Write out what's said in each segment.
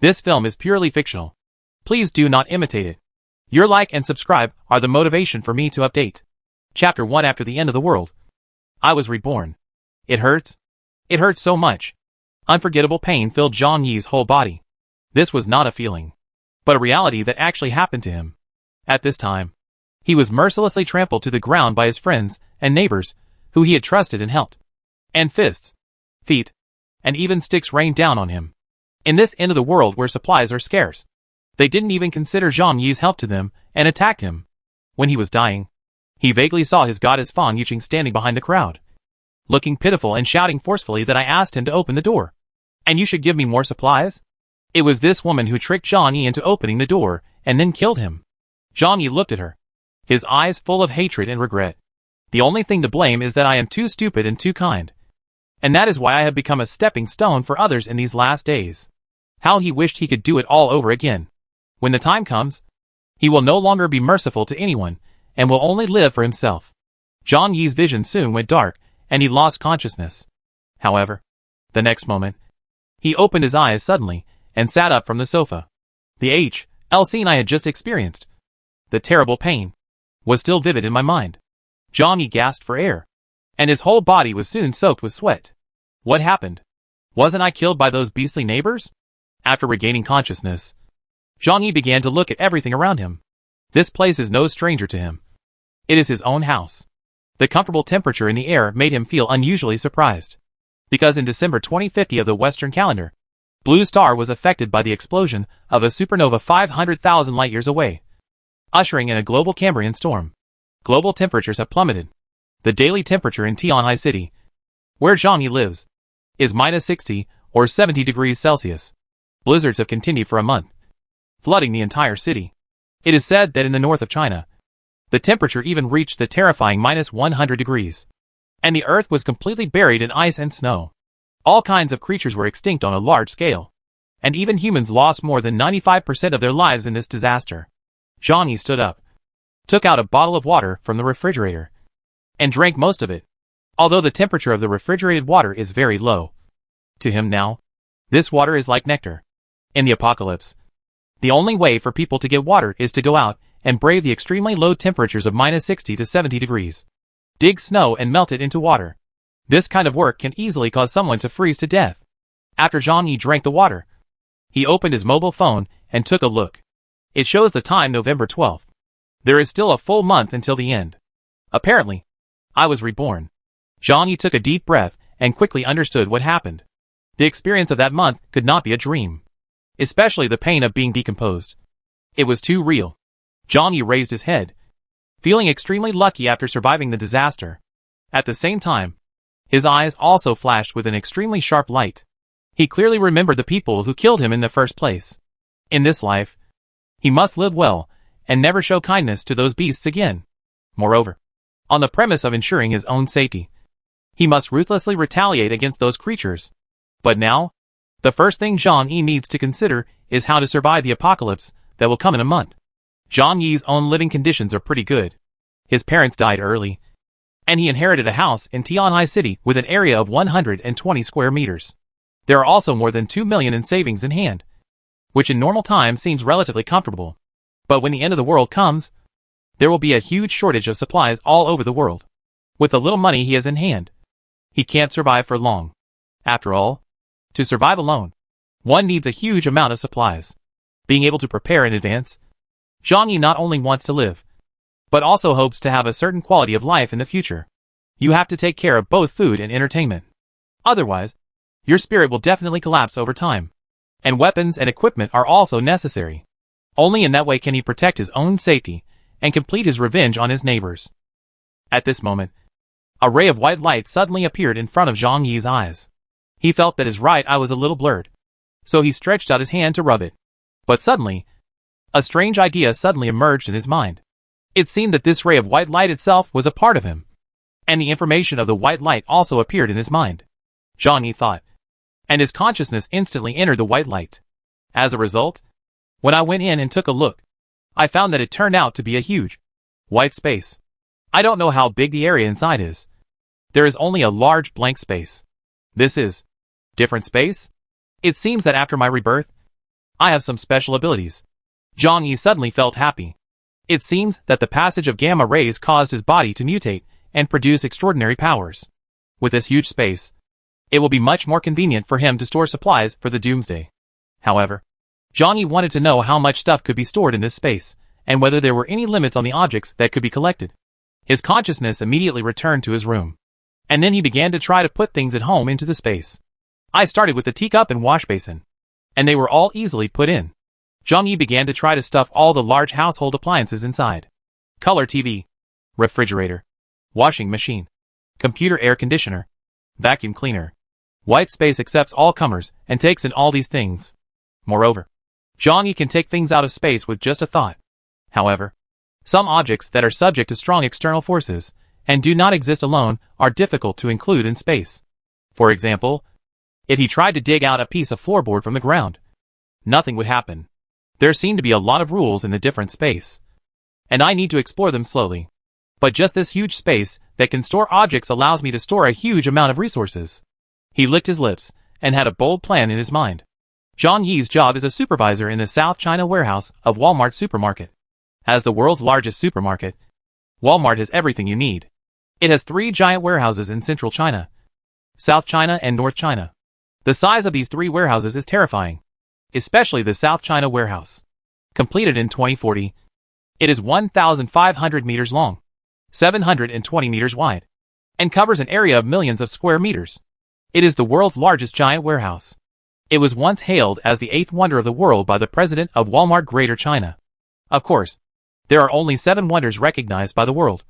This film is purely fictional. Please do not imitate it. Your like and subscribe are the motivation for me to update. Chapter 1. After the end of the world, I was reborn. It hurts. It hurt so much. Unforgettable pain filled Zhang Yi's whole body. This was not a feeling, but a reality that actually happened to him. At this time, he was mercilessly trampled to the ground by his friends and neighbors, who he had trusted and helped. And fists, feet, and even sticks rained down on him. In this end of the world where supplies are scarce, they didn't even consider Zhang Yi's help to them and attacked him. When he was dying, he vaguely saw his goddess Fan Yuqing standing behind the crowd, looking pitiful and shouting forcefully that I asked him to open the door. And you should give me more supplies? It was this woman who tricked Zhang Yi into opening the door and then killed him. Zhang Yi looked at her, his eyes full of hatred and regret. The only thing to blame is that I am too stupid and too kind. And that is why I have become a stepping stone for others in these last days. How he wished he could do it all over again. When the time comes, he will no longer be merciful to anyone, and will only live for himself. Zhang Yi's vision soon went dark, and he lost consciousness. However, the next moment, he opened his eyes suddenly, and sat up from the sofa. The scene I had just experienced, the terrible pain, was still vivid in my mind. Zhang Yi gasped for air, and his whole body was soon soaked with sweat. What happened? Wasn't I killed by those beastly neighbors? After regaining consciousness, Zhang Yi began to look at everything around him. This place is no stranger to him. It is his own house. The comfortable temperature in the air made him feel unusually surprised. Because in December 2050 of the Western calendar, Blue Star was affected by the explosion of a supernova 500,000 light-years away, ushering in a global Cambrian storm. Global temperatures have plummeted. The daily temperature in Tianhai City, where Zhang Yi lives, is -60 or 70 degrees Celsius. Blizzards have continued for a month, flooding the entire city. It is said that in the north of China, the temperature even reached the terrifying -100 degrees. And the earth was completely buried in ice and snow. All kinds of creatures were extinct on a large scale. And even humans lost more than 95% of their lives in this disaster. Zhang Yi stood up, took out a bottle of water from the refrigerator, and drank most of it, although the temperature of the refrigerated water is very low. To him now, this water is like nectar. In the apocalypse, the only way for people to get water is to go out and brave the extremely low temperatures of -60 to 70 degrees. Dig snow and melt it into water. This kind of work can easily cause someone to freeze to death. After Zhang Yi drank the water, he opened his mobile phone and took a look. It shows the time November 12th. There is still a full month until the end. Apparently, I was reborn. Zhang Yi took a deep breath and quickly understood what happened. The experience of that month could not be a dream. Especially the pain of being decomposed. It was too real. Zhang Yi raised his head, feeling extremely lucky after surviving the disaster. At the same time, his eyes also flashed with an extremely sharp light. He clearly remembered the people who killed him in the first place. In this life, he must live well and never show kindness to those beasts again. Moreover, on the premise of ensuring his own safety, he must ruthlessly retaliate against those creatures. But now, the first thing Zhang Yi needs to consider is how to survive the apocalypse that will come in a month. Zhang Yi's own living conditions are pretty good. His parents died early, and he inherited a house in Tianhai City with an area of 120 square meters. There are also more than 2 million in savings in hand, which in normal times seems relatively comfortable. But when the end of the world comes, there will be a huge shortage of supplies all over the world. With the little money he has in hand, he can't survive for long. After all, to survive alone, one needs a huge amount of supplies. Being able to prepare in advance, Zhang Yi not only wants to live, but also hopes to have a certain quality of life in the future. You have to take care of both food and entertainment. Otherwise, your spirit will definitely collapse over time. And weapons and equipment are also necessary. Only in that way can he protect his own safety and complete his revenge on his neighbors. At this moment, a ray of white light suddenly appeared in front of Zhang Yi's eyes. He felt that his right eye was a little blurred, so he stretched out his hand to rub it. But suddenly, a strange idea suddenly emerged in his mind. It seemed that this ray of white light itself was a part of him, and the information of the white light also appeared in his mind. Zhang Yi thought, and his consciousness instantly entered the white light. As a result, when I went in and took a look, I found that it turned out to be a huge white space. I don't know how big the area inside is. There is only a large blank space. This is different space? It seems that after my rebirth, I have some special abilities. Zhang Yi suddenly felt happy. It seems that the passage of gamma rays caused his body to mutate and produce extraordinary powers. With this huge space, it will be much more convenient for him to store supplies for the Doomsday. However, Zhang Yi wanted to know how much stuff could be stored in this space, and whether there were any limits on the objects that could be collected. His consciousness immediately returned to his room. And then he began to try to put things at home into the space. I started with the teacup and wash basin, and they were all easily put in. Zhang Yi began to try to stuff all the large household appliances inside. Color TV, refrigerator, washing machine, computer air conditioner, vacuum cleaner. White space accepts all comers and takes in all these things. Moreover, Zhang Yi can take things out of space with just a thought. However, some objects that are subject to strong external forces and do not exist alone are difficult to include in space. For example, if he tried to dig out a piece of floorboard from the ground, nothing would happen. There seem to be a lot of rules in the different space, and I need to explore them slowly. But just this huge space that can store objects allows me to store a huge amount of resources. He licked his lips and had a bold plan in his mind. Zhang Yi's job is a supervisor in the South China warehouse of Walmart supermarket. As the world's largest supermarket, Walmart has everything you need. It has 3 giant warehouses in Central China, South China and North China. The size of these 3 warehouses is terrifying, especially the South China warehouse. Completed in 2040, it is 1,500 meters long, 720 meters wide, and covers an area of millions of square meters. It is the world's largest giant warehouse. It was once hailed as the 8th wonder of the world by the president of Walmart Greater China. Of course, there are only 7 wonders recognized by the world,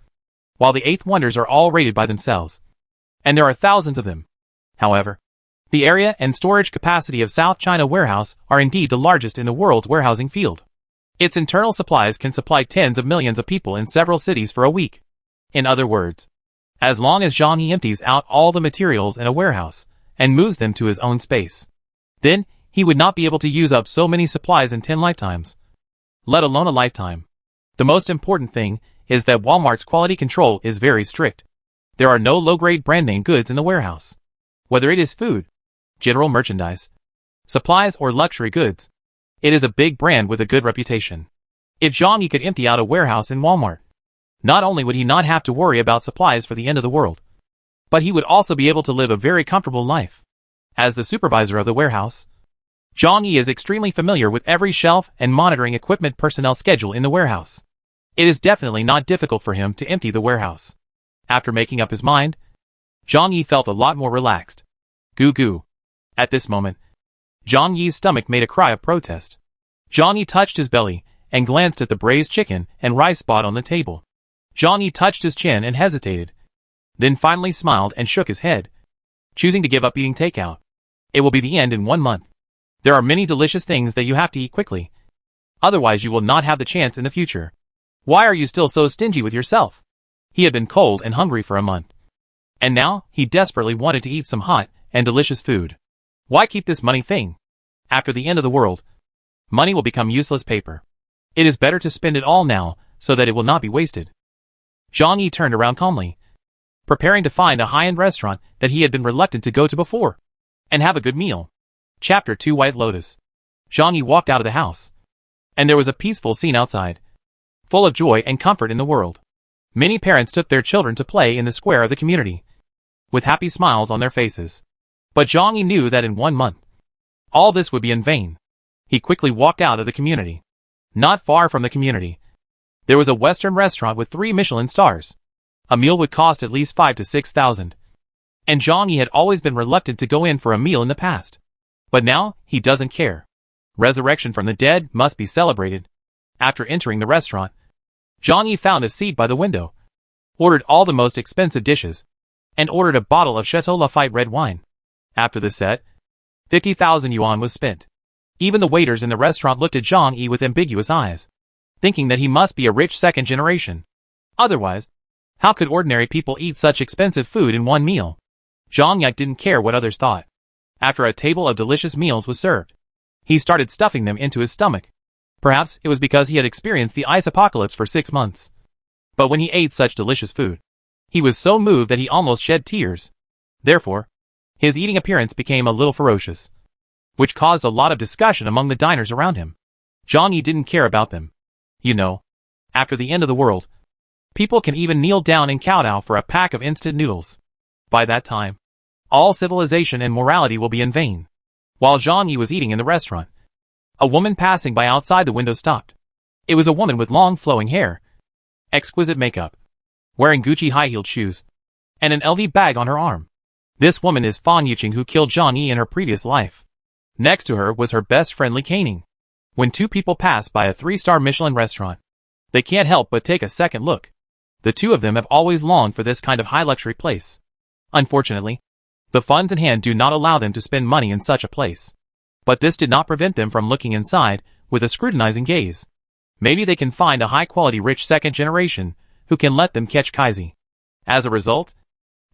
while the 8th wonders are all rated by themselves. And there are thousands of them. However, the area and storage capacity of South China warehouse are indeed the largest in the world's warehousing field. Its internal supplies can supply tens of millions of people in several cities for a week. In other words, as long as Zhang Yi empties out all the materials in a warehouse and moves them to his own space, then he would not be able to use up so many supplies in 10 lifetimes, let alone a lifetime. The most important thing is that Walmart's quality control is very strict. There are no low-grade brand-name goods in the warehouse. Whether it is food, general merchandise, supplies or luxury goods, it is a big brand with a good reputation. If Zhang Yi could empty out a warehouse in Walmart, not only would he not have to worry about supplies for the end of the world, but he would also be able to live a very comfortable life. As the supervisor of the warehouse, Zhang Yi is extremely familiar with every shelf and monitoring equipment personnel schedule in the warehouse. It is definitely not difficult for him to empty the warehouse. After making up his mind, Zhang Yi felt a lot more relaxed. Goo goo. At this moment, Zhang Yi's stomach made a cry of protest. Zhang Yi touched his belly and glanced at the braised chicken and rice spot on the table. Zhang Yi touched his chin and hesitated, then finally smiled and shook his head, choosing to give up eating takeout. It will be the end in 1 month. There are many delicious things that you have to eat quickly. Otherwise you will not have the chance in the future. Why are you still so stingy with yourself? He had been cold and hungry for a month, and now he desperately wanted to eat some hot and delicious food. Why keep this money thing? After the end of the world, money will become useless paper. It is better to spend it all now so that it will not be wasted. Zhang Yi turned around calmly, preparing to find a high-end restaurant that he had been reluctant to go to before, and have a good meal. Chapter 2 White Lotus. Zhang Yi walked out of the house, and there was a peaceful scene outside, full of joy and comfort in the world. Many parents took their children to play in the square of the community, with happy smiles on their faces. But Zhang Yi knew that in 1 month, all this would be in vain. He quickly walked out of the community. Not far from the community, there was a Western restaurant with 3 Michelin stars. A meal would cost at least 5,000 to 6,000. And Zhang Yi had always been reluctant to go in for a meal in the past. But now, he doesn't care. Resurrection from the dead must be celebrated. After entering the restaurant, Zhang Yi found a seat by the window, ordered all the most expensive dishes, and ordered a bottle of Chateau Lafite red wine. After the set, 50,000 yuan was spent. Even the waiters in the restaurant looked at Zhang Yi with ambiguous eyes, thinking that he must be a rich second generation. Otherwise, how could ordinary people eat such expensive food in one meal? Zhang Yi didn't care what others thought. After a table of delicious meals was served, he started stuffing them into his stomach. Perhaps it was because he had experienced the ice apocalypse for 6 months. But when he ate such delicious food, he was so moved that he almost shed tears. Therefore, his eating appearance became a little ferocious. which caused a lot of discussion among the diners around him. Zhang Yi didn't care about them. You know, after the end of the world, people can even kneel down and kowtow for a pack of instant noodles. By that time, all civilization and morality will be in vain. While Zhang Yi was eating in the restaurant, a woman passing by outside the window stopped. It was a woman with long flowing hair, exquisite makeup, wearing Gucci high-heeled shoes, and an LV bag on her arm. This woman is Fan Yuqing, who killed Zhang Yi in her previous life. Next to her was her best friend Li Caning. When two people pass by a 3-star Michelin restaurant, they can't help but take a second look. The two of them have always longed for this kind of high-luxury place. Unfortunately, the funds in hand do not allow them to spend money in such a place. But this did not prevent them from looking inside with a scrutinizing gaze. Maybe they can find a high-quality rich second generation who can let them catch Kaizi. As a result,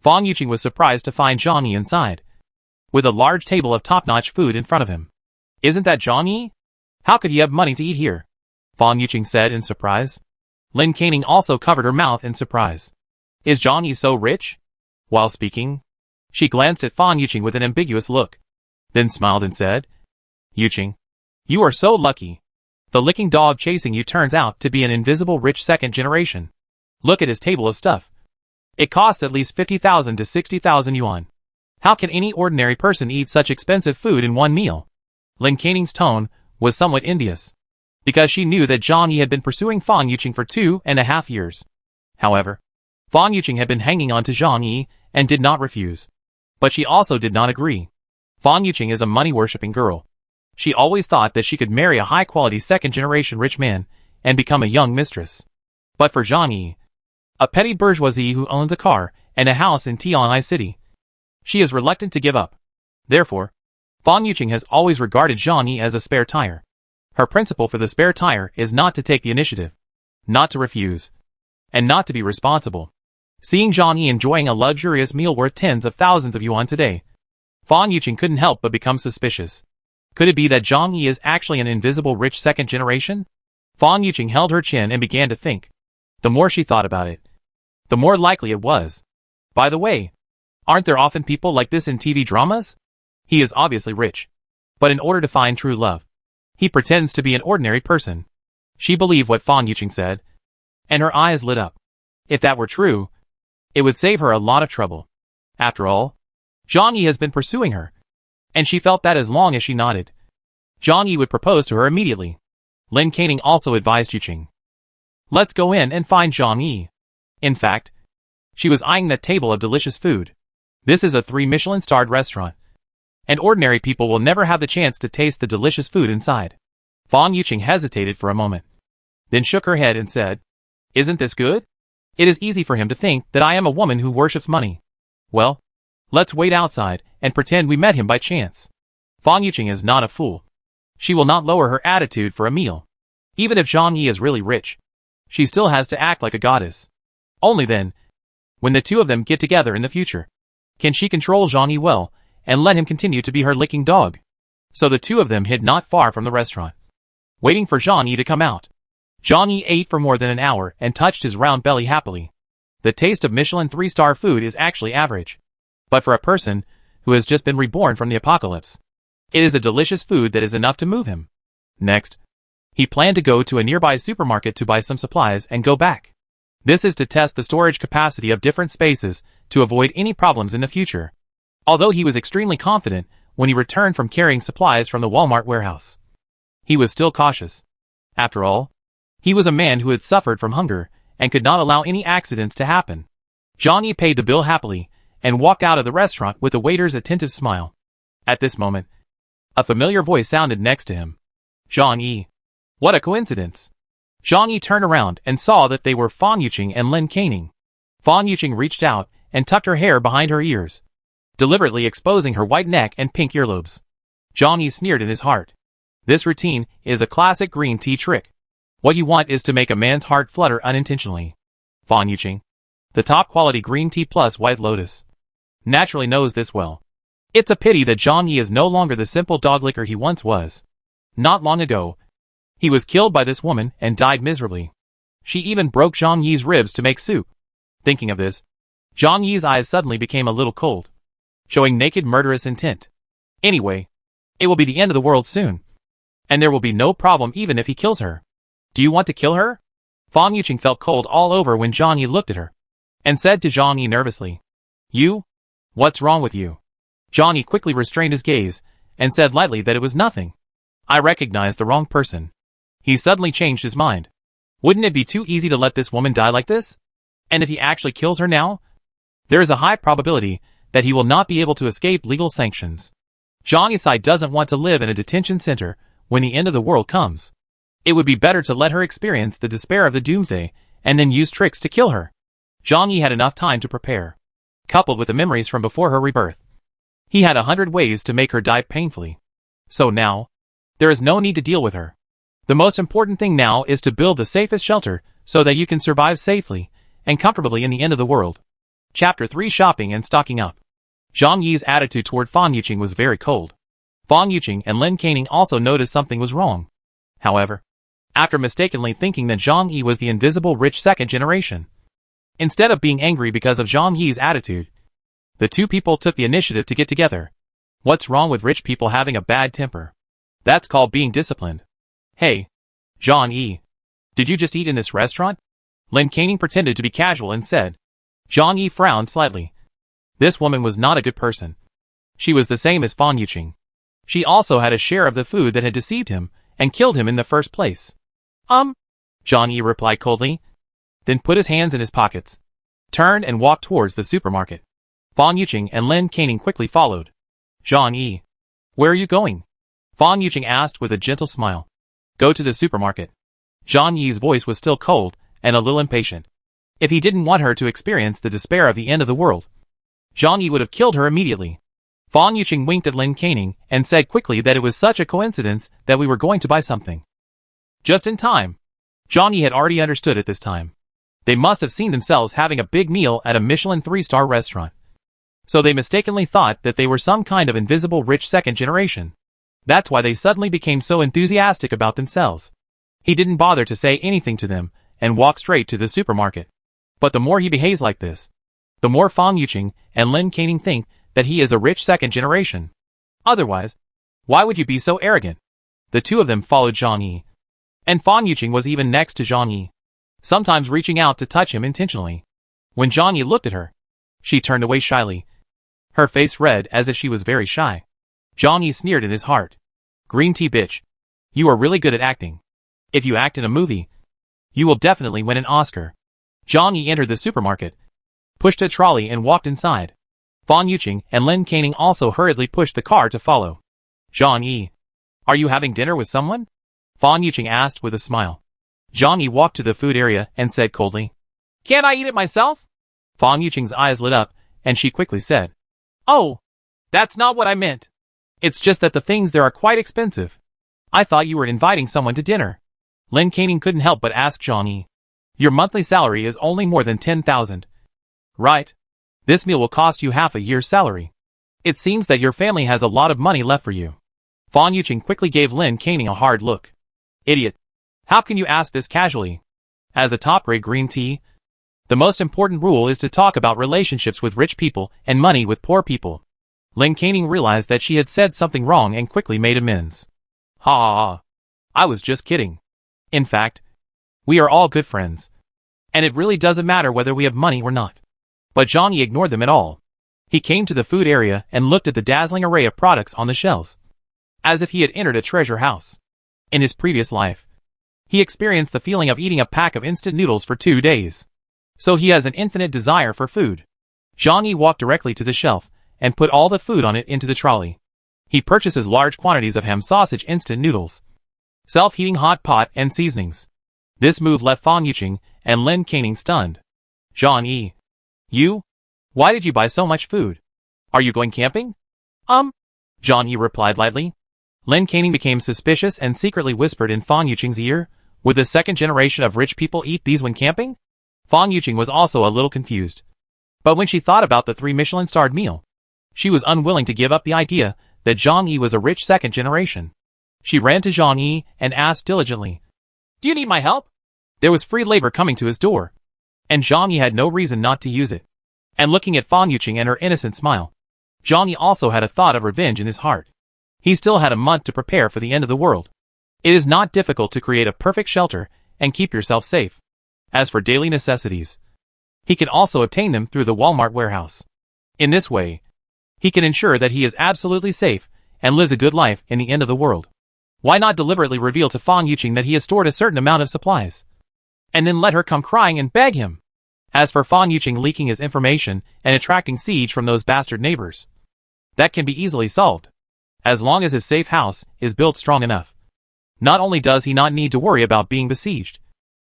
Fan Yuqing was surprised to find Zhang Yi inside, with a large table of top-notch food in front of him. Isn't that Zhang Yi? How could he have money to eat here? Fan Yuqing said in surprise. Lin Caning also covered her mouth in surprise. Is Zhang Yi so rich? While speaking, she glanced at Fan Yuqing with an ambiguous look, then smiled and said, Yuqing, you are so lucky. The licking dog chasing you turns out to be an invisible rich second generation. Look at his table of stuff. It costs at least 50,000 to 60,000 yuan. How can any ordinary person eat such expensive food in one meal? Lin Caning's tone was somewhat envious, because she knew that Zhang Yi had been pursuing Fan Yuqing for 2.5 years. However, Fan Yuqing had been hanging on to Zhang Yi and did not refuse. But she also did not agree. Fan Yuqing is a money-worshipping girl. She always thought that she could marry a high-quality second-generation rich man and become a young mistress. But for Zhang Yi, a petty bourgeoisie who owns a car and a house in Tianai City, she is reluctant to give up. Therefore, Fan Yuqing has always regarded Zhang Yi as a spare tire. Her principle for the spare tire is not to take the initiative, not to refuse, and not to be responsible. Seeing Zhang Yi enjoying a luxurious meal worth tens of thousands of yuan today, Fan Yuqing couldn't help but become suspicious. Could it be that Zhang Yi is actually an invisible rich second generation? Fan Yuqing held her chin and began to think. The more she thought about it, the more likely it was. By the way, aren't there often people like this in TV dramas? He is obviously rich, but in order to find true love, he pretends to be an ordinary person. She believed what Fan Yuqing said, and her eyes lit up. If that were true, it would save her a lot of trouble. After all, Zhang Yi has been pursuing her, and she felt that as long as she nodded, Zhang Yi would propose to her immediately. Lin Caning also advised Yuqing. Let's go in and find Zhang Yi. In fact, she was eyeing that table of delicious food. This is a 3 Michelin-starred restaurant, and ordinary people will never have the chance to taste the delicious food inside. Fan Yuqing hesitated for a moment, then shook her head and said, Isn't this good? It is easy for him to think that I am a woman who worships money. Well, let's wait outside and pretend we met him by chance. Fan Yuqing is not a fool. She will not lower her attitude for a meal. Even if Zhang Yi is really rich, she still has to act like a goddess. Only then, when the two of them get together in the future, can she control Zhang Yi well and let him continue to be her licking dog. So the two of them hid not far from the restaurant, waiting for Zhang Yi to come out. Zhang Yi ate for more than an hour and touched his round belly happily. The taste of Michelin 3-star food is actually average. But for a person who has just been reborn from the apocalypse, it is a delicious food that is enough to move him. Next, he planned to go to a nearby supermarket to buy some supplies and go back. This is to test the storage capacity of different spaces to avoid any problems in the future. Although he was extremely confident when he returned from carrying supplies from the Walmart warehouse, he was still cautious. After all, he was a man who had suffered from hunger and could not allow any accidents to happen. Zhang Yi paid the bill happily and walked out of the restaurant with the waiter's attentive smile. At this moment, a familiar voice sounded next to him. Zhang Yi. What a coincidence. Zhang Yi turned around and saw that they were Fan Yuqing and Lin Caning. Fan Yuqing reached out and tucked her hair behind her ears, deliberately exposing her white neck and pink earlobes. Zhang Yi sneered in his heart. This routine is a classic green tea trick. What you want is to make a man's heart flutter unintentionally. Fan Yuqing, the top quality green tea plus white lotus, naturally knows this well. It's a pity that Zhang Yi is no longer the simple dog licker he once was. Not long ago, he was killed by this woman and died miserably. She even broke Zhang Yi's ribs to make soup. Thinking of this, Zhang Yi's eyes suddenly became a little cold, showing naked murderous intent. Anyway, It will be the end of the world soon. And there will be no problem even if he kills her. Do you want to kill her? Fan Yuqing felt cold all over when Zhang Yi looked at her, and said to Zhang Yi nervously, "You? What's wrong with you?" Zhang Yi quickly restrained his gaze, and said lightly that it was nothing. I recognized the wrong person. He suddenly changed his mind. Wouldn't it be too easy to let this woman die like this? And if he actually kills her now? There is a high probability that he will not be able to escape legal sanctions. Zhang Yisai doesn't want to live in a detention center when the end of the world comes. It would be better to let her experience the despair of the Doomsday and then use tricks to kill her. Zhang Yi had enough time to prepare, coupled with the memories from before her rebirth. He had 100 ways to make her die painfully. So now, there is no need to deal with her. The most important thing now is to build the safest shelter so that you can survive safely and comfortably in the end of the world. Chapter 3: Shopping and Stocking Up. Zhang Yi's attitude toward Fan Yuqing was very cold. Fan Yuqing and Lin Caning also noticed something was wrong. However, after mistakenly thinking that Zhang Yi was the invisible rich second generation, instead of being angry because of Zhang Yi's attitude, the two people took the initiative to get together. What's wrong with rich people having a bad temper? That's called being disciplined. Hey, Zhang Yi, did you just eat in this restaurant? Lin Caning pretended to be casual and said. Zhang Yi frowned slightly. This woman was not a good person. She was the same as Fan Yuqing. She also had a share of the food that had deceived him and killed him in the first place. Zhang Yi replied coldly, then put his hands in his pockets, turned and walked towards the supermarket. Fan Yuqing and Lin Caning quickly followed. Zhang Yi, where are you going? Fan Yuqing asked with a gentle smile. Go to the supermarket. Zhang Yi's voice was still cold and a little impatient. If he didn't want her to experience the despair of the end of the world, Zhang Yi would have killed her immediately. Fan Yuqing winked at Lin Caning and said quickly that it was such a coincidence that we were going to buy something. Just in time. Zhang Yi had already understood at this time. They must have seen themselves having a big meal at a Michelin 3-star restaurant. So they mistakenly thought that they were some kind of invisible rich second generation. That's why they suddenly became so enthusiastic about themselves. He didn't bother to say anything to them and walked straight to the supermarket. But the more he behaves like this, the more Fan Yuqing and Lin Caning think that he is a rich second generation. Otherwise, why would you be so arrogant? The two of them followed Zhang Yi. And Fan Yuqing was even next to Zhang Yi, sometimes reaching out to touch him intentionally. When Zhang Yi looked at her, she turned away shyly, her face red as if she was very shy. Zhang Yi sneered in his heart. Green tea bitch. You are really good at acting. If you act in a movie, you will definitely win an Oscar. Zhang Yi entered the supermarket, pushed a trolley and walked inside. Fan Yuqing and Lin Caning also hurriedly pushed the car to follow. Zhang Yi, are you having dinner with someone? Fan Yuqing asked with a smile. Zhang Yi walked to the food area and said coldly, Can't I eat it myself? Fan Yuqing's eyes lit up, and she quickly said, Oh, that's not what I meant. It's just that the things there are quite expensive. I thought you were inviting someone to dinner. Lin Caning couldn't help but ask Zhang Yi, Your monthly salary is only more than 10,000. Right? This meal will cost you half a year's salary. It seems that your family has a lot of money left for you. Fan Yuqing quickly gave Lin Caning a hard look. Idiot. How can you ask this casually? As a top-grade green tea, the most important rule is to talk about relationships with rich people and money with poor people. Lin Caning realized that she had said something wrong and quickly made amends. Ha ha ha. I was just kidding. In fact, we are all good friends. And it really doesn't matter whether we have money or not. But Zhang Yi ignored them at all. He came to the food area and looked at the dazzling array of products on the shelves, as if he had entered a treasure house. In his previous life, he experienced the feeling of eating a pack of instant noodles for 2 days. So he has an infinite desire for food. Zhang Yi walked directly to the shelf and put all the food on it into the trolley. He purchases large quantities of ham sausage instant noodles, self-heating hot pot and seasonings. This move left Fan Yuqing and Lin Caning stunned. Zhang Yi, you? Why did you buy so much food? Are you going camping? Zhang Yi replied lightly. Lin Caning became suspicious and secretly whispered in Fan Yuqing's ear, Would the second generation of rich people eat these when camping? Fan Yuqing was also a little confused. But when she thought about the 3 Michelin-starred meal, she was unwilling to give up the idea that Zhang Yi was a rich second generation. She ran to Zhang Yi and asked diligently, Do you need my help? There was free labor coming to his door, and Zhang Yi had no reason not to use it. And looking at Fan Yuqing and her innocent smile, Zhang Yi also had a thought of revenge in his heart. He still had a month to prepare for the end of the world. It is not difficult to create a perfect shelter and keep yourself safe. As for daily necessities, he can also obtain them through the Walmart warehouse. In this way, he can ensure that he is absolutely safe and lives a good life in the end of the world. Why not deliberately reveal to Fang Yuqing that he has stored a certain amount of supplies, and then let her come crying and beg him? As for Fang Yuqing leaking his information and attracting siege from those bastard neighbors, that can be easily solved, as long as his safe house is built strong enough. Not only does he not need to worry about being besieged,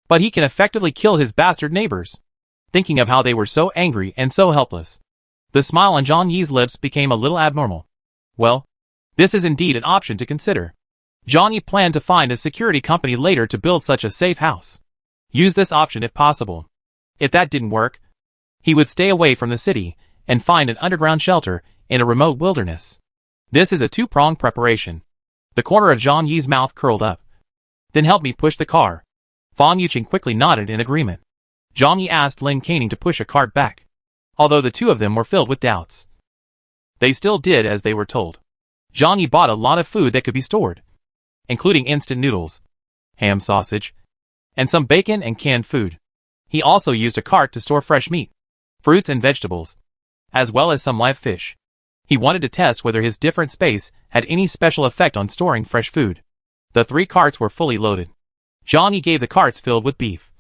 but he can effectively kill his bastard neighbors, thinking of how they were so angry and so helpless. The smile on Zhang Yi's lips became a little abnormal. Well, this is indeed an option to consider. Zhang Yi planned to find a security company later to build such a safe house. Use this option if possible. If that didn't work, he would stay away from the city and find an underground shelter in a remote wilderness. This is a two-pronged preparation. The corner of Zhang Yi's mouth curled up. Then help me push the car. Fang Yuqing quickly nodded in agreement. Zhang Yi asked Lin Canning to push a cart back, although the two of them were filled with doubts. They still did as they were told. Zhang Yi bought a lot of food that could be stored, including instant noodles, ham sausage, and some bacon and canned food. He also used a cart to store fresh meat, fruits and vegetables, as well as some live fish. He wanted to test whether his different space had any special effect on storing fresh food. The 3 carts were fully loaded. Zhang Yi gave the carts filled with beef,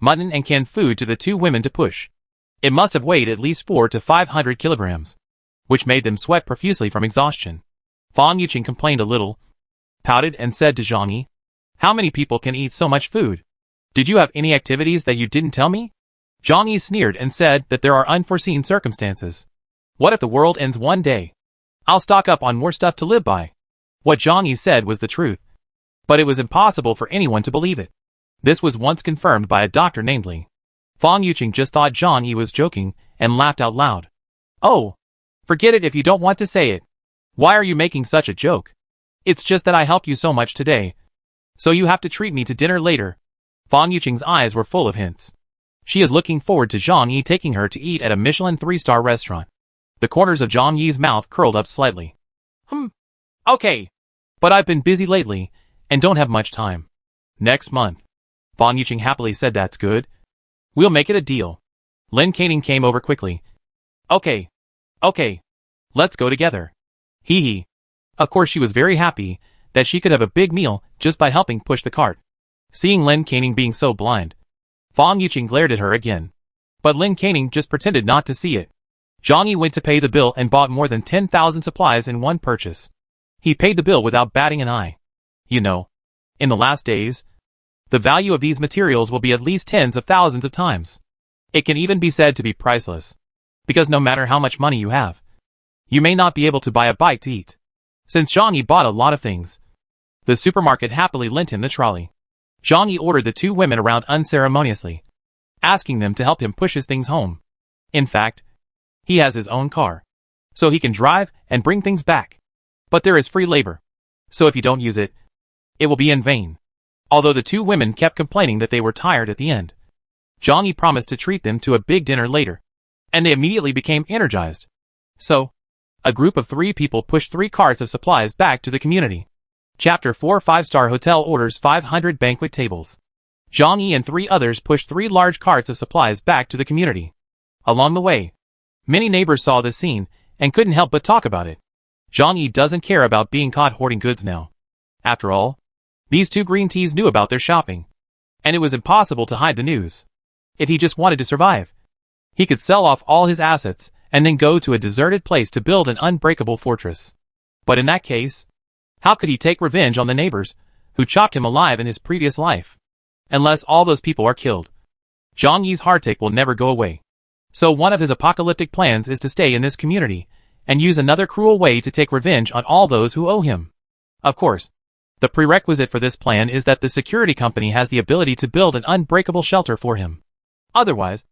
mutton and canned food to the 2 women to push. It must have weighed at least 400 to 500 kilograms, which made them sweat profusely from exhaustion. Fang Yuqing complained a little, pouted and said to Zhang Yi, "How many people can eat so much food? Did you have any activities that you didn't tell me?" Zhang Yi sneered and said that there are unforeseen circumstances. What if the world ends one day? I'll stock up on more stuff to live by. What Zhang Yi said was the truth, but it was impossible for anyone to believe it. This was once confirmed by a doctor named Li. Fang Yuqing just thought Zhang Yi was joking and laughed out loud. "Oh, forget it if you don't want to say it. Why are you making such a joke? It's just that I helped you so much today, so you have to treat me to dinner later." Fang Yuqing's eyes were full of hints. She is looking forward to Zhang Yi taking her to eat at a Michelin 3-star restaurant. The corners of Zhang Yi's mouth curled up slightly. Okay. But I've been busy lately, and don't have much time. Next month. Fang Yuqing happily said that's good. We'll make it a deal. Lin Canning came over quickly. Okay. Let's go together. Hee hee. Of course she was very happy that she could have a big meal just by helping push the cart. Seeing Lin Canning being so blind, Fang Yuqing glared at her again. But Lin Canning just pretended not to see it. Zhang Yi went to pay the bill and bought more than 10,000 supplies in one purchase. He paid the bill without batting an eye. You know, in the last days, the value of these materials will be at least tens of thousands of times. It can even be said to be priceless, because no matter how much money you have, you may not be able to buy a bite to eat. Since Zhang Yi bought a lot of things, the supermarket happily lent him the trolley. Zhang Yi ordered the 2 women around unceremoniously, asking them to help him push his things home. In fact, he has his own car, so he can drive and bring things back. But there is free labor, so if you don't use it, it will be in vain. Although the 2 women kept complaining that they were tired at the end, Zhang Yi promised to treat them to a big dinner later, and they immediately became energized. So, a group of 3 people pushed 3 carts of supplies back to the community. Chapter 4 5-star hotel orders 500 banquet tables. Zhang Yi and 3 others pushed 3 large carts of supplies back to the community. Along the way, many neighbors saw this scene and couldn't help but talk about it. Zhang Yi doesn't care about being caught hoarding goods now. After all, these 2 green teas knew about their shopping, and it was impossible to hide the news. If he just wanted to survive, he could sell off all his assets and then go to a deserted place to build an unbreakable fortress. But in that case, how could he take revenge on the neighbors who chopped him alive in his previous life? Unless all those people are killed, Zhang Yi's heartache will never go away. So one of his apocalyptic plans is to stay in this community and use another cruel way to take revenge on all those who owe him. Of course, the prerequisite for this plan is that the security company has the ability to build an unbreakable shelter for him. Otherwise,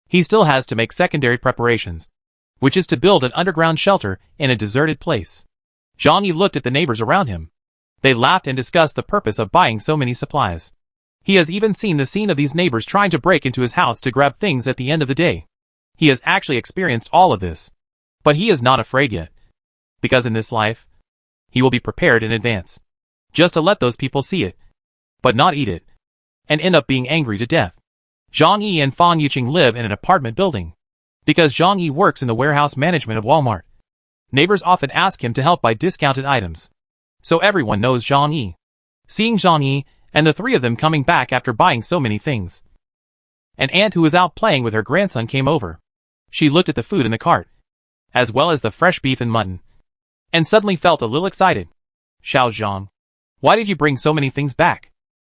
he still has to make secondary preparations, which is to build an underground shelter in a deserted place. Zhang Yi looked at the neighbors around him. They laughed and discussed the purpose of buying so many supplies. He has even seen the scene of these neighbors trying to break into his house to grab things at the end of the day. He has actually experienced all of this. But he is not afraid yet. Because in this life, He will be prepared in advance, just to let those people see it, but not eat it, and end up being angry to death. Zhang Yi and Fan Yuqing live in an apartment building. Because Zhang Yi works in the warehouse management of Walmart, neighbors often ask him to help buy discounted items. So everyone knows Zhang Yi. Seeing Zhang Yi and the three of them coming back after buying so many things, an aunt who was out playing with her grandson came over. She looked at the food in the cart, as well as the fresh beef and mutton, and suddenly felt a little excited. Xiao Zhang, why did you bring so many things back?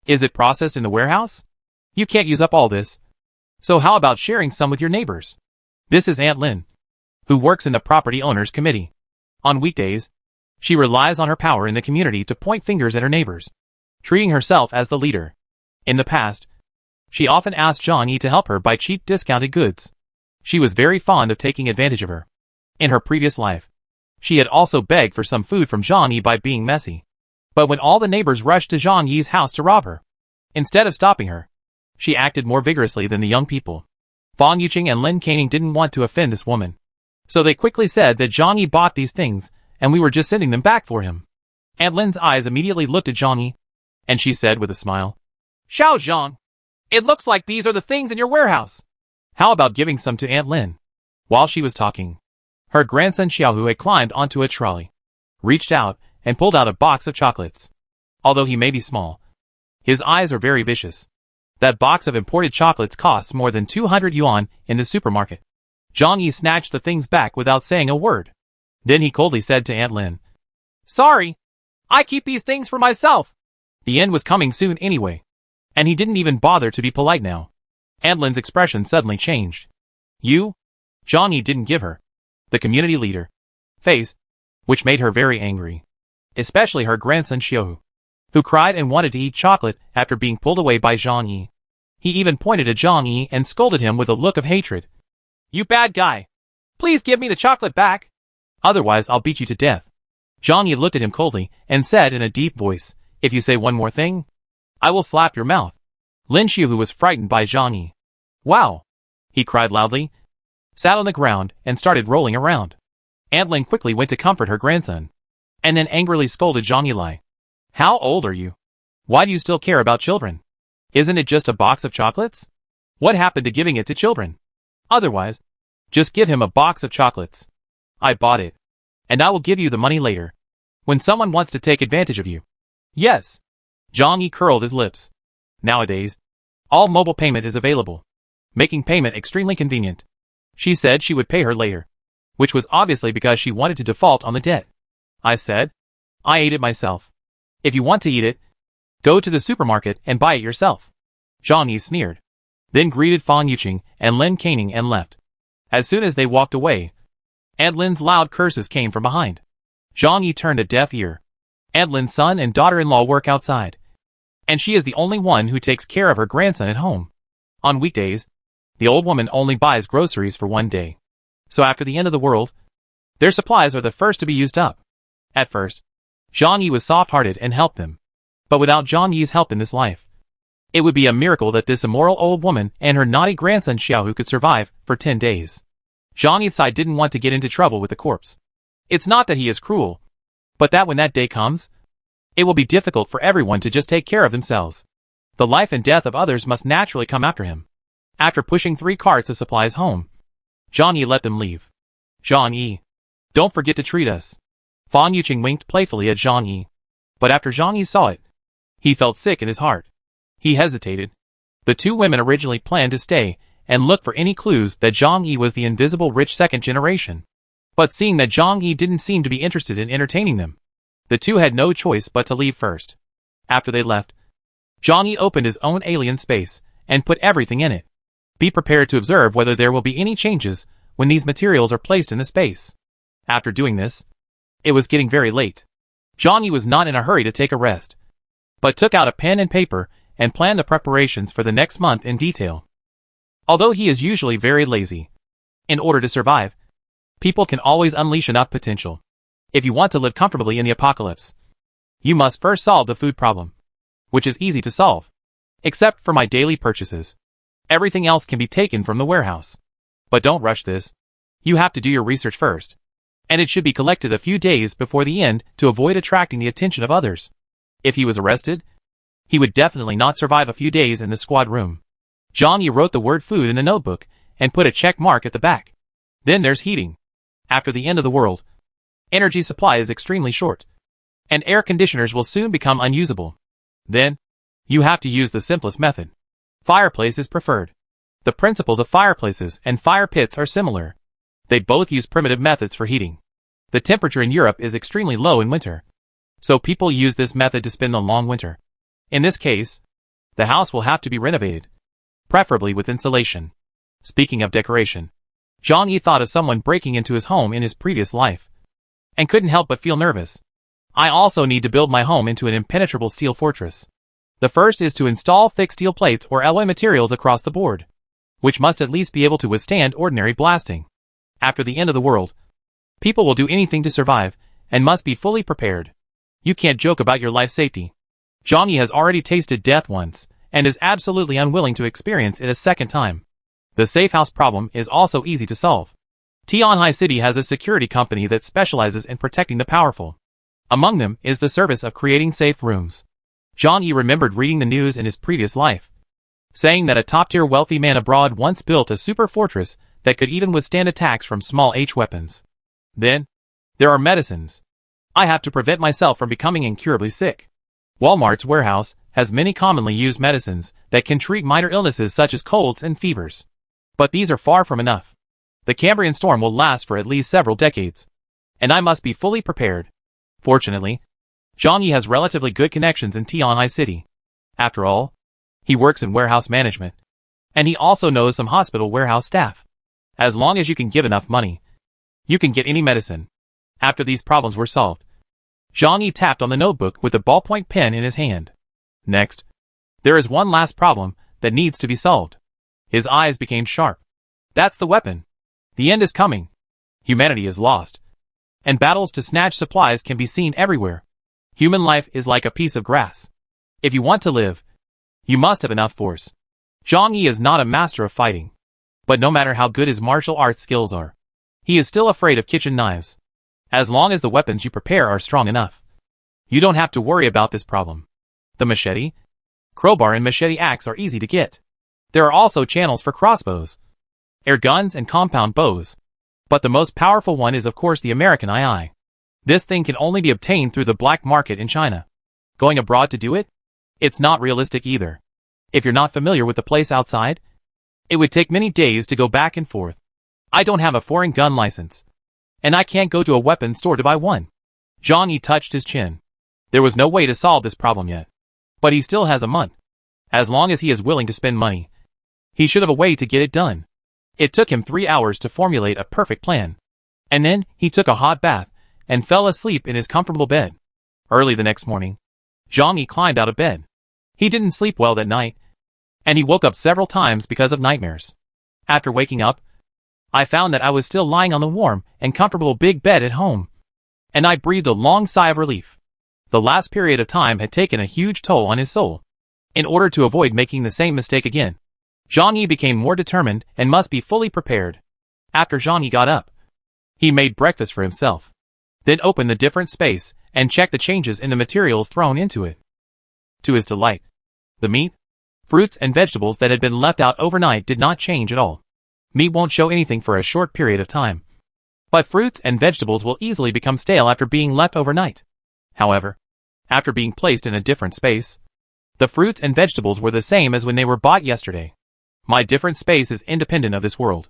Is it processed in the warehouse? You can't use up all this. So how about sharing some with your neighbors? This is Aunt Lin, who works in the property owners committee. On weekdays, she relies on her power in the community to point fingers at her neighbors, treating herself as the leader. In the past, she often asked Zhang Yi to help her buy cheap discounted goods. She was very fond of taking advantage of her. In her previous life, she had also begged for some food from Zhang Yi by being messy. But when all the neighbors rushed to Zhang Yi's house to rob her, instead of stopping her, she acted more vigorously than the young people. Fan Yuqing and Lin Canning didn't want to offend this woman, so they quickly said that Zhang Yi bought these things and we were just sending them back for him. Aunt Lin's eyes immediately looked at Zhang Yi, and she said with a smile, Xiao Zhang, it looks like these are the things in your warehouse. How about giving some to Aunt Lin? While she was talking, her grandson Xiaohu had climbed onto a trolley, reached out, and pulled out a box of chocolates. Although he may be small, his eyes are very vicious. That box of imported chocolates costs more than 200 yuan in the supermarket. Zhang Yi snatched the things back without saying a word. Then he coldly said to Aunt Lin, Sorry, I keep these things for myself. The end was coming soon anyway, and he didn't even bother to be polite now. Aunt Lin's expression suddenly changed. You? Zhang Yi didn't give her, the community leader, face, which made her very angry. Especially her grandson Xiaohu, who cried and wanted to eat chocolate after being pulled away by Zhang Yi. He even pointed at Zhang Yi and scolded him with a look of hatred. You bad guy! Please give me the chocolate back! Otherwise I'll beat you to death. Zhang Yi looked at him coldly and said in a deep voice, If you say one more thing, I will slap your mouth. Lin Xiaohu was frightened by Zhang Yi. Wow! He cried loudly, sat on the ground, and started rolling around. Aunt Lin quickly went to comfort her grandson, and then angrily scolded Zhang Yi. How old are you? Why do you still care about children? Isn't it just a box of chocolates? What happened to giving it to children? Otherwise, just give him a box of chocolates. I bought it, and I will give you the money later, when someone wants to take advantage of you. Yes. Zhang Yi curled his lips. Nowadays, all mobile payment is available, making payment extremely convenient. She said she would pay her later, which was obviously because she wanted to default on the debt. I said, I ate it myself. If you want to eat it, go to the supermarket and buy it yourself. Zhang Yi sneered, then greeted Fan Yuqing and Lin Canning and left. As soon as they walked away, Aunt Lin's loud curses came from behind. Zhang Yi turned a deaf ear. Aunt Lin's son and daughter-in-law work outside, and she is the only one who takes care of her grandson at home. On weekdays, the old woman only buys groceries for one day. So after the end of the world, their supplies are the first to be used up. At first, Zhang Yi was soft-hearted and helped them. But without Zhang Yi's help in this life, it would be a miracle that this immoral old woman and her naughty grandson Xiaohu could survive for 10 days. Zhang Yi didn't want to get into trouble with the corpse. It's not that he is cruel, but that when that day comes, it will be difficult for everyone to just take care of themselves. The life and death of others must naturally come after him. After pushing 3 carts of supplies home, Zhang Yi let them leave. Zhang Yi, don't forget to treat us. Fan Yuqing winked playfully at Zhang Yi. But after Zhang Yi saw it, he felt sick in his heart. He hesitated. The 2 women originally planned to stay and look for any clues that Zhang Yi was the invisible rich second generation. But seeing that Zhang Yi didn't seem to be interested in entertaining them, the 2 had no choice but to leave first. After they left, Zhang Yi opened his own alien space and put everything in it. Be prepared to observe whether there will be any changes when these materials are placed in the space. After doing this, it was getting very late. Zhang Yi was not in a hurry to take a rest, but took out a pen and paper and planned the preparations for the next month in detail. Although he is usually very lazy, in order to survive, people can always unleash enough potential. If you want to live comfortably in the apocalypse, you must first solve the food problem, which is easy to solve. Except for my daily purchases, everything else can be taken from the warehouse. But don't rush this. You have to do your research first. and it should be collected a few days before the end to avoid attracting the attention of others. If he was arrested, he would definitely not survive a few days in the squad room. Zhang Yi wrote the word food in the notebook and put a check mark at the back. Then there's heating. After the end of the world, energy supply is extremely short, and air conditioners will soon become unusable. Then, you have to use the simplest method. Fireplace is preferred. The principles of fireplaces and fire pits are similar. They both use primitive methods for heating. The temperature in Europe is extremely low in winter, so people use this method to spend the long winter. In this case, the house will have to be renovated, preferably with insulation. Speaking of decoration, Zhang Yi thought of someone breaking into his home in his previous life, and couldn't help but feel nervous. I also need to build my home into an impenetrable steel fortress. The first is to install thick steel plates or alloy materials across the board, which must at least be able to withstand ordinary blasting. After the end of the world, people will do anything to survive, and must be fully prepared. You can't joke about your life safety. Zhang Yi has already tasted death once, and is absolutely unwilling to experience it a second time. The safe house problem is also easy to solve. Tianhai City has a security company that specializes in protecting the powerful. Among them is the service of creating safe rooms. Zhang Yi remembered reading the news in his previous life, saying that a top-tier wealthy man abroad once built a super fortress that could even withstand attacks from small H weapons. Then, there are medicines. I have to prevent myself from becoming incurably sick. Walmart's warehouse has many commonly used medicines that can treat minor illnesses such as colds and fevers. But these are far from enough. The Cambrian storm will last for at least several decades, and I must be fully prepared. Fortunately, Zhang Yi has relatively good connections in Tianhai City. After all, he works in warehouse management, and he also knows some hospital warehouse staff. As long as you can give enough money, you can get any medicine. After these problems were solved, Zhang Yi tapped on the notebook with a ballpoint pen in his hand. Next, there is one last problem that needs to be solved. His eyes became sharp. That's the weapon. The end is coming. Humanity is lost, and battles to snatch supplies can be seen everywhere. Human life is like a piece of grass. If you want to live, you must have enough force. Zhang Yi is not a master of fighting, but no matter how good his martial arts skills are, he is still afraid of kitchen knives. As long as the weapons you prepare are strong enough, you don't have to worry about this problem. The machete, crowbar and machete axe are easy to get. There are also channels for crossbows, air guns and compound bows. But the most powerful one is of course the American II. This thing can only be obtained through the black market in China. Going abroad to do it? It's not realistic either. If you're not familiar with the place outside, it would take many days to go back and forth. I don't have a foreign gun license, and I can't go to a weapons store to buy one. Zhang Yi touched his chin. There was no way to solve this problem yet. But he still has a month. As long as he is willing to spend money, he should have a way to get it done. It took him 3 hours to formulate a perfect plan. And then, he took a hot bath, and fell asleep in his comfortable bed. Early the next morning, Zhang Yi climbed out of bed. He didn't sleep well that night, and he woke up several times because of nightmares. After waking up, I found that I was still lying on the warm and comfortable big bed at home, and I breathed a long sigh of relief. The last period of time had taken a huge toll on his soul. In order to avoid making the same mistake again, Zhang Yi became more determined and must be fully prepared. After Zhang Yi got up, he made breakfast for himself, then opened the different space and checked the changes in the materials thrown into it. To his delight, the meat, fruits and vegetables that had been left out overnight did not change at all. Meat won't show anything for a short period of time, but fruits and vegetables will easily become stale after being left overnight. However, after being placed in a different space, the fruits and vegetables were the same as when they were bought yesterday. My different space is independent of this world,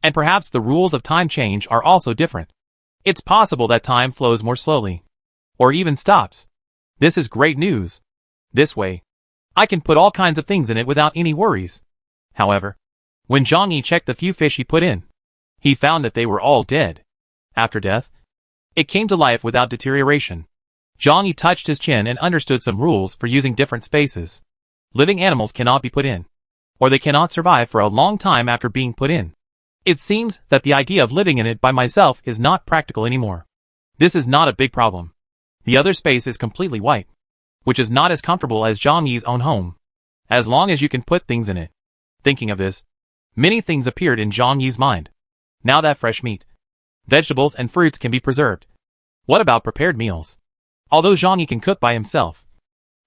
and perhaps the rules of time change are also different. It's possible that time flows more slowly, or even stops. This is great news. This way, I can put all kinds of things in it without any worries. However, when Zhang Yi checked the few fish he put in, he found that they were all dead. After death, it came to life without deterioration. Zhang Yi touched his chin and understood some rules for using different spaces. Living animals cannot be put in, or they cannot survive for a long time after being put in. It seems that the idea of living in it by myself is not practical anymore. This is not a big problem. The other space is completely white, which is not as comfortable as Zhang Yi's own home, as long as you can put things in it. Thinking of this, many things appeared in Zhang Yi's mind. Now that fresh meat, Vegetables and fruits can be preserved. What about prepared meals? Although Zhang can cook by himself,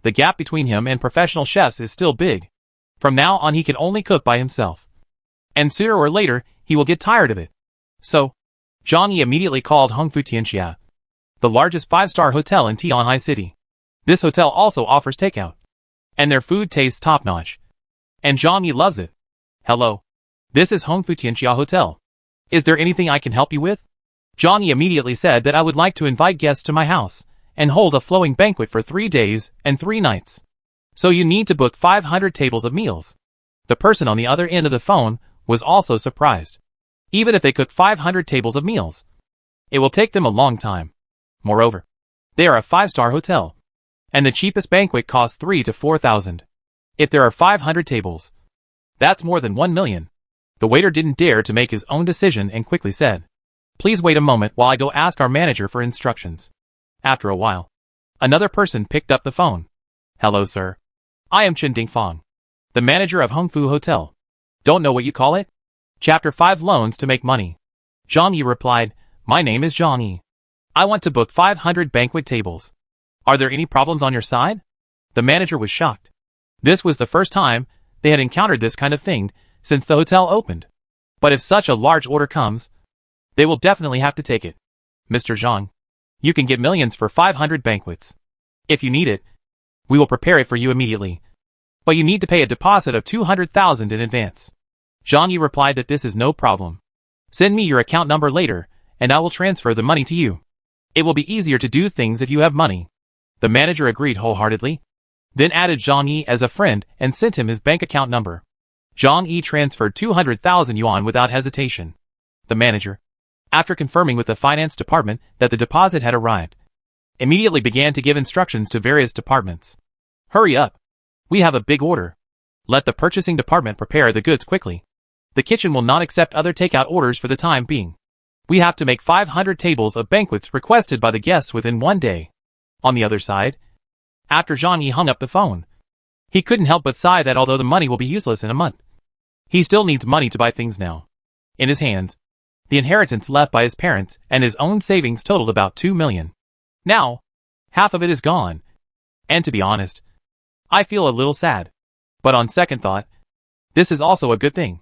the gap between him and professional chefs is still big. From now on he can only cook by himself. And sooner or later, he will get tired of it. So, Zhang Yi immediately called Hongfu Tianxia, the largest 5-star hotel in Tianhai City. This hotel also offers takeout, and their food tastes top-notch. And Zhang Yi loves it. Hello. This is Hongfu Tianxia Hotel. Is there anything I can help you with? Zhang Yi immediately said that I would like to invite guests to my house and hold a flowing banquet for 3 days and 3 nights. So you need to book 500 tables of meals. The person on the other end of the phone was also surprised. Even if they cook 500 tables of meals, it will take them a long time. Moreover, they are a 5-star hotel, and the cheapest banquet costs 3,000 to 4,000. If there are 500 tables, that's more than 1 million. The waiter didn't dare to make his own decision and quickly said, "Please wait a moment while I go ask our manager for instructions." After a while, another person picked up the phone. "Hello, sir. I am Chen Dingfang, the manager of Hongfu Hotel. Don't know what you call it? Chapter 5 Loans to Make Money." Zhang Yi replied, "My name is Zhang Yi. I want to book 500 banquet tables. Are there any problems on your side?" The manager was shocked. This was the first time they had encountered this kind of thing since the hotel opened. But if such a large order comes, they will definitely have to take it. "Mr. Zhang, you can get millions for 500 banquets. If you need it, we will prepare it for you immediately. But you need to pay a deposit of 200,000 in advance." Zhang Yi replied that this is no problem. "Send me your account number later, and I will transfer the money to you. It will be easier to do things if you have money." The manager agreed wholeheartedly, then added Zhang Yi as a friend and sent him his bank account number. Zhang Yi transferred 200,000 yuan without hesitation. The manager, after confirming with the finance department that the deposit had arrived, immediately began to give instructions to various departments. "Hurry up. We have a big order. Let the purchasing department prepare the goods quickly. The kitchen will not accept other takeout orders for the time being. We have to make 500 tables of banquets requested by the guests within 1 day." On the other side, after Zhang Yi hung up the phone, he couldn't help but sigh that although the money will be useless in a month, he still needs money to buy things now. In his hands, the inheritance left by his parents and his own savings totaled about 2 million. Now, half of it is gone. And to be honest, I feel a little sad. But on second thought, this is also a good thing.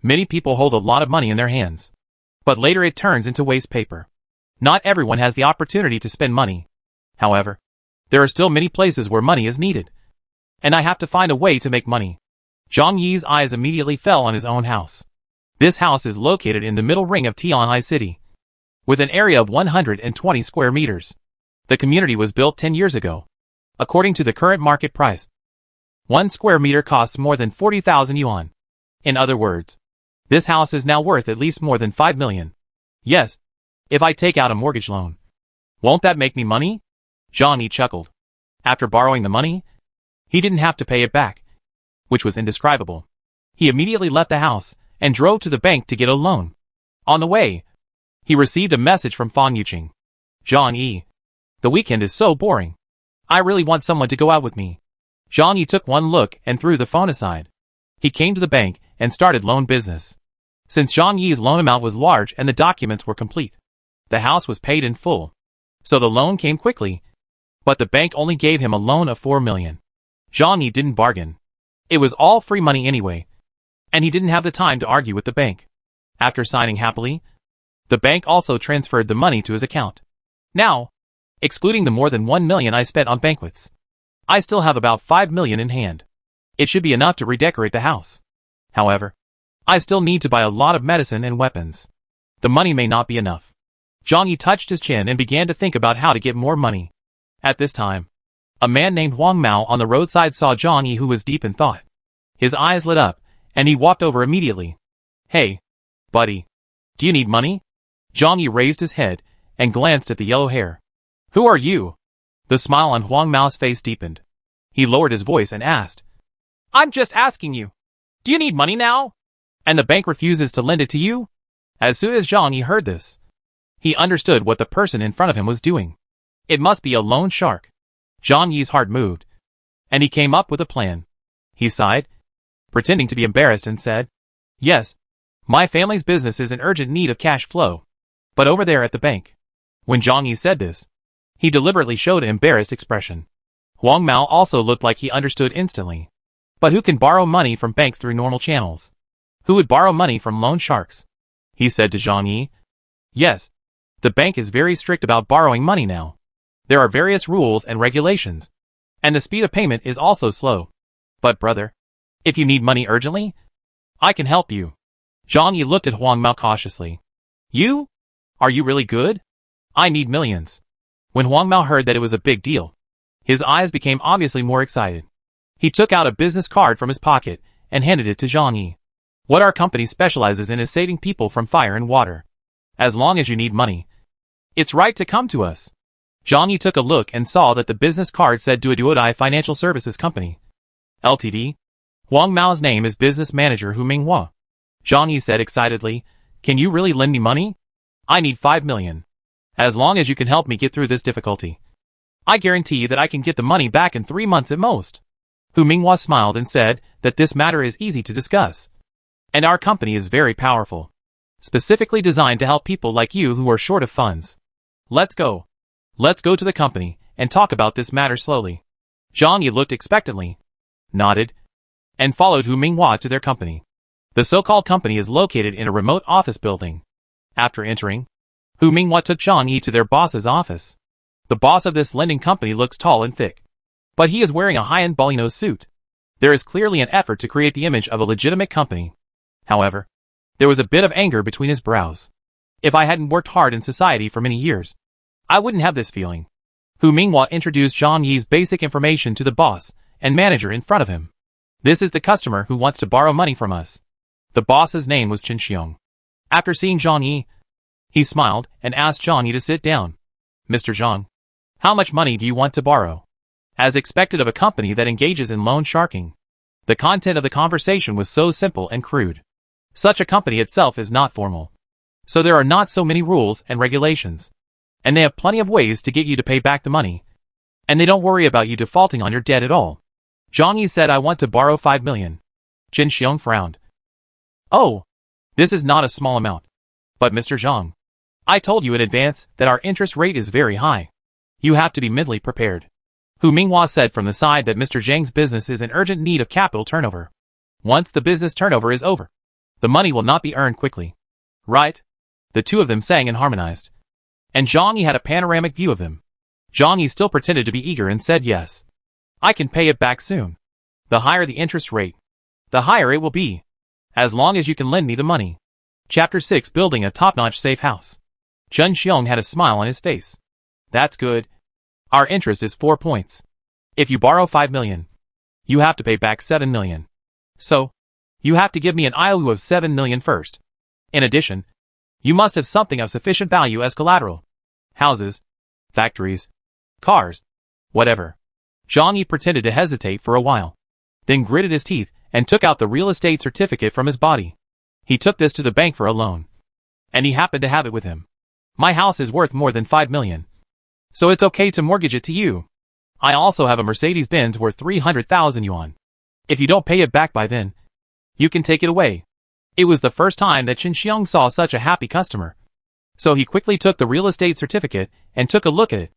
Many people hold a lot of money in their hands, but later it turns into waste paper. Not everyone has the opportunity to spend money. However, there are still many places where money is needed, and I have to find a way to make money. Zhang Yi's eyes immediately fell on his own house. This house is located in the middle ring of Tianhai City, with an area of 120 square meters. The community was built 10 years ago. According to the current market price, 1 square meter costs more than 40,000 yuan. In other words, this house is now worth at least more than 5 million. Yes, if I take out a mortgage loan. Won't that make me money? Zhang Yi chuckled. After borrowing the money, he didn't have to pay it back, which was indescribable. He immediately left the house and drove to the bank to get a loan. On the way, he received a message from Fan Yuqing. "Zhang Yi, the weekend is so boring. I really want someone to go out with me." Zhang Yi took one look and threw the phone aside. He came to the bank and started loan business. Since Zhang Yi's loan amount was large and the documents were complete, the house was paid in full. So the loan came quickly, but the bank only gave him a loan of 4 million. Zhang Yi didn't bargain. It was all free money anyway, and he didn't have the time to argue with the bank. After signing happily, the bank also transferred the money to his account. Now, excluding the more than 1 million I spent on banquets, I still have about 5 million in hand. It should be enough to redecorate the house. However, I still need to buy a lot of medicine and weapons. The money may not be enough. Zhang Yi touched his chin and began to think about how to get more money. At this time, a man named Wang Mao on the roadside saw Zhang Yi, who was deep in thought. His eyes lit up, and he walked over immediately. "Hey, buddy, do you need money?" Zhang Yi raised his head and glanced at the yellow hair. "Who are you?" The smile on Wang Mao's face deepened. He lowered his voice and asked, "I'm just asking you. Do you need money now? And the bank refuses to lend it to you?" As soon as Zhang Yi heard this, he understood what the person in front of him was doing. It must be a loan shark. Zhang Yi's heart moved, and he came up with a plan. He sighed, pretending to be embarrassed, and said, "Yes, my family's business is in urgent need of cash flow. but over there at the bank. When Zhang Yi said this, he deliberately showed an embarrassed expression. Huang Mao also looked like he understood instantly. But who can borrow money from banks through normal channels? Who would borrow money from loan sharks? He said to Zhang Yi. Yes. The bank is very strict about borrowing money now. There are various rules and regulations. And the speed of payment is also slow. But brother, if you need money urgently, I can help you. Zhang Yi looked at Huang Mao cautiously. You? Are you really good? I need millions. When Huang Mao heard that it was a big deal, his eyes became obviously more excited. He took out a business card from his pocket and handed it to Zhang Yi. What our company specializes in is saving people from fire and water. As long as you need money, it's right to come to us. Zhang Yi took a look and saw that the business card said Duodai Financial Services Company, Ltd. Huang Mao's name is Business Manager Hu Minghua. Zhang Yi said excitedly, Can you really lend me money? I need 5 million. As long as you can help me get through this difficulty, I guarantee that I can get the money back in 3 months at most. Hu Minghua smiled and said that this matter is easy to discuss. And our company is very powerful. Specifically designed to help people like you who are short of funds. Let's go. Let's go to the company and talk about this matter slowly. Zhang Yi looked expectantly, nodded, and followed Hu Minghua to their company. The so-called company is located in a remote office building. After entering, Hu Minghua took Zhang Yi to their boss's office. The boss of this lending company looks tall and thick. But he is wearing a high-end Balino suit. There is clearly an effort to create the image of a legitimate company. However, there was a bit of anger between his brows. If I hadn't worked hard in society for many years, I wouldn't have this feeling. Hu Minghua introduced Zhang Yi's basic information to the boss and manager in front of him. This is the customer who wants to borrow money from us. The boss's name was Chen Xiong. After seeing Zhang Yi, he smiled and asked Zhang Yi to sit down. Mr. Zhang, how much money do you want to borrow? As expected of a company that engages in loan sharking. The content of the conversation was so simple and crude. Such a company itself is not formal. So there are not so many rules and regulations. And they have plenty of ways to get you to pay back the money. And they don't worry about you defaulting on your debt at all. Zhang Yi said, I want to borrow 5 million. Chen Xiong frowned. Oh, this is not a small amount. But Mr. Zhang, I told you in advance that our interest rate is very high. You have to be mentally prepared. Hu Minghua said from the side that Mr. Zhang's business is in urgent need of capital turnover. Once the business turnover is over, the money will not be earned quickly. Right? The two of them sang and harmonized. And Zhang Yi had a panoramic view of them. Zhang Yi still pretended to be eager and said yes. I can pay it back soon. The higher the interest rate, the higher it will be. As long as you can lend me the money. Chapter 6, Building a Top-Notch Safe House. Chen Xiong had a smile on his face. That's good. Our interest is 4 points. If you borrow 5 million, you have to pay back 7 million. So, you have to give me an IOU of 7 million first. In addition, you must have something of sufficient value as collateral. Houses, factories, cars, whatever. Zhang Yi pretended to hesitate for a while, then gritted his teeth and took out the real estate certificate from his body. He took this to the bank for a loan. And he happened to have it with him. My house is worth more than 5 million. So it's okay to mortgage it to you. I also have a Mercedes-Benz worth 300,000 yuan. If you don't pay it back by then, you can take it away. It was the first time that Chen Xiong saw such a happy customer. So he quickly took the real estate certificate and took a look at it.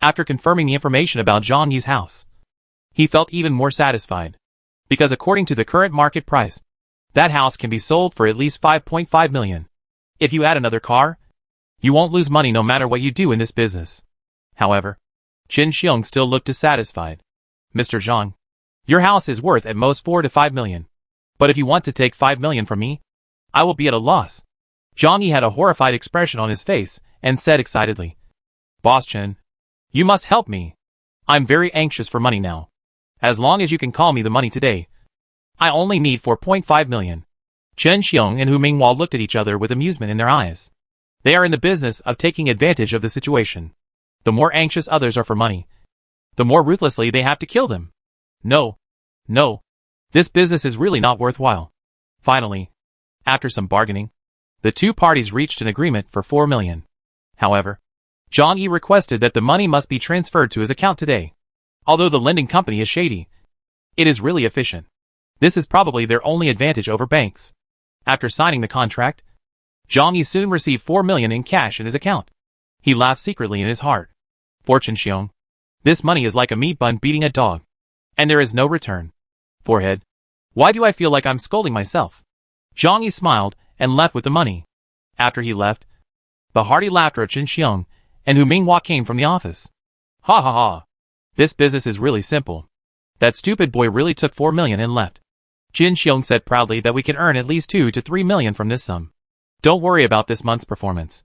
After confirming the information about Zhang Yi's house, he felt even more satisfied. Because according to the current market price, that house can be sold for at least 5.5 million. If you add another car, you won't lose money no matter what you do in this business. However, Chen Xiong still looked dissatisfied. Mr. Zhang, your house is worth at most 4 to 5 million. But if you want to take 5 million from me, I will be at a loss. Zhang Yi had a horrified expression on his face and said excitedly, Boss Chen, you must help me. I'm very anxious for money now. As long as you can call me the money today. I only need 4.5 million. Chen Xiong and Hu Minghua looked at each other with amusement in their eyes. They are in the business of taking advantage of the situation. The more anxious others are for money, the more ruthlessly they have to kill them. No. This business is really not worthwhile. Finally, after some bargaining, the two parties reached an agreement for 4 million. However, Zhang Yi requested that the money must be transferred to his account today. Although the lending company is shady, it is really efficient. This is probably their only advantage over banks. After signing the contract, Zhang Yi soon received 4 million in cash in his account. He laughed secretly in his heart. For Chen Xiong, this money is like a meat bun beating a dog. And there is no return. Forehead. Why do I feel like I'm scolding myself? Zhang Yi smiled and left with the money. After he left, the hearty laughter of Chen Xiong and Hu Minghua came from the office. Ha ha ha. This business is really simple. That stupid boy really took 4 million and left. Chen Xiong said proudly that we can earn at least 2 to 3 million from this sum. Don't worry about this month's performance.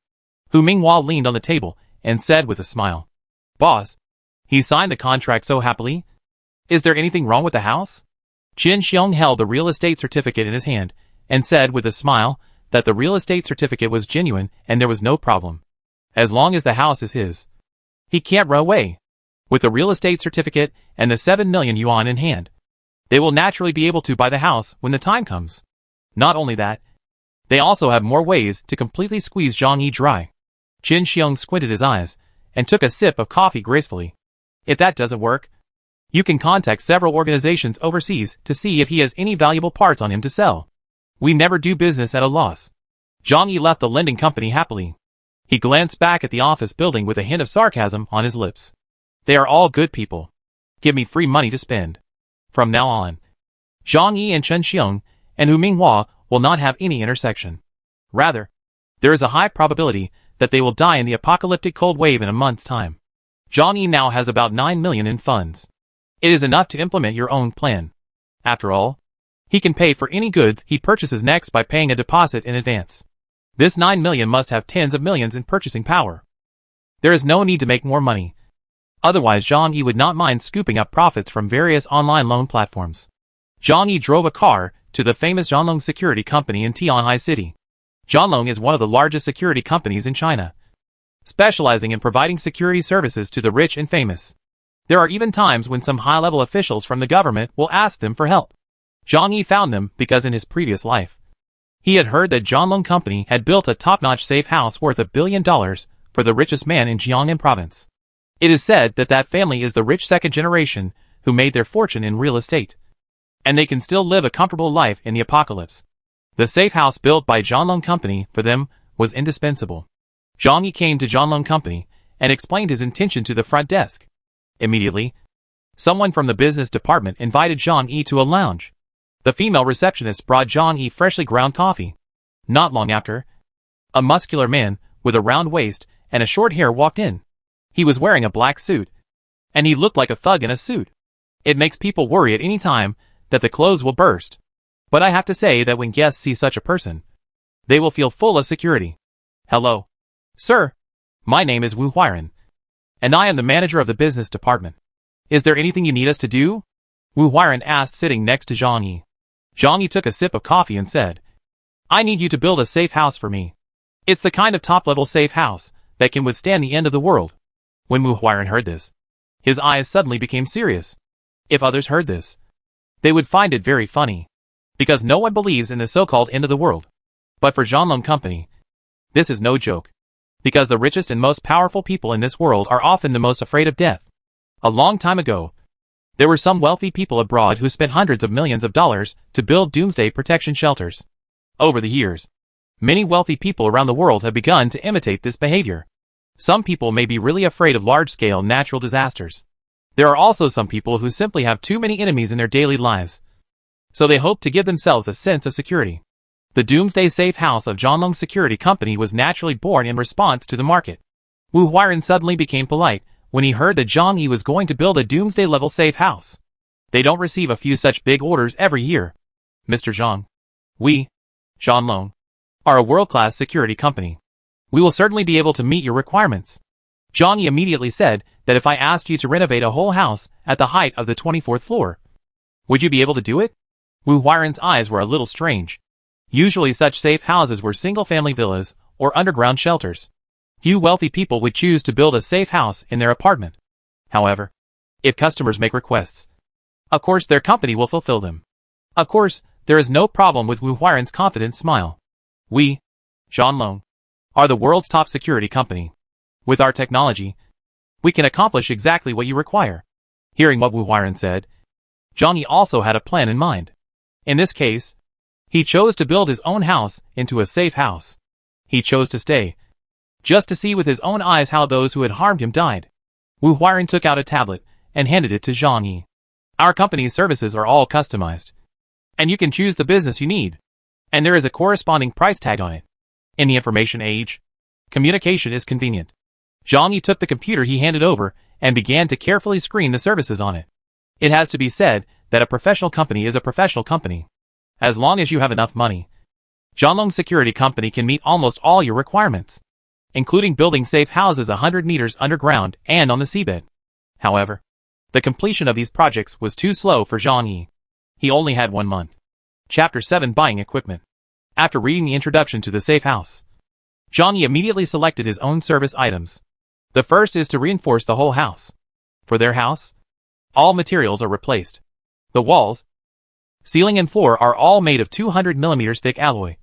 Hu Minghua leaned on the table and said with a smile. Boss, he signed the contract so happily. Is there anything wrong with the house? Chen Xiong held the real estate certificate in his hand and said with a smile that the real estate certificate was genuine and there was no problem. As long as the house is his. He can't run away. With the real estate certificate and the 7 million yuan in hand, they will naturally be able to buy the house when the time comes. Not only that, they also have more ways to completely squeeze Zhang Yi dry. Chen Xiong squinted his eyes and took a sip of coffee gracefully. If that doesn't work, you can contact several organizations overseas to see if he has any valuable parts on him to sell. We never do business at a loss. Zhang Yi left the lending company happily. He glanced back at the office building with a hint of sarcasm on his lips. They are all good people. Give me free money to spend. From now on, Zhang Yi and Chen Xiong and Hu Minghua will not have any intersection. Rather, there is a high probability that they will die in the apocalyptic cold wave in a month's time. Zhang Yi now has about 9 million in funds. It is enough to implement your own plan. After all, he can pay for any goods he purchases next by paying a deposit in advance. This 9 million must have tens of millions in purchasing power. There is no need to make more money. Otherwise Zhang Yi would not mind scooping up profits from various online loan platforms. Zhang Yi drove a car to the famous Zhanlong Security Company in Tianhai City. Zhanlong is one of the largest security companies in China, specializing in providing security services to the rich and famous. There are even times when some high-level officials from the government will ask them for help. Zhang Yi found them because in his previous life, he had heard that Zhanlong Company had built a top-notch safe house worth $1 billion for the richest man in Jiangnan province. It is said that that family is the rich second generation who made their fortune in real estate. And they can still live a comfortable life in the apocalypse. The safe house built by Zhanlong Company for them was indispensable. Zhang Yi came to Zhanlong Company and explained his intention to the front desk. Immediately, someone from the business department invited Zhang Yi to a lounge. The female receptionist brought Zhang Yi freshly ground coffee. Not long after, a muscular man with a round waist and a short hair walked in. He was wearing a black suit, and he looked like a thug in a suit. It makes people worry at any time that the clothes will burst. But I have to say that when guests see such a person, they will feel full of security. Hello. Sir. My name is Wu Huiran, and I am the manager of the business department. Is there anything you need us to do? Wu Huiran asked, sitting next to Zhang Yi. Zhang Yi took a sip of coffee and said, I need you to build a safe house for me. It's the kind of top-level safe house that can withstand the end of the world. When Wu Huiran heard this, his eyes suddenly became serious. If others heard this, they would find it very funny, because no one believes in the so-called end of the world. But for Zhanlong Company, this is no joke, because the richest and most powerful people in this world are often the most afraid of death. A long time ago, there were some wealthy people abroad who spent hundreds of millions of dollars to build doomsday protection shelters. Over the years, many wealthy people around the world have begun to imitate this behavior. Some people may be really afraid of large-scale natural disasters. There are also some people who simply have too many enemies in their daily lives, so they hope to give themselves a sense of security. The Doomsday Safe House of Zhanlong Security Company was naturally born in response to the market. Wu Huiran suddenly became polite when he heard that Zhang Yi was going to build a Doomsday-level safe house. They don't receive a few such big orders every year. Mr. Zhang, we, Zhanlong, are a world-class security company. We will certainly be able to meet your requirements. Zhang Yi immediately said that if I asked you to renovate a whole house at the height of the 24th floor, would you be able to do it? Wu Huiran's eyes were a little strange. Usually such safe houses were single-family villas or underground shelters. Few wealthy people would choose to build a safe house in their apartment. However, if customers make requests, of course their company will fulfill them. Of course, there is no problem with Wu Huiran's confident smile. We, Zhanlong, are the world's top security company. With our technology, we can accomplish exactly what you require. Hearing what Wu Huiran said, Zhang Yi also had a plan in mind. In this case, he chose to build his own house into a safe house. He chose to stay, just to see with his own eyes how those who had harmed him died. Wu Huairan took out a tablet and handed it to Zhang Yi. Our company's services are all customized, and you can choose the business you need, and there is a corresponding price tag on it. In the information age, communication is convenient. Zhang Yi took the computer he handed over and began to carefully screen the services on it. It has to be said that a professional company is a professional company. As long as you have enough money, Zhanglong Security Company can meet almost all your requirements, including building safe houses 100 meters underground and on the seabed. However, the completion of these projects was too slow for Zhang Yi. He only had 1 month. Chapter 7: Buying Equipment. After reading the introduction to the safe house, Zhang Yi immediately selected his own service items. The first is to reinforce the whole house. For their house, all materials are replaced. The walls, ceiling and floor are all made of 200 mm thick alloy,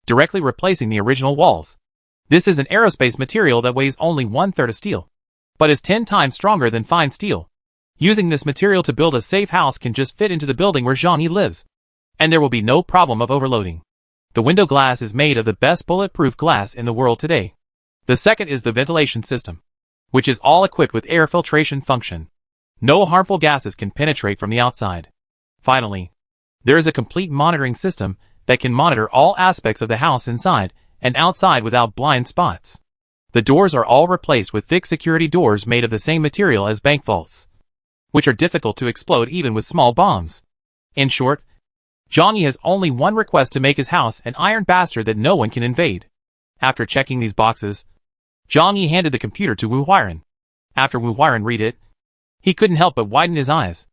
directly replacing the original walls. This is an aerospace material that weighs only 1/3 of steel, but is 10 times stronger than fine steel. Using this material to build a safe house can just fit into the building where Zhang Yi lives, and there will be no problem of overloading. The window glass is made of the best bulletproof glass in the world today. The second is the ventilation system, which is all equipped with air filtration function. No harmful gases can penetrate from the outside. Finally, there is a complete monitoring system that can monitor all aspects of the house inside and outside without blind spots. The doors are all replaced with thick security doors made of the same material as bank vaults, which are difficult to explode even with small bombs. In short, Zhang Yi has only one request to make his house an iron bastard that no one can invade. After checking these boxes, Zhang Yi handed the computer to Wu Huairan. After Wu Huairan read it, he couldn't help but widen his eyes.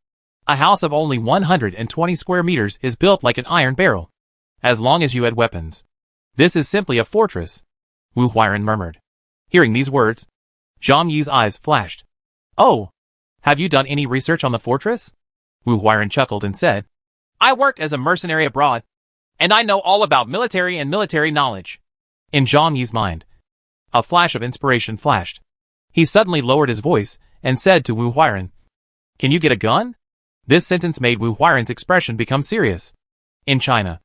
A house of only 120 square meters is built like an iron barrel, as long as you had weapons. This is simply a fortress, Wu Huairan murmured. Hearing these words, Zhang Yi's eyes flashed. Oh, have you done any research on the fortress? Wu Huairan chuckled and said, I worked as a mercenary abroad, and I know all about military and military knowledge. In Zhang Yi's mind, a flash of inspiration flashed. He suddenly lowered his voice and said to Wu Huairan, Can you get a gun? This sentence made Wu Huairan's expression become serious. In China,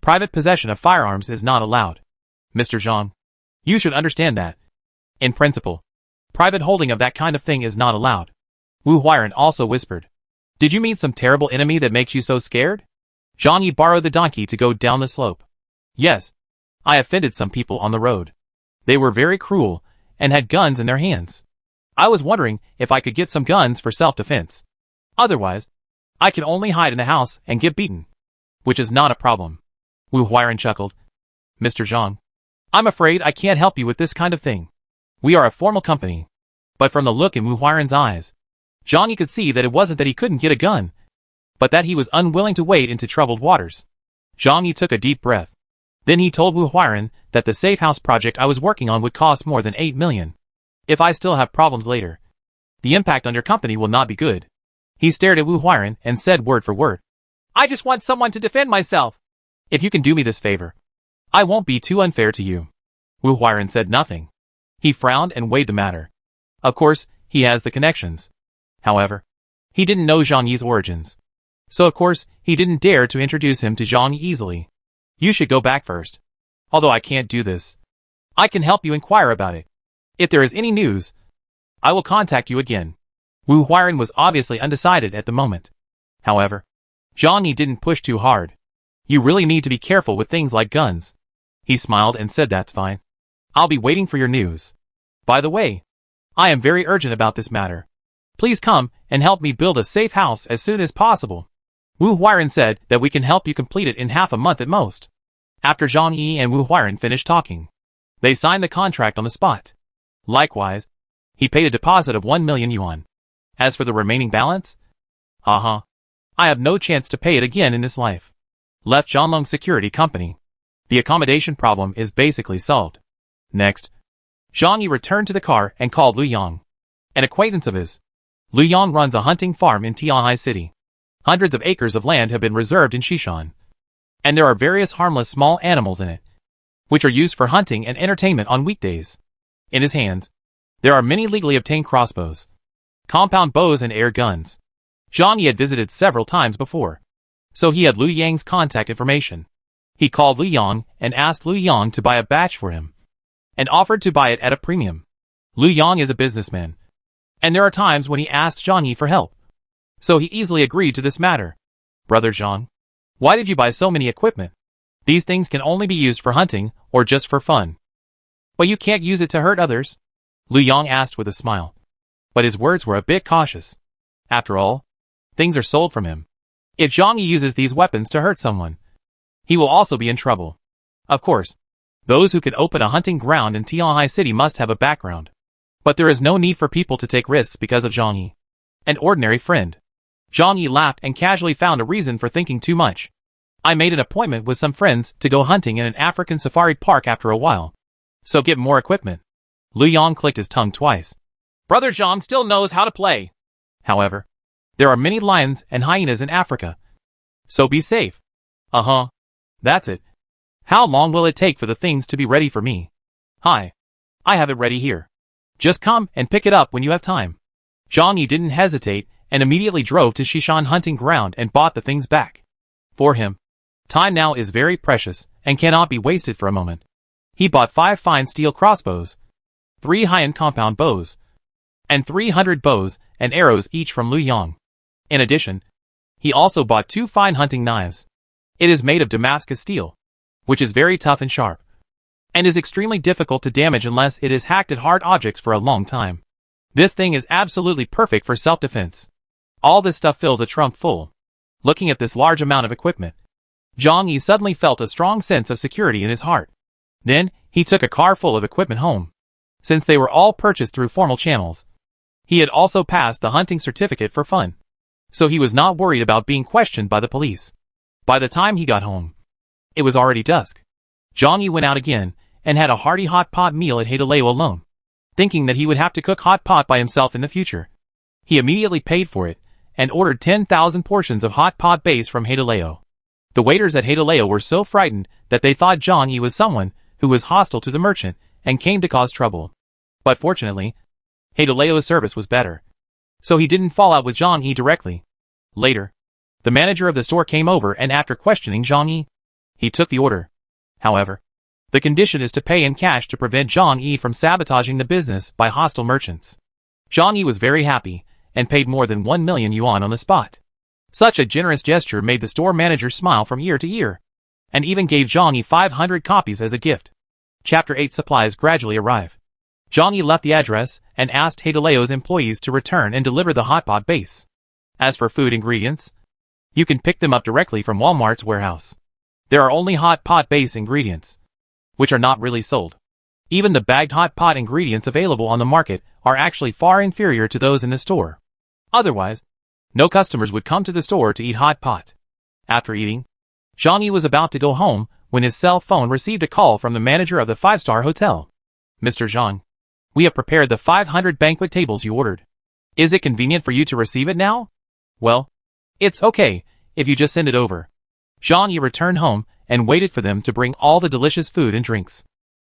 private possession of firearms is not allowed. Mr. Zhang, you should understand that. In principle, private holding of that kind of thing is not allowed. Wu Huairan also whispered, Did you meet some terrible enemy that makes you so scared? Zhang Yi borrowed the donkey to go down the slope. Yes, I offended some people on the road. They were very cruel and had guns in their hands. I was wondering if I could get some guns for self-defense. Otherwise, I can only hide in the house and get beaten, which is not a problem. Wu Huairan chuckled. Mr. Zhang, I'm afraid I can't help you with this kind of thing. We are a formal company. But from the look in Wu Huairan's eyes, Zhang Yi could see that it wasn't that he couldn't get a gun, but that he was unwilling to wade into troubled waters. Zhang Yi took a deep breath. Then he told Wu Huairan that the safe house project I was working on would cost more than 8 million. If I still have problems later, the impact on your company will not be good. He stared at Wu Huairan and said word for word, I just want someone to defend myself. If you can do me this favor, I won't be too unfair to you. Wu Huairan said nothing. He frowned and weighed the matter. Of course, he has the connections. However, he didn't know Zhang Yi's origins. So of course, he didn't dare to introduce him to Zhang Yi easily. You should go back first. Although I can't do this, I can help you inquire about it. If there is any news, I will contact you again. Wu Huairan was obviously undecided at the moment. However, Zhang Yi didn't push too hard. You really need to be careful with things like guns. He smiled and said that's fine. I'll be waiting for your news. By the way, I am very urgent about this matter. Please come and help me build a safe house as soon as possible. Wu Huairan said that we can help you complete it in half a month at most. After Zhang Yi and Wu Huairan finished talking, they signed the contract on the spot. Likewise, he paid a deposit of 1 million yuan. As for the remaining balance, I have no chance to pay it again in this life. Left Zhanglong Security Company. The accommodation problem is basically solved. Next, Zhang Yi returned to the car and called Lu Yang, an acquaintance of his. Lu Yang runs a hunting farm in Tianhai City. Hundreds of acres of land have been reserved in Xishan, and there are various harmless small animals in it, which are used for hunting and entertainment on weekdays. In his hands, there are many legally obtained crossbows, compound bows and air guns. Zhang Yi had visited several times before, so he had Lu Yang's contact information. He called Lu Yang and asked Lu Yang to buy a batch for him. and offered to buy it at a premium. Lu Yang is a businessman, and there are times when he asks Zhang Yi for help. So he easily agreed to this matter. Brother Zhang, why did you buy so many equipment? These things can only be used for hunting or just for fun. But you can't use it to hurt others? Lu Yang asked with a smile. But his words were a bit cautious. After all, things are sold from him. If Zhang Yi uses these weapons to hurt someone, he will also be in trouble. Of course, those who can open a hunting ground in Tianhai City must have a background. But there is no need for people to take risks because of Zhang Yi, an ordinary friend. Zhang Yi laughed and casually found a reason for thinking too much. I made an appointment with some friends to go hunting in an African safari park after a while. So get more equipment. Lu Yang clicked his tongue twice. Brother Zhang still knows how to play. However, there are many lions and hyenas in Africa. So be safe. Uh-huh. That's it. How long will it take for the things to be ready for me? Hi. I have it ready here. Just come and pick it up when you have time. Zhang Yi didn't hesitate and immediately drove to Shishan hunting ground and bought the things back. For him, time now is very precious and cannot be wasted for a moment. He bought 5 fine steel crossbows, 3 high-end compound bows, and 300 bows and arrows each from Lu Yang. In addition, he also bought 2 fine hunting knives. It is made of Damascus steel, which is very tough and sharp, and is extremely difficult to damage unless it is hacked at hard objects for a long time. This thing is absolutely perfect for self-defense. All this stuff fills a trunk full. Looking at this large amount of equipment, Zhang Yi suddenly felt a strong sense of security in his heart. Then, he took a car full of equipment home. Since they were all purchased through formal channels, he had also passed the hunting certificate for fun. So he was not worried about being questioned by the police. By the time he got home, it was already dusk. Zhang Yi went out again and had a hearty hot pot meal at Haidaleo alone. Thinking that he would have to cook hot pot by himself in the future, he immediately paid for it and ordered 10,000 portions of hot pot base from Haidaleo. The waiters at Haidaleo were so frightened that they thought Zhang Yi was someone who was hostile to the merchant and came to cause trouble. But fortunately, Haidaleo's service was better, so he didn't fall out with Zhang Yi directly. Later, the manager of the store came over and after questioning Zhang Yi, he took the order. However, the condition is to pay in cash to prevent Zhang Yi from sabotaging the business by hostile merchants. Zhang Yi was very happy and paid more than 1 million yuan on the spot. Such a generous gesture made the store manager smile from ear to ear, and even gave Zhang Yi 500 copies as a gift. Chapter 8 Supplies gradually arrive. Zhang Yi left the address and asked Haidaleo's employees to return and deliver the hot pot base. As for food ingredients, you can pick them up directly from Walmart's warehouse. There are only hot pot base ingredients, which are not really sold. Even the bagged hot pot ingredients available on the market are actually far inferior to those in the store. Otherwise, no customers would come to the store to eat hot pot. After eating, Zhang Yi was about to go home when his cell phone received a call from the manager of the 5-star hotel. Mr. Zhang, we have prepared the 500 banquet tables you ordered. Is it convenient for you to receive it now? Well, it's okay if you just send it over. Zhang Yi returned home and waited for them to bring all the delicious food and drinks.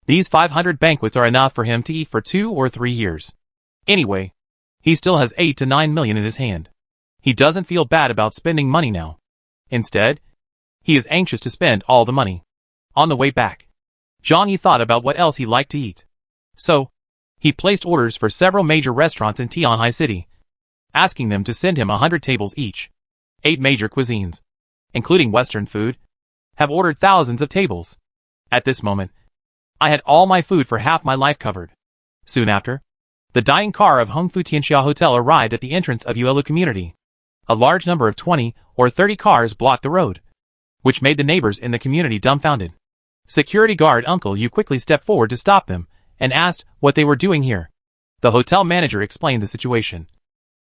These 500 banquets are enough for him to eat for 2 or 3 years. Anyway, he still has 8 to 9 million in his hand. He doesn't feel bad about spending money now. Instead, he is anxious to spend all the money. On the way back, Zhang Yi thought about what else he liked to eat. So, he placed orders for several major restaurants in Tianhai City, asking them to send him 100 tables each. 8 major cuisines, including Western food, have ordered thousands of tables. At this moment, I had all my food for half my life covered. Soon after, the dining car of Hongfu Tianxia Hotel arrived at the entrance of Yuelu community. A large number of 20 or 30 cars blocked the road, which made the neighbors in the community dumbfounded. Security guard Uncle Yu quickly stepped forward to stop them and asked what they were doing here. The hotel manager explained the situation,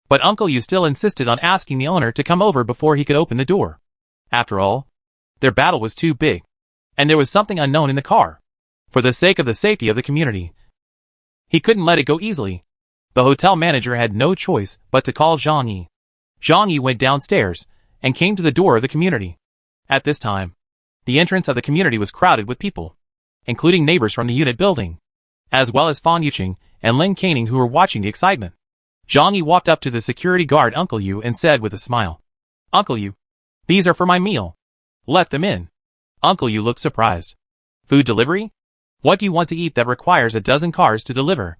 but Uncle Yu still insisted on asking the owner to come over before he could open the door. After all, their battle was too big, and there was something unknown in the car. For the sake of the safety of the community, he couldn't let it go easily. The hotel manager had no choice but to call Zhang Yi. Zhang Yi went downstairs and came to the door of the community. At this time, the entrance of the community was crowded with people, including neighbors from the unit building, as well as Fan Yuqing and Lin Caning who were watching the excitement. Zhang Yi walked up to the security guard Uncle Yu and said with a smile, "Uncle Yu, these are for my meal. Let them in." Uncle Yu looked surprised. "Food delivery? What do you want to eat that requires a dozen cars to deliver?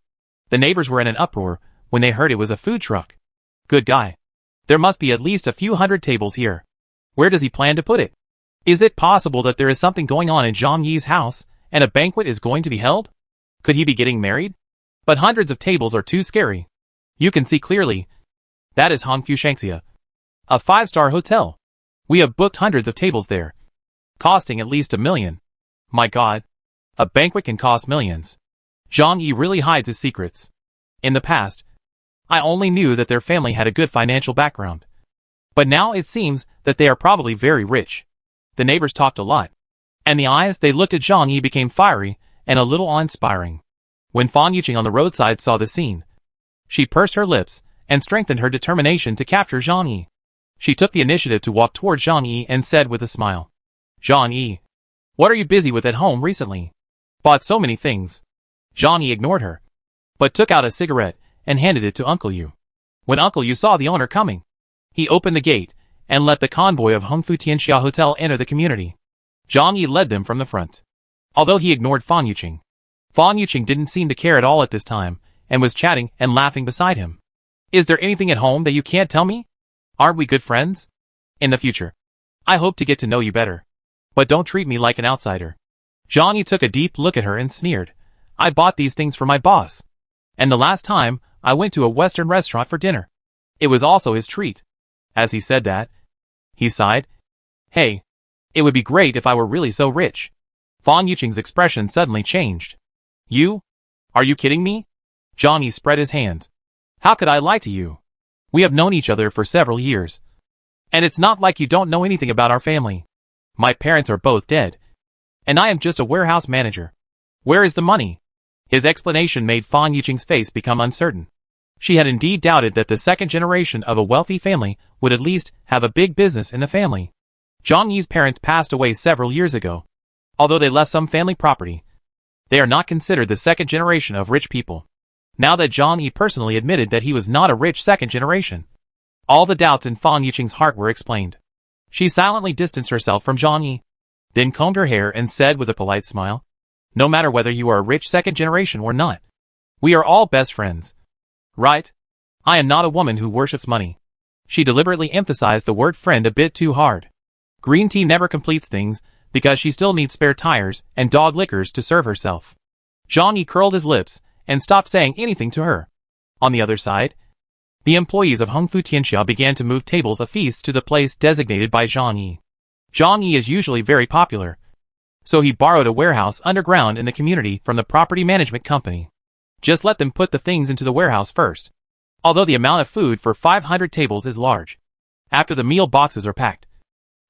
The neighbors were in an uproar when they heard it was a food truck. Good guy. There must be at least a few hundred tables here. Where does he plan to put it? Is it possible that there is something going on in Zhang Yi's house, and a banquet is going to be held? Could he be getting married? But hundreds of tables are too scary. You can see clearly. That is Hongfu Shangxia, a 5-star hotel. We have booked hundreds of tables there, costing at least $1 million. My God, a banquet can cost millions. Zhang Yi really hides his secrets. In the past, I only knew that their family had a good financial background. But now it seems that they are probably very rich. The neighbors talked a lot, and the eyes they looked at Zhang Yi became fiery and a little awe-inspiring. When Fan Yuqing on the roadside saw the scene, she pursed her lips and strengthened her determination to capture Zhang Yi. She took the initiative to walk toward Zhang Yi and said with a smile, Zhang Yi, what are you busy with at home recently? Bought so many things. Zhang Yi ignored her, but took out a cigarette and handed it to Uncle Yu. When Uncle Yu saw the owner coming, he opened the gate and let the convoy of Hongfu Tianxia Hotel enter the community. Zhang Yi led them from the front. Although he ignored Fan Yuqing didn't seem to care at all at this time, and was chatting and laughing beside him. Is there anything at home that you can't tell me? Aren't we good friends? In the future, I hope to get to know you better. But don't treat me like an outsider. Zhang Yi took a deep look at her and sneered. I bought these things for my boss. And the last time, I went to a Western restaurant for dinner. It was also his treat. As he said that, he sighed. Hey, it would be great if I were really so rich. Fan Yuqing's expression suddenly changed. You? Are you kidding me? Zhang Yi spread his hands. How could I lie to you? We have known each other for several years. And it's not like you don't know anything about our family. My parents are both dead. And I am just a warehouse manager. Where is the money? His explanation made Fan Yuqing's face become uncertain. She had indeed doubted that the second generation of a wealthy family would at least have a big business in the family. Zhang Yi's parents passed away several years ago. Although they left some family property, they are not considered the second generation of rich people. Now that Zhang Yi personally admitted that he was not a rich second generation, all the doubts in Fan Yuqing's heart were explained. She silently distanced herself from Zhang Yi, then combed her hair and said with a polite smile, no matter whether you are a rich second generation or not, we are all best friends. Right? I am not a woman who worships money. She deliberately emphasized the word friend a bit too hard. Green tea never completes things, because she still needs spare tires and dog liquors to serve herself. Zhang Yi curled his lips and stopped saying anything to her. On the other side, the employees of Hongfu Tianxia began to move tables of feasts to the place designated by Zhang Yi. Zhang Yi is usually very popular, so he borrowed a warehouse underground in the community from the property management company. Just let them put the things into the warehouse first. Although the amount of food for 500 tables is large, after the meal boxes are packed,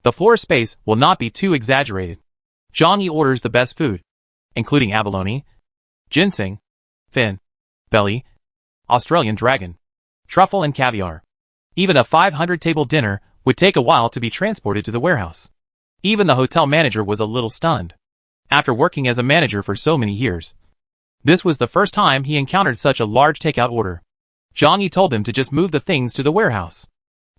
the floor space will not be too exaggerated. Zhang Yi orders the best food, including abalone, ginseng, fin, belly, Australian dragon, truffle and caviar. Even a 500-table dinner would take a while to be transported to the warehouse. Even the hotel manager was a little stunned. After working as a manager for so many years, this was the first time he encountered such a large takeout order. Zhang Yi told them to just move the things to the warehouse.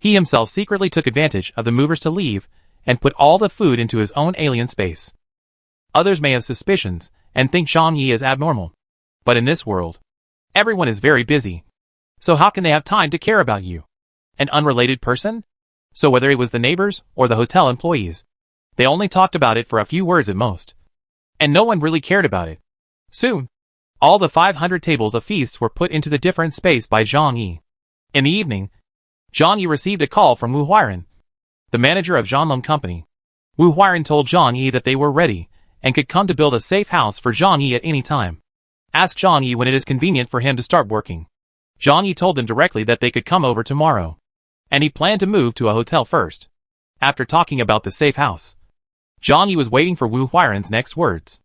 He himself secretly took advantage of the movers to leave and put all the food into his own alien space. Others may have suspicions and think Zhang Yi is abnormal. But in this world, everyone is very busy. So how can they have time to care about you? An unrelated person? So whether it was the neighbors or the hotel employees, they only talked about it for a few words at most. And no one really cared about it. Soon, all the 500 tables of feasts were put into the different space by Zhang Yi. In the evening, Zhang Yi received a call from Wu Huairan, the manager of Zhanlong Company. Wu Huairan told Zhang Yi that they were ready and could come to build a safe house for Zhang Yi at any time. Ask Zhang Yi when it is convenient for him to start working. Zhang Yi told them directly that they could come over tomorrow, and he planned to move to a hotel first. After talking about the safe house, Zhang Yi was waiting for Wu Huairan's next words.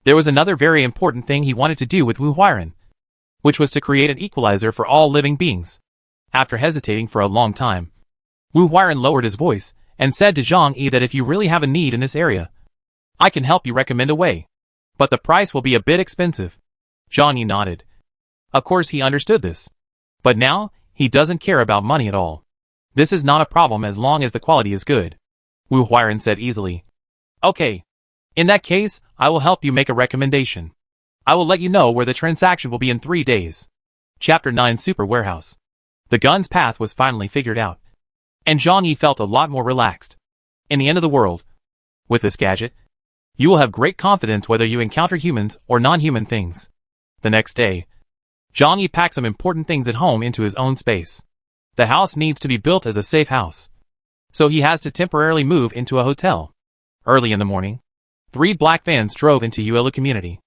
There was another very important thing he wanted to do with Wu Huairan, which was to create an equalizer for all living beings. After hesitating for a long time, Wu Huairan lowered his voice and said to Zhang Yi that if you really have a need in this area, I can help you recommend a way. But the price will be a bit expensive. Zhang Yi nodded. Of course he understood this. But now, he doesn't care about money at all. This is not a problem as long as the quality is good. Wu Huairan said easily. Okay. In that case, I will help you make a recommendation. I will let you know where the transaction will be in 3 days. Chapter 9 Super Warehouse. The gun's path was finally figured out, and Zhang Yi felt a lot more relaxed. In the end of the world, with this gadget, you will have great confidence whether you encounter humans or non-human things. The next day, Zhang Yi packed some important things at home into his own space. The house needs to be built as a safe house, so he has to temporarily move into a hotel. Early in the morning, 3 black vans drove into Yuelu community.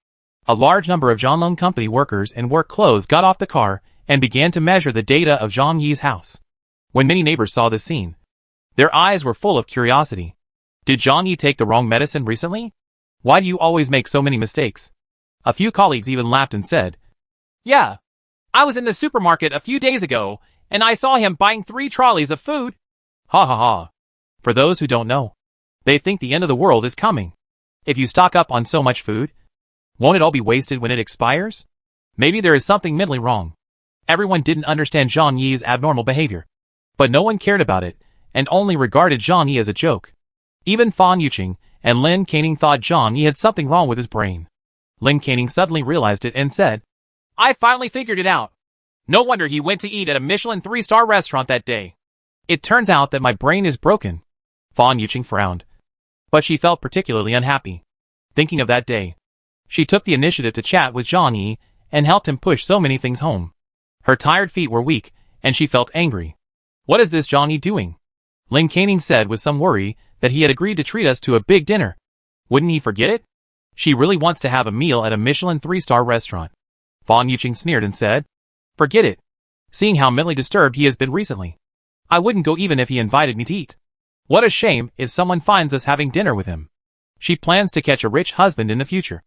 A large number of Zhanglong company workers in work clothes got off the car and began to measure the data of Zhang Yi's house. When many neighbors saw this scene, their eyes were full of curiosity. Did Zhang Yi take the wrong medicine recently? Why do you always make so many mistakes? A few colleagues even laughed and said, "Yeah, I was in the supermarket a few days ago, and I saw him buying 3 trolleys of food." Ha ha ha. For those who don't know, they think the end of the world is coming. If you stock up on so much food, won't it all be wasted when it expires? Maybe there is something mentally wrong. Everyone didn't understand Zhang Yi's abnormal behavior, but no one cared about it, and only regarded Zhang Yi as a joke. Even Fan Yuqing and Lin Caning thought Zhang Yi had something wrong with his brain. Lin Caning suddenly realized it and said, "I finally figured it out. No wonder he went to eat at a Michelin 3-star restaurant that day. It turns out that my brain is broken." Fan Yuqing frowned, but she felt particularly unhappy. Thinking of that day, she took the initiative to chat with Zhang Yi and helped him push so many things home. Her tired feet were weak, and she felt angry. "What is this Zhang Yi doing?" Lin Caning said with some worry that he had agreed to treat us to a big dinner. Wouldn't he forget it? She really wants to have a meal at a Michelin 3-star restaurant. Fan Yuqing sneered and said, "Forget it. Seeing how mentally disturbed he has been recently, I wouldn't go even if he invited me to eat. What a shame if someone finds us having dinner with him. She plans to catch a rich husband in the future,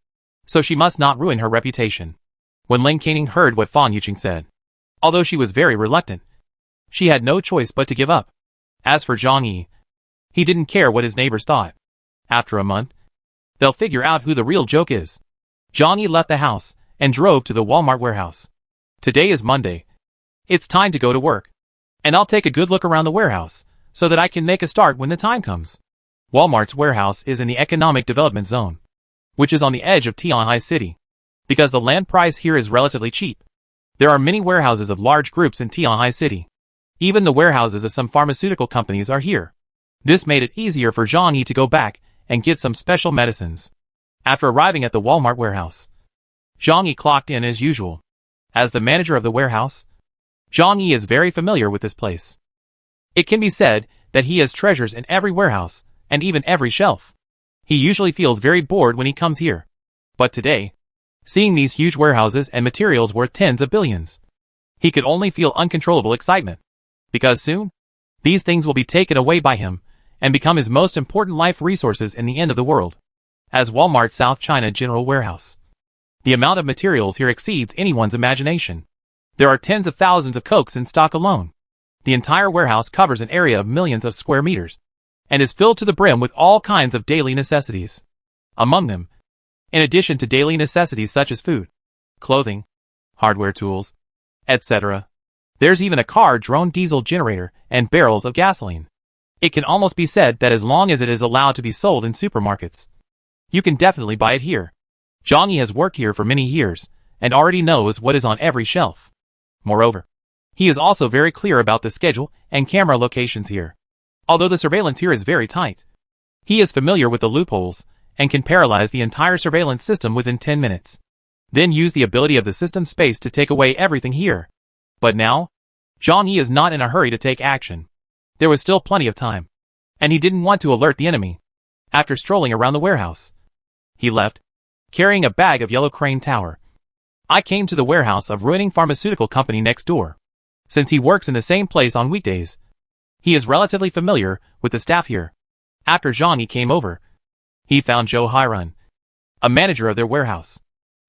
so she must not ruin her reputation." When Lin Caning heard what Fan Yuqing said, although she was very reluctant, she had no choice but to give up. As for Zhang Yi, he didn't care what his neighbors thought. After a month, they'll figure out who the real joke is. Zhang Yi left the house and drove to the Walmart warehouse. Today is Monday. It's time to go to work, and I'll take a good look around the warehouse so that I can make a start when the time comes. Walmart's warehouse is in the economic development zone, which is on the edge of Tianhai City. Because the land price here is relatively cheap, there are many warehouses of large groups in Tianhai City. Even the warehouses of some pharmaceutical companies are here. This made it easier for Zhang Yi to go back and get some special medicines. After arriving at the Walmart warehouse, Zhang Yi clocked in as usual. As the manager of the warehouse, Zhang Yi is very familiar with this place. It can be said that he has treasures in every warehouse and even every shelf. He usually feels very bored when he comes here. But today, seeing these huge warehouses and materials worth tens of billions, he could only feel uncontrollable excitement. Because soon, these things will be taken away by him and become his most important life resources in the end of the world. As Walmart South China General Warehouse, the amount of materials here exceeds anyone's imagination. There are tens of thousands of Cokes in stock alone. The entire warehouse covers an area of millions of square meters and is filled to the brim with all kinds of daily necessities. Among them, in addition to daily necessities such as food, clothing, hardware tools, etc., there's even a car drone diesel generator and barrels of gasoline. It can almost be said that as long as it is allowed to be sold in supermarkets, you can definitely buy it here. Zhang Yi has worked here for many years and already knows what is on every shelf. Moreover, he is also very clear about the schedule and camera locations here. Although the surveillance here is very tight, he is familiar with the loopholes and can paralyze the entire surveillance system within 10 minutes. Then use the ability of the system space to take away everything here. But now, Zhang Yi is not in a hurry to take action. There was still plenty of time, and he didn't want to alert the enemy. After strolling around the warehouse, he left, carrying a bag of yellow crane tower. I came to the warehouse of ruining pharmaceutical company next door. Since he works in the same place on weekdays, he is relatively familiar with the staff here. After Zhang Yi came over, he found Zhou Hairun, a manager of their warehouse.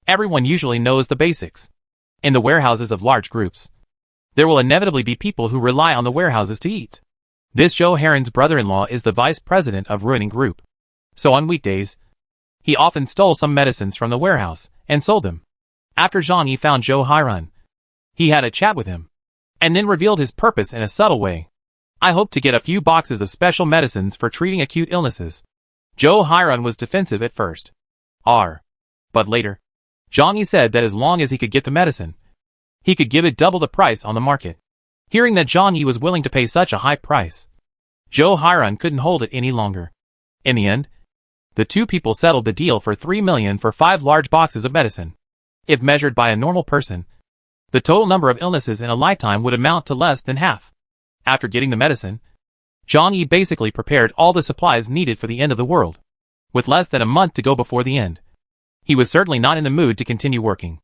Everyone usually knows the basics. In the warehouses of large groups, there will inevitably be people who rely on the warehouses to eat. This Zhou Hairun's brother-in-law is the vice president of ruining group. So on weekdays, he often stole some medicines from the warehouse and sold them. After Zhang Yi found Zhou Hairun, he had a chat with him, and then revealed his purpose in a subtle way. I hope to get a few boxes of special medicines for treating acute illnesses. Zhou Hairun was defensive at first. But later, Zhang Yi said that as long as he could get the medicine, he could give it double the price on the market. Hearing that Zhang Yi was willing to pay such a high price, Zhou Hairan couldn't hold it any longer. In the end, the two people settled the deal for 3 million for 5 large boxes of medicine. If measured by a normal person, the total number of illnesses in a lifetime would amount to less than half. After getting the medicine, Zhang Yi basically prepared all the supplies needed for the end of the world. With less than a month to go before the end, he was certainly not in the mood to continue working.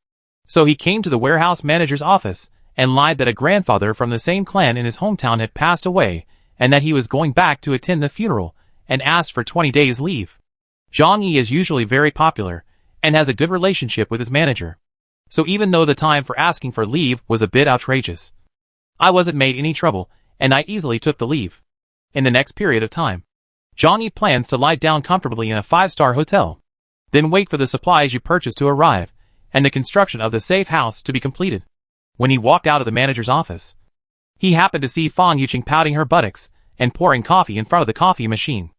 So he came to the warehouse manager's office and lied that a grandfather from the same clan in his hometown had passed away and that he was going back to attend the funeral and asked for 20 days leave. Zhang Yi is usually very popular and has a good relationship with his manager. So even though the time for asking for leave was a bit outrageous, I wasn't made any trouble and I easily took the leave. In the next period of time, Zhang Yi plans to lie down comfortably in a 5-star hotel, then wait for the supplies you purchased to arrive and the construction of the safe house to be completed. When he walked out of the manager's office, he happened to see Fan Yuqing pouting her buttocks and pouring coffee in front of the coffee machine.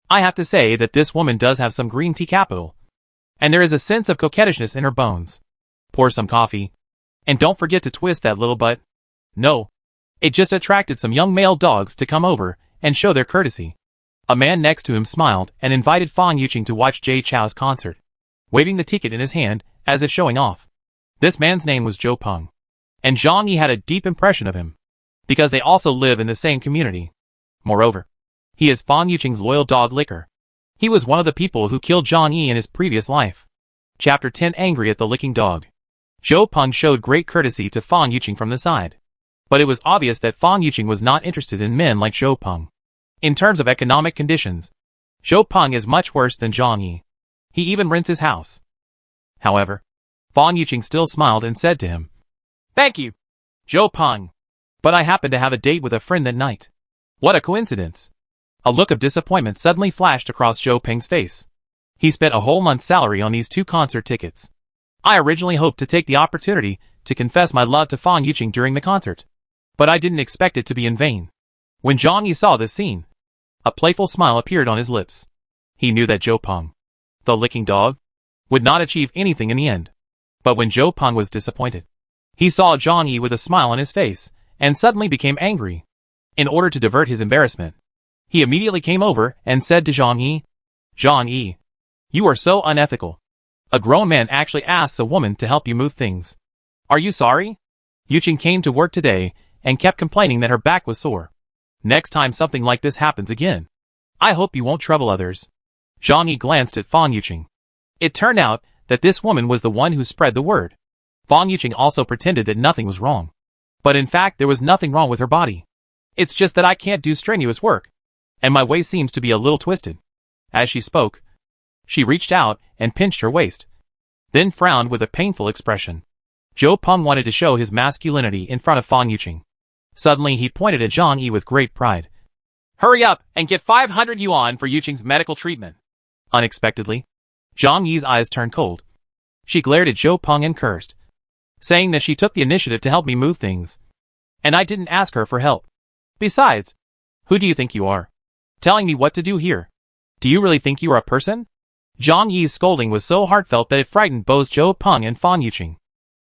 I have to say that this woman does have some green tea capital, and there is a sense of coquettishness in her bones. Pour some coffee, and don't forget to twist that little butt. No, it just attracted some young male dogs to come over and show their courtesy. A man next to him smiled and invited Fan Yuqing to watch Jay Chou's concert, waving the ticket in his hand as if showing off. This man's name was Zhou Peng, and Zhang Yi had a deep impression of him, because they also live in the same community. Moreover, he is Fan Yuqing's loyal dog Licker. He was one of the people who killed Zhang Yi in his previous life. Chapter 10 Angry at the Licking Dog. Zhou Peng showed great courtesy to Fan Yuqing from the side, but it was obvious that Fan Yuqing was not interested in men like Zhou Peng. In terms of economic conditions, Zhou Peng is much worse than Zhang Yi. He even rents his house. However, Fan Yuqing still smiled and said to him, "Thank you, Zhou Peng, but I happen to have a date with a friend that night." What a coincidence. A look of disappointment suddenly flashed across Zhou Peng's face. He spent a whole month's salary on these 2 concert tickets. I originally hoped to take the opportunity to confess my love to Fan Yuqing during the concert, but I didn't expect it to be in vain. When Zhang Yi saw this scene, a playful smile appeared on his lips. He knew that Zhou Peng, the licking dog, would not achieve anything in the end. But when Zhou Peng was disappointed, he saw Zhang Yi with a smile on his face, and suddenly became angry. In order to divert his embarrassment, he immediately came over and said to Zhang Yi, "You are so unethical. A grown man actually asks a woman to help you move things. Are you sorry?" Yuqing came to work today and kept complaining that her back was sore. "Next time something like this happens again, I hope you won't trouble others." Zhang Yi glanced at Fan Yuqing. It turned out that this woman was the one who spread the word. Fan Yuqing also pretended that nothing was wrong, but in fact there was nothing wrong with her body. "It's just that I can't do strenuous work, and my waist seems to be a little twisted." As she spoke, she reached out and pinched her waist, then frowned with a painful expression. Zhou Peng wanted to show his masculinity in front of Fan Yuqing. Suddenly he pointed at Zhang Yi with great pride. "Hurry up and get 500 yuan for Yuqing's medical treatment." Unexpectedly, Zhang Yi's eyes turned cold. She glared at Zhou Peng and cursed, saying that she took the initiative to help me move things, and I didn't ask her for help. Besides, who do you think you are, telling me what to do here? Do you really think you are a person? Zhang Yi's scolding was so heartfelt that it frightened both Zhou Peng and Fan Yuqing.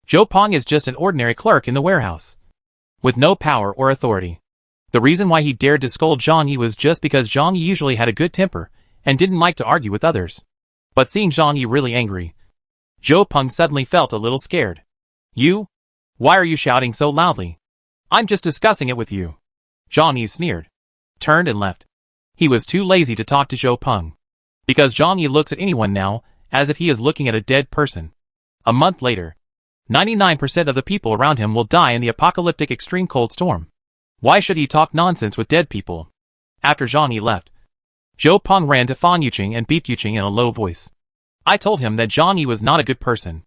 Zhou Peng is just an ordinary clerk in the warehouse, with no power or authority. The reason why he dared to scold Zhang Yi was just because Zhang Yi usually had a good temper and didn't like to argue with others. But seeing Zhang Yi really angry, Zhou Peng suddenly felt a little scared. "You? Why are you shouting so loudly? I'm just discussing it with you." Zhang Yi sneered, turned and left. He was too lazy to talk to Zhou Peng, because Zhang Yi looks at anyone now as if he is looking at a dead person. A month later, 99% of the people around him will die in the apocalyptic extreme cold storm. Why should he talk nonsense with dead people? After Zhang Yi left, Zhou Peng ran to Fan Yuqing and beeped Yuqing in a low voice. "I told him that Zhang Yi was not a good person.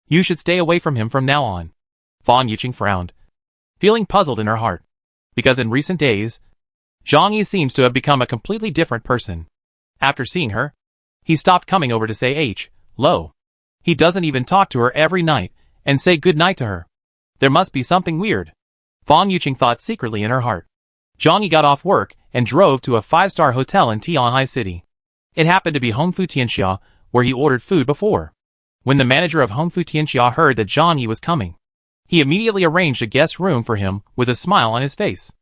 You should stay away from him from now on." Fan Yuqing frowned, feeling puzzled in her heart, because in recent days, Zhang Yi seems to have become a completely different person. After seeing her, he stopped coming over to say hello. He doesn't even talk to her every night and say good night to her. There must be something weird, Fan Yuqing thought secretly in her heart. Zhang Yi got off work and drove to a 5-star hotel in Tianhai City. It happened to be Hongfu Tianxia, where he ordered food before. When the manager of Hongfu Tianxia heard that Zhang Yi was coming, he immediately arranged a guest room for him with a smile on his face.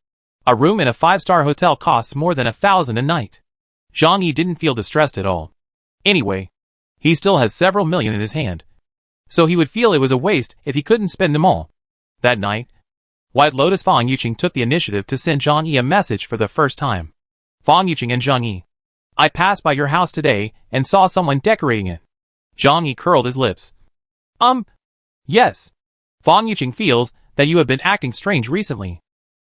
A room in a 5-star hotel costs more than 1,000 a night. Zhang Yi didn't feel distressed at all. Anyway, he still has several million in his hand, so he would feel it was a waste if he couldn't spend them all. That night, White Lotus Fang Yuqing took the initiative to send Zhang Yi a message for the first time. Fang Yuqing and Zhang Yi, I passed by your house today and saw someone decorating it. Zhang Yi curled his lips. Yes. Fang Yuqing feels that you have been acting strange recently.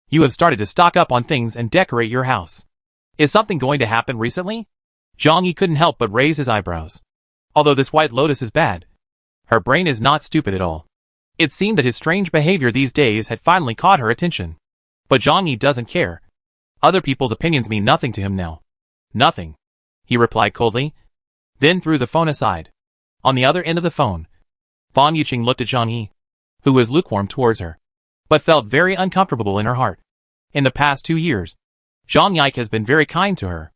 You have started to stock up on things and decorate your house. Is something going to happen recently? Zhang Yi couldn't help but raise his eyebrows. Although this White Lotus is bad, her brain is not stupid at all. It seemed that his strange behavior these days had finally caught her attention. But Zhang Yi doesn't care. Other people's opinions mean nothing to him now. Nothing, he replied coldly, then threw the phone aside. On the other end of the phone, Fang Yuqing looked at Zhang Yi, who was lukewarm towards her, but felt very uncomfortable in her heart. In the past 2 years, Zhang Yi has been very kind to her,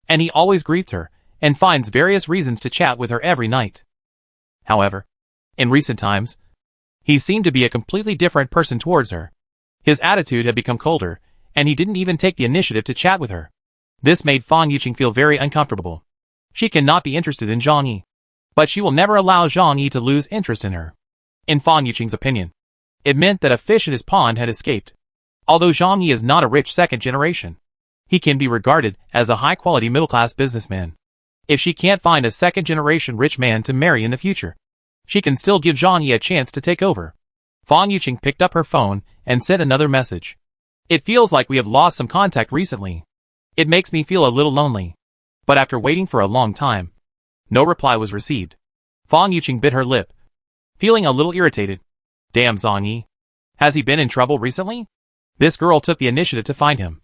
and he always greets her and finds various reasons to chat with her every night. However, in recent times, he seemed to be a completely different person towards her. His attitude had become colder, and he didn't even take the initiative to chat with her. This made Fang Yuqing feel very uncomfortable. She cannot be interested in Zhang Yi, but she will never allow Zhang Yi to lose interest in her. In Fang Yuqing's opinion, it meant that a fish in his pond had escaped. Although Zhang Yi is not a rich second generation, he can be regarded as a high-quality middle-class businessman. If she can't find a second-generation rich man to marry in the future, she can still give Zhang Yi a chance to take over. Fang Yuqing picked up her phone and sent another message. It feels like we have lost some contact recently. It makes me feel a little lonely. But after waiting for a long time, no reply was received. Fang Yuqing bit her lip, feeling a little irritated. Damn Zhang Yi. Has he been in trouble recently? This girl took the initiative to find him,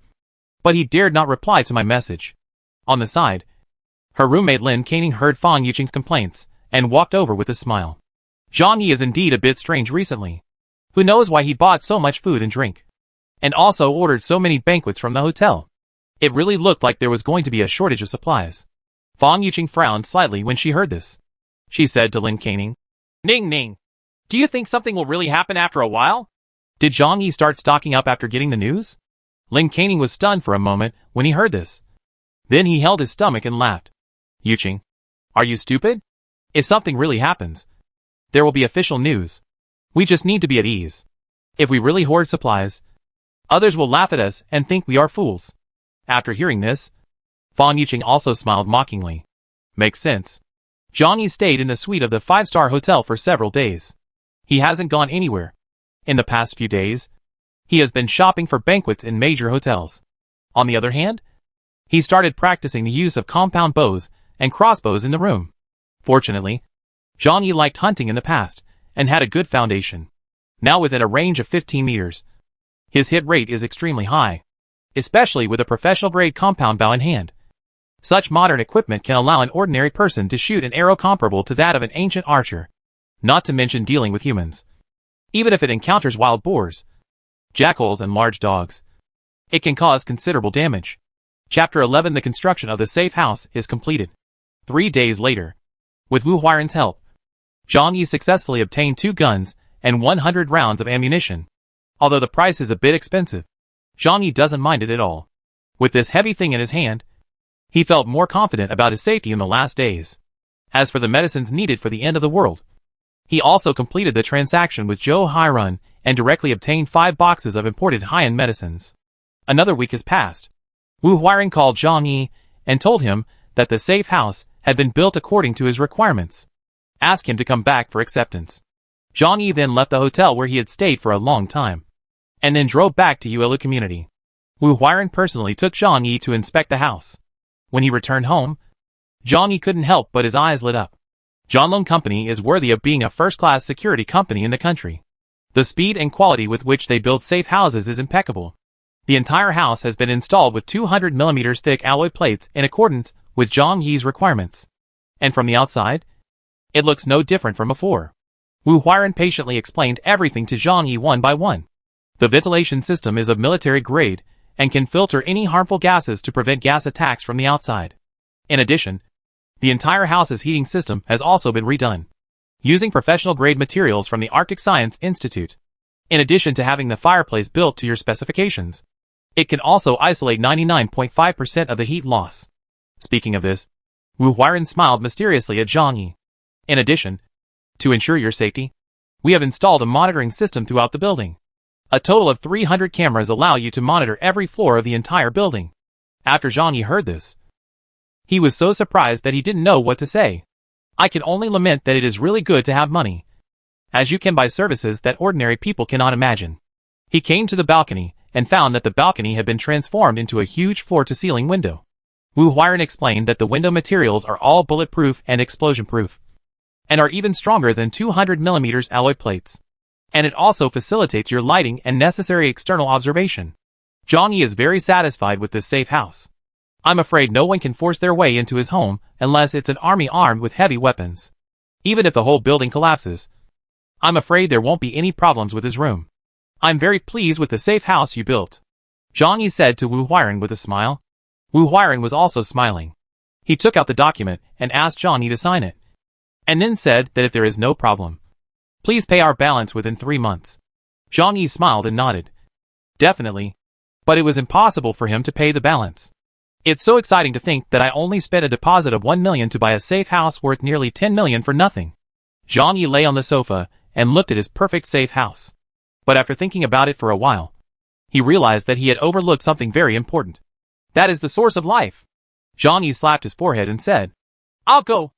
but he dared not reply to my message. On the side, her roommate Lin Caning heard Fang Yuqing's complaints and walked over with a smile. Zhang Yi is indeed a bit strange recently. Who knows why he bought so much food and drink, and also ordered so many banquets from the hotel. It really looked like there was going to be a shortage of supplies. Fang Yuqing frowned slightly when she heard this. She said to Lin Caning, Ning Ning, do you think something will really happen after a while? Did Zhang Yi start stocking up after getting the news? Lin Caning was stunned for a moment when he heard this. Then he held his stomach and laughed. Yuqing, are you stupid? If something really happens, there will be official news. We just need to be at ease. If we really hoard supplies, others will laugh at us and think we are fools. After hearing this, Fang Yuqing also smiled mockingly. Makes sense. Zhang Yi stayed in the suite of the 5-star hotel for several days. He hasn't gone anywhere. In the past few days, he has been shopping for banquets in major hotels. On the other hand, he started practicing the use of compound bows and crossbows in the room. Fortunately, Zhang Yi liked hunting in the past and had a good foundation. Now within a range of 15 meters, his hit rate is extremely high, especially with a professional-grade compound bow in hand. Such modern equipment can allow an ordinary person to shoot an arrow comparable to that of an ancient archer, not to mention dealing with humans. Even if it encounters wild boars, jackals and large dogs, it can cause considerable damage. Chapter 11 The construction of the safe house is completed. 3 days later, with Wu Huairan's help, Zhang Yi successfully obtained 2 guns and 100 rounds of ammunition. Although the price is a bit expensive, Zhang Yi doesn't mind it at all. With this heavy thing in his hand, he felt more confident about his safety in the last days. As for the medicines needed for the end of the world, he also completed the transaction with Zhou Hairun and directly obtained 5 boxes of imported high-end medicines. Another week has passed. Wu Huairan called Zhang Yi and told him that the safe house had been built according to his requirements. Asked him to come back for acceptance. Zhang Yi then left the hotel where he had stayed for a long time, and then drove back to Yuelu community. Wu Huairan personally took Zhang Yi to inspect the house. When he returned home, Zhang Yi couldn't help but his eyes lit up. Zhanlong Company is worthy of being a first-class security company in the country. The speed and quality with which they build safe houses is impeccable. The entire house has been installed with 200 mm thick alloy plates in accordance with Zhang Yi's requirements. And from the outside, it looks no different from before. Wu Huairan patiently explained everything to Zhang Yi one by one. The ventilation system is of military grade and can filter any harmful gases to prevent gas attacks from the outside. In addition, the entire house's heating system has also been redone. using professional-grade materials from the Arctic Science Institute. In addition to having the fireplace built to your specifications, it can also isolate 99.5% of the heat loss. Speaking of this, Wu Huiren smiled mysteriously at Zhang Yi. In addition, to ensure your safety, we have installed a monitoring system throughout the building. A total of 300 cameras allow you to monitor every floor of the entire building. After Zhang Yi heard this, he was so surprised that he didn't know what to say. I can only lament that it is really good to have money, as you can buy services that ordinary people cannot imagine. He came to the balcony and found that the balcony had been transformed into a huge floor-to-ceiling window. Wu Huiren explained that the window materials are all bulletproof and explosion-proof, and are even stronger than 200mm alloy plates. And it also facilitates your lighting and necessary external observation. Zhang Yi is very satisfied with this safe house. I'm afraid no one can force their way into his home unless it's an army armed with heavy weapons. Even if the whole building collapses, I'm afraid there won't be any problems with his room. I'm very pleased with the safe house you built, Zhang Yi said to Wu Huiren with a smile. Wu Huiren was also smiling. He took out the document and asked Zhang Yi to sign it, and then said that if there is no problem, please pay our balance within 3 months. Zhang Yi smiled and nodded. Definitely. But it was impossible for him to pay the balance. It's so exciting to think that I only spent a deposit of 1 million to buy a safe house worth nearly 10 million for nothing. Zhang Yi lay on the sofa and looked at his perfect safe house. But after thinking about it for a while, he realized that he had overlooked something very important. That is the source of life. Zhang Yi slapped his forehead and said, "I'll go.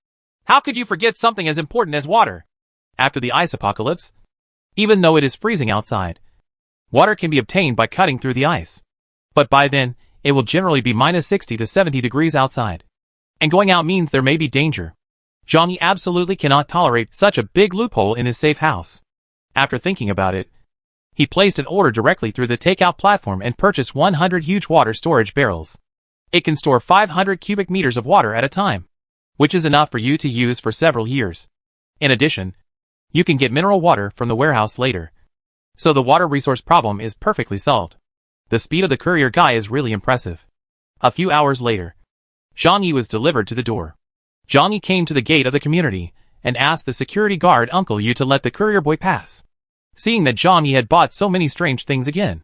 How could you forget something as important as water?" After the ice apocalypse, even though it is freezing outside, water can be obtained by cutting through the ice. But by then, it will generally be minus 60 to 70 degrees outside. And going out means there may be danger. Zhang Yi absolutely cannot tolerate such a big loophole in his safe house. After thinking about it, he placed an order directly through the takeout platform and purchased 100 huge water storage barrels. It can store 500 cubic meters of water at a time, which is enough for you to use for several years. In addition, you can get mineral water from the warehouse later. So the water resource problem is perfectly solved. The speed of the courier guy is really impressive. A few hours later, Zhang Yi was delivered to the door. Zhang Yi came to the gate of the community and asked the security guard Uncle Yu to let the courier boy pass. Seeing that Zhang Yi had bought so many strange things again,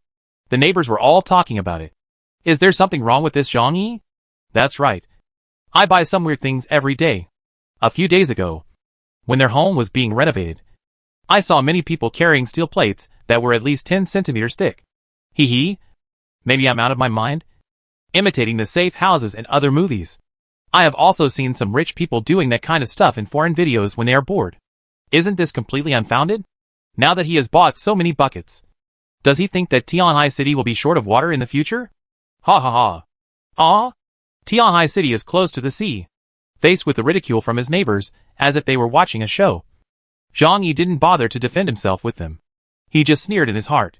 the neighbors were all talking about it. Is there something wrong with this Zhang Yi? That's right. I buy some weird things every day. A few days ago, when their home was being renovated, I saw many people carrying steel plates that were at least 10 centimeters thick. Hee hee. Maybe I'm out of my mind? Imitating the safe houses in other movies. I have also seen some rich people doing that kind of stuff in foreign videos when they are bored. Isn't this completely unfounded? Now that he has bought so many buckets, does he think that Tianhai City will be short of water in the future? Ha ha ha. Ah? Tianhai City is close to the sea. Faced with the ridicule from his neighbors, as if they were watching a show, Zhang Yi didn't bother to defend himself with them. He just sneered in his heart.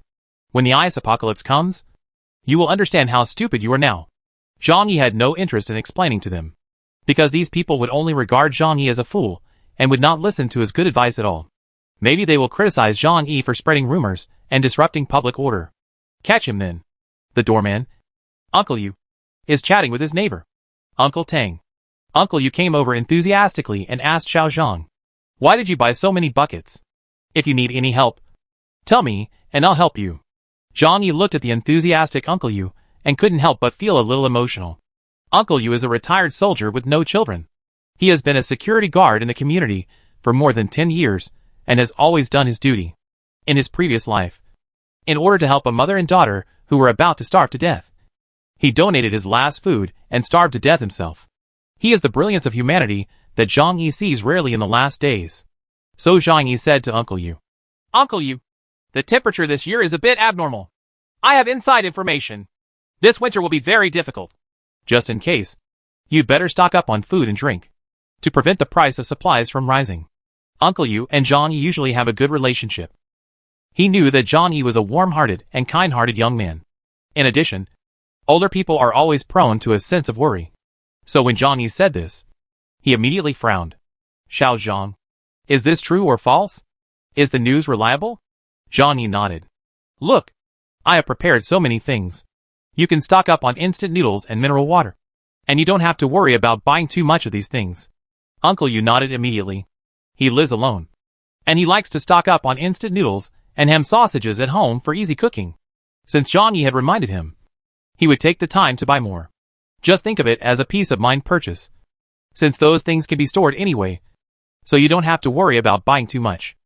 When the ice apocalypse comes, you will understand how stupid you are now. Zhang Yi had no interest in explaining to them, because these people would only regard Zhang Yi as a fool, and would not listen to his good advice at all. Maybe they will criticize Zhang Yi for spreading rumors and disrupting public order. Catch him then. The doorman, Uncle Yu, is chatting with his neighbor, Uncle Tang. Uncle Yu came over enthusiastically and asked Xiao Zhang, "Why did you buy so many buckets? If you need any help, tell me, and I'll help you." Zhang Yi looked at the enthusiastic Uncle Yu and couldn't help but feel a little emotional. Uncle Yu is a retired soldier with no children. He has been a security guard in the community for more than 10 years and has always done his duty in his previous life. In order to help a mother and daughter who were about to starve to death, he donated his last food and starved to death himself. He is the brilliance of humanity that Zhang Yi sees rarely in the last days. So Zhang Yi said to Uncle Yu, "Uncle Yu, the temperature this year is a bit abnormal. I have inside information. This winter will be very difficult. Just in case, you'd better stock up on food and drink to prevent the price of supplies from rising." Uncle Yu and Zhang Yi usually have a good relationship. He knew that Zhang Yi was a warm-hearted and kind-hearted young man. In addition, older people are always prone to a sense of worry. So when Zhang Yi said this, he immediately frowned. "Xiao Zhang, is this true or false? Is the news reliable?" Zhang Yi nodded. "Look, I have prepared so many things. You can stock up on instant noodles and mineral water, and you don't have to worry about buying too much of these things." Uncle Yu nodded immediately. He lives alone. And he likes to stock up on instant noodles and ham sausages at home for easy cooking. Since Johnny had reminded him, he would take the time to buy more. Just think of it as a peace of mind purchase, since those things can be stored anyway, so you don't have to worry about buying too much.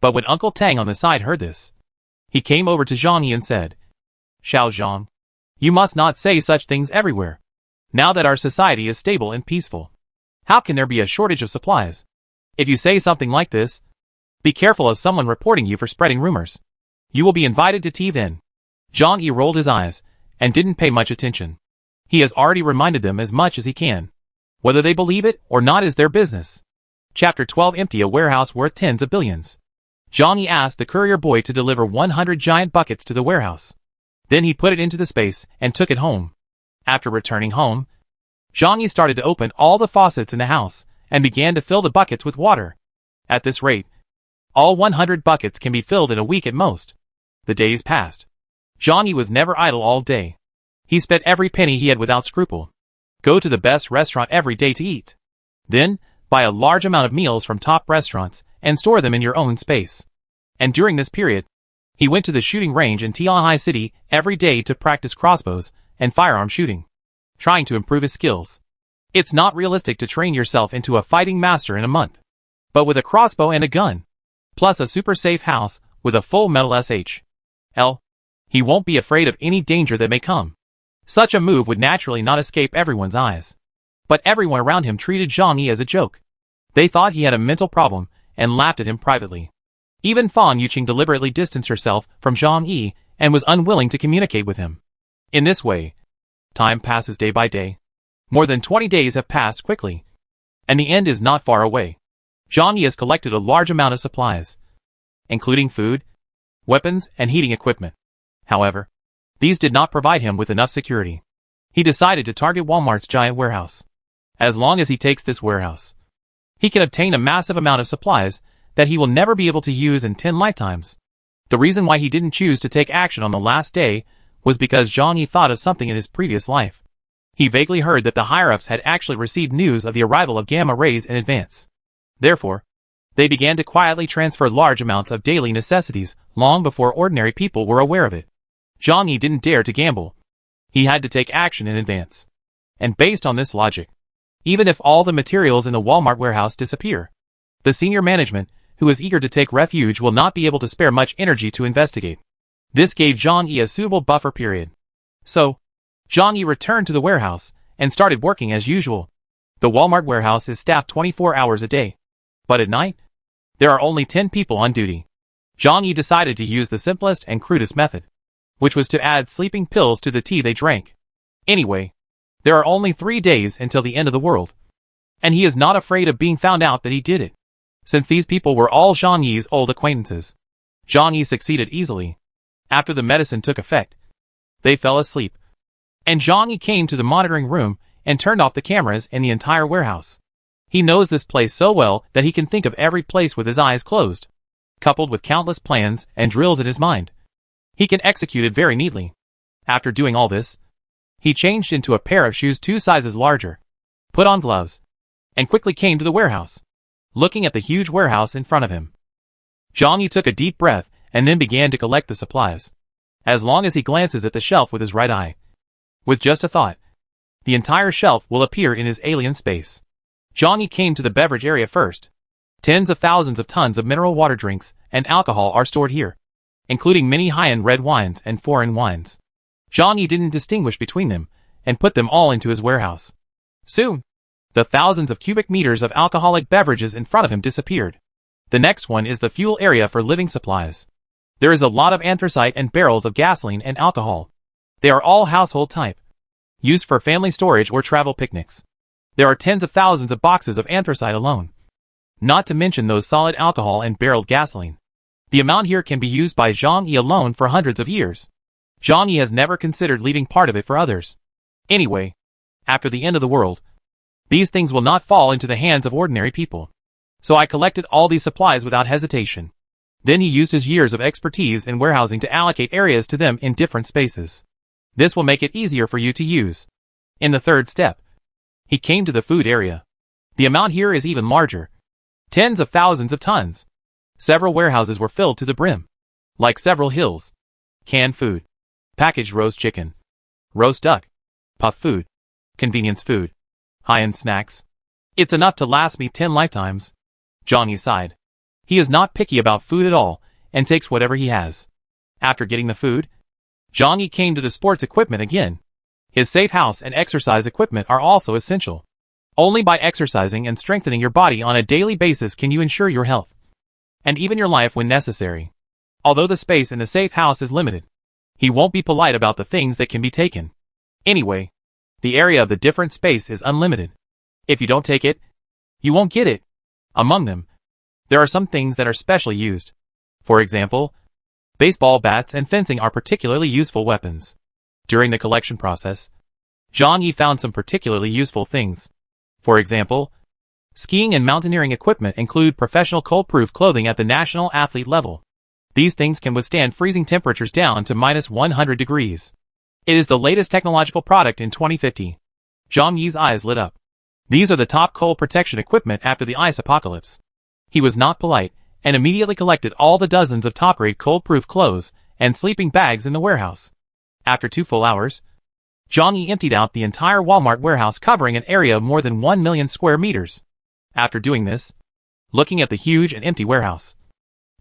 But when Uncle Tang on the side heard this, he came over to Johnny and said, "Xiao Zhang, you must not say such things everywhere. Now that our society is stable and peaceful, how can there be a shortage of supplies? If you say something like this, be careful of someone reporting you for spreading rumors. You will be invited to tea then." Zhang Yi rolled his eyes and didn't pay much attention. He has already reminded them as much as he can. Whether they believe it or not is their business. Chapter 12. Empty a warehouse worth tens of billions. Johnny asked the courier boy to deliver 100 giant buckets to the warehouse. Then he put it into the space and took it home. After returning home, Johnny started to open all the faucets in the house and began to fill the buckets with water. At this rate, all 100 buckets can be filled in a week at most. The days passed. Johnny was never idle all day. He spent every penny he had without scruple. Go to the best restaurant every day to eat. Then, buy a large amount of meals from top restaurants and store them in your own space. And during this period, he went to the shooting range in Tianhai City every day to practice crossbows and firearm shooting, trying to improve his skills. It's not realistic to train yourself into a fighting master in a month. But with a crossbow and a gun, plus a super safe house with a full metal SHL, he won't be afraid of any danger that may come. Such a move would naturally not escape everyone's eyes. But everyone around him treated Zhang Yi as a joke. They thought he had a mental problem and laughed at him privately. Even Fan Yuqing deliberately distanced herself from Zhang Yi and was unwilling to communicate with him. In this way, time passes day by day. More than 20 days have passed quickly, and the end is not far away. Zhang Yi has collected a large amount of supplies, including food, weapons, and heating equipment. However, these did not provide him with enough security. He decided to target Walmart's giant warehouse. As long as he takes this warehouse, he can obtain a massive amount of supplies that he will never be able to use in 10 lifetimes. The reason why he didn't choose to take action on the last day was because Zhang Yi thought of something in his previous life. He vaguely heard that the higher-ups had actually received news of the arrival of gamma rays in advance. Therefore, they began to quietly transfer large amounts of daily necessities long before ordinary people were aware of it. Zhang Yi didn't dare to gamble. He had to take action in advance. And based on this logic, even if all the materials in the Walmart warehouse disappear, the senior management, who is eager to take refuge, will not be able to spare much energy to investigate. This gave Zhang Yi a suitable buffer period. So, Zhang Yi returned to the warehouse and started working as usual. The Walmart warehouse is staffed 24 hours a day. But at night, there are only 10 people on duty. Zhang Yi decided to use the simplest and crudest method, which was to add sleeping pills to the tea they drank. Anyway, there are only 3 days until the end of the world, and he is not afraid of being found out that he did it. Since these people were all Zhang Yi's old acquaintances, Zhang Yi succeeded easily. After the medicine took effect, they fell asleep, and Zhang Yi came to the monitoring room and turned off the cameras in the entire warehouse. He knows this place so well that he can think of every place with his eyes closed. Coupled with countless plans and drills in his mind, he can execute it very neatly. After doing all this, he changed into a pair of shoes 2 sizes larger, put on gloves, and quickly came to the warehouse, looking at the huge warehouse in front of him. Zhang Yi took a deep breath and then began to collect the supplies. As long as he glances at the shelf with his right eye, with just a thought, the entire shelf will appear in his alien space. Zhang Yi came to the beverage area first. Tens of thousands of tons of mineral water drinks and alcohol are stored here, including many high-end red wines and foreign wines. Zhang Yi didn't distinguish between them and put them all into his warehouse. Soon, the thousands of cubic meters of alcoholic beverages in front of him disappeared. The next one is the fuel area for living supplies. There is a lot of anthracite and barrels of gasoline and alcohol. They are all household type, used for family storage or travel picnics. There are tens of thousands of boxes of anthracite alone, not to mention those solid alcohol and barreled gasoline. The amount here can be used by Zhang Yi alone for hundreds of years. Zhang Yi has never considered leaving part of it for others. Anyway, after the end of the world, these things will not fall into the hands of ordinary people. So I collected all these supplies without hesitation. Then he used his years of expertise in warehousing to allocate areas to them in different spaces. This will make it easier for you to use. In the third step, he came to the food area. The amount here is even larger. Tens of thousands of tons. Several warehouses were filled to the brim. Like several hills. Canned food. Packaged roast chicken. Roast duck. Puff food. Convenience food. High-end snacks. It's enough to last me 10 lifetimes. Johnny sighed. He is not picky about food at all, and takes whatever he has. After getting the food, Johnny came to the sports equipment again. His safe house and exercise equipment are also essential. Only by exercising and strengthening your body on a daily basis can you ensure your health. And even your life when necessary. Although the space in the safe house is limited, he won't be polite about the things that can be taken. Anyway, the area of the different space is unlimited. If you don't take it, you won't get it. Among them, there are some things that are specially used. For example, baseball bats and fencing are particularly useful weapons. During the collection process, Johnny found some particularly useful things. For example, skiing and mountaineering equipment include professional cold-proof clothing at the national athlete level. These things can withstand freezing temperatures down to -100 degrees. It is the latest technological product in 2050. Johnny's eyes lit up. These are the top cold protection equipment after the ice apocalypse. He was not polite, and immediately collected all the dozens of top-grade cold-proof clothes and sleeping bags in the warehouse. After 2 full hours, Johnny emptied out the entire Walmart warehouse covering an area of more than 1 million square meters. After doing this, looking at the huge and empty warehouse,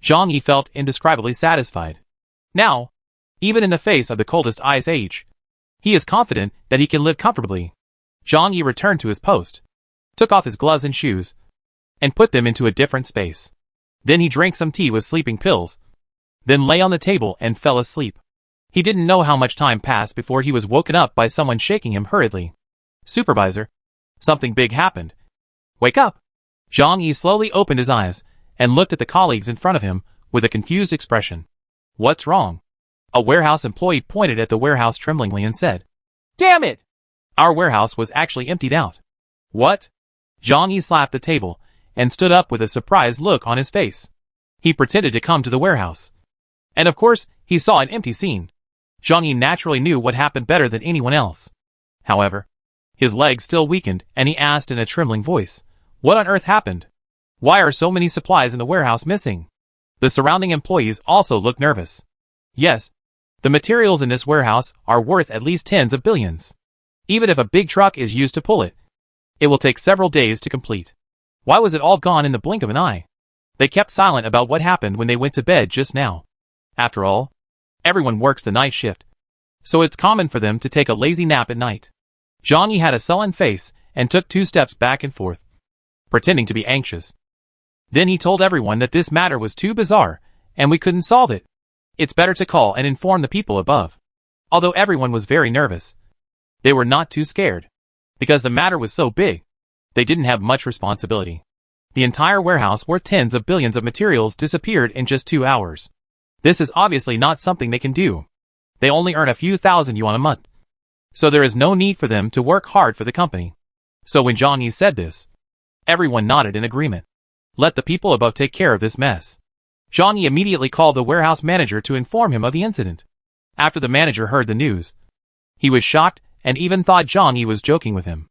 Johnny felt indescribably satisfied. Now, even in the face of the coldest ice age, he is confident that he can live comfortably. Johnny returned to his post, took off his gloves and shoes, and put them into a different space. Then he drank some tea with sleeping pills, then lay on the table and fell asleep. He didn't know how much time passed before he was woken up by someone shaking him hurriedly. Supervisor, something big happened. Wake up! Johnny slowly opened his eyes and looked at the colleagues in front of him with a confused expression. What's wrong? A warehouse employee pointed at the warehouse tremblingly and said, Damn it! Our warehouse was actually emptied out. What? Johnny slapped the table and stood up with a surprised look on his face. He pretended to come to the warehouse. And of course, he saw an empty scene. Johnny naturally knew what happened better than anyone else. However, his legs still weakened and he asked in a trembling voice, What on earth happened? Why are so many supplies in the warehouse missing? The surrounding employees also looked nervous. Yes, the materials in this warehouse are worth at least tens of billions. Even if a big truck is used to pull it, it will take several days to complete. Why was it all gone in the blink of an eye? They kept silent about what happened when they went to bed just now. After all, everyone works the night shift, so it's common for them to take a lazy nap at night. Johnny had a sullen face and took 2 steps back and forth, pretending to be anxious. Then he told everyone that this matter was too bizarre, and we couldn't solve it. It's better to call and inform the people above. Although everyone was very nervous, they were not too scared. Because the matter was so big, they didn't have much responsibility. The entire warehouse worth tens of billions of materials disappeared in just 2 hours. This is obviously not something they can do. They only earn a few thousand yuan a month. So there is no need for them to work hard for the company. So when Johnny said this, everyone nodded in agreement. Let the people above take care of this mess. Johnny immediately called the warehouse manager to inform him of the incident. After the manager heard the news, he was shocked and even thought Johnny was joking with him.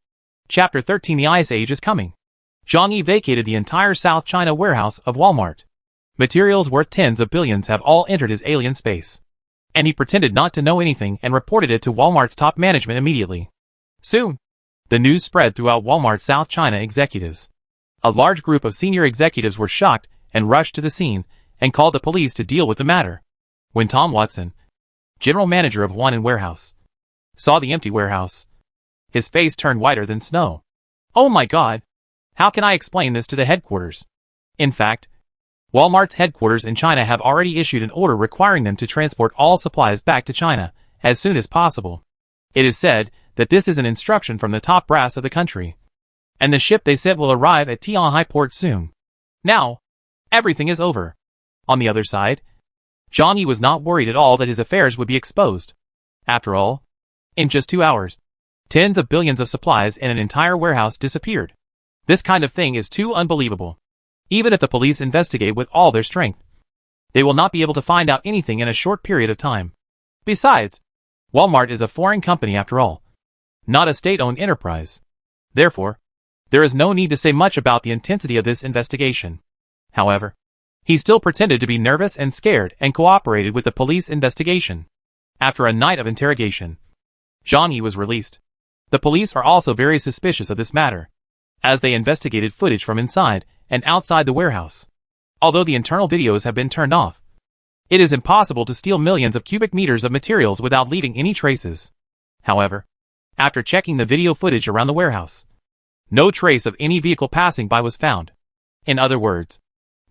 Chapter 13 The Ice Age is coming. Johnny vacated the entire South China warehouse of Walmart. Materials worth tens of billions have all entered his alien space. And he pretended not to know anything and reported it to Walmart's top management immediately. Soon, the news spread throughout Walmart's South China executives. A large group of senior executives were shocked and rushed to the scene and called the police to deal with the matter. When Tom Watson, general manager of Huanan Warehouse, saw the empty warehouse, his face turned whiter than snow. Oh my God! How can I explain this to the headquarters? In fact, Walmart's headquarters in China have already issued an order requiring them to transport all supplies back to China as soon as possible. It is said that this is an instruction from the top brass of the country, and the ship they sent will arrive at Tianhai port soon. Now, everything is over. On the other side, Johnny was not worried at all that his affairs would be exposed. After all, in just 2 hours, tens of billions of supplies in an entire warehouse disappeared. This kind of thing is too unbelievable. Even if the police investigate with all their strength, they will not be able to find out anything in a short period of time. Besides, Walmart is a foreign company after all, not a state-owned enterprise. Therefore, there is no need to say much about the intensity of this investigation. However, He still pretended to be nervous and scared and cooperated with the police investigation. After a night of interrogation, Zhang Yi was released. The police are also very suspicious of this matter, as they investigated footage from inside and outside the warehouse. Although the internal videos have been turned off, it is impossible to steal millions of cubic meters of materials without leaving any traces. However, after checking the video footage around the warehouse, no trace of any vehicle passing by was found. In other words,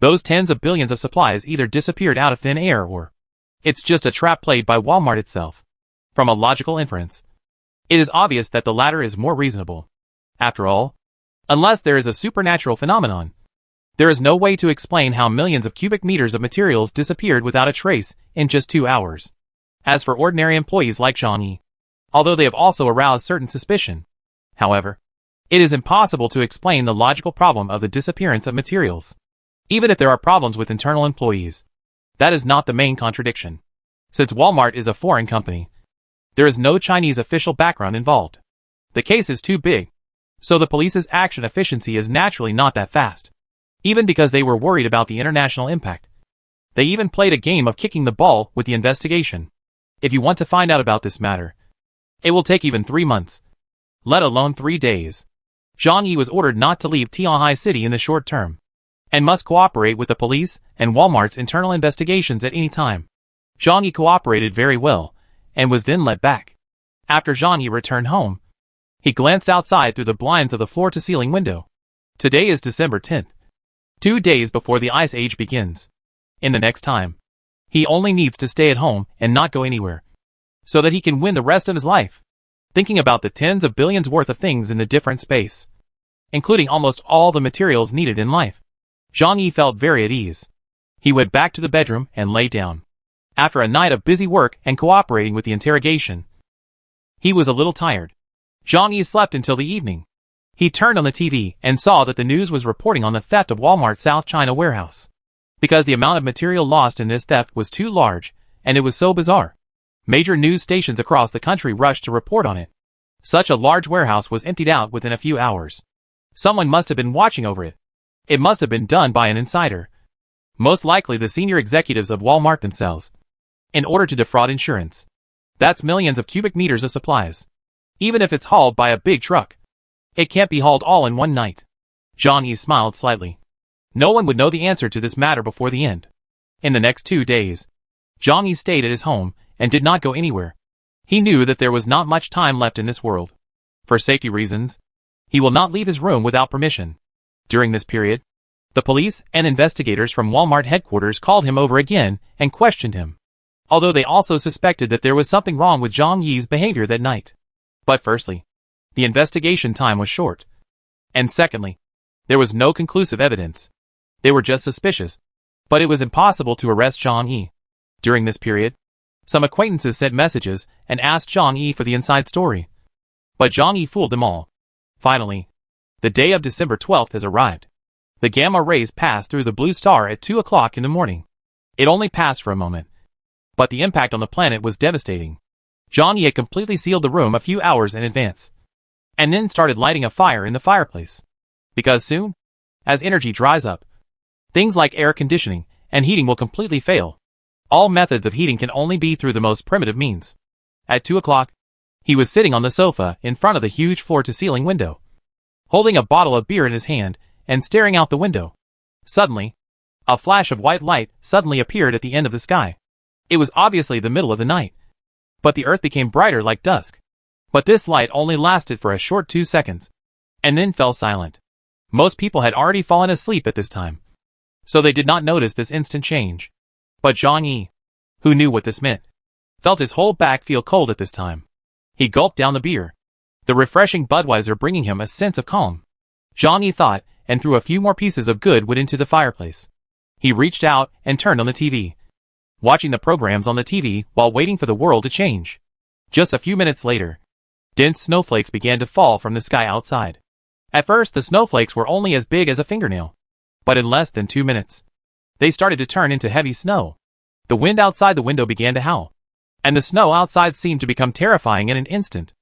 those tens of billions of supplies either disappeared out of thin air or it's just a trap played by Walmart itself. From a logical inference, it is obvious that the latter is more reasonable. After all, unless there is a supernatural phenomenon, there is no way to explain how millions of cubic meters of materials disappeared without a trace in just 2 hours. As for ordinary employees like Zhang Yi, although they have also aroused certain suspicion, however, it is impossible to explain the logical problem of the disappearance of materials. Even if there are problems with internal employees, that is not the main contradiction. Since Walmart is a foreign company, there is no Chinese official background involved. The case is too big, so the police's action efficiency is naturally not that fast. Even because they were worried about the international impact, they even played a game of kicking the ball with the investigation. If you want to find out about this matter, it will take even 3 months, let alone 3 days. Zhang Yi was ordered not to leave Tianhai City in the short term, and must cooperate with the police and Walmart's internal investigations at any time. Zhang Yi cooperated very well, and was then let back. After Zhang Yi returned home, he glanced outside through the blinds of the floor-to-ceiling window. Today is December 10th. 2 days before the Ice Age begins. In the next time, he only needs to stay at home and not go anywhere, so that he can win the rest of his life. Thinking about the tens of billions worth of things in the different space, including almost all the materials needed in life, Zhang Yi felt very at ease. He went back to the bedroom and lay down. After a night of busy work and cooperating with the interrogation, he was a little tired. Zhang Yi slept until the evening. He turned on the TV and saw that the news was reporting on the theft of Walmart's South China warehouse. Because the amount of material lost in this theft was too large, and it was so bizarre, major news stations across the country rushed to report on it. Such a large warehouse was emptied out within a few hours. Someone must have been watching over it. It must have been done by an insider. Most likely the senior executives of Walmart themselves. In order to defraud insurance. That's millions of cubic meters of supplies. Even if it's hauled by a big truck, it can't be hauled all in one night. Zhang Yi smiled slightly. No one would know the answer to this matter before the end. In the next 2 days, Zhang Yi stayed at his home and did not go anywhere. He knew that there was not much time left in this world. For safety reasons, he will not leave his room without permission. During this period, the police and investigators from Walmart headquarters called him over again and questioned him, although they also suspected that there was something wrong with Zhang Yi's behavior that night. But firstly, the investigation time was short. And secondly, there was no conclusive evidence. They were just suspicious. But it was impossible to arrest Zhang Yi. During this period, some acquaintances sent messages and asked Zhang Yi for the inside story. But Zhang Yi fooled them all. Finally, the day of December 12th has arrived. The gamma rays passed through the blue star at 2 o'clock in the morning. It only passed for a moment, but the impact on the planet was devastating. Zhang Yi had completely sealed the room a few hours in advance, and then started lighting a fire in the fireplace. Because soon, as energy dries up, things like air conditioning and heating will completely fail. All methods of heating can only be through the most primitive means. At 2 o'clock, he was sitting on the sofa in front of the huge floor-to-ceiling window, holding a bottle of beer in his hand and staring out the window. Suddenly, a flash of white light suddenly appeared at the end of the sky. It was obviously the middle of the night, but the earth became brighter like dusk. But this light only lasted for a short 2 seconds, and then fell silent. Most people had already fallen asleep at this time, so they did not notice this instant change. But Zhang Yi, who knew what this meant, felt his whole back feel cold at this time. He gulped down the beer, the refreshing Budweiser bringing him a sense of calm. Zhang Yi thought and threw a few more pieces of good wood into the fireplace. He reached out and turned on the TV, watching the programs on the TV while waiting for the world to change. Just a few minutes later, dense snowflakes began to fall from the sky outside. At first, the snowflakes were only as big as a fingernail, but in less than 2 minutes, they started to turn into heavy snow. The wind outside the window began to howl, and the snow outside seemed to become terrifying in an instant.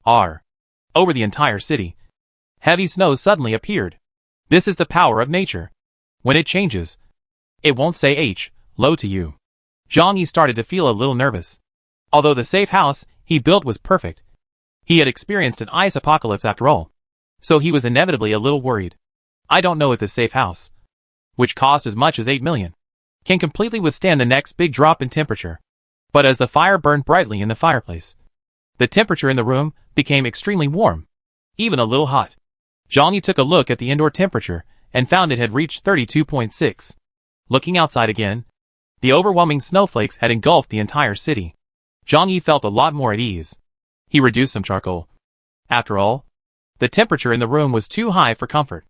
Over the entire city, heavy snow suddenly appeared. This is the power of nature. When it changes, It won't say low to you. Zhang Yi started to feel a little nervous. Although the safe house he built was perfect, he had experienced an ice apocalypse after all, so he was inevitably a little worried. I don't know if the safe house, which cost as much as 8 million, can completely withstand the next big drop in temperature. But as the fire burned brightly in the fireplace, the temperature in the room became extremely warm, even a little hot. Zhang Yi took a look at the indoor temperature and found it had reached 32.6. Looking outside again, the overwhelming snowflakes had engulfed the entire city. Zhang Yi felt a lot more at ease. He reduced some charcoal. After all, the temperature in the room was too high for comfort.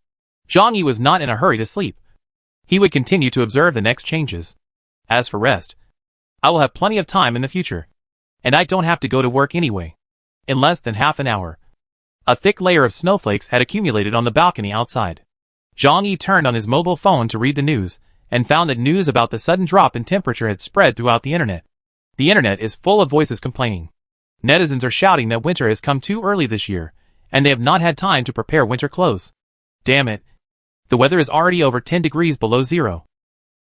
Zhang Yi was not in a hurry to sleep. He would continue to observe the next changes. As for rest, I will have plenty of time in the future, and I don't have to go to work anyway. In less than half an hour, a thick layer of snowflakes had accumulated on the balcony outside. Zhang Yi turned on his mobile phone to read the news, and found that news about the sudden drop in temperature had spread throughout the internet. The internet is full of voices complaining. Netizens are shouting that winter has come too early this year, and they have not had time to prepare winter clothes. Damn it. The weather is already over 10 degrees below zero.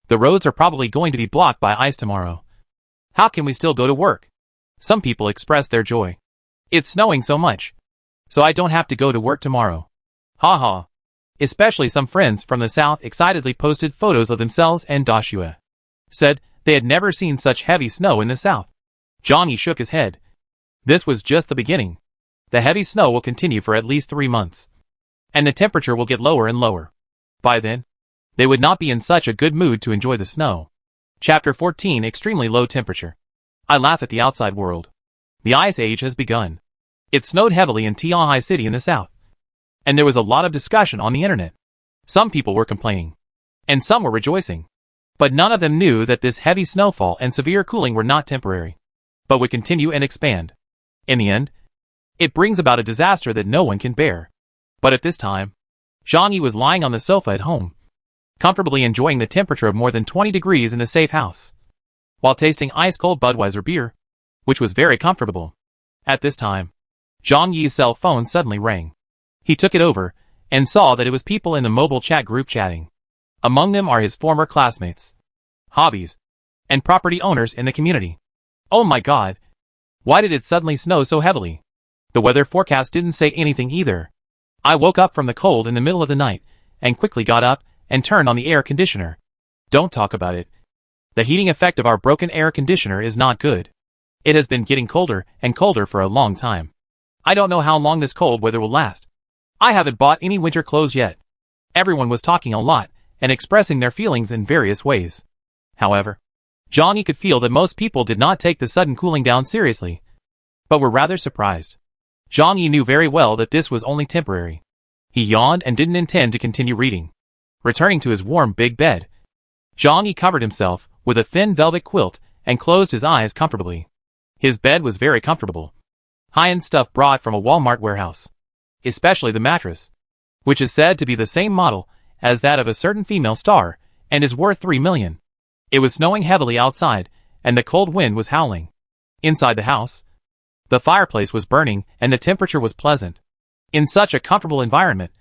The roads are probably going to be blocked by ice tomorrow. How can we still go to work? Some people expressed their joy. It's snowing so much, so I don't have to go to work tomorrow. Ha ha. Especially some friends from the south excitedly posted photos of themselves, and Dashua said they had never seen such heavy snow in the south. Zhang Yi shook his head. This was just the beginning. The heavy snow will continue for at least 3 months, and the temperature will get lower and lower. By then, they would not be in such a good mood to enjoy the snow. Chapter 14: Extremely Low Temperature. I laugh at the outside world. The ice age has begun. It snowed heavily in Tianhai City in the south, and there was a lot of discussion on the internet. Some people were complaining, and some were rejoicing. But none of them knew that this heavy snowfall and severe cooling were not temporary, but would continue and expand. In the end, it brings about a disaster that no one can bear. But at this time, Zhang Yi was lying on the sofa at home, comfortably enjoying the temperature of more than 20 degrees in the safe house, while tasting ice-cold Budweiser beer, which was very comfortable. At this time, Zhang Yi's cell phone suddenly rang. He took it over, and saw that it was people in the mobile chat group chatting. Among them are his former classmates, hobbies, and property owners in the community. Oh my god! Why did it suddenly snow so heavily? The weather forecast didn't say anything either. I woke up from the cold in the middle of the night, and quickly got up, and turned on the air conditioner. Don't talk about it. The heating effect of our broken air conditioner is not good. It has been getting colder and colder for a long time. I don't know how long this cold weather will last. I haven't bought any winter clothes yet. Everyone was talking a lot, and expressing their feelings in various ways. However, Zhang Yi could feel that most people did not take the sudden cooling down seriously, but were rather surprised. Zhang Yi knew very well that this was only temporary. He yawned and didn't intend to continue reading. Returning to his warm big bed, Zhang Yi covered himself with a thin velvet quilt and closed his eyes comfortably. His bed was very comfortable. High-end stuff brought from a Walmart warehouse, especially the mattress, which is said to be the same model as that of a certain female star, and is worth 3 million. It was snowing heavily outside, and the cold wind was howling. Inside the house, the fireplace was burning, and the temperature was pleasant. In such a comfortable environment,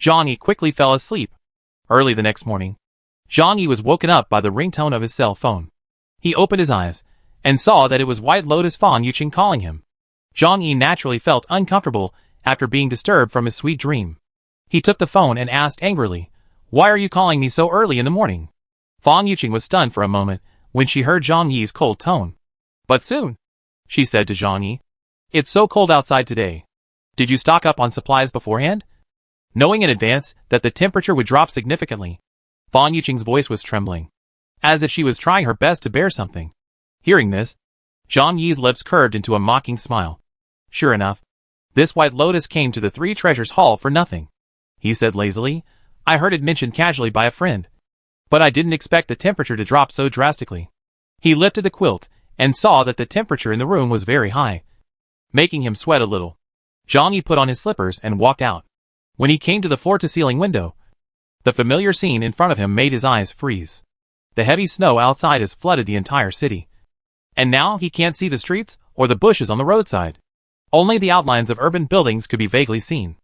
Zhang Yi quickly fell asleep. Early the next morning, Zhang Yi was woken up by the ringtone of his cell phone. He opened his eyes, and saw that it was White Lotus Fan Yuqing calling him. Zhang Yi naturally felt uncomfortable after being disturbed from his sweet dream. He took the phone and asked angrily, "Why are you calling me so early in the morning?" Fan Yuqing was stunned for a moment when she heard Zhang Yi's cold tone. "But soon," she said to Zhang Yi. "It's so cold outside today. Did you stock up on supplies beforehand?" Knowing in advance that the temperature would drop significantly, Fan Yuqing's voice was trembling, as if she was trying her best to bear something. Hearing this, Zhang Yi's lips curved into a mocking smile. "Sure enough, this White Lotus came to the Three Treasures Hall for nothing," he said lazily. "I heard it mentioned casually by a friend, but I didn't expect the temperature to drop so drastically." He lifted the quilt, and saw that the temperature in the room was very high, making him sweat a little. Zhang Yi put on his slippers and walked out. When he came to the floor-to-ceiling window, the familiar scene in front of him made his eyes freeze. The heavy snow outside has flooded the entire city, and now he can't see the streets or the bushes on the roadside. Only the outlines of urban buildings could be vaguely seen,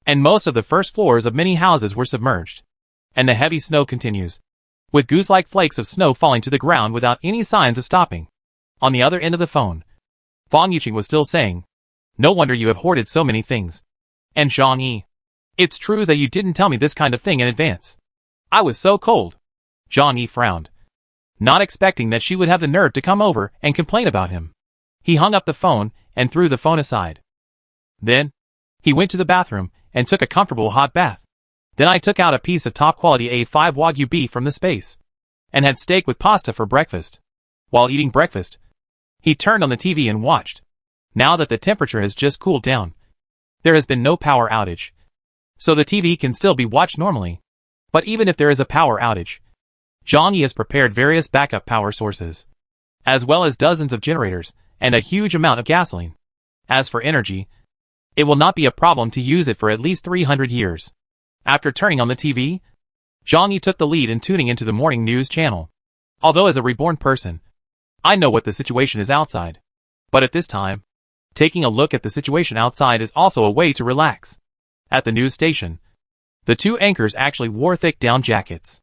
and most of the first floors of many houses were submerged. And the heavy snow continues. with goose-like flakes of snow falling to the ground without any signs of stopping. On the other end of the phone, Fang Yuqing was still saying, "No wonder you have hoarded so many things. And Zhang Yi, it's true that you didn't tell me this kind of thing in advance. I was so cold." Zhang Yi frowned, not expecting that she would have the nerve to come over and complain about him. He hung up the phone and threw the phone aside. Then, he went to the bathroom and took a comfortable hot bath. Then I took out a piece of top-quality A5 Wagyu beef from the space, and had steak with pasta for breakfast. While eating breakfast, he turned on the TV and watched. Now that the temperature has just cooled down, there has been no power outage, so the TV can still be watched normally. But even if there is a power outage, Zhang Yi has prepared various backup power sources, as well as dozens of generators and a huge amount of gasoline. As for energy, it will not be a problem to use it for at least 300 years. After turning on the TV, Zhang Yi took the lead in tuning into the morning news channel. Although as a reborn person, I know what the situation is outside. But at this time, taking a look at the situation outside is also a way to relax. At the news station, the two anchors actually wore thick down jackets.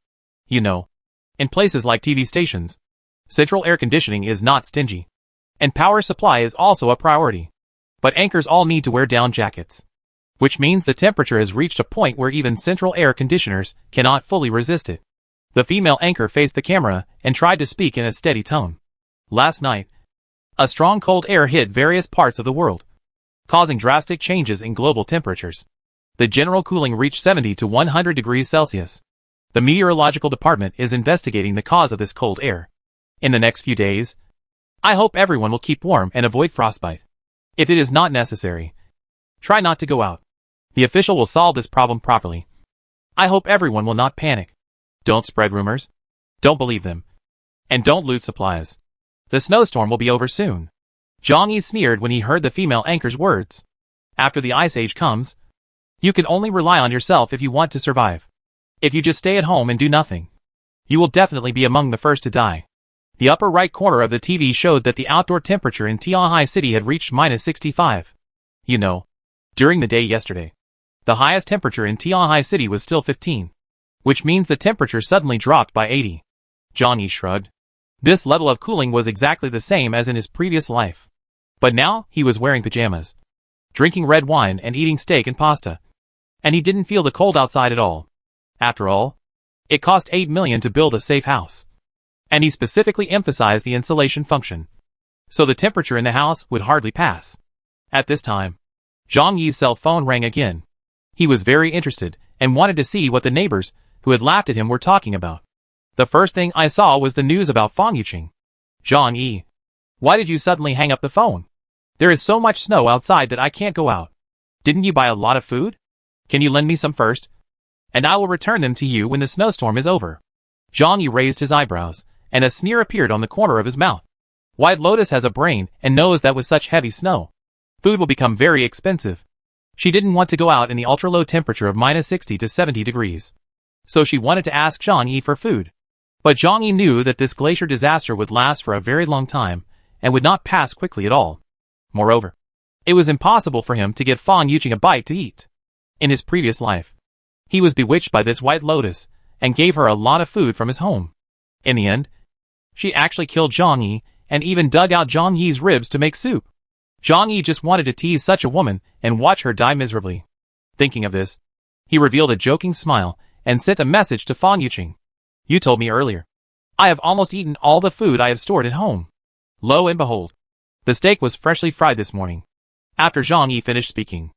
You know, in places like TV stations, central air conditioning is not stingy, and power supply is also a priority. But anchors all need to wear down jackets, which means the temperature has reached a point where even central air conditioners cannot fully resist it. The female anchor faced the camera and tried to speak in a steady tone. Last night, a strong cold air hit various parts of the world, causing drastic changes in global temperatures. The general cooling reached 70 to 100 degrees Celsius. The meteorological department is investigating the cause of this cold air. In the next few days, I hope everyone will keep warm and avoid frostbite. If it is not necessary, try not to go out. The official will solve this problem properly. I hope everyone will not panic. Don't spread rumors. Don't believe them. And don't loot supplies. The snowstorm will be over soon. Zhang Yi sneered when he heard the female anchor's words. After the ice age comes, you can only rely on yourself if you want to survive. If you just stay at home and do nothing, you will definitely be among the first to die. The upper right corner of the TV showed that the outdoor temperature in Tianhai City had reached -65. You know, during the day yesterday, the highest temperature in Tianhai City was still 15, which means the temperature suddenly dropped by 80. Zhang Yi shrugged. This level of cooling was exactly the same as in his previous life. But now he was wearing pajamas, drinking red wine and eating steak and pasta. And he didn't feel the cold outside at all. After all, it cost 8 million to build a safe house. And he specifically emphasized the insulation function, so the temperature in the house would hardly pass. At this time, Zhang Yi's cell phone rang again. He was very interested and wanted to see what the neighbors who had laughed at him were talking about. The first thing I saw was the news about Fang Yuqing. Zhang Yi, why did you suddenly hang up the phone? There is so much snow outside that I can't go out. Didn't you buy a lot of food? Can you lend me some first? And I will return them to you when the snowstorm is over. Zhang Yi raised his eyebrows, and a sneer appeared on the corner of his mouth. White Lotus has a brain and knows that with such heavy snow, food will become very expensive. She didn't want to go out in the ultra-low temperature of -60 to 70 degrees. So she wanted to ask Zhang Yi for food. But Zhang Yi knew that this glacier disaster would last for a very long time, and would not pass quickly at all. Moreover, it was impossible for him to give Fang Yuqing a bite to eat. In his previous life, he was bewitched by this White Lotus, and gave her a lot of food from his home. In the end, she actually killed Zhang Yi, and even dug out Zhang Yi's ribs to make soup. Zhang Yi just wanted to tease such a woman and watch her die miserably. Thinking of this, he revealed a joking smile and sent a message to Fang Yuqing. You told me earlier. I have almost eaten all the food I have stored at home. Lo and behold, the steak was freshly fried this morning. After Zhang Yi finished speaking,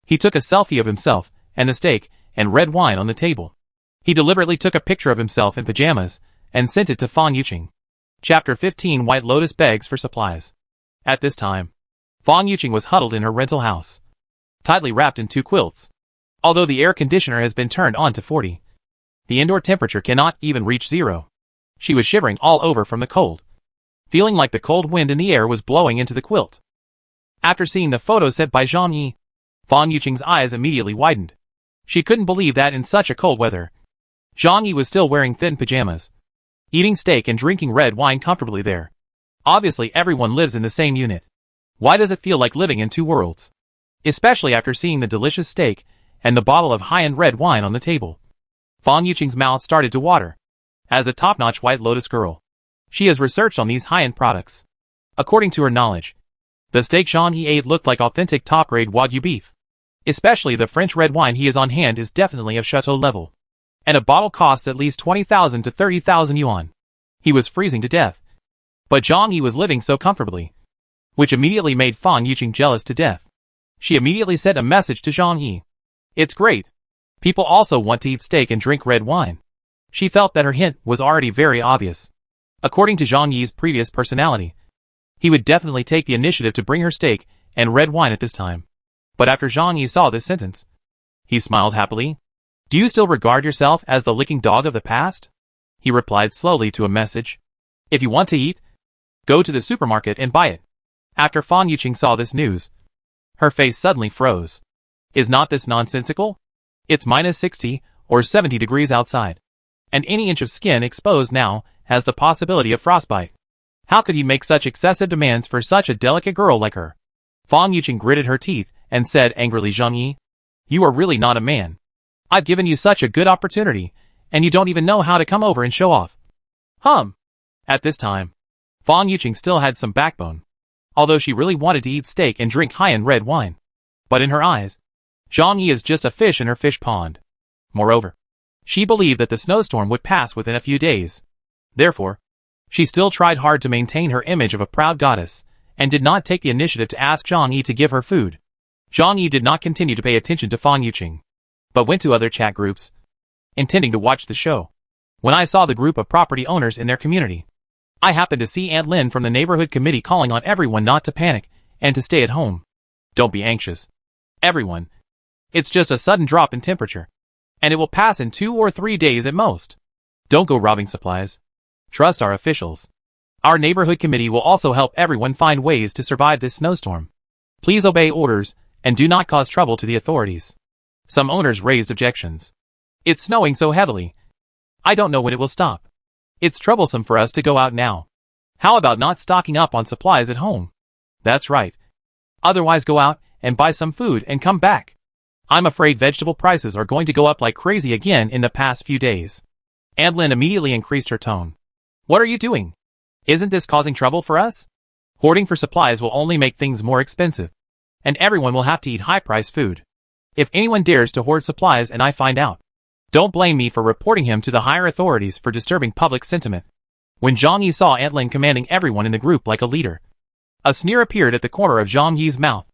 he took a selfie of himself and the steak and red wine on the table. He deliberately took a picture of himself in pajamas and sent it to Fang Yuqing. Chapter 15 White Lotus begs for supplies. At this time, Fang Yuqing was huddled in her rental house, tightly wrapped in 2 quilts. Although the air conditioner has been turned on to 40, the indoor temperature cannot even reach 0. She was shivering all over from the cold, feeling like the cold wind in the air was blowing into the quilt. After seeing the photo sent by Zhang Yi, Fang Yuqing's eyes immediately widened. She couldn't believe that in such a cold weather, Zhang Yi was still wearing thin pajamas, eating steak and drinking red wine comfortably there. Obviously everyone lives in the same unit. Why does it feel like living in 2 worlds? Especially after seeing the delicious steak and the bottle of high-end red wine on the table. Fang Yuqing's mouth started to water, As a top-notch White Lotus girl, she has researched on these high-end products. According to her knowledge, the steak Jean-Yi ate looked like authentic top-grade Wagyu beef. Especially the French red wine he has on hand is definitely of chateau level. And a bottle costs at least 20,000 to 30,000 yuan. He was freezing to death. But Jean-Yi was living so comfortably, which immediately made Fan Yuqing jealous to death. She immediately sent a message to Jean-Yi. It's great. People also want to eat steak and drink red wine. She felt that her hint was already very obvious. According to Jean-Yi's previous personality, he would definitely take the initiative to bring her steak and red wine at this time. But after Jean-Yi saw this sentence, he smiled happily. Do you still regard yourself as the licking dog of the past? He replied slowly to a message. If you want to eat, go to the supermarket and buy it. After Fan Yuqing saw this news, her face suddenly froze. Is not this nonsensical? It's minus 60 or 70 degrees outside, and any inch of skin exposed now has the possibility of frostbite. How could he make such excessive demands for such a delicate girl like her? Fan Yuqing gritted her teeth and said angrily, Jean-Yi, you are really not a man. I've given you such a good opportunity, and you don't even know how to come over and show off. At this time, Fan Yuqing still had some backbone, although she really wanted to eat steak and drink high-end red wine. But in her eyes, Jean-Yi is just a fish in her fish pond. Moreover, she believed that the snowstorm would pass within a few days. Therefore, she still tried hard to maintain her image of a proud goddess, and did not take the initiative to ask Jean-Yi to give her food. Jean-Yi did not continue to pay attention to Fan Yuqing, but went to other chat groups, intending to watch the show. When I saw the group of property owners in their community, I happened to see Aunt Lin from the neighborhood committee calling on everyone not to panic and to stay at home. Don't be anxious, everyone. It's just a sudden drop in temperature, and it will pass in 2 or 3 days at most. Don't go robbing supplies. Trust our officials. Our neighborhood committee will also help everyone find ways to survive this snowstorm. Please obey orders and do not cause trouble to the authorities. Some owners raised objections. It's snowing so heavily. I don't know when it will stop. It's troublesome for us to go out now. How about not stocking up on supplies at home? That's right. Otherwise go out and buy some food and come back. I'm afraid vegetable prices are going to go up like crazy again in the past few days. Aunt Lin immediately increased her tone. What are you doing? Isn't this causing trouble for us? Hoarding for supplies will only make things more expensive, and everyone will have to eat high-priced food. If anyone dares to hoard supplies and I find out, don't blame me for reporting him to the higher authorities for disturbing public sentiment. When Jean-Yi saw Aunt Lin commanding everyone in the group like a leader, a sneer appeared at the corner of Jean-Yi's mouth.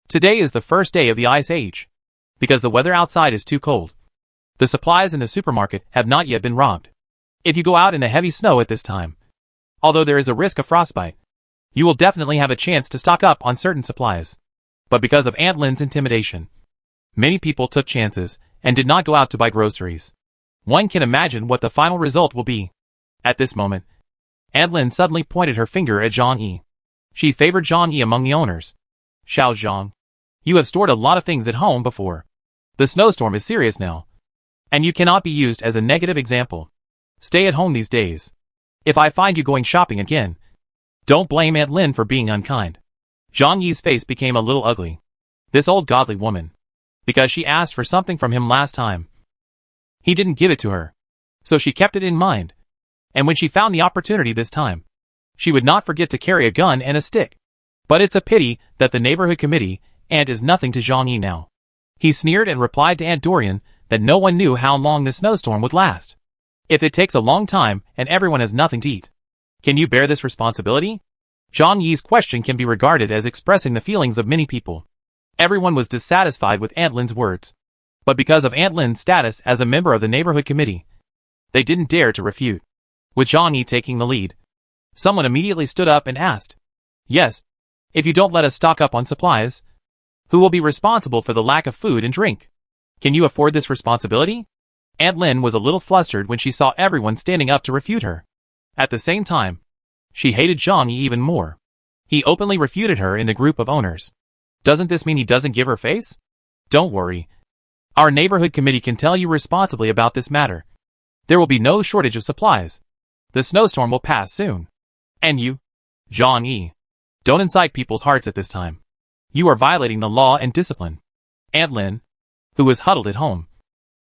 Today is the first day of the Ice Age. Because the weather outside is too cold, the supplies in the supermarket have not yet been robbed. If you go out in the heavy snow at this time, although there is a risk of frostbite, you will definitely have a chance to stock up on certain supplies. But because of Aunt Lin's intimidation, many people took chances and did not go out to buy groceries. One can imagine what the final result will be. At this moment, Aunt Lin suddenly pointed her finger at Jean-Yi. She favored Jean-Yi among the owners. Xiao Zhang, you have stored a lot of things at home before. The snowstorm is serious now, and you cannot be used as a negative example. Stay at home these days. If I find you going shopping again, don't blame Aunt Lin for being unkind. Jean-Yi's face became a little ugly. This old godly woman. Because she asked for something from him last time, he didn't give it to her, so she kept it in mind. And when she found the opportunity this time, she would not forget to carry a gun and a stick. But it's a pity that the neighborhood committee and is nothing to Jean-Yi now. He sneered and replied to Aunt Dorian that no one knew how long the snowstorm would last. If it takes a long time and everyone has nothing to eat, can you bear this responsibility? Jean-Yi's question can be regarded as expressing the feelings of many people. Everyone was dissatisfied with Aunt Lin's words. But because of Aunt Lin's status as a member of the neighborhood committee, they didn't dare to refute. With Jean-Yi taking the lead, someone immediately stood up and asked, Yes, if you don't let us stock up on supplies, who will be responsible for the lack of food and drink? Can you afford this responsibility? Aunt Lin was a little flustered when she saw everyone standing up to refute her. At the same time, she hated Jean-Yi even more. He openly refuted her in the group of owners. Doesn't this mean he doesn't give her face? Don't worry. Our neighborhood committee can tell you responsibly about this matter. There will be no shortage of supplies. The snowstorm will pass soon. And you, Jean-Yi, don't incite people's hearts at this time. You are violating the law and discipline. Aunt Lin, who was huddled at home,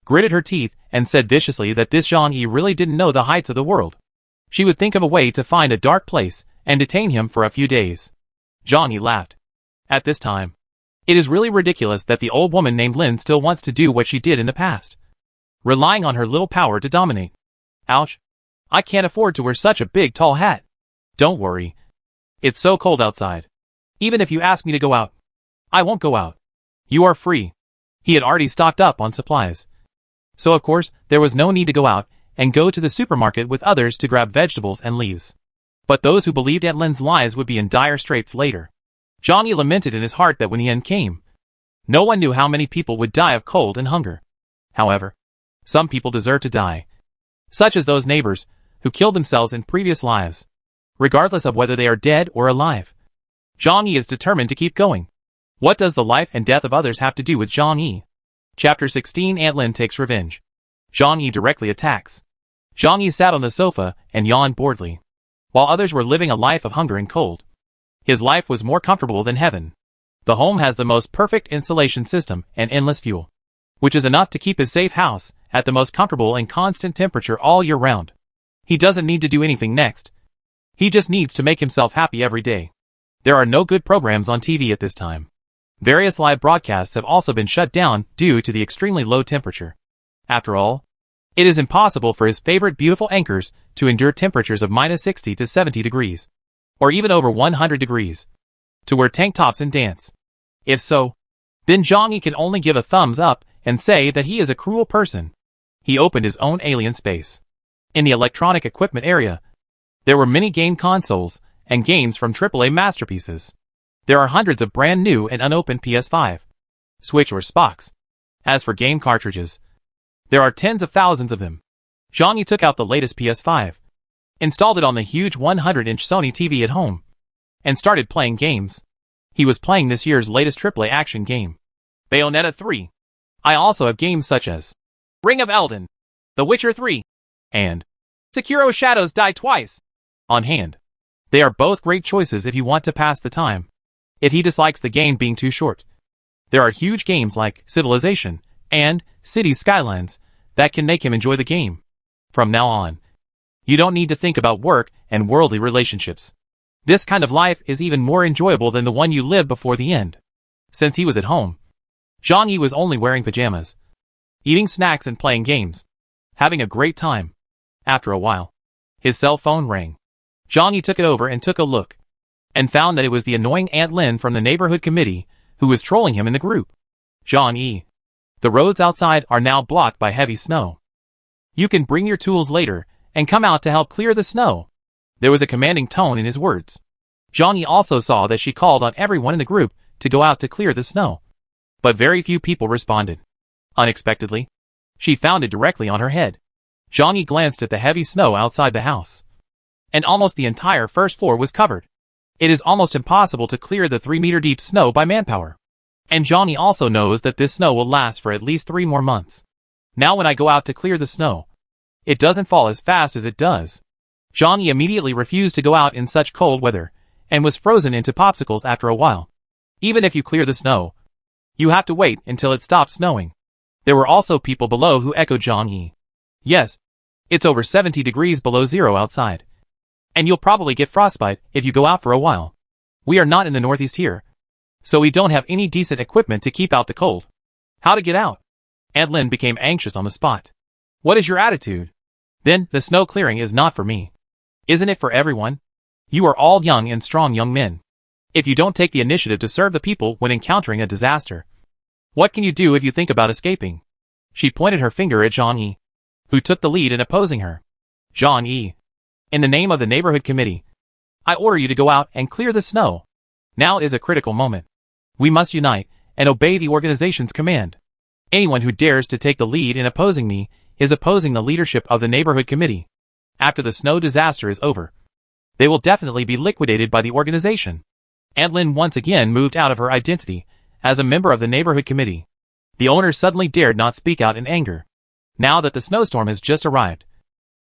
gritted her teeth, and said viciously that this Zhang-Yi really didn't know the heights of the world. She would think of a way to find a dark place and detain him for a few days. Zhang-Yi laughed. At this time, it is really ridiculous that the old woman named Lin still wants to do what she did in the past, relying on her little power to dominate. Ouch. I can't afford to wear such a big tall hat. Don't worry. It's so cold outside. Even if you ask me to go out, I won't go out. You are free. He had already stocked up on supplies. So of course, there was no need to go out and go to the supermarket with others to grab vegetables and leaves. But those who believed Aunt Lin's lies would be in dire straits later. Zhang-Yi lamented in his heart that when the end came, no one knew how many people would die of cold and hunger. However, some people deserve to die, such as those neighbors who killed themselves in previous lives, regardless of whether they are dead or alive. Zhang-Yi is determined to keep going. What does the life and death of others have to do with Zhang-Yi? Chapter 16 Aunt Lin takes revenge. Zhang-Yi directly attacks. Zhang-Yi sat on the sofa and yawned boredly. While others were living a life of hunger and cold, his life was more comfortable than heaven. The home has the most perfect insulation system and endless fuel, which is enough to keep his safe house at the most comfortable and constant temperature all year round. He doesn't need to do anything next. He just needs to make himself happy every day. There are no good programs on TV at this time. Various live broadcasts have also been shut down due to the extremely low temperature. After all, it is impossible for his favorite beautiful anchors to endure temperatures of -60 to 70 degrees, or even over 100 degrees, to wear tank tops and dance. If so, then Zhang-Yi can only give a thumbs up and say that he is a cruel person. He opened his own alien space. In the electronic equipment area, there were many game consoles and games from AAA masterpieces. There are hundreds of brand new and unopened PS5, Switch or Xbox. As for game cartridges, there are tens of thousands of them. Zhang-Yi took out the latest PS5, installed it on the huge 100-inch Sony TV at home, and started playing games. He was playing this year's latest AAA action game, Bayonetta 3. I also have games such as Ring of Elden, The Witcher 3, and Sekiro Shadows Die Twice on hand. They are both great choices if you want to pass the time. If he dislikes the game being too short, there are huge games like Civilization and Cities Skylines that can make him enjoy the game. From now on, you don't need to think about work and worldly relationships. This kind of life is even more enjoyable than the one you lived before the end. Since he was at home, Zhang-Yi was only wearing pajamas, eating snacks and playing games, having a great time. After a while, his cell phone rang. Zhang-Yi took it over and took a look, and found that it was the annoying Aunt Lin from the neighborhood committee who was trolling him in the group. Zhang-Yi, the roads outside are now blocked by heavy snow. You can bring your tools later and come out to help clear the snow. There was a commanding tone in his words. Zhang-Yi also saw that she called on everyone in the group to go out to clear the snow, but very few people responded. Unexpectedly, she found it directly on her head. Zhang-Yi glanced at the heavy snow outside the house, and almost the entire first floor was covered. It is almost impossible to clear the 3-meter-deep snow by manpower. And Zhang-Yi also knows that this snow will last for at least 3 more months. Now when I go out to clear the snow, it doesn't fall as fast as it does. Zhang-Yi immediately refused to go out in such cold weather, and was frozen into popsicles after a while. Even if you clear the snow, you have to wait until it stops snowing. There were also people below who echoed Zhang-Yi. Yes, it's over 70 degrees below zero outside. And you'll probably get frostbite if you go out for a while. We are not in the Northeast here, so we don't have any decent equipment to keep out the cold. How to get out? Aunt Lin became anxious on the spot. What is your attitude? Then, the snow clearing is not for me. Isn't it for everyone? You are all young and strong young men. If you don't take the initiative to serve the people when encountering a disaster, what can you do if you think about escaping? She pointed her finger at Zhang-Yi, who took the lead in opposing her. Zhang-Yi, in the name of the neighborhood committee, I order you to go out and clear the snow. Now is a critical moment. We must unite and obey the organization's command. Anyone who dares to take the lead in opposing me is opposing the leadership of the neighborhood committee. After the snow disaster is over, they will definitely be liquidated by the organization. Aunt Lin once again moved out of her identity as a member of the neighborhood committee. The owner suddenly dared not speak out in anger. Now that the snowstorm has just arrived,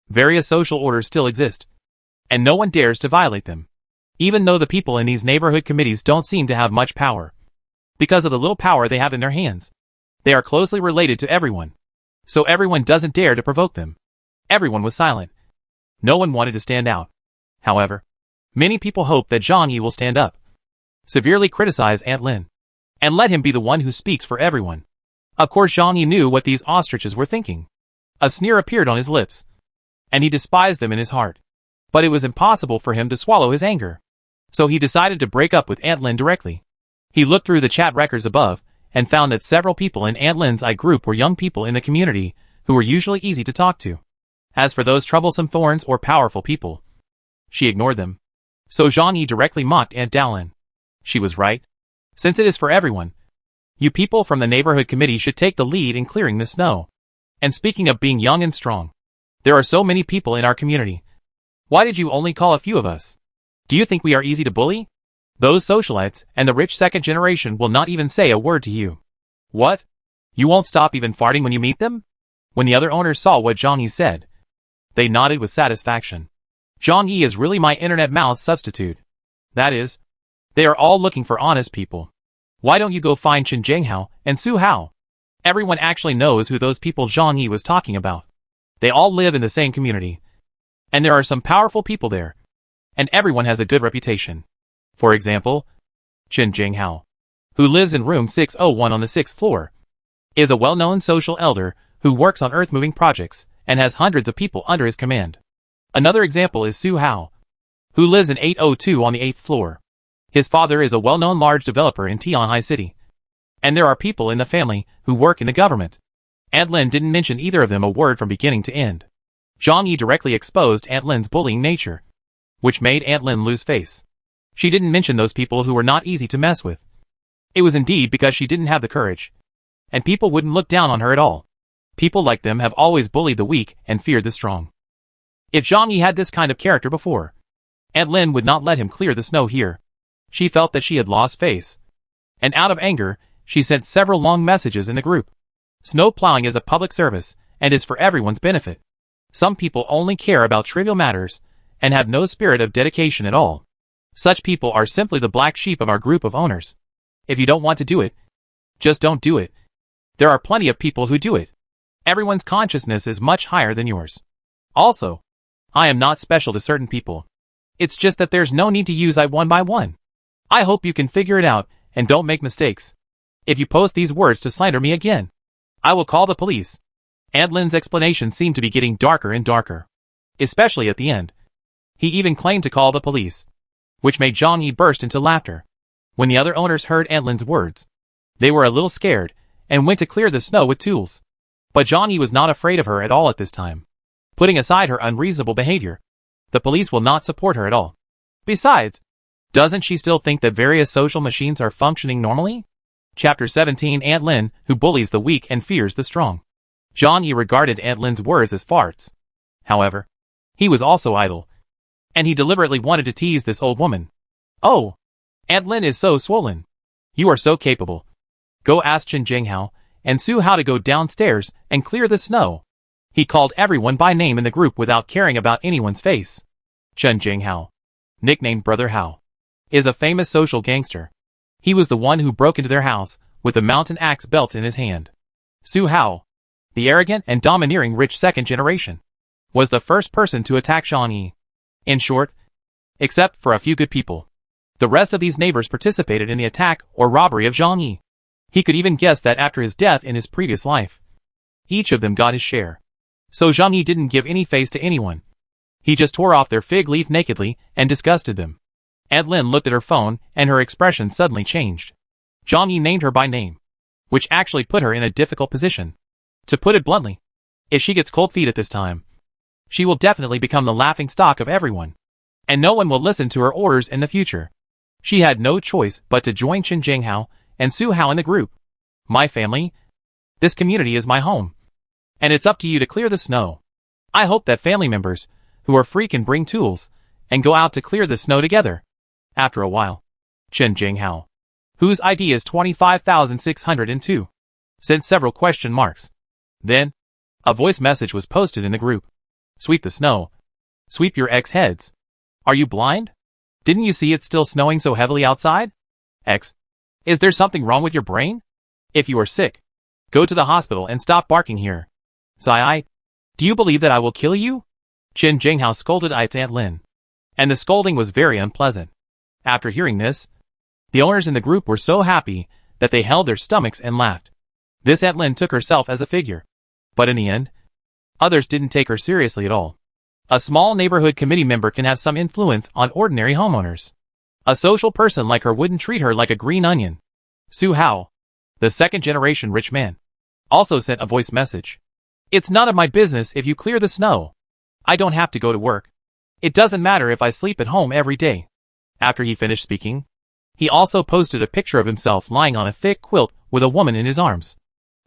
various social orders still exist, and no one dares to violate them. Even though the people in these neighborhood committees don't seem to have much power, because of the little power they have in their hands, they are closely related to everyone. so everyone doesn't dare to provoke them. Everyone was silent. No one wanted to stand out. However, many people hope that Zhang Yi will stand up, severely criticize Aunt Lin, and let him be the one who speaks for everyone. Of course Zhang Yi knew what these ostriches were thinking. A sneer appeared on his lips, and he despised them in his heart. But it was impossible for him to swallow his anger. So he decided to break up with Aunt Lin directly. He looked through the chat records above, and found that several people in Aunt Lin's I group were young people in the community, who were usually easy to talk to. As for those troublesome thorns or powerful people, she ignored them. So Zhang Yi directly mocked Aunt Dowlin. She was right. Since it is for everyone, you people from the neighborhood committee should take the lead in clearing the snow. And speaking of being young and strong, there are so many people in our community. Why did you only call a few of us? Do you think we are easy to bully? Those socialites and the rich second generation will not even say a word to you. What? You won't stop even farting when you meet them? When the other owners saw what Zhang Yi said, they nodded with satisfaction. Zhang Yi is really my internet mouth substitute. That is, they are all looking for honest people. Why don't you go find Chen Jinghao and Su Hao? Everyone actually knows who those people Zhang Yi was talking about. They all live in the same community. And there are some powerful people there. And everyone has a good reputation. For example, Chen Jinghao, who lives in room 601 on the 6th floor, is a well-known social elder who works on earth-moving projects and has hundreds of people under his command. Another example is Su Hao, who lives in 802 on the 8th floor. His father is a well-known large developer in Tianhai City. And there are people in the family who work in the government. Aunt Lin didn't mention either of them a word from beginning to end. Zhang Yi directly exposed Aunt Lin's bullying nature, which made Aunt Lin lose face. She didn't mention those people who were not easy to mess with. It was indeed because she didn't have the courage. And people wouldn't look down on her at all. People like them have always bullied the weak and feared the strong. If Zhang Yi had this kind of character before, Aunt Lin would not let him clear the snow here. She felt that she had lost face. And out of anger, she sent several long messages in the group. Snow plowing is a public service, and is for everyone's benefit. Some people only care about trivial matters, and have no spirit of dedication at all. Such people are simply the black sheep of our group of owners. If you don't want to do it, just don't do it. There are plenty of people who do it. Everyone's consciousness is much higher than yours. Also, I am not special to certain people. It's just that there's no need to use I one by one. I hope you can figure it out, and don't make mistakes. If you post these words to slander me again, I will call the police. Aunt Lin's explanation seemed to be getting darker and darker. Especially at the end. He even claimed to call the police, which made Zhang Yi burst into laughter. When the other owners heard Aunt Lin's words, they were a little scared, and went to clear the snow with tools. But Zhang Yi was not afraid of her at all at this time. Putting aside her unreasonable behavior, the police will not support her at all. Besides, doesn't she still think that various social machines are functioning normally? Chapter 17 Aunt Lin, who bullies the weak and fears the strong. Zhang Yi regarded Aunt Lin's words as farts. However, he was also idle, and he deliberately wanted to tease this old woman. Oh, Aunt Lin is so swollen. You are so capable. Go ask Chen Jinghao and Su Hao to go downstairs and clear the snow. He called everyone by name in the group without caring about anyone's face. Chen Jinghao, nicknamed Brother Hao, is a famous social gangster. He was the one who broke into their house with a mountain axe belt in his hand. Su Hao, the arrogant and domineering rich second generation, was the first person to attack Zhang Yi. In short, except for a few good people, the rest of these neighbors participated in the attack or robbery of Zhang Yi. He could even guess that after his death in his previous life, each of them got his share. So Zhang Yi didn't give any face to anyone. He just tore off their fig leaf nakedly and disgusted them. Aunt Lin looked at her phone and her expression suddenly changed. Zhang Yi named her by name, which actually put her in a difficult position. To put it bluntly, if she gets cold feet at this time, she will definitely become the laughing stock of everyone, and no one will listen to her orders in the future. She had no choice but to join Chen Jinghao and Su Hao in the group. My family, this community is my home, and it's up to you to clear the snow. I hope that family members who are free can bring tools and go out to clear the snow together. After a while, Chen Jinghao, whose ID is 25,602, sent several question marks. Then, a voice message was posted in the group. Sweep the snow. Sweep your X heads. Are you blind? Didn't you see it's still snowing so heavily outside? X. Is there something wrong with your brain? If you are sick, go to the hospital and stop barking here. Sigh. Do you believe that I will kill you? Qin Jinghao scolded its Aunt Lin. And the scolding was very unpleasant. After hearing this, the owners in the group were so happy that they held their stomachs and laughed. This Aunt Lin took herself as a figure. But in the end, others didn't take her seriously at all. A small neighborhood committee member can have some influence on ordinary homeowners. A social person like her wouldn't treat her like a green onion. Su Hao, the second-generation rich man, also sent a voice message. It's none of my business if you clear the snow. I don't have to go to work. It doesn't matter if I sleep at home every day. After he finished speaking, he also posted a picture of himself lying on a thick quilt with a woman in his arms.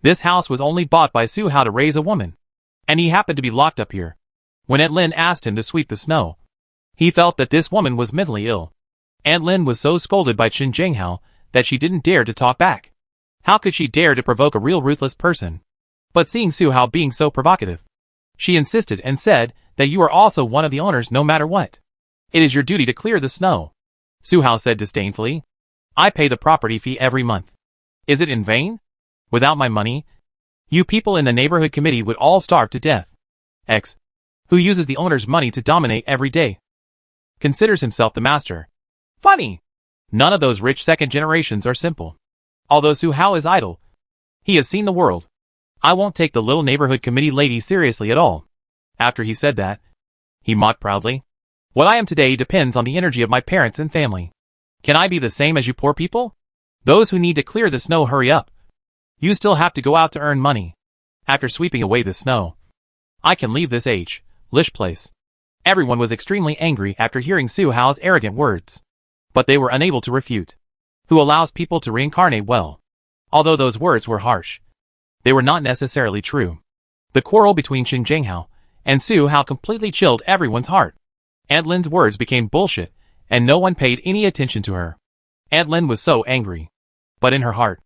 This house was only bought by Su Hao to raise a woman, and he happened to be locked up here. When Aunt Lin asked him to sweep the snow, he felt that this woman was mentally ill. Aunt Lin was so scolded by Qin Jinghao that she didn't dare to talk back. How could she dare to provoke a real ruthless person? But seeing Su Hao being so provocative, she insisted and said that you are also one of the owners no matter what. It is your duty to clear the snow. Su Hao said disdainfully. I pay the property fee every month. Is it in vain? Without my money, you people in the neighborhood committee would all starve to death. X, who uses the owner's money to dominate every day, considers himself the master. Funny! None of those rich second generations are simple. Although Su Hao is idle, he has seen the world. I won't take the little neighborhood committee lady seriously at all. After he said that, he mocked proudly. What I am today depends on the energy of my parents and family. Can I be the same as you poor people? Those who need to clear the snow, hurry up. You still have to go out to earn money. After sweeping away the snow, I can leave this lish place. Everyone was extremely angry after hearing Su Hao's arrogant words. But they were unable to refute. Who allows people to reincarnate well? Although those words were harsh, they were not necessarily true. The quarrel between Qin Jinghao and Su Hao completely chilled everyone's heart. Aunt Lin's words became bullshit, and no one paid any attention to her. Aunt Lin was so angry. But in her heart,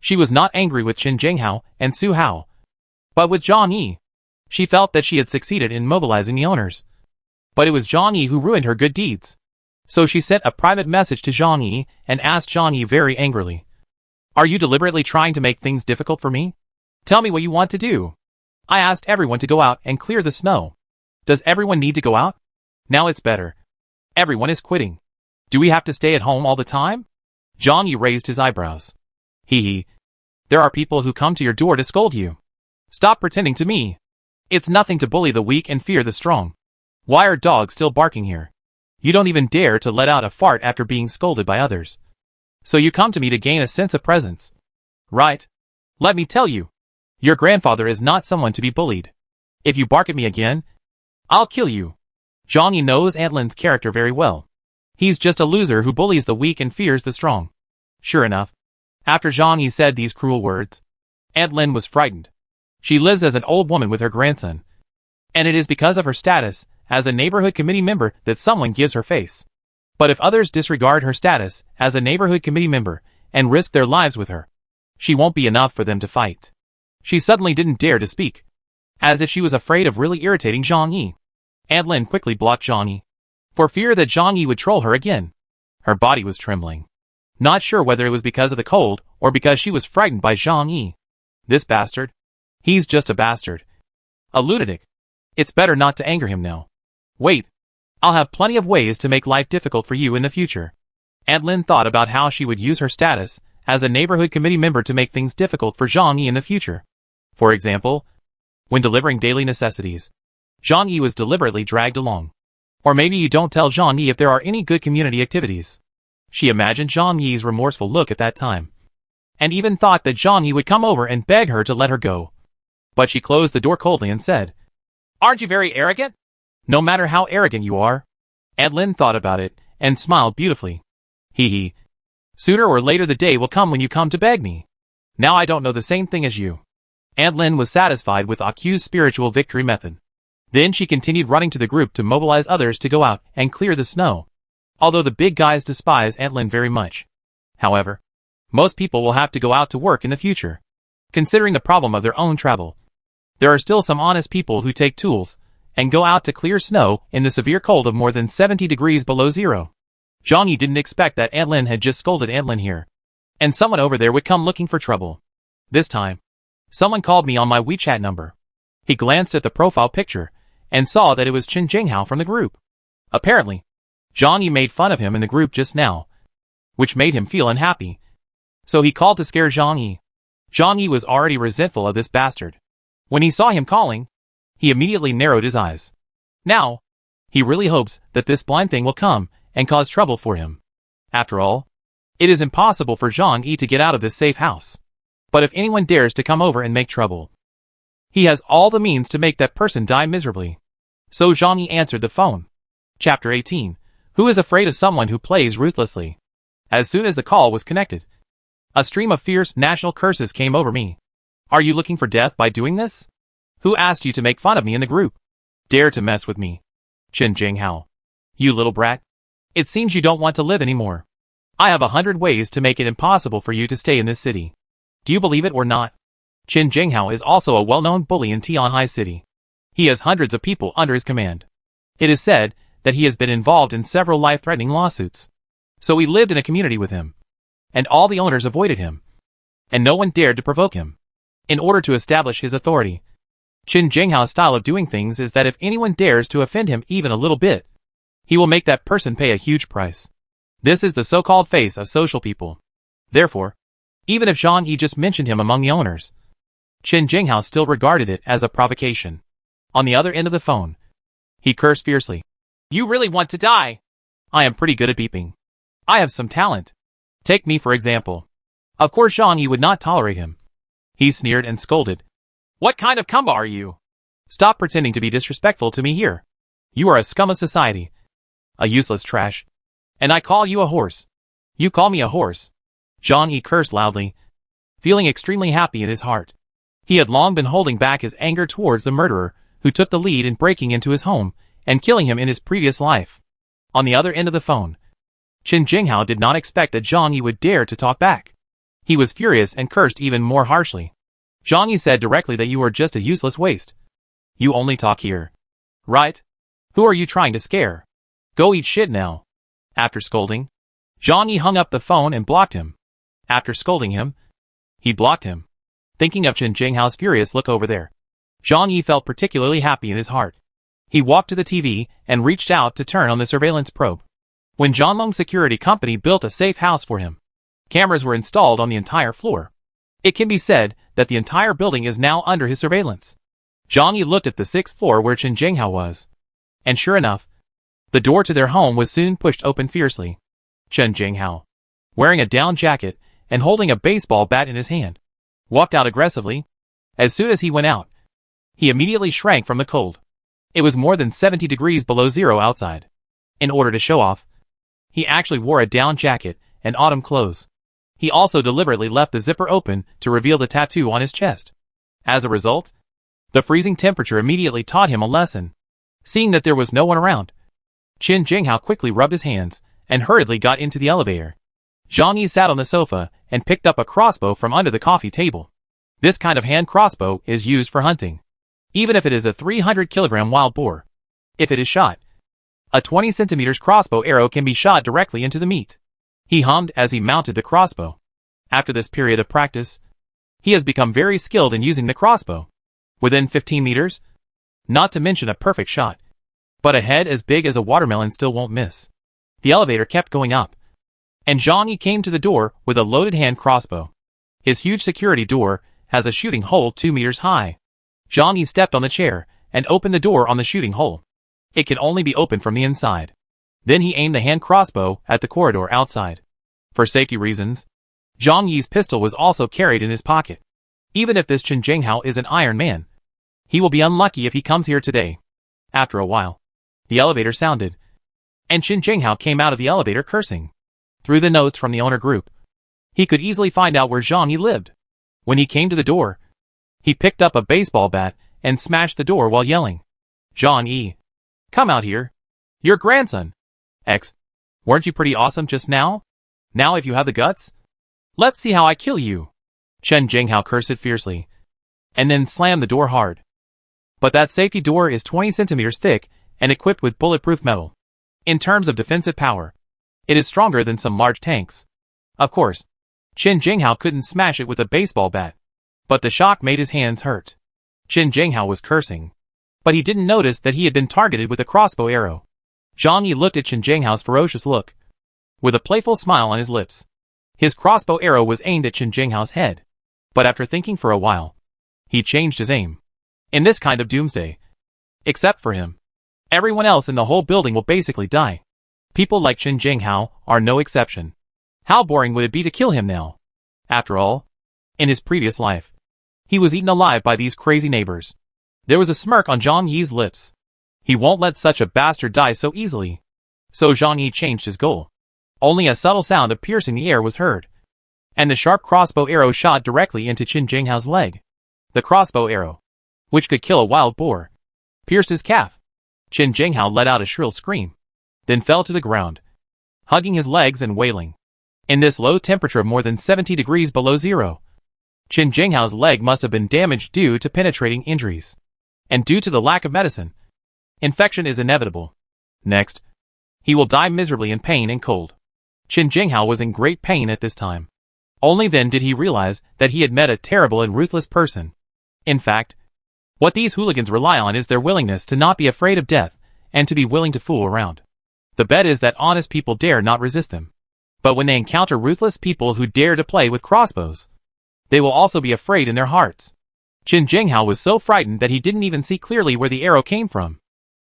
she was not angry with Qin Jinghao and Su Hao, but with Zhang Yi. She felt that she had succeeded in mobilizing the owners. But it was Zhang Yi who ruined her good deeds. So she sent a private message to Zhang Yi and asked Zhang Yi very angrily. Are you deliberately trying to make things difficult for me? Tell me what you want to do. I asked everyone to go out and clear the snow. Does everyone need to go out? Now it's better. Everyone is quitting. Do we have to stay at home all the time? Zhang Yi raised his eyebrows. Hee. There are people who come to your door to scold you. Stop pretending to me. It's nothing to bully the weak and fear the strong. Why are dogs still barking here? You don't even dare to let out a fart after being scolded by others. So you come to me to gain a sense of presence. Right? Let me tell you. Your grandfather is not someone to be bullied. If you bark at me again, I'll kill you. Zhang Yi knows Aunt Lin's character very well. He's just a loser who bullies the weak and fears the strong. Sure enough, after Zhang Yi said these cruel words, Aunt Lin was frightened. She lives as an old woman with her grandson. And it is because of her status as a neighborhood committee member that someone gives her face. But if others disregard her status as a neighborhood committee member and risk their lives with her, she won't be enough for them to fight. She suddenly didn't dare to speak, as if she was afraid of really irritating Zhang Yi. Aunt Lin quickly blocked Zhang Yi, for fear that Zhang Yi would troll her again. Her body was trembling. Not sure whether it was because of the cold or because she was frightened by Zhang Yi. This bastard. He's just a bastard. A lunatic. It's better not to anger him now. Wait. I'll have plenty of ways to make life difficult for you in the future. Aunt Lin thought about how she would use her status as a neighborhood committee member to make things difficult for Zhang Yi in the future. For example, when delivering daily necessities, Zhang Yi was deliberately dragged along. Or maybe you don't tell Zhang Yi if there are any good community activities. She imagined Zhang Yi's remorseful look at that time, and even thought that Zhang Yi would come over and beg her to let her go. But she closed the door coldly and said, Aren't you very arrogant? No matter how arrogant you are. Aunt Lin thought about it and smiled beautifully. Hee. Sooner or later the day will come when you come to beg me. Now I don't know the same thing as you. Aunt Lin was satisfied with Aku's spiritual victory method. Then she continued running to the group to mobilize others to go out and clear the snow. Although the big guys despise Aunt Lin very much. However, most people will have to go out to work in the future. Considering the problem of their own travel, there are still some honest people who take tools and go out to clear snow in the severe cold of more than 70 degrees below zero. Zhang Yi didn't expect that Aunt Lin had just scolded Aunt Lin here, and someone over there would come looking for trouble. This time, someone called me on my WeChat number. He glanced at the profile picture and saw that it was Chen Jinghao from the group. Apparently, Zhang Yi made fun of him in the group just now, which made him feel unhappy. So he called to scare Zhang Yi. Zhang Yi was already resentful of this bastard. When he saw him calling, he immediately narrowed his eyes. Now, he really hopes that this blind thing will come and cause trouble for him. After all, it is impossible for Zhang Yi to get out of this safe house. But if anyone dares to come over and make trouble, he has all the means to make that person die miserably. So Zhang Yi answered the phone. Chapter 18. Who is afraid of someone who plays ruthlessly? As soon as the call was connected, a stream of fierce national curses came over me. Are you looking for death by doing this? Who asked you to make fun of me in the group? Dare to mess with me? Chen Jinghao. You little brat. It seems you don't want to live anymore. I have 100 ways to make it impossible for you to stay in this city. Do you believe it or not? Chen Jinghao is also a well-known bully in Tianhai City. He has hundreds of people under his command. It is said that he has been involved in several life-threatening lawsuits. So we lived in a community with him. And all the owners avoided him. And no one dared to provoke him. In order to establish his authority, Chen Jinghao's style of doing things is that if anyone dares to offend him even a little bit, he will make that person pay a huge price. This is the so-called face of social people. Therefore, even if Zhang Yi just mentioned him among the owners, Chen Jinghao still regarded it as a provocation. On the other end of the phone, he cursed fiercely. You really want to die? I am pretty good at beeping. I have some talent. Take me for example. Of course Zhang Yi would not tolerate him. He sneered and scolded. What kind of Kumba are you? Stop pretending to be disrespectful to me here. You are a scum of society. A useless trash. And I call you a horse. You call me a horse. Zhang Yi cursed loudly, feeling extremely happy in his heart. He had long been holding back his anger towards the murderer who took the lead in breaking into his home and killing him in his previous life. On the other end of the phone, Chen Jinghao did not expect that Zhang Yi would dare to talk back. He was furious and cursed even more harshly. Zhang Yi said directly that you are just a useless waste. You only talk here. Right? Who are you trying to scare? Go eat shit now. After scolding, Zhang Yi hung up the phone and blocked him. After scolding him, he blocked him. Thinking of Chen Jinghao's furious look over there, Zhang Yi felt particularly happy in his heart. He walked to the TV and reached out to turn on the surveillance probe. When Zhonglong Security Company built a safe house for him, cameras were installed on the entire floor. It can be said that the entire building is now under his surveillance. Zhang Yi looked at the 6th floor where Chen Jinghao was. And sure enough, the door to their home was soon pushed open fiercely. Chen Jinghao, wearing a down jacket and holding a baseball bat in his hand, walked out aggressively. As soon as he went out, he immediately shrank from the cold. It was more than 70 degrees below zero outside. In order to show off, he actually wore a down jacket and autumn clothes. He also deliberately left the zipper open to reveal the tattoo on his chest. As a result, the freezing temperature immediately taught him a lesson. Seeing that there was no one around, Chen Jinghao quickly rubbed his hands and hurriedly got into the elevator. Zhang Yi sat on the sofa and picked up a crossbow from under the coffee table. This kind of hand crossbow is used for hunting, even if it is a 300-kilogram wild boar. If it is shot, a 20 centimeters crossbow arrow can be shot directly into the meat. He hummed as he mounted the crossbow. After this period of practice, he has become very skilled in using the crossbow. Within 15 meters, not to mention a perfect shot, but a head as big as a watermelon still won't miss. The elevator kept going up, and Zhang Yi came to the door with a loaded hand crossbow. His huge security door has a shooting hole 2 meters high. Zhang Yi stepped on the chair and opened the door on the shooting hole. It can only be opened from the inside. Then he aimed the hand crossbow at the corridor outside. For safety reasons, Zhang Yi's pistol was also carried in his pocket. Even if this Chen Jinghao is an Iron Man, he will be unlucky if he comes here today. After a while, the elevator sounded, and Chen Jinghao came out of the elevator cursing. Through the notes from the owner group, he could easily find out where Zhang Yi lived. When he came to the door, he picked up a baseball bat and smashed the door while yelling, Zhang Yi, come out here. Your grandson. Weren't you pretty awesome just now? Now if you have the guts, let's see how I kill you. Chen Jinghao cursed fiercely, and then slammed the door hard. But that safety door is 20 centimeters thick and equipped with bulletproof metal. In terms of defensive power, it is stronger than some large tanks. Of course, Chen Jinghao couldn't smash it with a baseball bat, but the shock made his hands hurt. Qin Jinghao was cursing, but he didn't notice that he had been targeted with a crossbow arrow. Zhang Yi looked at Qin Jinghao's ferocious look, with a playful smile on his lips. His crossbow arrow was aimed at Qin Jinghao's head, but after thinking for a while, he changed his aim. In this kind of doomsday, except for him, everyone else in the whole building will basically die. People like Qin Jinghao are no exception. How boring would it be to kill him now? After all, in his previous life, he was eaten alive by these crazy neighbors. There was a smirk on Zhang Yi's lips. He won't let such a bastard die so easily. So Zhang Yi changed his goal. Only a subtle sound of piercing the air was heard, and the sharp crossbow arrow shot directly into Qin Jinghao's leg. The crossbow arrow, which could kill a wild boar, pierced his calf. Qin Jinghao let out a shrill scream, then fell to the ground, hugging his legs and wailing. In this low temperature of more than 70 degrees below zero, Qin Jinghao's leg must have been damaged due to penetrating injuries. And due to the lack of medicine, infection is inevitable. Next, he will die miserably in pain and cold. Qin Jinghao was in great pain at this time. Only then did he realize that he had met a terrible and ruthless person. In fact, what these hooligans rely on is their willingness to not be afraid of death and to be willing to fool around. The bet is that honest people dare not resist them. But when they encounter ruthless people who dare to play with crossbows, they will also be afraid in their hearts. Qin Jinghao was so frightened that he didn't even see clearly where the arrow came from.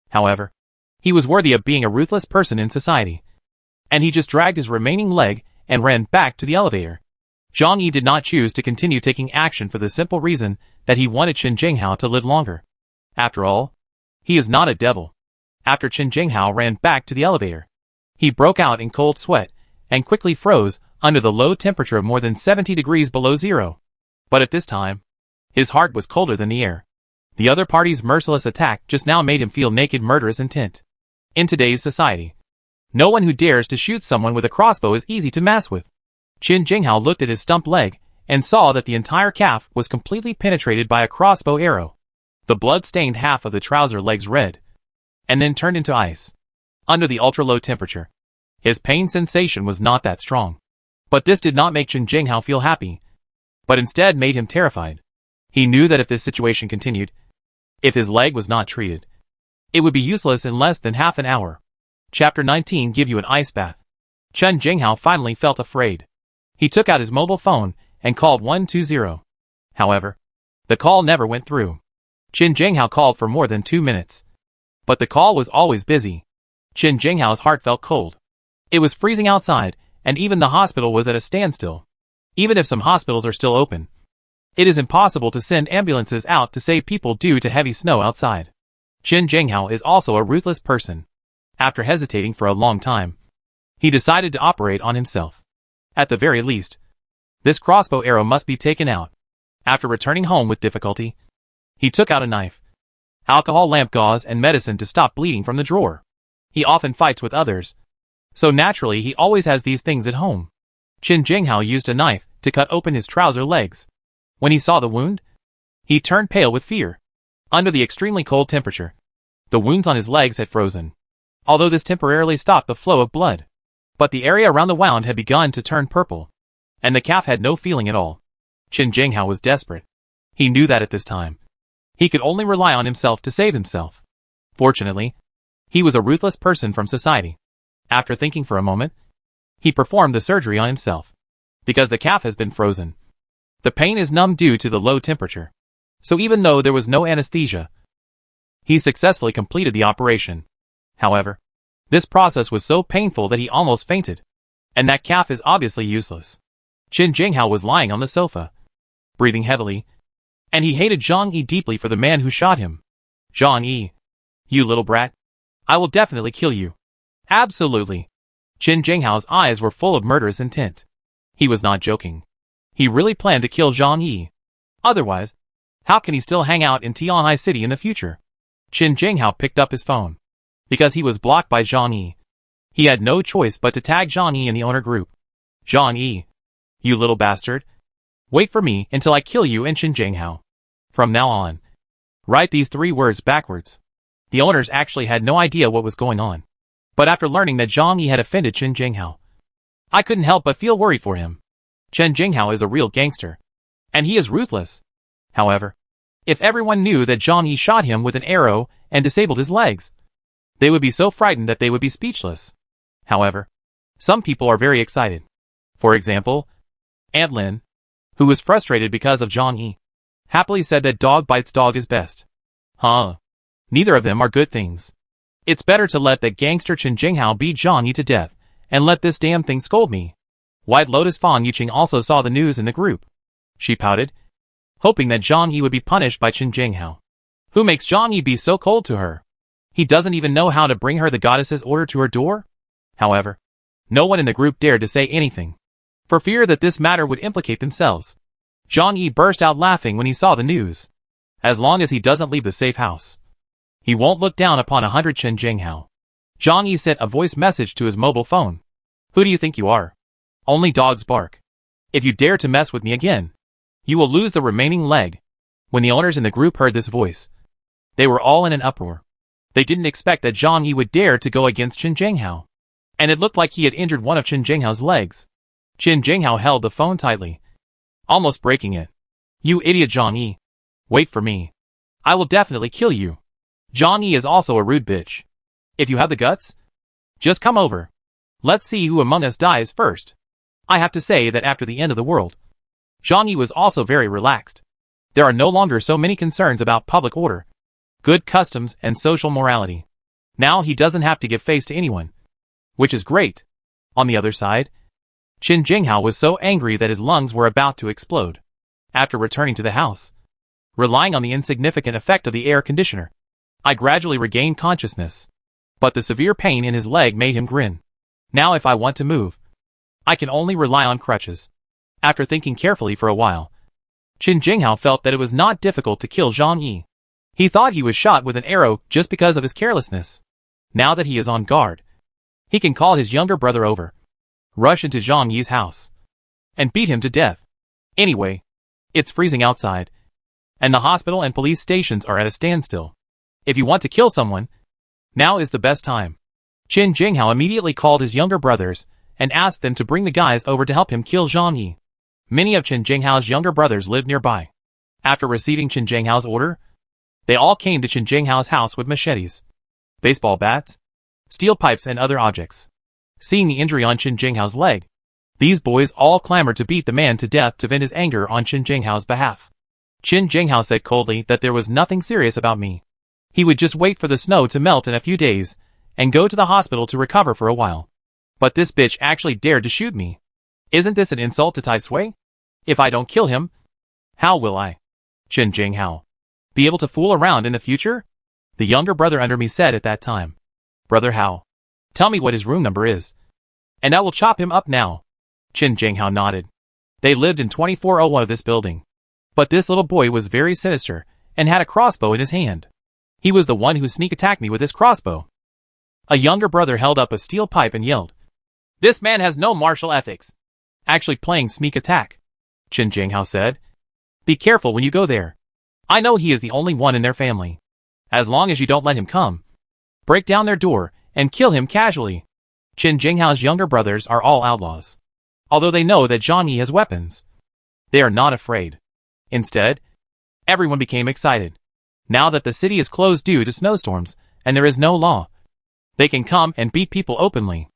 However, he was worthy of being a ruthless person in society. And he just dragged his remaining leg and ran back to the elevator. Zhang Yi did not choose to continue taking action for the simple reason that he wanted Qin Jinghao to live longer. After all, he is not a devil. After Qin Jinghao ran back to the elevator, he broke out in cold sweat and quickly froze under the low temperature of more than 70 degrees below zero. But at this time, his heart was colder than the air. The other party's merciless attack just now made him feel naked murderous intent. In today's society, no one who dares to shoot someone with a crossbow is easy to mess with. Qin Jinghao looked at his stumped leg and saw that the entire calf was completely penetrated by a crossbow arrow. The blood stained half of the trouser legs red, and then turned into ice. Under the ultra-low temperature, his pain sensation was not that strong. But this did not make Qin Jinghao feel happy, but instead made him terrified. He knew that if this situation continued, if his leg was not treated, it would be useless in less than half an hour. Chapter 19 Give you an ice bath. Qin Jinghao finally felt afraid. He took out his mobile phone and called 120. However, the call never went through. Qin Jinghao called for more than 2 minutes, but the call was always busy. Qin Jinghao's heart felt cold. It was freezing outside, and even the hospital was at a standstill. Even if some hospitals are still open, it is impossible to send ambulances out to save people due to heavy snow outside. Qin Jinghao is also a ruthless person. After hesitating for a long time, he decided to operate on himself. At the very least, this crossbow arrow must be taken out. After returning home with difficulty, he took out a knife, alcohol lamp gauze and medicine to stop bleeding from the drawer. He often fights with others, so naturally he always has these things at home. Qin Jinghao used a knife to cut open his trouser legs. When he saw the wound, he turned pale with fear. Under the extremely cold temperature, the wounds on his legs had frozen, although this temporarily stopped the flow of blood. But the area around the wound had begun to turn purple, and the calf had no feeling at all. Qin Jinghao was desperate. He knew that at this time, he could only rely on himself to save himself. Fortunately, he was a ruthless person from society. After thinking for a moment, he performed the surgery on himself. Because the calf has been frozen, the pain is numb due to the low temperature. So even though there was no anesthesia, he successfully completed the operation. However, this process was so painful that he almost fainted. And that calf is obviously useless. Qin Jinghao was lying on the sofa, breathing heavily, and he hated Zhang Yi deeply for the man who shot him. Zhang Yi, you little brat. I will definitely kill you. Absolutely. Qin Jinghao's eyes were full of murderous intent. He was not joking. He really planned to kill Zhang Yi. Otherwise, how can he still hang out in Tianhai City in the future? Qin Jinghao picked up his phone. Because he was blocked by Zhang Yi, he had no choice but to tag Zhang Yi in the owner group. Zhang Yi, you little bastard. Wait for me until I kill you and Qin Jinghao. From now on, write these 3 words backwards. The owners actually had no idea what was going on. But after learning that Zhang Yi had offended Qin Jinghao, I couldn't help but feel worried for him. Qin Jinghao is a real gangster, and he is ruthless. However, If everyone knew that Zhang Yi shot him with an arrow and disabled his legs, they would be so frightened that they would be speechless. However, some people are very excited. For example, Aunt Lin, who was frustrated because of Zhang Yi, happily said that dog bites dog is best. Huh. Neither of them are good things. It's better to let that gangster Chen Jinghao beat Zhang Yi to death, and let this damn thing scold me. White Lotus Fan Yuqing also saw the news in the group. She pouted, hoping that Zhang Yi would be punished by Chen Jinghao. Who makes Zhang Yi be so cold to her? He doesn't even know how to bring her the goddess's order to her door? However, no one in the group dared to say anything, for fear that this matter would implicate themselves. Zhang Yi burst out laughing when he saw the news. As long as he doesn't leave the safe house, he won't look down upon 100 Chen Jinghao. Zhang Yi sent a voice message to his mobile phone. Who do you think you are? Only dogs bark. If you dare to mess with me again, you will lose the remaining leg. When the owners in the group heard this voice, they were all in an uproar. They didn't expect that Zhang Yi would dare to go against Chen Jinghao. And it looked like he had injured one of Chen Jinghao's legs. Chen Jinghao held the phone tightly, almost breaking it. You idiot Zhang Yi. Wait for me. I will definitely kill you. Zhang Yi is also a rude bitch. If you have the guts, just come over. Let's see who among us dies first. I have to say that after the end of the world, Zhang Yi was also very relaxed. There are no longer so many concerns about public order, good customs, and social morality. Now he doesn't have to give face to anyone, which is great. On the other side, Chen Jinghao was so angry that his lungs were about to explode. After returning to the house, relying on the insignificant effect of the air conditioner, I gradually regained consciousness. But the severe pain in his leg made him grin. Now if I want to move, I can only rely on crutches. After thinking carefully for a while, Chen Jinghao felt that it was not difficult to kill Zhang Yi. He thought he was shot with an arrow just because of his carelessness. Now that he is on guard, he can call his younger brother over, rush into Zhang Yi's house, and beat him to death. Anyway, it's freezing outside, and the hospital and police stations are at a standstill. If you want to kill someone, now is the best time. Chen Jinghao immediately called his younger brothers and asked them to bring the guys over to help him kill Zhang Yi. Many of Chen Jinghao's younger brothers lived nearby. After receiving Chen Jinghao's order, they all came to Chen Jinghao's house with machetes, baseball bats, steel pipes, and other objects. Seeing the injury on Chen Jinghao's leg, these boys all clamored to beat the man to death to vent his anger on Chen Jinghao's behalf. Chen Jinghao said coldly that there was nothing serious about me. He would just wait for the snow to melt in a few days and go to the hospital to recover for a while. But this bitch actually dared to shoot me. Isn't this an insult to Tai Sui? If I don't kill him, how will I, Chen Jinghao, be able to fool around in the future? The younger brother under me said at that time. Brother Hao, tell me what his room number is, and I will chop him up now. Chen Jinghao nodded. They lived in 2401 of this building. But this little boy was very sinister and had a crossbow in his hand. He was the one who sneak attacked me with his crossbow. A younger brother held up a steel pipe and yelled, "This man has no martial ethics. Actually playing sneak attack," Chen Jinghao said. "Be careful when you go there. I know he is the only one in their family. As long as you don't let him come, break down their door and kill him casually." Chen Jinghao's younger brothers are all outlaws. Although they know that Zhang Yi has weapons, they are not afraid. Instead, everyone became excited. Now that the city is closed due to snowstorms and there is no law, they can come and beat people openly.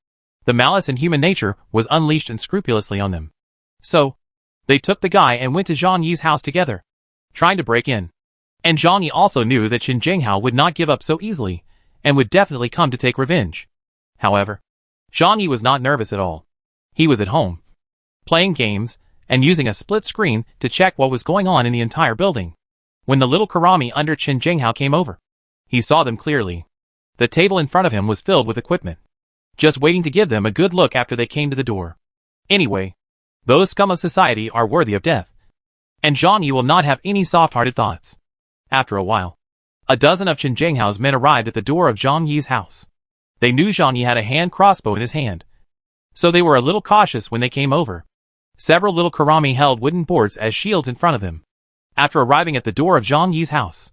The malice in human nature was unleashed unscrupulously on them. So, they took the guy and went to Zhang Yi's house together, trying to break in. And Zhang Yi also knew that Chen Jinghao would not give up so easily and would definitely come to take revenge. However, Zhang Yi was not nervous at all. He was at home, playing games and using a split screen to check what was going on in the entire building. When the little Karami under Chen Jinghao came over, he saw them clearly. The table in front of him was filled with equipment, just waiting to give them a good look after they came to the door. Anyway, those scum of society are worthy of death, and Zhang Yi will not have any soft-hearted thoughts. After a while, a dozen of Chen Jinghao's men arrived at the door of Zhang Yi's house. They knew Zhang Yi had a hand crossbow in his hand, so they were a little cautious when they came over. Several little Karami held wooden boards as shields in front of them. After arriving at the door of Zhang Yi's house,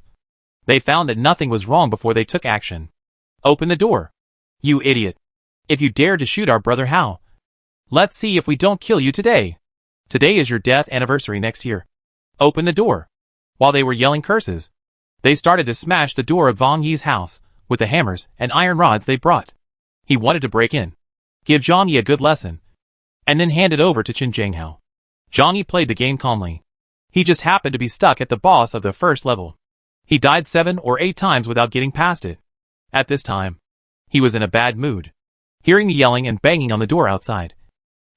they found that nothing was wrong before they took action. "Open the door, you idiot. If you dare to shoot our brother Hao, let's see if we don't kill you today. Today is your death anniversary next year. Open the door, While they were yelling curses, they started to smash the door of Vong Yi's house with the hammers and iron rods they brought. He wanted to break in, give Zhang Yi a good lesson, and then hand it over to Qin Jinghao. Zhang Yi played the game calmly. He just happened to be stuck at the boss of the first level. He died 7 or 8 times without getting past it. At this time, he was in a bad mood. Hearing the yelling and banging on the door outside,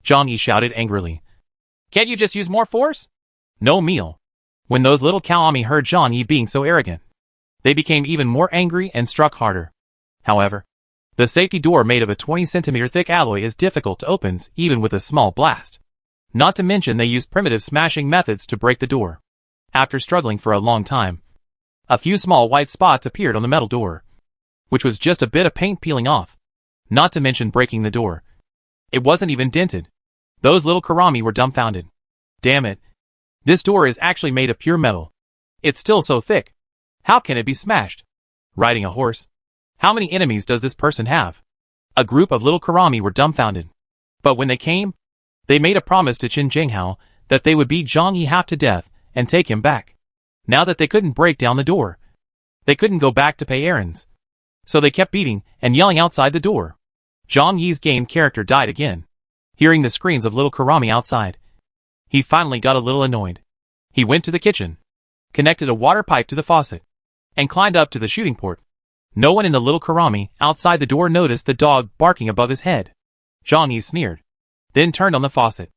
Zhang Yi shouted angrily, "Can't you just use more force?" No meal. When those little Caomi heard Zhang Yi being so arrogant, they became even more angry and struck harder. However, the safety door made of a 20-centimeter thick alloy is difficult to open even with a small blast. Not to mention they used primitive smashing methods to break the door. After struggling for a long time, a few small white spots appeared on the metal door, which was just a bit of paint peeling off. Not to mention breaking the door. It wasn't even dented. Those little Karami were dumbfounded. Damn it. This door is actually made of pure metal. It's still so thick. How can it be smashed? Riding a horse? How many enemies does this person have? A group of little Karami were dumbfounded. But when they came, they made a promise to Qin Jinghao that they would beat Zhang Yi half to death and take him back. Now that they couldn't break down the door, they couldn't go back to pay errands. So they kept beating and yelling outside the door. Zhang Yi's game character died again. Hearing the screams of little Karami outside, he finally got a little annoyed. He went to the kitchen, connected a water pipe to the faucet, and climbed up to the shooting port. No one in the little Karami outside the door noticed the dog barking above his head. Zhang Yi sneered, then turned on the faucet,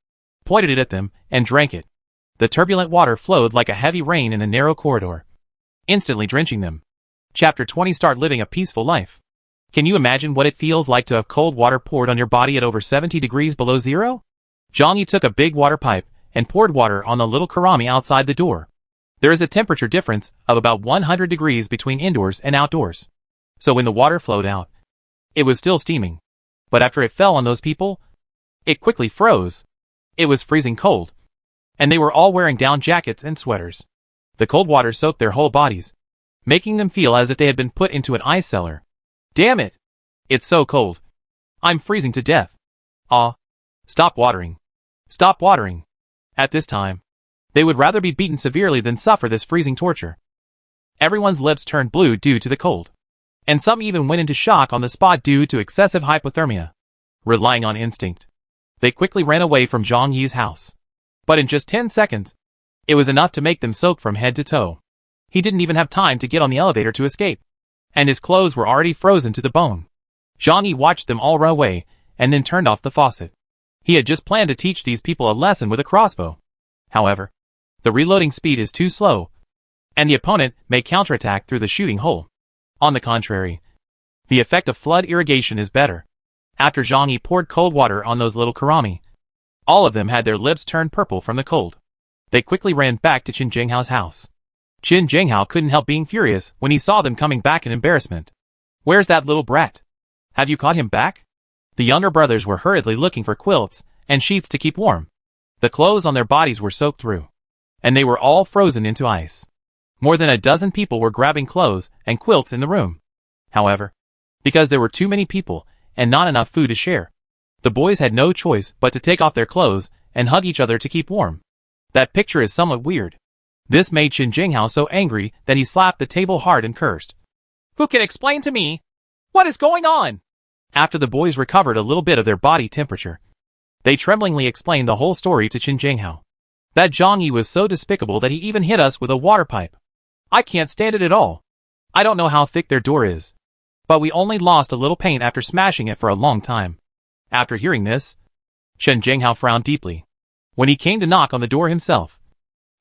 pointed it at them, and drank it. The turbulent water flowed like a heavy rain in the narrow corridor, instantly drenching them. Chapter 20. Start living a peaceful life. Can you imagine what it feels like to have cold water poured on your body at over 70 degrees below zero? Zhang Yi took a big water pipe and poured water on the little Karami outside the door. There is a temperature difference of about 100 degrees between indoors and outdoors. So when the water flowed out, it was still steaming. But after it fell on those people, it quickly froze. It was freezing cold, and they were all wearing down jackets and sweaters. The cold water soaked their whole bodies, making them feel as if they had been put into an ice cellar. Damn it! It's so cold. I'm freezing to death. Stop watering. Stop watering. At this time, they would rather be beaten severely than suffer this freezing torture. Everyone's lips turned blue due to the cold, and some even went into shock on the spot due to excessive hypothermia. Relying on instinct, they quickly ran away from Zhang Yi's house. But in just 10 seconds, it was enough to make them soak from head to toe. He didn't even have time to get on the elevator to escape, and his clothes were already frozen to the bone. Zhang Yi watched them all run away, and then turned off the faucet. He had just planned to teach these people a lesson with a crossbow. However, the reloading speed is too slow, and the opponent may counterattack through the shooting hole. On the contrary, the effect of flood irrigation is better. After Zhang Yi poured cold water on those little Karami, all of them had their lips turned purple from the cold. They quickly ran back to Qin Jinghao's house. Qin Jinghao couldn't help being furious when he saw them coming back in embarrassment. Where's that little brat? Have you caught him back? The younger brothers were hurriedly looking for quilts and sheets to keep warm. The clothes on their bodies were soaked through, and they were all frozen into ice. More than a dozen people were grabbing clothes and quilts in the room. However, because there were too many people and not enough food to share, the boys had no choice but to take off their clothes and hug each other to keep warm. That picture is somewhat weird. This made Qin Jinghao so angry that he slapped the table hard and cursed. Who can explain to me what is going on? After the boys recovered a little bit of their body temperature, they tremblingly explained the whole story to Qin Jinghao. That Zhang Yi was so despicable that he even hit us with a water pipe. I can't stand it at all. I don't know how thick their door is, but we only lost a little paint after smashing it for a long time. After hearing this, Qin Jinghao frowned deeply. When he came to knock on the door himself,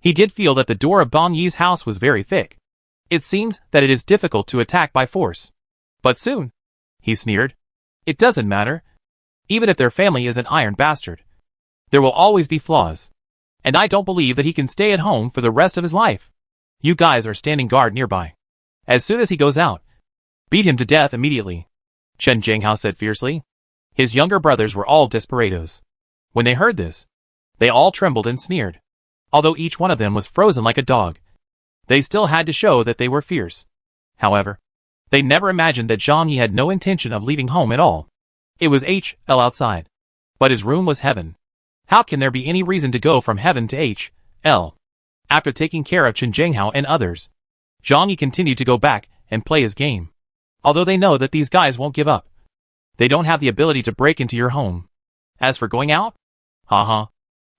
he did feel that the door of Bong Yi's house was very thick. It seems that it is difficult to attack by force. But soon, he sneered, it doesn't matter. Even if their family is an iron bastard, there will always be flaws. And I don't believe that he can stay at home for the rest of his life. You guys are standing guard nearby. As soon as he goes out, beat him to death immediately, Qin Jinghao said fiercely. His younger brothers were all desperados. When they heard this, they all trembled and sneered. Although each one of them was frozen like a dog, they still had to show that they were fierce. However, they never imagined that Zhang Yi had no intention of leaving home at all. It was HL outside, but his room was heaven. How can there be any reason to go from heaven to HL? After taking care of Chen Jinghao and others, Zhang Yi continued to go back and play his game. Although they know that these guys won't give up. They don't have the ability to break into your home. As for going out? Haha.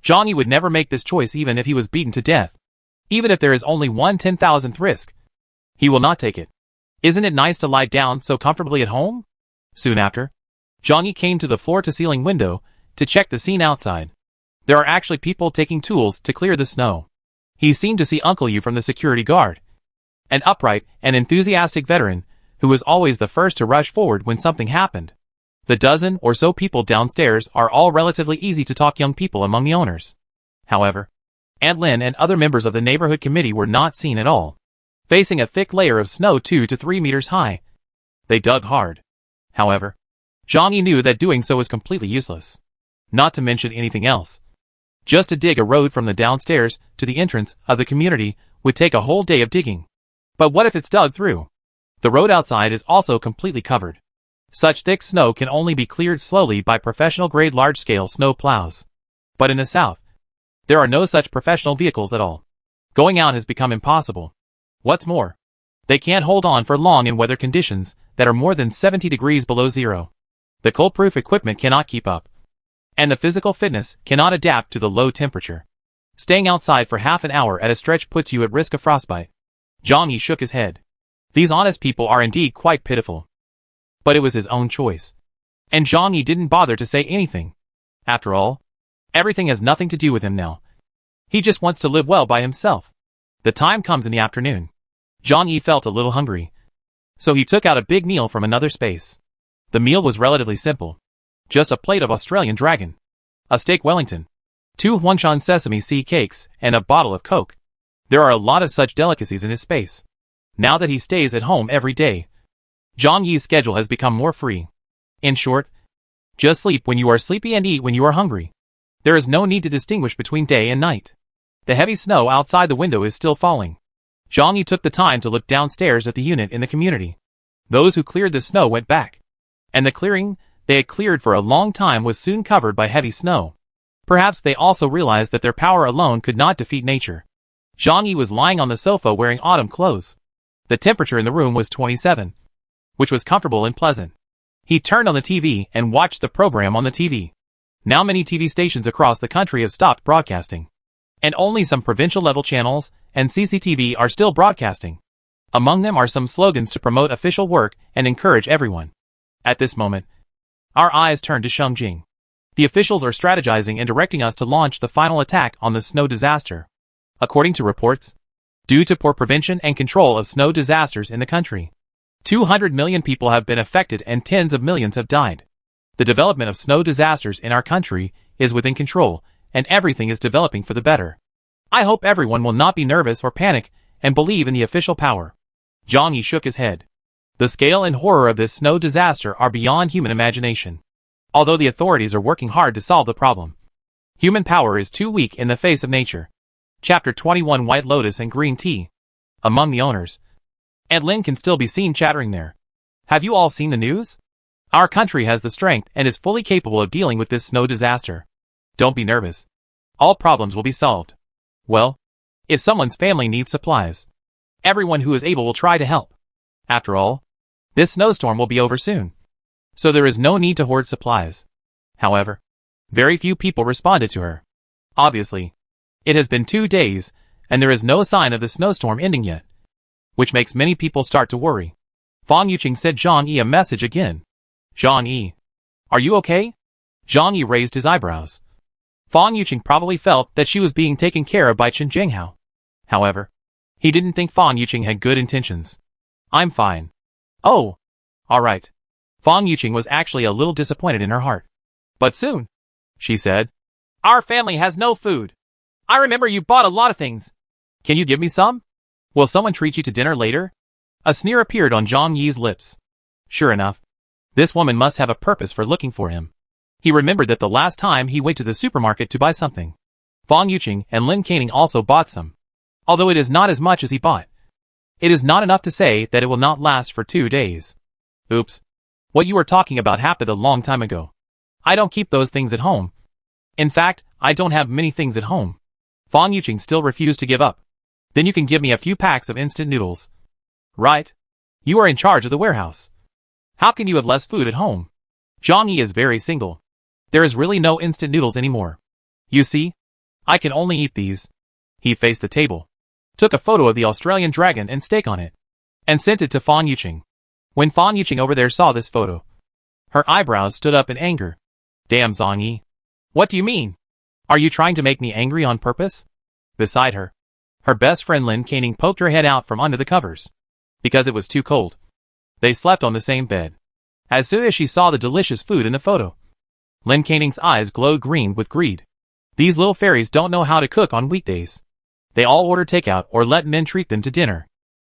Zhang Yi would never make this choice even if he was beaten to death. Even if there is only 1/10,000th risk. He will not take it. Isn't it nice to lie down so comfortably at home? Soon after, Zhang Yi came to the floor-to-ceiling window to check the scene outside. There are actually people taking tools to clear the snow. He seemed to see Uncle Yu from the security guard. An upright and enthusiastic veteran who was always the first to rush forward when something happened. The dozen or so people downstairs are all relatively easy-to-talk young people among the owners. However, Aunt Lin and other members of the neighborhood committee were not seen at all. Facing a thick layer of snow 2 to 3 meters high, they dug hard. However, Zhang Yi knew that doing so was completely useless. Not to mention anything else. Just to dig a road from the downstairs to the entrance of the community would take a whole day of digging. But what if it's dug through? The road outside is also completely covered. Such thick snow can only be cleared slowly by professional-grade large-scale snow plows. But in the south, there are no such professional vehicles at all. Going out has become impossible. What's more, they can't hold on for long in weather conditions that are more than 70 degrees below zero. The cold-proof equipment cannot keep up. And the physical fitness cannot adapt to the low temperature. Staying outside for half an hour at a stretch puts you at risk of frostbite. Zhang Yi shook his head. These honest people are indeed quite pitiful. But it was his own choice. And Zhang Yi didn't bother to say anything. After all, everything has nothing to do with him now. He just wants to live well by himself. The time comes in the afternoon. Zhang Yi felt a little hungry. So he took out a big meal from another space. The meal was relatively simple. Just a plate of Australian dragon, a steak Wellington, 2 Huangshan sesame seed cakes, and a bottle of Coke. There are a lot of such delicacies in his space. Now that he stays at home every day, Zhang Yi's schedule has become more free. In short, just sleep when you are sleepy and eat when you are hungry. There is no need to distinguish between day and night. The heavy snow outside the window is still falling. Zhang Yi took the time to look downstairs at the unit in the community. Those who cleared the snow went back. And the clearing they had cleared for a long time was soon covered by heavy snow. Perhaps they also realized that their power alone could not defeat nature. Zhang Yi was lying on the sofa wearing autumn clothes. The temperature in the room was 27, which was comfortable and pleasant. He turned on the TV and watched the program on the TV. Now many TV stations across the country have stopped broadcasting. And only some provincial-level channels and CCTV are still broadcasting. Among them are some slogans to promote official work and encourage everyone. At this moment, our eyes turn to Shengjing. The officials are strategizing and directing us to launch the final attack on the snow disaster. According to reports, due to poor prevention and control of snow disasters in the country, 200 million people have been affected and tens of millions have died. The development of snow disasters in our country is within control, and everything is developing for the better. I hope everyone will not be nervous or panic and believe in the official power. Zhang Yi shook his head. The scale and horror of this snow disaster are beyond human imagination. Although the authorities are working hard to solve the problem, human power is too weak in the face of nature. Chapter 21 White Lotus and Green Tea. Among the owners, Aunt Lin can still be seen chattering there. Have you all seen the news? Our country has the strength and is fully capable of dealing with this snow disaster. Don't be nervous. All problems will be solved. Well, if someone's family needs supplies, everyone who is able will try to help. After all, this snowstorm will be over soon, so there is no need to hoard supplies. However, very few people responded to her. Obviously, it has been 2 days, and there is no sign of the snowstorm ending yet, which makes many people start to worry. Fang Yuqing sent Zhang Yi a message again. Zhang Yi, are you okay? Zhang Yi raised his eyebrows. Fang Yuqing probably felt that she was being taken care of by Chen Jinghao. However, he didn't think Fang Yuqing had good intentions. I'm fine. Oh, alright. Fang Yuqing was actually a little disappointed in her heart. But soon, she said, our family has no food. I remember you bought a lot of things. Can you give me some? Will someone treat you to dinner later? A sneer appeared on Zhang Yi's lips. Sure enough, this woman must have a purpose for looking for him. He remembered that the last time he went to the supermarket to buy something, Fang Yuqing and Lin Caning also bought some. Although it is not as much as he bought, it is not enough to say that it will not last for 2 days. Oops. What you were talking about happened a long time ago. I don't keep those things at home. In fact, I don't have many things at home. Fan Yuqing still refused to give up. Then you can give me a few packs of instant noodles. Right? You are in charge of the warehouse. How can you have less food at home? Zhang Yi is very single. There is really no instant noodles anymore. You see? I can only eat these. He faced the table, took a photo of the Australian dragon and steak on it, and sent it to Fan Yuqing. When Fan Yuqing over there saw this photo, her eyebrows stood up in anger. Damn, Zhang Yi. What do you mean? Are you trying to make me angry on purpose? Beside her, her best friend Lin Canning poked her head out from under the covers. Because it was too cold. They slept on the same bed. As soon as she saw the delicious food in the photo, Lin Canning's eyes glowed green with greed. These little fairies don't know how to cook on weekdays. They all order takeout or let men treat them to dinner.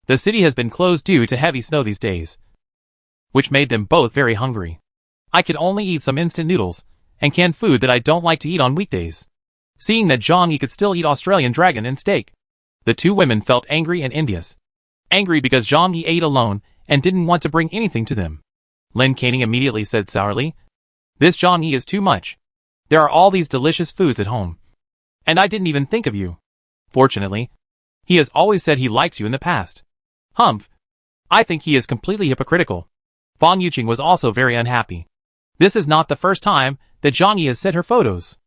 The city has been closed due to heavy snow these days, which made them both very hungry. I could only eat some instant noodles and canned food that I don't like to eat on weekdays. Seeing that Zhang Yi could still eat Australian dragon and steak, the two women felt angry and envious. Angry because Zhang Yi ate alone and didn't want to bring anything to them. Lin Canning immediately said sourly, "This Zhang Yi is too much. There are all these delicious foods at home. And I didn't even think of you. Fortunately, he has always said he likes you in the past. Humph. I think he is completely hypocritical." Fan Yuqing was also very unhappy. This is not the first time that Zhang Yi has sent her photos.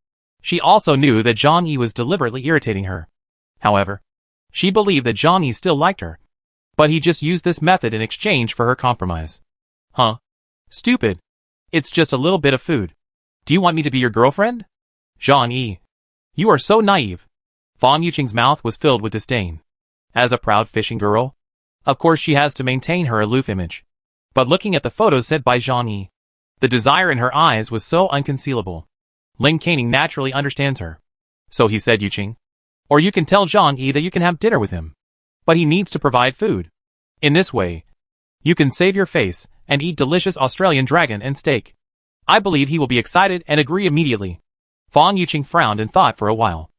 She also knew that Zhang Yi was deliberately irritating her. However, she believed that Zhang Yi still liked her. But he just used this method in exchange for her compromise. Huh? Stupid. It's just a little bit of food. Do you want me to be your girlfriend? Zhang Yi. You are so naive. Fan Yuqing's mouth was filled with disdain. As a proud fishing girl, of course she has to maintain her aloof image. But looking at the photos sent by Zhang Yi, the desire in her eyes was so unconcealable. Lin Canning naturally understands her. So he said, Yuqing. Or you can tell Zhang Yi that you can have dinner with him. But he needs to provide food. In this way, you can save your face and eat delicious Australian dragon and steak. I believe he will be excited and agree immediately. Fan Yuqing frowned and thought for a while.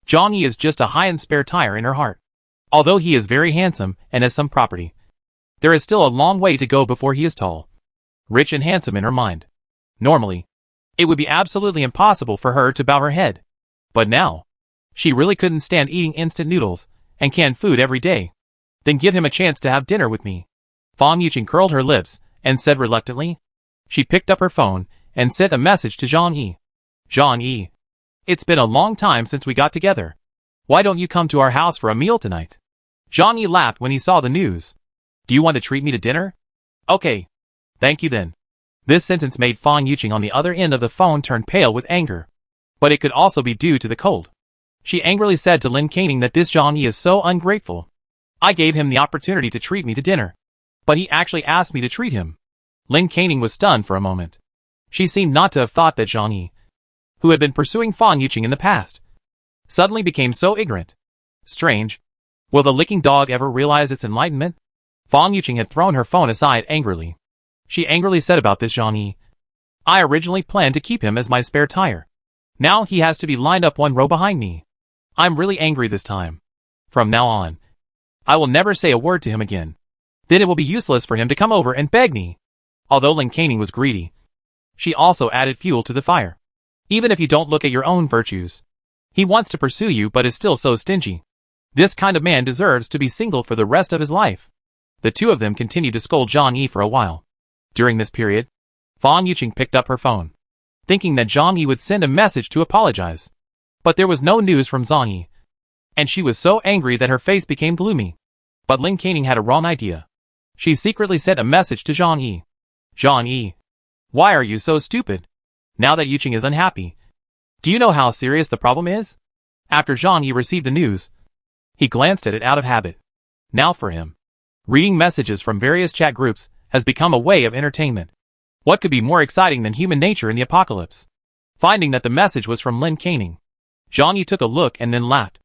Zhang Yi is just a high-end spare tire in her heart. Although he is very handsome and has some property, there is still a long way to go before he is tall, rich and handsome in her mind. Normally, it would be absolutely impossible for her to bow her head. But now, she really couldn't stand eating instant noodles and canned food every day. Then give him a chance to have dinner with me. Fan Yuqing curled her lips and said reluctantly. She picked up her phone and sent a message to Zhang Yi. Zhang Yi. It's been a long time since we got together. Why don't you come to our house for a meal tonight? Zhang Yi laughed when he saw the news. Do you want to treat me to dinner? Okay. Thank you then. This sentence made Fan Yuqing on the other end of the phone turn pale with anger. But it could also be due to the cold. She angrily said to Lin Canning that this Zhang Yi is so ungrateful. I gave him the opportunity to treat me to dinner. But he actually asked me to treat him. Lin Canning was stunned for a moment. She seemed not to have thought that Zhang Yi, who had been pursuing Fan Yuqing in the past, suddenly became so ignorant. Strange. Will the licking dog ever realize its enlightenment? Fan Yuqing had thrown her phone aside angrily. She angrily said about this Zhang Yi. I originally planned to keep him as my spare tire. Now he has to be lined up one row behind me. I'm really angry this time. From now on, I will never say a word to him again. Then it will be useless for him to come over and beg me. Although Lin Canning was greedy, she also added fuel to the fire. Even if you don't look at your own virtues, he wants to pursue you but is still so stingy. This kind of man deserves to be single for the rest of his life. The two of them continued to scold Zhang Yi for a while. During this period, Fan Yuqing picked up her phone, thinking that Zhang Yi would send a message to apologize. But there was no news from Zhang Yi, and she was so angry that her face became gloomy. But Lin Canning had a wrong idea. She secretly sent a message to Zhang Yi. Zhang Yi, why are you so stupid? Now that Yuqing is unhappy, do you know how serious the problem is? After Zhang Yi received the news, he glanced at it out of habit. Now for him, reading messages from various chat groups has become a way of entertainment. What could be more exciting than human nature in the apocalypse? Finding that the message was from Lin Canning, Zhang Yi took a look and then laughed.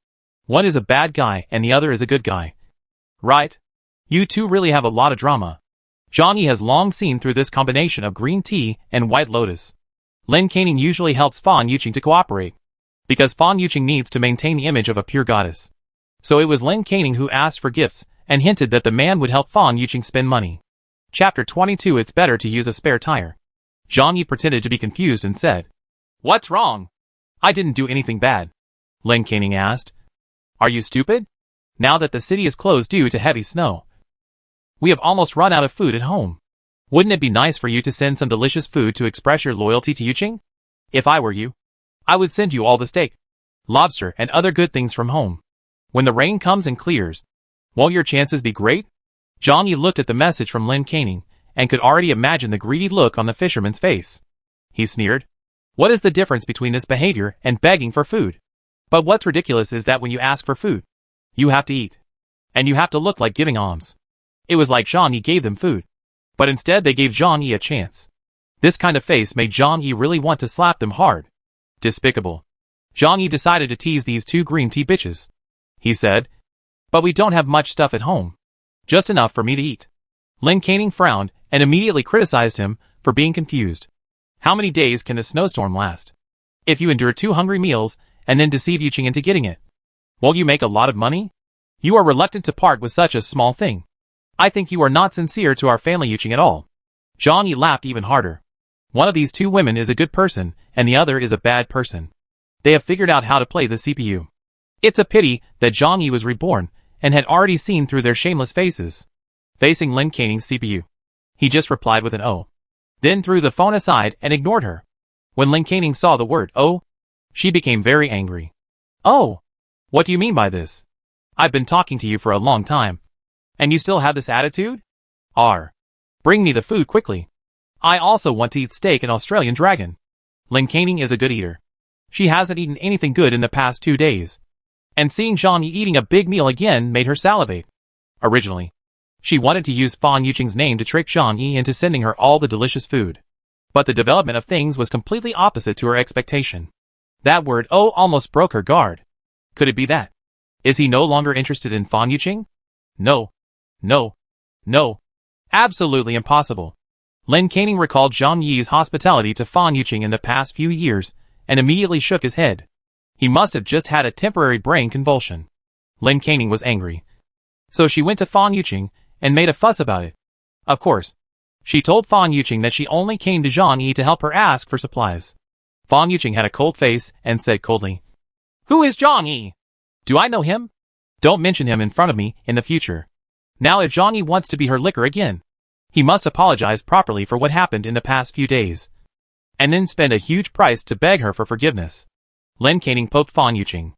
One is a bad guy and the other is a good guy. Right? You two really have a lot of drama. Zhang Yi has long seen through this combination of green tea and white lotus. Lin Canning usually helps Fan Yuqing to cooperate, because Fan Yuqing needs to maintain the image of a pure goddess. So it was Lin Canning who asked for gifts and hinted that the man would help Fan Yuqing spend money. Chapter 22. It's better to use a spare tire. Zhang Yi pretended to be confused and said, What's wrong? I didn't do anything bad. Lin Canning asked, Are you stupid? Now that the city is closed due to heavy snow, we have almost run out of food at home. Wouldn't it be nice for you to send some delicious food to express your loyalty to Yuqing? If I were you, I would send you all the steak, lobster, and other good things from home. When the rain comes and clears, won't your chances be great? Zhang Yi looked at the message from Lin Canning and could already imagine the greedy look on the fisherman's face. He sneered. What is the difference between this behavior and begging for food? But what's ridiculous is that when you ask for food, you have to eat. And you have to look like giving alms. It was like Zhang Yi gave them food. But instead they gave Zhang Yi a chance. This kind of face made Zhang Yi really want to slap them hard. Despicable. Zhang Yi decided to tease these two green tea bitches. He said, but we don't have much stuff at home. Just enough for me to eat. Lin Canning frowned and immediately criticized him for being confused. How many days can a snowstorm last? If you endure 2 hungry meals and then deceive Yuqing into getting it, won't you make a lot of money? You are reluctant to part with such a small thing. I think you are not sincere to our family Yuqing at all. Zhang Yi laughed even harder. One of these two women is a good person and the other is a bad person. They have figured out how to play the CPU. It's a pity that Zhang Yi was reborn and had already seen through their shameless faces. Facing Lin Canning's CPU, he just replied with an "oh." Then threw the phone aside and ignored her. When Lin Canning saw the word "oh," she became very angry. Oh, what do you mean by this? I've been talking to you for a long time. And you still have this attitude? Bring me the food quickly. I also want to eat steak and Australian dragon. Lin Canning is a good eater. She hasn't eaten anything good in the past 2 days. And seeing Zhang Yi eating a big meal again made her salivate. Originally, she wanted to use Fan Yuqing's name to trick Zhang Yi into sending her all the delicious food. But the development of things was completely opposite to her expectation. That word "oh" almost broke her guard. Could it be that? Is he no longer interested in Fan Yuqing? No. No. No. Absolutely impossible. Lin Canning recalled Zhang Yi's hospitality to Fan Yuqing in the past few years, and immediately shook his head. He must have just had a temporary brain convulsion. Lin Canning was angry. So she went to Fan Yuqing and made a fuss about it. Of course. She told Fan Yuqing that she only came to Zhang Yi to help her ask for supplies. Fan Yuqing had a cold face and said coldly, "Who is Zhang Yi? Do I know him? Don't mention him in front of me in the future." Now if Zhang Yi wants to be her licker again, he must apologize properly for what happened in the past few days. And then spend a huge price to beg her for forgiveness. Lin Canning poked Fan Yuqing.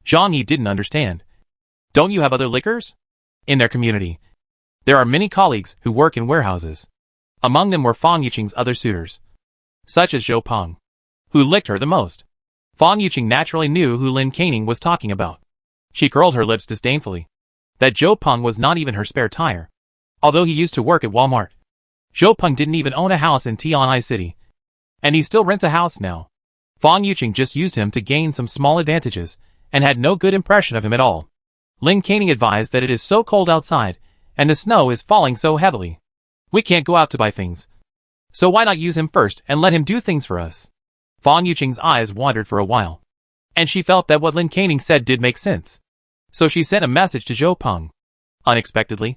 Zhang Yi didn't understand. Don't you have other lickers? In their community, there are many colleagues who work in warehouses. Among them were Fan Yuqing's other suitors, such as Zhou Peng, who licked her the most. Fan Yuqing naturally knew who Lin Canning was talking about. She curled her lips disdainfully. That Zhou Peng was not even her spare tire. Although he used to work at Walmart, Zhou Peng didn't even own a house in Tianai City. And he still rents a house now. Fan Yuqing just used him to gain some small advantages, and had no good impression of him at all. Lin Canning advised that it is so cold outside, and the snow is falling so heavily. We can't go out to buy things. So why not use him first and let him do things for us? Fan Yuqing's eyes wandered for a while. And she felt that what Lin Canning said did make sense. So she sent a message to Zhou Peng. Unexpectedly,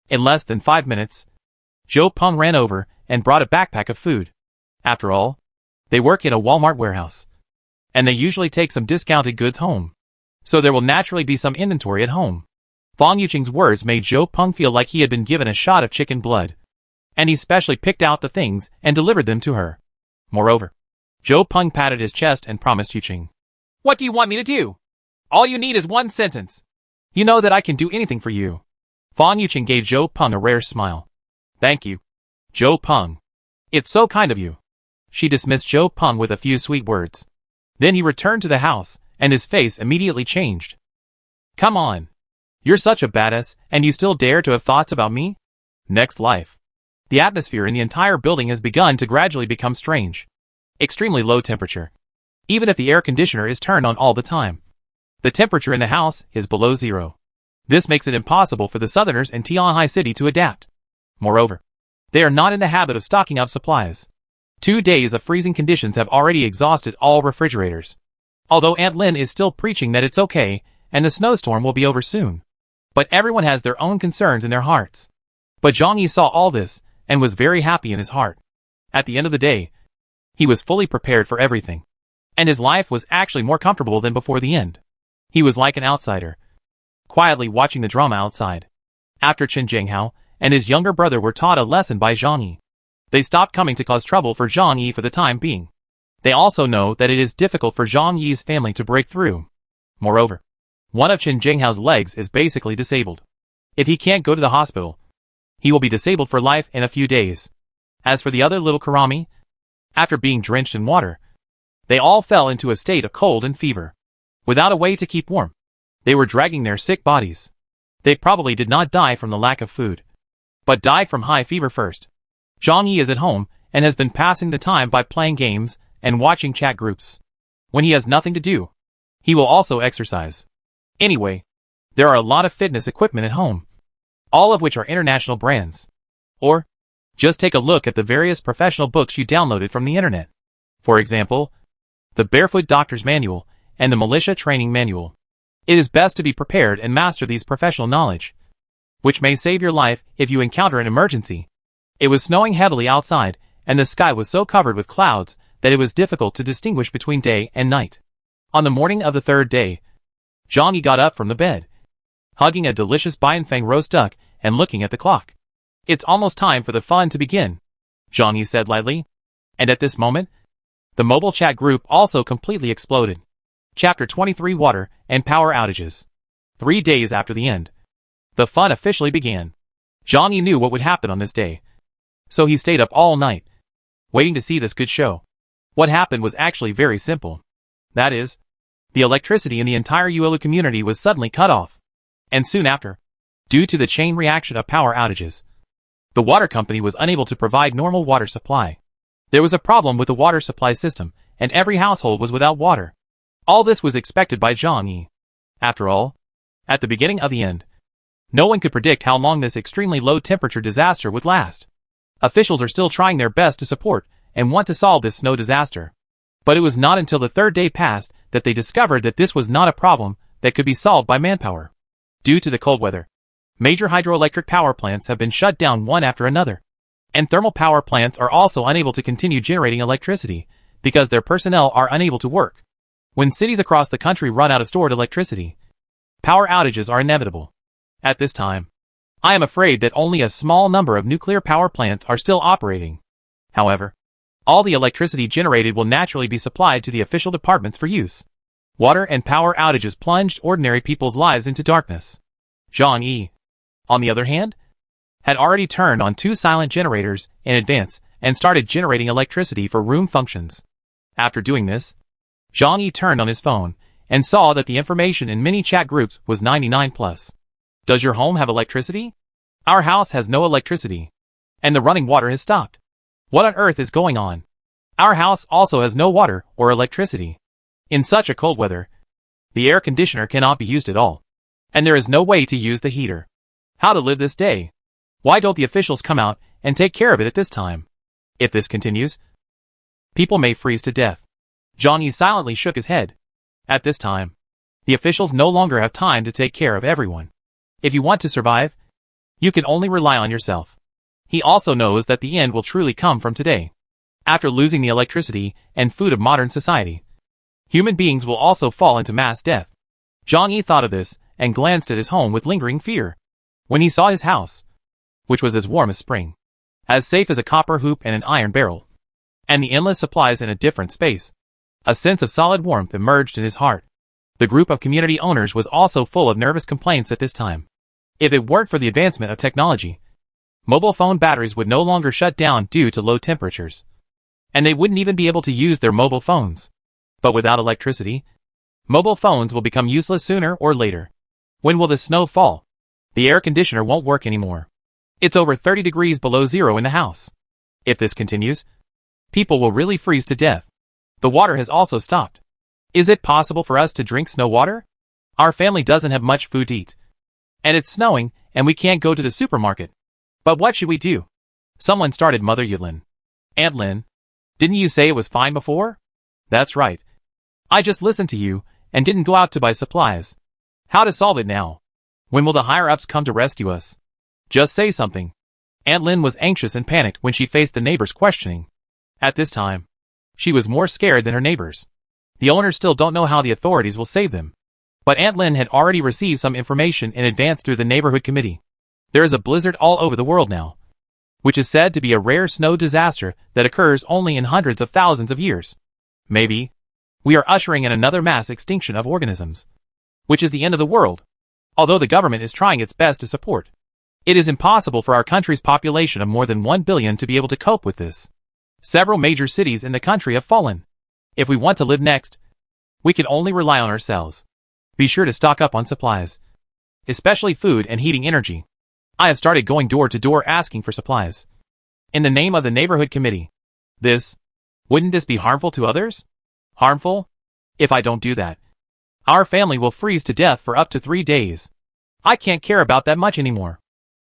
in less than 5 minutes, Zhou Peng ran over and brought a backpack of food. After all, they work in a Walmart warehouse. And they usually take some discounted goods home. So there will naturally be some inventory at home. Fan Yuqing's words made Zhou Peng feel like he had been given a shot of chicken blood. And he specially picked out the things and delivered them to her. Moreover, Zhou Peng patted his chest and promised Yuqing. What do you want me to do? All you need is one sentence. You know that I can do anything for you. Fan Yuqing gave Zhou Peng a rare smile. Thank you, Zhou Peng. It's so kind of you. She dismissed Zhou Peng with a few sweet words. Then he returned to the house, and his face immediately changed. Come on. You're such a badass, and you still dare to have thoughts about me? Next life. The atmosphere in the entire building has begun to gradually become strange. Extremely low temperature. Even if the air conditioner is turned on all the time. The temperature in the house is below zero. This makes it impossible for the Southerners in Tianai City to adapt. Moreover, they are not in the habit of stocking up supplies. 2 days of freezing conditions have already exhausted all refrigerators. Although Aunt Lin is still preaching that it's okay, and the snowstorm will be over soon. But everyone has their own concerns in their hearts. But Zhang Yi saw all this, and was very happy in his heart. At the end of the day, he was fully prepared for everything. And his life was actually more comfortable than before the end. He was like an outsider, quietly watching the drama outside. After Chen Jinghao and his younger brother were taught a lesson by Zhang Yi, they stopped coming to cause trouble for Zhang Yi for the time being. They also know that it is difficult for Zhang Yi's family to break through. Moreover, one of Chen Jinghao's legs is basically disabled. If he can't go to the hospital, he will be disabled for life in a few days. As for the other little Karami, after being drenched in water, they all fell into a state of cold and fever. Without a way to keep warm, they were dragging their sick bodies. They probably did not die from the lack of food, but died from high fever first. Zhang Yi is at home and has been passing the time by playing games and watching chat groups. When he has nothing to do, he will also exercise. Anyway, there are a lot of fitness equipment at home, all of which are international brands. Or, just take a look at the various professional books you downloaded from the internet. For example, the Barefoot Doctor's Manual and the Militia Training Manual. It is best to be prepared and master these professional knowledge, which may save your life if you encounter an emergency. It was snowing heavily outside, and the sky was so covered with clouds that it was difficult to distinguish between day and night. On the morning of the third day, Zhang Yi got up from the bed, hugging a delicious Bianfeng roast duck and looking at the clock. It's almost time for the fun to begin, Zhang Yi said lightly. And at this moment, the mobile chat group also completely exploded. Chapter 23 Water and Power Outages. 3 days after the end, the fun officially began. Zhang Yi knew what would happen on this day, so he stayed up all night, waiting to see this good show. What happened was actually very simple. That is, the electricity in the entire Yuelu community was suddenly cut off. And soon after, due to the chain reaction of power outages, the water company was unable to provide normal water supply. There was a problem with the water supply system, and every household was without water. All this was expected by Zhang Yi. After all, at the beginning of the end, no one could predict how long this extremely low temperature disaster would last. Officials are still trying their best to support and want to solve this snow disaster. But it was not until the third day passed that they discovered that this was not a problem that could be solved by manpower. Due to the cold weather, major hydroelectric power plants have been shut down one after another. And thermal power plants are also unable to continue generating electricity because their personnel are unable to work. When cities across the country run out of stored electricity, power outages are inevitable. At this time, I am afraid that only a small number of nuclear power plants are still operating. However, all the electricity generated will naturally be supplied to the official departments for use. Water and power outages plunged ordinary people's lives into darkness. Zhang Yi, on the other hand, had already turned on 2 silent generators in advance and started generating electricity for room functions. After doing this, Zhang Yi turned on his phone and saw that the information in many chat groups was 99+. Does your home have electricity? Our house has no electricity, and the running water has stopped. What on earth is going on? Our house also has no water or electricity. In such a cold weather, the air conditioner cannot be used at all, and there is no way to use the heater. How to live this day? Why don't the officials come out and take care of it at this time? If this continues, people may freeze to death. Zhang Yi silently shook his head. At this time, the officials no longer have time to take care of everyone. If you want to survive, you can only rely on yourself. He also knows that the end will truly come from today. After losing the electricity and food of modern society, human beings will also fall into mass death. Zhang Yi thought of this and glanced at his home with lingering fear. When he saw his house, which was as warm as spring, as safe as a copper hoop and an iron barrel, and the endless supplies in a different space, a sense of solid warmth emerged in his heart. The group of community owners was also full of nervous complaints at this time. If it weren't for the advancement of technology, mobile phone batteries would no longer shut down due to low temperatures, and they wouldn't even be able to use their mobile phones. But without electricity, mobile phones will become useless sooner or later. When will the snow fall? The air conditioner won't work anymore. It's over 30 degrees below zero in the house. If this continues, people will really freeze to death. The water has also stopped. Is it possible for us to drink snow water? Our family doesn't have much food to eat. And it's snowing, and we can't go to the supermarket. But what should we do? Someone started Mother Yulin. Aunt Lin, didn't you say it was fine before? That's right. I just listened to you, and didn't go out to buy supplies. How to solve it now? When will the higher-ups come to rescue us? Just say something. Aunt Lin was anxious and panicked when she faced the neighbors' questioning. At this time, she was more scared than her neighbors. The owners still don't know how the authorities will save them. But Aunt Lin had already received some information in advance through the neighborhood committee. There is a blizzard all over the world now, which is said to be a rare snow disaster that occurs only in hundreds of thousands of years. Maybe we are ushering in another mass extinction of organisms, which is the end of the world. Although the government is trying its best to support, it is impossible for our country's population of more than 1 billion to be able to cope with this. Several major cities in the country have fallen. If we want to live next, we can only rely on ourselves. Be sure to stock up on supplies, especially food and heating energy. I have started going door to door asking for supplies. In the name of the neighborhood committee. Wouldn't this be harmful to others? Harmful? If I don't do that, our family will freeze to death for up to 3 days. I can't care about that much anymore.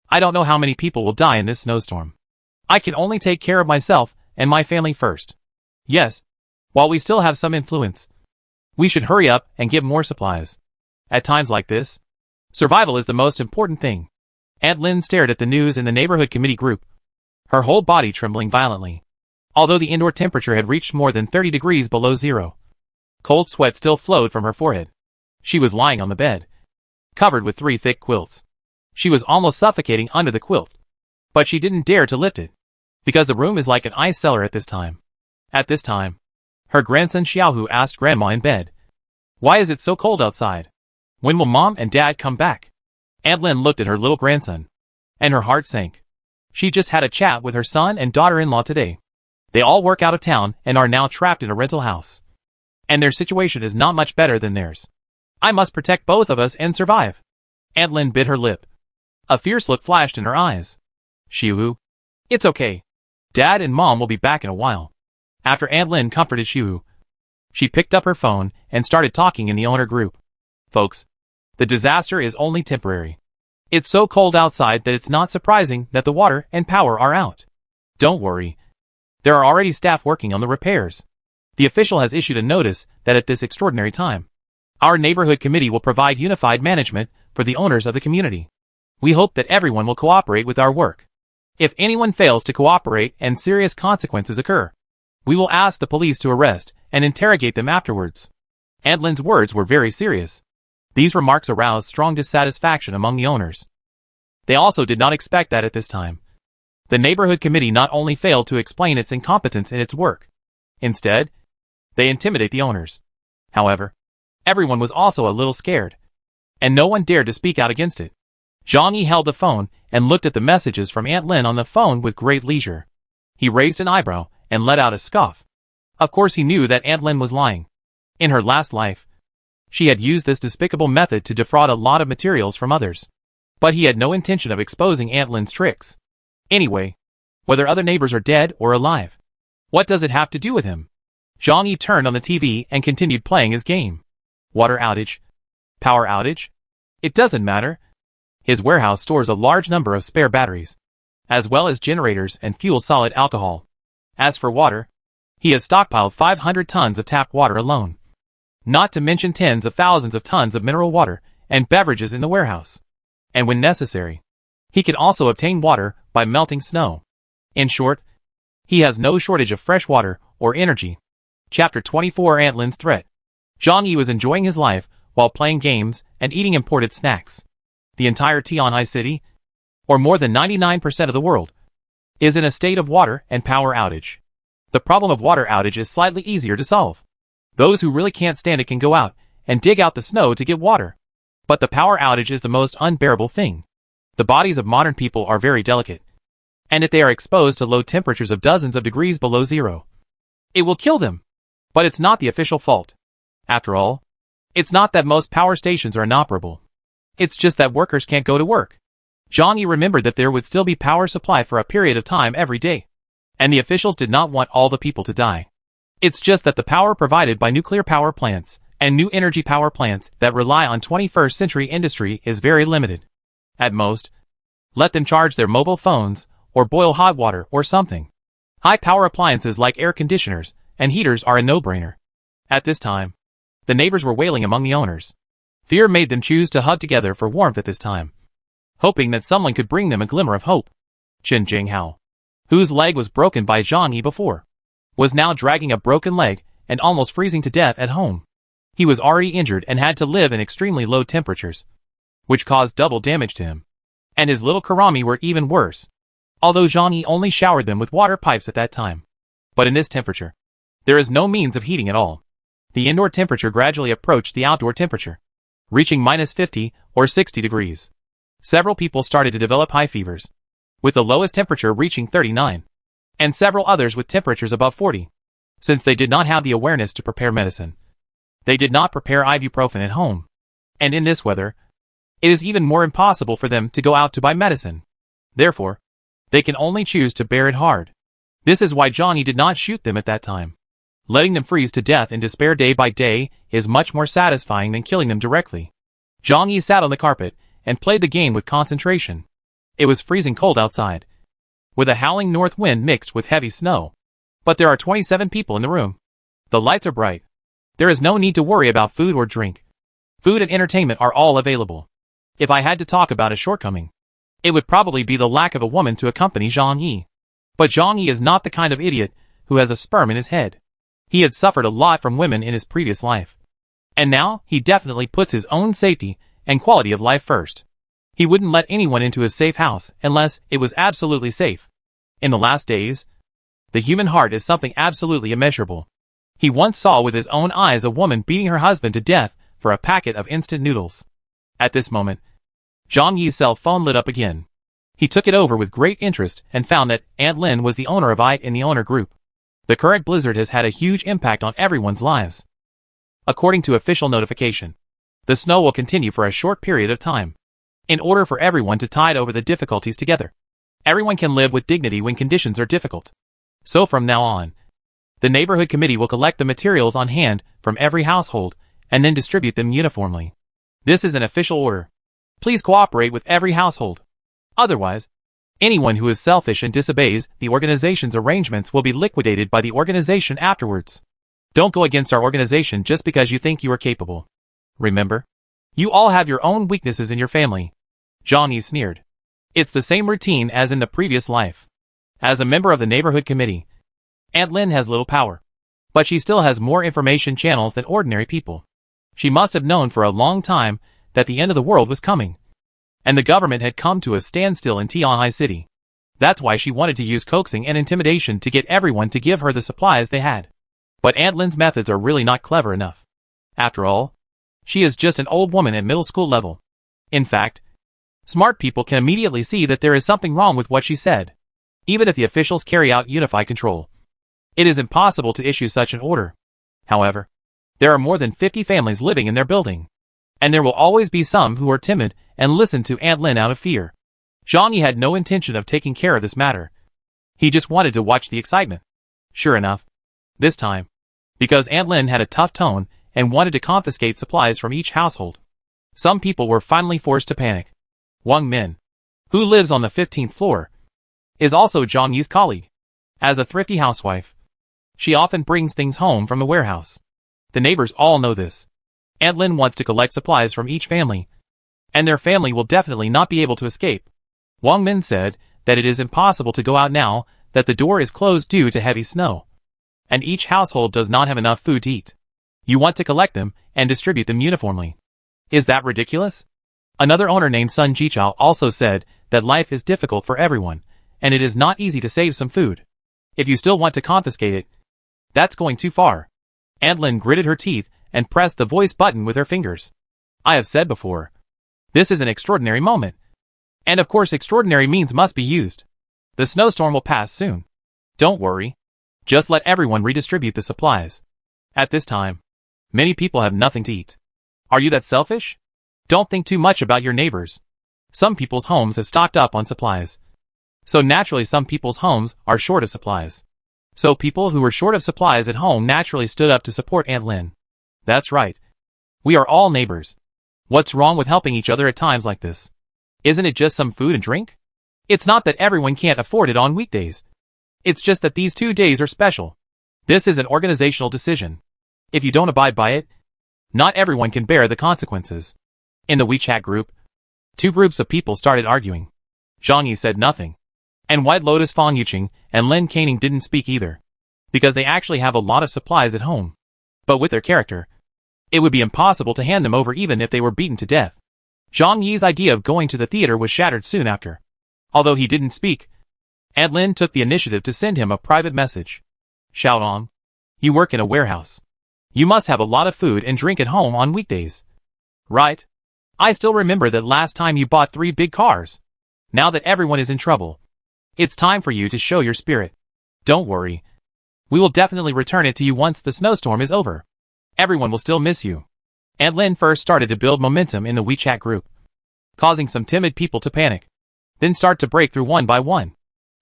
I don't know how many people will die in this snowstorm. I can only take care of myself and my family first. Yes, while we still have some influence, we should hurry up and get more supplies. At times like this, survival is the most important thing. Aunt Lin stared at the news in the neighborhood committee group, her whole body trembling violently. Although the indoor temperature had reached more than 30 degrees below zero, cold sweat still flowed from her forehead. She was lying on the bed, covered with 3 thick quilts. She was almost suffocating under the quilt, but she didn't dare to lift it, because the room is like an ice cellar at this time. At this time, her grandson Xiaohu asked Grandma in bed, "Why is it so cold outside? When will Mom and Dad come back?" Aunt Lin looked at her little grandson, and her heart sank. She just had a chat with her son and daughter-in-law today. They all work out of town and are now trapped in a rental house, and their situation is not much better than theirs. I must protect both of us and survive. Aunt Lin bit her lip. A fierce look flashed in her eyes. "Xiaohu, it's okay. Dad and Mom will be back in a while." After Aunt Lin comforted Xiaohu, she picked up her phone and started talking in the owner group. "Folks, the disaster is only temporary. It's so cold outside that it's not surprising that the water and power are out. Don't worry. There are already staff working on the repairs. The official has issued a notice that at this extraordinary time, our neighborhood committee will provide unified management for the owners of the community. We hope that everyone will cooperate with our work. If anyone fails to cooperate and serious consequences occur, we will ask the police to arrest and interrogate them afterwards." Aunt Lin's words were very serious. These remarks aroused strong dissatisfaction among the owners. They also did not expect that at this time, the neighborhood committee not only failed to explain its incompetence in its work. Instead, they intimidate the owners. However, everyone was also a little scared, and no one dared to speak out against it. Zhang Yi held the phone and looked at the messages from Aunt Lin on the phone with great leisure. He raised an eyebrow and let out a scoff. Of course he knew that Aunt Lin was lying. In her last life, she had used this despicable method to defraud a lot of materials from others. But he had no intention of exposing Aunt Lin's tricks. Anyway, whether other neighbors are dead or alive, what does it have to do with him? Zhang Yi turned on the TV and continued playing his game. Water outage? Power outage? It doesn't matter. His warehouse stores a large number of spare batteries, as well as generators and fuel-solid alcohol. As for water, he has stockpiled 500 tons of tap water alone, not to mention tens of thousands of tons of mineral water and beverages in the warehouse. And when necessary, he can also obtain water by melting snow. In short, he has no shortage of fresh water or energy. Chapter 24: Aunt Lin's Threat. Zhang Yi was enjoying his life while playing games and eating imported snacks. The entire Tianhai city, or more than 99% of the world, is in a state of water and power outage. The problem of water outage is slightly easier to solve. Those who really can't stand it can go out and dig out the snow to get water. But the power outage is the most unbearable thing. The bodies of modern people are very delicate, and if they are exposed to low temperatures of dozens of degrees below zero, it will kill them. But it's not the official fault. After all, it's not that most power stations are inoperable. It's just that workers can't go to work. Zhang Yi remembered that there would still be power supply for a period of time every day, and the officials did not want all the people to die. It's just that the power provided by nuclear power plants and new energy power plants that rely on 21st century industry is very limited. At most, let them charge their mobile phones or boil hot water or something. High power appliances like air conditioners and heaters are a no-brainer. At this time, the neighbors were wailing among the owners. Fear made them choose to hug together for warmth at this time, hoping that someone could bring them a glimmer of hope. Chen Jinghao, whose leg was broken by Zhang Yi before, was now dragging a broken leg and almost freezing to death at home. He was already injured and had to live in extremely low temperatures, which caused double damage to him. And his little Karami were even worse, although Zhang only showered them with water pipes at that time. But in this temperature, there is no means of heating at all. The indoor temperature gradually approached the outdoor temperature, reaching minus 50 or 60 degrees. Several people started to develop high fevers, with the lowest temperature reaching 39, and several others with temperatures above 40. Since they did not have the awareness to prepare medicine, they did not prepare ibuprofen at home. And in this weather, it is even more impossible for them to go out to buy medicine. Therefore, they can only choose to bear it hard. This is why Johnny did not shoot them at that time. Letting them freeze to death in despair day by day is much more satisfying than killing them directly. Zhang Yi sat on the carpet and played the game with concentration. It was freezing cold outside, with a howling north wind mixed with heavy snow. But there are 27 people in the room. The lights are bright. There is no need to worry about food or drink. Food and entertainment are all available. If I had to talk about a shortcoming, it would probably be the lack of a woman to accompany Zhang Yi. But Zhang Yi is not the kind of idiot who has a sperm in his head. He had suffered a lot from women in his previous life. And now, he definitely puts his own safety and quality of life first. He wouldn't let anyone into his safe house unless it was absolutely safe. In the last days, the human heart is something absolutely immeasurable. He once saw with his own eyes a woman beating her husband to death for a packet of instant noodles. At this moment, Zhang Yi's cell phone lit up again. He took it over with great interest and found that Aunt Lin was the owner of it in the owner group. The current blizzard has had a huge impact on everyone's lives. According to official notification, the snow will continue for a short period of time. In order for everyone to tide over the difficulties together, everyone can live with dignity when conditions are difficult. So from now on, the neighborhood committee will collect the materials on hand from every household and then distribute them uniformly. This is an official order. Please cooperate with every household. Otherwise, anyone who is selfish and disobeys the organization's arrangements will be liquidated by the organization afterwards. Don't go against our organization just because you think you are capable. Remember, you all have your own weaknesses in your family. Zhang Yi sneered. It's the same routine as in the previous life. As a member of the neighborhood committee, Aunt Lin has little power, but she still has more information channels than ordinary people. She must have known for a long time that the end of the world was coming, and the government had come to a standstill in Tianhai City. That's why she wanted to use coaxing and intimidation to get everyone to give her the supplies they had. But Aunt Lin's methods are really not clever enough. After all, she is just an old woman at middle school level. In fact, smart people can immediately see that there is something wrong with what she said. Even if the officials carry out unified control, it is impossible to issue such an order. However, there are more than 50 families living in their building, and there will always be some who are timid and listen to Aunt Lin out of fear. Zhang Yi had no intention of taking care of this matter. He just wanted to watch the excitement. Sure enough, this time, because Aunt Lin had a tough tone and wanted to confiscate supplies from each household, some people were finally forced to panic. Wang Min, who lives on the 15th floor, is also Zhang Yi's colleague. As a thrifty housewife, she often brings things home from the warehouse. The neighbors all know this. Aunt Lin wants to collect supplies from each family, and their family will definitely not be able to escape. Wang Min said that it is impossible to go out now that the door is closed due to heavy snow, and each household does not have enough food to eat. You want to collect them and distribute them uniformly. Is that ridiculous? Another owner named Sun Jichao also said that life is difficult for everyone, and it is not easy to save some food. If you still want to confiscate it, that's going too far. Aunt Lin gritted her teeth and pressed the voice button with her fingers. I have said before, this is an extraordinary moment. And of course extraordinary means must be used. The snowstorm will pass soon. Don't worry. Just let everyone redistribute the supplies. At this time, many people have nothing to eat. Are you that selfish? Don't think too much about your neighbors. Some people's homes have stocked up on supplies. So naturally some people's homes are short of supplies. So people who were short of supplies at home naturally stood up to support Aunt Lin. That's right. We are all neighbors. What's wrong with helping each other at times like this? Isn't it just some food and drink? It's not that everyone can't afford it on weekdays. It's just that these 2 days are special. This is an organizational decision. If you don't abide by it, not everyone can bear the consequences. In the WeChat group, 2 groups of people started arguing. Zhang Yi said nothing, and White Lotus Fang Yuqing and Lin Caning didn't speak either, because they actually have a lot of supplies at home. But with their character, It would be impossible to hand them over even if they were beaten to death. Zhang Yi's idea of going to the theater was shattered soon after. Although he didn't speak, Aunt Lin took the initiative to send him a private message. Xiaolong, you work in a warehouse. You must have a lot of food and drink at home on weekdays. Right? I still remember that last time you bought 3 big cars. Now that everyone is in trouble, it's time for you to show your spirit. Don't worry. We will definitely return it to you once the snowstorm is over. Everyone will still miss you. Aunt Lin first started to build momentum in the WeChat group, causing some timid people to panic, then start to break through one by one.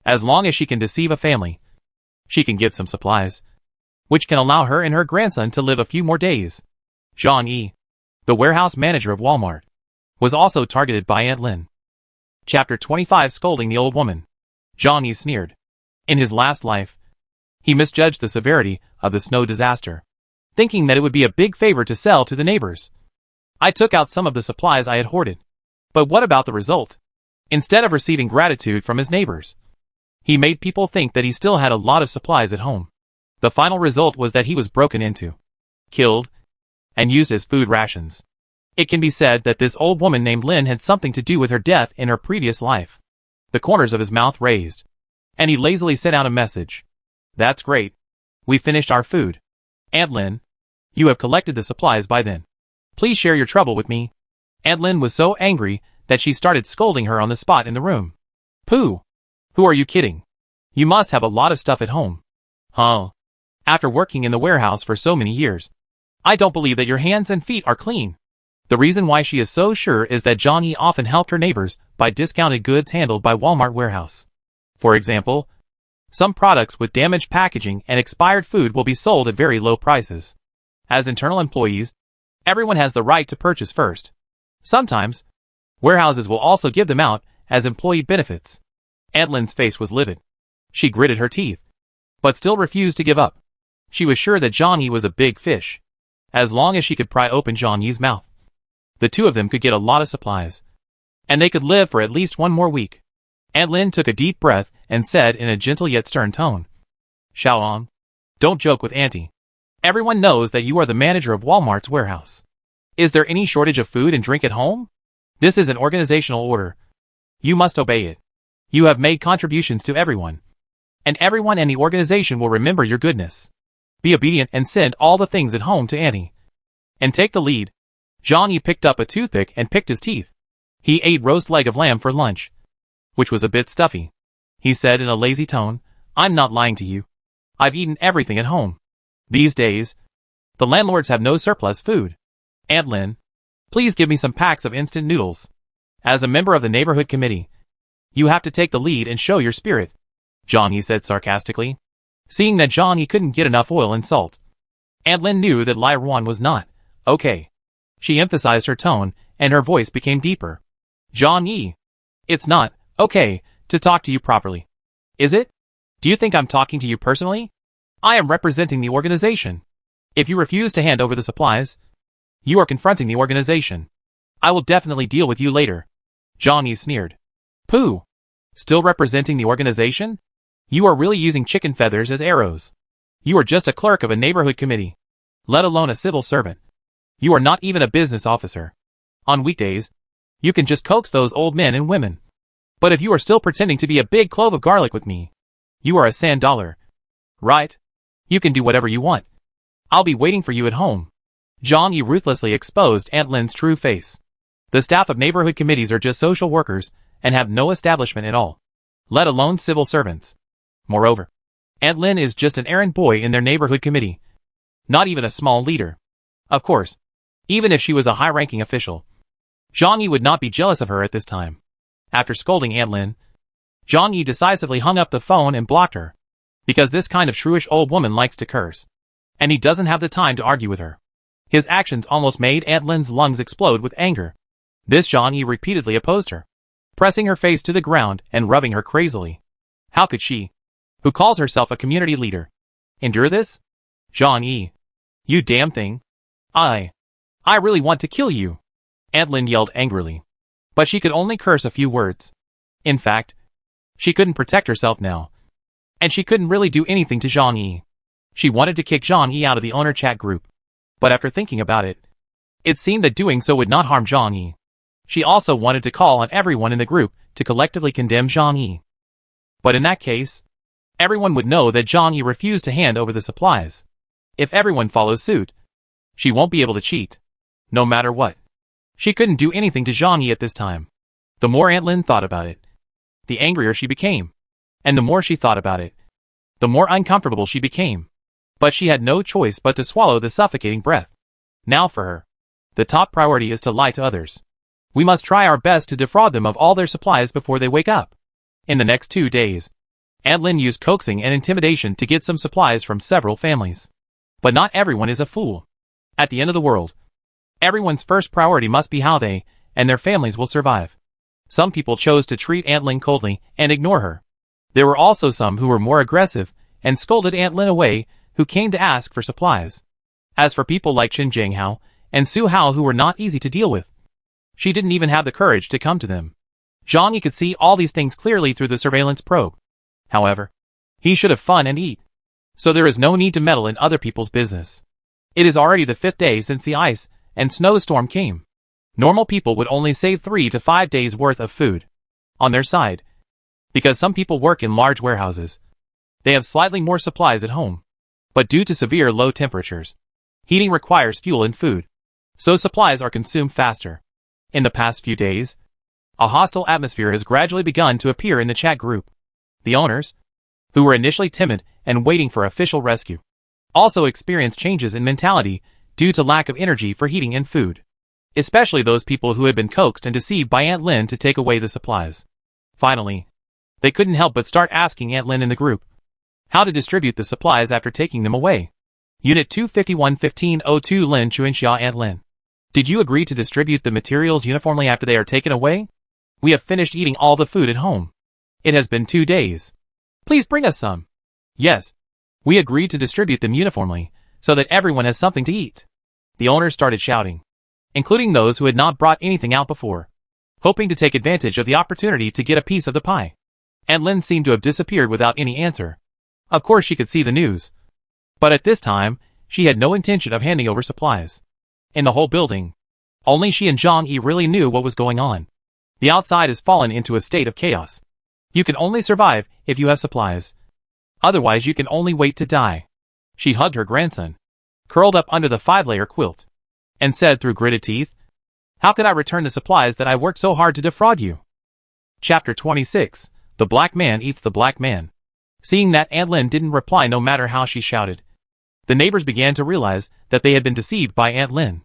As long as she can deceive a family, she can get some supplies, which can allow her and her grandson to live a few more days. Zhang Yi, the warehouse manager of Walmart, was also targeted by Aunt Lin. Chapter 25, Scolding the Old Woman. Zhang Yi sneered. In his last life, he misjudged the severity of the snow disaster, thinking that it would be a big favor to sell to the neighbors. I took out some of the supplies I had hoarded. But what about the result? Instead of receiving gratitude from his neighbors, he made people think that he still had a lot of supplies at home. The final result was that he was broken into, killed, and used as food rations. It can be said that this old woman named Lin had something to do with her death in her previous life. The corners of his mouth raised, and he lazily sent out a message. That's great. We finished our food. Aunt Lin, you have collected the supplies by then. Please share your trouble with me. Aunt Lin was so angry that she started scolding her on the spot in the room. Pooh! Who are you kidding? You must have a lot of stuff at home. Huh? After working in the warehouse for so many years, I don't believe that your hands and feet are clean. The reason why she is so sure is that Zhang Yi often helped her neighbors buy discounted goods handled by Walmart warehouse. For example, some products with damaged packaging and expired food will be sold at very low prices. As internal employees, everyone has the right to purchase first. Sometimes, warehouses will also give them out as employee benefits. Aunt Lin's face was livid. She gritted her teeth, but still refused to give up. She was sure that Zhang Yi was a big fish. As long as she could pry open Zhang Yi's mouth, the two of them could get a lot of supplies, and they could live for at least one more week. Aunt Lin took a deep breath and said in a gentle yet stern tone, Xiaolong, don't joke with Auntie. Everyone knows that you are the manager of Walmart's warehouse. Is there any shortage of food and drink at home? This is an organizational order. You must obey it. You have made contributions to everyone, and everyone in the organization will remember your goodness. Be obedient and send all the things at home to Auntie. And take the lead. Zhang Yi picked up a toothpick and picked his teeth. He ate roast leg of lamb for lunch, which was a bit stuffy. He said in a lazy tone, I'm not lying to you. I've eaten everything at home. These days, the landlords have no surplus food. Aunt Lin, please give me some packs of instant noodles. As a member of the neighborhood committee, you have to take the lead and show your spirit, Zhang Yi said sarcastically. Seeing that Zhang Yi couldn't get enough oil and salt, Aunt Lin knew that Lai Ruan was not okay. She emphasized her tone, and her voice became deeper. Zhang Yi, it's not okay to talk to you properly. Is it? Do you think I'm talking to you personally? I am representing the organization. If you refuse to hand over the supplies, you are confronting the organization. I will definitely deal with you later. Zhang Yi sneered. Pooh! Still representing the organization? You are really using chicken feathers as arrows. You are just a clerk of a neighborhood committee, let alone a civil servant. You are not even a business officer. On weekdays, you can just coax those old men and women. But if you are still pretending to be a big clove of garlic with me, you are a sand dollar. Right? You can do whatever you want. I'll be waiting for you at home. Zhang Yi ruthlessly exposed Aunt Lin's true face. The staff of neighborhood committees are just social workers and have no establishment at all, let alone civil servants. Moreover, Aunt Lin is just an errand boy in their neighborhood committee, not even a small leader. Of course, even if she was a high-ranking official, Zhang Yi would not be jealous of her at this time. After scolding Aunt Lin, Zhang Yi decisively hung up the phone and blocked her, because this kind of shrewish old woman likes to curse, and he doesn't have the time to argue with her. His actions almost made Aunt Lin's lungs explode with anger. This Zhang Yi repeatedly opposed her, pressing her face to the ground and rubbing her crazily. How could she, who calls herself a community leader, endure this? Zhang Yi, you damn thing. I really want to kill you. Aunt Lin yelled angrily, but she could only curse a few words. In fact, she couldn't protect herself now, and she couldn't really do anything to Zhang Yi. She wanted to kick Zhang Yi out of the owner chat group, But after thinking about it, it seemed that doing so would not harm Zhang Yi. She also wanted to call on everyone in the group to collectively condemn Zhang Yi. But in that case, everyone would know that Zhang Yi refused to hand over the supplies. If everyone follows suit, she won't be able to cheat. No matter what. She couldn't do anything to Zhang Yi at this time. The more Aunt Lin thought about it, the angrier she became. And the more she thought about it, the more uncomfortable she became. But she had no choice but to swallow the suffocating breath. Now for her, the top priority is to lie to others. We must try our best to defraud them of all their supplies before they wake up. In the next 2 days, Aunt Lin used coaxing and intimidation to get some supplies from several families. But not everyone is a fool. At the end of the world, everyone's first priority must be how they and their families will survive. Some people chose to treat Aunt Lin coldly and ignore her. There were also some who were more aggressive and scolded Aunt Lin away, who came to ask for supplies. As for people like Qin Jinghao and Su Hao, who were not easy to deal with, she didn't even have the courage to come to them. Zhang Yi could see all these things clearly through the surveillance probe. However, he should have fun and eat. So there is no need to meddle in other people's business. It is already the 5th day since the ice and snowstorm came. Normal people would only save 3 to 5 days worth of food on their side. Because some people work in large warehouses, they have slightly more supplies at home. But due to severe low temperatures, heating requires fuel and food, so supplies are consumed faster. In the past few days, a hostile atmosphere has gradually begun to appear in the chat group. The owners, who were initially timid and waiting for official rescue, also experienced changes in mentality due to lack of energy for heating and food. Especially those people who had been coaxed and deceived by Aunt Lin to take away the supplies. Finally, they couldn't help but start asking Aunt Lin in the group how to distribute the supplies after taking them away. Unit 251-1502 Lin Chuanxia Aunt Lin. Did you agree to distribute the materials uniformly after they are taken away? We have finished eating all the food at home. It has been 2 days. Please bring us some. Yes. We agreed to distribute them uniformly, so that everyone has something to eat. The owners started shouting, including those who had not brought anything out before, hoping to take advantage of the opportunity to get a piece of the pie. Aunt Lin seemed to have disappeared without any answer. Of course she could see the news. But at this time, she had no intention of handing over supplies. In the whole building, only she and Zhang Yi really knew what was going on. The outside has fallen into a state of chaos. You can only survive if you have supplies. Otherwise you can only wait to die. She hugged her grandson, curled up under the 5-layer quilt, and said through gritted teeth, "How could I return the supplies that I worked so hard to defraud you?" Chapter 26. The Black Man Eats the Black Man. Seeing that Aunt Lin didn't reply no matter how she shouted, the neighbors began to realize that they had been deceived by Aunt Lin.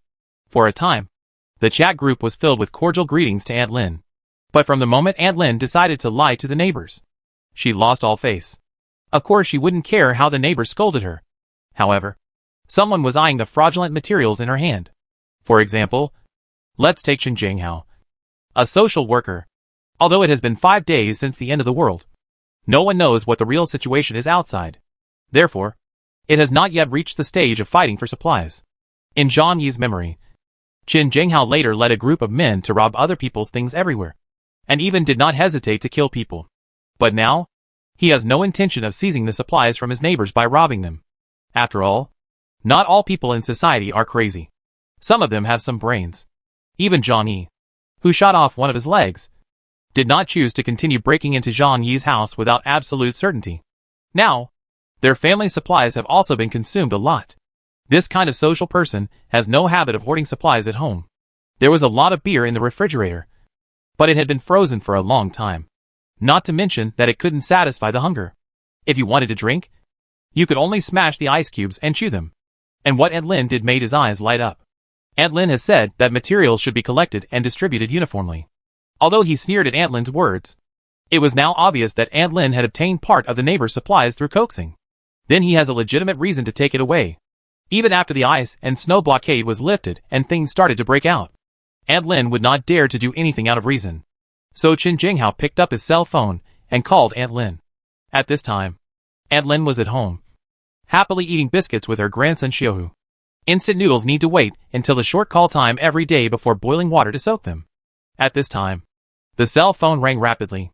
For a time, the chat group was filled with cordial greetings to Aunt Lin. But from the moment Aunt Lin decided to lie to the neighbors, she lost all face. Of course she wouldn't care how the neighbors scolded her. However, someone was eyeing the fraudulent materials in her hand. For example, let's take Qin Jinghao, a social worker. Although it has been 5 days since the end of the world, no one knows what the real situation is outside. Therefore, it has not yet reached the stage of fighting for supplies. In Zhang Yi's memory, Qin Jinghao later led a group of men to rob other people's things everywhere, and even did not hesitate to kill people. But now, he has no intention of seizing the supplies from his neighbors by robbing them. After all, not all people in society are crazy. Some of them have some brains. Even Zhang Yi, who shot off one of his legs, did not choose to continue breaking into Zhang Yi's house without absolute certainty. Now, their family supplies have also been consumed a lot. This kind of social person has no habit of hoarding supplies at home. There was a lot of beer in the refrigerator, but it had been frozen for a long time. Not to mention that it couldn't satisfy the hunger. If you wanted to drink, you could only smash the ice cubes and chew them. And what Aunt Lin did made his eyes light up. Aunt Lin has said that materials should be collected and distributed uniformly. Although he sneered at Aunt Lin's words, it was now obvious that Aunt Lin had obtained part of the neighbor's supplies through coaxing. Then he has a legitimate reason to take it away. Even after the ice and snow blockade was lifted and things started to break out, Aunt Lin would not dare to do anything out of reason. So Qin Jinghao picked up his cell phone and called Aunt Lin. At this time, Aunt Lin was at home, happily eating biscuits with her grandson Xiaohu. Instant noodles need to wait until the short call time every day before boiling water to soak them. At this time, the cell phone rang rapidly.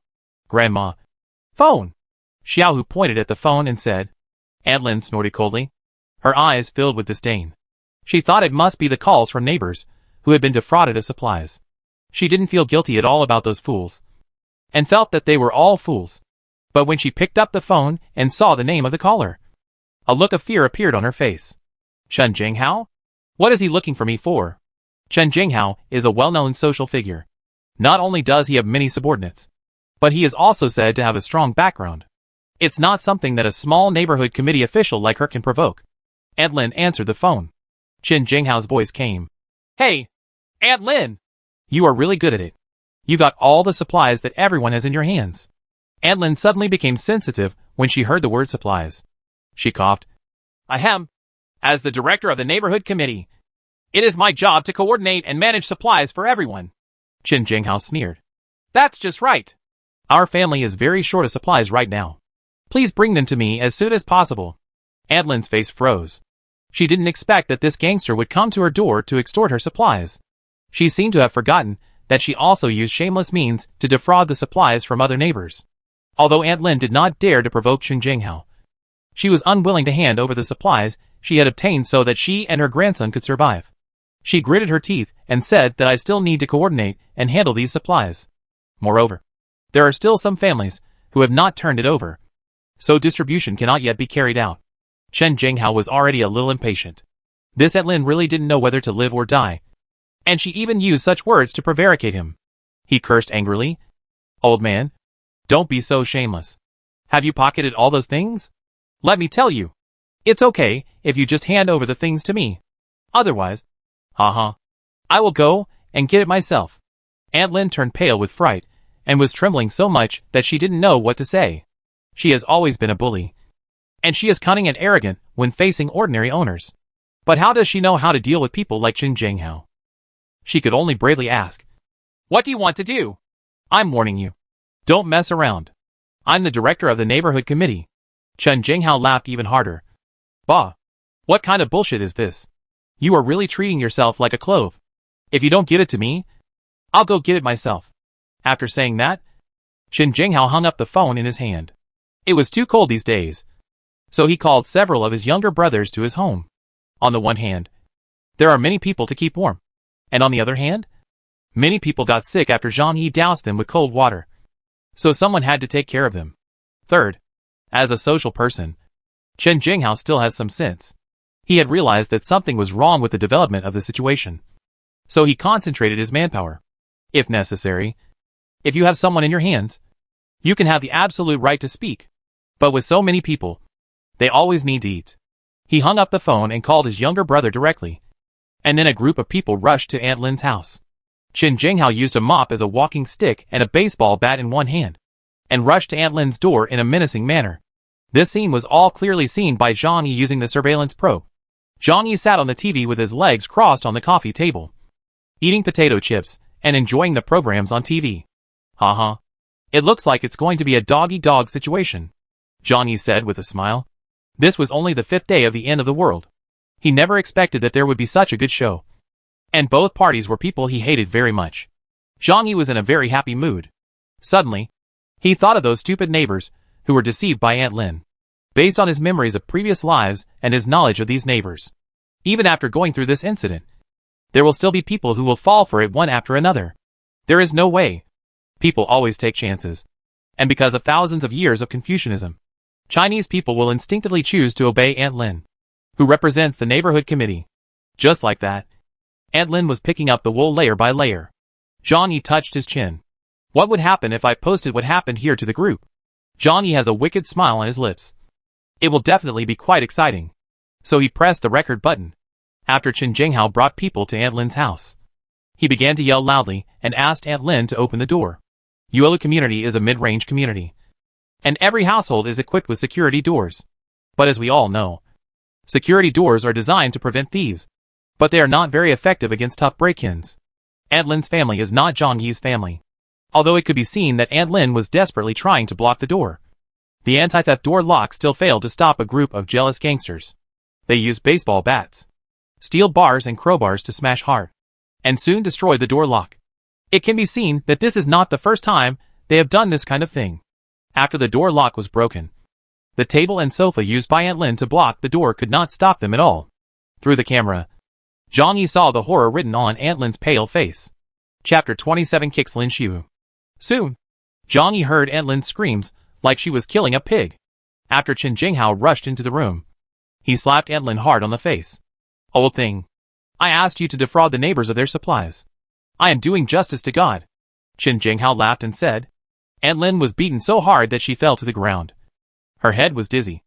"Grandma." "Phone." Xiaohu pointed at the phone and said. Aunt Lin snorted coldly, her eyes filled with disdain. She thought it must be the calls from neighbors who had been defrauded of supplies. She didn't feel guilty at all about those fools, and felt that they were all fools. But when she picked up the phone and saw the name of the caller, a look of fear appeared on her face. Chen Jinghao? What is he looking for me for? Chen Jinghao is a well-known social figure. Not only does he have many subordinates, but he is also said to have a strong background. It's not something that a small neighborhood committee official like her can provoke. Aunt Lin answered the phone. Chen Jinghao's voice came. Hey, Aunt Lin! You are really good at it. You got all the supplies that everyone has in your hands. Aunt Lin suddenly became sensitive when she heard the word supplies. She coughed. Ahem. As the director of the neighborhood committee, it is my job to coordinate and manage supplies for everyone. Chen Jinghao sneered. That's just right. Our family is very short of supplies right now. Please bring them to me as soon as possible. Aunt Lin's face froze. She didn't expect that this gangster would come to her door to extort her supplies. She seemed to have forgotten that she also used shameless means to defraud the supplies from other neighbors. Although Aunt Lin did not dare to provoke Chen Jinghao, she was unwilling to hand over the supplies she had obtained so that she and her grandson could survive. She gritted her teeth and said that I still need to coordinate and handle these supplies. Moreover, there are still some families who have not turned it over, so distribution cannot yet be carried out. Chen Jinghao was already a little impatient. This Aunt Lin really didn't know whether to live or die, and she even used such words to prevaricate him. He cursed angrily. Old man, don't be so shameless. Have you pocketed all those things? Let me tell you, it's okay if you just hand over the things to me. Otherwise, I will go and get it myself. Aunt Lin turned pale with fright and was trembling so much that she didn't know what to say. She has always been a bully, and she is cunning and arrogant when facing ordinary owners. But how does she know how to deal with people like Chen Jinghao? She could only bravely ask, What do you want to do? I'm warning you. Don't mess around. I'm the director of the neighborhood committee. Chen Jinghao laughed even harder. Bah! What kind of bullshit is this? You are really treating yourself like a clove. If you don't give it to me, I'll go get it myself. After saying that, Chen Jinghao hung up the phone in his hand. It was too cold these days, so he called several of his younger brothers to his home. On the one hand, there are many people to keep warm, and on the other hand, many people got sick after Zhang Yi doused them with cold water, so someone had to take care of them. Third, as a social person, Chen Jinghao still has some sense. He had realized that something was wrong with the development of the situation, so he concentrated his manpower. If necessary, if you have someone in your hands, you can have the absolute right to speak. But with so many people, they always need to eat. He hung up the phone and called his younger brother directly, and then a group of people rushed to Aunt Lin's house. Chen Jinghao used a mop as a walking stick and a baseball bat in one hand, and rushed to Aunt Lin's door in a menacing manner. This scene was all clearly seen by Zhang Yi using the surveillance probe. Zhang Yi sat on the TV with his legs crossed on the coffee table, eating potato chips and enjoying the programs on TV. It looks like it's going to be a dog-eat-dog situation, Zhang Yi said with a smile. This was only the 5th day of the end of the world. He never expected that there would be such a good show. And both parties were people he hated very much. Zhang Yi was in a very happy mood. Suddenly, he thought of those stupid neighbors who were deceived by Aunt Lin. Based on his memories of previous lives and his knowledge of these neighbors, even after going through this incident, there will still be people who will fall for it one after another. There is no way. People always take chances. And because of thousands of years of Confucianism, Chinese people will instinctively choose to obey Aunt Lin, who represents the neighborhood committee. Just like that, Aunt Lin was picking up the wool layer by layer. Zhang Yi touched his chin. What would happen if I posted what happened here to the group? Zhang Yi has a wicked smile on his lips. It will definitely be quite exciting. So he pressed the record button. After Chen Jinghao brought people to Aunt Lin's house, he began to yell loudly and asked Aunt Lin to open the door. Yuelu community is a mid-range community, and every household is equipped with security doors. But as we all know, security doors are designed to prevent thieves, but they are not very effective against tough break-ins. Aunt Lin's family is not Zhang Yi's family, although it could be seen that Aunt Lin was desperately trying to block the door. The anti-theft door lock still failed to stop a group of jealous gangsters. They used baseball bats, steel bars and crowbars to smash hard, and soon destroyed the door lock. It can be seen that this is not the first time they have done this kind of thing. After the door lock was broken, the table and sofa used by Aunt Lin to block the door could not stop them at all. Through the camera, Zhang Yi saw the horror written on Aunt Lin's pale face. Chapter 27 Kicks Lin Xiu. Soon, Zhang Yi heard Aunt Lin's screams like she was killing a pig. After Qin Jinghao rushed into the room, he slapped Aunt Lin hard on the face. Old thing. I asked you to defraud the neighbors of their supplies. I am doing justice to God. Qin Jinghao laughed and said. Aunt Lin was beaten so hard that she fell to the ground. Her head was dizzy,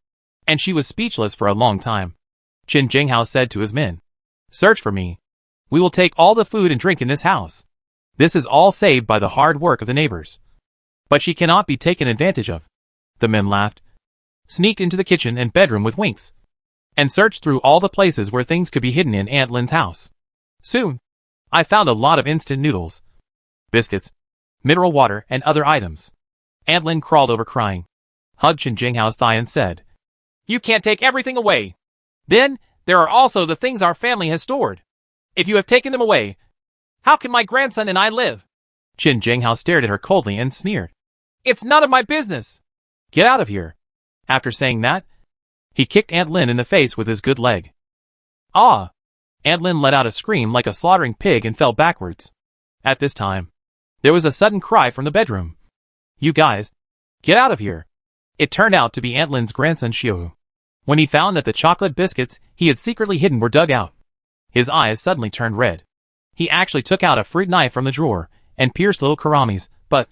and she was speechless for a long time. Qin Jinghao said to his men, Search for me. We will take all the food and drink in this house. This is all saved by the hard work of the neighbors. But she cannot be taken advantage of. The men laughed, sneaked into the kitchen and bedroom with winks, and searched through all the places where things could be hidden in Aunt Lin's house. Soon, I found a lot of instant noodles, biscuits, mineral water, and other items. Aunt Lin crawled over crying, hugged Qin Jinghao's thigh and said, You can't take everything away. Then, there are also the things our family has stored. If you have taken them away, how can my grandson and I live? Qin Jinghao stared at her coldly and sneered. It's none of my business. Get out of here. After saying that, he kicked Aunt Lin in the face with his good leg. Ah! Aunt Lin let out a scream like a slaughtering pig and fell backwards. At this time, there was a sudden cry from the bedroom. You guys, get out of here. It turned out to be Aunt Lin's grandson Xiu. When he found that the chocolate biscuits he had secretly hidden were dug out, his eyes suddenly turned red. He actually took out a fruit knife from the drawer and pierced little Karamis, but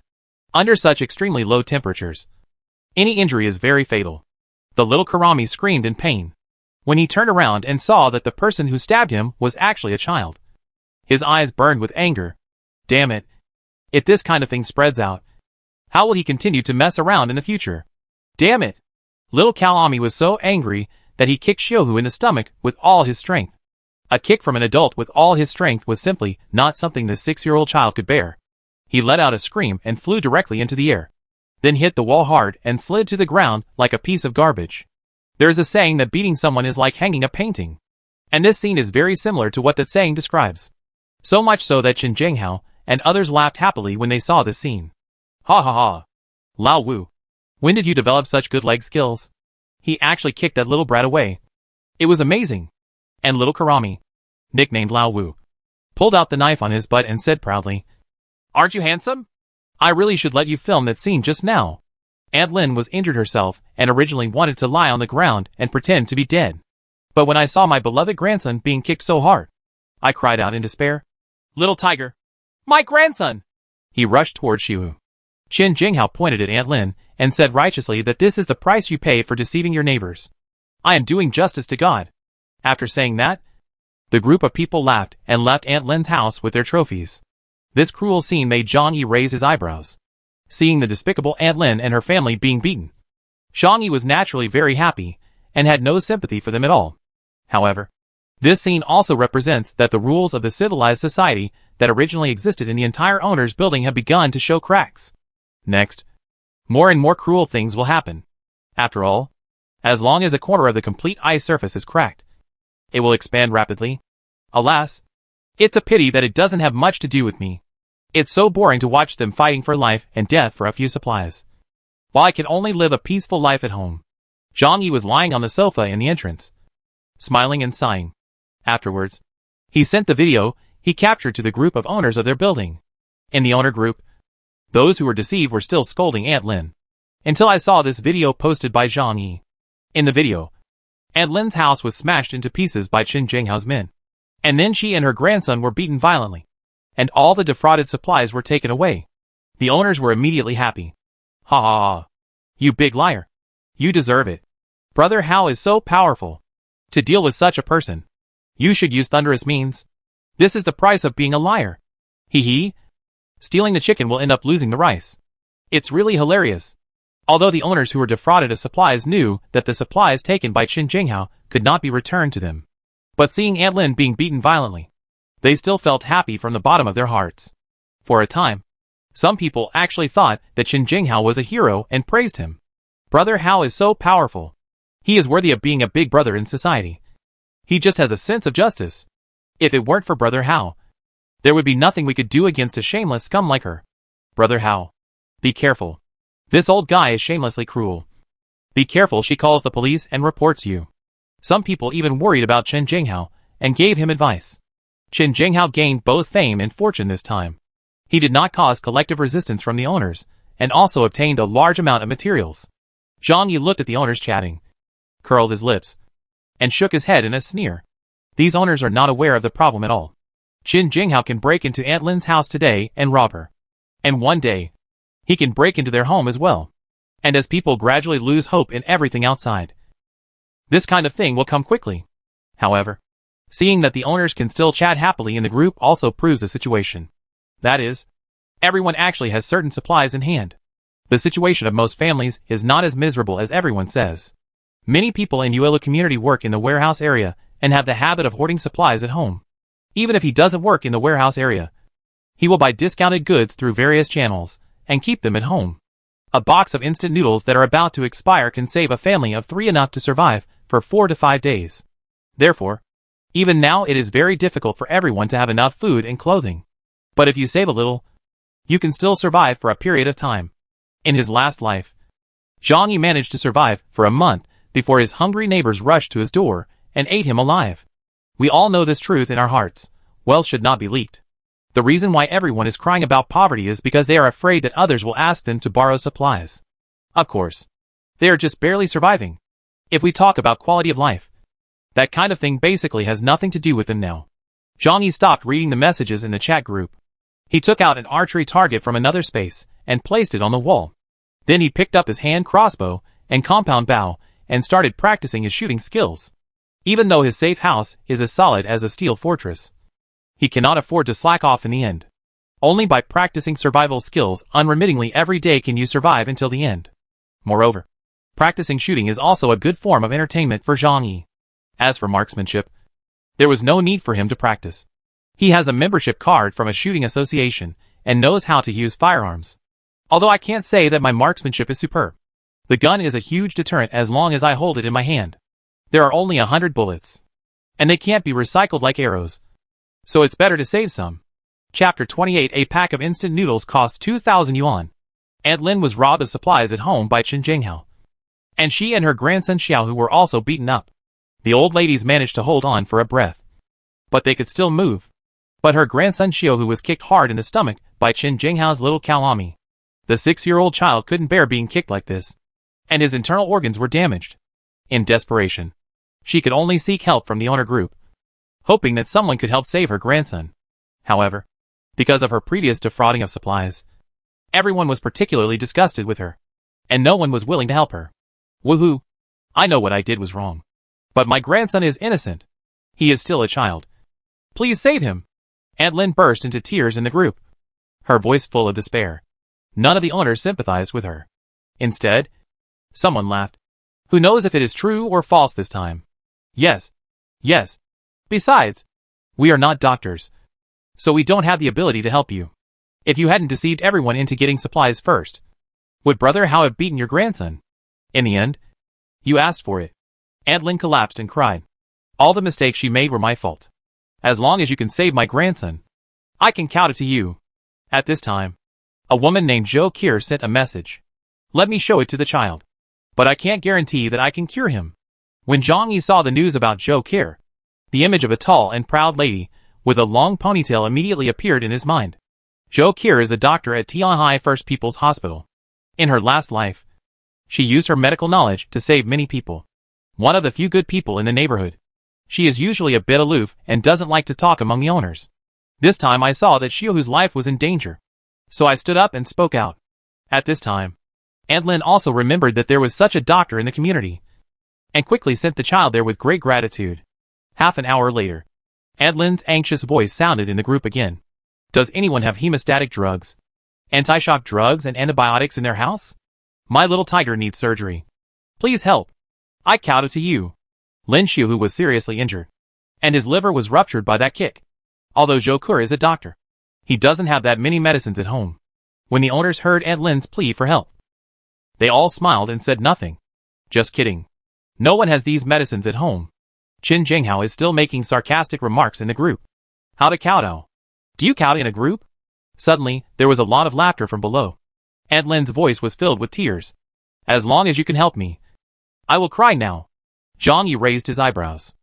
under such extremely low temperatures, any injury is very fatal. The little Karami screamed in pain when he turned around and saw that the person who stabbed him was actually a child. His eyes burned with anger. Damn it. If this kind of thing spreads out, how will he continue to mess around in the future? Damn it. Little Kalami was so angry that he kicked Xiuhu in the stomach with all his strength. A kick from an adult with all his strength was simply not something the 6-year-old child could bear. He let out a scream and flew directly into the air, then hit the wall hard and slid to the ground like a piece of garbage. There is a saying that beating someone is like hanging a painting, and this scene is very similar to what that saying describes. So much so that Qin Jinghao and others laughed happily when they saw this scene. Ha ha ha. Lao Wu, when did you develop such good leg skills? He actually kicked that little brat away. It was amazing. And little Karami, nicknamed Lao Wu, pulled out the knife on his butt and said proudly, Aren't you handsome? I really should let you film that scene just now. Aunt Lin was injured herself and originally wanted to lie on the ground and pretend to be dead. But when I saw my beloved grandson being kicked so hard, I cried out in despair. Little tiger! My grandson! He rushed toward Xiu. Qin Jinghao pointed at Aunt Lin and said righteously that this is the price you pay for deceiving your neighbors. I am doing justice to God. After saying that, the group of people laughed and left Aunt Lin's house with their trophies. This cruel scene made Zhang Yi raise his eyebrows. Seeing the despicable Aunt Lin and her family being beaten, Zhang Yi was naturally very happy and had no sympathy for them at all. However, this scene also represents that the rules of the civilized society that originally existed in the entire owner's building have begun to show cracks. Next, more and more cruel things will happen. After all, as long as a corner of the complete ice surface is cracked, it will expand rapidly. Alas, it's a pity that it doesn't have much to do with me. It's so boring to watch them fighting for life and death for a few supplies, while I can only live a peaceful life at home. Zhang Yi was lying on the sofa in the entrance, smiling and sighing. Afterwards, he sent the video he captured to the group of owners of their building. In the owner group, those who were deceived were still scolding Aunt Lin, until I saw this video posted by Zhang Yi. In the video, Aunt Lin's house was smashed into pieces by Qin Jinghao's men, and then she and her grandson were beaten violently, and all the defrauded supplies were taken away. The owners were immediately happy. Ha ha ha. You big liar. You deserve it. Brother Hao is so powerful. To deal with such a person, you should use thunderous means. This is the price of being a liar. Hee hee. Stealing the chicken will end up losing the rice. It's really hilarious. Although the owners who were defrauded of supplies knew that the supplies taken by Qin Jinghao could not be returned to them, but seeing Aunt Lin being beaten violently, they still felt happy from the bottom of their hearts. For a time, some people actually thought that Qin Jinghao was a hero and praised him. Brother Hao is so powerful. He is worthy of being a big brother in society. He just has a sense of justice. If it weren't for Brother Hao, there would be nothing we could do against a shameless scum like her. Brother Hao, be careful. This old guy is shamelessly cruel. Be careful, she calls the police and reports you. Some people even worried about Qin Jinghao and gave him advice. Qin Jinghao gained both fame and fortune this time. He did not cause collective resistance from the owners, and also obtained a large amount of materials. Zhang Yi looked at the owners chatting, curled his lips, and shook his head in a sneer. These owners are not aware of the problem at all. Qin Jinghao can break into Aunt Lin's house today and rob her. And one day, he can break into their home as well. And as people gradually lose hope in everything outside, this kind of thing will come quickly. However, seeing that the owners can still chat happily in the group also proves the situation. That is, everyone actually has certain supplies in hand. The situation of most families is not as miserable as everyone says. Many people in Yuelu community work in the warehouse area and have the habit of hoarding supplies at home. Even if he doesn't work in the warehouse area, he will buy discounted goods through various channels and keep them at home. A box of instant noodles that are about to expire can save a family of 3 enough to survive for 4 to 5 days. Therefore, even now it is very difficult for everyone to have enough food and clothing. But if you save a little, you can still survive for a period of time. In his last life, Zhang Yi managed to survive for a month before his hungry neighbors rushed to his door and ate him alive. We all know this truth in our hearts. Wealth should not be leaked. The reason why everyone is crying about poverty is because they are afraid that others will ask them to borrow supplies. Of course, they are just barely surviving. If we talk about quality of life, that kind of thing basically has nothing to do with them now. Zhang Yi stopped reading the messages in the chat group. He took out an archery target from another space and placed it on the wall. Then he picked up his hand crossbow and compound bow and started practicing his shooting skills. Even though his safe house is as solid as a steel fortress, he cannot afford to slack off in the end. Only by practicing survival skills unremittingly every day can you survive until the end. Moreover, practicing shooting is also a good form of entertainment for Zhang Yi. As for marksmanship, there was no need for him to practice. He has a membership card from a shooting association and knows how to use firearms. Although I can't say that my marksmanship is superb. The gun is a huge deterrent as long as I hold it in my hand. There are only 100 bullets. And they can't be recycled like arrows. So it's better to save some. Chapter 28. A pack of instant noodles cost 2,000 yuan. Aunt Lin was robbed of supplies at home by Qin Jinghao. And she and her grandson Xiao were also beaten up. The old ladies managed to hold on for a breath. But they could still move. But her grandson Xiao was kicked hard in the stomach by Qin Jinghao's little Calami. The 6-year-old child couldn't bear being kicked like this. And his internal organs were damaged. In desperation, she could only seek help from the owner group, hoping that someone could help save her grandson. However, because of her previous defrauding of supplies, everyone was particularly disgusted with her, and no one was willing to help her. Woohoo! I know what I did was wrong. But my grandson is innocent. He is still a child. Please save him. Aunt Lin burst into tears in the group, her voice full of despair. None of the owners sympathized with her. Instead, someone laughed. Who knows if it is true or false this time? Yes. Yes. Besides, we are not doctors, so we don't have the ability to help you. If you hadn't deceived everyone into getting supplies first, would Brother Hao have beaten your grandson? In the end, you asked for it. Aunt Lin collapsed and cried. All the mistakes she made were my fault. As long as you can save my grandson, I can count it to you. At this time, a woman named Zhou Kier sent a message. Let me show it to the child. But I can't guarantee that I can cure him. When Zhang Yi saw the news about Zhou Kier, the image of a tall and proud lady with a long ponytail immediately appeared in his mind. Zhou Kier is a doctor at Tianhai First People's Hospital. In her last life, she used her medical knowledge to save many people. One of the few good people in the neighborhood. She is usually a bit aloof and doesn't like to talk among the owners. This time I saw that Xiaohu's life was in danger. So I stood up and spoke out. At this time, Aunt Lin also remembered that there was such a doctor in the community, and quickly sent the child there with great gratitude. Half an hour later, Aunt Lin's anxious voice sounded in the group again. Does anyone have hemostatic drugs, anti-shock drugs and antibiotics in their house? My little tiger needs surgery. Please help. I count it to you. Lin Xiaohu was seriously injured, and his liver was ruptured by that kick. Although Zhou Kier is a doctor, he doesn't have that many medicines at home. When the owners heard Aunt Lin's plea for help, they all smiled and said nothing. Just kidding. No one has these medicines at home. Qin Jinghao is still making sarcastic remarks in the group. How to kowtow? Do you kowtow in a group? Suddenly, there was a lot of laughter from below. Aunt Lin's voice was filled with tears. As long as you can help me, I will cry now. Zhang Yi raised his eyebrows.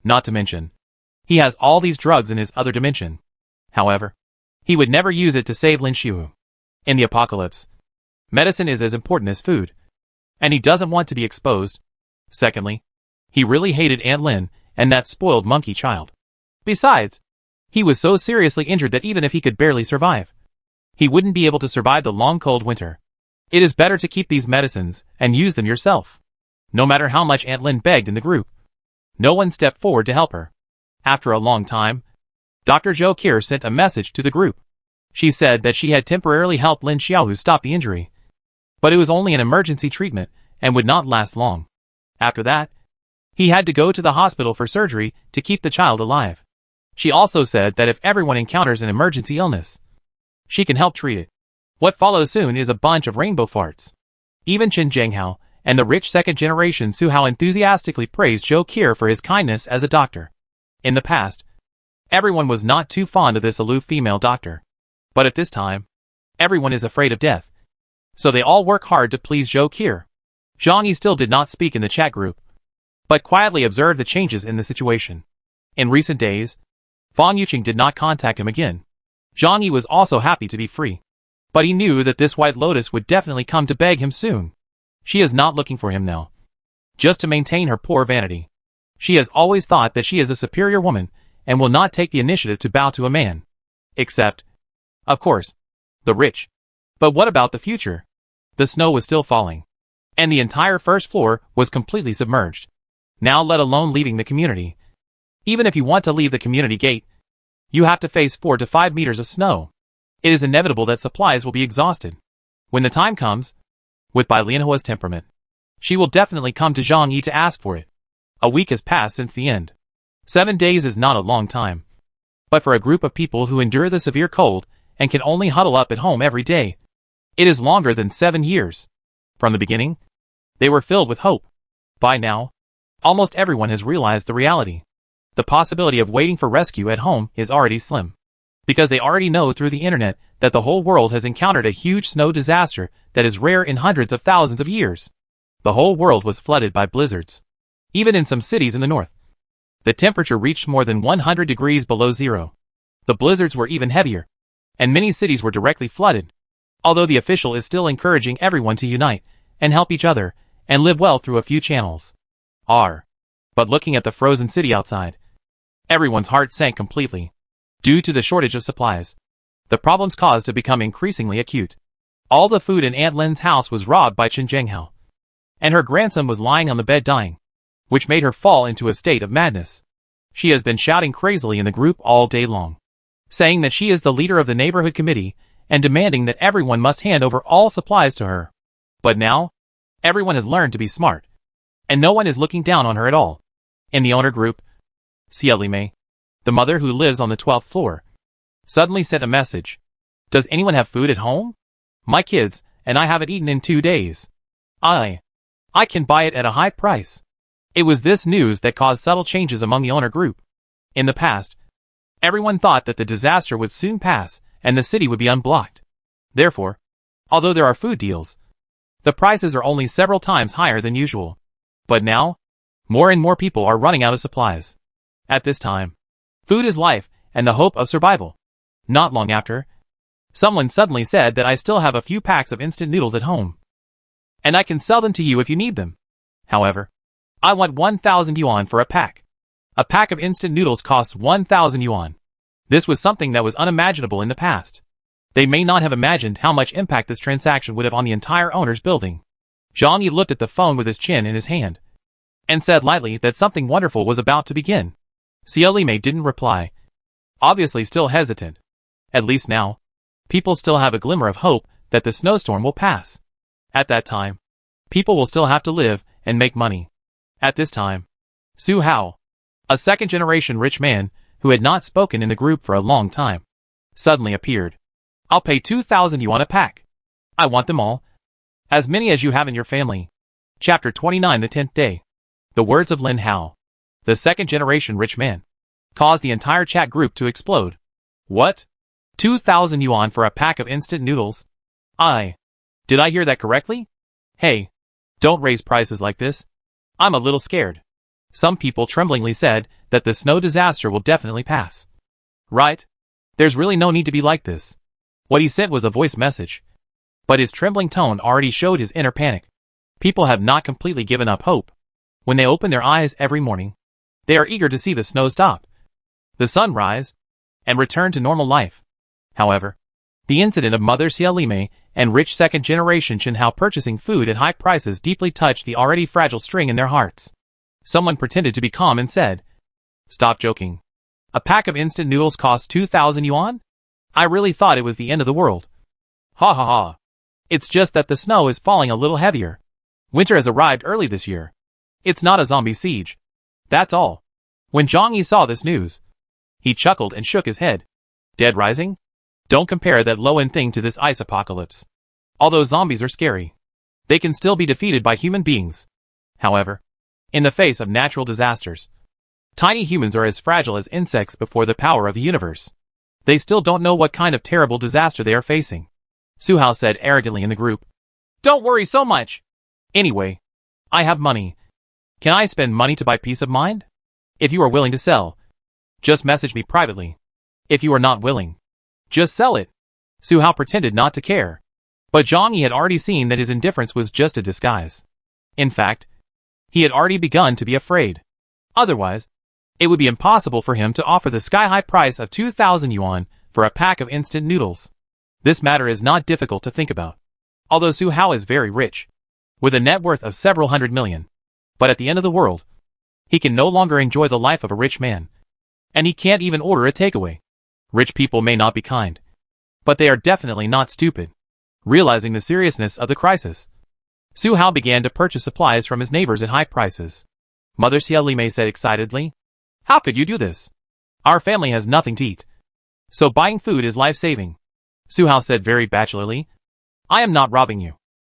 Not to mention, He has all these drugs in his other dimension. However, he would never use it to save Lin Xiu. In the apocalypse, medicine is as important as food, and he doesn't want to be exposed. Secondly, he really hated Aunt Lin and that spoiled monkey child. Besides, he was so seriously injured that even if he could barely survive, he wouldn't be able to survive the long cold winter. It is better to keep these medicines and use them yourself. No matter how much Aunt Lin begged in the group, no one stepped forward to help her. After a long time, Dr. Zhou Qier sent a message to the group. She said that she had temporarily helped Lin Xiaohu stop the injury, but it was only an emergency treatment and would not last long. After that, he had to go to the hospital for surgery to keep the child alive. She also said that if everyone encounters an emergency illness, she can help treat it. What follows soon is a bunch of rainbow farts. Even Chen Zhenghao and the rich second-generation Su Hao enthusiastically praised Zhou Qier for his kindness as a doctor. In the past, everyone was not too fond of this aloof female doctor. But at this time, everyone is afraid of death. So they all work hard to please Zhou Qier. Zhang Yi still did not speak in the chat group, but quietly observed the changes in the situation. In recent days, Fang Yuqing did not contact him again. Zhang Yi was also happy to be free. But he knew that this White Lotus would definitely come to beg him soon. She is not looking for him now, just to maintain her poor vanity. She has always thought that she is a superior woman and will not take the initiative to bow to a man. Except, of course, the rich. But what about the future? The snow was still falling, and the entire first floor was completely submerged. Now let alone leaving the community. Even if you want to leave the community gate, you have to face 4 to 5 meters of snow. It is inevitable that supplies will be exhausted. When the time comes, with Bai Lianhua's temperament, she will definitely come to Zhang Yi to ask for it. A week has passed since the end. 7 days is not a long time. But for a group of people who endure the severe cold and can only huddle up at home every day, it is longer than 7 years. From the beginning, they were filled with hope. By now, almost everyone has realized the reality. The possibility of waiting for rescue at home is already slim. Because they already know through the internet that the whole world has encountered a huge snow disaster that is rare in hundreds of thousands of years. The whole world was flooded by blizzards. Even in some cities in the north, the temperature reached more than 100 degrees below zero. The blizzards were even heavier, and many cities were directly flooded. Although the official is still encouraging everyone to unite and help each other and live well through a few channels. But looking at the frozen city outside, everyone's heart sank completely. Due to the shortage of supplies, the problems caused to become increasingly acute. All the food in Aunt Lin's house was robbed by Chen Zhenghao, and her grandson was lying on the bed dying, which made her fall into a state of madness. She has been shouting crazily in the group all day long, saying that she is the leader of the neighborhood committee and demanding that everyone must hand over all supplies to her. But now, everyone has learned to be smart, and no one is looking down on her at all. In the owner group, Xie Limei, the mother who lives on the 12th floor, suddenly sent a message. Does anyone have food at home? My kids and I haven't eaten in 2 days. I can buy it at a high price. It was this news that caused subtle changes among the owner group. In the past, everyone thought that the disaster would soon pass and the city would be unblocked. Therefore, although there are food deals, the prices are only several times higher than usual. But now, more and more people are running out of supplies. At this time, food is life and the hope of survival. Not long after, someone suddenly said that I still have a few packs of instant noodles at home, and I can sell them to you if you need them. However, I want 1,000 yuan for a pack. A pack of instant noodles costs 1,000 yuan. This was something that was unimaginable in the past. They may not have imagined how much impact this transaction would have on the entire owner's building. Zhang Yi looked at the phone with his chin in his hand, and said lightly that something wonderful was about to begin. Xie Limei didn't reply, obviously still hesitant. At least now, people still have a glimmer of hope that the snowstorm will pass. At that time, people will still have to live and make money. At this time, Su Hao, a second-generation rich man who had not spoken in the group for a long time, suddenly appeared. I'll pay 2,000 yuan a pack. I want them all. As many as you have in your family. Chapter 29, the 10th day. The words of Lin Hao, the second-generation rich man, caused the entire chat group to explode. What? 2,000 yuan for a pack of instant noodles? Did I hear that correctly? Hey, don't raise prices like this. I'm a little scared. Some people tremblingly said that the snow disaster will definitely pass. Right? There's really no need to be like this. What he sent was a voice message. But his trembling tone already showed his inner panic. People have not completely given up hope. When they open their eyes every morning, they are eager to see the snow stop, the sun rise, and return to normal life. However, the incident of Mother Xiaolime and rich second-generation Chen Hao purchasing food at high prices deeply touched the already fragile string in their hearts. Someone pretended to be calm and said, "Stop joking. A pack of instant noodles costs 2,000 yuan? I really thought it was the end of the world. Ha ha ha. It's just that the snow is falling a little heavier. Winter has arrived early this year. It's not a zombie siege. That's all." When Zhang Yi saw this news, he chuckled and shook his head. Dead rising? Don't compare that low-end thing to this ice apocalypse. Although zombies are scary, they can still be defeated by human beings. However, in the face of natural disasters, tiny humans are as fragile as insects before the power of the universe. They still don't know what kind of terrible disaster they are facing. Su Hao said arrogantly in the group. Don't worry so much. Anyway, I have money. Can I spend money to buy peace of mind? If you are willing to sell, just message me privately. If you are not willing, just sell it. Su Hao pretended not to care. But Zhang Yi had already seen that his indifference was just a disguise. In fact, he had already begun to be afraid. Otherwise, it would be impossible for him to offer the sky-high price of 2,000 yuan for a pack of instant noodles. This matter is not difficult to think about. Although Su Hao is very rich, with a net worth of several hundred million, but at the end of the world, he can no longer enjoy the life of a rich man. And he can't even order a takeaway. Rich people may not be kind, but they are definitely not stupid. Realizing the seriousness of the crisis, Su Hao began to purchase supplies from his neighbors at high prices. Mother Xiaolime said excitedly, "How could you do this? Our family has nothing to eat. So buying food is life-saving." Su Hao said very bachelorly, "I am not robbing you,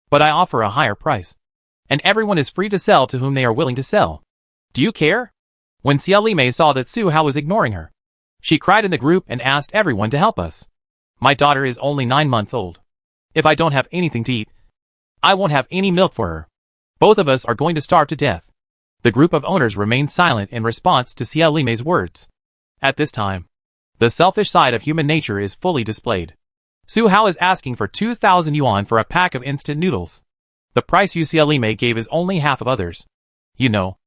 but I offer a higher price. And everyone is free to sell to whom they are willing to sell. Do you care?" When Xiaolime saw that Su Hao was ignoring her, she cried in the group and asked everyone to help us. "My daughter is only 9 months old. If I don't have anything to eat, I won't have any milk for her. Both of us are going to starve to death." The group of owners remained silent in response to Xiaolime's words. At this time, the selfish side of human nature is fully displayed. Su Hao is asking for 2,000 yuan for a pack of instant noodles. The price Xiaolime gave is only half of others. You know,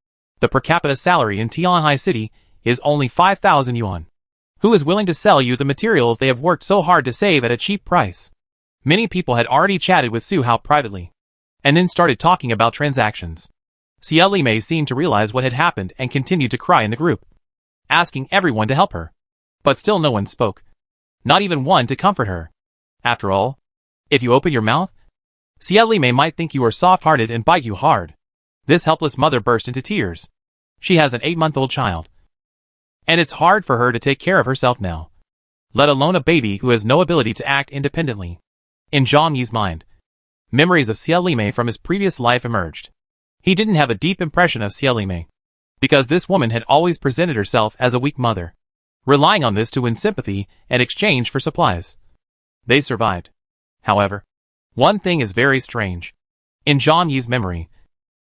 the per capita salary in Tianhai City is only 5,000 yuan. Who is willing to sell you the materials they have worked so hard to save at a cheap price? Many people had already chatted with Su Hao privately, and then started talking about transactions. Xiaolime seemed to realize what had happened and continued to cry in the group, asking everyone to help her. But still no one spoke. Not even one to comfort her. After all, if you open your mouth, Xiaolime might think you are soft-hearted and bite you hard. This helpless mother burst into tears. She has an 8-month-old child, and it's hard for her to take care of herself now, let alone a baby who has no ability to act independently. In Zhang Yi's mind, memories of Xiaolime from his previous life emerged. He didn't have a deep impression of Xiaolime, because this woman had always presented herself as a weak mother, relying on this to win sympathy and exchange for supplies. They survived. However, one thing is very strange. In Zhang Yi's memory,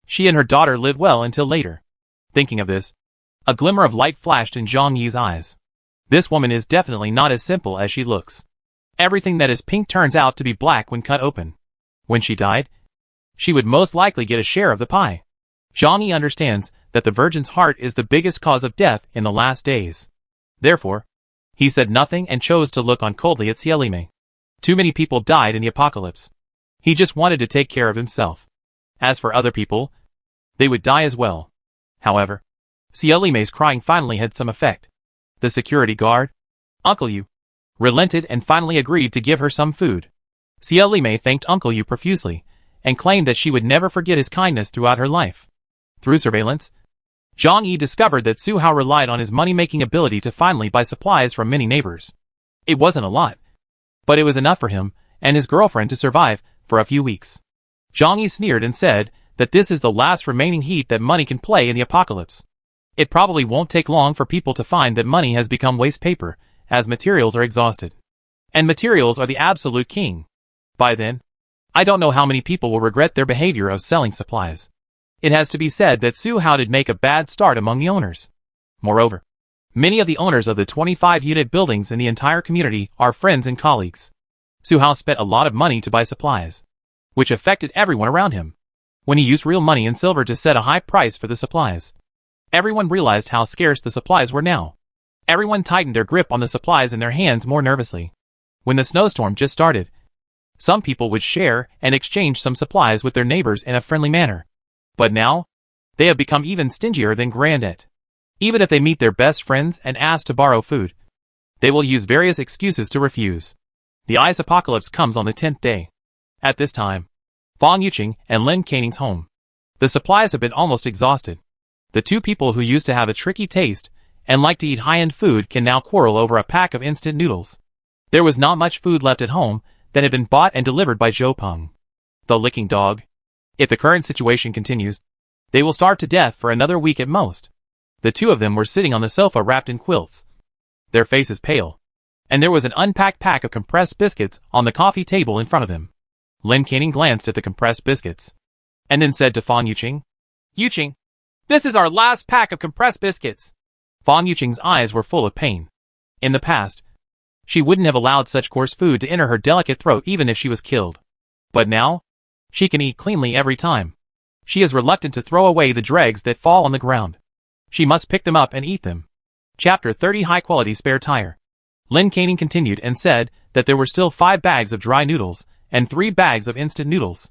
she and her daughter lived well until later. Thinking of this, a glimmer of light flashed in Zhang Yi's eyes. This woman is definitely not as simple as she looks. Everything that is pink turns out to be black when cut open. When she died, she would most likely get a share of the pie. Zhang Yi understands that the virgin's heart is the biggest cause of death in the last days. Therefore, he said nothing and chose to look on coldly at Xiaolime. Too many people died in the apocalypse. He just wanted to take care of himself. As for other people, they would die as well. However, Xiaolime's crying finally had some effect. The security guard, Uncle Yu, relented and finally agreed to give her some food. Xiaolime thanked Uncle Yu profusely, and claimed that she would never forget his kindness throughout her life. Through surveillance, Zhang Yi discovered that Su Hao relied on his money-making ability to finally buy supplies from many neighbors. It wasn't a lot, but it was enough for him and his girlfriend to survive for a few weeks. Zhang Yi sneered and said that this is the last remaining heat that money can play in the apocalypse. It probably won't take long for people to find that money has become waste paper, as materials are exhausted. And materials are the absolute king. By then, I don't know how many people will regret their behavior of selling supplies. It has to be said that Su Hao did make a bad start among the owners. Moreover, many of the owners of the 25-unit buildings in the entire community are friends and colleagues. Su Hao spent a lot of money to buy supplies, which affected everyone around him. When he used real money and silver to set a high price for the supplies, everyone realized how scarce the supplies were now. Everyone tightened their grip on the supplies in their hands more nervously. When the snowstorm just started, some people would share and exchange some supplies with their neighbors in a friendly manner. But now, they have become even stingier than Grandet. Even if they meet their best friends and ask to borrow food, they will use various excuses to refuse. The ice apocalypse comes on the 10th day. At this time, Fang Yuqing and Lin Caning's home. The supplies have been almost exhausted. The two people who used to have a tricky taste and like to eat high-end food can now quarrel over a pack of instant noodles. There was not much food left at home that had been bought and delivered by Zhou Peng, the licking dog. If the current situation continues, they will starve to death for another week at most. The two of them were sitting on the sofa wrapped in quilts, their faces pale, and there was an unpacked pack of compressed biscuits on the coffee table in front of them. Lin Canning glanced at the compressed biscuits, and then said to Fang Yuqing, "Yuqing, this is our last pack of compressed biscuits." Fang Yuqing's eyes were full of pain. In the past, she wouldn't have allowed such coarse food to enter her delicate throat even if she was killed. But now, she can eat cleanly every time. She is reluctant to throw away the dregs that fall on the ground. She must pick them up and eat them. Chapter 30 High-Quality Spare Tire. Lin Canning continued and said that there were still 5 bags of dry noodles and 3 bags of instant noodles.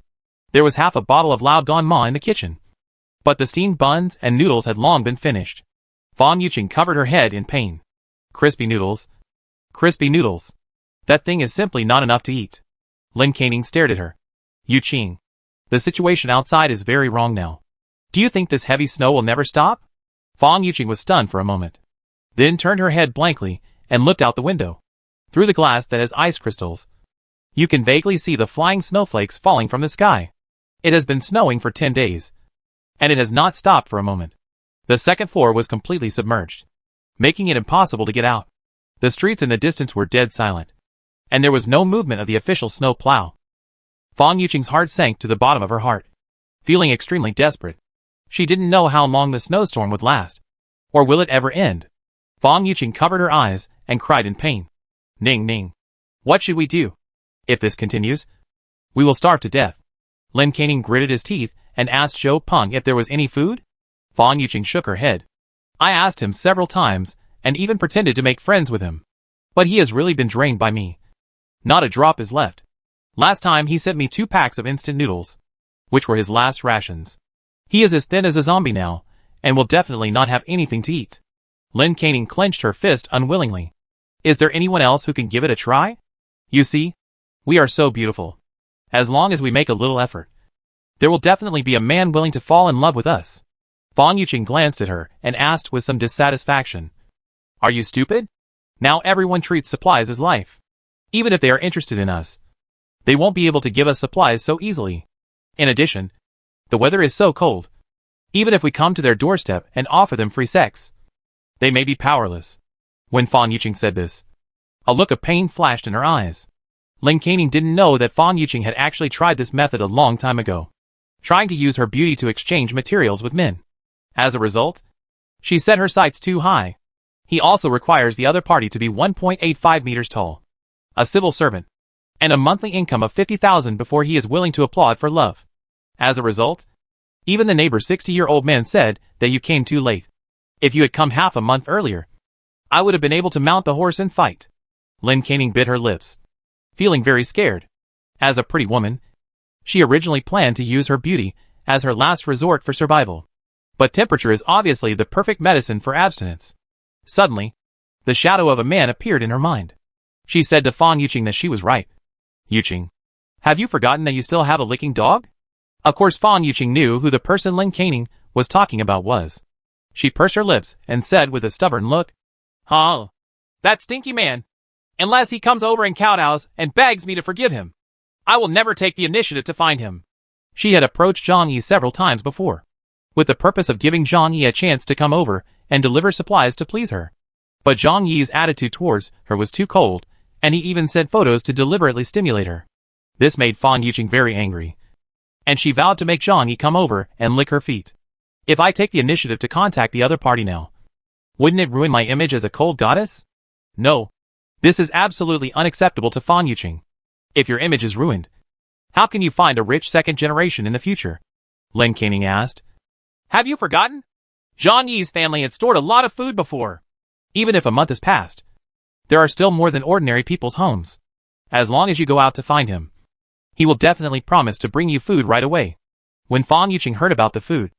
There was half a bottle of Lao Gan Ma in the kitchen. But the steamed buns and noodles had long been finished. Fang Yuqing covered her head in pain. Crispy noodles. Crispy noodles. That thing is simply not enough to eat. Lin Canning stared at her. Yuqing, the situation outside is very wrong now. Do you think this heavy snow will never stop? Fang Yuqing was stunned for a moment, then turned her head blankly and looked out the window. Through the glass that has ice crystals, you can vaguely see the flying snowflakes falling from the sky. It has been snowing for 10 days, and it has not stopped for a moment. The second floor was completely submerged, making it impossible to get out. The streets in the distance were dead silent, and there was no movement of the official snow plow. Fang Yuqing's heart sank to the bottom of her heart, feeling extremely desperate. She didn't know how long the snowstorm would last, or will it ever end. Fang Yuqing covered her eyes and cried in pain. Ning Ning. What should we do? If this continues, we will starve to death. Lin Canning gritted his teeth and asked Zhou Peng if there was any food. Fang Yuqing shook her head. I asked him several times and even pretended to make friends with him. But he has really been drained by me. Not a drop is left. Last time he sent me 2 packs of instant noodles, which were his last rations. He is as thin as a zombie now, and will definitely not have anything to eat. Lin Canning clenched her fist unwillingly. Is there anyone else who can give it a try? You see, we are so beautiful. As long as we make a little effort, there will definitely be a man willing to fall in love with us. Fang Yuqing glanced at her and asked with some dissatisfaction. Are you stupid? Now everyone treats supplies as life. Even if they are interested in us, they won't be able to give us supplies so easily. In addition, the weather is so cold. Even if we come to their doorstep and offer them free sex, they may be powerless. When Fang Yuqing said this, a look of pain flashed in her eyes. Lin Canning didn't know that Fang Yuqing had actually tried this method a long time ago, trying to use her beauty to exchange materials with men. As a result, she set her sights too high. He also requires the other party to be 1.85 meters tall, a civil servant, and a monthly income of 50,000 before he is willing to applaud for love. As a result, even the neighbor's 60-year-old man said that you came too late. If you had come half a month earlier, I would have been able to mount the horse and fight. Lin Canning bit her lips, feeling very scared. As a pretty woman, she originally planned to use her beauty as her last resort for survival. But temperature is obviously the perfect medicine for abstinence. Suddenly, the shadow of a man appeared in her mind. She said to Fang Yuqing that she was right. Yuqing, have you forgotten that you still have a licking dog? Of course Fang Yuqing knew who the person Lin Canning was talking about was. She pursed her lips and said with a stubborn look, Huh? That stinky man. Unless he comes over and kowtows and begs me to forgive him, I will never take the initiative to find him. She had approached Zhang Yi several times before, with the purpose of giving Zhang Yi a chance to come over and deliver supplies to please her. But Zhang Yi's attitude towards her was too cold, and he even sent photos to deliberately stimulate her. This made Fang Yuqing very angry. and she vowed to make Zhang Yi come over and lick her feet. If I take the initiative to contact the other party now, wouldn't it ruin my image as a cold goddess? No. This is absolutely unacceptable to Fan Yuqing. If your image is ruined, how can you find a rich second generation in the future? Lin Caning asked. Have you forgotten? Zhang Yi's family had stored a lot of food before. Even if a month has passed, there are still more than ordinary people's homes. As long as you go out to find him, he will definitely promise to bring you food right away. When Fan Yuqing heard about the food,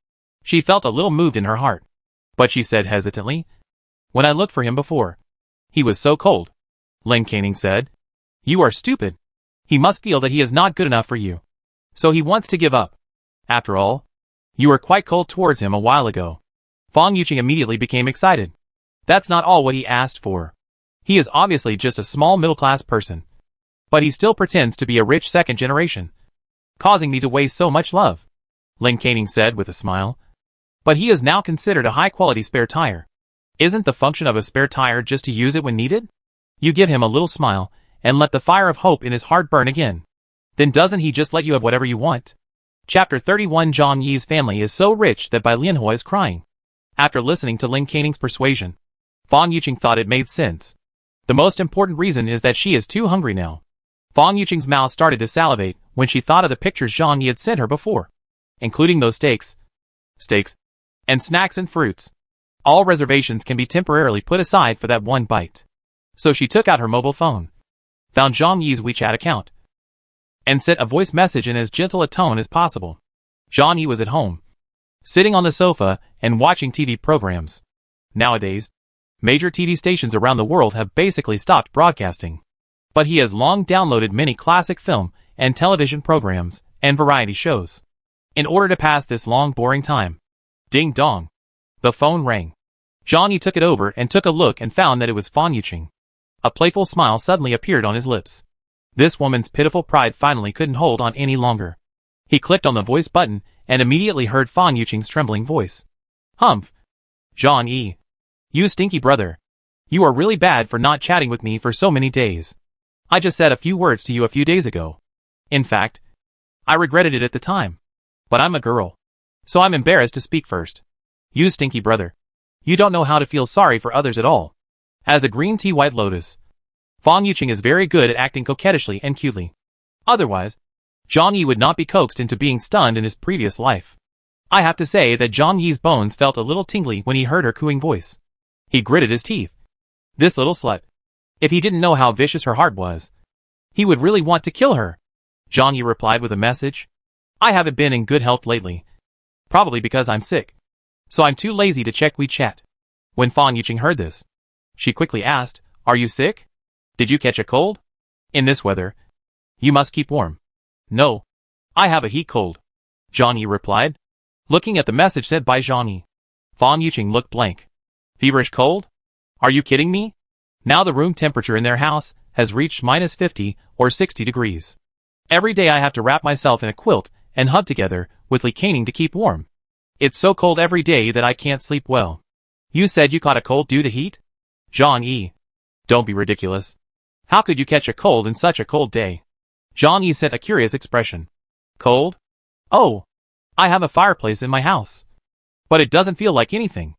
she felt a little moved in her heart. But she said hesitantly, when I looked for him before, he was so cold. Lin Caning said, you are stupid. He must feel that he is not good enough for you. So he wants to give up. After all, you were quite cold towards him a while ago. Fan Yuqing immediately became excited. That's not all what he asked for. He is obviously just a small middle-class person. But he still pretends to be a rich second generation, causing me to waste so much love. Lin Caning said with a smile. But he is now considered a high-quality spare tire. Isn't the function of a spare tire just to use it when needed? You give him a little smile, and let the fire of hope in his heart burn again. Then doesn't he just let you have whatever you want? Chapter 31 Zhang Yi's family is so rich that Bai Lianhua is crying. After listening to Lin Caning's persuasion, Fan Yuqing thought it made sense. The most important reason is that she is too hungry now. Fan Yuqing's mouth started to salivate when she thought of the pictures Zhang Yi had sent her before, including those steaks, and snacks and fruits. All reservations can be temporarily put aside for that one bite. So she took out her mobile phone, found Zhang Yi's WeChat account, and sent a voice message in as gentle a tone as possible. Zhang Yi was at home, sitting on the sofa and watching TV programs. Nowadays, major TV stations around the world have basically stopped broadcasting. But he has long downloaded many classic film and television programs and variety shows. In order to pass this long boring time. Ding dong. The phone rang. Zhang Yi took it over and took a look and found that it was Fan Yuqing. A playful smile suddenly appeared on his lips. This woman's pitiful pride finally couldn't hold on any longer. He clicked on the voice button and immediately heard Fan Yuqing's trembling voice. Humph. Zhang Yi. You stinky brother. You are really bad for not chatting with me for so many days. I just said a few words to you a few days ago. In fact, I regretted it at the time. But I'm a girl, so I'm embarrassed to speak first. You stinky brother. You don't know how to feel sorry for others at all. As a green tea white lotus, Fan Yuqing is very good at acting coquettishly and cutely. Otherwise, Zhang Yi would not be coaxed into being stunned in his previous life. I have to say that Zhang Yi's bones felt a little tingly when he heard her cooing voice. He gritted his teeth. This little slut. If he didn't know how vicious her heart was, he would really want to kill her. Zhang Yi replied with a message. I haven't been in good health lately. Probably because I'm sick. So I'm too lazy to check WeChat. When Fan Yuqing heard this, she quickly asked, Are you sick? Did you catch a cold? In this weather, you must keep warm. No. I have a heat cold. Zhang Yi replied, looking at the message sent by Zhang Yi. Fan Yuqing looked blank. Feverish cold? Are you kidding me? Now the room temperature in their house has reached -50 or 60 degrees. Every day I have to wrap myself in a quilt and hug together with Lin Caning to keep warm. It's so cold every day that I can't sleep well. You said you caught a cold due to heat? Zhang Yi. Don't be ridiculous. How could you catch a cold in such a cold day? Zhang Yi sent a curious expression. Cold? Oh, I have a fireplace in my house. But it doesn't feel like anything.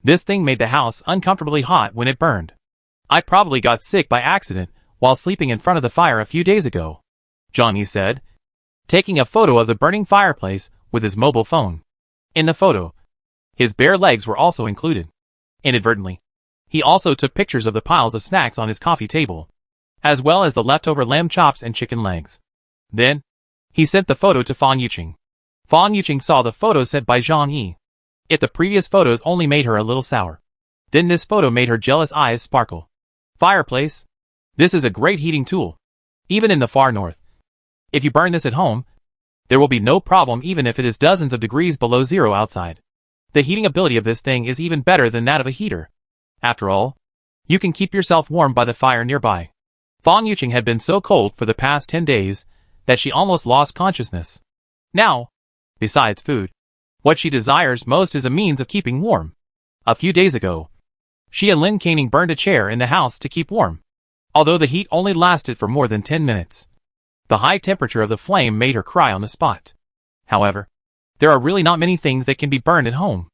This thing made the house uncomfortably hot when it burned. I probably got sick by accident while sleeping in front of the fire a few days ago. Zhang Yi said, taking a photo of the burning fireplace with his mobile phone. In the photo, his bare legs were also included. Inadvertently, he also took pictures of the piles of snacks on his coffee table, as well as the leftover lamb chops and chicken legs. Then, he sent the photo to Fan Yuqing. Fan Yuqing saw the photo sent by Zhang Yi. If the previous photos only made her a little sour, then this photo made her jealous eyes sparkle. Fireplace? This is a great heating tool. Even in the far north. If you burn this at home, there will be no problem even if it is dozens of degrees below zero outside. The heating ability of this thing is even better than that of a heater. After all, you can keep yourself warm by the fire nearby. Fan Yuqing had been so cold for the past 10 days that she almost lost consciousness. Now, besides food, what she desires most is a means of keeping warm. A few days ago, she and Lin Caning burned a chair in the house to keep warm. Although the heat only lasted for more than 10 minutes. The high temperature of the flame made her cry on the spot. However, there are really not many things that can be burned at home.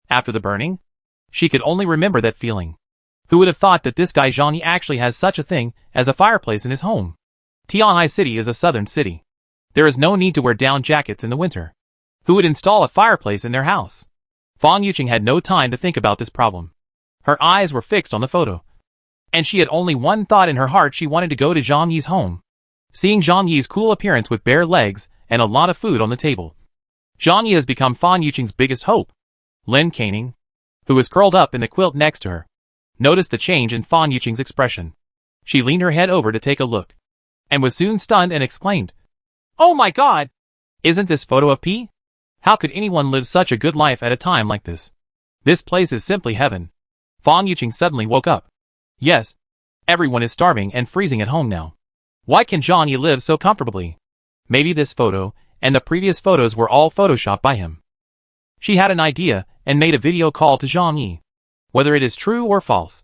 After the burning, she could only remember that feeling. Who would have thought that this guy Johnny actually has such a thing as a fireplace in his home? Tianhai City is a southern city. There is no need to wear down jackets in the winter. Who would install a fireplace in their house? Fan Yuqing had no time to think about this problem. Her eyes were fixed on the photo. And she had only one thought in her heart: she wanted to go to Zhang Yi's home. Seeing Zhang Yi's cool appearance with bare legs and a lot of food on the table, Zhang Yi has become Fan Yuqing's biggest hope. Lin Caning, who was curled up in the quilt next to her, noticed the change in Fan Yuqing's expression. She leaned her head over to take a look, and was soon stunned and exclaimed, "Oh my god! Isn't this photo of P? How could anyone live such a good life at a time like this? This place is simply heaven." Fan Yuqing suddenly woke up. Yes, everyone is starving and freezing at home now. Why can Zhang Yi live so comfortably? Maybe this photo and the previous photos were all photoshopped by him. She had an idea and made a video call to Zhang Yi. Whether it is true or false,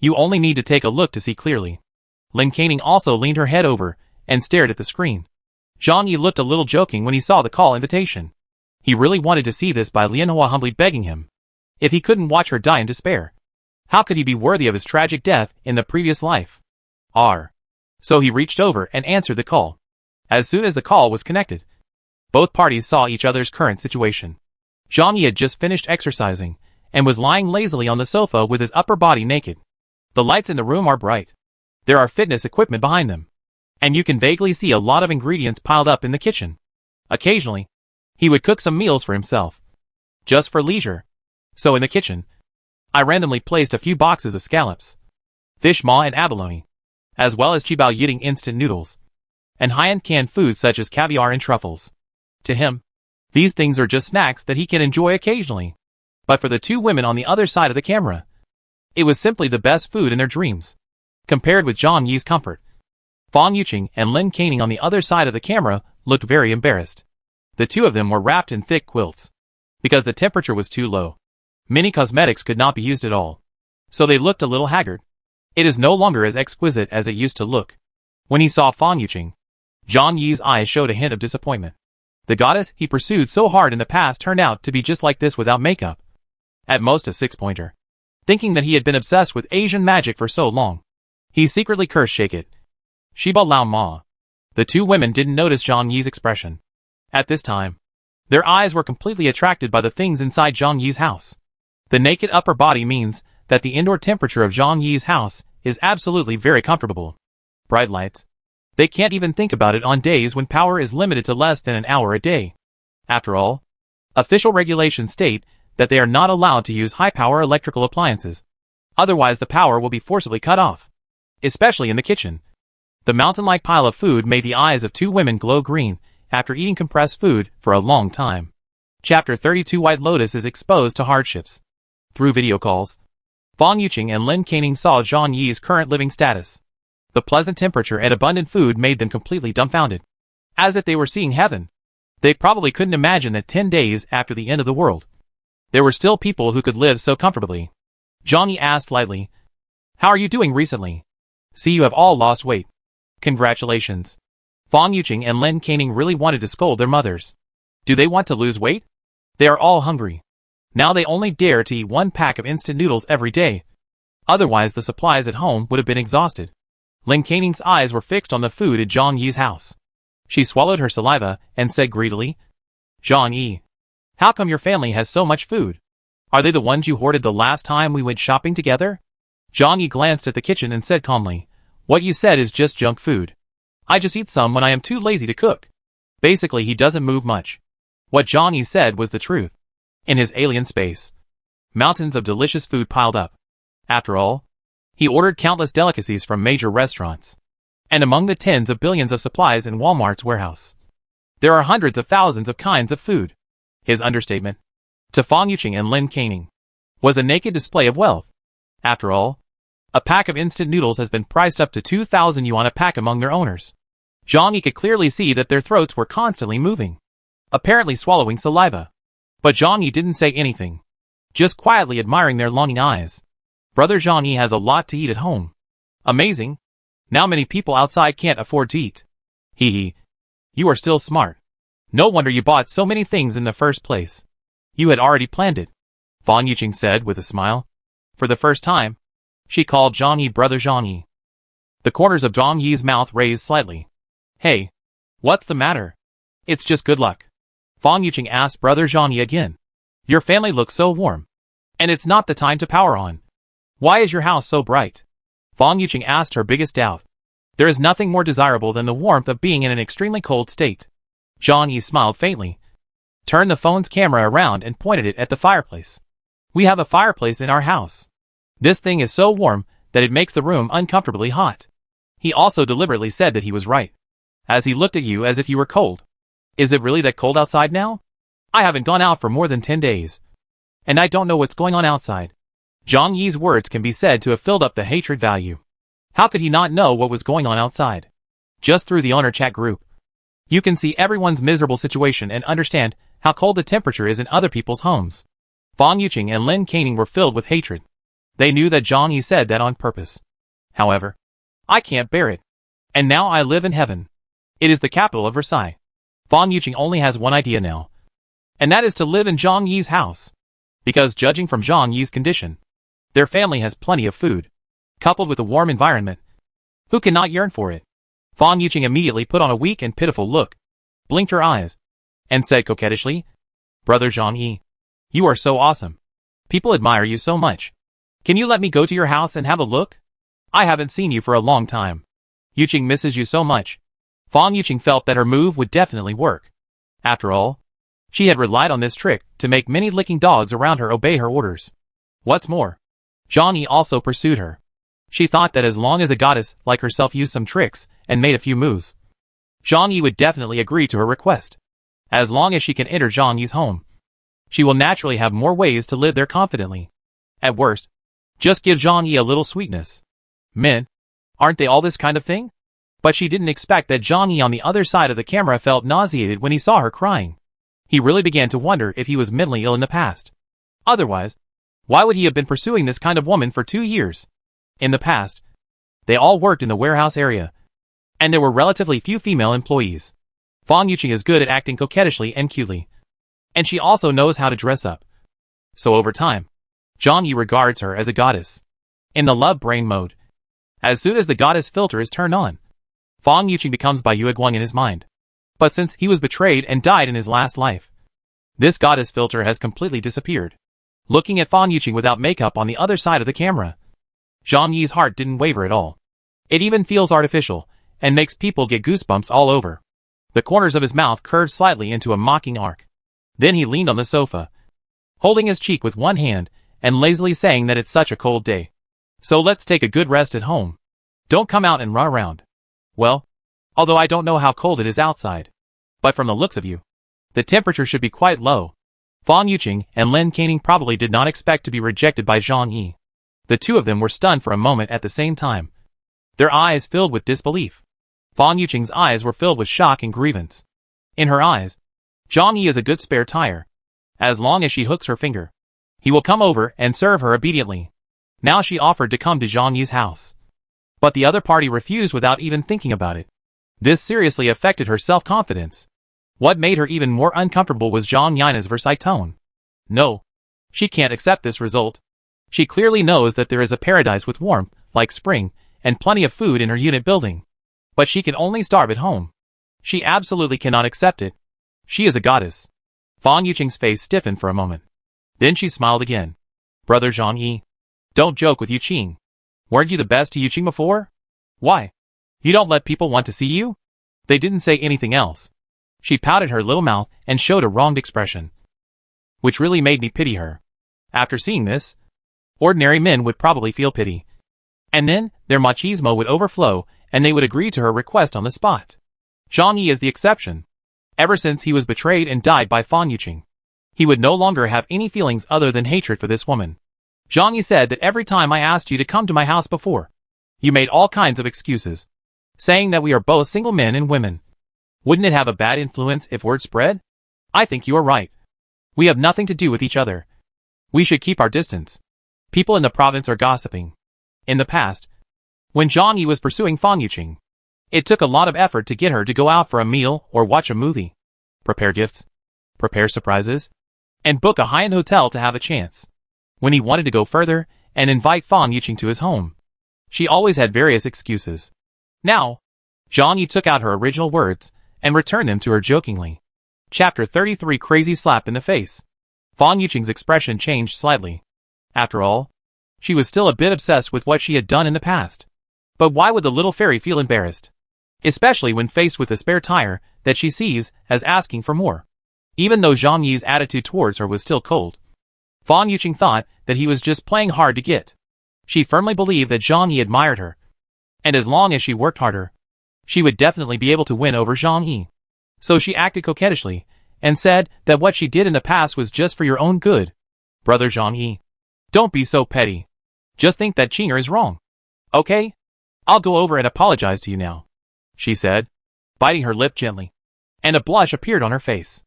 you only need to take a look to see clearly. Lin Caning also leaned her head over and stared at the screen. Zhang Yi looked a little joking when he saw the call invitation. He really wanted to see this by Lianhua, humbly begging him. If he couldn't watch her die in despair, how could he be worthy of his tragic death in the previous life? So he reached over and answered the call. As soon as the call was connected, both parties saw each other's current situation. Zhang Yi had just finished exercising and was lying lazily on the sofa with his upper body naked. The lights in the room are bright. There are fitness equipment behind them, and you can vaguely see a lot of ingredients piled up in the kitchen. Occasionally, he would cook some meals for himself, just for leisure. So in the kitchen, I randomly placed a few boxes of scallops, fish maw and abalone, as well as Qibao Yiding instant noodles, and high-end canned foods such as caviar and truffles. To him, these things are just snacks that he can enjoy occasionally. But for the two women on the other side of the camera, it was simply the best food in their dreams. Compared with Zhang Yi's comfort, Fan Yuqing and Lin Caning on the other side of the camera looked very embarrassed. The two of them were wrapped in thick quilts. Because the temperature was too low, many cosmetics could not be used at all. So they looked a little haggard. It is no longer as exquisite as it used to look. When he saw Fan Yuqing, Zhang Yi's eyes showed a hint of disappointment. The goddess he pursued so hard in the past turned out to be just like this without makeup. At most a 6-pointer. Thinking that he had been obsessed with Asian magic for so long, he secretly cursed Shake It. Shiba Lao Ma. The two women didn't notice Zhang Yi's expression. At this time, their eyes were completely attracted by the things inside Zhang Yi's house. The naked upper body means that the indoor temperature of Zhang Yi's house is absolutely very comfortable. Bright lights. They can't even think about it on days when power is limited to less than an hour a day. After all, official regulations state that they are not allowed to use high-power electrical appliances. Otherwise the power will be forcibly cut off. Especially in the kitchen. The mountain-like pile of food made the eyes of two women glow green after eating compressed food for a long time. Chapter 32 White Lotus is exposed to hardships. Through video calls, Fan Yuqing and Lin Caning saw Zhang Yi's current living status. The pleasant temperature and abundant food made them completely dumbfounded. As if they were seeing heaven. They probably couldn't imagine that 10 days after the end of the world, there were still people who could live so comfortably. Zhang Yi asked lightly, "How are you doing recently? See, you have all lost weight. Congratulations." Fan Yuqing and Lin Caning really wanted to scold their mothers. Do they want to lose weight? They are all hungry. Now they only dare to eat 1 pack of instant noodles every day. Otherwise the supplies at home would have been exhausted. Lin Caning's eyes were fixed on the food at Zhang Yi's house. She swallowed her saliva and said greedily, "Zhang Yi, how come your family has so much food? Are they the ones you hoarded the last time we went shopping together?" Zhang Yi glanced at the kitchen and said calmly, "What you said is just junk food. I just eat some when I am too lazy to cook." Basically he doesn't move much. What Zhang Yi said was the truth. In his alien space, mountains of delicious food piled up. After all, he ordered countless delicacies from major restaurants. And among the tens of billions of supplies in Walmart's warehouse, there are hundreds of thousands of kinds of food. His understatement, to Fan Yuqing and Lin Caning, was a naked display of wealth. After all, a pack of instant noodles has been priced up to 2,000 yuan a pack among their owners. Zhang Yi could clearly see that their throats were constantly moving, apparently swallowing saliva. But Zhang Yi didn't say anything, just quietly admiring their longing eyes. Brother Zhang Yi has a lot to eat at home. Amazing. Now many people outside can't afford to eat. Hee hee. You are still smart. No wonder you bought so many things in the first place. You had already planned it, Fan Yuqing said with a smile. For the first time, she called Zhang Yi brother Zhang Yi. The corners of Zhang Yi's mouth raised slightly. Hey, what's the matter? It's just good luck. Fan Yuqing asked brother Zhang Yi again. Your family looks so warm. And it's not the time to power on. Why is your house so bright? Fan Yuqing asked her biggest doubt. There is nothing more desirable than the warmth of being in an extremely cold state. Zhang Yi smiled faintly, turned the phone's camera around and pointed it at the fireplace. We have a fireplace in our house. This thing is so warm that it makes the room uncomfortably hot. He also deliberately said that he was right, as he looked at you as if you were cold. Is it really that cold outside now? I haven't gone out for more than 10 days. And I don't know what's going on outside. Zhang Yi's words can be said to have filled up the hatred value. How could he not know what was going on outside? Just through the owner chat group, you can see everyone's miserable situation and understand how cold the temperature is in other people's homes. Fan Yuqing and Lin Caning were filled with hatred. They knew that Zhang Yi said that on purpose. However, I can't bear it. And now I live in heaven. It is the capital of Versailles. Fan Yuqing only has one idea now. And that is to live in Zhang Yi's house. Because judging from Zhang Yi's condition, their family has plenty of food, coupled with a warm environment. Who cannot yearn for it? Fan Yuqing immediately put on a weak and pitiful look, blinked her eyes, and said coquettishly, Brother Zhang Yi, you are so awesome. People admire you so much. Can you let me go to your house and have a look? I haven't seen you for a long time. Yuqing misses you so much. Fan Yuqing felt that her move would definitely work. After all, she had relied on this trick to make many licking dogs around her obey her orders. What's more, Zhang Yi also pursued her. She thought that as long as a goddess like herself used some tricks and made a few moves, Zhang Yi would definitely agree to her request. As long as she can enter Zhang Yi's home, she will naturally have more ways to live there confidently. At worst, just give Zhang Yi a little sweetness. Men, aren't they all this kind of thing? But she didn't expect that Zhang Yi on the other side of the camera felt nauseated when he saw her crying. He really began to wonder if he was mentally ill in the past. Otherwise, why would he have been pursuing this kind of woman for 2 years? In the past, they all worked in the warehouse area, and there were relatively few female employees. Fan Yuqing is good at acting coquettishly and cutely, and she also knows how to dress up. So over time, Zhang Yi regards her as a goddess. In the love brain mode, as soon as the goddess filter is turned on, Fan Yuqing becomes Bai Yueguang in his mind. But since he was betrayed and died in his last life, this goddess filter has completely disappeared. Looking at Fan Yuqing without makeup on the other side of the camera, Zhang Yi's heart didn't waver at all. It even feels artificial, and makes people get goosebumps all over. The corners of his mouth curved slightly into a mocking arc. Then he leaned on the sofa, holding his cheek with one hand, and lazily saying that it's such a cold day. So let's take a good rest at home. Don't come out and run around. Well, although I don't know how cold it is outside, but from the looks of you, the temperature should be quite low. Fan Yuqing and Lin Caning probably did not expect to be rejected by Zhang Yi. The two of them were stunned for a moment at the same time, their eyes filled with disbelief. Fan Yuqing's eyes were filled with shock and grievance. In her eyes, Zhang Yi is a good spare tire. As long as she hooks her finger, he will come over and serve her obediently. Now she offered to come to Zhang Yi's house, but the other party refused without even thinking about it. This seriously affected her self-confidence. What made her even more uncomfortable was Zhang Yina's Versailles tone. No, she can't accept this result. She clearly knows that there is a paradise with warmth, like spring, and plenty of food in her unit building. But she can only starve at home. She absolutely cannot accept it. She is a goddess. Fan Yuqing's face stiffened for a moment. Then she smiled again. Brother Zhang Yi, don't joke with Yuqing. Weren't you the best to Yuqing before? Why? You don't let people want to see you? They didn't say anything else. She pouted her little mouth and showed a wronged expression, which really made me pity her. After seeing this, ordinary men would probably feel pity. And then, their machismo would overflow, and they would agree to her request on the spot. Zhang Yi is the exception. Ever since he was betrayed and died by Fan Yuqing, he would no longer have any feelings other than hatred for this woman. Zhang Yi said that every time I asked you to come to my house before, you made all kinds of excuses, saying that we are both single men and women. Wouldn't it have a bad influence if word spread? I think you are right. We have nothing to do with each other. We should keep our distance. People in the province are gossiping. In the past, when Zhang Yi was pursuing Fan Yuqing, it took a lot of effort to get her to go out for a meal or watch a movie. prepare gifts, prepare surprises, and book a high-end hotel to have a chance. When he wanted to go further and invite Fan Yuqing to his home, she always had various excuses. Now, Zhang Yi took out her original words and returned them to her jokingly. Chapter 33 Crazy Slap in the Face. Fan Yuqing's expression changed slightly. After all, she was still a bit obsessed with what she had done in the past. But why would the little fairy feel embarrassed? Especially when faced with a spare tire that she sees as asking for more. Even though Zhang Yi's attitude towards her was still cold, Fan Yuqing thought that he was just playing hard to get. She firmly believed that Zhang Yi admired her, and as long as she worked harder, she would definitely be able to win over Zhang Yi. So she acted coquettishly, and said that what she did in the past was just for your own good. Brother Zhang Yi, don't be so petty. Just think that Qinger is wrong. Okay? I'll go over and apologize to you now, she said, biting her lip gently, and a blush appeared on her face.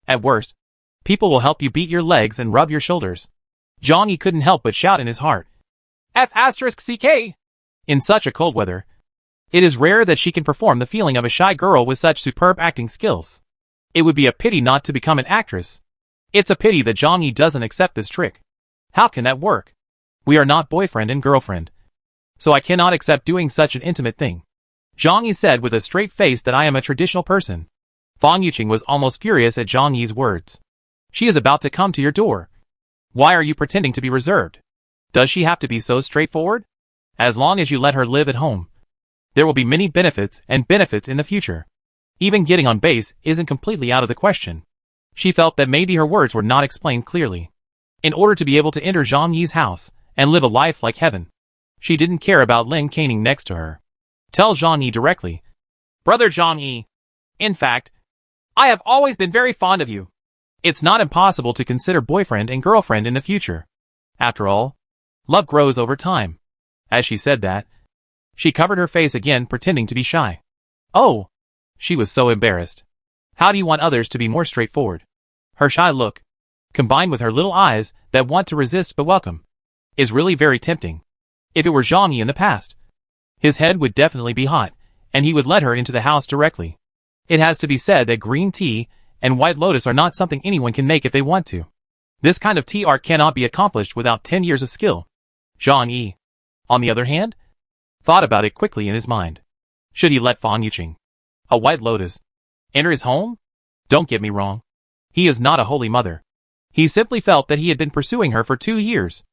At worst, people will help you beat your legs and rub your shoulders. Zhang Yi couldn't help but shout in his heart. F***CK! In such a cold weather, it is rare that she can perform the feeling of a shy girl with such superb acting skills. It would be a pity not to become an actress. It's a pity that Zhang Yi doesn't accept this trick. How can that work? We are not boyfriend and girlfriend, so I cannot accept doing such an intimate thing. Zhang Yi said with a straight face that I am a traditional person. Fan Yuqing was almost furious at Zhang Yi's words. She is about to come to your door. Why are you pretending to be reserved? Does she have to be so straightforward? As long as you let her live at home, there will be many benefits in the future. Even getting on base isn't completely out of the question. She felt that maybe her words were not explained clearly. In order to be able to enter Zhang Yi's house and live a life like heaven, she didn't care about Lin caning next to her. Tell Zhang Yi directly. Brother Zhang Yi, in fact, I have always been very fond of you. It's not impossible to consider boyfriend and girlfriend in the future. After all, love grows over time. As she said that, she covered her face again, pretending to be shy. Oh! She was so embarrassed. How do you want others to be more straightforward? Her shy look, combined with her little eyes that want to resist but welcome, is really very tempting. If it were Zhang Yi in the past, his head would definitely be hot, and he would let her into the house directly. It has to be said that green tea and white lotus are not something anyone can make if they want to. This kind of tea art cannot be accomplished without 10 years of skill. Zhang Yi, on the other hand, thought about it quickly in his mind. Should he let Fan Yuqing, a white lotus, enter his home? Don't get me wrong. He is not a holy mother. He simply felt that he had been pursuing her for 2 years.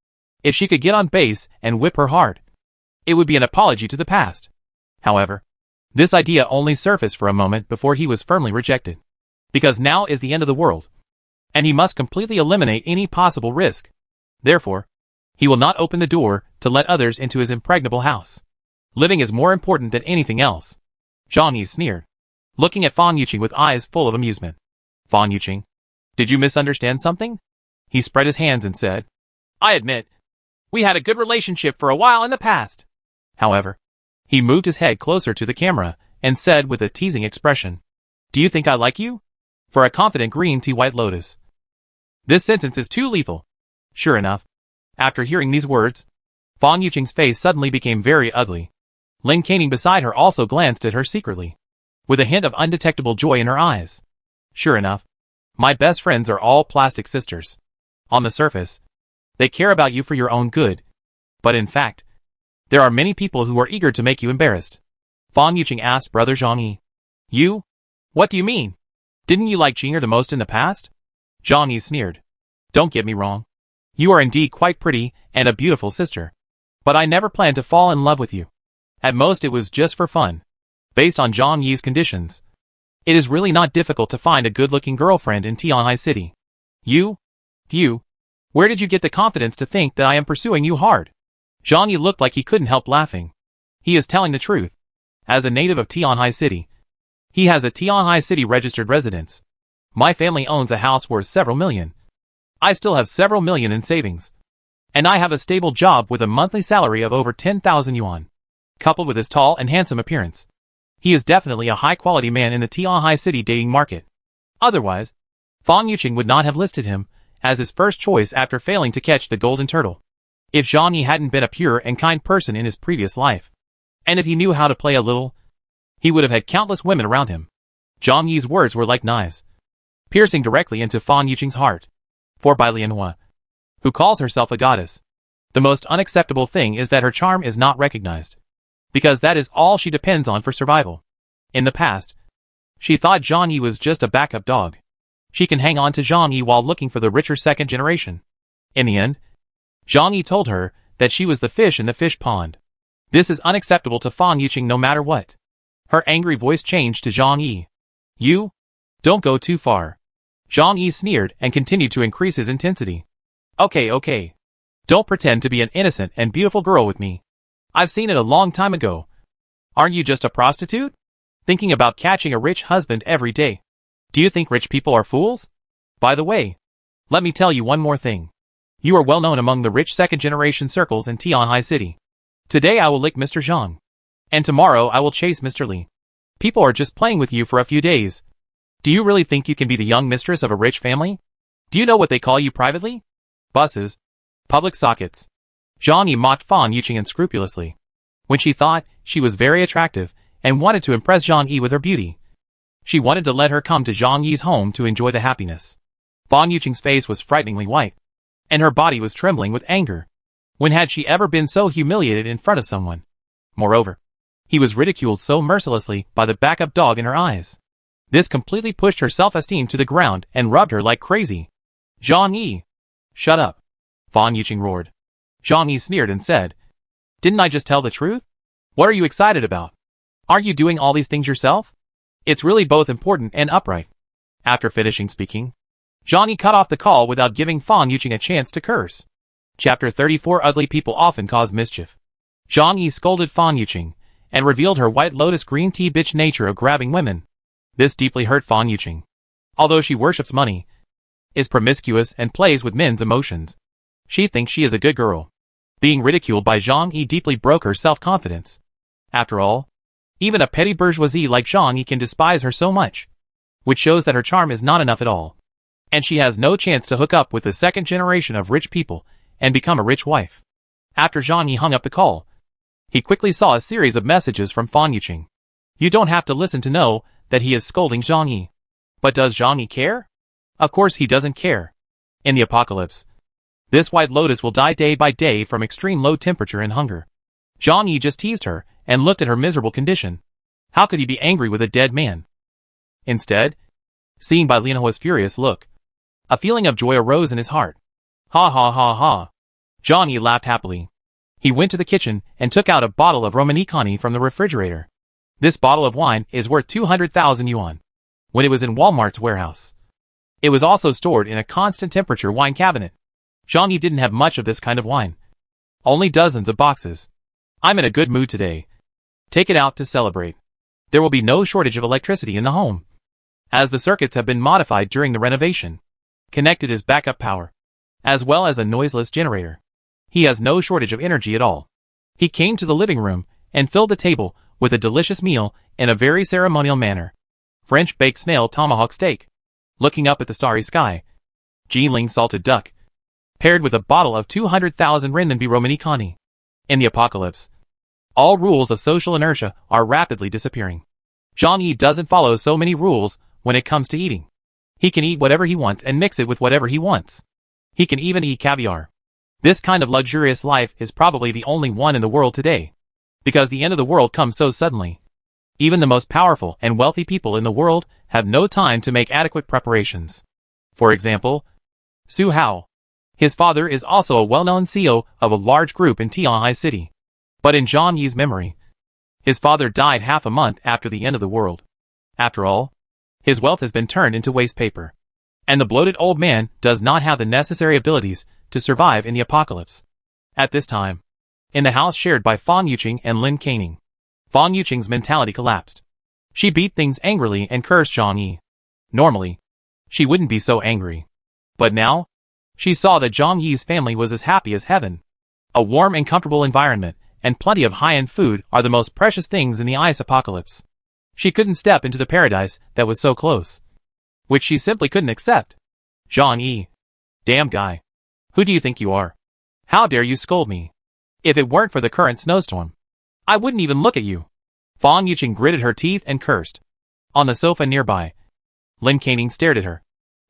If she could get on base and whip her hard, it would be an apology to the past. However, this idea only surfaced for a moment before he was firmly rejected. Because now is the end of the world, and he must completely eliminate any possible risk. Therefore, he will not open the door to let others into his impregnable house. Living is more important than anything else. Zhang Yi sneered, looking at Fan Yuqing with eyes full of amusement. Fan Yuqing, did you misunderstand something? He spread his hands and said, I admit, we had a good relationship for a while in the past. However, he moved his head closer to the camera and said with a teasing expression, do you think I like you? For a confident green tea white lotus. This sentence is too lethal. Sure enough, after hearing these words, Fan Yuqing's face suddenly became very ugly. Lin Caning beside her also glanced at her secretly, with a hint of undetectable joy in her eyes. Sure enough, my best friends are all plastic sisters. On the surface, they care about you for your own good. But in fact, there are many people who are eager to make you embarrassed. Fan Yuqing asked Brother Zhang Yi. You? What do you mean? Didn't you like Qinger the most in the past? Zhang Yi sneered. Don't get me wrong. You are indeed quite pretty and a beautiful sister. But I never planned to fall in love with you. At most it was just for fun. Based on Zhang Yi's conditions, it is really not difficult to find a good-looking girlfriend in Tianhai City. You? Where did you get the confidence to think that I am pursuing you hard? Zhang Yi looked like he couldn't help laughing. He is telling the truth. As a native of Tianhai City, he has a Tianhai City registered residence. My family owns a house worth several million. I still have several million in savings. And I have a stable job with a monthly salary of over 10,000 yuan. Coupled with his tall and handsome appearance, he is definitely a high-quality man in the Tianhai City dating market. Otherwise, Fan Yuqing would not have listed him as his first choice after failing to catch the golden turtle. If Zhang Yi hadn't been a pure and kind person in his previous life, and if he knew how to play a little, he would have had countless women around him. Zhang Yi's words were like knives. piercing directly into Fan Yuqing's heart. For by Lianhua, who calls herself a goddess, the most unacceptable thing is that her charm is not recognized, because that is all she depends on for survival. In the past, she thought Zhang Yi was just a backup dog. She can hang on to Zhang Yi while looking for the richer second generation. In the end, Zhang Yi told her that she was the fish in the fish pond. This is unacceptable to Fan Yuqing no matter what. Her angry voice changed to Zhang Yi. You? Don't go too far. Zhang Yi sneered and continued to increase his intensity. Okay. Don't pretend to be an innocent and beautiful girl with me. I've seen it a long time ago. Aren't you just a prostitute? Thinking about catching a rich husband every day. Do you think rich people are fools? By the way, let me tell you one more thing. You are well known among the rich second-generation circles in Tianhai City. Today I will lick Mr. Zhang. And tomorrow I will chase Mr. Li. People are just playing with you for a few days. Do you really think you can be the young mistress of a rich family? Do you know what they call you privately? Buses. Public sockets. Zhang Yi mocked Fan Yuqing unscrupulously. When she thought she was very attractive and wanted to impress Zhang Yi with her beauty, she wanted to let her come to Zhang Yi's home to enjoy the happiness. Fan Yuqing's face was frighteningly white, and her body was trembling with anger. When had she ever been so humiliated in front of someone? Moreover, he was ridiculed so mercilessly by the backup dog in her eyes. This completely pushed her self-esteem to the ground and rubbed her like crazy. Zhang Yi! Shut up! Fan Yuqing roared. Zhang Yi sneered and said, Didn't I just tell the truth? What are you excited about? Aren't you doing all these things yourself? It's really both important and upright. After finishing speaking, Zhang Yi cut off the call without giving Fan Yuqing a chance to curse. Chapter 34 Ugly people often cause mischief. Zhang Yi scolded Fan Yuqing and revealed her white lotus green tea bitch nature of grabbing women. This deeply hurt Fan Yuqing. Although she worships money, is promiscuous and plays with men's emotions, she thinks she is a good girl. Being ridiculed by Zhang Yi deeply broke her self-confidence. After all, even a petty bourgeoisie like Zhang Yi can despise her so much, which shows that her charm is not enough at all, and she has no chance to hook up with the second generation of rich people and become a rich wife. After Zhang Yi hung up the call, he quickly saw a series of messages from Fan Yuqing. You don't have to listen to know that he is scolding Zhang Yi. But does Zhang Yi care? Of course he doesn't care. In the apocalypse, this white lotus will die day by day from extreme low temperature and hunger. Zhang Yi just teased her and looked at her miserable condition. How could he be angry with a dead man? Instead, seeing by Lianhua's furious look, a feeling of joy arose in his heart. Ha ha ha ha. Zhang Yi laughed happily. He went to the kitchen and took out a bottle of Romanicani from the refrigerator. This bottle of wine is worth 200,000 yuan. When it was in Walmart's warehouse, it was also stored in a constant temperature wine cabinet. Zhang Yi didn't have much of this kind of wine. Only dozens of boxes. I'm in a good mood today. Take it out to celebrate. There will be no shortage of electricity in the home, as the circuits have been modified during the renovation. Connected is backup power, as well as a noiseless generator. He has no shortage of energy at all. He came to the living room and filled the table with a delicious meal in a very ceremonial manner. French baked snail tomahawk steak, looking up at the starry sky. Jiling salted duck, paired with a bottle of 200,000 renminbi Romanicani. In the apocalypse, all rules of social inertia are rapidly disappearing. Zhang Yi doesn't follow so many rules when it comes to eating. He can eat whatever he wants and mix it with whatever he wants. He can even eat caviar. This kind of luxurious life is probably the only one in the world today, because the end of the world comes so suddenly. Even the most powerful and wealthy people in the world have no time to make adequate preparations. For example, Su Hao. His father is also a well-known CEO of a large group in Tianhai City. But in Zhang Yi's memory, his father died half a month after the end of the world. After all, his wealth has been turned into waste paper, and the bloated old man does not have the necessary abilities to survive in the apocalypse. At this time, in the house shared by Fan Yuqing and Lin Caning, Fan Yuqing's mentality collapsed. She beat things angrily and cursed Zhang Yi. Normally, she wouldn't be so angry. But now, she saw that Zhang Yi's family was as happy as heaven. A warm and comfortable environment and plenty of high-end food are the most precious things in the ice apocalypse. She couldn't step into the paradise that was so close, which she simply couldn't accept. Zhang Yi. Damn guy. Who do you think you are? How dare you scold me? If it weren't for the current snowstorm, I wouldn't even look at you. Fan Yuqing gritted her teeth and cursed. On the sofa nearby, Lin Caning stared at her.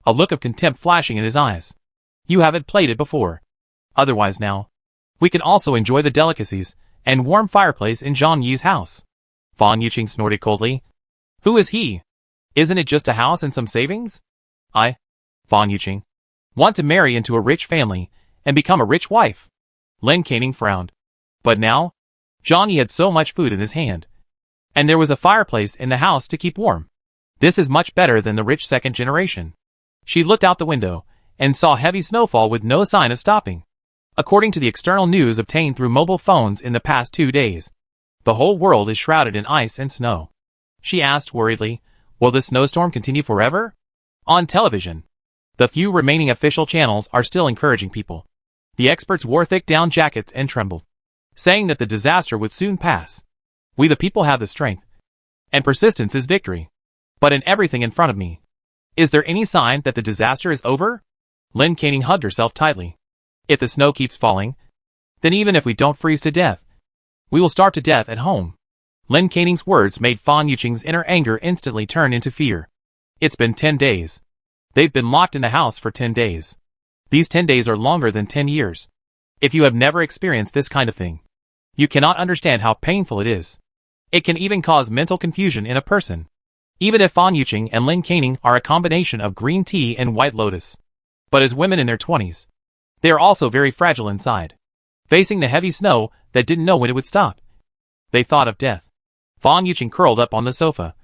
a look of contempt flashing in his eyes. You haven't played it before. Otherwise now, we can also enjoy the delicacies and warm fireplace in Zhang Yi's house. Fan Yuqing snorted coldly. Who is he? Isn't it just a house and some savings? I, Fan Yuqing, want to marry into a rich family and become a rich wife. Lin Canning frowned. But now, Zhang Yi had so much food in his hand. And there was a fireplace in the house to keep warm. This is much better than the rich second generation. She looked out the window and saw heavy snowfall with no sign of stopping. According to the external news obtained through mobile phones in the past 2 days, the whole world is shrouded in ice and snow. She asked worriedly, will this snowstorm continue forever? On television, the few remaining official channels are still encouraging people. The experts wore thick down jackets and trembled, saying that the disaster would soon pass. We the people have the strength, and persistence is victory. But in everything in front of me, is there any sign that the disaster is over? Lin Canning hugged herself tightly. If the snow keeps falling, then even if we don't freeze to death, we will starve to death at home. Lin Canning's words made Fan Yuqing's inner anger instantly turn into fear. It's been 10 days. They've been locked in the house for 10 days. These 10 days are longer than 10 years. If you have never experienced this kind of thing, you cannot understand how painful it is. It can even cause mental confusion in a person. Even if Fan Yuqing and Lin Canning are a combination of green tea and white lotus. But as women in their 20s, they are also very fragile inside, facing the heavy snow that didn't know when it would stop. They thought of death. Fan Yuqing curled up on the sofa,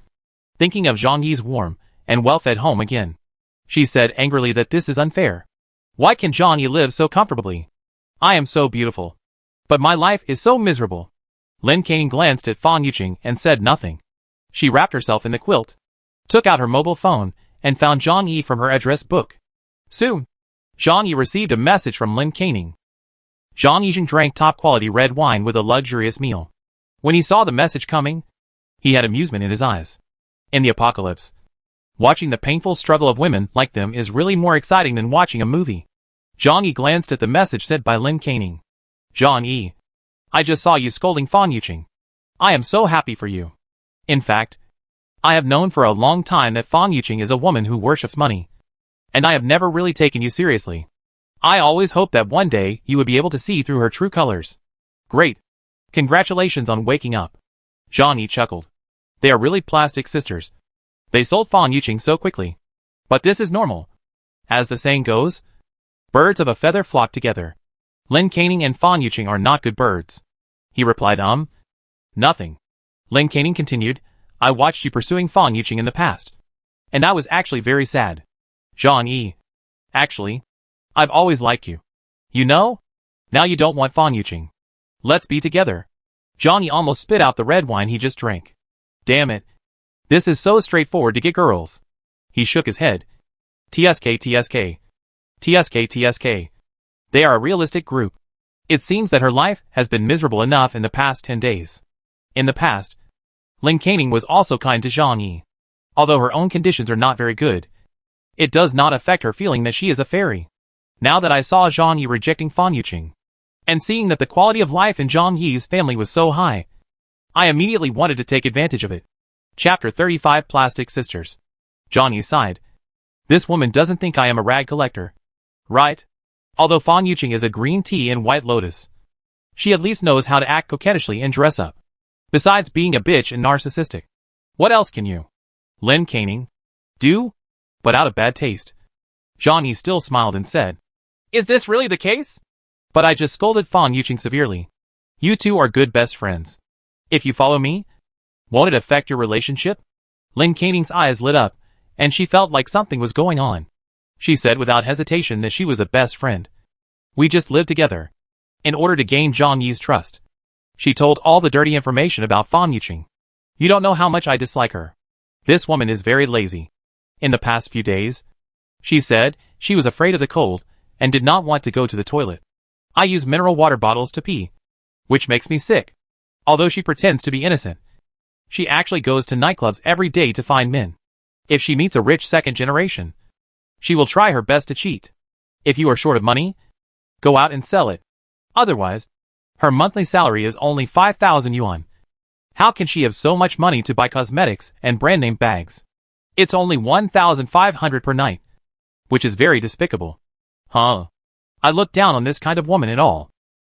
thinking of Zhang Yi's warm and well-fed home again. She said angrily that this is unfair. Why can Zhang Yi live so comfortably? I am so beautiful, but my life is so miserable. Lin Canning glanced at Fan Yuqing and said nothing. She wrapped herself in the quilt, took out her mobile phone, and found Zhang Yi from her address book. Soon, Zhang Yi received a message from Lin Canning. Zhang Yi drank top-quality red wine with a luxurious meal. When he saw the message coming, he had amusement in his eyes. In the apocalypse, watching the painful struggle of women like them is really more exciting than watching a movie. Zhang Yi glanced at the message sent by Lin Canning. Zhang Yi, I just saw you scolding Fan Yuqing. I am so happy for you. In fact, I have known for a long time that Fan Yuqing is a woman who worships money. And I have never really taken you seriously. I always hoped that one day you would be able to see through her true colors. Great. Congratulations on waking up. Zhang Yi chuckled. They are really plastic sisters. They sold Fan Yuqing so quickly. But this is normal. As the saying goes, birds of a feather flock together. Lin Canning and Fan Yuqing are not good birds. He replied, nothing. Lin Canning continued, I watched you pursuing Fan Yuqing in the past. And I was actually very sad. Zhang Yi. Actually, I've always liked you. You know? Now you don't want Fan Yuqing. Let's be together. Zhang Yi almost spit out the red wine he just drank. Damn it. This is so straightforward to get girls. He shook his head. TSK TSK. TSK TSK. They are a realistic group. It seems that her life has been miserable enough in the past 10 days. In the past, Lin Canning was also kind to Zhang Yi. Although her own conditions are not very good, it does not affect her feeling that she is a fairy. Now that I saw Zhang Yi rejecting Fan Yuqing, and seeing that the quality of life in Zhang Yi's family was so high, I immediately wanted to take advantage of it. Chapter 35 Plastic Sisters. Zhang Yi sighed. This woman doesn't think I am a rag collector. Right? Although Fan Yuqing is a green tea and white lotus, she at least knows how to act coquettishly and dress up. Besides being a bitch and narcissistic, what else can you, Lin Canning, do? But out of bad taste. Zhang Yi still smiled and said, Is this really the case? But I just scolded Fan Yuqing severely. You two are good best friends. If you follow me, won't it affect your relationship? Lin Canning's eyes lit up, and she felt like something was going on. She said without hesitation that she was a best friend. We just lived together. In order to gain Zhang Yi's trust. She told all the dirty information about Fan Yuqing. You don't know how much I dislike her. This woman is very lazy. In the past few days, she said she was afraid of the cold and did not want to go to the toilet. I use mineral water bottles to pee, which makes me sick. Although she pretends to be innocent, she actually goes to nightclubs every day to find men. If she meets a rich second generation, she will try her best to cheat. If you are short of money, go out and sell it. Otherwise, her monthly salary is only 5,000 yuan. How can she have so much money to buy cosmetics and brand name bags? It's only 1,500 per night. which is very despicable. Huh. I looked down on this kind of woman at all.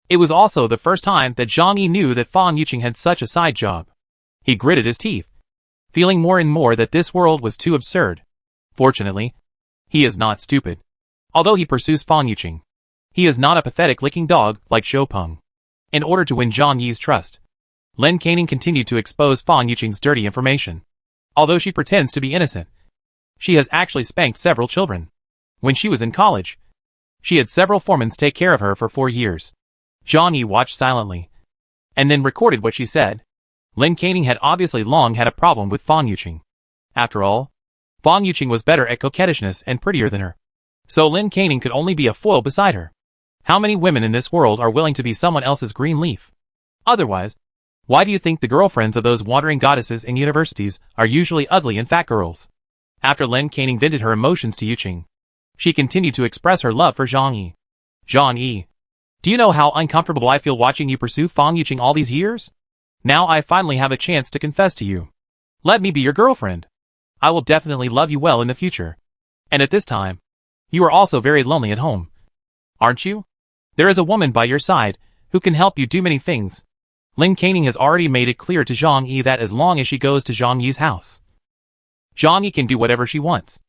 It was also the first time that Zhang Yi knew that Fan Yuqing had such a side job. He gritted his teeth, feeling more and more that this world was too absurd. Fortunately, he is not stupid. Although he pursues Fan Yuqing, he is not a pathetic licking dog like Shou Peng. In order to win Zhang Yi's trust, Lin Canning continued to expose Fan Yuqing's dirty information. Although she pretends to be innocent, she has actually spanked several children. When she was in college, she had several foremen take care of her for 4 years. Zhang Yi watched silently, and then recorded what she said. Lin Canning had obviously long had a problem with Fan Yuqing. After all, Fan Yuqing was better at coquettishness and prettier than her. So Lin Canning could only be a foil beside her. How many women in this world are willing to be someone else's green leaf? Otherwise, why do you think the girlfriends of those wandering goddesses in universities are usually ugly and fat girls? After Lin Canning vented her emotions to Yuqing, she continued to express her love for Zhang Yi. Zhang Yi, do you know how uncomfortable I feel watching you pursue Fan Yuqing all these years? Now I finally have a chance to confess to you. Let me be your girlfriend. I will definitely love you well in the future. And at this time, you are also very lonely at home. Aren't you? There is a woman by your side who can help you do many things. Lin Canning has already made it clear to Zhang Yi that as long as she goes to Zhang Yi's house, Zhang Yi can do whatever she wants.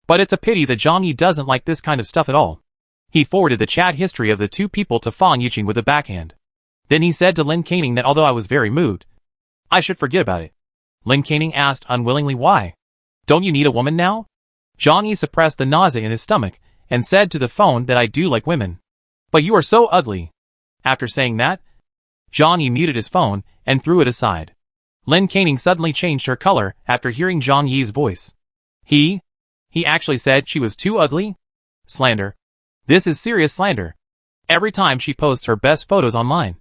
But it's a pity that Zhang Yi doesn't like this kind of stuff at all. He forwarded the chat history of the two people to Fan Yuqing with a backhand. Then he said to Lin Canning that although I was very moved, I should forget about it. Lin Canning asked unwillingly why. Don't you need a woman now? Zhang Yi suppressed the nausea in his stomach and said to the phone that I do like women. But you are so ugly. After saying that, Zhang Yi muted his phone and threw it aside. Lin Canning suddenly changed her color after hearing Zhang Yi's voice. He actually said she was too ugly? Slander. This is serious slander. Every time she posts her best photos online,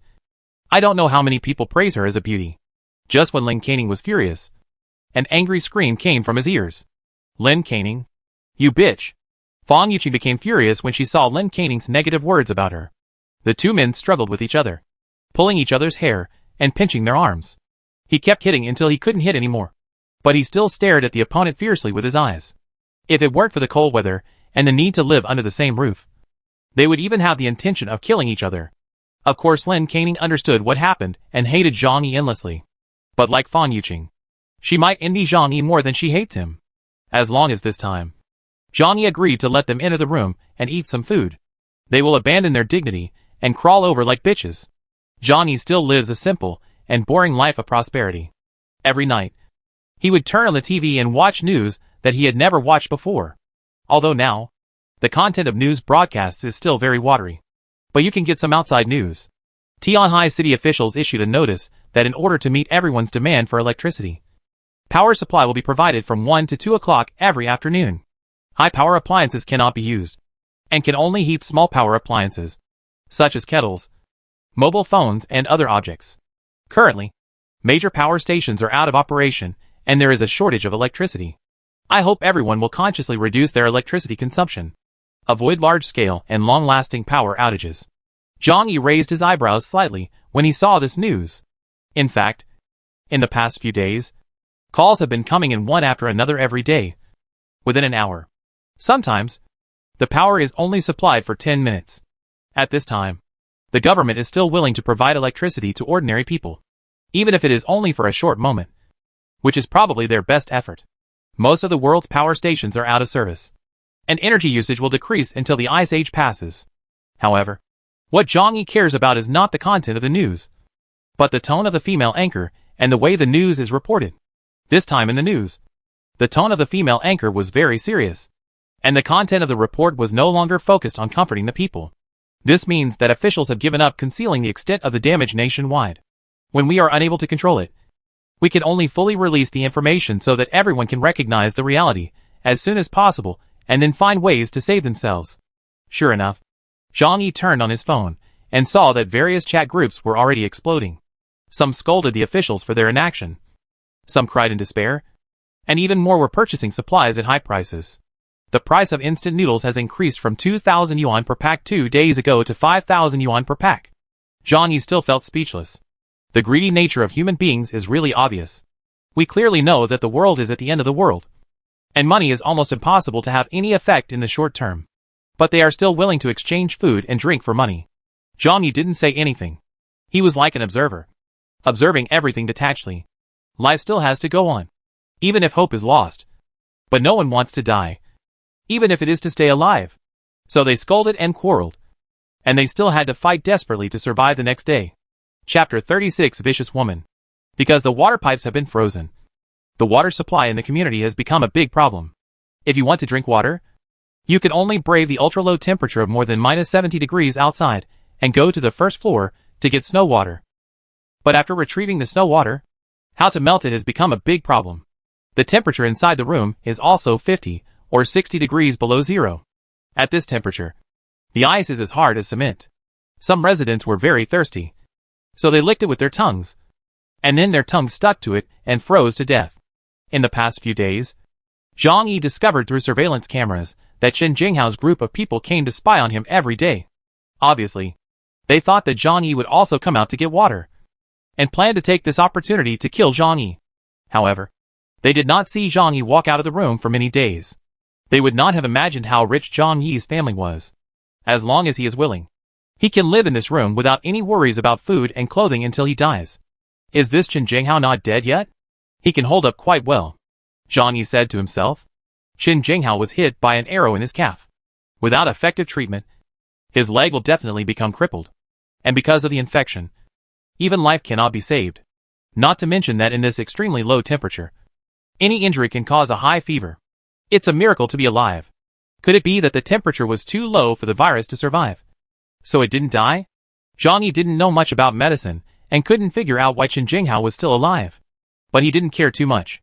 I don't know how many people praise her as a beauty. Just when Lin Canning was furious, an angry scream came from his ears. Lin Canning? You bitch. Fan Yuqing became furious when she saw Lin Canning's negative words about her. The two men struggled with each other, pulling each other's hair and pinching their arms. He kept hitting until he couldn't hit anymore. But he still stared at the opponent fiercely with his eyes. If it weren't for the cold weather and the need to live under the same roof, they would even have the intention of killing each other. Of course Lin Canning understood what happened and hated Zhang Yi endlessly. But like Fan Yuqing, she might envy Zhang Yi more than she hates him. As long as this time, Zhang Yi agreed to let them enter the room and eat some food. They will abandon their dignity and crawl over like bitches. Zhang Yi still lives a simple and boring life of prosperity. Every night, he would turn on the TV and watch news that he had never watched before. Although now, the content of news broadcasts is still very watery. But you can get some outside news. Tianhai city officials issued a notice that in order to meet everyone's demand for electricity, power supply will be provided from 1 to 2 o'clock every afternoon. High-power appliances cannot be used, and can only heat small-power appliances, such as kettles, mobile phones, and other objects. Currently, major power stations are out of operation, and there is a shortage of electricity. I hope everyone will consciously reduce their electricity consumption. Avoid large-scale and long-lasting power outages. Zhang Yi raised his eyebrows slightly when he saw this news. In fact, in the past few days, calls have been coming in one after another every day, within an hour. Sometimes, the power is only supplied for 10 minutes. At this time, the government is still willing to provide electricity to ordinary people, even if it is only for a short moment, which is probably their best effort. Most of the world's power stations are out of service, and energy usage will decrease until the Ice Age passes. However, what Zhang Yi cares about is not the content of the news, but the tone of the female anchor and the way the news is reported. This time in the news, the tone of the female anchor was very serious, and the content of the report was no longer focused on comforting the people. This means that officials have given up concealing the extent of the damage nationwide. When we are unable to control it, we can only fully release the information so that everyone can recognize the reality as soon as possible and then find ways to save themselves. Sure enough, Zhang Yi turned on his phone and saw that various chat groups were already exploding. Some scolded the officials for their inaction. Some cried in despair, and even more were purchasing supplies at high prices. The price of instant noodles has increased from 2,000 yuan per pack 2 days ago to 5,000 yuan per pack. Zhang Yi still felt speechless. The greedy nature of human beings is really obvious. We clearly know that the world is at the end of the world. and money is almost impossible to have any effect in the short term. But they are still willing to exchange food and drink for money. Zhang Yi didn't say anything. He was like an observer, observing everything detachedly. Life still has to go on, even if hope is lost. But no one wants to die, even if it is to stay alive. So they scolded and quarreled, and they still had to fight desperately to survive the next day. Chapter 36: Vicious Woman. Because the water pipes have been frozen, the water supply in the community has become a big problem. If you want to drink water, you can only brave the ultra-low temperature of more than -70 degrees outside and go to the first floor to get snow water. But after retrieving the snow water, how to melt it has become a big problem. The temperature inside the room is also 50 or 60 degrees below zero. At this temperature, the ice is as hard as cement. Some residents were very thirsty, so they licked it with their tongues, and then their tongues stuck to it and froze to death. In the past few days, Zhang Yi discovered through surveillance cameras that Chen Jinghao's group of people came to spy on him every day. Obviously, they thought that Zhang Yi would also come out to get water, and planned to take this opportunity to kill Zhang Yi. However, they did not see Zhang Yi walk out of the room for many days. They would not have imagined how rich Zhang Yi's family was. As long as he is willing, he can live in this room without any worries about food and clothing until he dies. Is this Chen Jinghao not dead yet? He can hold up quite well, Zhang Yi said to himself. Chen Jinghao was hit by an arrow in his calf. Without effective treatment, his leg will definitely become crippled. And because of the infection, even life cannot be saved. Not to mention that in this extremely low temperature, any injury can cause a high fever. It's a miracle to be alive. Could it be that the temperature was too low for the virus to survive, so it didn't die? Zhang Yi didn't know much about medicine and couldn't figure out why Chen Jinghao was still alive. But he didn't care too much.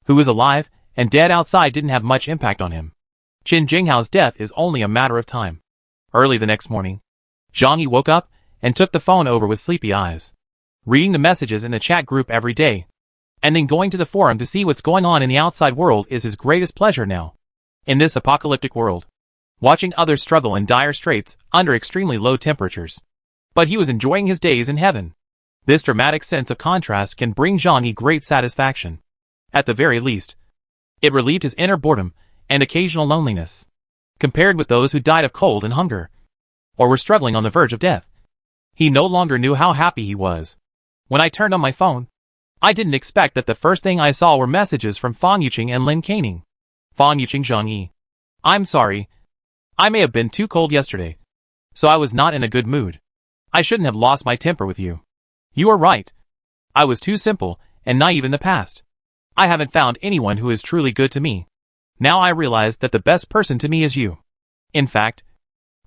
Who was alive and dead outside didn't have much impact on him. Chen Jinghao's death is only a matter of time. Early the next morning, Zhang Yi woke up and took the phone over with sleepy eyes, reading the messages in the chat group every day, and then going to the forum to see what's going on in the outside world is his greatest pleasure now. In this apocalyptic world, watching others struggle in dire straits under extremely low temperatures. But he was enjoying his days in heaven. This dramatic sense of contrast can bring Zhang Yi great satisfaction. At the very least, it relieved his inner boredom and occasional loneliness, compared with those who died of cold and hunger, or were struggling on the verge of death. He no longer knew how happy he was. When I turned on my phone, I didn't expect that the first thing I saw were messages from Fan Yuqing and Lin Caning. Fan Yuqing: Zhang Yi, I'm sorry. I may have been too cold yesterday, so I was not in a good mood. I shouldn't have lost my temper with you. You are right. I was too simple and naive in the past. I haven't found anyone who is truly good to me. Now I realize that the best person to me is you. In fact,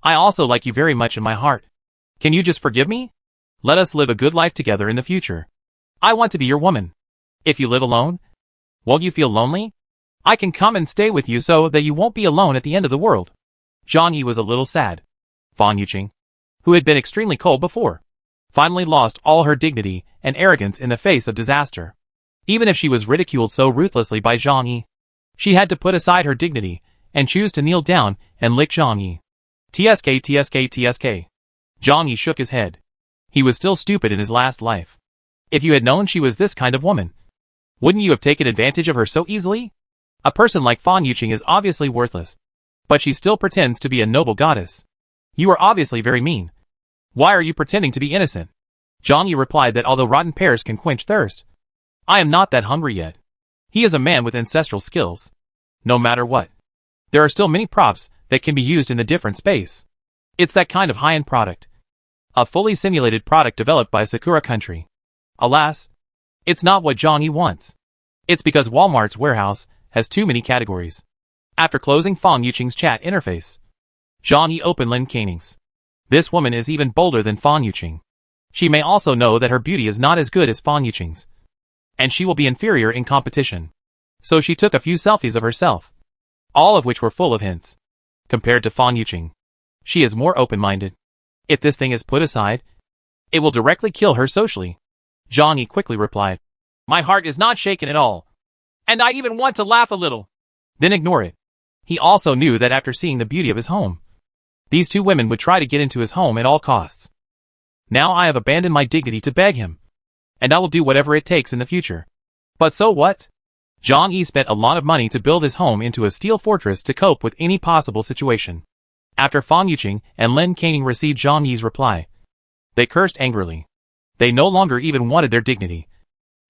I also like you very much in my heart. Can you just forgive me? Let us live a good life together in the future. I want to be your woman. If you live alone, won't you feel lonely? I can come and stay with you so that you won't be alone at the end of the world. Zhang Yi was a little sad. Fan Yuqing, who had been extremely cold before, finally lost all her dignity and arrogance in the face of disaster. Even if she was ridiculed so ruthlessly by Zhang Yi, she had to put aside her dignity and choose to kneel down and lick Zhang Yi. TSK TSK TSK. Zhang Yi shook his head. He was still stupid in his last life. If you had known she was this kind of woman, wouldn't you have taken advantage of her so easily? A person like Fan Yuqing is obviously worthless, but she still pretends to be a noble goddess. You are obviously very mean. Why are you pretending to be innocent? Zhang Yi replied that although rotten pears can quench thirst, I am not that hungry yet. He is a man with ancestral skills. No matter what, there are still many props that can be used in the different space. It's that kind of high-end product. A fully simulated product developed by Sakura Country. Alas, it's not what Zhang Yi wants. It's because Walmart's warehouse has too many categories. After closing Fan Yuqing's chat interface, Zhang Yi opened Lin Caning's. This woman is even bolder than Fan Yuqing. She may also know that her beauty is not as good as Fan Yuqing's, and she will be inferior in competition. So she took a few selfies of herself, all of which were full of hints. Compared to Fan Yuqing, she is more open-minded. If this thing is put aside, it will directly kill her socially. Zhang Yi quickly replied, My heart is not shaken at all, and I even want to laugh a little. Then ignore it. He also knew that after seeing the beauty of his home, these two women would try to get into his home at all costs. Now I have abandoned my dignity to beg him, and I will do whatever it takes in the future. But so what? Zhang Yi spent a lot of money to build his home into a steel fortress to cope with any possible situation. After Fan Yuqing and Lin Kaining received Zhang Yi's reply, they cursed angrily. They no longer even wanted their dignity,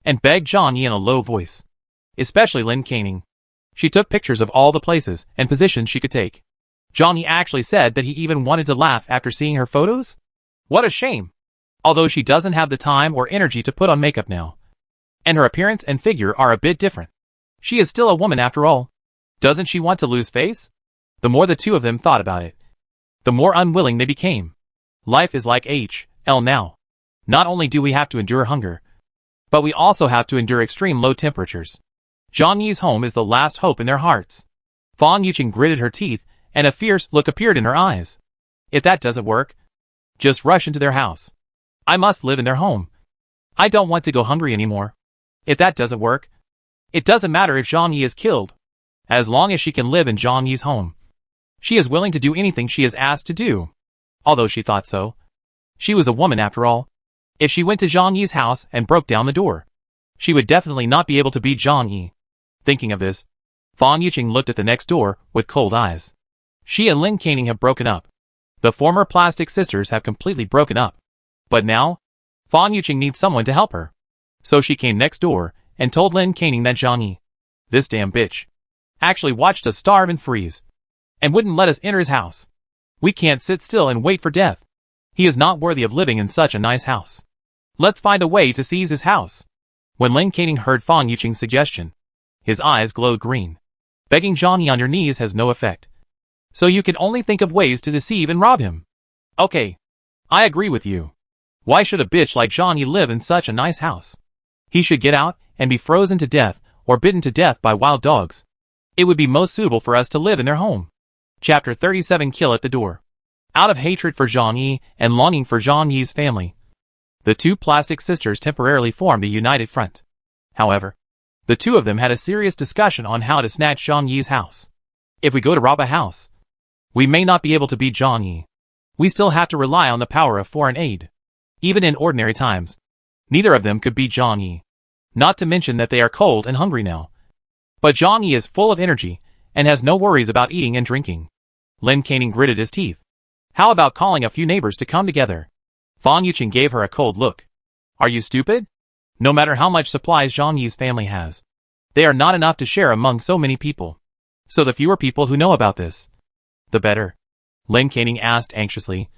and begged Zhang Yi in a low voice. Especially Lin Kaining. She took pictures of all the places and positions she could take. Zhang Yi actually said that he even wanted to laugh after seeing her photos. What a shame! Although she doesn't have the time or energy to put on makeup now, and her appearance and figure are a bit different. She is still a woman after all. Doesn't she want to lose face? The more the two of them thought about it, the more unwilling they became. Life is like HL now. Not only do we have to endure hunger, but we also have to endure extreme low temperatures. Zhang Yi's home is the last hope in their hearts. Fan Yuqing gritted her teeth, and a fierce look appeared in her eyes. If that doesn't work, just rush into their house. I must live in their home. I don't want to go hungry anymore. If that doesn't work, it doesn't matter if Zhang Yi is killed. As long as she can live in Zhang Yi's home, she is willing to do anything she is asked to do. Although she thought so. She was a woman after all. If she went to Zhang Yi's house and broke down the door, she would definitely not be able to beat Zhang Yi. Thinking of this, Fan Yuqing looked at the next door with cold eyes. She and Lin Kaining have broken up. The former plastic sisters have completely broken up. But now, Fan Yuqing needs someone to help her. So she came next door and told Lin Kaining that Zhang Yi, this damn bitch, actually watched us starve and freeze, and wouldn't let us enter his house. We can't sit still and wait for death. He is not worthy of living in such a nice house. Let's find a way to seize his house. When Lin Kaining heard Fan Yuqing's suggestion, his eyes glowed green. Begging Zhang Yi on your knees has no effect. So you can only think of ways to deceive and rob him. Okay. I agree with you. Why should a bitch like Zhang Yi live in such a nice house? He should get out and be frozen to death or bitten to death by wild dogs. It would be most suitable for us to live in their home. Chapter 37 Kill at the Door. Out of hatred for Zhang Yi and longing for Zhang Yi's family, the two plastic sisters temporarily formed a united front. However, the two of them had a serious discussion on how to snatch Zhang Yi's house. If we go to rob a house, we may not be able to beat Zhang Yi. We still have to rely on the power of foreign aid. Even in ordinary times, neither of them could beat Zhang Yi. Not to mention that they are cold and hungry now. But Zhang Yi is full of energy and has no worries about eating and drinking. Lin Kaining gritted his teeth. How about calling a few neighbors to come together? Fan Yuqing gave her a cold look. Are you stupid? No matter how much supplies Zhang Yi's family has, they are not enough to share among so many people. So the fewer people who know about this, the better. Lin Kaining asked anxiously.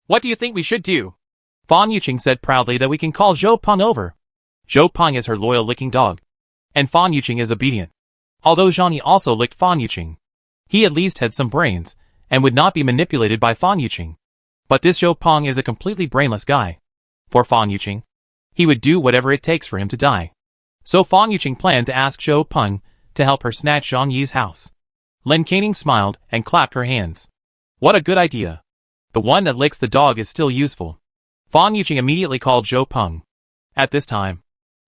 What do you think we should do? Fan Yuqing said proudly that we can call Zhou Peng over. Zhou Peng is her loyal licking dog, and Fan Yuqing is obedient. Although Zhang Yi also licked Fan Yuqing, he at least had some brains, and would not be manipulated by Fan Yuqing. But this Zhou Peng is a completely brainless guy. For Fan Yuqing, he would do whatever it takes for him to die. So Fan Yuqing planned to ask Zhou Peng to help her snatch Zhang Yi's house. Lin Kaining smiled and clapped her hands. What a good idea. The one that licks the dog is still useful. Fan Yuqing immediately called Zhou Peng. At this time,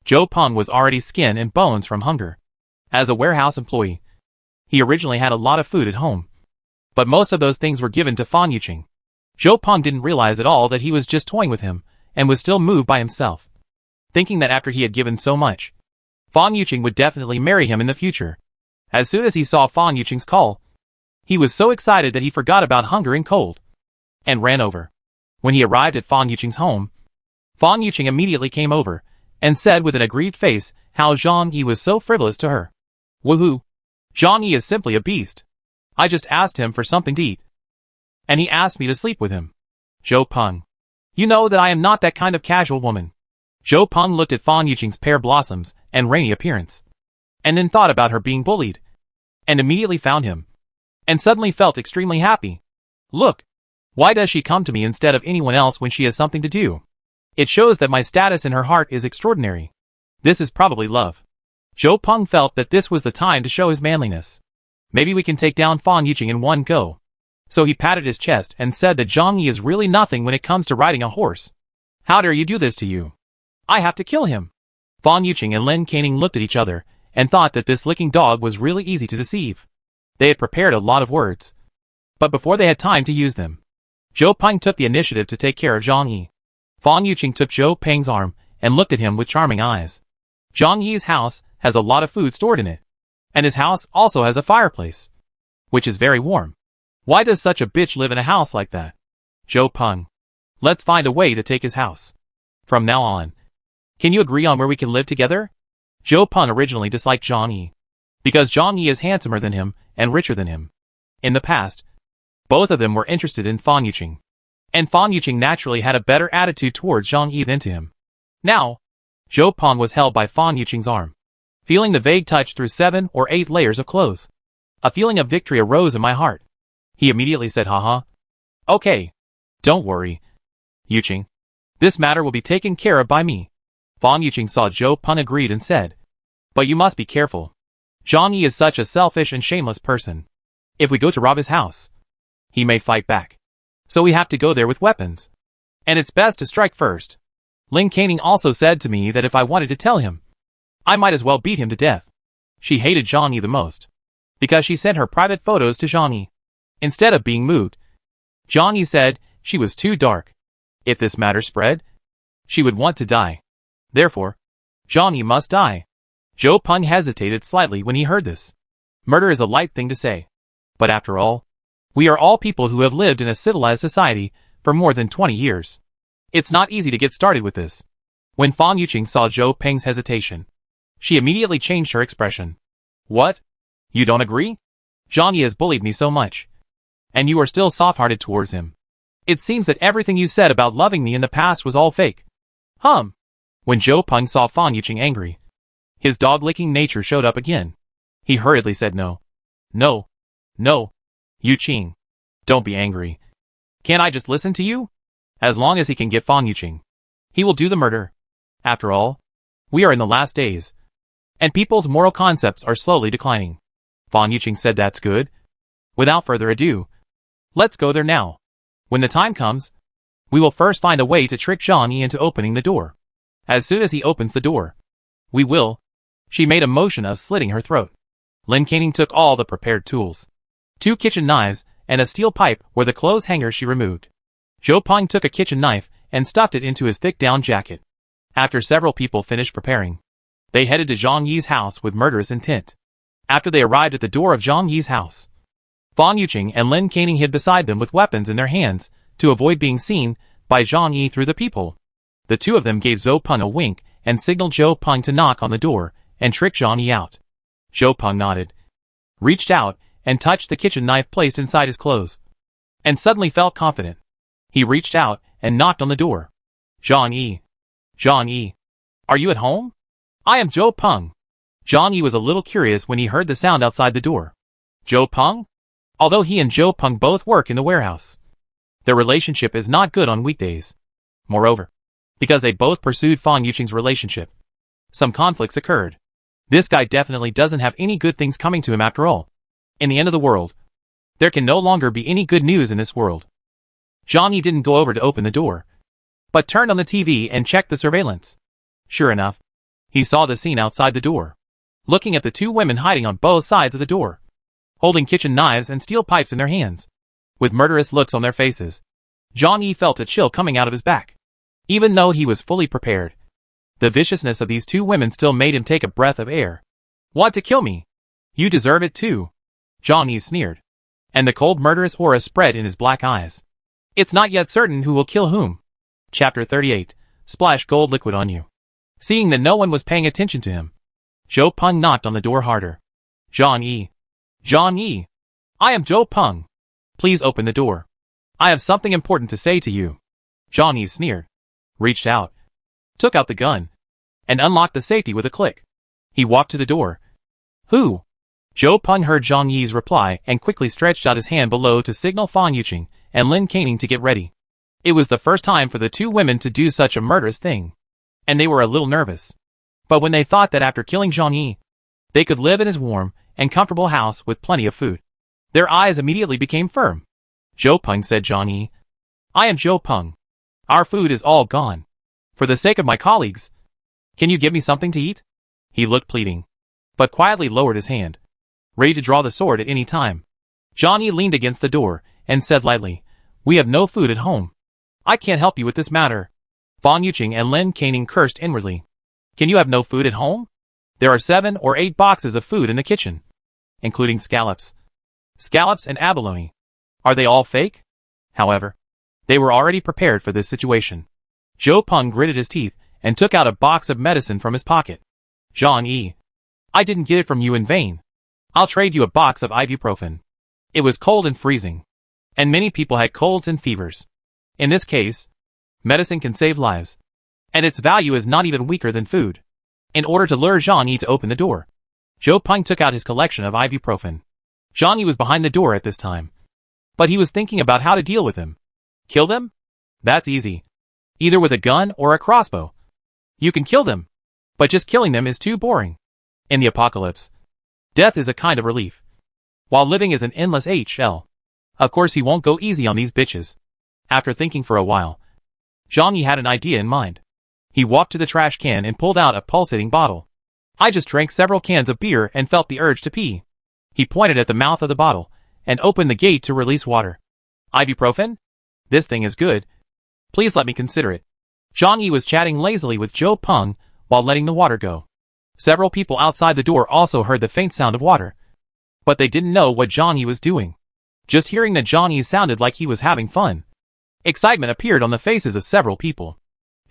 Zhou Peng was already skin and bones from hunger. As a warehouse employee, he originally had a lot of food at home. But most of those things were given to Fan Yuqing. Zhou Peng didn't realize at all that he was just toying with him, and was still moved by himself. Thinking that after he had given so much, Fan Yuqing would definitely marry him in the future. As soon as he saw Fan Yuqing's call, he was so excited that he forgot about hunger and cold, and ran over. When he arrived at Fan Yuqing's home, Fan Yuqing immediately came over, and said with an aggrieved face how Zhang Yi was so frivolous to her. Woohoo! Zhang Yi is simply a beast. I just asked him for something to eat, and he asked me to sleep with him. Zhou Peng. You know that I am not that kind of casual woman. Zhou Peng looked at Fan Yuqing's pear blossoms and rainy appearance, and then thought about her being bullied, and immediately found him, and suddenly felt extremely happy. Look! Why does she come to me instead of anyone else when she has something to do? It shows that my status in her heart is extraordinary. This is probably love. Zhou Peng felt that this was the time to show his manliness. Maybe we can take down Fan Yuqing in one go. So he patted his chest and said that Zhang Yi is really nothing when it comes to riding a horse. How dare you do this to you? I have to kill him. Fan Yuqing and Lin Kaining looked at each other, and thought that this licking dog was really easy to deceive. They had prepared a lot of words, but before they had time to use them, Zhou Peng took the initiative to take care of Zhang Yi. Fan Yuqing took Zhou Peng's arm, and looked at him with charming eyes. Zhang Yi's house has a lot of food stored in it. And his house also has a fireplace, which is very warm. Why does such a bitch live in a house like that? Zhou Peng. Let's find a way to take his house. From now on. Can you agree on where we can live together? Zhou Peng originally disliked Zhang Yi, because Zhang Yi is handsomer than him and richer than him. In the past, both of them were interested in Fan Yuqing, and Fan Yuqing naturally had a better attitude towards Zhang Yi than to him. Now, Zhou Peng was held by Fan Yuqing's arm, feeling the vague touch through 7 or 8 layers of clothes. A feeling of victory arose in my heart. He immediately said, haha. Okay. Don't worry, Yuqing. This matter will be taken care of by me. Fan Yuqing saw Zhou Peng agreed and said, but you must be careful. Zhang Yi is such a selfish and shameless person. If we go to rob his house, he may fight back. So we have to go there with weapons. And it's best to strike first. Lin Caning also said to me that if I wanted to tell him, I might as well beat him to death. She hated Zhang Yi the most, because she sent her private photos to Zhang Yi. Instead of being moved, Zhang Yi said she was too dark. If this matter spread, she would want to die. Therefore, Zhang Yi must die. Zhou Peng hesitated slightly when he heard this. Murder is a light thing to say. But after all, we are all people who have lived in a civilized society for more than 20 years. It's not easy to get started with this. When Fan Yuqing saw Zhou Peng's hesitation, she immediately changed her expression. What? You don't agree? Zhang Yi has bullied me so much. And you are still soft-hearted towards him. It seems that everything you said about loving me in the past was all fake. When Zhou Peng saw Fan Yuqing angry, his dog-licking nature showed up again. He hurriedly said no. No. No. Yuqing. Don't be angry. Can't I just listen to you? As long as he can get Fan Yuqing, he will do the murder. After all, we are in the last days, and people's moral concepts are slowly declining. Fan Yuqing said that's good. Without further ado, let's go there now. When the time comes, we will first find a way to trick Zhang Yi into opening the door. As soon as he opens the door, we will. She made a motion of slitting her throat. Lin Caning took all the prepared tools. 2 kitchen knives and a steel pipe were the clothes hangers she removed. Zhou Peng took a kitchen knife and stuffed it into his thick down jacket. After several people finished preparing, they headed to Zhang Yi's house with murderous intent. After they arrived at the door of Zhang Yi's house, Fan Yuqing and Lin Caning hid beside them with weapons in their hands to avoid being seen by Zhang Yi through the people. The two of them gave Zhou Peng a wink and signaled Zhou Peng to knock on the door and trick Zhang Yi out. Zhou Peng nodded, reached out, and touched the kitchen knife placed inside his clothes, and suddenly felt confident. He reached out and knocked on the door. Zhang Yi. Zhang Yi. Are you at home? I am Zhou Peng. Zhang Yi was a little curious when he heard the sound outside the door. Zhou Peng? Although he and Zhou Peng both work in the warehouse, their relationship is not good on weekdays. Moreover, because they both pursued Fan Yuqing's relationship, some conflicts occurred. This guy definitely doesn't have any good things coming to him after all. In the end of the world, there can no longer be any good news in this world. Zhang Yi didn't go over to open the door, but turned on the TV and checked the surveillance. Sure enough, he saw the scene outside the door, looking at the 2 women hiding on both sides of the door, holding kitchen knives and steel pipes in their hands, with murderous looks on their faces. Zhang Yi felt a chill coming out of his back. Even though he was fully prepared, the viciousness of these 2 women still made him take a breath of air. Want to kill me? You deserve it too. Zhang Yi sneered, and the cold murderous aura spread in his black eyes. It's not yet certain who will kill whom. Chapter 38. Splash gold liquid on you. Seeing that no one was paying attention to him, Zhou Peng knocked on the door harder. Zhang Yi. Zhang Yi. I am Zhou Peng. Please open the door. I have something important to say to you. Zhang Yi sneered, reached out, took out the gun, and unlocked the safety with a click. He walked to the door. Who? Zhou Peng heard Zhang Yi's reply and quickly stretched out his hand below to signal Fan Yuqing and Lin Caning to get ready. It was the first time for the 2 women to do such a murderous thing, and they were a little nervous. But when they thought that after killing Zhang Yi, they could live in his warm and comfortable house with plenty of food, their eyes immediately became firm. Zhou Peng said, Zhang Yi. I am Zhou Peng. Our food is all gone. For the sake of my colleagues, can you give me something to eat? He looked pleading, but quietly lowered his hand, ready to draw the sword at any time. Zhang Yi leaned against the door and said lightly, we have no food at home. I can't help you with this matter. Fan Yuqing and Lin Caning cursed inwardly. Can you have no food at home? There are 7 or 8 boxes of food in the kitchen, including scallops. Scallops and abalone. Are they all fake? However, they were already prepared for this situation. Zhou Peng gritted his teeth and took out a box of medicine from his pocket. Zhang-Yi, I didn't get it from you in vain. I'll trade you a box of ibuprofen. It was cold and freezing, and many people had colds and fevers. In this case, medicine can save lives, and its value is not even weaker than food. In order to lure Zhang-Yi to open the door, Zhou Peng took out his collection of ibuprofen. Zhang-Yi was behind the door at this time, but he was thinking about how to deal with him. Kill them? That's easy. Either with a gun or a crossbow. You can kill them, but just killing them is too boring. In the apocalypse, death is a kind of relief, while living is an endless HL. Of course he won't go easy on these bitches. After thinking for a while, Zhang-Yi had an idea in mind. He walked to the trash can and pulled out a pulsating bottle. I just drank several cans of beer and felt the urge to pee. He pointed at the mouth of the bottle and opened the gate to release water. Ibuprofen? This thing is good. Please let me consider it. Zhang-Yi was chatting lazily with Zhou Peng while letting the water go. Several people outside the door also heard the faint sound of water, but they didn't know what Zhang-Yi was doing. Just hearing that Zhang-Yi sounded like he was having fun. Excitement appeared on the faces of several people.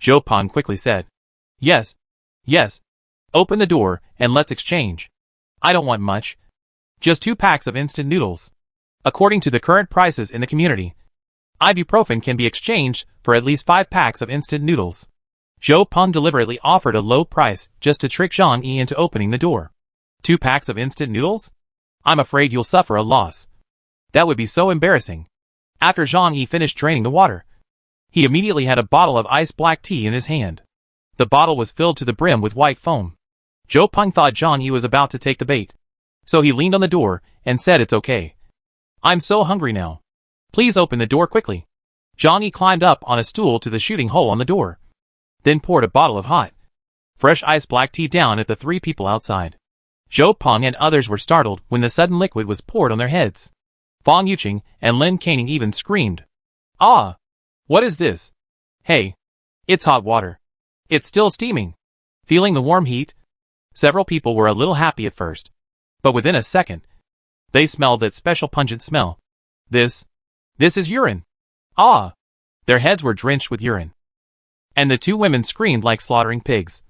Zhou Peng quickly said, Yes. Open the door and let's exchange. I don't want much. Just 2 packs of instant noodles. According to the current prices in the community, ibuprofen can be exchanged for at least 5 packs of instant noodles. Zhou Peng deliberately offered a low price just to trick Zhang-Yi into opening the door. 2 packs of instant noodles? I'm afraid you'll suffer a loss. That would be so embarrassing. After Zhang-Yi finished draining the water, he immediately had a bottle of iced black tea in his hand. The bottle was filled to the brim with white foam. Zhou Peng thought Zhang-Yi was about to take the bait, so he leaned on the door and said it's okay. I'm so hungry now. Please open the door quickly. Zhang-Yi climbed up on a stool to the shooting hole on the door, then poured a bottle of hot, fresh iced black tea down at the 3 people outside. Zhou Peng and others were startled when the sudden liquid was poured on their heads. Fang Yuqing and Lin Caning even screamed. Ah! What is this? Hey! It's hot water. It's still steaming. Feeling the warm heat? Several people were a little happy at first, but within a second, they smelled that special pungent smell. This is urine. Ah! Their heads were drenched with urine. And the 2 women screamed like slaughtering pigs,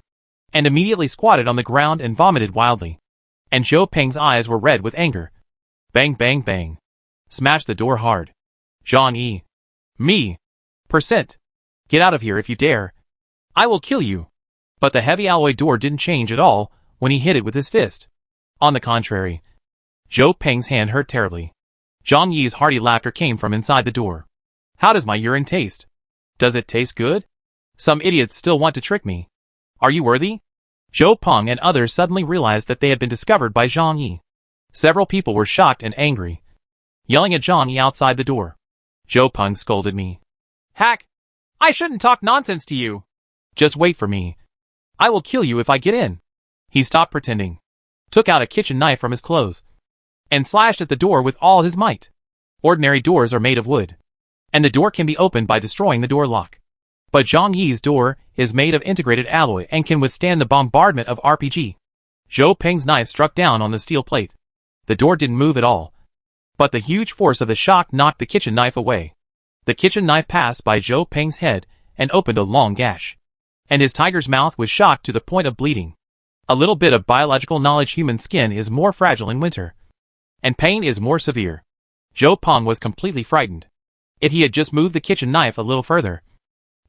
and immediately squatted on the ground and vomited wildly. And Zhou Peng's eyes were red with anger. Bang bang bang. Smash the door hard. Zhang-Yi. Me. Percent. Get out of here if you dare. I will kill you. But the heavy alloy door didn't change at all when he hit it with his fist. On the contrary, Zhou Peng's hand hurt terribly. Zhang-Yi's hearty laughter came from inside the door. How does my urine taste? Does it taste good? Some idiots still want to trick me. Are you worthy? Zhou Peng and others suddenly realized that they had been discovered by Zhang-Yi. Several people were shocked and angry, yelling at Zhang-Yi outside the door. Zhou Peng scolded me. Hack! I shouldn't talk nonsense to you. Just wait for me. I will kill you if I get in. He stopped pretending, took out a kitchen knife from his clothes, and slashed at the door with all his might. Ordinary doors are made of wood, and the door can be opened by destroying the door lock. But Zhang-Yi's door is made of integrated alloy and can withstand the bombardment of RPG. Zhou Peng's knife struck down on the steel plate. The door didn't move at all, but the huge force of the shock knocked the kitchen knife away. The kitchen knife passed by Zhou Peng's head and opened a long gash, and his tiger's mouth was shocked to the point of bleeding. A little bit of biological knowledge: human skin is more fragile in winter, and pain is more severe. Zhou Peng was completely frightened. If he had just moved the kitchen knife a little further,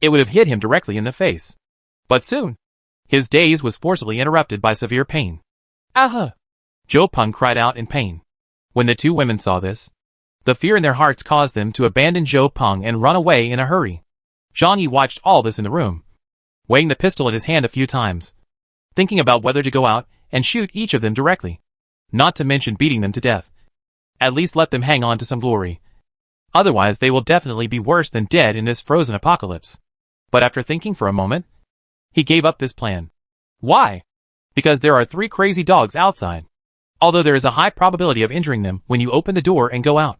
it would have hit him directly in the face. But soon, his daze was forcibly interrupted by severe pain. Ah! Zhou Peng cried out in pain. When the 2 women saw this, the fear in their hearts caused them to abandon Zhou Peng and run away in a hurry. Zhang-Yi watched all this in the room, weighing the pistol in his hand a few times, thinking about whether to go out and shoot each of them directly, not to mention beating them to death. At least let them hang on to some glory. Otherwise they will definitely be worse than dead in this frozen apocalypse. But after thinking for a moment, he gave up this plan. Why? Because there are 3 crazy dogs outside. Although there is a high probability of injuring them when you open the door and go out,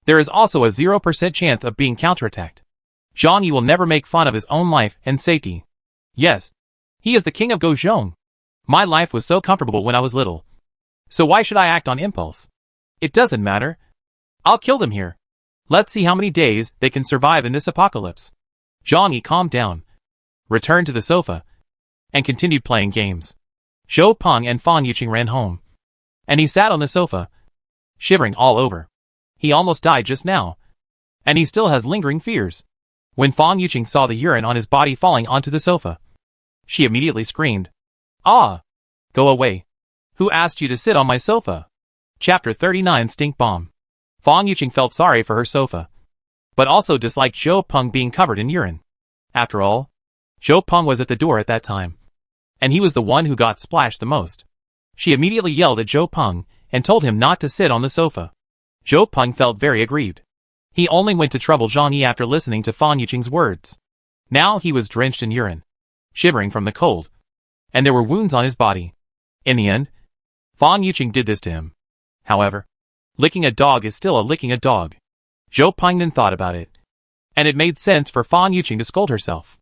there is also a 0% chance of being counterattacked. Zhang-Yi will never make fun of his own life and safety. Yes, He is the king of Gozhong. My life was so comfortable when I was little. So why should I act on impulse? It doesn't matter. I'll kill them here. Let's see how many days they can survive in this apocalypse. Zhang Yi calmed down, returned to the sofa, and continued playing games. Zhou Peng and Fan Yuqing ran home, and he sat on the sofa, shivering all over. He almost died just now, and he still has lingering fears. When Fan Yuqing saw the urine on his body falling onto the sofa, she immediately screamed, "Ah! Go away! Who asked you to sit on my sofa?" Chapter 39 Stink Bomb. Fan Yuqing felt sorry for her sofa, but also disliked Zhou Peng being covered in urine. After all, Zhou Peng was at the door at that time, and he was the one who got splashed the most. She immediately yelled at Zhou Peng and told him not to sit on the sofa. Zhou Peng felt very aggrieved. He only went to trouble Zhang Yi after listening to Fan Yuqing's words. Now he was drenched in urine, shivering from the cold, and there were wounds on his body. In the end, Fan Yuqing did this to him. However, licking a dog is still a licking a dog. Zhou Peng then thought about it, and it made sense for Fan Yuqing to scold herself.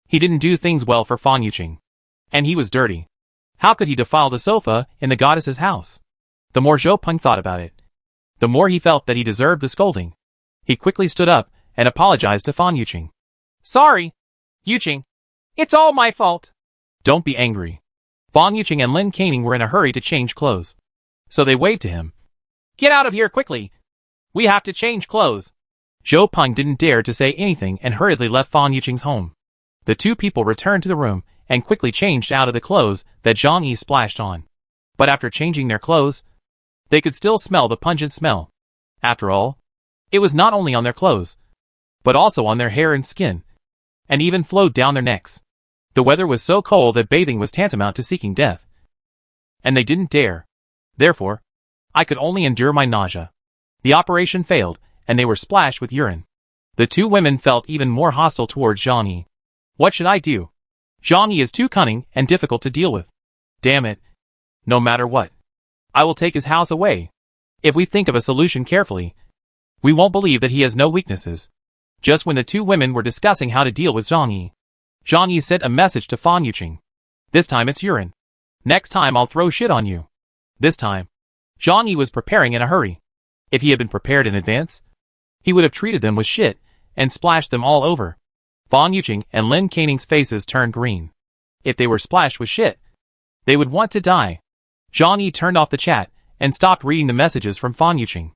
He didn't do things well for Fan Yuqing, and he was dirty. How could he defile the sofa in the goddess's house? The more Zhou Peng thought about it, the more he felt that he deserved the scolding. He quickly stood up and apologized to Fan Yuqing. "Sorry, Yuqing. It's all my fault." "Don't be angry." Fan Yuqing and Lin Caning were in a hurry to change clothes, so they waved to him. "Get out of here quickly. We have to change clothes." Zhou Peng didn't dare to say anything and hurriedly left Fan Yuqing's home. The two people returned to the room and quickly changed out of the clothes that Zhang Yi splashed on. But after changing their clothes, they could still smell the pungent smell. After all, it was not only on their clothes, but also on their hair and skin, and even flowed down their necks. The weather was so cold that bathing was tantamount to seeking death. And they didn't dare. Therefore, I could only endure my nausea. The operation failed, and they were splashed with urine. The two women felt even more hostile towards Zhang Yi. What should I do? Zhang Yi is too cunning and difficult to deal with. Damn it. No matter what, I will take his house away. If we think of a solution carefully, we won't believe that he has no weaknesses. Just when the two women were discussing how to deal with Zhang Yi sent a message to Fan Yuqing. "This time it's urine. Next time I'll throw shit on you." This time, Zhang Yi was preparing in a hurry. If he had been prepared in advance, he would have treated them with shit and splashed them all over. Fan Yuqing and Lin Caning's faces turned green. If they were splashed with shit, they would want to die. Zhang Yi turned off the chat and stopped reading the messages from Fan Yuqing.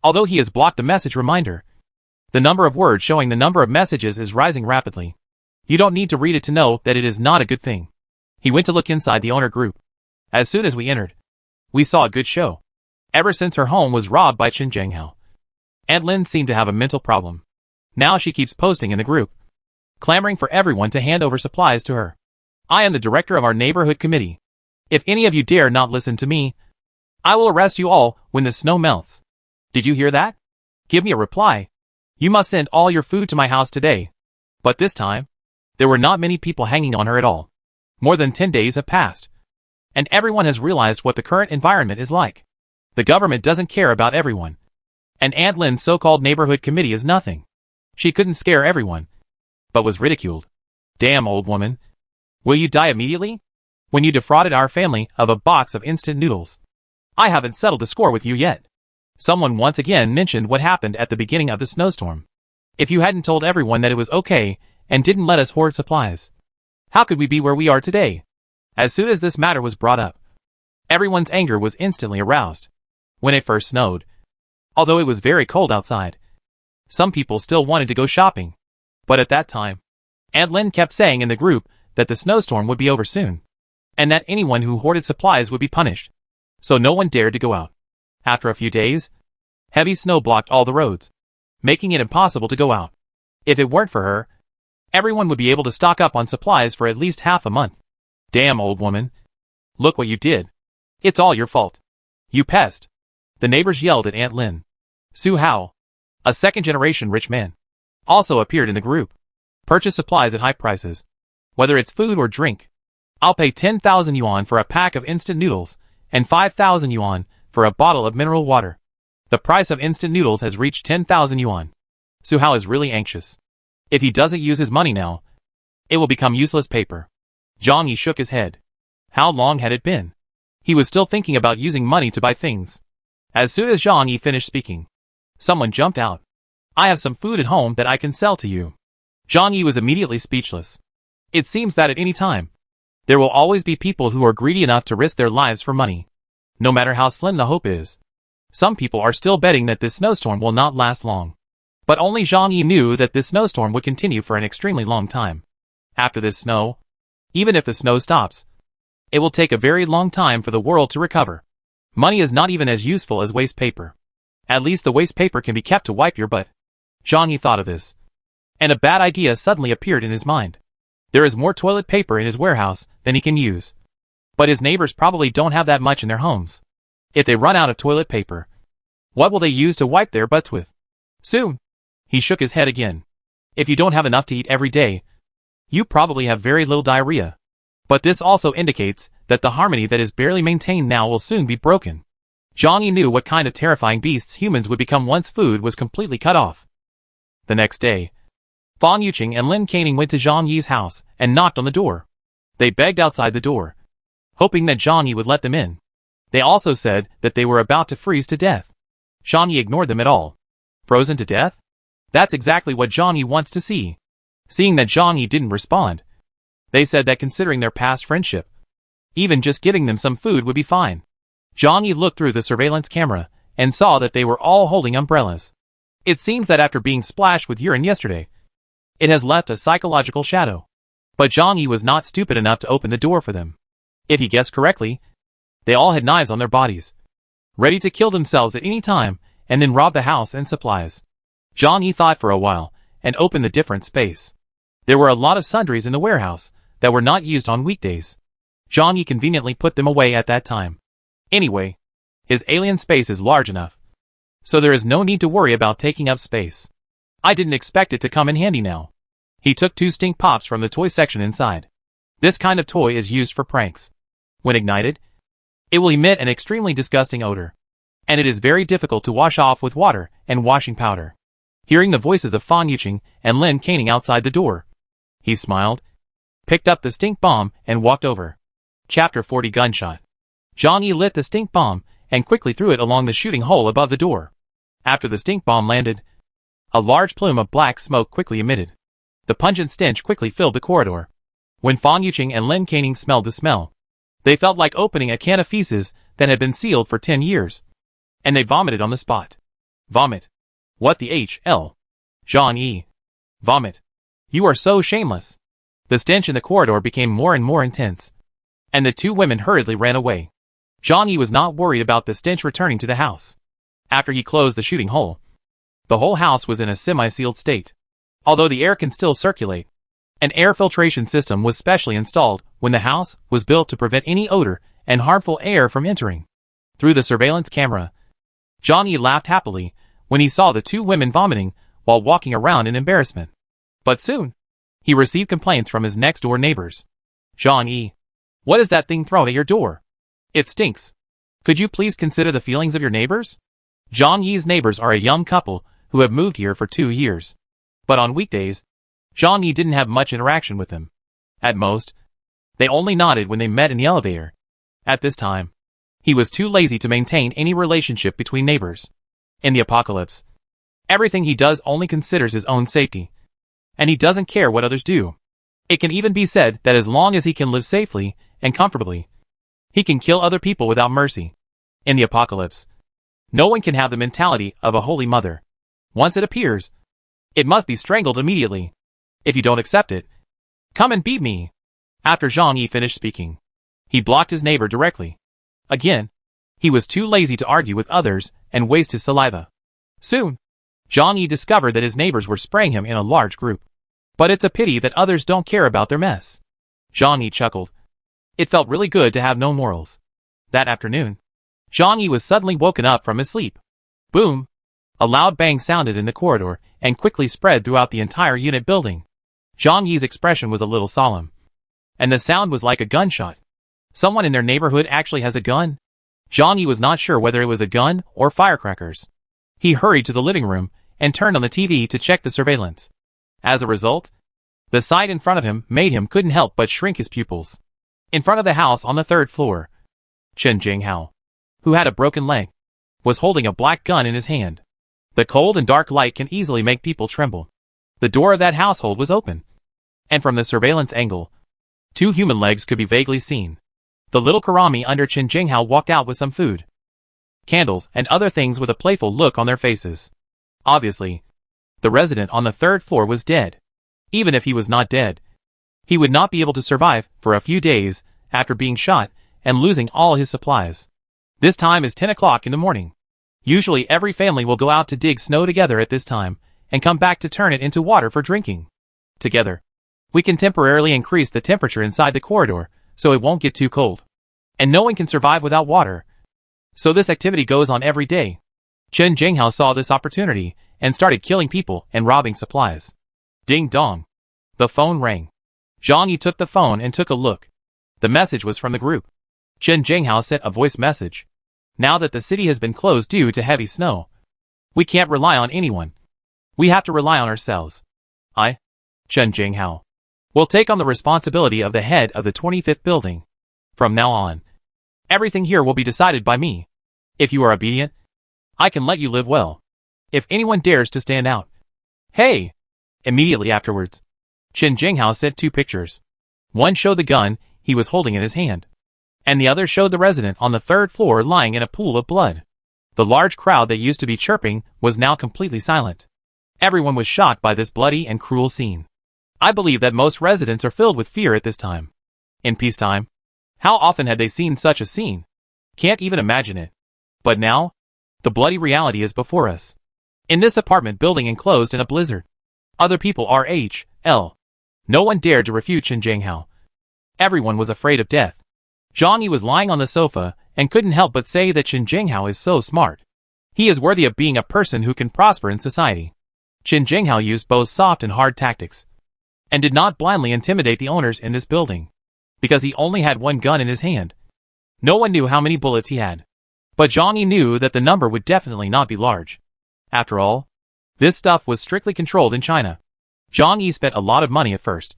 Although he has blocked the message reminder, the number of words showing the number of messages is rising rapidly. You don't need to read it to know that it is not a good thing. He went to look inside the owner group. As soon as we entered, we saw a good show. Ever since her home was robbed by Chen Zhenghao, Aunt Lin seemed to have a mental problem. Now she keeps posting in the group, clamoring for everyone to hand over supplies to her. "I am the director of our neighborhood committee. If any of you dare not listen to me, I will arrest you all when the snow melts. Did you hear that? Give me a reply. You must send all your food to my house today." But this time, there were not many people hanging on her at all. More than 10 days have passed, and everyone has realized what the current environment is like. The government doesn't care about everyone, and Aunt Lin's so-called neighborhood committee is nothing. She couldn't scare everyone, but was ridiculed. "Damn, old woman. Will you die immediately? When you defrauded our family of a box of instant noodles. I haven't settled the score with you yet." Someone once again mentioned what happened at the beginning of the snowstorm. "If you hadn't told everyone that it was okay and didn't let us hoard supplies, how could we be where we are today?" As soon as this matter was brought up, everyone's anger was instantly aroused. When it first snowed, although it was very cold outside, some people still wanted to go shopping. But at that time, Aunt Lin kept saying in the group that the snowstorm would be over soon, and that anyone who hoarded supplies would be punished. So no one dared to go out. After a few days, heavy snow blocked all the roads, making it impossible to go out. If it weren't for her, everyone would be able to stock up on supplies for at least half a month. "Damn, old woman. Look what you did. It's all your fault. You pest." The neighbors yelled at Aunt Lin. Su Hao, a second-generation rich man, also appeared in the group. "Purchase supplies at high prices. Whether it's food or drink. I'll pay 10,000 yuan for a pack of instant noodles, and 5,000 yuan for a bottle of mineral water." The price of instant noodles has reached 10,000 yuan. Su Hao is really anxious. If he doesn't use his money now, it will become useless paper. Zhang Yi shook his head. How long had it been? He was still thinking about using money to buy things. As soon as Zhang Yi finished speaking, someone jumped out. I have some food at home that I can sell to you. Zhang Yi was immediately speechless. It seems that at any time, there will always be people who are greedy enough to risk their lives for money. No matter how slim the hope is. Some people are still betting that this snowstorm will not last long. But only Zhang Yi knew that this snowstorm would continue for an extremely long time. After this snow, even if the snow stops, it will take a very long time for the world to recover. Money is not even as useful as waste paper. At least the waste paper can be kept to wipe your butt. Zhang Yi thought of this. And a bad idea suddenly appeared in his mind. There is more toilet paper in his warehouse than he can use. But his neighbors probably don't have that much in their homes. If they run out of toilet paper, what will they use to wipe their butts with? Soon. He shook his head again. If you don't have enough to eat every day, you probably have very little diarrhea. But this also indicates that the harmony that is barely maintained now will soon be broken. Zhang Yi knew what kind of terrifying beasts humans would become once food was completely cut off. The next day, Fan Yuqing and Lin Caning went to Zhang Yi's house and knocked on the door. They begged outside the door, hoping that Zhang Yi would let them in. They also said that they were about to freeze to death. Zhang Yi ignored them at all. Frozen to death? That's exactly what Zhang Yi wants to see. Seeing that Zhang Yi didn't respond, they said that considering their past friendship, even just giving them some food would be fine. Zhang Yi looked through the surveillance camera and saw that they were all holding umbrellas. It seems that after being splashed with urine yesterday, it has left a psychological shadow. But Zhang Yi was not stupid enough to open the door for them. If he guessed correctly, they all had knives on their bodies, ready to kill themselves at any time and then rob the house and supplies. Zhang Yi thought for a while and opened the different space. There were a lot of sundries in the warehouse that were not used on weekdays. Zhang Yi conveniently put them away at that time. Anyway, his alien space is large enough, so there is no need to worry about taking up space. I didn't expect it to come in handy now. He took 2 stink pops from the toy section inside. This kind of toy is used for pranks. When ignited, it will emit an extremely disgusting odor, and it is very difficult to wash off with water and washing powder. Hearing the voices of Fan Yuqing and Lin Caning outside the door, he smiled, picked up the stink bomb and walked over. Chapter 40 Gunshot. Zhang Yi lit the stink bomb and quickly threw it along the shooting hole above the door. After the stink bomb landed, a large plume of black smoke quickly emitted. The pungent stench quickly filled the corridor. When Fan Yuqing and Lin Caning smelled the smell, they felt like opening a can of feces that had been sealed for 10 years. And they vomited on the spot. Vomit. What the hell? Zhang Yi. Vomit. You are so shameless. The stench in the corridor became more and more intense, and the 2 women hurriedly ran away. Zhang Yi was not worried about the stench returning to the house. After he closed the shooting hole, the whole house was in a semi-sealed state. Although the air can still circulate, an air filtration system was specially installed when the house was built to prevent any odor and harmful air from entering. Through the surveillance camera, Zhang Yi laughed happily when he saw the 2 women vomiting while walking around in embarrassment. But soon, he received complaints from his next-door neighbors. Zhang Yi, what is that thing thrown at your door? It stinks. Could you please consider the feelings of your neighbors? Zhang Yi's neighbors are a young couple who have moved here for 2 years. But on weekdays, Zhang Yi didn't have much interaction with them. At most, they only nodded when they met in the elevator. At this time, he was too lazy to maintain any relationship between neighbors. In the apocalypse, everything he does only considers his own safety, and he doesn't care what others do. It can even be said that as long as he can live safely and comfortably, he can kill other people without mercy. In the apocalypse, no one can have the mentality of a holy mother. Once it appears, it must be strangled immediately. If you don't accept it, come and beat me. After Zhang Yi finished speaking, he blocked his neighbor directly. Again, he was too lazy to argue with others and waste his saliva. Soon, Zhang Yi discovered that his neighbors were spraying him in a large group. But it's a pity that others don't care about their mess. Zhang Yi chuckled. It felt really good to have no morals. That afternoon, Zhang Yi was suddenly woken up from his sleep. Boom! A loud bang sounded in the corridor and quickly spread throughout the entire unit building. Zhang Yi's expression was a little solemn, and the sound was like a gunshot. Someone in their neighborhood actually has a gun? Zhang Yi was not sure whether it was a gun or firecrackers. He hurried to the living room and turned on the TV to check the surveillance. As a result, The sight in front of him made him couldn't help but shrink his pupils. In front of the house on the third floor, Chen Jinghao, who had a broken leg, was holding a black gun in his hand. The cold and dark light can easily make people tremble. The door of that household was open, and from the surveillance angle, 2 human legs could be vaguely seen. The little Karami under Chen Jinghao walked out with some food, candles, and other things with a playful look on their faces. Obviously, the resident on the third floor was dead. Even if he was not dead, he would not be able to survive for a few days after being shot and losing all his supplies. This time is 10 o'clock in the morning. Usually every family will go out to dig snow together at this time and come back to turn it into water for drinking. Together, we can temporarily increase the temperature inside the corridor so it won't get too cold. And no one can survive without water. So this activity goes on every day. Chen Jinghao saw this opportunity and started killing people and robbing supplies. Ding dong. The phone rang. Zhang Yi took the phone and took a look. The message was from the group. Chen Jinghao sent a voice message. Now that the city has been closed due to heavy snow, we can't rely on anyone. We have to rely on ourselves. I, Chen Jinghao, will take on the responsibility of the head of the 25th building. From now on, everything here will be decided by me. If you are obedient, I can let you live well. If anyone dares to stand out, hey! Immediately afterwards, Chen Jinghao sent 2 pictures. One showed the gun he was holding in his hand, and the other showed the resident on the third floor lying in a pool of blood. The large crowd that used to be chirping was now completely silent. Everyone was shocked by this bloody and cruel scene. I believe that most residents are filled with fear at this time. In peacetime, how often had they seen such a scene? Can't even imagine it. But now, the bloody reality is before us. In this apartment building enclosed in a blizzard, other people are H.L. No one dared to refute Chen Jinghao. Everyone was afraid of death. Zhang Yi was lying on the sofa and couldn't help but say that Chen Jinghao is so smart. He is worthy of being a person who can prosper in society. Chen Jinghao used both soft and hard tactics, and did not blindly intimidate the owners in this building, because he only had one gun in his hand. No one knew how many bullets he had, but Zhang Yi knew that the number would definitely not be large. After all, this stuff was strictly controlled in China. Zhang Yi spent a lot of money at first,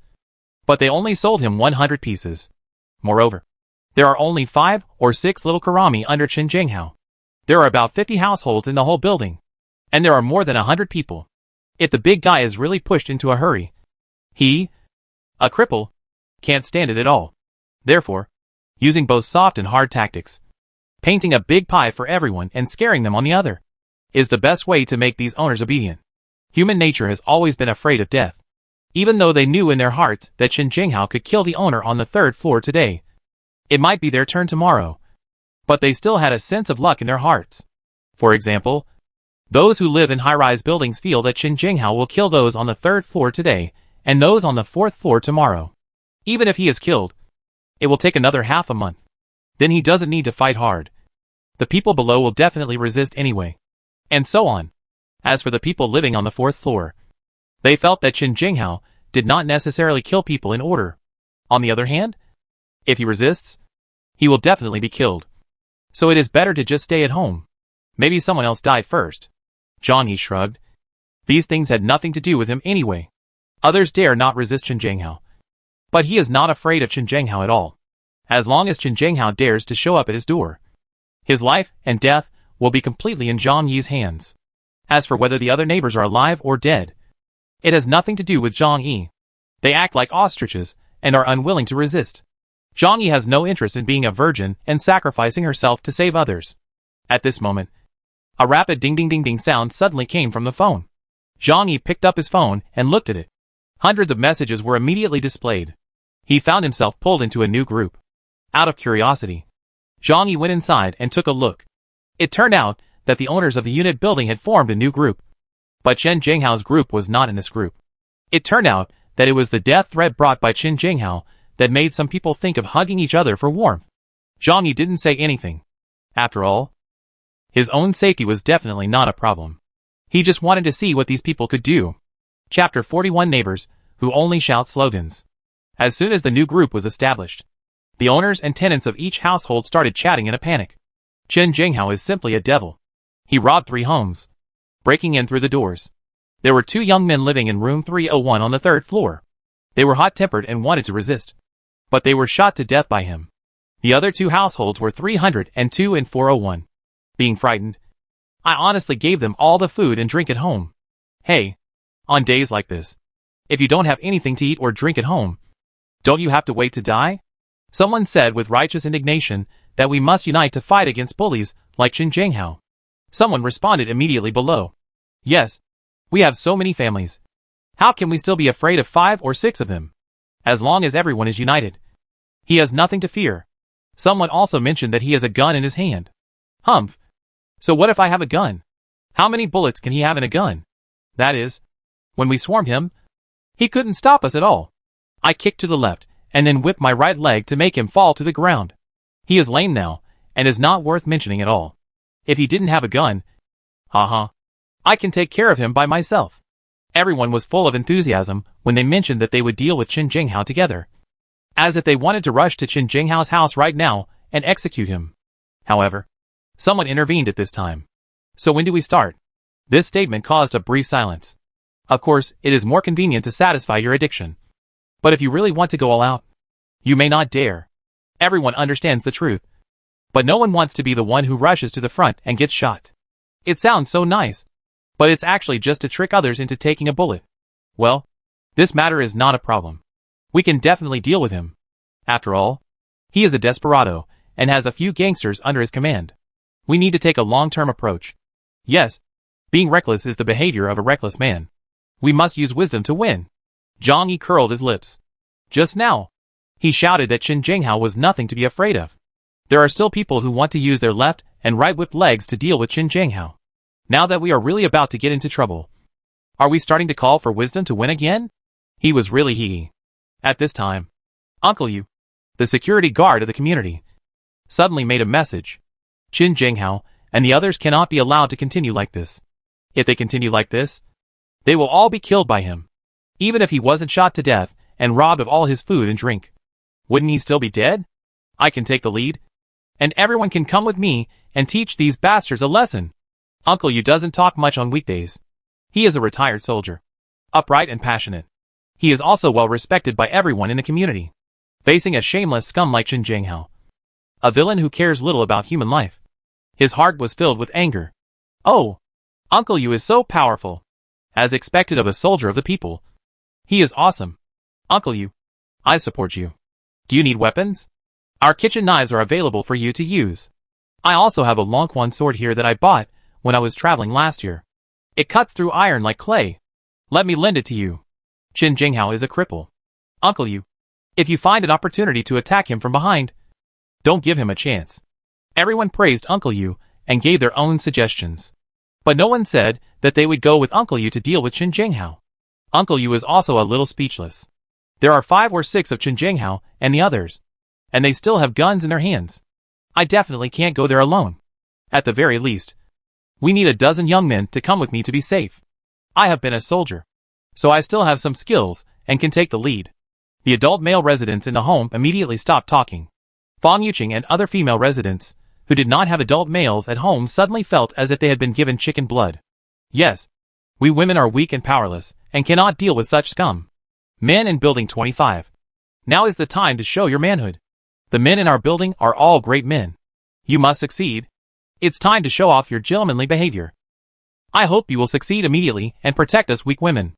but they only sold him 100 pieces. Moreover, there are only 5 or 6 little Karami under Chen Jinghao. There are about 50 households in the whole building, and there are more than 100 people. If the big guy is really pushed into a hurry, he, a cripple, can't stand it at all. Therefore, using both soft and hard tactics, painting a big pie for everyone and scaring them on the other, is the best way to make these owners obedient. Human nature has always been afraid of death. Even though they knew in their hearts that Chen Jinghao could kill the owner on the third floor today, it might be their turn tomorrow. But they still had a sense of luck in their hearts. For example, those who live in high-rise buildings feel that Chen Jinghao will kill those on the third floor today, and those on the fourth floor tomorrow. Even if he is killed, it will take another half a month. Then he doesn't need to fight hard. The people below will definitely resist anyway. And so on. As for the people living on the fourth floor, they felt that Chen Jinghao did not necessarily kill people in order. On the other hand, if he resists, he will definitely be killed. So it is better to just stay at home. Maybe someone else died first. Zhang Yi shrugged. These things had nothing to do with him anyway. Others dare not resist Chen Jinghao. But he is not afraid of Chen Jinghao at all. As long as Chen Jinghao dares to show up at his door, his life and death will be completely in Zhang Yi's hands. As for whether the other neighbors are alive or dead, it has nothing to do with Zhang Yi. They act like ostriches and are unwilling to resist. Zhang Yi has no interest in being a virgin and sacrificing herself to save others. At this moment, a rapid ding-ding-ding-ding sound suddenly came from the phone. Zhang Yi picked up his phone and looked at it. Hundreds of messages were immediately displayed. He found himself pulled into a new group. Out of curiosity, Zhang Yi went inside and took a look. It turned out that the owners of the unit building had formed a new group. But Chen Jinghao's group was not in this group. It turned out that it was the death threat brought by Chen Jinghao that made some people think of hugging each other for warmth. Zhang Yi didn't say anything. After all, his own safety was definitely not a problem. He just wanted to see what these people could do. Chapter 41 Neighbors Who Only Shout Slogans. As soon as the new group was established, the owners and tenants of each household started chatting in a panic. Chen Jinghao is simply a devil. He robbed 3 homes, breaking in through the doors. There were 2 young men living in room 301 on the 3rd floor. They were hot-tempered and wanted to resist. But they were shot to death by him. The other two households were 302 and 401. Being frightened, I honestly gave them all the food and drink at home. Hey, on days like this, if you don't have anything to eat or drink at home, don't you have to wait to die? Someone said with righteous indignation that we must unite to fight against bullies like Qin Zhenghao. Someone responded immediately below. Yes, we have so many families. How can we still be afraid of 5 or 6 of them? As long as everyone is united. He has nothing to fear. Someone also mentioned that he has a gun in his hand. Humph. So what if I have a gun? How many bullets can he have in a gun? That is, when we swarmed him, he couldn't stop us at all. I kicked to the left, and then whipped my right leg to make him fall to the ground. He is lame now, and is not worth mentioning at all. If he didn't have a gun, I can take care of him by myself. Everyone was full of enthusiasm when they mentioned that they would deal with Qin Zhenghao together. As if they wanted to rush to Qin Zhenghao's house right now and execute him. However, someone intervened at this time. So when do we start? This statement caused a brief silence. Of course, it is more convenient to satisfy your addiction. But if you really want to go all out, you may not dare. Everyone understands the truth. But no one wants to be the one who rushes to the front and gets shot. It sounds so nice. But it's actually just to trick others into taking a bullet. Well, this matter is not a problem. We can definitely deal with him. After all, he is a desperado, and has a few gangsters under his command. We need to take a long-term approach. Yes, being reckless is the behavior of a reckless man. We must use wisdom to win. Zhang Yi curled his lips. Just now, he shouted that Qin Zhenghao was nothing to be afraid of. There are still people who want to use their left and right whipped legs to deal with Qin Zhenghao. Now that we are really about to get into trouble, are we starting to call for wisdom to win again? He was really hee-hee. At this time, Uncle Yu, the security guard of the community, suddenly made a message. Qin Zhenghao and the others cannot be allowed to continue like this. If they continue like this, they will all be killed by him. Even if he wasn't shot to death and robbed of all his food and drink, wouldn't he still be dead? I can take the lead, and everyone can come with me and teach these bastards a lesson. Uncle Yu doesn't talk much on weekdays. He is a retired soldier, upright and passionate. He is also well respected by everyone in the community. Facing a shameless scum like Qin Zhenghao, a villain who cares little about human life, his heart was filled with anger. Oh, Uncle Yu is so powerful. As expected of a soldier of the people. He is awesome. Uncle Yu, I support you. Do you need weapons? Our kitchen knives are available for you to use. I also have a Longquan sword here that I bought when I was traveling last year. It cuts through iron like clay. Let me lend it to you. Qin Zhenghao is a cripple. Uncle Yu, if you find an opportunity to attack him from behind, don't give him a chance. Everyone praised Uncle Yu and gave their own suggestions. But no one said that they would go with Uncle Yu to deal with Qin Zhenghao. Uncle Yu is also a little speechless. There are 5 or 6 of Qin Zhenghao and the others, and they still have guns in their hands. I definitely can't go there alone. At the very least, we need a dozen young men to come with me to be safe. I have been a soldier, so I still have some skills and can take the lead. The adult male residents in the home immediately stopped talking. Fang Yuqing and other female residents, who did not have adult males at home, suddenly felt as if they had been given chicken blood. Yes, we women are weak and powerless, and cannot deal with such scum. Men in Building 25. Now is the time to show your manhood. The men in our building are all great men. You must succeed. It's time to show off your gentlemanly behavior. I hope you will succeed immediately and protect us weak women.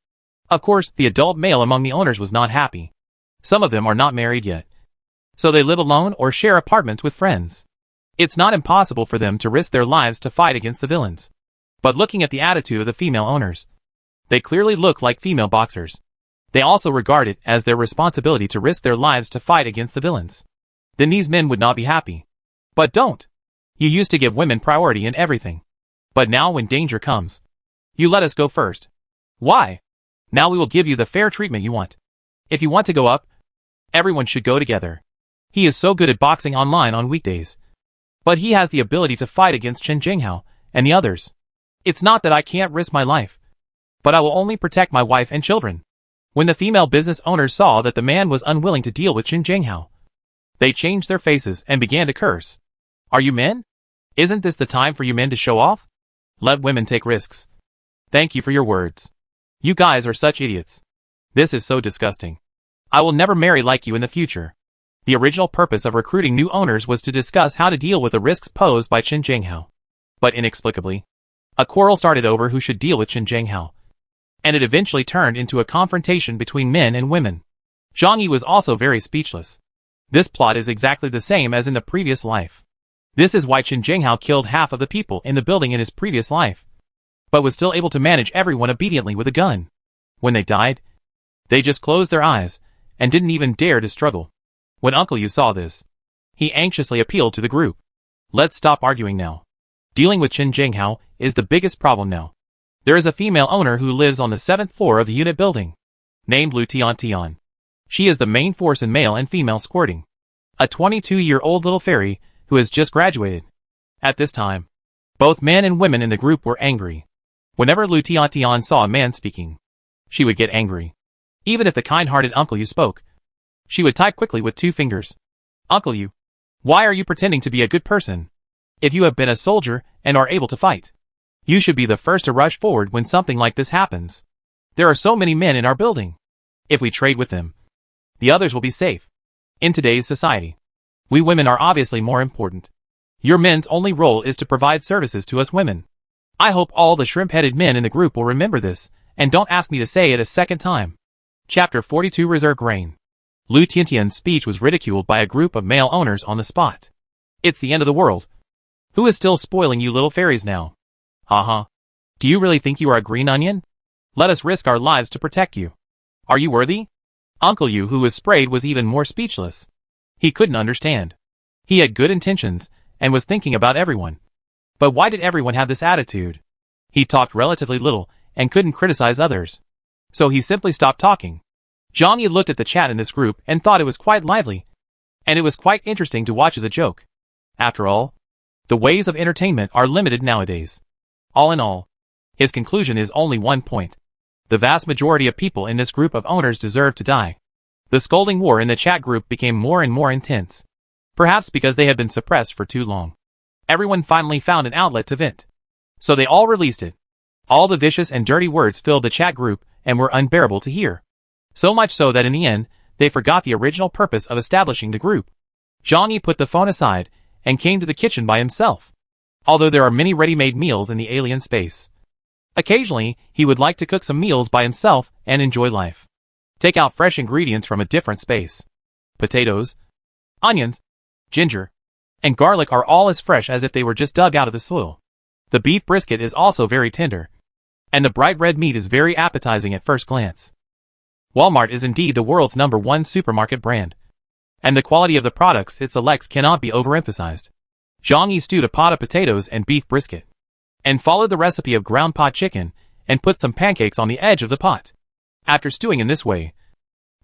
Of course, the adult male among the owners was not happy. Some of them are not married yet, so they live alone or share apartments with friends. It's not impossible for them to risk their lives to fight against the villains. But looking at the attitude of the female owners, they clearly look like female boxers. They also regard it as their responsibility to risk their lives to fight against the villains. Then these men would not be happy. But don't. You used to give women priority in everything. But now when danger comes, you let us go first. Why? Now we will give you the fair treatment you want. If you want to go up, everyone should go together. He is so good at boxing online on weekdays. But he has the ability to fight against Qin Zhenghao and the others. It's not that I can't risk my life, but I will only protect my wife and children. When the female business owners saw that the man was unwilling to deal with Qin Zhenghao, they changed their faces and began to curse. Are you men? Isn't this the time for you men to show off? Let women take risks. Thank you for your words. You guys are such idiots. This is so disgusting. I will never marry like you in the future. The original purpose of recruiting new owners was to discuss how to deal with the risks posed by Qin Jinghao. But inexplicably, a quarrel started over who should deal with Qin Jinghao. And it eventually turned into a confrontation between men and women. Zhang Yi was also very speechless. This plot is exactly the same as in the previous life. This is why Qin Jinghao killed half of the people in the building in his previous life, but was still able to manage everyone obediently with a gun. When they died, they just closed their eyes, and didn't even dare to struggle. When Uncle Yu saw this, he anxiously appealed to the group. Let's stop arguing now. Dealing with Qin Jinghao is the biggest problem now. There is a female owner who lives on the 7th floor of the unit building, named Lu Tian. She is the main force in male and female squirting. A 22-year-old little fairy who has just graduated. At this time, both men and women in the group were angry. Whenever Lu Tian saw a man speaking, she would get angry. Even if the kind-hearted Uncle Yu spoke, she would type quickly with 2 fingers. Uncle Yu, why are you pretending to be a good person? If you have been a soldier and are able to fight, you should be the first to rush forward when something like this happens. There are so many men in our building. If we trade with them, the others will be safe. In today's society, we women are obviously more important. Your men's only role is to provide services to us women. I hope all the shrimp-headed men in the group will remember this, and don't ask me to say it a second time. Chapter 42 Reserve Grain. Lu Tiantian's speech was ridiculed by a group of male owners on the spot. It's the end of the world. Who is still spoiling you little fairies now? Haha. Do you really think you are a green onion? Let us risk our lives to protect you. Are you worthy? Uncle Yu, who was sprayed, was even more speechless. He couldn't understand. He had good intentions, and was thinking about everyone. But why did everyone have this attitude? He talked relatively little, and couldn't criticize others. So he simply stopped talking. Zhang Yi looked at the chat in this group and thought it was quite lively. And it was quite interesting to watch as a joke. After all, the ways of entertainment are limited nowadays. All in all, his conclusion is only one point. The vast majority of people in this group of owners deserve to die. The scolding war in the chat group became more and more intense. Perhaps because they had been suppressed for too long. Everyone finally found an outlet to vent. So they all released it. All the vicious and dirty words filled the chat group and were unbearable to hear. So much so that in the end, they forgot the original purpose of establishing the group. Zhang Yi put the phone aside and came to the kitchen by himself. Although there are many ready-made meals in the alien space, occasionally he would like to cook some meals by himself and enjoy life. Take out fresh ingredients from a different space. Potatoes, onions, ginger, and garlic are all as fresh as if they were just dug out of the soil. The beef brisket is also very tender, and the bright red meat is very appetizing at first glance. Walmart is indeed the world's #1 supermarket brand, and the quality of the products it selects cannot be overemphasized. Zhang Yi stewed a pot of potatoes and beef brisket, and followed the recipe of ground pot chicken, and put some pancakes on the edge of the pot. After stewing in this way,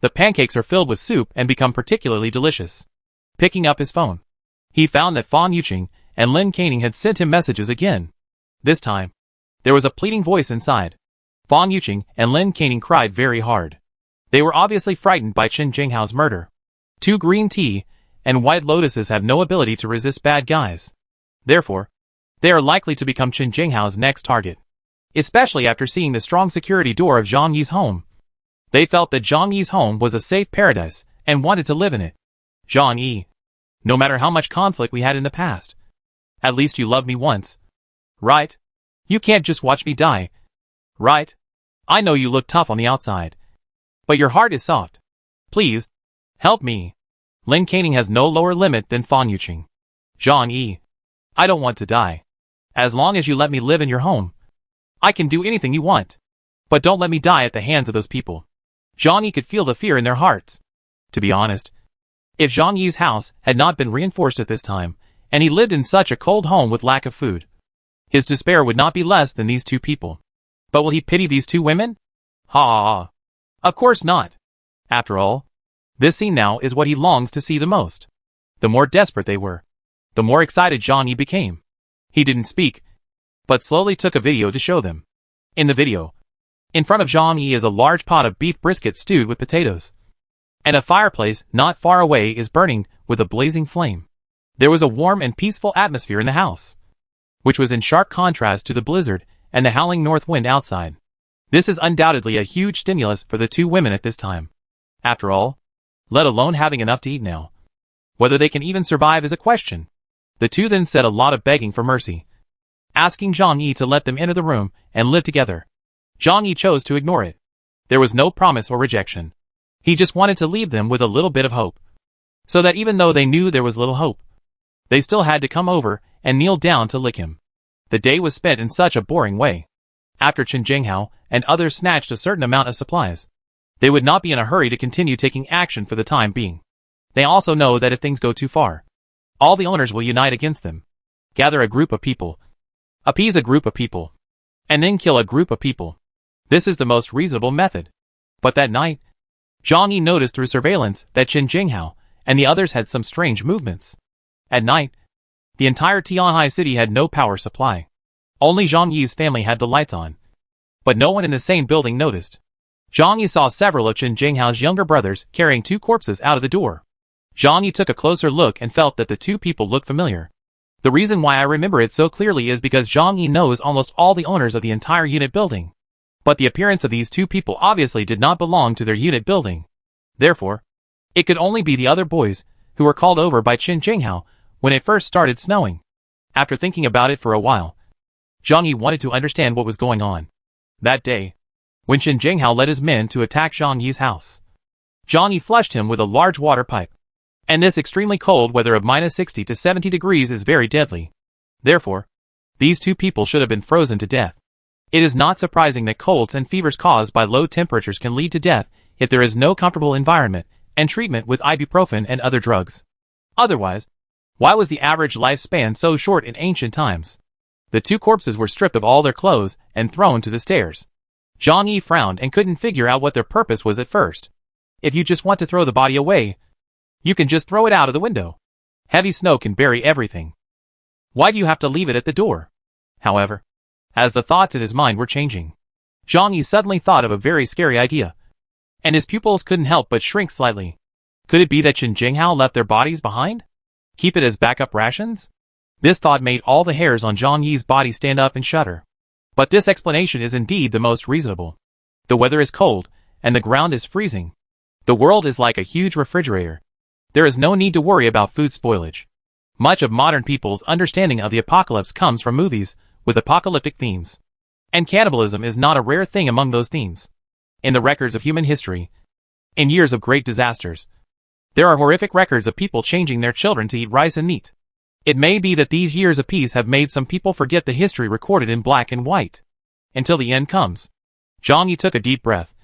the pancakes are filled with soup and become particularly delicious. Picking up his phone, he found that Fan Yuqing and Lin Caning had sent him messages again. This time, there was a pleading voice inside. Fan Yuqing and Lin Caning cried very hard. They were obviously frightened by Qin Jinghao's murder. 2 green tea and white lotuses have no ability to resist bad guys. Therefore, they are likely to become Qin Jinghao's next target. Especially after seeing the strong security door of Zhang Yi's home. They felt that Zhang Yi's home was a safe paradise and wanted to live in it. Zhang Yi, no matter how much conflict we had in the past, at least you loved me once. Right? You can't just watch me die. Right? I know you look tough on the outside, but your heart is soft. Please, help me. Lin Caning has no lower limit than Fan Yuqing. Zhang Yi, I don't want to die. As long as you let me live in your home, I can do anything you want. But don't let me die at the hands of those people. Zhang Yi could feel the fear in their hearts. To be honest, if Zhang Yi's house had not been reinforced at this time, and he lived in such a cold home with lack of food, his despair would not be less than these 2 people. But will he pity these 2 women? Ha ha ha. Of course not. After all, this scene now is what he longs to see the most. The more desperate they were, the more excited Zhang Yi became. He didn't speak, but slowly took a video to show them. In the video, in front of Zhang Yi is a large pot of beef brisket stewed with potatoes. And a fireplace not far away is burning with a blazing flame. There was a warm and peaceful atmosphere in the house, which was in sharp contrast to the blizzard and the howling north wind outside. This is undoubtedly a huge stimulus for the 2 women at this time. After all, let alone having enough to eat now. Whether they can even survive is a question. The two then said a lot of begging for mercy, asking Zhang Yi to let them enter the room and live together. Zhang Yi chose to ignore it. There was no promise or rejection. He just wanted to leave them with a little bit of hope. So that even though they knew there was little hope, they still had to come over and kneel down to lick him. The day was spent in such a boring way. After Chen Jinghao and others snatched a certain amount of supplies, they would not be in a hurry to continue taking action for the time being. They also know that if things go too far, all the owners will unite against them. Gather a group of people, appease a group of people, and then kill a group of people. This is the most reasonable method. But that night, Zhang Yi noticed through surveillance that Chen Jinghao and the others had some strange movements. At night, the entire Tianhai city had no power supply. Only Zhang Yi's family had the lights on. But no one in the same building noticed. Zhang Yi saw several of Chen Jinghao's younger brothers carrying two corpses out of the door. Zhang Yi took a closer look and felt that the two people looked familiar. The reason why I remember it so clearly is because Zhang Yi knows almost all the owners of the entire unit building. But the appearance of these two people obviously did not belong to their unit building. Therefore, it could only be the other boys who were called over by Chen Jinghao when it first started snowing. After thinking about it for a while, Zhang Yi wanted to understand what was going on. That day, when Chen Jinghao led his men to attack Zhang Yi's house, Zhang Yi flushed him with a large water pipe. And this extremely cold weather of -60 to 70 degrees is very deadly. Therefore, these two people should have been frozen to death. It is not surprising that colds and fevers caused by low temperatures can lead to death if there is no comfortable environment and treatment with ibuprofen and other drugs. Otherwise, why was the average lifespan so short in ancient times? The two corpses were stripped of all their clothes and thrown to the stairs. Zhang Yi frowned and couldn't figure out what their purpose was at first. If you just want to throw the body away, you can just throw it out of the window. Heavy snow can bury everything. Why do you have to leave it at the door? However, as the thoughts in his mind were changing, Zhang Yi suddenly thought of a very scary idea, and his pupils couldn't help but shrink slightly. Could it be that Chen Jinghao left their bodies behind? Keep it as backup rations? This thought made all the hairs on Zhang Yi's body stand up and shudder. But this explanation is indeed the most reasonable. The weather is cold, and the ground is freezing. The world is like a huge refrigerator. There is no need to worry about food spoilage. Much of modern people's understanding of the apocalypse comes from movies with apocalyptic themes. And cannibalism is not a rare thing among those themes. In the records of human history, in years of great disasters, there are horrific records of people changing their children to eat rice and meat. It may be that these years of peace have made some people forget the history recorded in black and white. Until the end comes. Zhang Yi took a deep breath,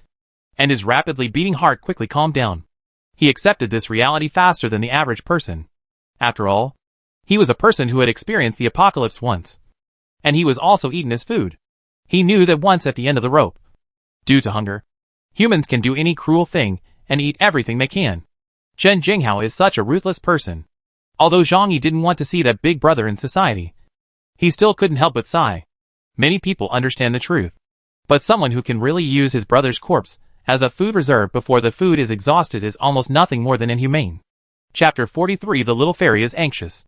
and his rapidly beating heart quickly calmed down. He accepted this reality faster than the average person. After all, he was a person who had experienced the apocalypse once. And he was also eaten as food. He knew that once at the end of the rope, due to hunger, humans can do any cruel thing and eat everything they can. Chen Jinghao is such a ruthless person. Although Zhang Yi didn't want to see that big brother in society, he still couldn't help but sigh. Many people understand the truth. But someone who can really use his brother's corpse as a food reserve before the food is exhausted is almost nothing more than inhumane. Chapter 43. The little fairy is anxious.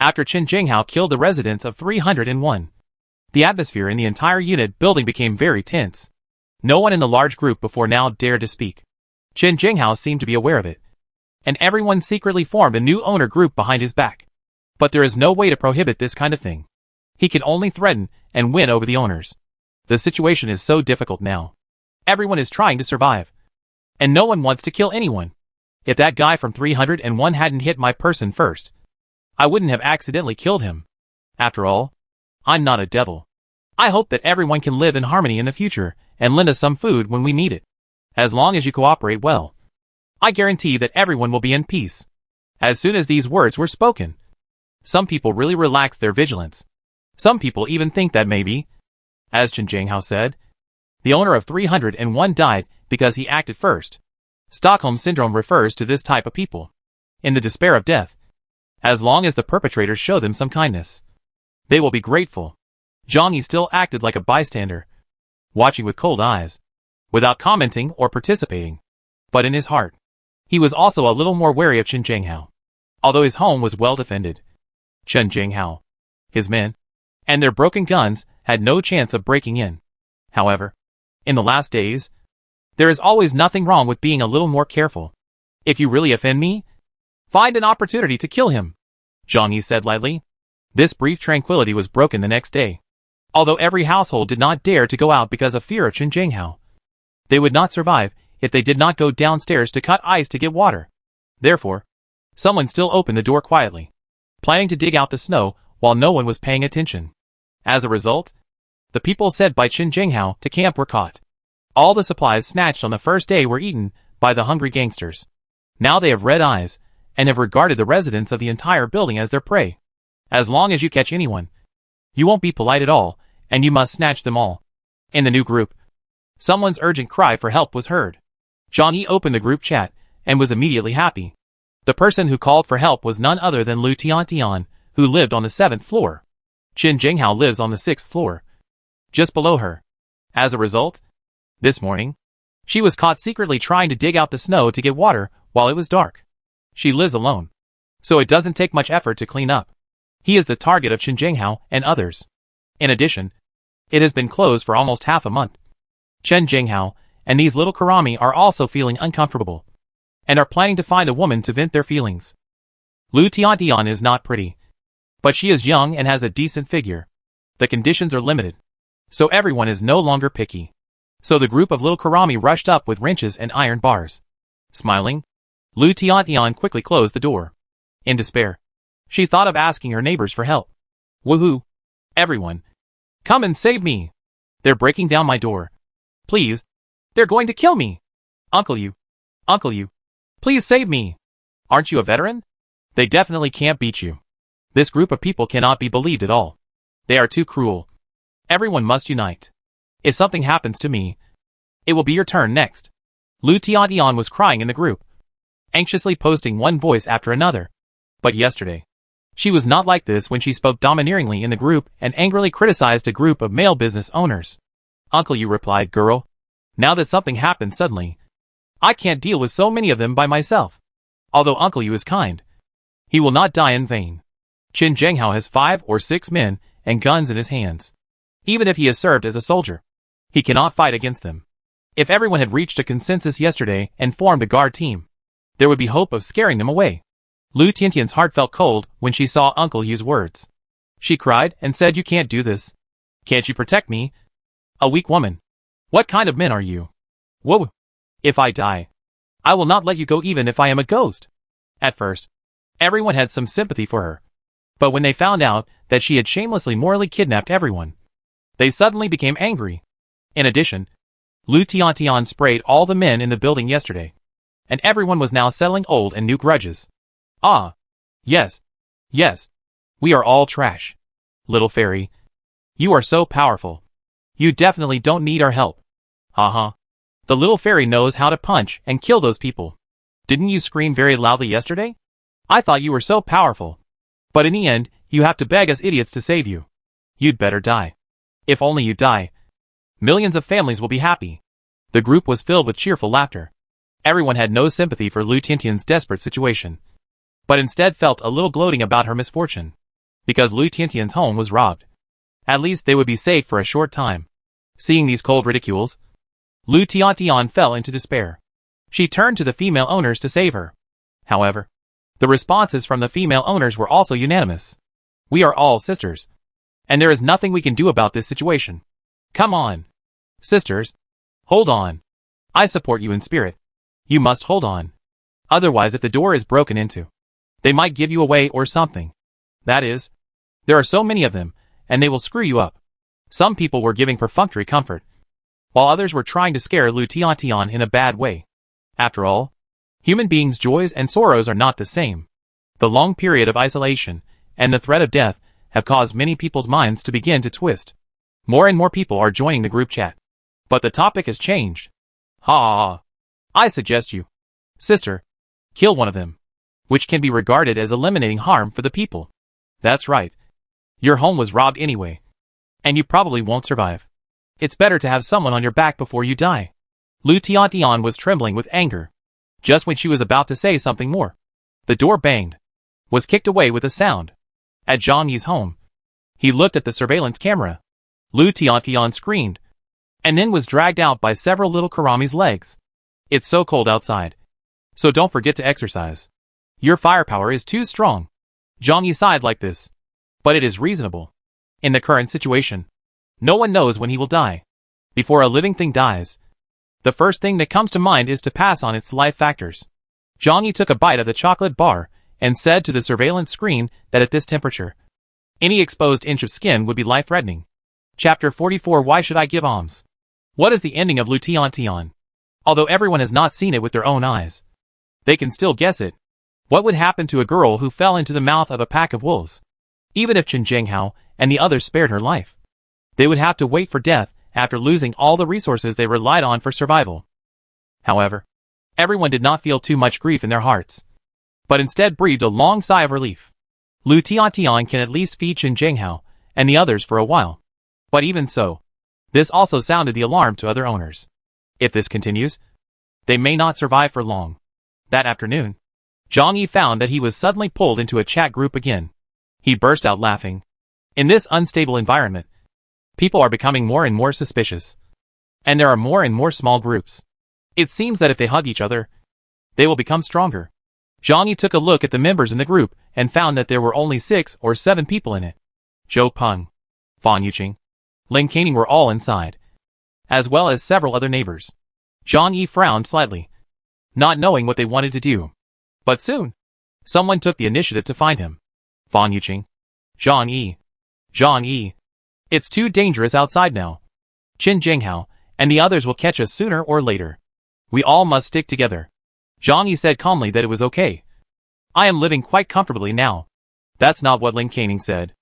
After Chen Jinghao killed the residents of 301, the atmosphere in the entire unit building became very tense. No one in the large group before now dared to speak. Chen Jinghao seemed to be aware of it, and everyone secretly formed a new owner group behind his back. But there is no way to prohibit this kind of thing. He can only threaten and win over the owners. The situation is so difficult now. Everyone is trying to survive, and no one wants to kill anyone. If that guy from 301 hadn't hit my person first, I wouldn't have accidentally killed him. After all, I'm not a devil. I hope that everyone can live in harmony in the future and lend us some food when we need it. As long as you cooperate well, I guarantee that everyone will be in peace. As soon as these words were spoken, some people really relaxed their vigilance. Some people even think that maybe, as Chen Jinghao said, the owner of 301 died because he acted first. Stockholm Syndrome refers to this type of people. In the despair of death, as long as the perpetrators show them some kindness, they will be grateful. Zhang Yi still acted like a bystander, watching with cold eyes, without commenting or participating. But in his heart, he was also a little more wary of Chen Jinghao. Although his home was well defended, Chen Jinghao, his men, and their broken guns had no chance of breaking in. However, in the last days, There is always nothing wrong with being a little more careful. If you really offend me, find an opportunity to kill him, Zhang Yi said lightly. This brief tranquility was broken the next day. Although every household did not dare to go out because of fear of Chen Jinghao. They would not survive if they did not go downstairs to cut ice to get water. Therefore, someone still opened the door quietly, planning to dig out the snow while no one was paying attention. As a result, the people sent by Chen Jinghao to camp were caught. All the supplies snatched on the first day were eaten by the hungry gangsters. Now they have red eyes and have regarded the residents of the entire building as their prey. As long as you catch anyone, you won't be polite at all, and you must snatch them all. In the new group, someone's urgent cry for help was heard. Zhang Yi opened the group chat and was immediately happy. The person who called for help was none other than Lu Tiantian, who lived on the 7th floor. Chen Jinghao lives on the 6th floor, just below her. As a result, this morning, she was caught secretly trying to dig out the snow to get water while it was dark. She lives alone, so it doesn't take much effort to clean up. He is the target of Chen Jinghao and others. In addition, it has been closed for almost half a month. Chen Jinghao and these little Karami are also feeling uncomfortable, and are planning to find a woman to vent their feelings. Lu Tiantian is not pretty, but she is young and has a decent figure. The conditions are limited, so everyone is no longer picky. So the group of little Karami rushed up with wrenches and iron bars. Smiling, Lu Tiantian quickly closed the door. In despair, she thought of asking her neighbors for help. Woohoo! Everyone, come and save me! They're breaking down my door. Please, they're going to kill me! Uncle you, please save me! Aren't you a veteran? They definitely can't beat you. This group of people cannot be believed at all. They are too cruel. Everyone must unite. If something happens to me, it will be your turn next. Lu Tiantian was crying in the group, anxiously posting one voice after another. But yesterday, she was not like this when she spoke domineeringly in the group and angrily criticized a group of male business owners. Uncle you replied, girl. Now that something happened suddenly, I can't deal with so many of them by myself. Although Uncle you is kind, he will not die in vain. Chen Jinghao has 5 or 6 men and guns in his hands. Even if he has served as a soldier, he cannot fight against them. If everyone had reached a consensus yesterday and formed a guard team, there would be hope of scaring them away. Lu Tiantian's heart felt cold when she saw Uncle Yu's words. She cried and said, you can't do this. Can't you protect me? A weak woman. What kind of men are you? Whoa. If I die, I will not let you go even if I am a ghost. At first, everyone had some sympathy for her. But when they found out that she had shamelessly morally kidnapped everyone, they suddenly became angry. In addition, Lu Tiantian sprayed all the men in the building yesterday, and everyone was now settling old and new grudges. Ah. Yes. We are all trash. Little fairy. You are so powerful. You definitely don't need our help. The little fairy knows how to punch and kill those people. Didn't you scream very loudly yesterday? I thought you were so powerful. But in the end, you have to beg us idiots to save you. You'd better die. If only you die, millions of families will be happy. The group was filled with cheerful laughter. Everyone had no sympathy for Lu Tiantian's desperate situation, but instead felt a little gloating about her misfortune. Because Lu Tiantian's home was robbed, at least they would be safe for a short time. Seeing these cold ridicules, Lu Tiantian fell into despair. She turned to the female owners to save her. However, the responses from the female owners were also unanimous. We are all sisters, and there is nothing we can do about this situation. Come on. Sisters, hold on. I support you in spirit. You must hold on. Otherwise, if the door is broken into, they might give you away or something. That is, there are so many of them, and they will screw you up. Some people were giving perfunctory comfort, while others were trying to scare Lu Tiantian in a bad way. After all, human beings' joys and sorrows are not the same. The long period of isolation and the threat of death have caused many people's minds to begin to twist. More and more people are joining the group chat. But the topic has changed. I suggest you, sister, kill one of them, which can be regarded as eliminating harm for the people. That's right. Your home was robbed anyway, and you probably won't survive. It's better to have someone on your back before you die. Lu Tiantian was trembling with anger. Just when she was about to say something more, the door banged, was kicked away with a sound. At Zhang Yi's home, he looked at the surveillance camera. Lu Tiantian screamed, and then was dragged out by several little Karami's legs. It's so cold outside. So don't forget to exercise. Your firepower is too strong. Zhang Yi sighed like this. But it is reasonable. In the current situation, no one knows when he will die. Before a living thing dies, the first thing that comes to mind is to pass on its life factors. Zhang Yi took a bite of the chocolate bar and said to the surveillance screen that at this temperature, any exposed inch of skin would be life-threatening. Chapter 44 Why Should I Give Alms? What is the ending of Lution? Although everyone has not seen it with their own eyes, they can still guess it. What would happen to a girl who fell into the mouth of a pack of wolves? Even if Chen Zhenghao and the others spared her life, they would have to wait for death after losing all the resources they relied on for survival. However, everyone did not feel too much grief in their hearts, but instead breathed a long sigh of relief. Lu Tian can at least feed Chen Zhenghao and the others for a while. But even so, this also sounded the alarm to other owners. If this continues, they may not survive for long. That afternoon, Zhang Yi found that he was suddenly pulled into a chat group again. He burst out laughing. In this unstable environment, people are becoming more and more suspicious. And there are more and more small groups. It seems that if they hug each other, they will become stronger. Zhang Yi took a look at the members in the group and found that there were only 6 or 7 people in it. Zhou Peng, Fan Yuqing, Lin Caning were all inside, as well as several other neighbors. Zhang Yi frowned slightly, not knowing what they wanted to do. But soon, someone took the initiative to find him. Fan Yuqing. Zhang Yi. It's too dangerous outside now. Chen Zhenghao and the others will catch us sooner or later. We all must stick together. Zhang Yi said calmly that it was okay. I am living quite comfortably now. That's not what Lin Caning said.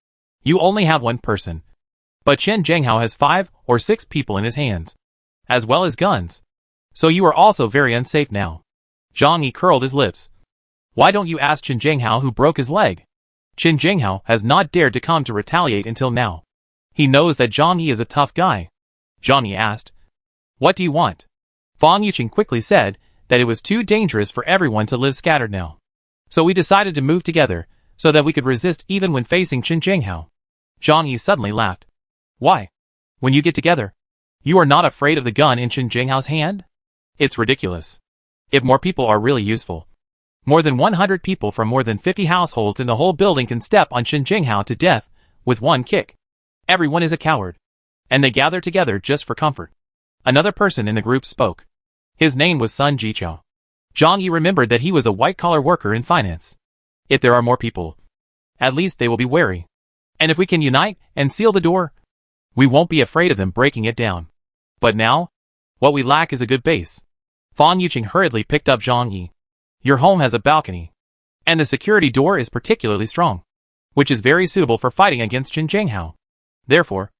You only have one person. But Chen Zhenghao has 5 or 6 people in his hands, as well as guns. So you are also very unsafe now. Zhang Yi curled his lips. Why don't you ask Chen Zhenghao who broke his leg? Chen Zhenghao has not dared to come to retaliate until now. He knows that Zhang Yi is a tough guy. Zhang Yi asked, what do you want? Fan Yuqing quickly said that it was too dangerous for everyone to live scattered now. So we decided to move together so that we could resist even when facing Chen Zhenghao. Zhang Yi suddenly laughed. Why? When you get together, you are not afraid of the gun in Chen Zhenghao's hand? It's ridiculous. If more people are really useful, more than 100 people from more than 50 households in the whole building can step on Chen Zhenghao to death with one kick. Everyone is a coward, and they gather together just for comfort. Another person in the group spoke. His name was Sun Jiqiao. Zhang Yi remembered that he was a white-collar worker in finance. If there are more people, at least they will be wary. And if we can unite and seal the door, we won't be afraid of them breaking it down. But now, what we lack is a good base. Fan Yuqing hurriedly picked up Zhang Yi. Your home has a balcony, and the security door is particularly strong, which is very suitable for fighting against Chen Zhenghao. Therefore,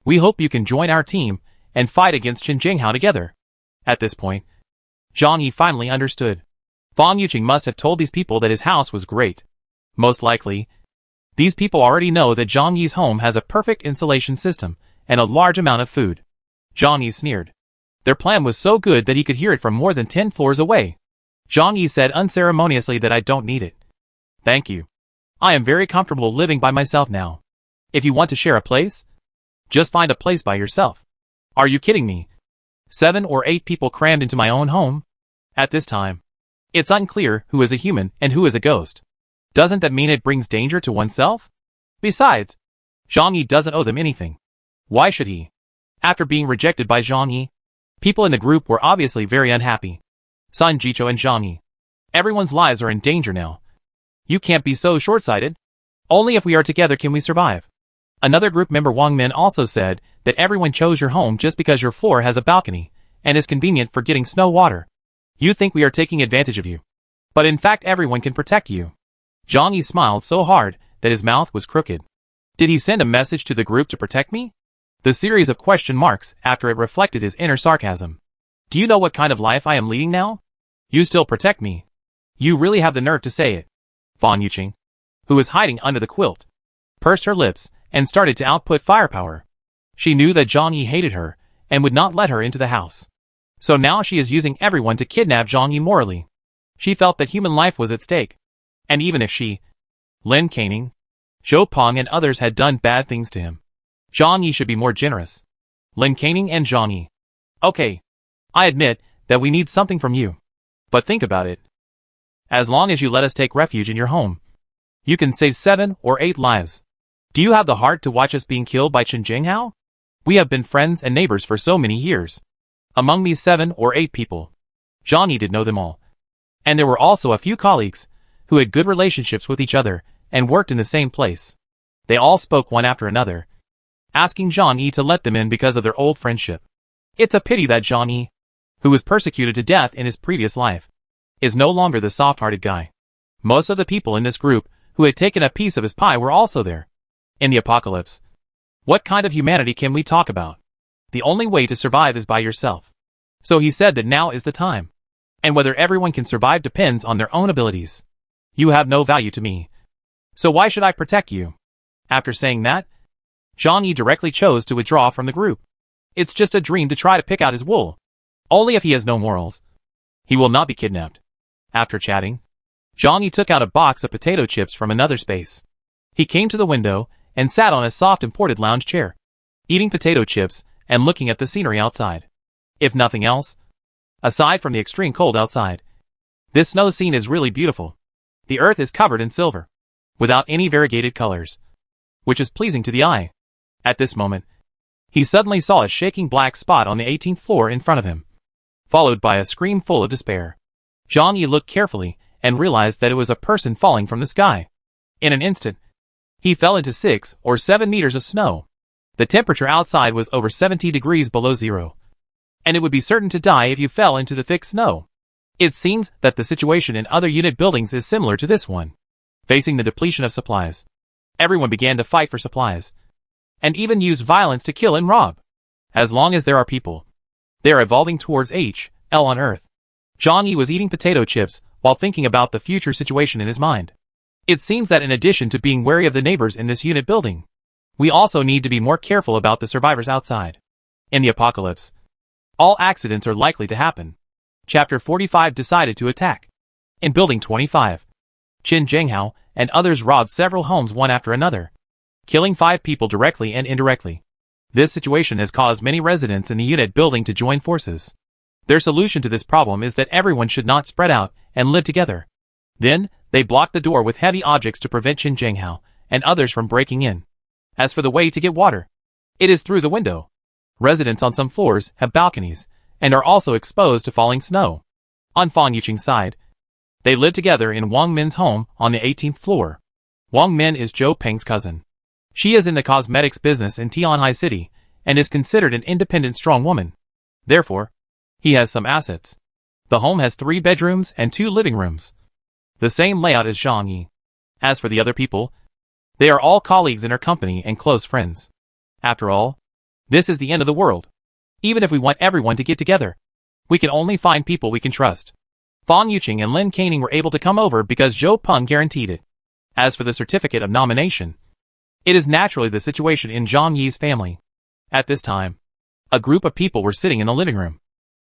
we hope you can join our team and fight against Chen Zhenghao together. At this point, Zhang Yi finally understood. Fan Yuqing must have told these people that his house was great. Most likely, these people already know that Zhang Yi's home has a perfect insulation system and a large amount of food. Zhang Yi sneered. Their plan was so good that he could hear it from more than 10 floors away. Zhang Yi said unceremoniously that I don't need it. Thank you. I am very comfortable living by myself now. If you want to share a place, just find a place by yourself. Are you kidding me? 7 or 8 people crammed into my own home? At this time, it's unclear who is a human and who is a ghost. Doesn't that mean it brings danger to oneself? Besides, Zhang Yi doesn't owe them anything. Why should he? After being rejected by Zhang Yi, people in the group were obviously very unhappy. Sun Jiqiao and Zhang Yi. Everyone's lives are in danger now. You can't be so short-sighted. Only if we are together can we survive. Another group member Wang Min also said that everyone chose your home just because your floor has a balcony and is convenient for getting snow water. You think we are taking advantage of you. But in fact everyone can protect you. Zhang Yi smiled so hard that his mouth was crooked. Did he send a message to the group to protect me? The series of question marks after it reflected his inner sarcasm. Do you know what kind of life I am leading now? You still protect me. You really have the nerve to say it. Fan Yuqing, who was hiding under the quilt, pursed her lips and started to output firepower. She knew that Zhang Yi hated her and would not let her into the house. So now she is using everyone to kidnap Zhang Yi morally. She felt that human life was at stake. And even if she, Lin Caning, Zhou Peng and others had done bad things to him, Zhang Yi should be more generous. Lin Caning and Zhang Yi. Okay. I admit that we need something from you. But think about it. As long as you let us take refuge in your home, you can save 7 or 8 lives. Do you have the heart to watch us being killed by Chen Jinghao? We have been friends and neighbors for so many years. Among these 7 or 8 people, Zhang Yi did know them all. And there were also a few colleagues who had good relationships with each other and worked in the same place. They all spoke one after another, asking Zhang Yi to let them in because of their old friendship. It's a pity that Zhang Yi, who was persecuted to death in his previous life, is no longer the soft-hearted guy. Most of the people in this group who had taken a piece of his pie were also there. In the apocalypse, what kind of humanity can we talk about? The only way to survive is by yourself. So he said that now is the time. And whether everyone can survive depends on their own abilities. You have no value to me. So why should I protect you? After saying that, Zhang Yi directly chose to withdraw from the group. It's just a dream to try to pick out his wool. Only if he has no morals. He will not be kidnapped. After chatting, Zhang Yi took out a box of potato chips from another space. He came to the window and sat on a soft imported lounge chair, eating potato chips and looking at the scenery outside. If nothing else, aside from the extreme cold outside, this snow scene is really beautiful. The earth is covered in silver, without any variegated colors, which is pleasing to the eye. At this moment, he suddenly saw a shaking black spot on the 18th floor in front of him, followed by a scream full of despair. Zhang Yi looked carefully and realized that it was a person falling from the sky. In an instant, he fell into 6 or 7 meters of snow. The temperature outside was over 70 degrees below zero, and it would be certain to die if you fell into the thick snow. It seems that the situation in other unit buildings is similar to this one. Facing the depletion of supplies, everyone began to fight for supplies, and even use violence to kill and rob. As long as there are people, they are evolving towards HL on Earth. Zhang Yi was eating potato chips while thinking about the future situation in his mind. It seems that in addition to being wary of the neighbors in this unit building, we also need to be more careful about the survivors outside. In the apocalypse, all accidents are likely to happen. Chapter 45 decided to attack. In Building 25, Chen Jinghao and others robbed several homes one after another, killing 5 people directly and indirectly. This situation has caused many residents in the unit building to join forces. Their solution to this problem is that everyone should not spread out and live together. Then, they blocked the door with heavy objects to prevent Chen Jinghao and others from breaking in. As for the way to get water, it is through the window. Residents on some floors have balconies and are also exposed to falling snow. On Fang Yuqing's side, they live together in Wang Min's home on the 18th floor. Wang Min is Zhou Peng's cousin. She is in the cosmetics business in Tianhai City and is considered an independent strong woman. Therefore, he has some assets. The home has 3 bedrooms and 2 living rooms. The same layout as Zhang Yi. As for the other people, they are all colleagues in her company and close friends. After all, this is the end of the world. Even if we want everyone to get together, we can only find people we can trust. Fang Yuqing and Lin Caning were able to come over because Zhou Peng guaranteed it. As for the certificate of nomination, it is naturally the situation in Zhang Yi's family. At this time, a group of people were sitting in the living room,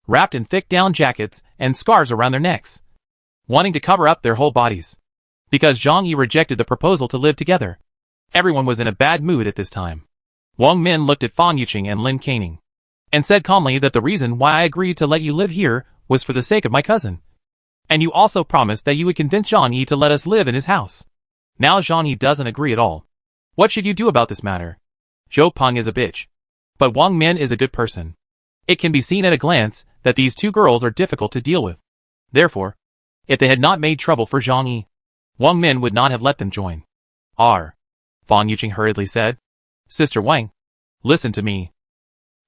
wrapped in thick down jackets and scarves around their necks, wanting to cover up their whole bodies. Because Zhang Yi rejected the proposal to live together, everyone was in a bad mood at this time. Wang Min looked at Fang Yuqing and Lin Caning, and said calmly that the reason why I agreed to let you live here was for the sake of my cousin. And you also promised that you would convince Zhang Yi to let us live in his house. Now Zhang Yi doesn't agree at all. What should you do about this matter? Zhou Peng is a bitch, but Wang Min is a good person. It can be seen at a glance that these 2 girls are difficult to deal with. Therefore, if they had not made trouble for Zhang Yi, Wang Min would not have let them join. Fang Yuqing hurriedly said. Sister Wang, listen to me.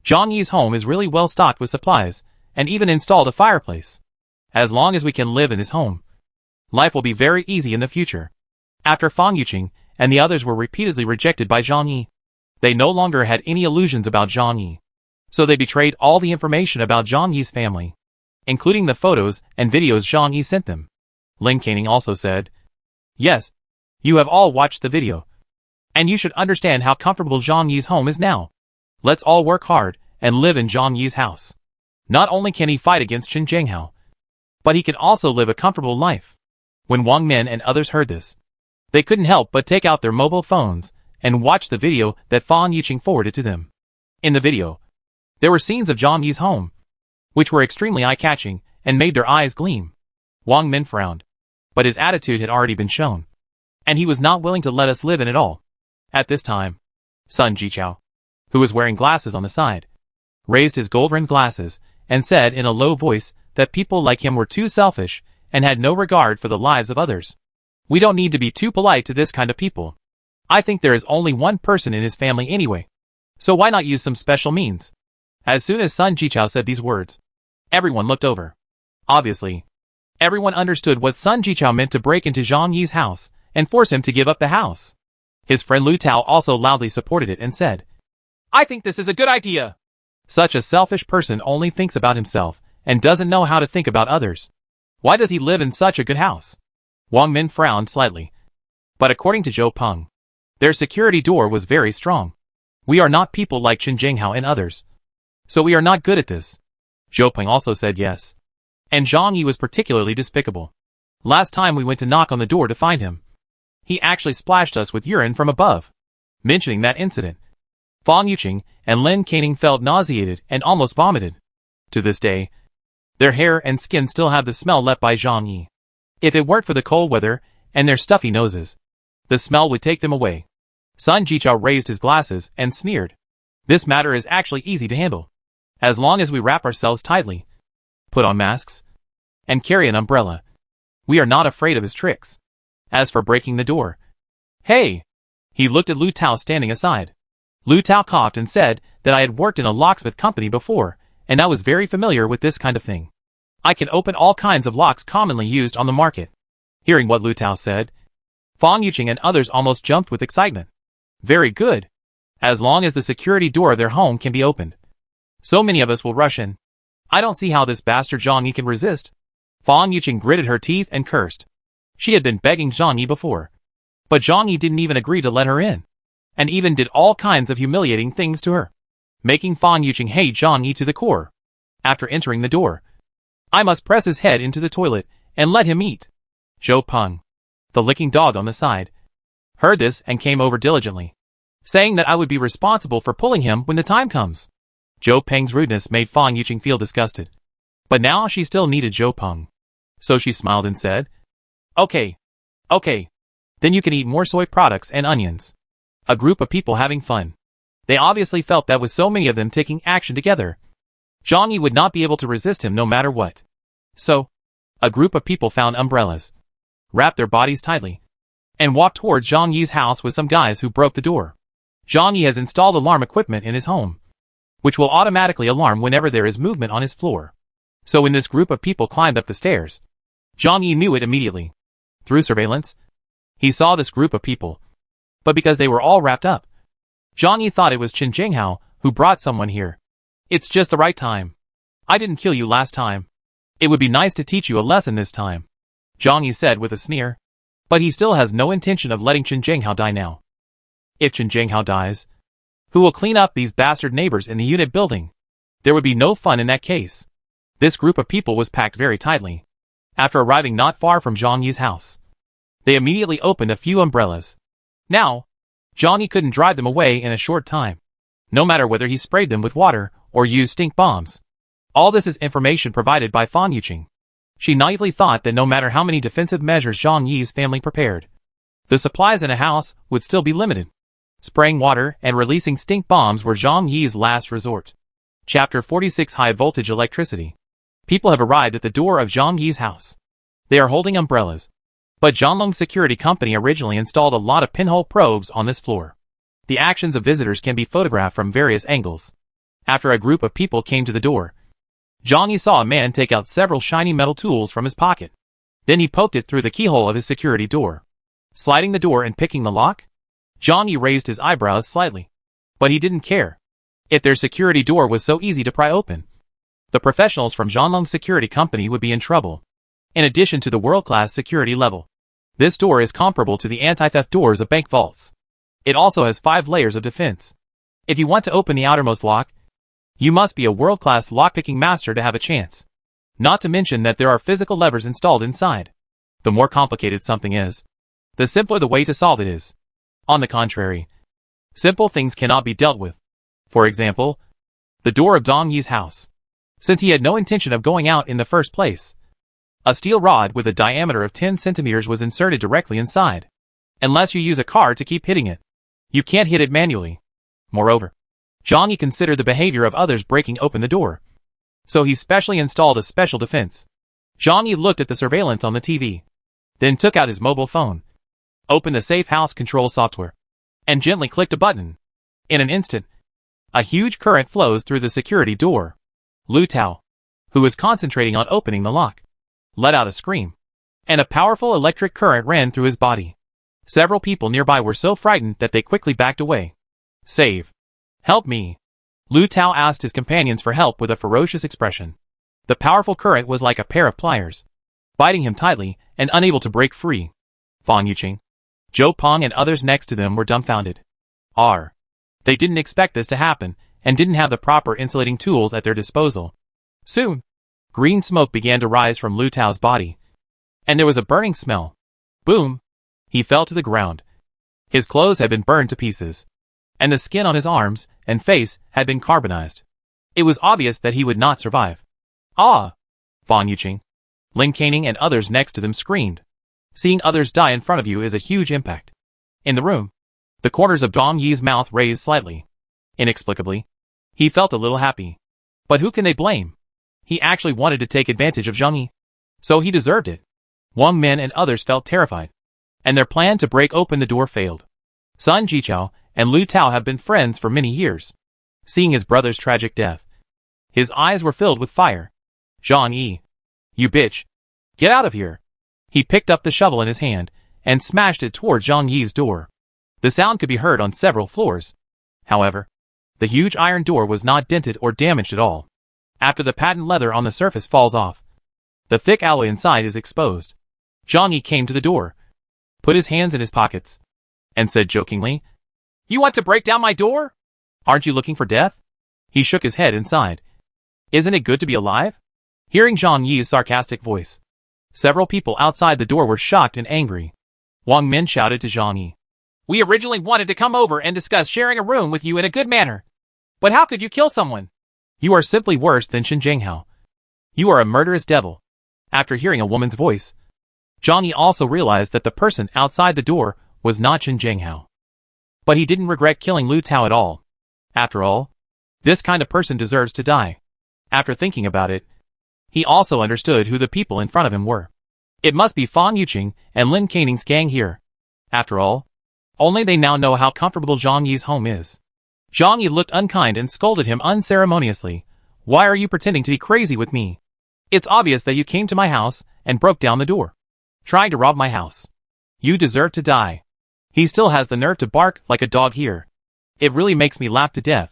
Zhang Yi's home is really well stocked with supplies, and even installed a fireplace. As long as we can live in his home, life will be very easy in the future. After Fang Yuqing and the others were repeatedly rejected by Zhang Yi, they no longer had any illusions about Zhang Yi. So they betrayed all the information about Zhang Yi's family, including the photos and videos Zhang Yi sent them. Lin Caning also said, Yes, you have all watched the video, and you should understand how comfortable Zhang Yi's home is now. Let's all work hard and live in Zhang Yi's house. Not only can he fight against Chen Jinghao, but he can also live a comfortable life. When Wang Min and others heard this, they couldn't help but take out their mobile phones and watch the video that Fang Yuqing forwarded to them. In the video, There were scenes of Zhang Yi's home, which were extremely eye-catching and made their eyes gleam. Wang Min frowned, but his attitude had already been shown, and he was not willing to let us live in it all. At this time, Sun Jichao, who was wearing glasses on the side, raised his gold-rimmed glasses and said in a low voice that people like him were too selfish and had no regard for the lives of others. We don't need to be too polite to this kind of people. I think there is only one person in his family anyway, so why not use some special means? As soon as Sun Jichao said these words, everyone looked over. Obviously, everyone understood what Sun Jichao meant to break into Zhang Yi's house and force him to give up the house. His friend Lu Tao also loudly supported it and said, I think this is a good idea. Such a selfish person only thinks about himself and doesn't know how to think about others. Why does he live in such a good house? Wang Min frowned slightly. But according to Zhou Peng, their security door was very strong. We are not people like Chen Jinghao and others, so we are not good at this. Zhou Peng also said yes. And Zhang Yi was particularly despicable. Last time we went to knock on the door to find him, he actually splashed us with urine from above. Mentioning that incident, Fang Yuqing and Lin Caning felt nauseated and almost vomited. To this day, their hair and skin still have the smell left by Zhang Yi. If it weren't for the cold weather and their stuffy noses, the smell would take them away. Sun Jichao raised his glasses and sneered. This matter is actually easy to handle. As long as we wrap ourselves tightly, put on masks, and carry an umbrella, we are not afraid of his tricks. As for breaking the door, hey! He looked at Lu Tao standing aside. Lu Tao coughed and said that I had worked in a locksmith company before, and I was very familiar with this kind of thing. I can open all kinds of locks commonly used on the market. Hearing what Lu Tao said, Fang Yuqing and others almost jumped with excitement. Very good. As long as the security door of their home can be opened, so many of us will rush in. I don't see how this bastard Zhang Yi can resist. Fang Yuqing gritted her teeth and cursed. She had been begging Zhang Yi before, but Zhang Yi didn't even agree to let her in, and even did all kinds of humiliating things to her, making Fang Yuqing hate Zhang Yi to the core. After entering the door, I must press his head into the toilet and let him eat. Zhou Peng, the licking dog on the side, heard this and came over diligently, saying that I would be responsible for pulling him when the time comes. Zhou Peng's rudeness made Fang Yuqing feel disgusted, but now she still needed Zhou Peng, so she smiled and said, Okay, then you can eat more soy products and onions. A group of people having fun. They obviously felt that with so many of them taking action together, Zhang Yi would not be able to resist him no matter what. So, a group of people found umbrellas, wrapped their bodies tightly, and walked towards Zhang Yi's house with some guys who broke the door. Zhang Yi has installed alarm equipment in his home, which will automatically alarm whenever there is movement on his floor. So when this group of people climbed up the stairs, Zhang Yi knew it immediately. Through surveillance, he saw this group of people, but because they were all wrapped up, Zhang Yi thought it was Chen Jinghao who brought someone here. It's just the right time. I didn't kill you last time. It would be nice to teach you a lesson this time, Zhang Yi said with a sneer. But he still has no intention of letting Chen Jinghao die now. If Chen Jinghao dies, who will clean up these bastard neighbors in the unit building? There would be no fun in that case. This group of people was packed very tightly. After arriving not far from Zhang Yi's house, they immediately opened a few umbrellas. Now, Zhang Yi couldn't drive them away in a short time, no matter whether he sprayed them with water or used stink bombs. All this is information provided by Fang Yuqing. She naively thought that no matter how many defensive measures Zhang Yi's family prepared, the supplies in a house would still be limited. Spraying water and releasing stink bombs were Zhang Yi's last resort. Chapter 46 High Voltage Electricity. People have arrived at the door of Zhang Yi's house. They are holding umbrellas. But Zhanglong's security company originally installed a lot of pinhole probes on this floor. The actions of visitors can be photographed from various angles. After a group of people came to the door, Zhang Yi saw a man take out several shiny metal tools from his pocket. Then he poked it through the keyhole of his security door. Sliding the door and picking the lock? Zhang Yi raised his eyebrows slightly. But he didn't care. If their security door was so easy to pry open, the professionals from Zhanglong's security company would be in trouble. In addition to the world-class security level, this door is comparable to the anti-theft doors of bank vaults. It also has 5 layers of defense. If you want to open the outermost lock, you must be a world-class lockpicking master to have a chance. Not to mention that there are physical levers installed inside. The more complicated something is, the simpler the way to solve it is. On the contrary, simple things cannot be dealt with. For example, The door of Dong Yi's house. Since he had no intention of going out in the first place, a steel rod with a diameter of 10 centimeters was inserted directly inside. Unless you use a card to keep hitting it, you can't hit it manually. Moreover, Zhang Yi considered the behavior of others breaking open the door, so he specially installed a special defense. Zhang Yi looked at the surveillance on the TV, then took out his mobile phone, opened the safe house control software, and gently clicked a button. In an instant, a huge current flows through the security door. Lu Tao, who was concentrating on opening the lock, let out a scream, and a powerful electric current ran through his body. Several people nearby were so frightened that they quickly backed away. Save. Help me. Lu Tao asked his companions for help with a ferocious expression. The powerful current was like a pair of pliers, biting him tightly and unable to break free. Fan Yuqing, Zhou Peng and others next to them were dumbfounded. They didn't expect this to happen, and didn't have the proper insulating tools at their disposal. Soon, green smoke began to rise from Lu Tao's body, and there was a burning smell. Boom! He fell to the ground. His clothes had been burned to pieces, and the skin on his arms and face had been carbonized. It was obvious that he would not survive. Ah! Fan Yuqing, Lin Caning and others next to them screamed. Seeing others die in front of you is a huge impact. In the room, the corners of Dong Yi's mouth raised slightly. Inexplicably, he felt a little happy. But who can they blame? He actually wanted to take advantage of Zhang Yi, so he deserved it. Wang Min and others felt terrified, and their plan to break open the door failed. Sun Jichao and Lu Tao have been friends for many years. Seeing his brother's tragic death, his eyes were filled with fire. Zhang Yi, you bitch. Get out of here. He picked up the shovel in his hand and smashed it towards Zhang Yi's door. The sound could be heard on several floors. However, the huge iron door was not dented or damaged at all. After the patent leather on the surface falls off, the thick alloy inside is exposed. Zhang Yi came to the door, put his hands in his pockets, and said jokingly, "You want to break down my door? Aren't you looking for death?" He shook his head and sighed. "Isn't it good to be alive?" Hearing Zhang Yi's sarcastic voice, several people outside the door were shocked and angry. Wang Min shouted to Zhang Yi, "We originally wanted to come over and discuss sharing a room with you in a good manner. But how could you kill someone? You are simply worse than Shen Jinghao. You are a murderous devil." After hearing a woman's voice, Zhang Yi also realized that the person outside the door was not Shen Jinghao. But he didn't regret killing Lu Tao at all. After all, this kind of person deserves to die. After thinking about it, he also understood who the people in front of him were. It must be Fan Yuqing and Lin Caning's gang here. After all, only they now know how comfortable Zhang Yi's home is. Zhang Yi looked unkind and scolded him unceremoniously. "Why are you pretending to be crazy with me? It's obvious that you came to my house and broke down the door, trying to rob my house. You deserve to die." He still has the nerve to bark like a dog here. It really makes me laugh to death.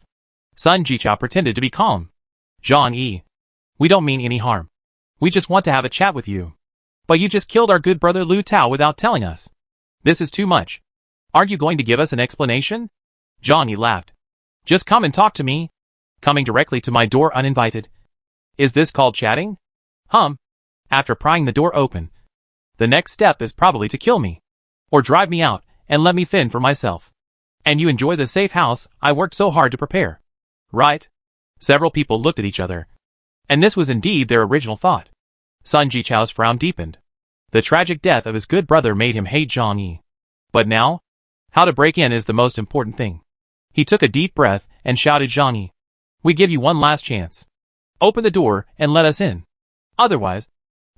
Sun Jichao pretended to be calm. "Zhang Yi, we don't mean any harm. We just want to have a chat with you. But you just killed our good brother Lu Tao without telling us. This is too much. Aren't you going to give us an explanation?" Zhang Yi laughed. "Just come and talk to me. Coming directly to my door uninvited. Is this called chatting? After prying the door open, the next step is probably to kill me, or drive me out and let me fend for myself. And you enjoy the safe house I worked so hard to prepare, right?" Several people looked at each other, and this was indeed their original thought. Sun Jichao's frown deepened. The tragic death of his good brother made him hate Zhang Yi. But now, how to break in is the most important thing. He took a deep breath and shouted, "Zhang Yi, we give you one last chance. Open the door and let us in. Otherwise,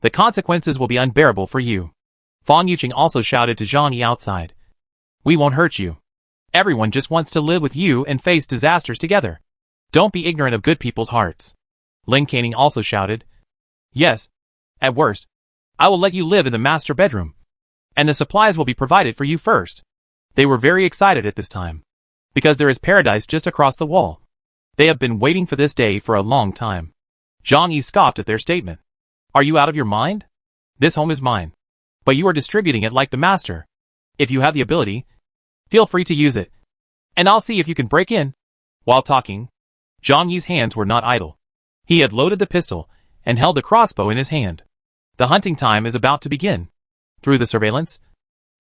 the consequences will be unbearable for you." Fan Yuqing also shouted to Zhang Yi outside, "We won't hurt you. Everyone just wants to live with you and face disasters together. Don't be ignorant of good people's hearts." Lin Caning also shouted, "Yes, at worst, I will let you live in the master bedroom, and the supplies will be provided for you first." They were very excited at this time, because there is paradise just across the wall. They have been waiting for this day for a long time. Zhang Yi scoffed at their statement. "Are you out of your mind? This home is mine, but you are distributing it like the master. If you have the ability, feel free to use it, and I'll see if you can break in." While talking, Zhang Yi's hands were not idle. He had loaded the pistol and held the crossbow in his hand. The hunting time is about to begin. Through the surveillance,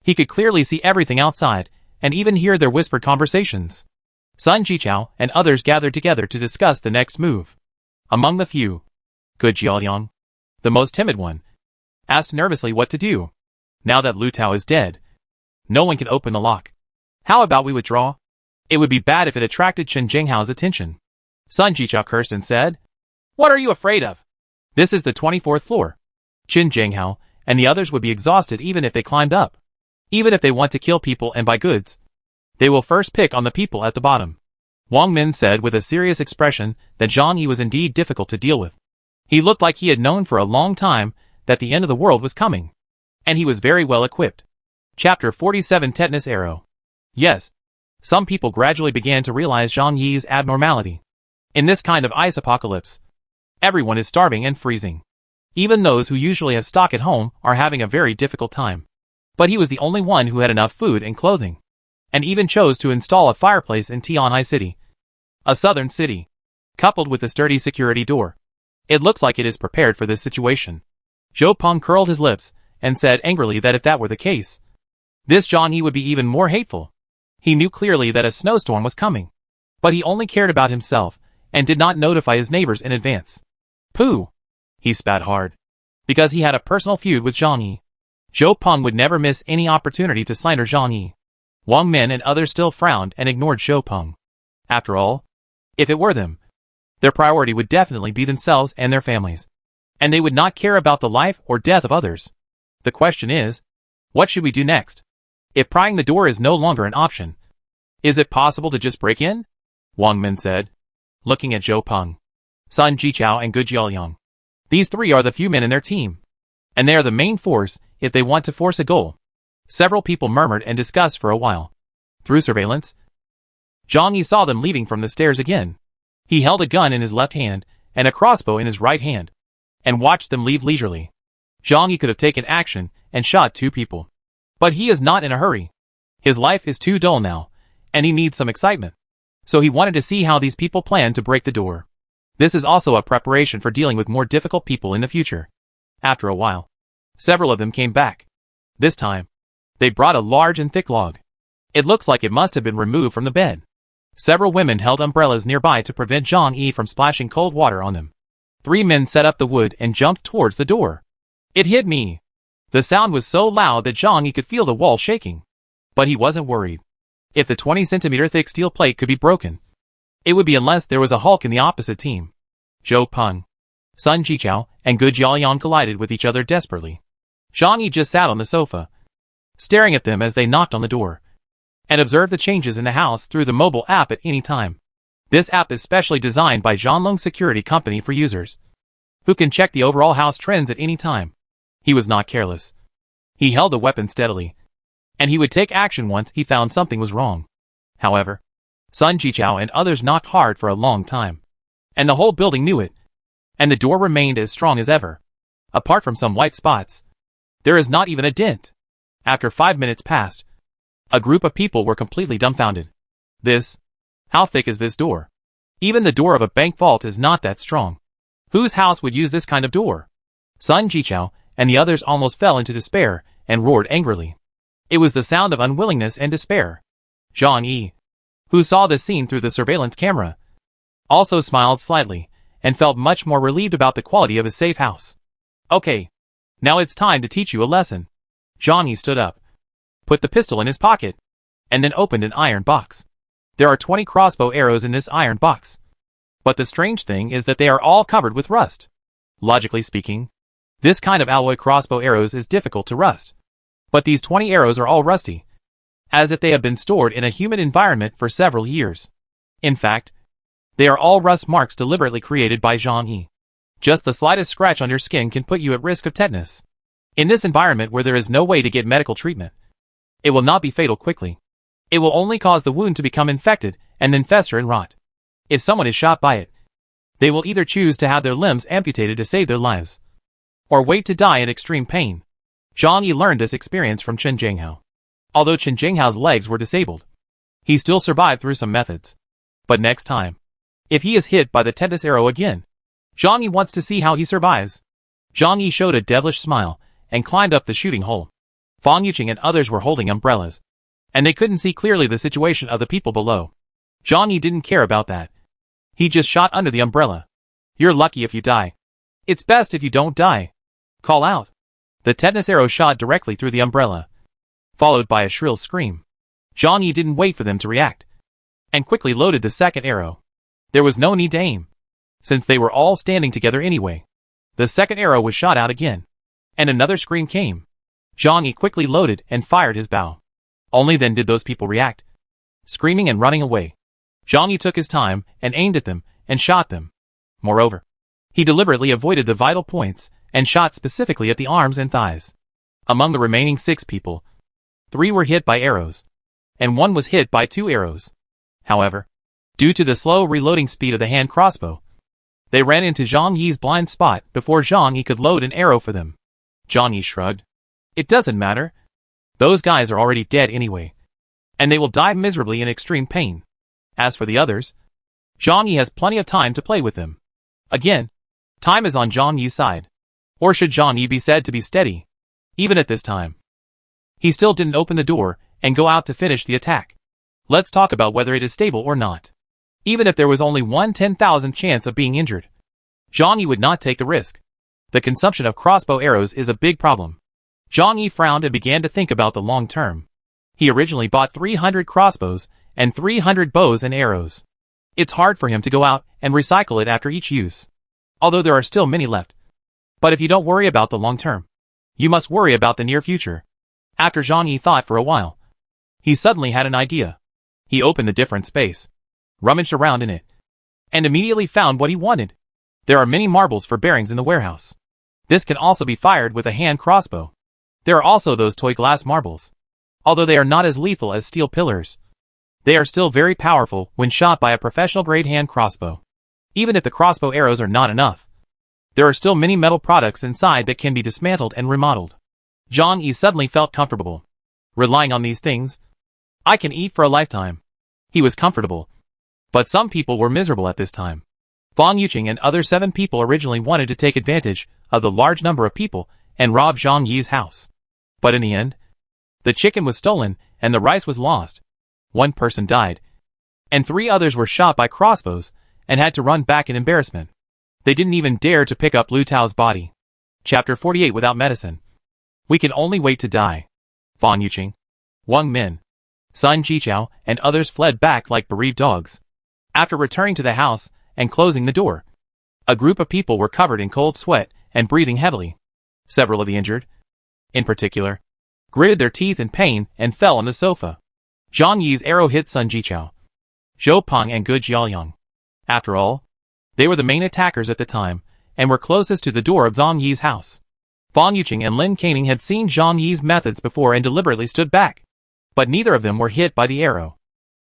he could clearly see everything outside and even hear their whispered conversations. Sun Jichao and others gathered together to discuss the next move. Among the few, Good Jiaoliang, the most timid one, asked nervously what to do. Now that Lu Tao is dead, no one can open the lock. How about we withdraw? It would be bad if it attracted Chen Jinghao's attention. Sun Jichao cursed and said, "What are you afraid of? This is the 24th floor. Chen Jinghao and the others would be exhausted even if they climbed up. Even if they want to kill people and buy goods, they will first pick on the people at the bottom." Wang Min said with a serious expression that Zhang Yi was indeed difficult to deal with. He looked like he had known for a long time that the end of the world was coming. And he was very well equipped. Chapter 47 Tetanus Arrow. Yes. Some people gradually began to realize Zhang Yi's abnormality. In this kind of ice apocalypse, everyone is starving and freezing. Even those who usually have stock at home are having a very difficult time. But he was the only one who had enough food and clothing, and even chose to install a fireplace in Tianhai City, a southern city, coupled with a sturdy security door. It looks like it is prepared for this situation. Zhou Peng curled his lips and said angrily that if that were the case, this Zhang Yi would be even more hateful. He knew clearly that a snowstorm was coming, but he only cared about himself and did not notify his neighbors in advance. Pooh! He spat hard, because he had a personal feud with Zhang Yi. Zhou Peng would never miss any opportunity to slander Zhang Yi. Wang Min and others still frowned and ignored Zhou Peng. After all, if it were them, their priority would definitely be themselves and their families, and they would not care about the life or death of others. The question is, what should we do next? If prying the door is no longer an option, is it possible to just break in? Wang Min said, looking at Zhou Peng, Sun Jichao and Good Jiaoliang. These three are the few men in their team, and they are the main force if they want to force a goal. Several people murmured and discussed for a while. Through surveillance, Zhang Yi saw them leaving from the stairs again. He held a gun in his left hand and a crossbow in his right hand, and watched them leave leisurely. Zhang Yi could have taken action and shot 2 people. But he is not in a hurry. His life is too dull now, and he needs some excitement. So he wanted to see how these people plan to break the door. This is also a preparation for dealing with more difficult people in the future. After a while, several of them came back. This time, they brought a large and thick log. It looks like it must have been removed from the bed. Several women held umbrellas nearby to prevent Zhang Yi from splashing cold water on them. 3 men set up the wood and jumped towards the door. It hit me. The sound was so loud that Zhang Yi could feel the wall shaking. But he wasn't worried. If the 20-centimeter thick steel plate could be broken, it would be unless there was a Hulk in the opposite team. Zhou Peng, Sun Jichao, and Good Jiaoliang collided with each other desperately. Zhang Yi just sat on the sofa, staring at them as they knocked on the door, and observed the changes in the house through the mobile app at any time. This app is specially designed by Zhanglong Security Company for users, who can check the overall house trends at any time. He was not careless. He held the weapon steadily, and he would take action once he found something was wrong. However, Sun Jichao and others knocked hard for a long time, and the whole building knew it, and the door remained as strong as ever. Apart from some white spots, there is not even a dent. After 5 minutes passed, a group of people were completely dumbfounded. How thick is this door? Even the door of a bank vault is not that strong. Whose house would use this kind of door? Sun Jichao and the others almost fell into despair and roared angrily. It was the sound of unwillingness and despair. Zhang Yi, who saw this scene through the surveillance camera, also smiled slightly and felt much more relieved about the quality of his safe house. Okay, now it's time to teach you a lesson. Zhang Yi stood up, put the pistol in his pocket, and then opened an iron box. There are 20 crossbow arrows in this iron box. But the strange thing is that they are all covered with rust. Logically speaking, this kind of alloy crossbow arrows is difficult to rust. But these 20 arrows are all rusty, as if they have been stored in a humid environment for several years. In fact, they are all rust marks deliberately created by Zhang Yi. Just the slightest scratch on your skin can put you at risk of tetanus. In this environment where there is no way to get medical treatment, it will not be fatal quickly. It will only cause the wound to become infected and then fester and rot. If someone is shot by it, they will either choose to have their limbs amputated to save their lives, or wait to die in extreme pain. Zhang Yi learned this experience from Chen Jinghao. Although Chen Jinghao's legs were disabled, he still survived through some methods. But next time, if he is hit by the tetanus arrow again, Zhang Yi wants to see how he survives. Zhang Yi showed a devilish smile and climbed up the shooting hole. Fang Yuqing and others were holding umbrellas, and they couldn't see clearly the situation of the people below. Zhang Yi didn't care about that. He just shot under the umbrella. You're lucky if you die. It's best if you don't die. Call out. The tetanus arrow shot directly through the umbrella, followed by a shrill scream. Zhang Yi didn't wait for them to react, and quickly loaded the second arrow. There was no need to aim, since they were all standing together anyway. The second arrow was shot out again, and another scream came. Zhang Yi quickly loaded and fired his bow. Only then did those people react, screaming and running away. Zhang Yi took his time and aimed at them and shot them. Moreover, he deliberately avoided the vital points and shot specifically at the arms and thighs. Among the remaining 6 people, 3 were hit by arrows, and 1 was hit by 2 arrows. However, due to the slow reloading speed of the hand crossbow, they ran into Zhang Yi's blind spot before Zhang Yi could load an arrow for them. Zhang Yi shrugged. It doesn't matter. Those guys are already dead anyway, and they will die miserably in extreme pain. As for the others, Zhang Yi has plenty of time to play with them. Again, time is on Zhang Yi's side. Or should Zhang Yi be said to be steady, even at this time? He still didn't open the door and go out to finish the attack. Let's talk about whether it is stable or not. Even if there was only 1/10,000 chance of being injured, Zhang Yi would not take the risk. The consumption of crossbow arrows is a big problem. Zhang Yi frowned and began to think about the long term. He originally bought 300 crossbows and 300 bows and arrows. It's hard for him to go out and recycle it after each use, although there are still many left. But if you don't worry about the long term, you must worry about the near future. After Zhang Yi thought for a while, he suddenly had an idea. He opened a different space, rummaged around in it, and immediately found what he wanted. There are many marbles for bearings in the warehouse. This can also be fired with a hand crossbow. There are also those toy glass marbles. Although they are not as lethal as steel pillars, they are still very powerful when shot by a professional-grade hand crossbow. Even if the crossbow arrows are not enough, there are still many metal products inside that can be dismantled and remodeled. Zhang Yi suddenly felt comfortable. Relying on these things, I can eat for a lifetime. He was comfortable. But some people were miserable at this time. Fang Yuqing and other 7 people originally wanted to take advantage of the large number of people and rob Zhang Yi's house. But in the end, the chicken was stolen and the rice was lost. 1 person died, and 3 others were shot by crossbows and had to run back in embarrassment. They didn't even dare to pick up Lu Tao's body. Chapter 48 Without Medicine. We can only wait to die. Fang Yuqing, Wang Min, Sun Jichao, and others fled back like bereaved dogs. After returning to the house and closing the door, a group of people were covered in cold sweat and breathing heavily. Several of the injured, in particular, gritted their teeth in pain and fell on the sofa. Zhang Yi's arrow hit Sun Jichao, Zhou Peng, and Gu Jiaoyang. After all, they were the main attackers at the time and were closest to the door of Zhang Yi's house. Fang Yuqing and Lin Canning had seen Zhang Yi's methods before and deliberately stood back, but neither of them were hit by the arrow.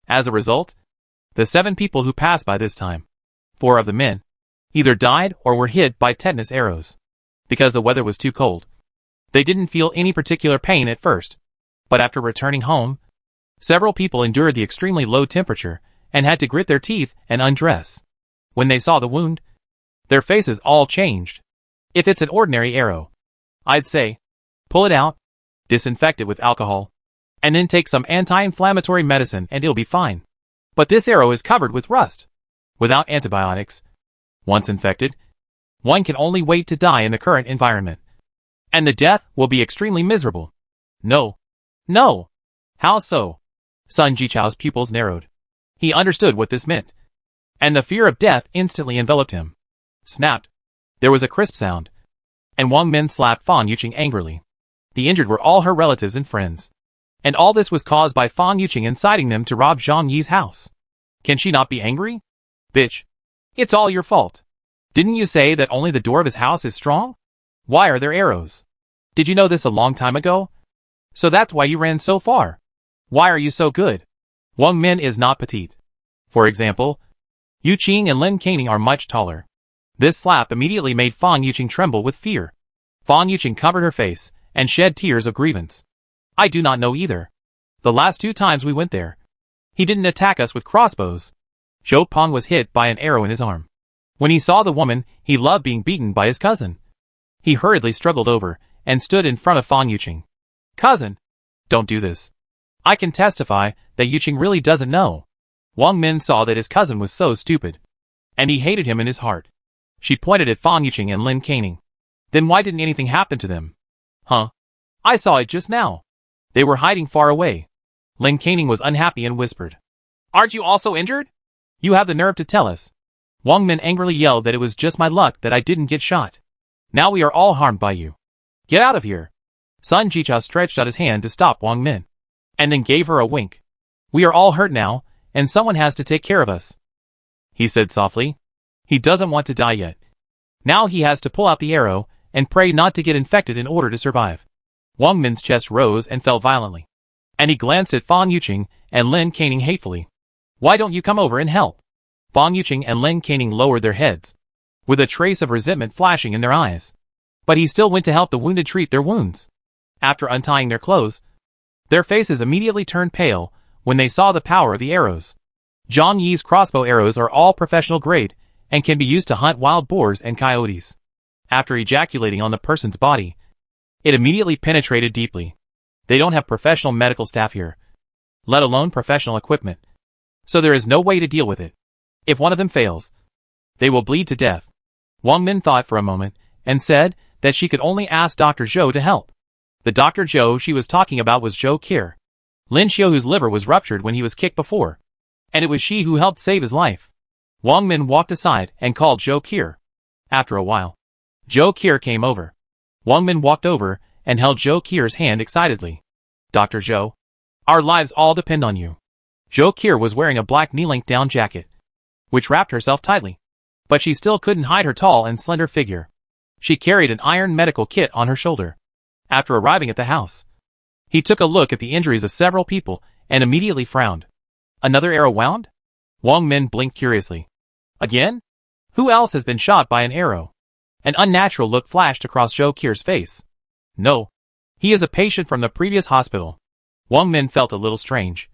As a result, the 7 people who passed by this time, 4 of the men, either died or were hit by tetanus arrows. Because the weather was too cold, they didn't feel any particular pain at first, but after returning home, several people endured the extremely low temperature and had to grit their teeth and undress. When they saw the wound, their faces all changed. If it's an ordinary arrow, I'd say, pull it out, disinfect it with alcohol, and then take some anti-inflammatory medicine and it'll be fine. But this arrow is covered with rust. Without antibiotics, once infected, one can only wait to die in the current environment. And the death will be extremely miserable. No. No. How so? Sun Jichao's pupils narrowed. He understood what this meant, and the fear of death instantly enveloped him. Snapped. There was a crisp sound, and Wang Min slapped Fang Yuqing angrily. The injured were all her relatives and friends, and all this was caused by Fang Yuqing inciting them to rob Zhang Yi's house. Can she not be angry? Bitch. It's all your fault. Didn't you say that only the door of his house is strong? Why are there arrows? Did you know this a long time ago? So that's why you ran so far. Why are you so good? Wang Min is not petite. For example, Yu Qing and Lin Canning are much taller. This slap immediately made Fang Yuqing tremble with fear. Fang Yuqing covered her face and shed tears of grievance. I do not know either. The last 2 times we went there, he didn't attack us with crossbows. Zhou Peng was hit by an arrow in his arm. When he saw the woman, he loved being beaten by his cousin. He hurriedly struggled over and stood in front of Fang Yuqing. Cousin, don't do this. I can testify that Yuqing really doesn't know. Wang Min saw that his cousin was so stupid. And he hated him in his heart. She pointed at Fan Yuqing and Lin Caning. Then why didn't anything happen to them? Huh? I saw it just now. They were hiding far away. Lin Caning was unhappy and whispered. Aren't you also injured? You have the nerve to tell us. Wang Min angrily yelled that it was just my luck that I didn't get shot. Now we are all harmed by you. Get out of here. Sun Jichao stretched out his hand to stop Wang Min. And then gave her a wink. We are all hurt now, and someone has to take care of us. He said softly. He doesn't want to die yet. Now he has to pull out the arrow and pray not to get infected in order to survive. Wang Min's chest rose and fell violently. And he glanced at Fan Yuqing and Lin Caning hatefully. Why don't you come over and help? Fan Yuqing and Lin Caning lowered their heads, with a trace of resentment flashing in their eyes. But he still went to help the wounded treat their wounds. After untying their clothes, their faces immediately turned pale when they saw the power of the arrows. Zhang Yi's crossbow arrows are all professional grade and can be used to hunt wild boars and coyotes. After ejaculating on the person's body, it immediately penetrated deeply. They don't have professional medical staff here, let alone professional equipment. So there is no way to deal with it. If one of them fails, they will bleed to death. Wang Min thought for a moment and said that she could only ask Dr. Zhou to help. The Dr. Zhou she was talking about was Zhou Qiu, Lin Xiu, whose liver was ruptured when he was kicked before, and it was she who helped save his life. Wang Min walked aside and called Zhou Qiu. After a while, Zhou Qiu came over. Wang Min walked over and held Zhou Qiu's hand excitedly. Dr. Zhou, our lives all depend on you. Zhou Qiu was wearing a black knee-length down jacket, which wrapped herself tightly. But she still couldn't hide her tall and slender figure. She carried an iron medical kit on her shoulder. After arriving at the house, he took a look at the injuries of several people and immediately frowned. Another arrow wound? Wang Min blinked curiously. Again? Who else has been shot by an arrow? An unnatural look flashed across Zhou Qiu's face. No. He is a patient from the previous hospital. Wang Min felt a little strange.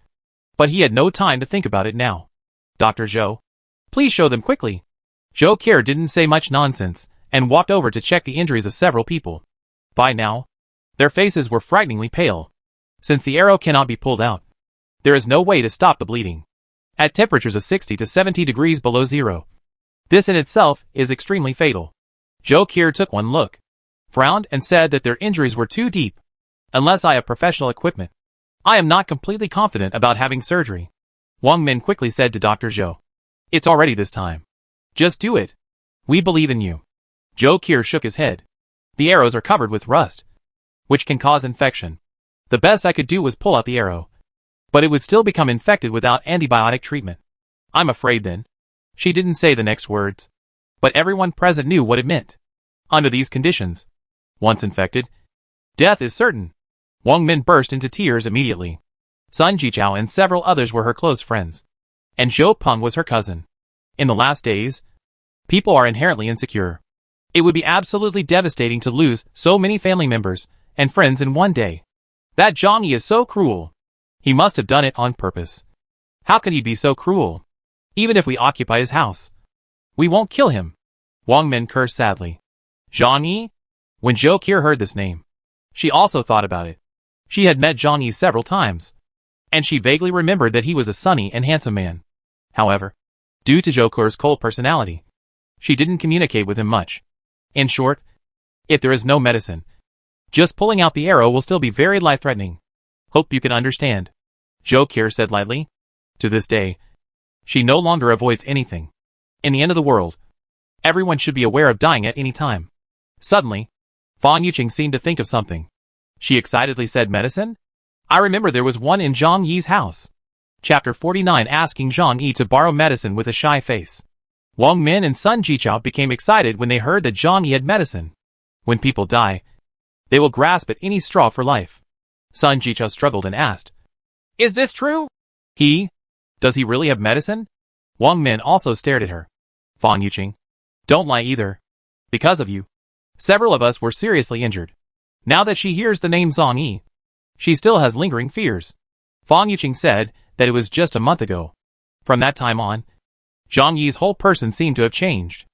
But he had no time to think about it now. Dr. Zhou, please show them quickly. Zhou Qiu didn't say much nonsense and walked over to check the injuries of several people. By now, their faces were frighteningly pale. Since the arrow cannot be pulled out, there is no way to stop the bleeding. At temperatures of 60 to 70 degrees below zero, this in itself is extremely fatal. Zhou Qiu took one look, frowned and said that their injuries were too deep. Unless I have professional equipment, I am not completely confident about having surgery. Wang Min quickly said to Dr. Zhou. It's already this time. Just do it. We believe in you. Zhou Qiu shook his head. The arrows are covered with rust, which can cause infection. The best I could do was pull out the arrow, but it would still become infected without antibiotic treatment. I'm afraid then. She didn't say the next words, but everyone present knew what it meant. Under these conditions, once infected, death is certain. Wang Min burst into tears immediately. Sun Jichao and several others were her close friends, and Zhou Peng was her cousin. In the last days, people are inherently insecure. It would be absolutely devastating to lose so many family members and friends in one day. That Zhang Yi is so cruel. He must have done it on purpose. How could he be so cruel? Even if we occupy his house, we won't kill him. Wang Min cursed sadly. Zhang Yi? When Zhou Qiu heard this name, she also thought about it. She had met Zhang Yi several times, and she vaguely remembered that he was a sunny and handsome man. However, due to Zhou Qiu's cold personality, she didn't communicate with him much. In short, if there is no medicine, just pulling out the arrow will still be very life-threatening. Hope you can understand, Zhou Qiu said lightly. To this day, she no longer avoids anything. In the end of the world, everyone should be aware of dying at any time. Suddenly, Fan Yuqing seemed to think of something. She excitedly said, medicine? I remember there was one in Zhang Yi's house. Chapter 49, asking Zhang Yi to borrow medicine with a shy face. Wang Min and Sun Jichao became excited when they heard that Zhang Yi had medicine. When people die, they will grasp at any straw for life. Sun Jichao struggled and asked, is this true? Does he really have medicine? Wang Min also stared at her. Fan Yuqing, don't lie either. Because of you, several of us were seriously injured. Now that she hears the name Zhang Yi, she still has lingering fears. Fan Yuqing said that it was just a month ago. From that time on, Zhang Yi's whole person seemed to have changed.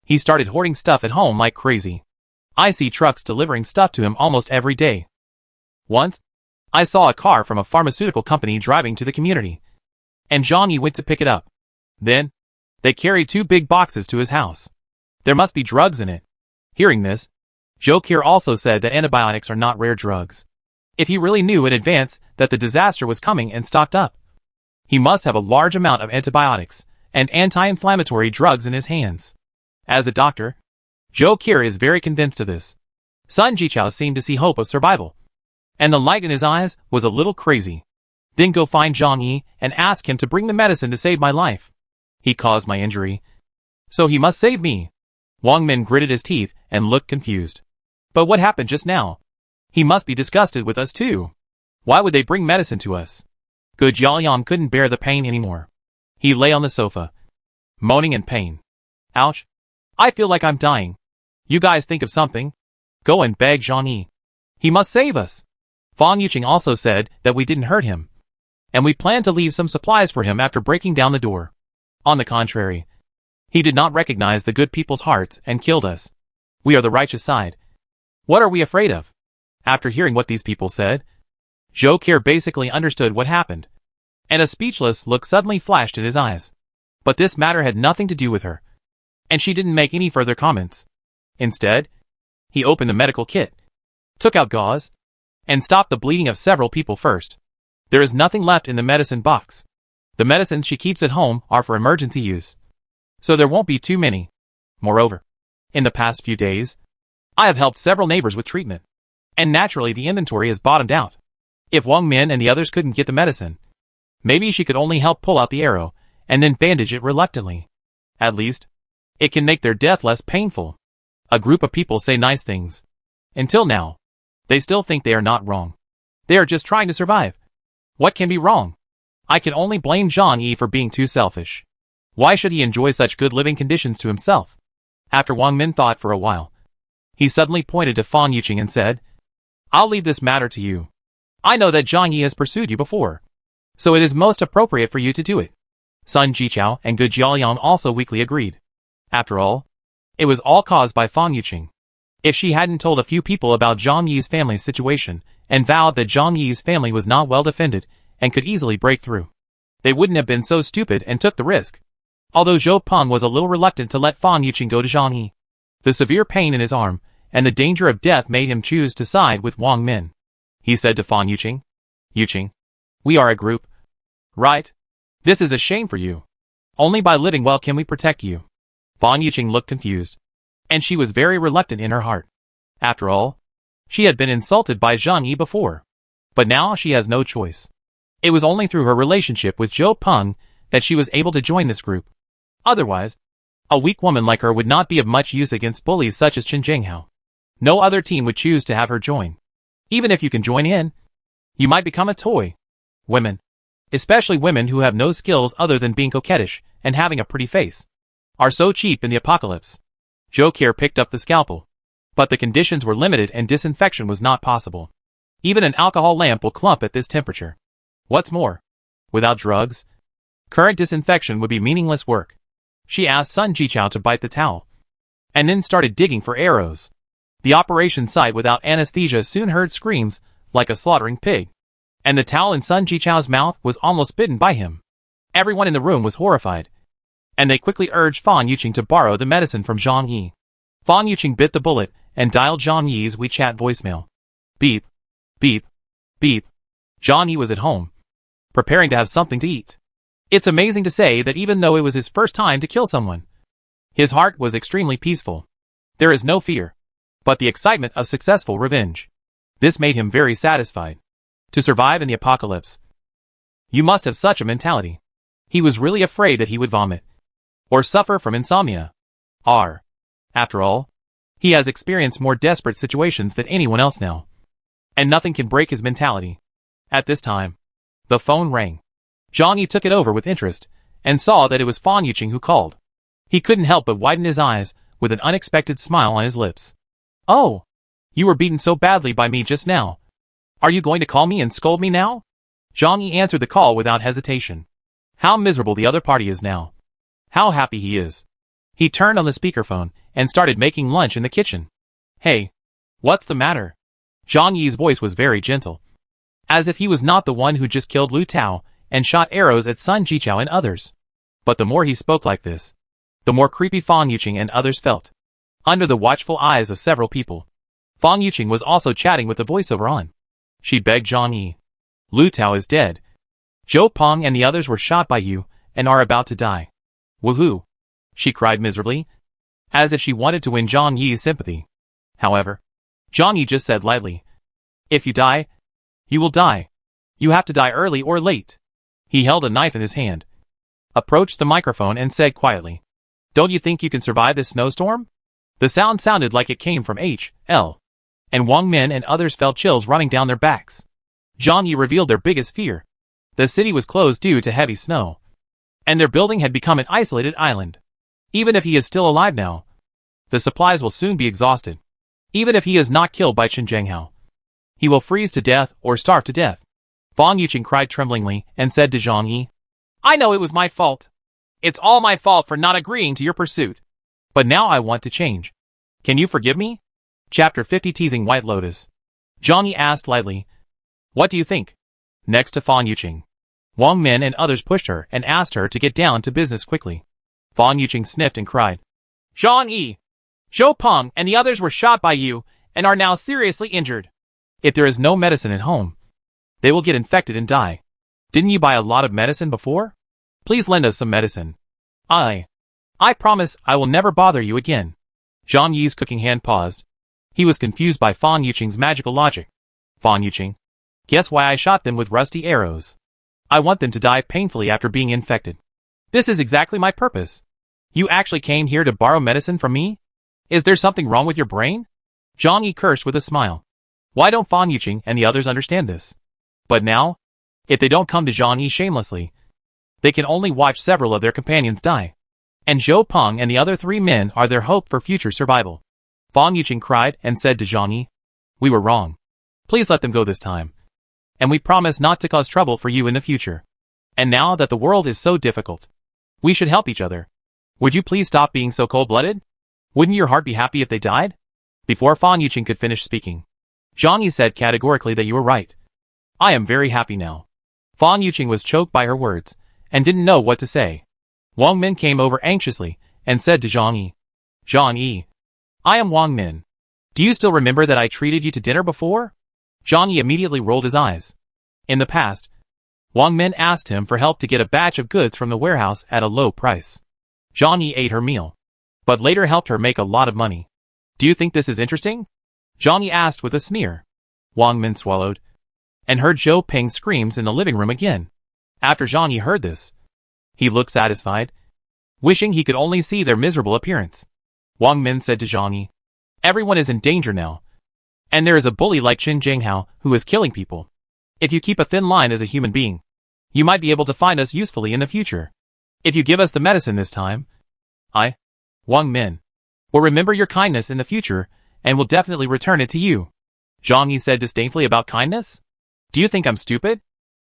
He started hoarding stuff at home like crazy. I see trucks delivering stuff to him almost every day. Once, I saw a car from a pharmaceutical company driving to the community, and Zhang Yi went to pick it up. Then, they carried 2 big boxes to his house. There must be drugs in it. Hearing this, Glacier also said that antibiotics are not rare drugs. If he really knew in advance that the disaster was coming and stocked up, he must have a large amount of antibiotics and anti-inflammatory drugs in his hands. As a doctor, Glacier is very convinced of this. Sun Jichao seemed to see hope of survival, and the light in his eyes was a little crazy. Then go find Zhang Yi and ask him to bring the medicine to save my life. He caused my injury, so he must save me. Wang Min gritted his teeth and looked confused. But what happened just now? He must be disgusted with us too. Why would they bring medicine to us? Good Yaoyang couldn't bear the pain anymore. He lay on the sofa, moaning in pain. Ouch. I feel like I'm dying. You guys think of something. Go and beg Zhang Yi. He must save us. Fan Yuqing also said that we didn't hurt him, and we planned to leave some supplies for him after breaking down the door. On the contrary, he did not recognize the good people's hearts and killed us. We are the righteous side. What are we afraid of? After hearing what these people said, Glacier basically understood what happened, and a speechless look suddenly flashed in his eyes. But this matter had nothing to do with her, and she didn't make any further comments. Instead, he opened the medical kit, took out gauze, and stopped the bleeding of several people first. There is nothing left in the medicine box. The medicines she keeps at home are for emergency use, so there won't be too many. Moreover, in the past few days, I have helped several neighbors with treatment, and naturally the inventory has bottomed out. If Wang Min and the others couldn't get the medicine, maybe she could only help pull out the arrow and then bandage it reluctantly. At least, it can make their death less painful. A group of people say nice things. Until now, they still think they are not wrong. They are just trying to survive. What can be wrong? I can only blame Zhang Yi for being too selfish. Why should he enjoy such good living conditions to himself? After Wang Min thought for a while, he suddenly pointed to Fan Yuqing and said, I'll leave this matter to you. I know that Zhang Yi has pursued you before, so it is most appropriate for you to do it. Sun Jichao and Gu Jiaoliang also weakly agreed. After all, it was all caused by Fan Yuqing. If she hadn't told a few people about Zhang Yi's family's situation and vowed that Zhang Yi's family was not well defended and could easily break through, they wouldn't have been so stupid and took the risk. Although Zhou Peng was a little reluctant to let Fan Yuqing go to Zhang Yi, the severe pain in his arm and the danger of death made him choose to side with Wang Min. He said to Fan Yuqing, Yuqing, we are a group, right? This is a shame for you. Only by living well can we protect you. Fan Yuqing looked confused, and she was very reluctant in her heart. After all, she had been insulted by Zhang Yi before, but now she has no choice. It was only through her relationship with Zhou Peng that she was able to join this group. Otherwise, a weak woman like her would not be of much use against bullies such as Chen Jinghao. No other team would choose to have her join. Even if you can join in, you might become a toy. Women, especially women who have no skills other than being coquettish and having a pretty face, are so cheap in the apocalypse. Glacier picked up the scalpel, but the conditions were limited and disinfection was not possible. Even an alcohol lamp will clump at this temperature. What's more, without drugs, current disinfection would be meaningless work. She asked Sun Jichao to bite the towel, and then started digging for arrows. The operation site without anesthesia soon heard screams like a slaughtering pig, and the towel in Sun Jichao's mouth was almost bitten by him. Everyone in the room was horrified, and they quickly urged Fan Yuqing to borrow the medicine from Zhang Yi. Fan Yuqing bit the bullet and dialed Zhang Yi's WeChat voicemail. Beep, beep, beep. Zhang Yi was at home, preparing to have something to eat. It's amazing to say that even though it was his first time to kill someone, his heart was extremely peaceful. There is no fear, but the excitement of successful revenge. This made him very satisfied. To survive in the apocalypse, you must have such a mentality. He was really afraid that he would vomit, or suffer from insomnia. After all, he has experienced more desperate situations than anyone else now, and nothing can break his mentality. At this time, the phone rang. Zhang Yi took it over with interest, and saw that it was Fan Yuqing who called. He couldn't help but widen his eyes, with an unexpected smile on his lips. Oh, you were beaten so badly by me just now. Are you going to call me and scold me now? Zhang Yi answered the call without hesitation. How miserable the other party is now. How happy he is. He turned on the speakerphone and started making lunch in the kitchen. Hey, what's the matter? Zhang Yi's voice was very gentle, as if he was not the one who just killed Lu Tao and shot arrows at Sun Jichao and others. But the more he spoke like this, the more creepy Fang Yuqing and others felt. Under the watchful eyes of several people, Fang Yuqing was also chatting with the voiceover on. She begged Zhang Yi. Lu Tao is dead. Zhou Peng and the others were shot by you and are about to die. Woohoo! She cried miserably, as if she wanted to win Zhang Yi's sympathy. However, Zhang Yi just said lightly, "If you die, you will die. You have to die early or late." He held a knife in his hand, approached the microphone and said quietly, "Don't you think you can survive this snowstorm?" The sound sounded like it came from H.L. and Wang Min and others felt chills running down their backs. Zhang Yi revealed their biggest fear. The city was closed due to heavy snow, and their building had become an isolated island. Even if he is still alive now, the supplies will soon be exhausted. Even if he is not killed by Chen Zhenghao, he will freeze to death or starve to death. Fang Yuqing cried tremblingly and said to Zhang Yi, "I know it was my fault. It's all my fault for not agreeing to your pursuit. But now I want to change. Can you forgive me?" Chapter 50 Teasing White Lotus. Zhang Yi asked lightly, "What do you think?" Next to Fang Yuqing, Wang Min and others pushed her and asked her to get down to business quickly. Fang Yuqing sniffed and cried, "Zhang Yi, Zhou Peng and the others were shot by you and are now seriously injured. If there is no medicine at home, they will get infected and die. Didn't you buy a lot of medicine before? Please lend us some medicine. I promise I will never bother you again." Zhang Yi's cooking hand paused. He was confused by Fang Yuqing's magical logic. "Fang Yuqing, guess why I shot them with rusty arrows? I want them to die painfully after being infected. This is exactly my purpose. You actually came here to borrow medicine from me? Is there something wrong with your brain?" Zhang Yi cursed with a smile. Why don't Fang Yuqing and the others understand this? But now, if they don't come to Zhang Yi shamelessly, they can only watch several of their companions die. And Zhou Peng and the other 3 men are their hope for future survival. Fang Yuqing cried and said to Zhang Yi, "We were wrong. Please let them go this time. And we promise not to cause trouble for you in the future. And now that the world is so difficult, we should help each other. Would you please stop being so cold-blooded? Wouldn't your heart be happy if they died?" Before Fang Yuqing could finish speaking, Zhang Yi said categorically that you were right. "I am very happy now." Fang Yuqing was choked by her words and didn't know what to say. Wang Min came over anxiously and said to Zhang Yi, "Zhang Yi, I am Wang Min. Do you still remember that I treated you to dinner before?" Zhang Yi immediately rolled his eyes. In the past, Wang Min asked him for help to get a batch of goods from the warehouse at a low price. Zhang Yi ate her meal, but later helped her make a lot of money. "Do you think this is interesting?" Zhang Yi asked with a sneer. Wang Min swallowed, and heard Zhou Peng's screams in the living room again. After Zhang Yi heard this, he looked satisfied, wishing he could only see their miserable appearance. Wang Min said to Zhang Yi, "Everyone is in danger now, and there is a bully like Chen Zhenghao who is killing people. If you keep a thin line as a human being, you might be able to find us usefully in the future. If you give us the medicine this time, I, Wang Min, will remember your kindness in the future and will definitely return it to you." Zhang Yi said disdainfully, "About kindness? Do you think I'm stupid?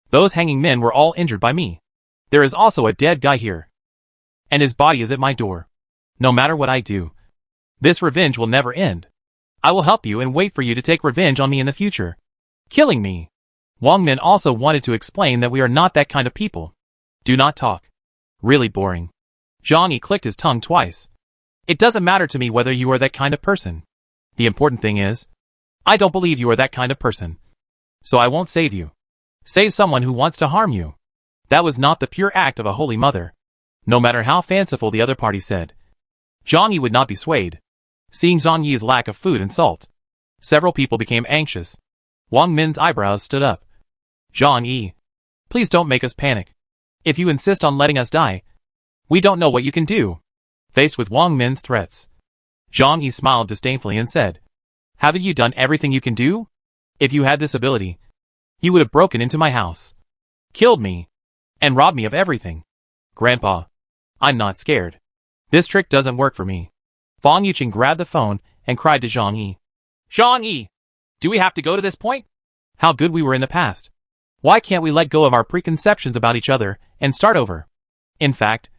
Those hanging men were all injured by me. There is also a dead guy here, and his body is at my door. No matter what I do, this revenge will never end. I will help you and wait for you to take revenge on me in the future. Killing me." Wang Min also wanted to explain that we are not that kind of people. Do not talk. Really boring. Zhang Yi clicked his tongue twice. "It doesn't matter to me whether you are that kind of person. The important thing is, I don't believe you are that kind of person. So I won't save you. Save someone who wants to harm you. That was not the pure act of a holy mother." No matter how fanciful the other party said, Zhang Yi would not be swayed. Seeing Zhang Yi's lack of food and salt, several people became anxious. Wang Min's eyebrows stood up. "Zhang Yi, please don't make us panic. If you insist on letting us die, we don't know what you can do." Faced with Wang Min's threats, Zhang Yi smiled disdainfully and said, "Haven't you done everything you can do? If you had this ability, you would have broken into my house, killed me, and robbed me of everything. Grandpa, I'm not scared. This trick doesn't work for me." Fang Yuqing grabbed the phone and cried to Zhang Yi, "Zhang Yi, do we have to go to this point? How good we were in the past. Why can't we let go of our preconceptions about each other and start over? In fact,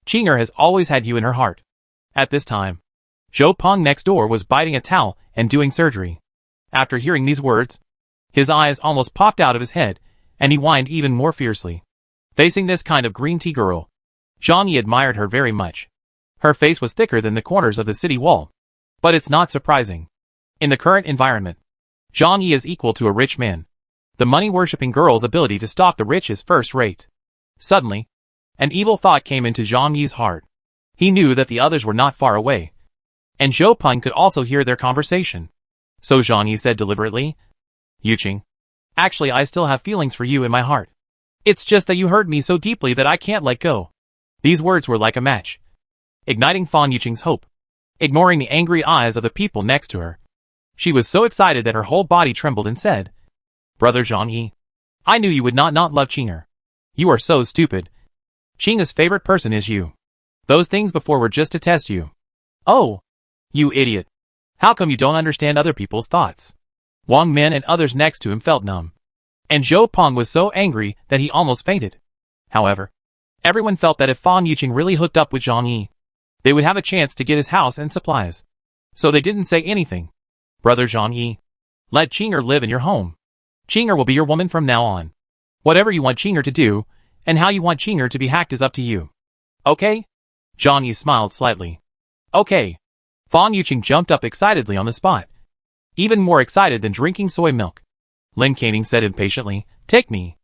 Qing'er has always had you in her heart." At this time, Zhou Peng next door was biting a towel and doing surgery. After hearing these words, his eyes almost popped out of his head, and he whined even more fiercely. Facing this kind of green tea girl, Zhang Yi admired her very much. Her face was thicker than the corners of the city wall. But it's not surprising. In the current environment, Zhang Yi is equal to a rich man. The money-worshipping girl's ability to stalk the rich is first-rate. Suddenly, an evil thought came into Zhang Yi's heart. He knew that the others were not far away, and Zhou Peng could also hear their conversation. So Zhang Yi said deliberately, "Yuqing, actually I still have feelings for you in my heart. It's just that you hurt me so deeply that I can't let go." These words were like a match, igniting Fan Yuqing's hope. Ignoring the angry eyes of the people next to her, she was so excited that her whole body trembled and said, "Brother Zhang Yi, I knew you would not love Qinger. You are so stupid. Qing's favorite person is you. Those things before were just to test you." "Oh, you idiot. How come you don't understand other people's thoughts?" Wang Min and others next to him felt numb. And Zhou Peng was so angry that he almost fainted. However, everyone felt that if Fan Yuqing really hooked up with Zhang Yi, they would have a chance to get his house and supplies. So they didn't say anything. "Brother Zhang Yi, let Qinger live in your home. Qinger will be your woman from now on. Whatever you want Qinger to do, and how you want Qinger to be hacked is up to you. Okay?" Zhang Yi smiled slightly. "Okay." Fan Yuqing jumped up excitedly on the spot. Even more excited than drinking soy milk. Lin Canning said impatiently, "Take me.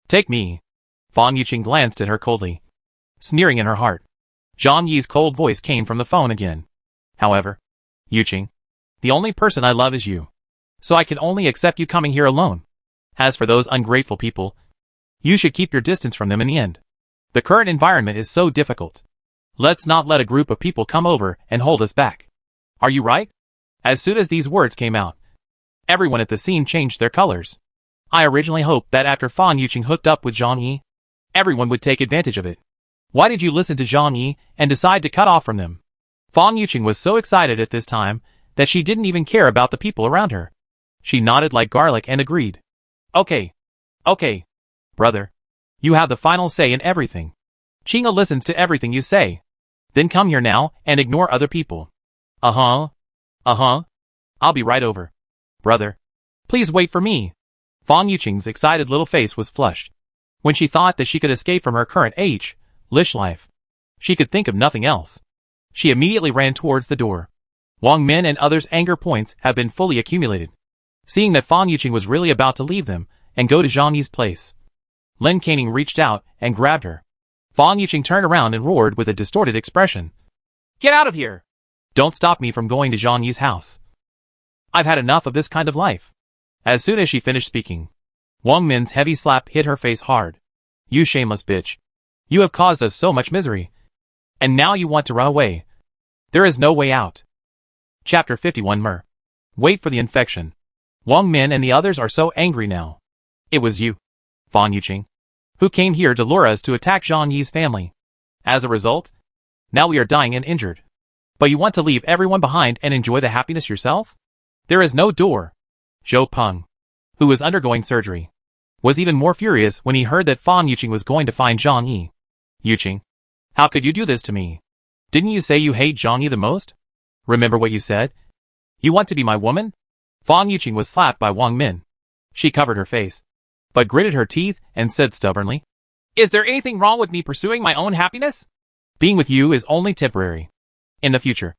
Take me." Fan Yuqing glanced at her coldly, sneering in her heart. Zhang Yi's cold voice came from the phone again. "However, Yuqing, the only person I love is you. So I can only accept you coming here alone. As for those ungrateful people, you should keep your distance from them in the end. The current environment is so difficult. Let's not let a group of people come over and hold us back. Are you right?" As soon as these words came out, everyone at the scene changed their colors. I originally hoped that after Fan Yuqing hooked up with Zhang Yi, everyone would take advantage of it. Why did you listen to Zhang Yi and decide to cut off from them? Fan Yuqing was so excited at this time that she didn't even care about the people around her. She nodded like garlic and agreed. Okay. Brother. You have the final say in everything. Qing'e listens to everything you say. Then come here now and ignore other people. I'll be right over. Brother. Please wait for me. Fan Yuqing's excited little face was flushed. When she thought that she could escape from her current lish life, she could think of nothing else. She immediately ran towards the door. Wang Min and others' anger points have been fully accumulated. Seeing that Fan Yuqing was really about to leave them and go to Zhang Yi's place, Lin Canning reached out and grabbed her. Fan Yuqing turned around and roared with a distorted expression. "Get out of here! Don't stop me from going to Zhang Yi's house. I've had enough of this kind of life." As soon as she finished speaking, Wang Min's heavy slap hit her face hard. "You shameless bitch. You have caused us so much misery. And now you want to run away. There is no way out." Chapter 51 Mer. Wait for the infection. Wang Min and the others are so angry now. It was you, Fan Yuqing, who came here to lure us to attack Zhang Yi's family. As a result, now we are dying and injured. But you want to leave everyone behind and enjoy the happiness yourself? There is no door. Zhou Peng, who was undergoing surgery, was even more furious when he heard that Fan Yuqing was going to find Zhang Yi. "Yuqing, how could you do this to me? Didn't you say you hate Zhang Yi the most? Remember what you said? You want to be my woman?" Fan Yuqing was slapped by Wang Min. She covered her face, but gritted her teeth and said stubbornly, "Is there anything wrong with me pursuing my own happiness? Being with you is only temporary. In the future,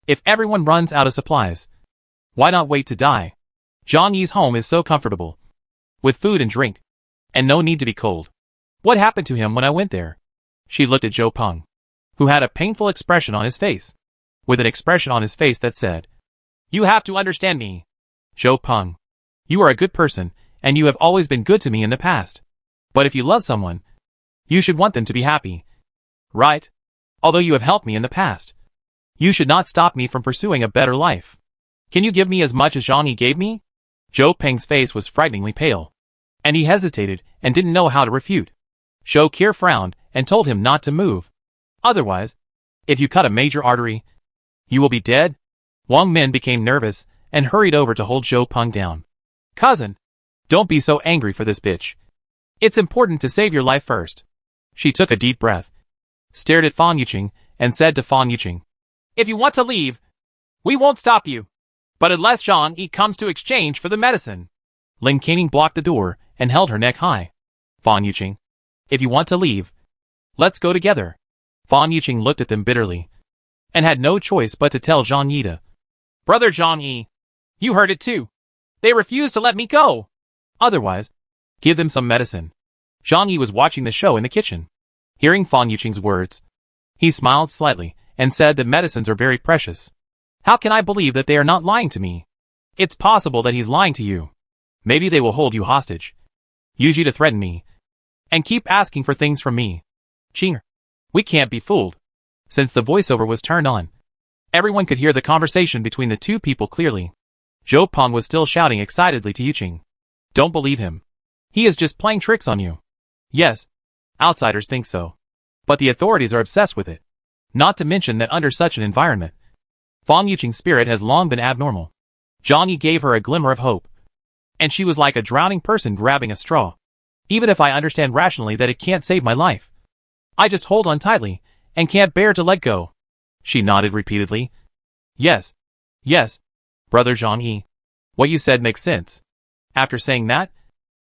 if everyone runs out of supplies, why not wait to die? Zhang Yi's home is so comfortable, with food and drink, and no need to be cold. What happened to him when I went there?" She looked at Zhou Peng, who had a painful expression on his face, with an expression on his face that said, "You have to understand me. Zhou Peng, you are a good person, and you have always been good to me in the past. But if you love someone, you should want them to be happy. Right? Although you have helped me in the past, you should not stop me from pursuing a better life. Can you give me as much as Zhang Yi gave me?" Zhou Peng's face was frighteningly pale, and he hesitated and didn't know how to refute. Shou Qier frowned and told him not to move. "Otherwise, if you cut a major artery, you will be dead." Wang Min became nervous and hurried over to hold Zhou Peng down. "Cousin, don't be so angry for this bitch. It's important to save your life first." She took a deep breath, stared at Fan Yuqing, and said to Fan Yuqing, "If you want to leave, we won't stop you. But unless Zhang Yi comes to exchange for the medicine." Lin Canning blocked the door and held her neck high. "Fan Yuqing, If you want to leave, let's go together. Fan Yuqing looked at them bitterly, and had no choice but to tell Zhang Yi to. Brother Zhang Yi, you heard it too. They refused to let me go. Otherwise, give them some medicine. Zhang Yi was watching the show in the kitchen. Hearing Fan Yuqing's words, he smiled slightly and said that medicines are very precious. How can I believe that they are not lying to me? It's possible that he's lying to you. Maybe they will hold you hostage, use you to threaten me, and keep asking for things from me. Chinger, we can't be fooled. Since the voiceover was turned on, everyone could hear the conversation between the two people clearly. Zhou Peng was still shouting excitedly to Yuqing. Don't believe him. He is just playing tricks on you. Yes, outsiders think so. But the authorities are obsessed with it. Not to mention that under such an environment, Fan Yuqing's spirit has long been abnormal. Zhang Yi gave her a glimmer of hope, and she was like a drowning person grabbing a straw. Even if I understand rationally that it can't save my life, I just hold on tightly, and can't bear to let go. She nodded repeatedly. Yes. Yes. Brother Zhang Yi. What you said makes sense. After saying that,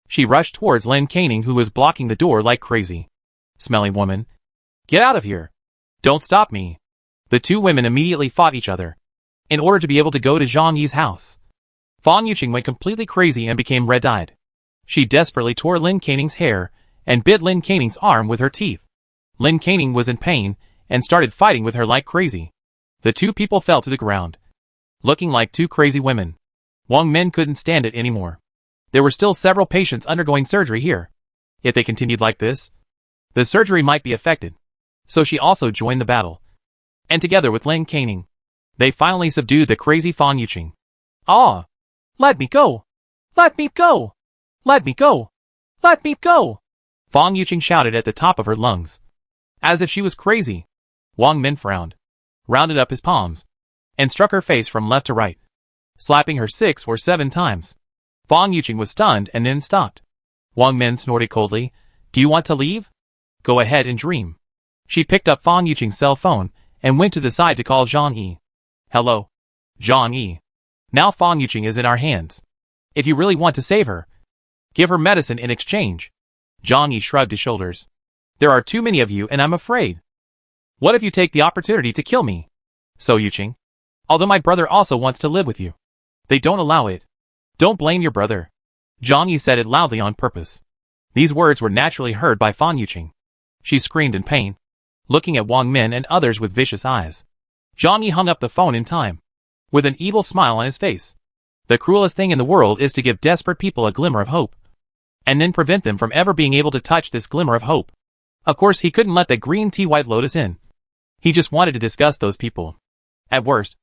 she rushed towards Lin Caning, who was blocking the door like crazy. Smelly woman. Get out of here. Don't stop me. The two women immediately fought each other, in order to be able to go to Zhang Yi's house. Fan Yuqing went completely crazy and became red-eyed. She desperately tore Lin Caning's hair, and bit Lin Caning's arm with her teeth. Lin Caning was in pain, and started fighting with her like crazy. The two people fell to the ground, looking like two crazy women. Wang Min couldn't stand it anymore. There were still several patients undergoing surgery here. If they continued like this, the surgery might be affected. So she also joined the battle. And together with Lin Caning, they finally subdued the crazy Fan Yuqing. Ah! Let me go! Let me go! Let me go! Let me go! Fan Yuqing shouted at the top of her lungs, as if she was crazy. Wang Min frowned, rounded up his palms, and struck her face from left to right, slapping her 6 or 7 times. Fan Yuqing was stunned and then stopped. Wang Min snorted coldly. Do you want to leave? Go ahead and dream. She picked up Fan Yuqing's cell phone and went to the side to call Zhang Yi. Hello. Zhang Yi. Now Fan Yuqing is in our hands. If you really want to save her, give her medicine in exchange. Zhang Yi shrugged his shoulders. There are too many of you and I'm afraid. What if you take the opportunity to kill me? So Yuqing. Although my brother also wants to live with you, they don't allow it. Don't blame your brother. Zhang Yi said it loudly on purpose. These words were naturally heard by Fan Yuqing. She screamed in pain, looking at Wang Min and others with vicious eyes. Zhang Yi hung up the phone in time, with an evil smile on his face. The cruelest thing in the world is to give desperate people a glimmer of hope, and then prevent them from ever being able to touch this glimmer of hope. Of course he couldn't let the green tea White Lotus in. He just wanted to disgust those people. At worst,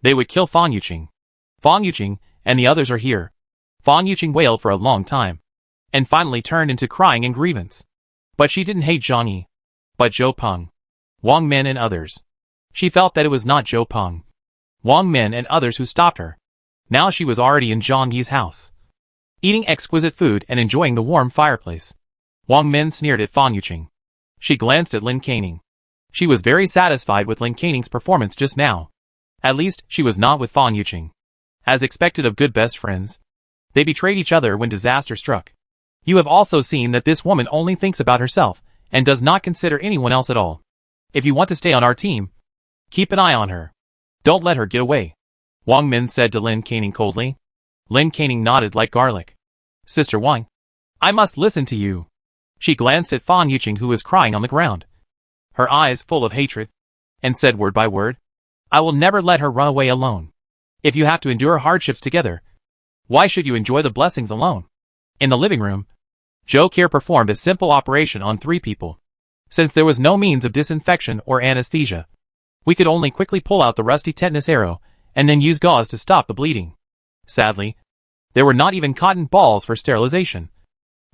they would kill Fan Yuqing. Fan Yuqing and the others are here. Fan Yuqing wailed for a long time, and finally turned into crying and grievance. But she didn't hate Zhang Yi, but Zhou Peng, Wang Min and others. She felt that it was not Zhou Peng, Wang Min and others who stopped her. Now she was already in Zhang Yi's house, eating exquisite food and enjoying the warm fireplace. Wang Min sneered at Fan Yuqing. She glanced at Lin Caning. She was very satisfied with Lin Caning's performance just now. At least, she was not with Fan Yuqing. As expected of good best friends, they betrayed each other when disaster struck. You have also seen that this woman only thinks about herself, and does not consider anyone else at all. If you want to stay on our team, keep an eye on her. Don't let her get away. Wang Min said to Lin Caning coldly. Lin Caning nodded like garlic. Sister Wang, I must listen to you. She glanced at Fan Yuqing, who was crying on the ground, her eyes full of hatred, and said word by word, I will never let her run away alone. If you have to endure hardships together, why should you enjoy the blessings alone? In the living room, Zhou Qian performed a simple operation on 3 people. Since there was no means of disinfection or anesthesia, we could only quickly pull out the rusty tetanus arrow, and then use gauze to stop the bleeding. Sadly, there were not even cotton balls for sterilization,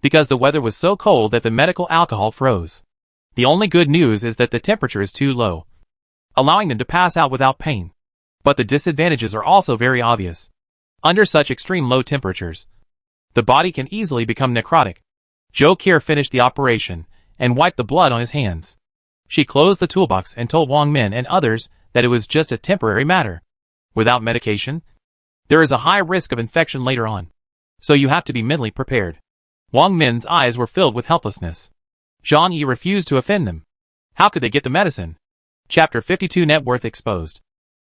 because the weather was so cold that the medical alcohol froze. The only good news is that the temperature is too low, allowing them to pass out without pain. But the disadvantages are also very obvious. Under such extreme low temperatures, the body can easily become necrotic. Zhou Qian finished the operation, and wiped the blood on his hands. She closed the toolbox and told Wang Min and others that it was just a temporary matter. Without medication, there is a high risk of infection later on, so you have to be mentally prepared. Wang Min's eyes were filled with helplessness. Zhang Yi refused to offend them. How could they get the medicine? Chapter 52 Net Worth Exposed.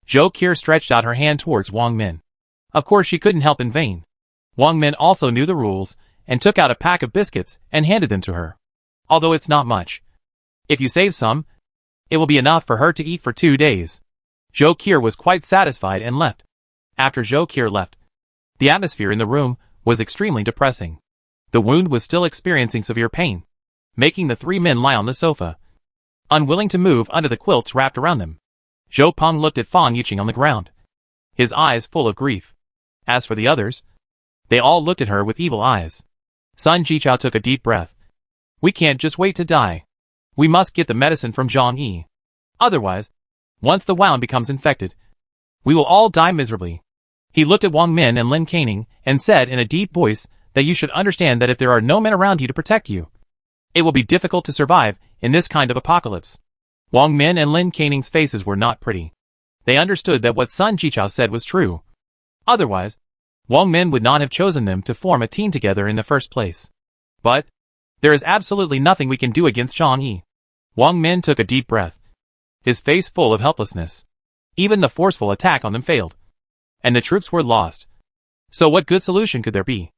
Zhou Qiu stretched out her hand towards Wang Min. Of course she couldn't help in vain. Wang Min also knew the rules, and took out a pack of biscuits and handed them to her. Although it's not much. If you save some, it will be enough for her to eat for 2 days. Zhou Qiu was quite satisfied and left. After Zhou Qiu left, the atmosphere in the room was extremely depressing. The wound was still experiencing severe pain, making the 3 men lie on the sofa, unwilling to move under the quilts wrapped around them. Zhou Peng looked at Fan Yuqing on the ground, his eyes full of grief. As for the others, they all looked at her with evil eyes. Sun Jichao took a deep breath. We can't just wait to die. We must get the medicine from Zhang Yi. Otherwise, once the wound becomes infected, we will all die miserably. He looked at Wang Min and Lin Caning and said in a deep voice that you should understand that if there are no men around you to protect you, it will be difficult to survive in this kind of apocalypse. Wang Min and Lin Caning's faces were not pretty. They understood that what Sun Jichao said was true. Otherwise, Wang Min would not have chosen them to form a team together in the first place. But there is absolutely nothing we can do against Zhang Yi. Wang Min took a deep breath, his face full of helplessness. Even the forceful attack on them failed, and the troops were lost. So what good solution could there be?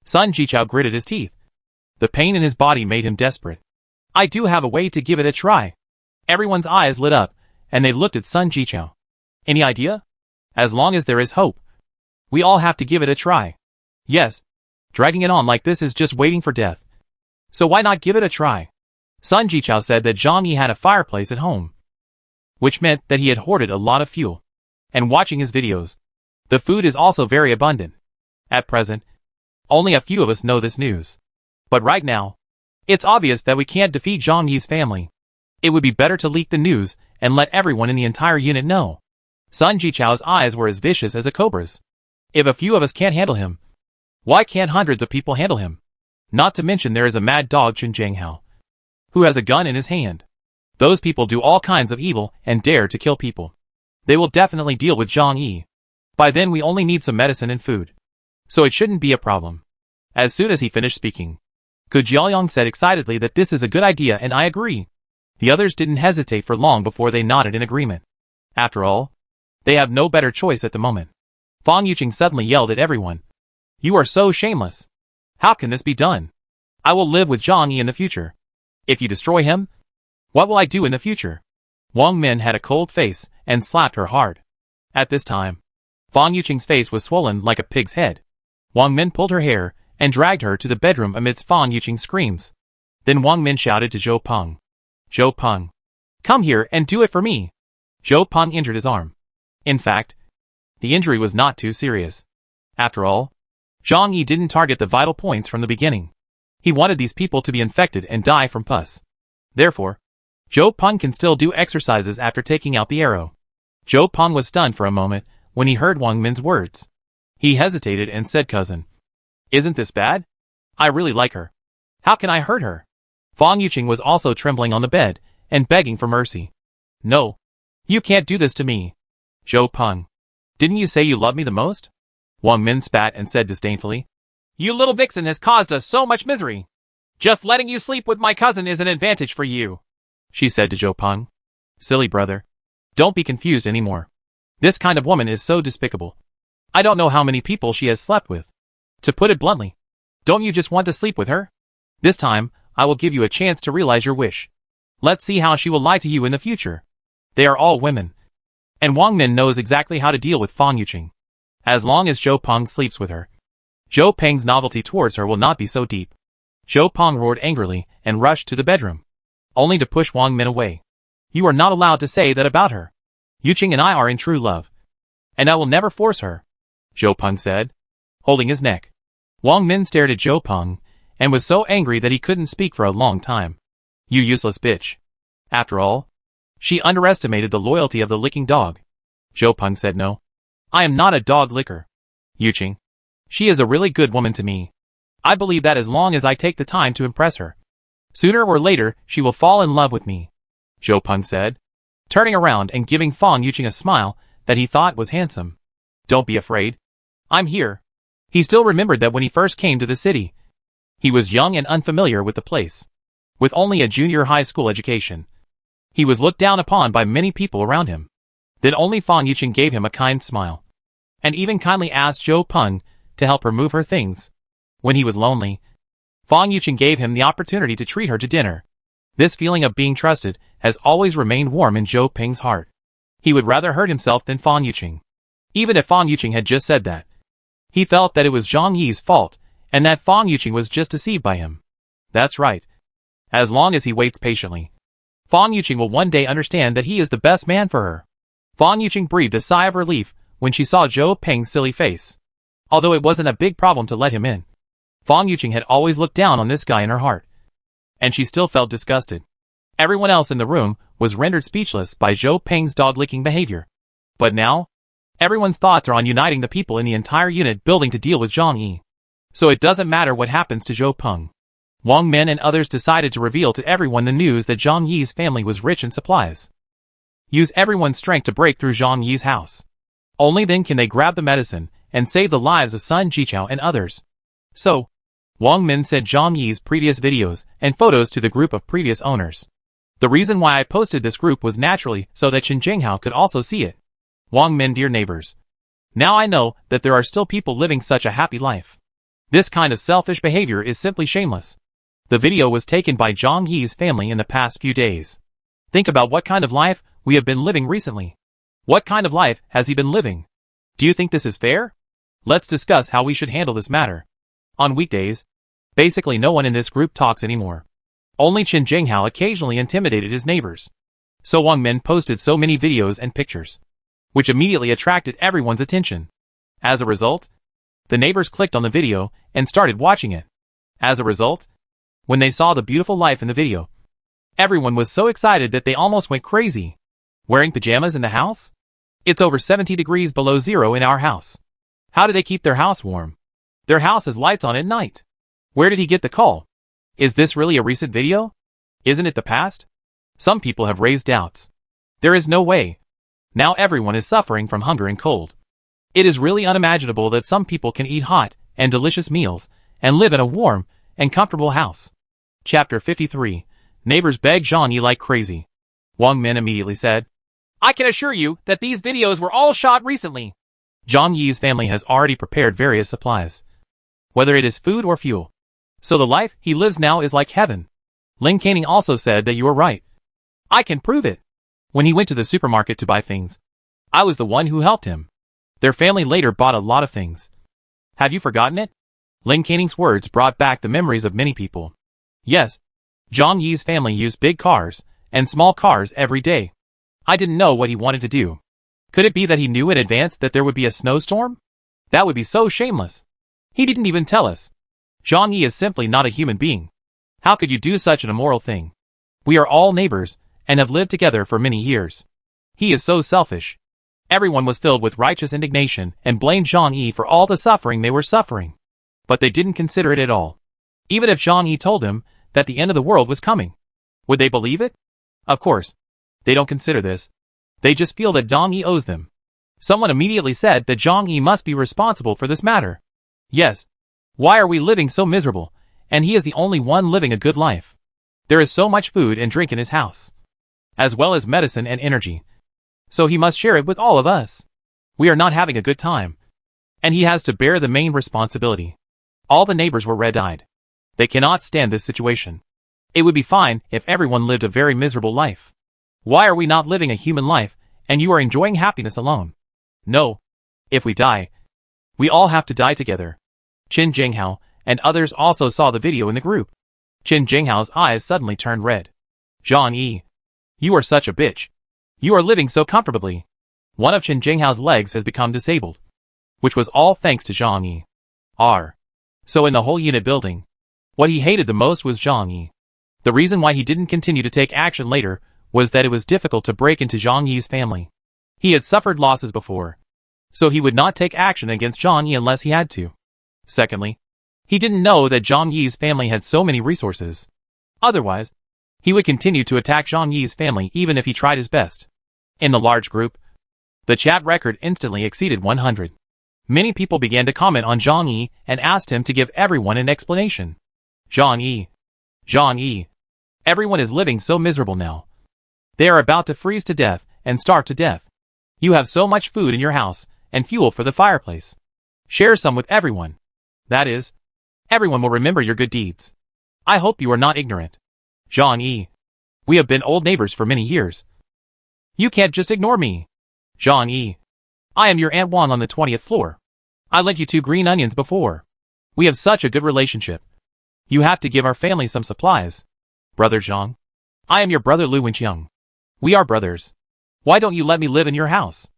Sun Jichao gritted his teeth. The pain in his body made him desperate. I do have a way to give it a try. Everyone's eyes lit up, and they looked at Sun Jichao. Any idea? As long as there is hope, we all have to give it a try. Yes, dragging it on like this is just waiting for death. So why not give it a try? Sun Jichao said that Zhang Yi had a fireplace at home, which meant that he had hoarded a lot of fuel. And watching his videos, the food is also very abundant. At present, only a few of us know this news. But right now, it's obvious that we can't defeat Zhang Yi's family. It would be better to leak the news and let everyone in the entire unit know. Sun Jichao's eyes were as vicious as a cobra's. If a few of us can't handle him, why can't hundreds of people handle him? Not to mention there is a mad dog Chen Jianghao, who has a gun in his hand. Those people do all kinds of evil and dare to kill people. They will definitely deal with Zhang Yi. By then we only need some medicine and food, so it shouldn't be a problem. As soon as he finished speaking, Gu Jiaoyang said excitedly that this is a good idea and I agree. The others didn't hesitate for long before they nodded in agreement. After all, they have no better choice at the moment. Fan Yuqing suddenly yelled at everyone. You are so shameless. How can this be done? I will live with Zhang Yi in the future. If you destroy him, what will I do in the future? Wang Min had a cold face and slapped her hard. At this time, Fan Yuqing's face was swollen like a pig's head. Wang Min pulled her hair and dragged her to the bedroom amidst Fan Yuqing's screams. Then Wang Min shouted to Zhou Peng. Zhou Peng, come here and do it for me. Zhou Peng injured his arm. In fact, the injury was not too serious. After all, Zhang Yi didn't target the vital points from the beginning. He wanted these people to be infected and die from pus. Therefore, Zhou Peng can still do exercises after taking out the arrow. Zhou Peng was stunned for a moment when he heard Wang Min's words. He hesitated and said, Cousin, isn't this bad? I really like her. How can I hurt her? Fan Yuqing was also trembling on the bed and begging for mercy. No, you can't do this to me. Zhou Peng, didn't you say you love me the most? Wang Min spat and said disdainfully. You little vixen has caused us so much misery. Just letting you sleep with my cousin is an advantage for you, she said to Zhou Peng. Silly brother. Don't be confused anymore. This kind of woman is so despicable. I don't know how many people she has slept with. To put it bluntly, don't you just want to sleep with her? This time, I will give you a chance to realize your wish. Let's see how she will lie to you in the future. They are all women. And Wang Min knows exactly how to deal with Fan Yuqing. As long as Zhou Peng sleeps with her, Zhou Peng's novelty towards her will not be so deep. Zhou Peng roared angrily and rushed to the bedroom, only to push Wang Min away. You are not allowed to say that about her. Yuqing and I are in true love, and I will never force her, Zhou Peng said, holding his neck. Wang Min stared at Zhou Peng and was so angry that he couldn't speak for a long time. You useless bitch. After all, she underestimated the loyalty of the licking dog. Zhou Peng said no. I am not a dog licker. Yuqing. She is a really good woman to me. I believe that as long as I take the time to impress her, sooner or later she will fall in love with me, Zhou Peng said, turning around and giving Fan Yuqing a smile that he thought was handsome. Don't be afraid. I'm here. He still remembered that when he first came to the city, he was young and unfamiliar with the place. with only a junior high school education. He was looked down upon by many people around him. Then only Fang Yuqing gave him a kind smile, and even kindly asked Zhou Peng to help her move her things. When he was lonely, Fang Yuqing gave him the opportunity to treat her to dinner. This feeling of being trusted has always remained warm in Zhou Peng's heart. He would rather hurt himself than Fang Yuqing. Even if Fang Yuqing had just said that, he felt that it was Zhang Yi's fault, and that Fang Yuqing was just deceived by him. That's right. As long as he waits patiently, Fang Yuqing will one day understand that he is the best man for her. Fang Yuqing breathed a sigh of relief when she saw Zhou Peng's silly face. Although it wasn't a big problem to let him in, Fang Yuqing had always looked down on this guy in her heart, and she still felt disgusted. Everyone else in the room was rendered speechless by Zhou Peng's dog-licking behavior. But now, everyone's thoughts are on uniting the people in the entire unit building to deal with Zhang Yi. So it doesn't matter what happens to Zhou Peng. Wang Min and others decided to reveal to everyone the news that Zhang Yi's family was rich in supplies. Use everyone's strength to break through Zhang Yi's house. Only then can they grab the medicine and save the lives of Sun Jiqiao and others. So, Wang Min sent Zhang Yi's previous videos and photos to the group of previous owners. The reason why I posted this group was naturally so that Qin Jinghao could also see it. Wang Min, dear neighbors. Now I know that there are still people living such a happy life. This kind of selfish behavior is simply shameless. The video was taken by Zhang Yi's family in the past few days. Think about what kind of life we have been living recently. What kind of life has he been living? Do you think this is fair? Let's discuss how we should handle this matter. On weekdays, basically no one in this group talks anymore. Only Qin Jinghao occasionally intimidated his neighbors. So Wang Min posted so many videos and pictures, which immediately attracted everyone's attention. As a result, the neighbors clicked on the video and started watching it. As a result, when they saw the beautiful life in the video, everyone was so excited that they almost went crazy. Wearing pajamas in the house? It's over 70 degrees below zero in our house. How do they keep their house warm? Their house has lights on at night. Where did he get the call? Is this really a recent video? Isn't it the past? Some people have raised doubts. There is no way. Now everyone is suffering from hunger and cold. It is really unimaginable that some people can eat hot and delicious meals and live in a warm and comfortable house. Chapter 53. Neighbors beg Zhang Yi like crazy. Wang Min immediately said, I can assure you that these videos were all shot recently. Zhang Yi's family has already prepared various supplies, whether it is food or fuel. So the life he lives now is like heaven. Lin Caning also said that you are right. I can prove it. When he went to the supermarket to buy things, I was the one who helped him. Their family later bought a lot of things. Have you forgotten it? Lin Caning's words brought back the memories of many people. Yes, Zhang Yi's family used big cars and small cars every day. I didn't know what he wanted to do. Could it be that he knew in advance that there would be a snowstorm? That would be so shameless. He didn't even tell us. Zhang Yi is simply not a human being. How could you do such an immoral thing? We are all neighbors and have lived together for many years. He is so selfish. Everyone was filled with righteous indignation and blamed Zhang Yi for all the suffering they were suffering. But they didn't consider it at all. Even if Zhang Yi told them that the end of the world was coming, would they believe it? Of course, they don't consider this. They just feel that Zhang Yi owes them. Someone immediately said that Zhang Yi must be responsible for this matter. Yes. Why are we living so miserable, and he is the only one living a good life? There is so much food and drink in his house, as well as medicine and energy. So he must share it with all of us. We are not having a good time, and he has to bear the main responsibility. All the neighbors were red-eyed. They cannot stand this situation. It would be fine if everyone lived a very miserable life. Why are we not living a human life, and you are enjoying happiness alone? No. If we die, we all have to die together. Qin Jinghao and others also saw the video in the group. Qin Jinghao's eyes suddenly turned red. Zhang Yi, you are such a bitch. You are living so comfortably. One of Qin Jinghao's legs has become disabled, which was all thanks to Zhang Yi. So in the whole unit building, what he hated the most was Zhang Yi. The reason why he didn't continue to take action later was that it was difficult to break into Zhang Yi's family. He had suffered losses before, so he would not take action against Zhang Yi unless he had to. Secondly, he didn't know that Zhang Yi's family had so many resources. Otherwise, he would continue to attack Zhang Yi's family even if he tried his best. In the large group, the chat record instantly exceeded 100. Many people began to comment on Zhang Yi and asked him to give everyone an explanation. Zhang Yi. Everyone is living so miserable now. They are about to freeze to death and starve to death. You have so much food in your house and fuel for the fireplace. Share some with everyone. That is, everyone will remember your good deeds. I hope you are not ignorant. Jean-Yi. We have been old neighbors for many years. You can't just ignore me. Jean-Yi. I am your Aunt Wang on the 20th floor. I lent you 2 green onions before. We have such a good relationship. You have to give our family some supplies. Brother Zhang. I am your brother Lu Wenqiang. We are brothers. Why don't you let me live in your house?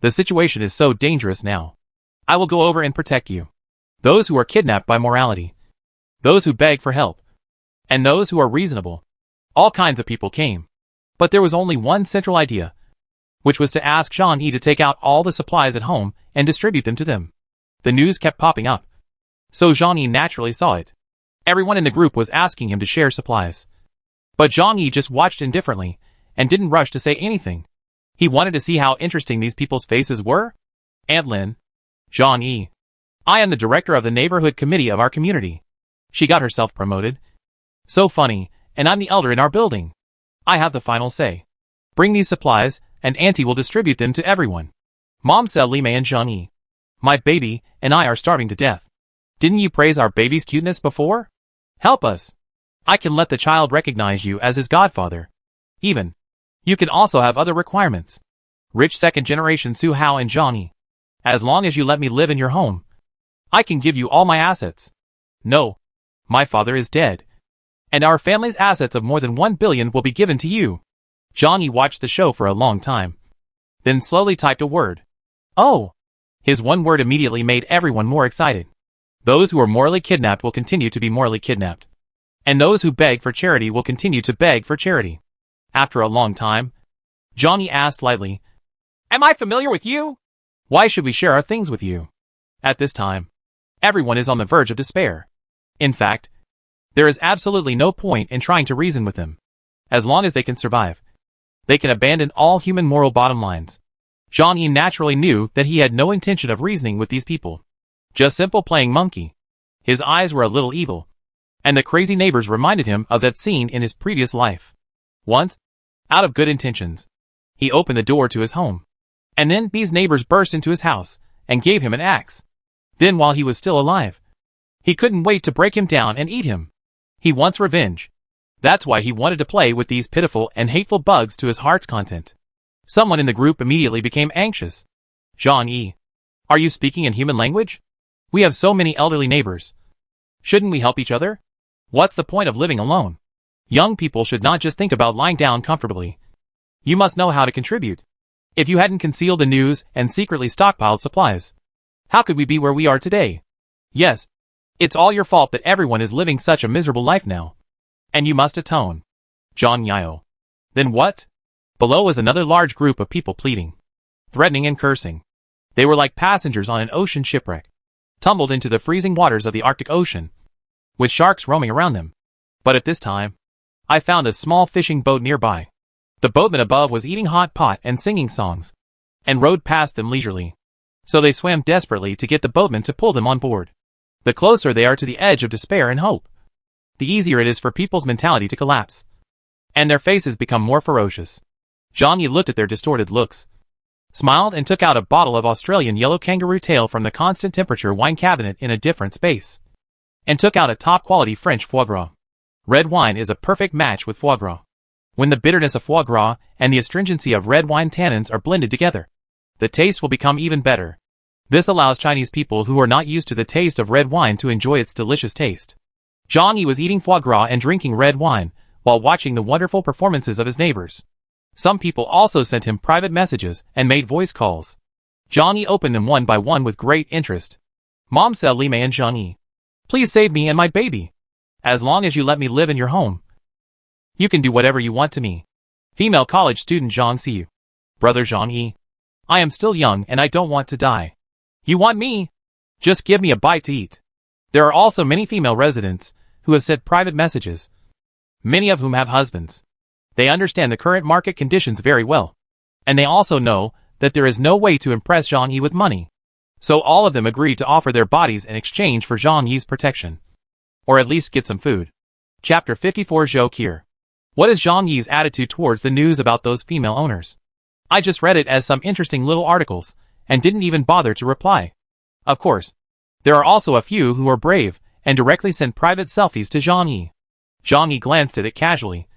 The situation is so dangerous now. I will go over and protect you. Those who are kidnapped by morality. Those who beg for help. And those who are reasonable. All kinds of people came. But there was only one central idea, which was to ask Jean-Yi to take out all the supplies at home and distribute them to them. The news kept popping up. So Jean-Yi naturally saw it. Everyone in the group was asking him to share supplies. But Jean-Yi just watched indifferently and didn't rush to say anything. He wanted to see how interesting these people's faces were. Aunt Lin. Jean-Yi. I am the director of the neighborhood committee of our community. She got herself promoted. So funny, and I'm the elder in our building. I have the final say. Bring these supplies, and Auntie will distribute them to everyone. Mom said Li Mei and Jean-Yi. My baby and I are starving to death. Didn't you praise our baby's cuteness before? Help us. I can let the child recognize you as his godfather. Even. You can also have other requirements. Rich second generation Su Hao and Jean-Yi. As long as you let me live in your home, I can give you all my assets. No. My father is dead. And our family's assets of more than 1 billion will be given to you. Jean-Yi watched the show for a long time. Then slowly typed a word. Oh! His one word immediately made everyone more excited. Those who are morally kidnapped will continue to be morally kidnapped. And those who beg for charity will continue to beg for charity. After a long time, Jean-Yi asked lightly, Am I familiar with you? Why should we share our things with you? At this time, everyone is on the verge of despair. In fact, there is absolutely no point in trying to reason with them. As long as they can survive, they can abandon all human moral bottom lines. Jean-Yi naturally knew that he had no intention of reasoning with these people. Just simple playing monkey. His eyes were a little evil. And the crazy neighbors reminded him of that scene in his previous life. Once, out of good intentions, he opened the door to his home. And then these neighbors burst into his house and gave him an axe. Then while he was still alive, he couldn't wait to break him down and eat him. He wants revenge. That's why he wanted to play with these pitiful and hateful bugs to his heart's content. Someone in the group immediately became anxious. Jean-Yi. Are you speaking in human language? We have so many elderly neighbors. Shouldn't we help each other? What's the point of living alone? Young people should not just think about lying down comfortably. You must know how to contribute. If you hadn't concealed the news and secretly stockpiled supplies, how could we be where we are today? Yes. It's all your fault that everyone is living such a miserable life now. And you must atone. John Yao. Then what? Below was another large group of people pleading, threatening and cursing. They were like passengers on an ocean shipwreck, tumbled into the freezing waters of the Arctic Ocean, with sharks roaming around them. But at this time, I found a small fishing boat nearby. The boatman above was eating hot pot and singing songs, and rowed past them leisurely. So they swam desperately to get the boatman to pull them on board. The closer they are to the edge of despair and hope, the easier it is for people's mentality to collapse, and their faces become more ferocious. Jean-Yi looked at their distorted looks, smiled and took out a bottle of Australian yellow kangaroo tail from the constant temperature wine cabinet in a different space, and took out a top-quality French foie gras. Red wine is a perfect match with foie gras. When the bitterness of foie gras and the astringency of red wine tannins are blended together, the taste will become even better. This allows Chinese people who are not used to the taste of red wine to enjoy its delicious taste. Jean-Yi was eating foie gras and drinking red wine, while watching the wonderful performances of his neighbors. Some people also sent him private messages and made voice calls. Jean-Yi opened them one by one with great interest. Mom said Li Mei and Jean-Yi. Please save me and my baby. As long as you let me live in your home, you can do whatever you want to me. Female college student Zhang Xiu. Brother Jean-Yi. I am still young and I don't want to die. You want me? Just give me a bite to eat. There are also many female residents who have sent private messages, many of whom have husbands. They understand the current market conditions very well, and they also know that there is no way to impress Jean-Yi with money. So all of them agreed to offer their bodies in exchange for Jean-Yi's protection, or at least get some food. Chapter 54 Zhou Kier. What is Zhang Yi's attitude towards the news about those female owners? I just read it as some interesting little articles, and didn't even bother to reply. Of course, there are also a few who are brave, and directly send private selfies to Zhang Yi. Zhang Yi glanced at it casually,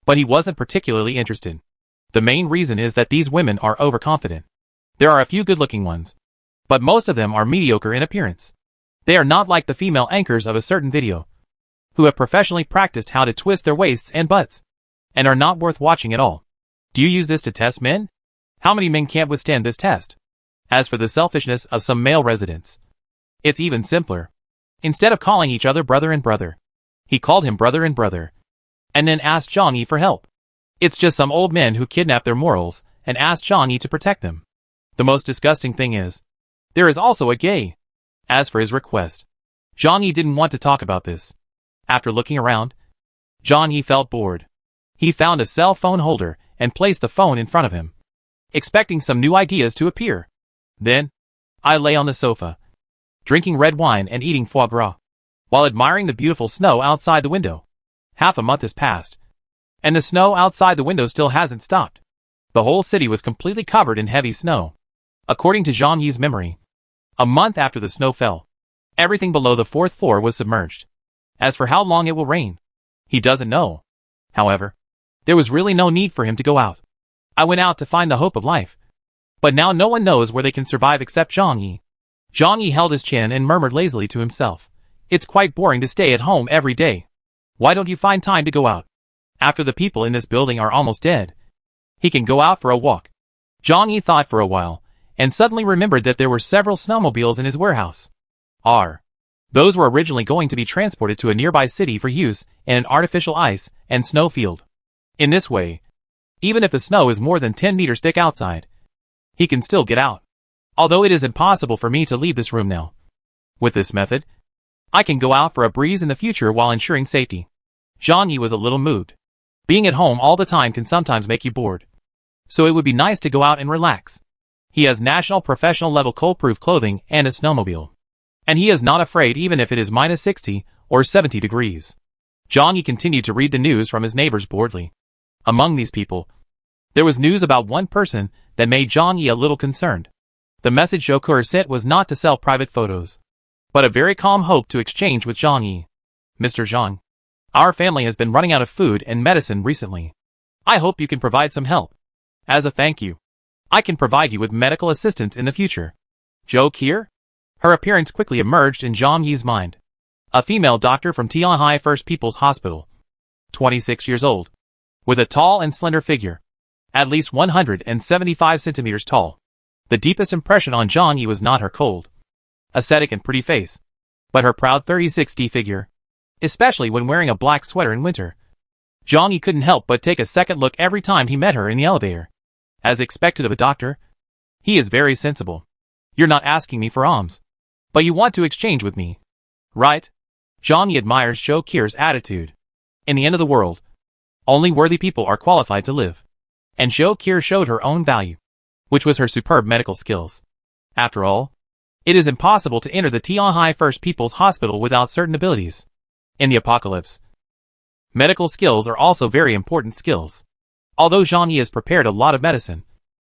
but he wasn't particularly interested. The main reason is that these women are overconfident. There are a few good-looking ones, but most of them are mediocre in appearance. They are not like the female anchors of a certain video, who have professionally practiced how to twist their waists and butts, and are not worth watching at all. Do you use this to test men? How many men can't withstand this test? As for the selfishness of some male residents, it's even simpler. Instead of calling each other brother and brother, he called him brother and brother, and then asked Zhang Yi for help. It's just some old men who kidnap their morals and ask Zhang Yi to protect them. The most disgusting thing is, there is also a gay. As for his request, Zhang Yi didn't want to talk about this. After looking around, Zhang Yi felt bored. He found a cell phone holder and placed the phone in front of him, expecting some new ideas to appear. Then, I lay on the sofa, drinking red wine and eating foie gras, while admiring the beautiful snow outside the window. Half a month has passed, and the snow outside the window still hasn't stopped. The whole city was completely covered in heavy snow. According to Zhang Yi's memory, a month after the snow fell, everything below the 4th floor was submerged. As for how long it will rain, he doesn't know. However, there was really no need for him to go out. I went out to find the hope of life. But now no one knows where they can survive except Zhang Yi. Zhang Yi held his chin and murmured lazily to himself. It's quite boring to stay at home every day. Why don't you find time to go out? After the people in this building are almost dead, he can go out for a walk. Zhang Yi thought for a while, and suddenly remembered that there were several snowmobiles in his warehouse. Those were originally going to be transported to a nearby city for use in an artificial ice and snow field. In this way, even if the snow is more than 10 meters thick outside, he can still get out. Although it is impossible for me to leave this room now. With this method, I can go out for a breeze in the future while ensuring safety. Zhang Yi was a little moved. Being at home all the time can sometimes make you bored. So it would be nice to go out and relax. He has national professional level cold-proof clothing and a snowmobile. And he is not afraid even if it is minus 60 or 70 degrees. Zhang Yi continued to read the news from his neighbors boredly. Among these people, there was news about one person that made Zhang Yi a little concerned. The message Joker sent was not to sell private photos, but a very calm hope to exchange with Zhang Yi. Mr. Zhang, our family has been running out of food and medicine recently. I hope you can provide some help. As a thank you, I can provide you with medical assistance in the future. Joker? Her appearance quickly emerged in Zhang Yi's mind. A female doctor from Tianhai First People's Hospital. 26 years old. With a tall and slender figure. At least 175 centimeters tall. The deepest impression on Zhang Yi was not her cold, ascetic and pretty face, but her proud 36D figure. Especially when wearing a black sweater in winter. Zhang Yi couldn't help but take a second look every time he met her in the elevator. As expected of a doctor, he is very sensible. You're not asking me for alms, but you want to exchange with me, right? Zhang Yi admires Zhou Qir's attitude. In the end of the world, only worthy people are qualified to live. And Zhou Qir showed her own value, which was her superb medical skills. After all, it is impossible to enter the Tianhai First People's Hospital without certain abilities. In the apocalypse, medical skills are also very important skills. Although Zhang Yi has prepared a lot of medicine,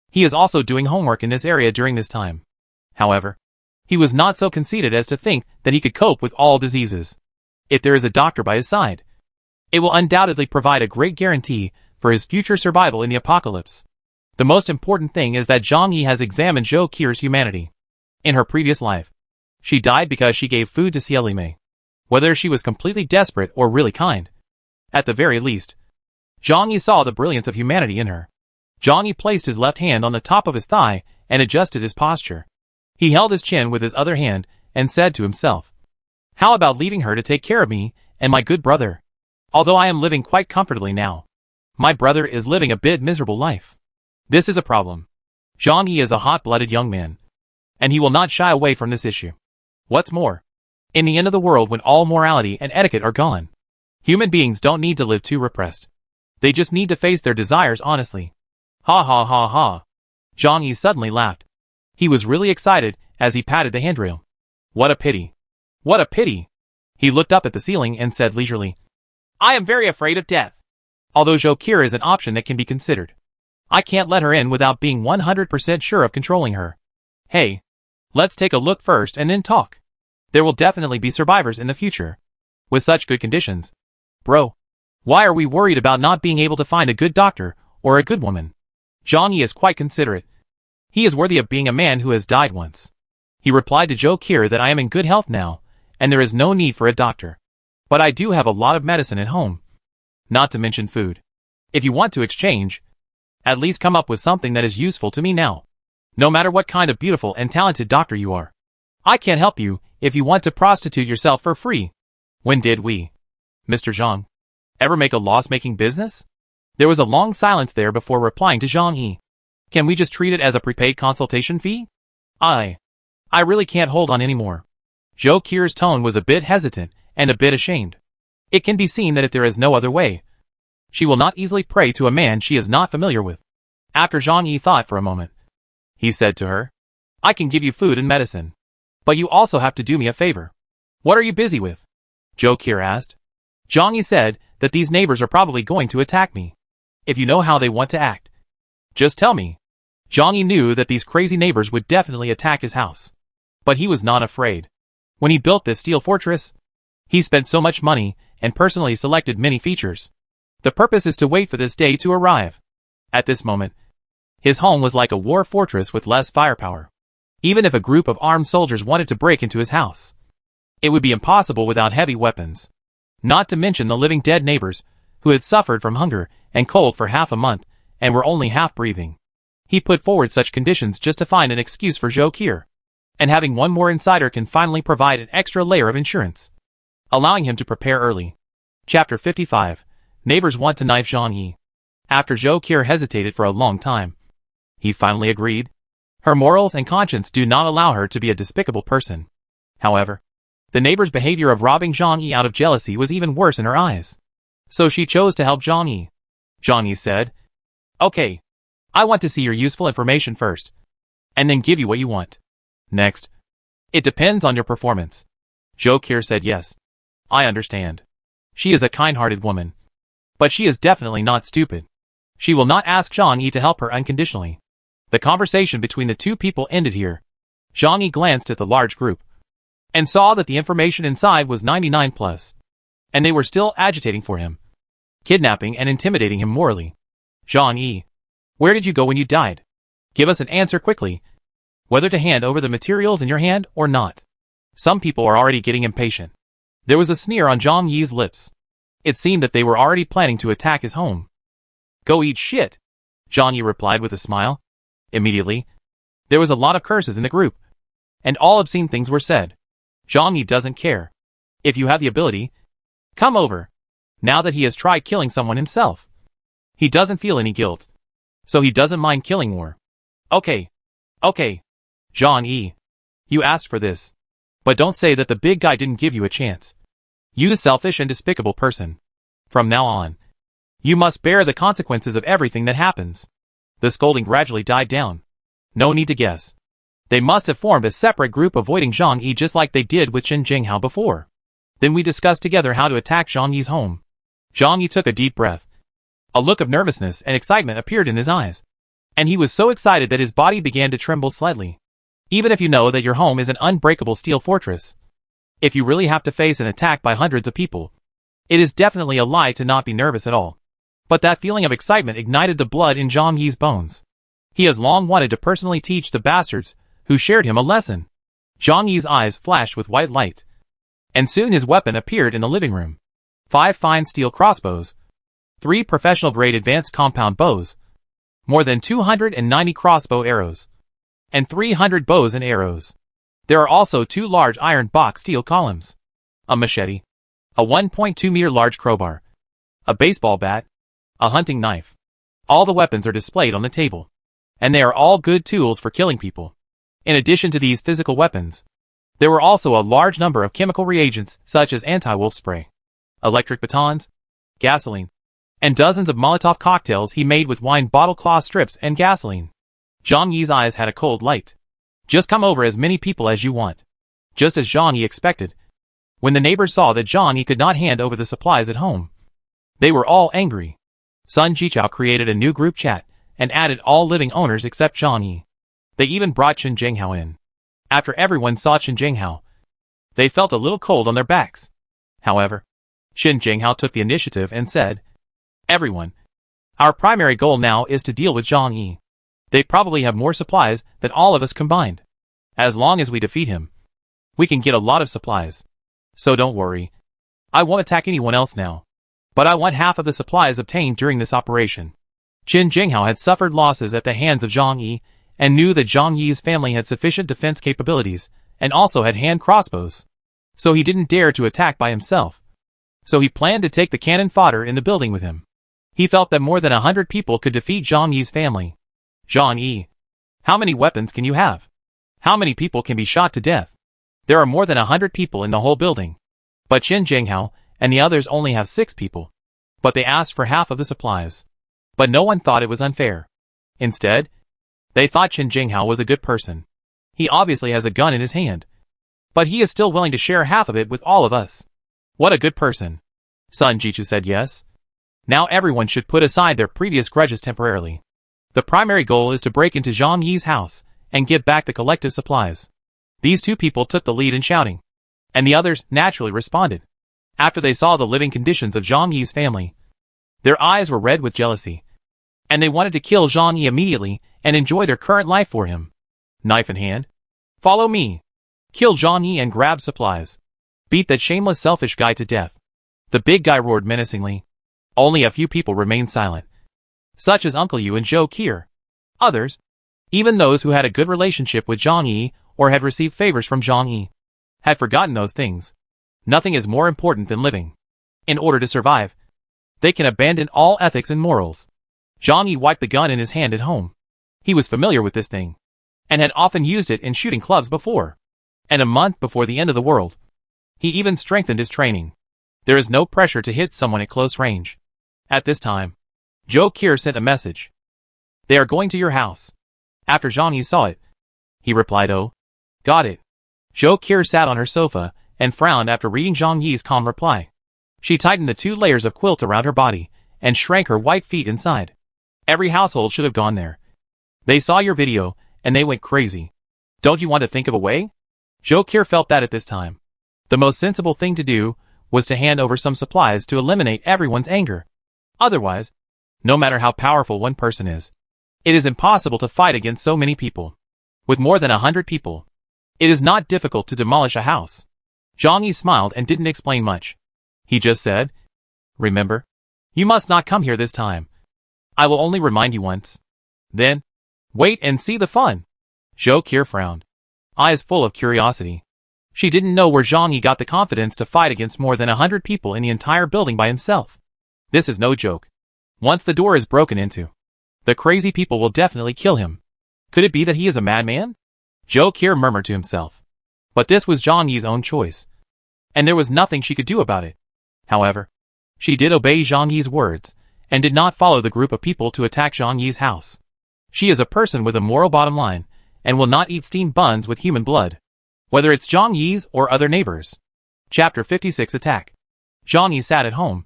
he is also doing homework in this area during this time. However, he was not so conceited as to think that he could cope with all diseases. If there is a doctor by his side, it will undoubtedly provide a great guarantee for his future survival in the apocalypse. The most important thing is that Zhang Yi has examined Zhou Qir's humanity. In her previous life, she died because she gave food to Cielime. Whether she was completely desperate or really kind, at the very least, Zhang Yi saw the brilliance of humanity in her. Zhang Yi placed his left hand on the top of his thigh and adjusted his posture. He held his chin with his other hand and said to himself, how about leaving her to take care of me and my good brother? Although I am living quite comfortably now, my brother is living a bit miserable life. This is a problem. Zhang Yi is a hot-blooded young man, and he will not shy away from this issue. What's more, in the end of the world when all morality and etiquette are gone, human beings don't need to live too repressed. They just need to face their desires honestly. Ha ha ha ha. Zhang Yi suddenly laughed. He was really excited as he patted the handrail. What a pity. What a pity. He looked up at the ceiling and said leisurely, I am very afraid of death. although Glacier is an option that can be considered. I can't let her in without being 100% sure of controlling her. Hey, let's take a look first and then talk. There will definitely be survivors in the future. With such good conditions. Bro, why are we worried about not being able to find a good doctor or a good woman? Zhang is quite considerate. He is worthy of being a man who has died once. He replied to Glacier that I am in good health now, and there is no need for a doctor. But I do have a lot of medicine at home. Not to mention food. If you want to exchange, at least come up with something that is useful to me now. No matter what kind of beautiful and talented doctor you are. I can't help you if you want to prostitute yourself for free. When did we, Mr. Zhang, ever make a loss-making business? There was a long silence there before replying to Zhang Yi. Can we just treat it as a prepaid consultation fee? I really can't hold on anymore. Glacier's tone was a bit hesitant and a bit ashamed. It can be seen that if there is no other way, she will not easily pray to a man she is not familiar with. After Zhang Yi thought for a moment, he said to her, I can give you food and medicine. But you also have to do me a favor. What are you busy with? Glacier asked. Zhang Yi said that these neighbors are probably going to attack me. If you know how they want to act, just tell me. Zhang Yi knew that these crazy neighbors would definitely attack his house. But he was not afraid. When he built this steel fortress, he spent so much money and personally selected many features. The purpose is to wait for this day to arrive. At this moment, his home was like a war fortress with less firepower. Even if a group of armed soldiers wanted to break into his house, it would be impossible without heavy weapons. Not to mention the living dead neighbors, who had suffered from hunger and cold for half a month, and were only half breathing. He put forward such conditions just to find an excuse for Glacier. And having one more insider can finally provide an extra layer of insurance, allowing him to prepare early. Chapter 55. Neighbors want to knife Zhang Yi. After Glacier hesitated for a long time, he finally agreed. Her morals and conscience do not allow her to be a despicable person. However, the neighbor's behavior of robbing Zhang Yi out of jealousy was even worse in her eyes. So she chose to help Zhang Yi. Zhang Yi said, Okay, I want to see your useful information first, and then give you what you want. Next, it depends on your performance. Glacier said yes. I understand. She is a kind-hearted woman. But she is definitely not stupid. She will not ask Zhang Yi to help her unconditionally. The conversation between the two people ended here. Zhang Yi glanced at the large group and saw that the information inside was 99+. And they were still agitating for him, kidnapping and intimidating him morally. Zhang Yi, where did you go when you died? Give us an answer quickly. Whether to hand over the materials in your hand or not. Some people are already getting impatient. There was a sneer on Zhang Yi's lips. It seemed that they were already planning to attack his home. Go eat shit, Zhang Yi replied with a smile. Immediately, there was a lot of curses in the group, and all obscene things were said. Zhang Yi doesn't care. If you have the ability, come over. Now that he has tried killing someone himself, he doesn't feel any guilt. So he doesn't mind killing more. Okay. Zhang Yi, you asked for this. But don't say that the big guy didn't give you a chance. You the selfish and despicable person. From now on, you must bear the consequences of everything that happens. The scolding gradually died down. No need to guess. They must have formed a separate group avoiding Zhang Yi just like they did with Chen Jinghao before. Then we discussed together how to attack Zhang Yi's home. Zhang Yi took a deep breath. A look of nervousness and excitement appeared in his eyes. And he was so excited that his body began to tremble slightly. Even if you know that your home is an unbreakable steel fortress, if you really have to face an attack by hundreds of people, it is definitely a lie to not be nervous at all. But that feeling of excitement ignited the blood in Zhang Yi's bones. He has long wanted to personally teach the bastards who shared him a lesson. Zhang Yi's eyes flashed with white light. And soon his weapon appeared in the living room. 5 fine steel crossbows, 3 professional-grade advanced compound bows, more than 290 crossbow arrows, and 300 bows and arrows. There are also 2 large iron box steel columns, a machete, a 1.2 meter large crowbar, a baseball bat, a hunting knife. All the weapons are displayed on the table, and they are all good tools for killing people. In addition to these physical weapons, there were also a large number of chemical reagents such as anti-wolf spray, electric batons, gasoline, and dozens of Molotov cocktails he made with wine bottle cloth strips and gasoline. Zhang Yi's eyes had a cold light. Just come over as many people as you want. Just as Zhang Yi expected. When the neighbors saw that Zhang Yi could not hand over the supplies at home, they were all angry. Sun Jichao created a new group chat and added all living owners except Zhang Yi. They even brought Chen Jinghao in. After everyone saw Chen Jinghao, they felt a little cold on their backs. However, Chen Jinghao took the initiative and said, "Everyone, our primary goal now is to deal with Zhang Yi. They probably have more supplies than all of us combined. As long as we defeat him, we can get a lot of supplies. So don't worry. I won't attack anyone else now. But I want half of the supplies obtained during this operation." Chen Jinghao had suffered losses at the hands of Zhang Yi and knew that Zhang Yi's family had sufficient defense capabilities and also had hand crossbows. So he didn't dare to attack by himself. So he planned to take the cannon fodder in the building with him. He felt that more than 100 people could defeat Zhang Yi's family. "Zhang Yi, how many weapons can you have? How many people can be shot to death? There are more than 100 people in the whole building. But Chen Jinghao and the others only have 6 people. But they asked for half of the supplies. But no one thought it was unfair. Instead, they thought Chen Jinghao was a good person. He obviously has a gun in his hand. But he is still willing to share half of it with all of us. What a good person." Sun Jichu said yes. Now everyone should put aside their previous grudges temporarily. The primary goal is to break into Zhang Yi's house and get back the collective supplies. These 2 people took the lead in shouting. And the others naturally responded. After they saw the living conditions of Zhang Yi's family, their eyes were red with jealousy. And they wanted to kill Zhang Yi immediately and enjoy their current life for him. Knife in hand. "Follow me. Kill Zhang Yi and grab supplies. Beat that shameless selfish guy to death." The big guy roared menacingly. Only a few people remained silent, such as Uncle Yu and Zhou Qier. Others, even those who had a good relationship with Zhang Yi or had received favors from Zhang Yi, had forgotten those things. Nothing is more important than living. In order to survive, they can abandon all ethics and morals. Zhang Yi wiped the gun in his hand at home. He was familiar with this thing, and had often used it in shooting clubs before. And a month before the end of the world, he even strengthened his training. There is no pressure to hit someone at close range. At this time, Zhou Qier sent a message. "They are going to your house." After Zhang Yi saw it, he replied, "Oh, got it." Zhou Qier sat on her sofa and frowned after reading Zhang Yi's calm reply. She tightened the 2 layers of quilt around her body and shrank her white feet inside. Every household should have gone there. They saw your video and they went crazy. Don't you want to think of a way? Zhou Qier felt that at this time, the most sensible thing to do was to hand over some supplies to eliminate everyone's anger. Otherwise, no matter how powerful one person is, it is impossible to fight against so many people. With more than 100 people, it is not difficult to demolish a house. Zhang Yi smiled and didn't explain much. He just said, "Remember, you must not come here this time. I will only remind you once. Then, wait and see the fun." Zhou Qier frowned, eyes full of curiosity. She didn't know where Zhang Yi got the confidence to fight against more than 100 people in the entire building by himself. This is no joke. Once the door is broken into, the crazy people will definitely kill him. Could it be that he is a madman? Zhou Qier murmured to himself. But this was Zhang Yi's own choice, and there was nothing she could do about it. However, she did obey Zhang Yi's words, and did not follow the group of people to attack Zhang Yi's house. She is a person with a moral bottom line, and will not eat steamed buns with human blood, whether it's Zhang Yi's or other neighbors. Chapter 56 Attack. Zhang Yi sat at home,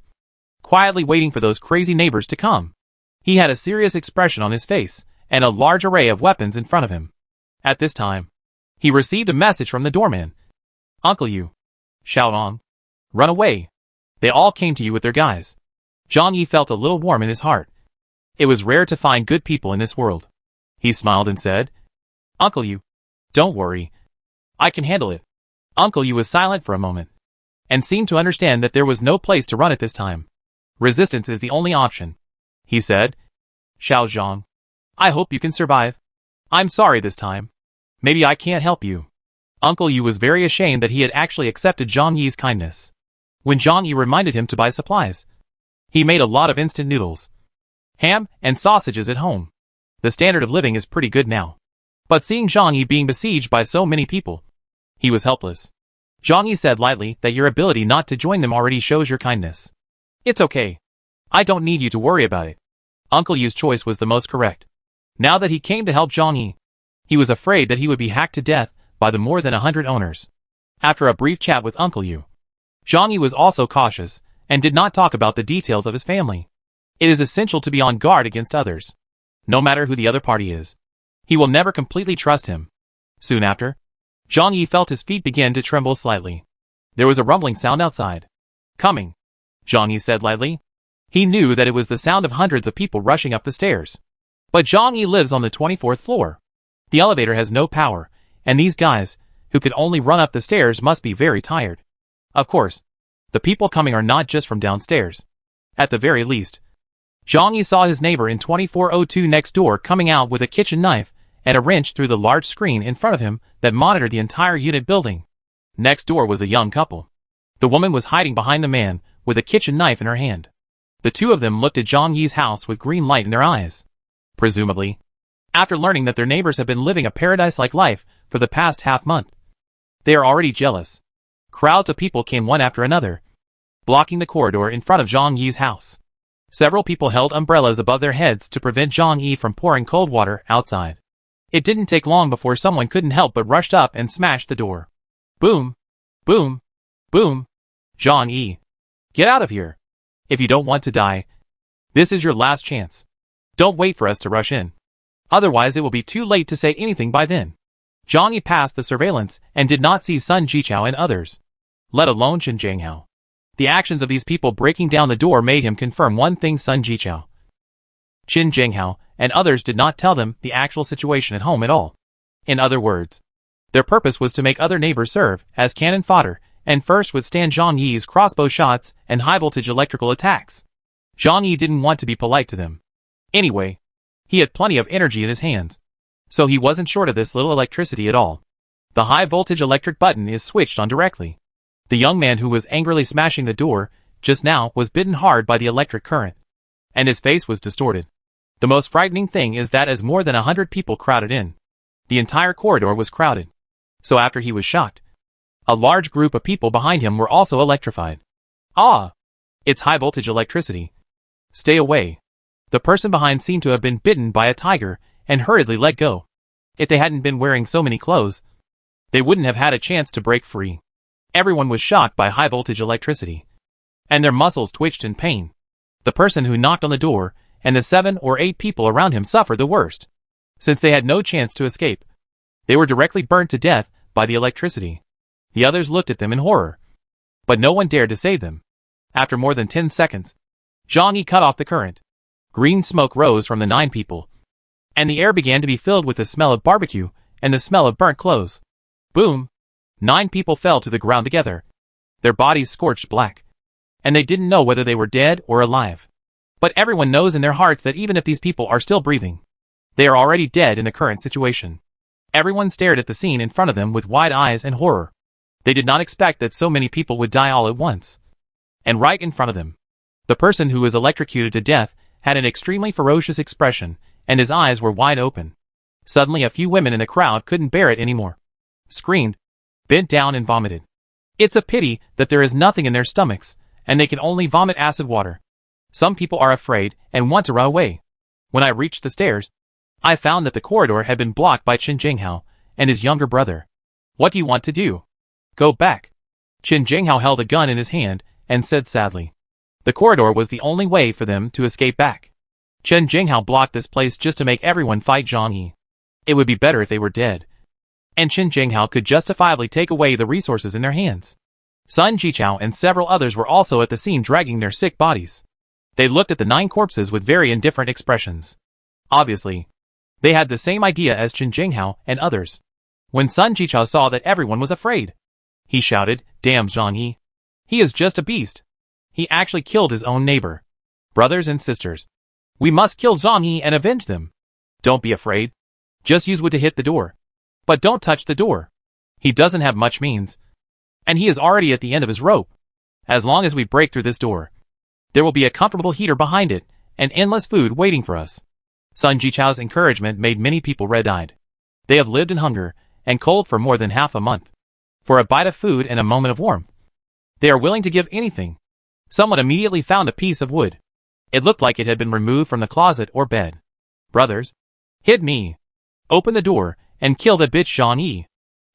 quietly waiting for those crazy neighbors to come. He had a serious expression on his face, and a large array of weapons in front of him. At this time, he received a message from the doorman. "Uncle Yu, Xiaolong, run away." They all came to you with their guys. Zhang Yi felt a little warm in his heart. It was rare to find good people in this world. He smiled and said, "Uncle Yu, don't worry. I can handle it." Uncle Yu was silent for a moment, and seemed to understand that there was no place to run at this time. "Resistance is the only option," he said. "Xiao Zhang, I hope you can survive. I'm sorry this time. Maybe I can't help you." Uncle Yu was very ashamed that he had actually accepted Zhang Yi's kindness. When Zhang Yi reminded him to buy supplies, he made a lot of instant noodles, ham, and sausages at home. The standard of living is pretty good now. But seeing Zhang Yi being besieged by so many people, he was helpless. Zhang Yi said lightly that your ability not to join them already shows your kindness. "It's okay. I don't need you to worry about it." Uncle Yu's choice was the most correct. Now that he came to help Zhang Yi, he was afraid that he would be hacked to death by the more than 100 owners. After a brief chat with Uncle Yu, Zhang Yi was also cautious, and did not talk about the details of his family. It is essential to be on guard against others, no matter who the other party is. He will never completely trust him. Soon after, Zhang Yi felt his feet begin to tremble slightly. There was a rumbling sound outside. Coming, Zhang Yi said lightly. He knew that it was the sound of hundreds of people rushing up the stairs. But Zhang Yi lives on the 24th floor. The elevator has no power, and these guys, who could only run up the stairs, must be very tired. Of course, the people coming are not just from downstairs. At the very least, Zhang Yi saw his neighbor in 2402 next door coming out with a kitchen knife and a wrench through the large screen in front of him that monitored the entire unit building. Next door was a young couple. The woman was hiding behind the man with a kitchen knife in her hand. The two of them looked at Zhang Yi's house with green light in their eyes. Presumably, after learning that their neighbors have been living a paradise-like life for the past half-month. They are already jealous. Crowds of people came one after another, blocking the corridor in front of Zhang Yi's house. Several people held umbrellas above their heads to prevent Zhang Yi from pouring cold water outside. It didn't take long before someone couldn't help but rushed up and smashed the door. Boom! Boom! Boom! Zhang Yi, get out of here! If you don't want to die, this is your last chance. Don't wait for us to rush in. Otherwise it will be too late to say anything by then. Zhang Yi passed the surveillance and did not see Sun Jichao and others, let alone Qin Jinghao. The actions of these people breaking down the door made him confirm one thing: Sun Jichao, Qin Jinghao, and others did not tell them the actual situation at home at all. In other words, their purpose was to make other neighbors serve as cannon fodder and first withstand Zhang Yi's crossbow shots and high-voltage electrical attacks. Zhang Yi didn't want to be polite to them. Anyway, he had plenty of energy in his hands, so he wasn't short of this little electricity at all. The high-voltage electric button is switched on directly. The young man who was angrily smashing the door just now was bitten hard by the electric current, and his face was distorted. The most frightening thing is that as more than 100 people crowded in, the entire corridor was crowded. So after he was shocked, a large group of people behind him were also electrified. Ah! It's high-voltage electricity. Stay away. The person behind seemed to have been bitten by a tiger and hurriedly let go. If they hadn't been wearing so many clothes, they wouldn't have had a chance to break free. Everyone was shocked by high-voltage electricity, and their muscles twitched in pain. The person who knocked on the door and the 7 or 8 people around him suffered the worst, since they had no chance to escape. They were directly burnt to death by the electricity. The others looked at them in horror, but no one dared to save them. After more than 10 seconds, Zhang Yi cut off the current. Green smoke rose from the 9 people, and the air began to be filled with the smell of barbecue and the smell of burnt clothes. Boom! 9 people fell to the ground together, their bodies scorched black, and they didn't know whether they were dead or alive. But everyone knows in their hearts that even if these people are still breathing, they are already dead in the current situation. Everyone stared at the scene in front of them with wide eyes and horror. They did not expect that so many people would die all at once. And right in front of them, the person who was electrocuted to death had an extremely ferocious expression, and his eyes were wide open. Suddenly a few women in the crowd couldn't bear it anymore, screamed, bent down and vomited. It's a pity that there is nothing in their stomachs, and they can only vomit acid water. Some people are afraid and want to run away. When I reached the stairs, I found that the corridor had been blocked by Qin Jinghao and his younger brother. What do you want to do? Go back. Qin Jinghao held a gun in his hand and said sadly. The corridor was the only way for them to escape back. Qin Jinghao blocked this place just to make everyone fight Zhang Yi. It would be better if they were dead, and Qin Jinghao could justifiably take away the resources in their hands. Sun Jichao and several others were also at the scene dragging their sick bodies. They looked at the 9 corpses with very indifferent expressions. Obviously, they had the same idea as Qin Jinghao and others. When Sun Jichao saw that everyone was afraid, he shouted, "Damn Zhang Yi! He is just a beast. He actually killed his own neighbor. Brothers and sisters, we must kill Zhang Yi and avenge them. Don't be afraid. Just use wood to hit the door. But don't touch the door. He doesn't have much means, and he is already at the end of his rope. As long as we break through this door, there will be a comfortable heater behind it and endless food waiting for us." Sun Jichao's encouragement made many people red-eyed. They have lived in hunger and cold for more than half a month. For a bite of food and a moment of warmth, they are willing to give anything. Someone immediately found a piece of wood. It looked like it had been removed from the closet or bed. "Brothers, hit me. Open the door and kill the bitch Zhang Yi."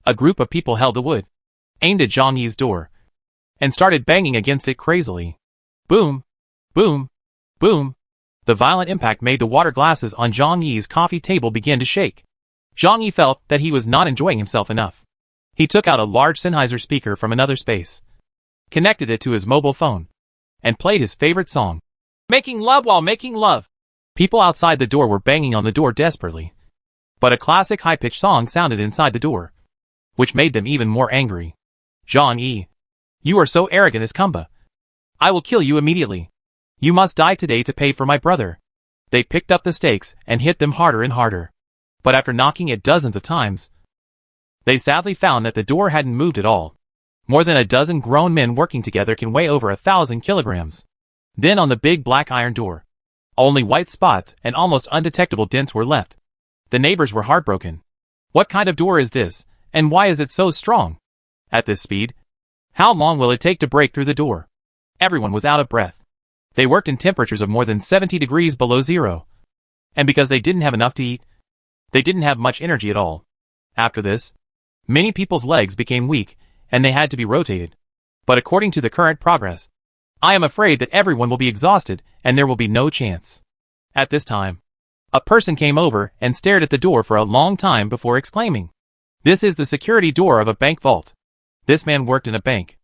A group of people held the wood, aimed at Zhang Yi's door, and started banging against it crazily. Boom! Boom! Boom! The violent impact made the water glasses on Zhang Yi's coffee table begin to shake. Zhang Yi felt that he was not enjoying himself enough. He took out a large Sennheiser speaker from another space, connected it to his mobile phone, and played his favorite song, Making Love While Making Love. People outside the door were banging on the door desperately, but a classic high-pitched song sounded inside the door, which made them even more angry. Zhang Yi, you are so arrogant as Kumba. I will kill you immediately. You must die today to pay for my brother. They picked up the stakes and hit them harder and harder. But after knocking it dozens of times, they sadly found that the door hadn't moved at all. More than a dozen grown men working together can weigh over 1,000 kilograms. Then on the big black iron door, only white spots and almost undetectable dents were left. The neighbors were heartbroken. What kind of door is this, and why is it so strong? At this speed, how long will it take to break through the door? Everyone was out of breath. They worked in temperatures of more than 70 degrees below zero. And because they didn't have enough to eat, they didn't have much energy at all. After this, many people's legs became weak, and they had to be rotated. But according to the current progress, I am afraid that everyone will be exhausted, and there will be no chance. At this time, a person came over and stared at the door for a long time before exclaiming, This is the security door of a bank vault. This man worked in a bank.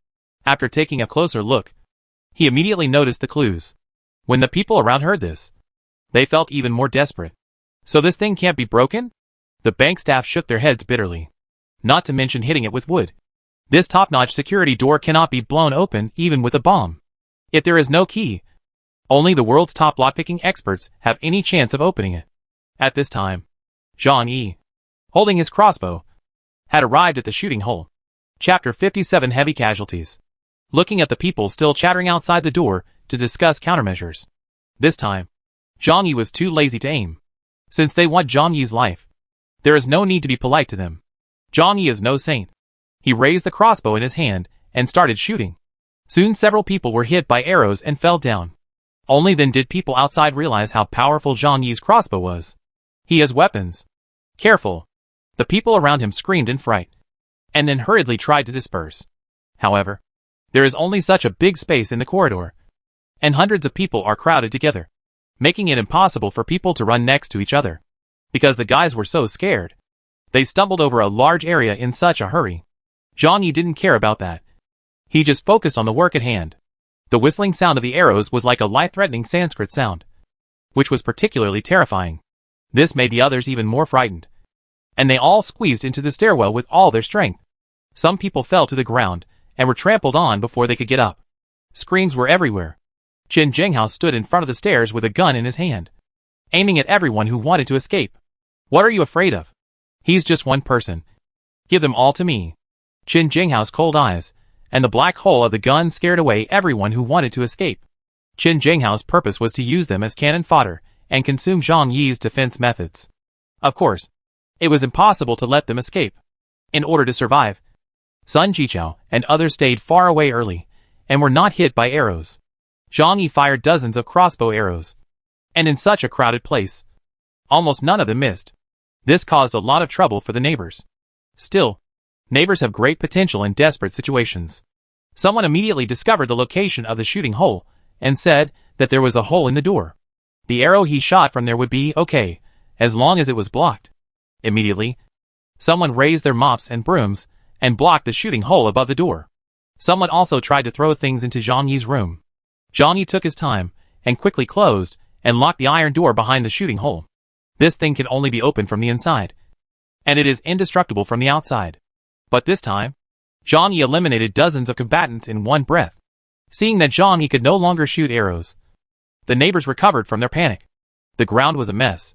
After taking a closer look, he immediately noticed the clues. When the people around heard this, they felt even more desperate. So this thing can't be broken? The bank staff shook their heads bitterly. Not to mention hitting it with wood. This top-notch security door cannot be blown open even with a bomb. If there is no key, only the world's top lockpicking experts have any chance of opening it. At this time, Zhang Yi, holding his crossbow, had arrived at the shooting hole. Chapter 57 Heavy Casualties. Looking at the people still chattering outside the door to discuss countermeasures. This time, Zhang Yi was too lazy to aim. Since they want Zhang Yi's life, there is no need to be polite to them. Zhang Yi is no saint. He raised the crossbow in his hand and started shooting. Soon several people were hit by arrows and fell down. Only then did people outside realize how powerful Zhang Yi's crossbow was. He has weapons. Careful. The people around him screamed in fright, and then hurriedly tried to disperse. However, there is only such a big space in the corridor, and hundreds of people are crowded together, making it impossible for people to run next to each other. Because the guys were so scared, they stumbled over a large area in such a hurry. Zhang Yi didn't care about that. He just focused on the work at hand. The whistling sound of the arrows was like a life-threatening Sanskrit sound, which was particularly terrifying. This made the others even more frightened, and they all squeezed into the stairwell with all their strength. Some people fell to the ground and were trampled on before they could get up. Screams were everywhere. Qin Jinghao stood in front of the stairs with a gun in his hand, aiming at everyone who wanted to escape. What are you afraid of? He's just one person. Give them all to me. Qin Jinghao's cold eyes and the black hole of the gun scared away everyone who wanted to escape. Qin Jinghao's purpose was to use them as cannon fodder and consume Zhang Yi's defense methods. Of course, it was impossible to let them escape. In order to survive, Sun Jichao and others stayed far away early and were not hit by arrows. Zhang Yi fired dozens of crossbow arrows, and in such a crowded place, almost none of them missed. This caused a lot of trouble for the neighbors. Still, neighbors have great potential in desperate situations. Someone immediately discovered the location of the shooting hole and said that there was a hole in the door. The arrow he shot from there would be okay, as long as it was blocked. Immediately, someone raised their mops and brooms and blocked the shooting hole above the door. Someone also tried to throw things into Zhang Yi's room. Zhang Yi took his time and quickly closed and locked the iron door behind the shooting hole. This thing can only be opened from the inside, and it is indestructible from the outside. But this time, Zhang Yi eliminated dozens of combatants in one breath. Seeing that Zhang Yi could no longer shoot arrows, the neighbors recovered from their panic. The ground was a mess,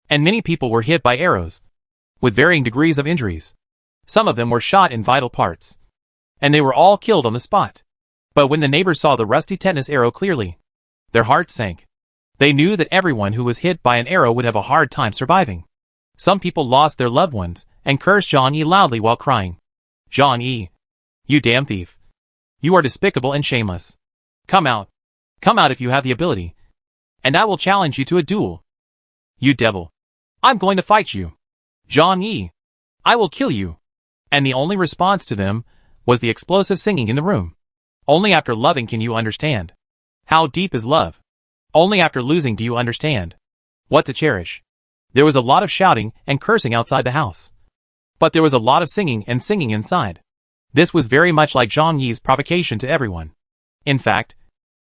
and many people were hit by arrows, with varying degrees of injuries. Some of them were shot in vital parts, and they were all killed on the spot. But when the neighbors saw the rusty tetanus arrow clearly, their hearts sank. They knew that everyone who was hit by an arrow would have a hard time surviving. Some people lost their loved ones and cursed Zhang Yi loudly while crying. Zhang Yi, you damn thief. You are despicable and shameless. Come out. Come out if you have the ability, and I will challenge you to a duel. You devil. I'm going to fight you. Zhang Yi, I will kill you. And the only response to them was the explosive singing in the room. Only after loving can you understand. How deep is love? Only after losing do you understand what to cherish. There was a lot of shouting and cursing outside the house. But there was a lot of singing and singing inside. This was very much like Zhang Yi's provocation to everyone. In fact,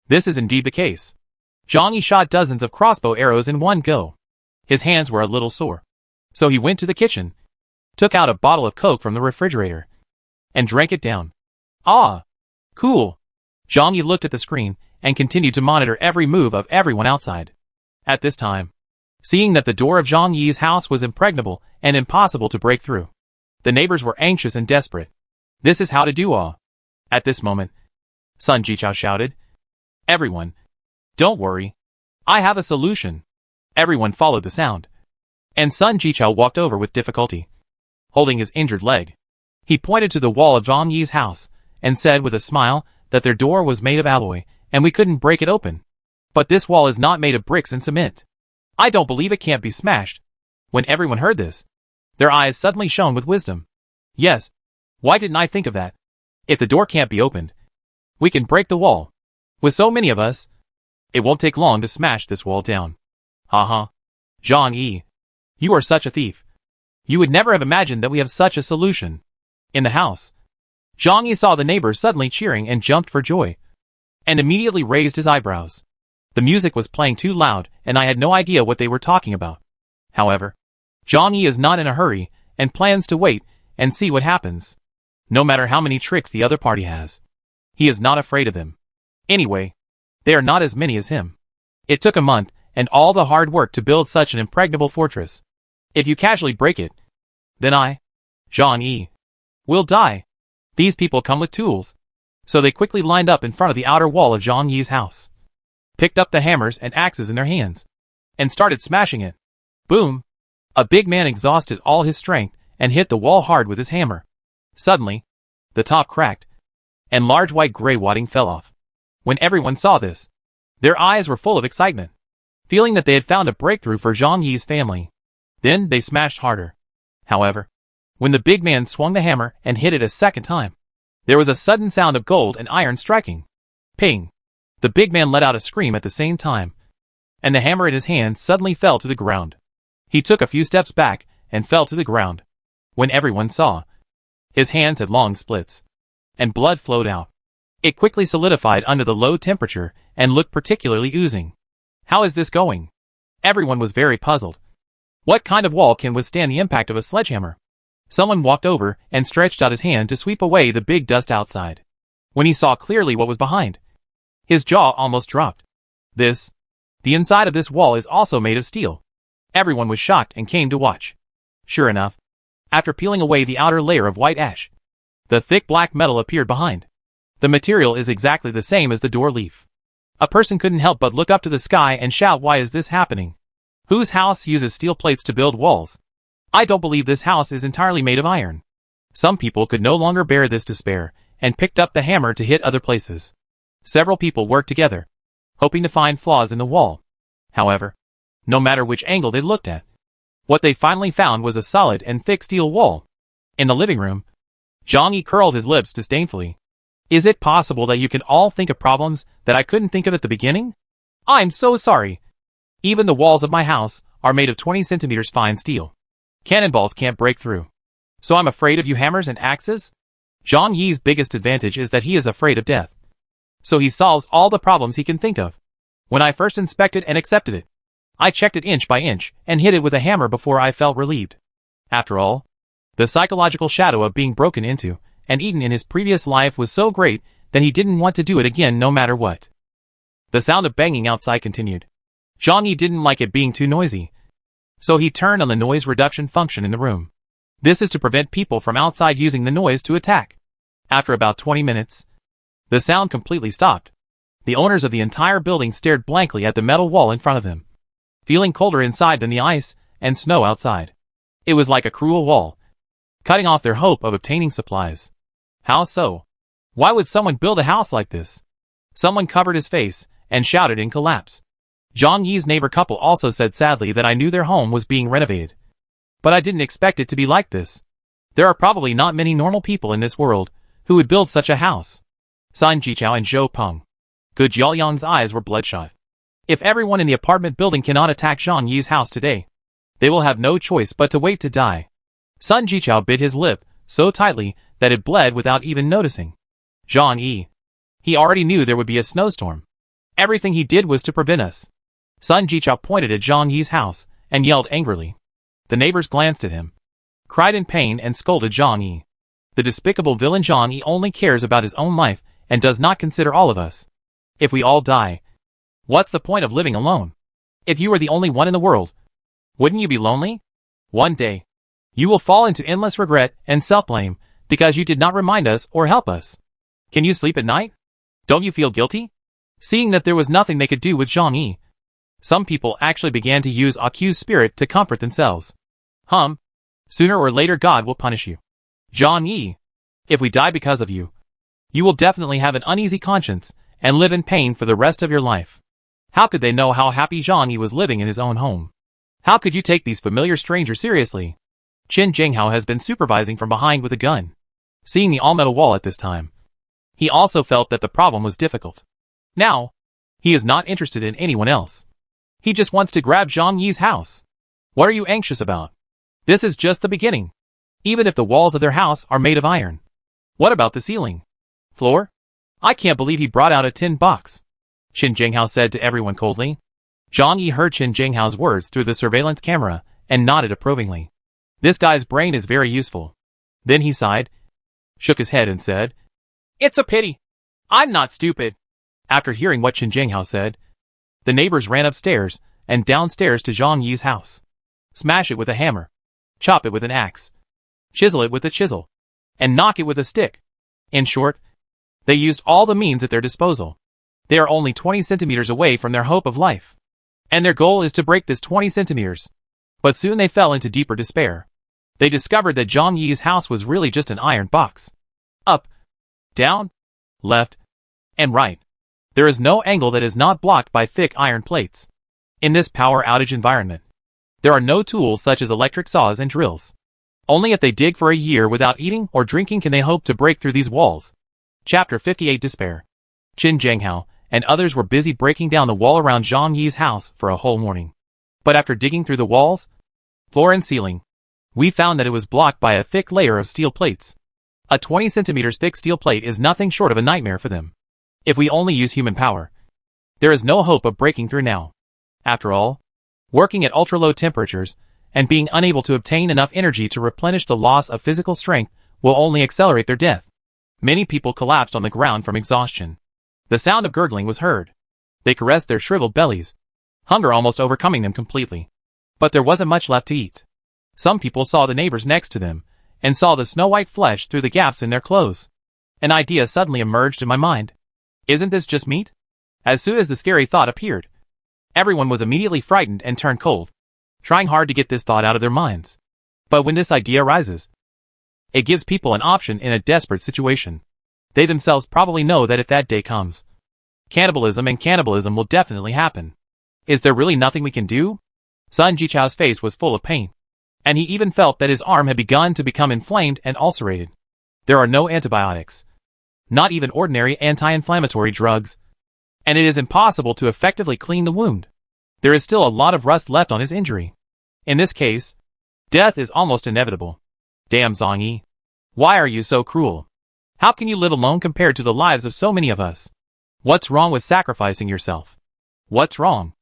this is indeed the case. Zhang Yi shot dozens of crossbow arrows in one go. His hands were a little sore. So he went to the kitchen, took out a bottle of Coke from the refrigerator, and drank it down. Ah! Cool! Zhang Yi looked at the screen and continued to monitor every move of everyone outside. At this time, seeing that the door of Zhang Yi's house was impregnable and impossible to break through, the neighbors were anxious and desperate. This is how to do all. At this moment, Sun Jichao shouted. Everyone, don't worry. I have a solution. Everyone followed the sound. And Sun Jichao walked over with difficulty, holding his injured leg. He pointed to the wall of Zhang Yi's house and said with a smile that their door was made of alloy and we couldn't break it open. But this wall is not made of bricks and cement. I don't believe it can't be smashed. When everyone heard this, their eyes suddenly shone with wisdom. Yes, why didn't I think of that? If the door can't be opened, we can break the wall. With so many of us, it won't take long to smash this wall down. Haha. Zhang Yi, you are such a thief. You would never have imagined that we have such a solution. In the house, Zhang Yi saw the neighbors suddenly cheering and jumped for joy, and immediately raised his eyebrows. The music was playing too loud and I had no idea what they were talking about. However, Zhang Yi is not in a hurry and plans to wait and see what happens. No matter how many tricks the other party has, he is not afraid of them. Anyway, they are not as many as him. It took a month and all the hard work to build such an impregnable fortress. If you casually break it, then I, Zhang Yi, will die. These people come with tools. So they quickly lined up in front of the outer wall of Zhang Yi's house, picked up the hammers and axes in their hands, and started smashing it. Boom! A big man exhausted all his strength and hit the wall hard with his hammer. Suddenly, the top cracked, and large white gray wadding fell off. When everyone saw this, their eyes were full of excitement, feeling that they had found a breakthrough for Zhang Yi's family. Then they smashed harder. However, when the big man swung the hammer and hit it a second time, there was a sudden sound of gold and iron striking. Ping! The big man let out a scream at the same time, and the hammer in his hand suddenly fell to the ground. He took a few steps back and fell to the ground. When everyone saw, his hands had long splits, and blood flowed out. It quickly solidified under the low temperature and looked particularly oozing. How is this going? Everyone was very puzzled. What kind of wall can withstand the impact of a sledgehammer? Someone walked over and stretched out his hand to sweep away the big dust outside. When he saw clearly what was behind, his jaw almost dropped. The inside of this wall is also made of steel. Everyone was shocked and came to watch. Sure enough, after peeling away the outer layer of white ash, the thick black metal appeared behind. The material is exactly the same as the door leaf. A person couldn't help but look up to the sky and shout, why is this happening? Whose house uses steel plates to build walls? I don't believe this house is entirely made of iron. Some people could no longer bear this despair and picked up the hammer to hit other places. Several people worked together, hoping to find flaws in the wall. However, no matter which angle they looked at, what they finally found was a solid and thick steel wall. In the living room, Zhang Yi curled his lips disdainfully. Is it possible that you can all think of problems that I couldn't think of at the beginning? I'm so sorry. Even the walls of my house are made of 20 centimeters fine steel. Cannonballs can't break through. So I'm afraid of you hammers and axes? Zhang Yi's biggest advantage is that he is afraid of death. So he solves all the problems he can think of. When I first inspected and accepted it, I checked it inch by inch and hit it with a hammer before I felt relieved. After all, the psychological shadow of being broken into and eaten in his previous life was so great that he didn't want to do it again no matter what. The sound of banging outside continued. Zhang Yi didn't like it being too noisy, so he turned on the noise reduction function in the room. This is to prevent people from outside using the noise to attack. After about 20 minutes, the sound completely stopped. The owners of the entire building stared blankly at the metal wall in front of them, feeling colder inside than the ice and snow outside. It was like a cruel wall, cutting off their hope of obtaining supplies. How so? Why would someone build a house like this? Someone covered his face and shouted in collapse. Zhang Yi's neighbor couple also said sadly that I knew their home was being renovated, but I didn't expect it to be like this. There are probably not many normal people in this world who would build such a house. Sun Jichao and Zhou Peng. Gu Jiaoyang's eyes were bloodshot. If everyone in the apartment building cannot attack Zhang Yi's house today, they will have no choice but to wait to die. Sun Jichao bit his lip so tightly that it bled without even noticing. Zhang Yi. He already knew there would be a snowstorm. Everything he did was to prevent us. Sun Jichao pointed at Zhang Yi's house and yelled angrily. The neighbors glanced at him, cried in pain and scolded Zhang Yi. The despicable villain Zhang Yi only cares about his own life and does not consider all of us. If we all die, what's the point of living alone? If you were the only one in the world, wouldn't you be lonely? One day, you will fall into endless regret and self-blame because you did not remind us or help us. Can you sleep at night? Don't you feel guilty? Seeing that there was nothing they could do with Zhang Yi, some people actually began to use Aku's spirit to comfort themselves. Sooner or later God will punish you. Zhang Yi, if we die because of you, you will definitely have an uneasy conscience and live in pain for the rest of your life. How could they know how happy Zhang Yi was living in his own home? How could you take these familiar strangers seriously? Qin Jinghao has been supervising from behind with a gun. Seeing the all-metal wall at this time, he also felt that the problem was difficult. Now, he is not interested in anyone else. He just wants to grab Zhang Yi's house. What are you anxious about? This is just the beginning. Even if the walls of their house are made of iron. What about the ceiling? Floor? I can't believe he brought out a tin box. Qin Jinghao said to everyone coldly. Zhang Yi heard Qin Jinghao's words through the surveillance camera and nodded approvingly. This guy's brain is very useful. Then he sighed, shook his head and said, It's a pity. I'm not stupid. After hearing what Qin Jinghao said, the neighbors ran upstairs and downstairs to Zhang Yi's house. Smash it with a hammer. Chop it with an axe. Chisel it with a chisel. And knock it with a stick. In short, they used all the means at their disposal. They are only 20 centimeters away from their hope of life. And their goal is to break this 20 centimeters. But soon they fell into deeper despair. They discovered that Zhang Yi's house was really just an iron box. Up, down, left, and right. There is no angle that is not blocked by thick iron plates. In this power outage environment, there are no tools such as electric saws and drills. Only if they dig for a year without eating or drinking can they hope to break through these walls. Chapter 58 Despair. Qin Jinghao and others were busy breaking down the wall around Zhang Yi's house for a whole morning. But after digging through the walls, floor and ceiling, we found that it was blocked by a thick layer of steel plates. A 20 centimeters thick steel plate is nothing short of a nightmare for them. If we only use human power, there is no hope of breaking through now. After all, working at ultra-low temperatures and being unable to obtain enough energy to replenish the loss of physical strength will only accelerate their death. Many people collapsed on the ground from exhaustion. The sound of gurgling was heard. They caressed their shriveled bellies, hunger almost overcoming them completely. But there wasn't much left to eat. Some people saw the neighbors next to them and saw the snow-white flesh through the gaps in their clothes. An idea suddenly emerged in my mind. Isn't this just meat? As soon as the scary thought appeared, everyone was immediately frightened and turned cold, trying hard to get this thought out of their minds. But when this idea arises, it gives people an option in a desperate situation. They themselves probably know that if that day comes, cannibalism will definitely happen. Is there really nothing we can do? Sun Jichao's face was full of pain, and he even felt that his arm had begun to become inflamed and ulcerated. There are no antibiotics, not even ordinary anti-inflammatory drugs, and it is impossible to effectively clean the wound. There is still a lot of rust left on his injury. In this case, death is almost inevitable. Damn Zhang Yi, why are you so cruel? How can you live alone compared to the lives of so many of us? What's wrong with sacrificing yourself? What's wrong?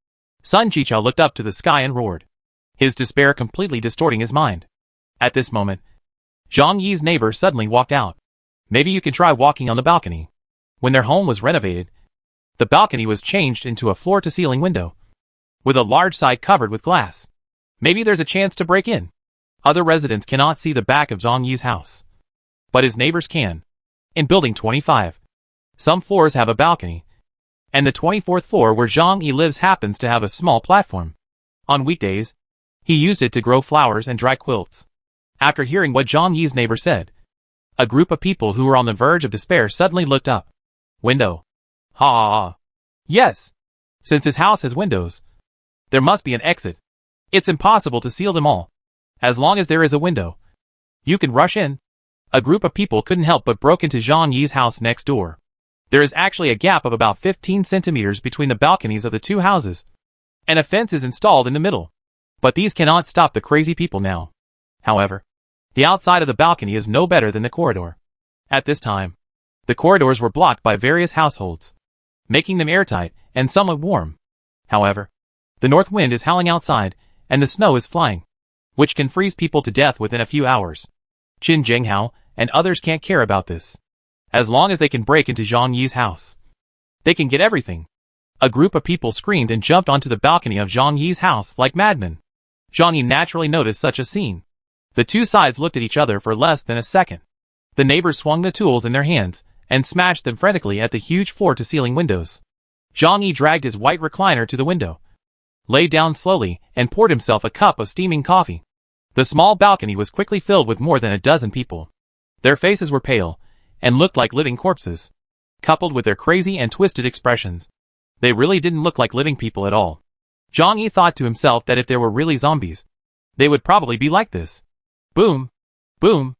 Sun Jichao looked up to the sky and roared, his despair completely distorting his mind. At this moment, Zhang Yi's neighbor suddenly walked out. Maybe you can try walking on the balcony. When their home was renovated, the balcony was changed into a floor-to-ceiling window, with a large side covered with glass. Maybe there's a chance to break in. Other residents cannot see the back of Zhang Yi's house, but his neighbors can. In building 25, some floors have a balcony, and the 24th floor where Zhang Yi lives happens to have a small platform. On weekdays, he used it to grow flowers and dry quilts. After hearing what Zhang Yi's neighbor said, a group of people who were on the verge of despair suddenly looked up. Window. Ha! Yes! Since his house has windows, there must be an exit. It's impossible to seal them all. As long as there is a window, you can rush in. A group of people couldn't help but broke into Zhang Yi's house next door. There is actually a gap of about 15 centimeters between the balconies of the two houses, and a fence is installed in the middle. But these cannot stop the crazy people now. However, the outside of the balcony is no better than the corridor. At this time, the corridors were blocked by various households, making them airtight and somewhat warm. However, the north wind is howling outside, and the snow is flying, which can freeze people to death within a few hours. Qin Zhenghao and others can't care about this. As long as they can break into Zhang Yi's house, they can get everything. A group of people screamed and jumped onto the balcony of Zhang Yi's house like madmen. Zhang Yi naturally noticed such a scene. The two sides looked at each other for less than a second. The neighbors swung the tools in their hands and smashed them frantically at the huge floor-to-ceiling windows. Zhang Yi dragged his white recliner to the window, lay down slowly, and poured himself a cup of steaming coffee. The small balcony was quickly filled with more than a dozen people. Their faces were pale and looked like living corpses, coupled with their crazy and twisted expressions. They really didn't look like living people at all. Zhang Yi thought to himself that if there were really zombies, they would probably be like this. Boom! Boom!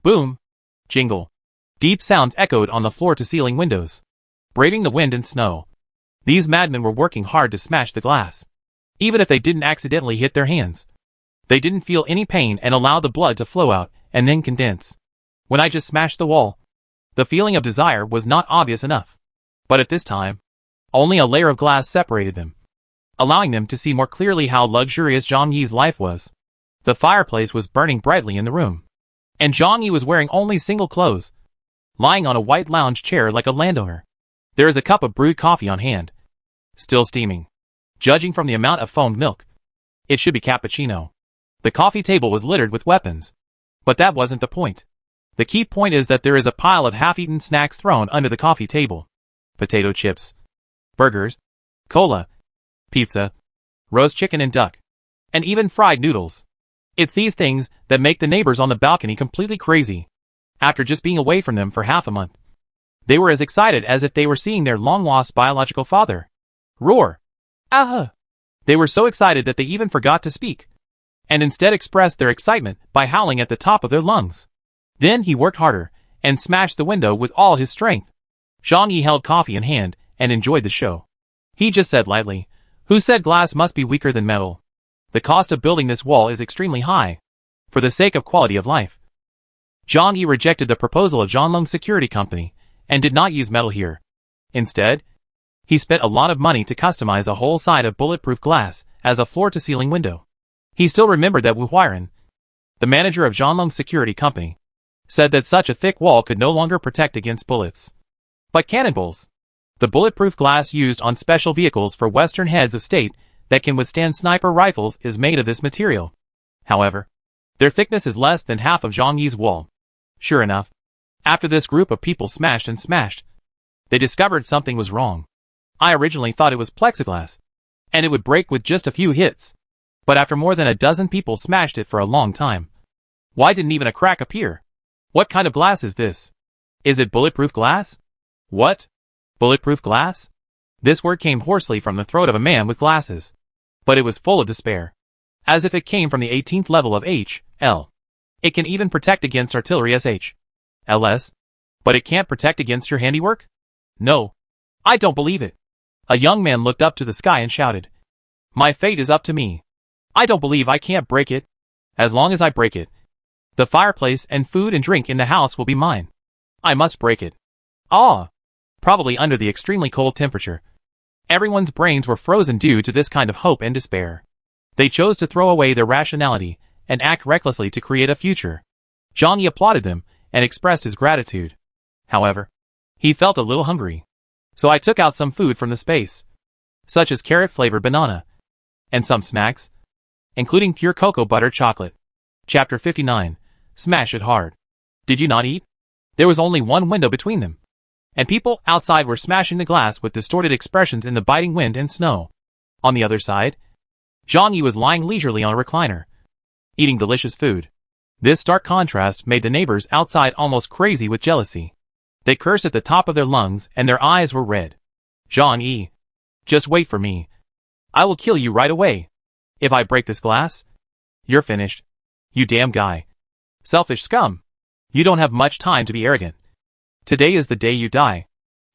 Boom! Jingle. Deep sounds echoed on the floor-to-ceiling windows, braving the wind and snow. These madmen were working hard to smash the glass. Even if they didn't accidentally hit their hands, they didn't feel any pain and allowed the blood to flow out and then condense. When I just smashed the wall, the feeling of desire was not obvious enough. But at this time, only a layer of glass separated them, allowing them to see more clearly how luxurious Zhang Yi's life was. The fireplace was burning brightly in the room, and Zhang Yi was wearing only single clothes, lying on a white lounge chair like a landowner. There is a cup of brewed coffee on hand, still steaming. Judging from the amount of foamed milk, it should be cappuccino. The coffee table was littered with weapons, but that wasn't the point. The key point is that there is a pile of half-eaten snacks thrown under the coffee table. Potato chips, burgers, cola, pizza, roast chicken and duck, and even fried noodles. It's these things that make the neighbors on the balcony completely crazy. After just being away from them for half a month, they were as excited as if they were seeing their long-lost biological father. Roar! Ah! They were so excited that they even forgot to speak, and instead expressed their excitement by howling at the top of their lungs. Then he worked harder and smashed the window with all his strength. Zhang Yi held coffee in hand and enjoyed the show. He just said lightly, "Who said glass must be weaker than metal? The cost of building this wall is extremely high. For the sake of quality of life." Zhang Yi rejected the proposal of Zhonglong Security Company and did not use metal here. Instead, he spent a lot of money to customize a whole side of bulletproof glass as a floor-to-ceiling window. He still remembered that Wu Huiren, the manager of Zhonglong Security Company, said that such a thick wall could no longer protect against bullets, but cannonballs. The bulletproof glass used on special vehicles for Western heads of state that can withstand sniper rifles is made of this material. However, their thickness is less than half of Zhang Yi's wall. Sure enough, after this group of people smashed and smashed, they discovered something was wrong. I originally thought it was plexiglass, and it would break with just a few hits. But after more than a dozen people smashed it for a long time, why didn't even a crack appear? What kind of glass is this? Is it bulletproof glass? What? Bulletproof glass? This word came hoarsely from the throat of a man with glasses, but it was full of despair, as if it came from the 18th level of H.L. It can even protect against artillery S.H.L.S., but it can't protect against your handiwork? No. I don't believe it. A young man looked up to the sky and shouted, "My fate is up to me. I don't believe I can't break it. As long as I break it, the fireplace and food and drink in the house will be mine. I must break it." Ah! Probably under the extremely cold temperature, everyone's brains were frozen due to this kind of hope and despair. They chose to throw away their rationality and act recklessly to create a future. Zhang Yi applauded them and expressed his gratitude. However, he felt a little hungry, so I took out some food from the space, such as carrot-flavored banana, and some snacks, including pure cocoa butter chocolate. Chapter 59. Smash it hard. Did you not eat? There was only one window between them, and people outside were smashing the glass with distorted expressions in the biting wind and snow. On the other side, Zhang Yi was lying leisurely on a recliner, eating delicious food. This stark contrast made the neighbors outside almost crazy with jealousy. They cursed at the top of their lungs and their eyes were red. "Zhang Yi, just wait for me. I will kill you right away. If I break this glass, you're finished. You damn guy. Selfish scum. You don't have much time to be arrogant. Today is the day you die."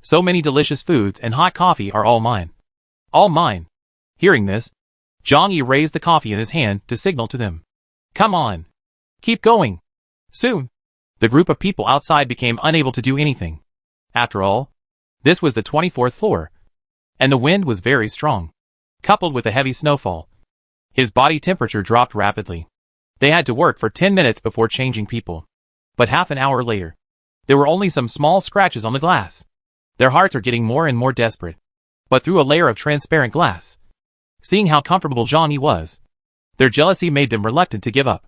So many delicious foods and hot coffee are all mine. All mine. Hearing this, Zhang Yi raised the coffee in his hand to signal to them. Come on. Keep going. Soon, the group of people outside became unable to do anything. After all, this was the 24th floor, and the wind was very strong, coupled with a heavy snowfall. His body temperature dropped rapidly. They had to work for 10 minutes before changing people. But half an hour later, there were only some small scratches on the glass. Their hearts are getting more and more desperate. But through a layer of transparent glass, seeing how comfortable Zhang Yi was, their jealousy made them reluctant to give up.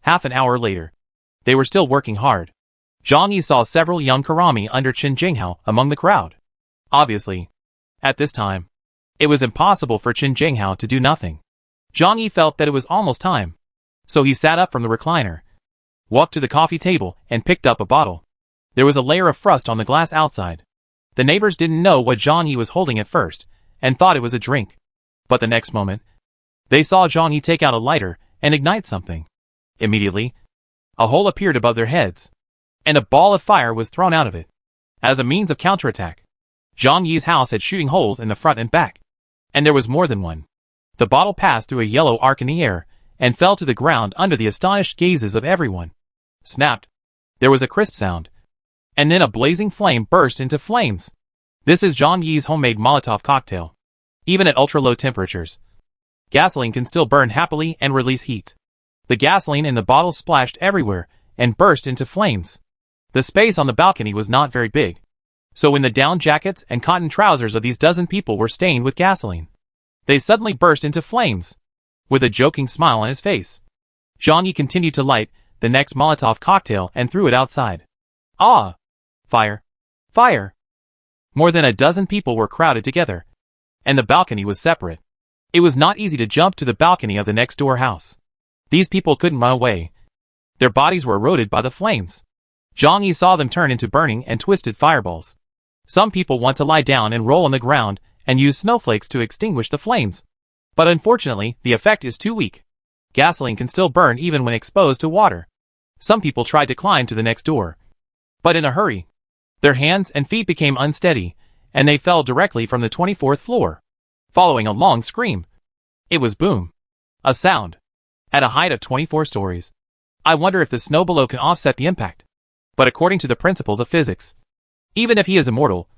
Half an hour later, they were still working hard. Zhang Yi saw several young Karami under Chen Jinghao among the crowd. Obviously, at this time, it was impossible for Chen Jinghao to do nothing. Zhang Yi felt that it was almost time, so he sat up from the recliner, walked to the coffee table, and picked up a bottle. There was a layer of frost on the glass outside. The neighbors didn't know what Zhang Yi was holding at first, and thought it was a drink. But the next moment, they saw Zhang Yi take out a lighter and ignite something. Immediately, a hole appeared above their heads, and a ball of fire was thrown out of it. As a means of counterattack, Zhang Yi's house had shooting holes in the front and back, and there was more than one. The bottle passed through a yellow arc in the air, and fell to the ground under the astonished gazes of everyone. Snapped. There was a crisp sound, and then a blazing flame burst into flames. This is Zhang Yi's homemade Molotov cocktail. Even at ultra-low temperatures, gasoline can still burn happily and release heat. The gasoline in the bottle splashed everywhere and burst into flames. The space on the balcony was not very big, so when the down jackets and cotton trousers of these dozen people were stained with gasoline, they suddenly burst into flames. With a joking smile on his face, Zhang Yi continued to light the next Molotov cocktail and threw it outside. Ah! Fire! Fire! More than a dozen people were crowded together, and the balcony was separate. It was not easy to jump to the balcony of the next door house. These people couldn't run away. Their bodies were eroded by the flames. Zhang Yi saw them turn into burning and twisted fireballs. Some people want to lie down and roll on the ground and use snowflakes to extinguish the flames. But unfortunately, the effect is too weak. Gasoline can still burn even when exposed to water. Some people tried to climb to the next door, but in a hurry, their hands and feet became unsteady, and they fell directly from the 24th floor, following a long scream. It was boom. A sound. At a height of 24 stories. I wonder if the snow below can offset the impact. But according to the principles of physics, even if he is immortal,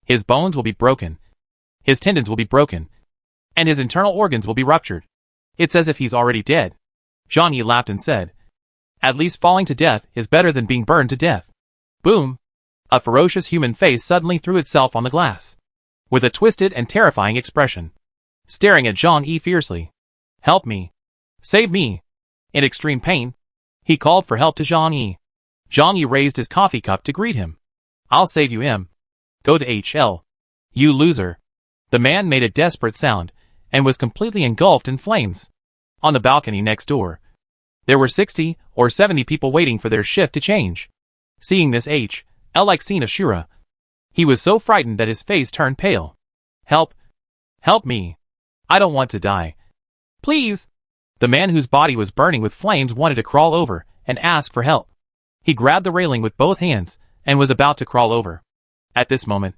his bones will be broken, his tendons will be broken, and his internal organs will be ruptured. It's as if he's already dead. Zhang Yi laughed and said, at least falling to death is better than being burned to death. Boom! A ferocious human face suddenly threw itself on the glass, with a twisted and terrifying expression, staring at Zhang Yi fiercely. Help me! Save me! In extreme pain, he called for help to Zhang Yi. Zhang Yi raised his coffee cup to greet him. I'll save you, M. Go to HL. You loser. The man made a desperate sound, and was completely engulfed in flames. On the balcony next door, there were 60 or 70 people waiting for their shift to change. Seeing this HL-like scene of Shura, he was so frightened that his face turned pale. Help! Help me! I don't want to die. Please! The man whose body was burning with flames wanted to crawl over and ask for help. He grabbed the railing with both hands and was about to crawl over. At this moment,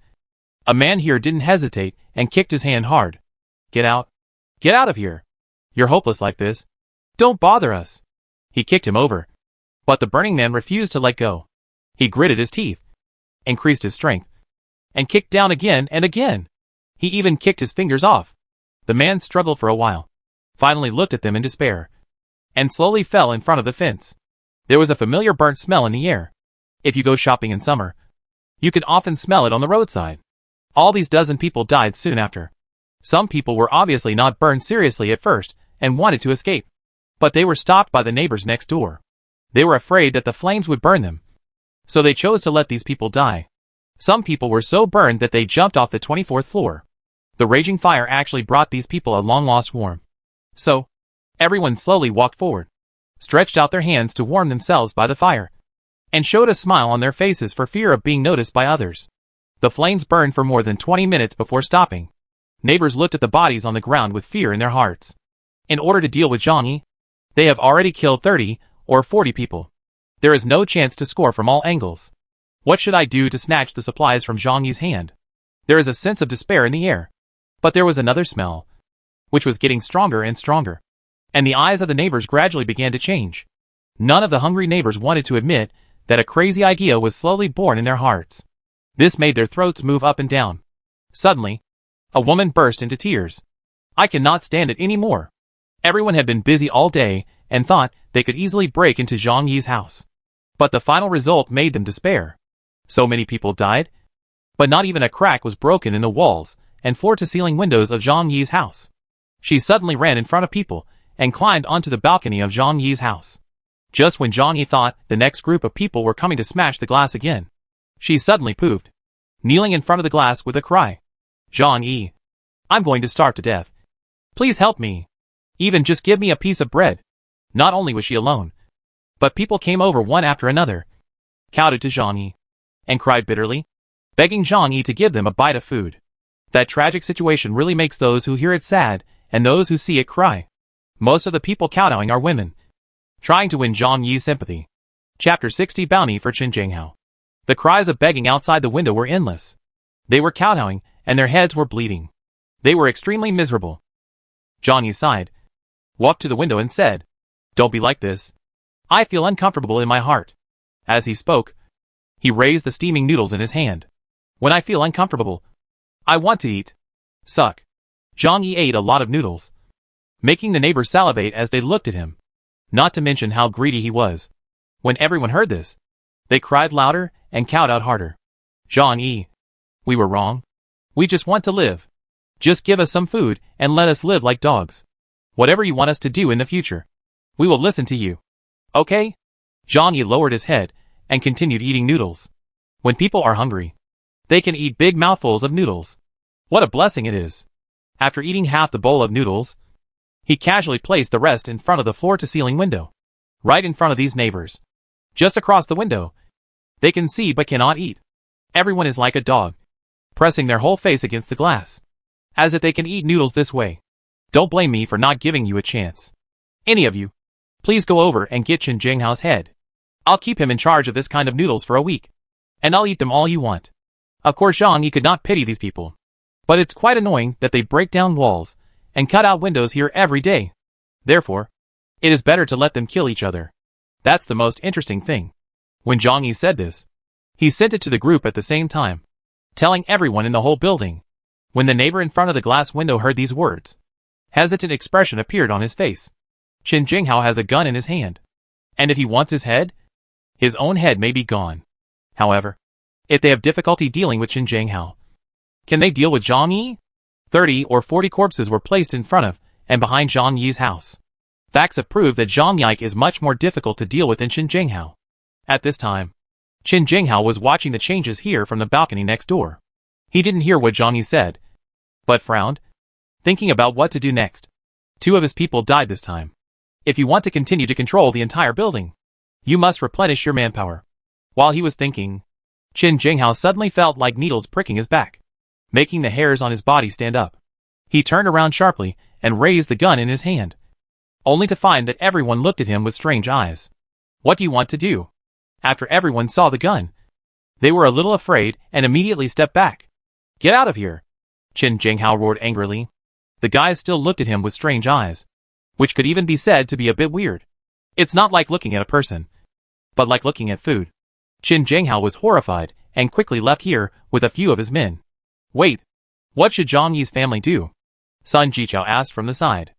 a man here didn't hesitate and kicked his hand hard. Get out. Get out of here. You're hopeless like this. Don't bother us. He kicked him over, but the burning man refused to let go. He gritted his teeth, increased his strength, and kicked down again and again. He even kicked his fingers off. The man struggled for a while, finally looked at them in despair, and slowly fell in front of the fence. There was a familiar burnt smell in the air. If you go shopping in summer, you can often smell it on the roadside. All these dozen people died soon after. Some people were obviously not burned seriously at first and wanted to escape, but they were stopped by the neighbors next door. They were afraid that the flames would burn them, so they chose to let these people die. Some people were so burned that they jumped off the 24th floor. The raging fire actually brought these people a long-lost warmth. So, everyone slowly walked forward, stretched out their hands to warm themselves by the fire, and showed a smile on their faces for fear of being noticed by others. The flames burned for more than 20 minutes before stopping. Neighbors looked at the bodies on the ground with fear in their hearts. In order to deal with Zhang Yi, they have already killed 30 or 40 people. There is no chance to score from all angles. What should I do to snatch the supplies from Zhang Yi's hand? There is a sense of despair in the air. But there was another smell, which was getting stronger and stronger. And the eyes of the neighbors gradually began to change. None of the hungry neighbors wanted to admit that a crazy idea was slowly born in their hearts. This made their throats move up and down. Suddenly, a woman burst into tears. I cannot stand it anymore. Everyone had been busy all day and thought they could easily break into Zhang Yi's house. But the final result made them despair. So many people died, but not even a crack was broken in the walls and floor-to-ceiling windows of Zhang Yi's house. She suddenly ran in front of people and climbed onto the balcony of Zhang Yi's house. Just when Zhang Yi thought the next group of people were coming to smash the glass again, she suddenly poofed, kneeling in front of the glass with a cry. Zhang Yi, I'm going to starve to death. Please help me. Even just give me a piece of bread. Not only was she alone, but people came over one after another, kowtowed to Zhang Yi, and cried bitterly, begging Zhang Yi to give them a bite of food. That tragic situation really makes those who hear it sad and those who see it cry. Most of the people kowtowing are women, trying to win Zhang Yi's sympathy. Chapter 60 Bounty for Qin Jinghao. The cries of begging outside the window were endless. They were kowtowing, and their heads were bleeding. They were extremely miserable. Zhang Yi sighed, walked to the window and said, Don't be like this. I feel uncomfortable in my heart. As he spoke, he raised the steaming noodles in his hand. When I feel uncomfortable, I want to eat. Suck. Zhang Yi ate a lot of noodles, making the neighbors salivate as they looked at him. Not to mention how greedy he was. When everyone heard this, they cried louder and kowtowed harder. Zhang Yi, we were wrong. We just want to live. Just give us some food and let us live like dogs. Whatever you want us to do in the future, we will listen to you. Okay? Zhang Yi lowered his head and continued eating noodles. When people are hungry, they can eat big mouthfuls of noodles. What a blessing it is. After eating half the bowl of noodles, he casually placed the rest in front of the floor-to-ceiling window, right in front of these neighbors. Just across the window, they can see but cannot eat. Everyone is like a dog, pressing their whole face against the glass, as if they can eat noodles this way. Don't blame me for not giving you a chance. Any of you, please go over and get Qin Jinghao's head. I'll keep him in charge of this kind of noodles for a week, and I'll eat them all you want. Of course Zhang Yi could not pity these people, but it's quite annoying that they break down walls and cut out windows here every day. Therefore, it is better to let them kill each other. That's the most interesting thing. When Zhang Yi said this, he sent it to the group at the same time, telling everyone in the whole building. When the neighbor in front of the glass window heard these words, hesitant expression appeared on his face. Qin Jinghao has a gun in his hand, and if he wants his head, his own head may be gone. However, if they have difficulty dealing with Qin Jinghao, can they deal with Zhang Yi? 30 or 40 corpses were placed in front of and behind Zhang Yi's house. Facts have proved that Zhang Yi is much more difficult to deal with than Qin Jinghao. At this time, Qin Jinghao was watching the changes here from the balcony next door. He didn't hear what Zhang Yi said, but frowned, thinking about what to do next. 2 of his people died this time. If you want to continue to control the entire building, you must replenish your manpower. While he was thinking, Qin Jinghao suddenly felt like needles pricking his back, making the hairs on his body stand up. He turned around sharply and raised the gun in his hand, only to find that everyone looked at him with strange eyes. What do you want to do? After everyone saw the gun, they were a little afraid and immediately stepped back. Get out of here! Qin Jinghao roared angrily. The guys still looked at him with strange eyes, which could even be said to be a bit weird. It's not like looking at a person, but like looking at food. Qin Jinghao was horrified and quickly left here with a few of his men. Wait, what should Zhang Yi's family do? Sun Jichao asked from the side.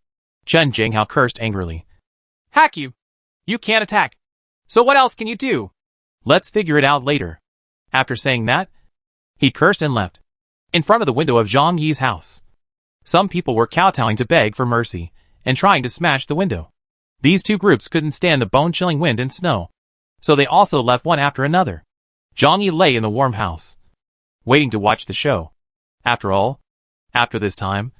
Qin Jinghao cursed angrily. Hack you! You can't attack! So what else can you do? Let's figure it out later. After saying that, he cursed and left. In front of the window of Zhang Yi's house, some people were kowtowing to beg for mercy and trying to smash the window. These 2 groups couldn't stand the bone-chilling wind and snow, so they also left one after another. Zhang Yi lay in the warm house, waiting to watch the show. After all, after this time,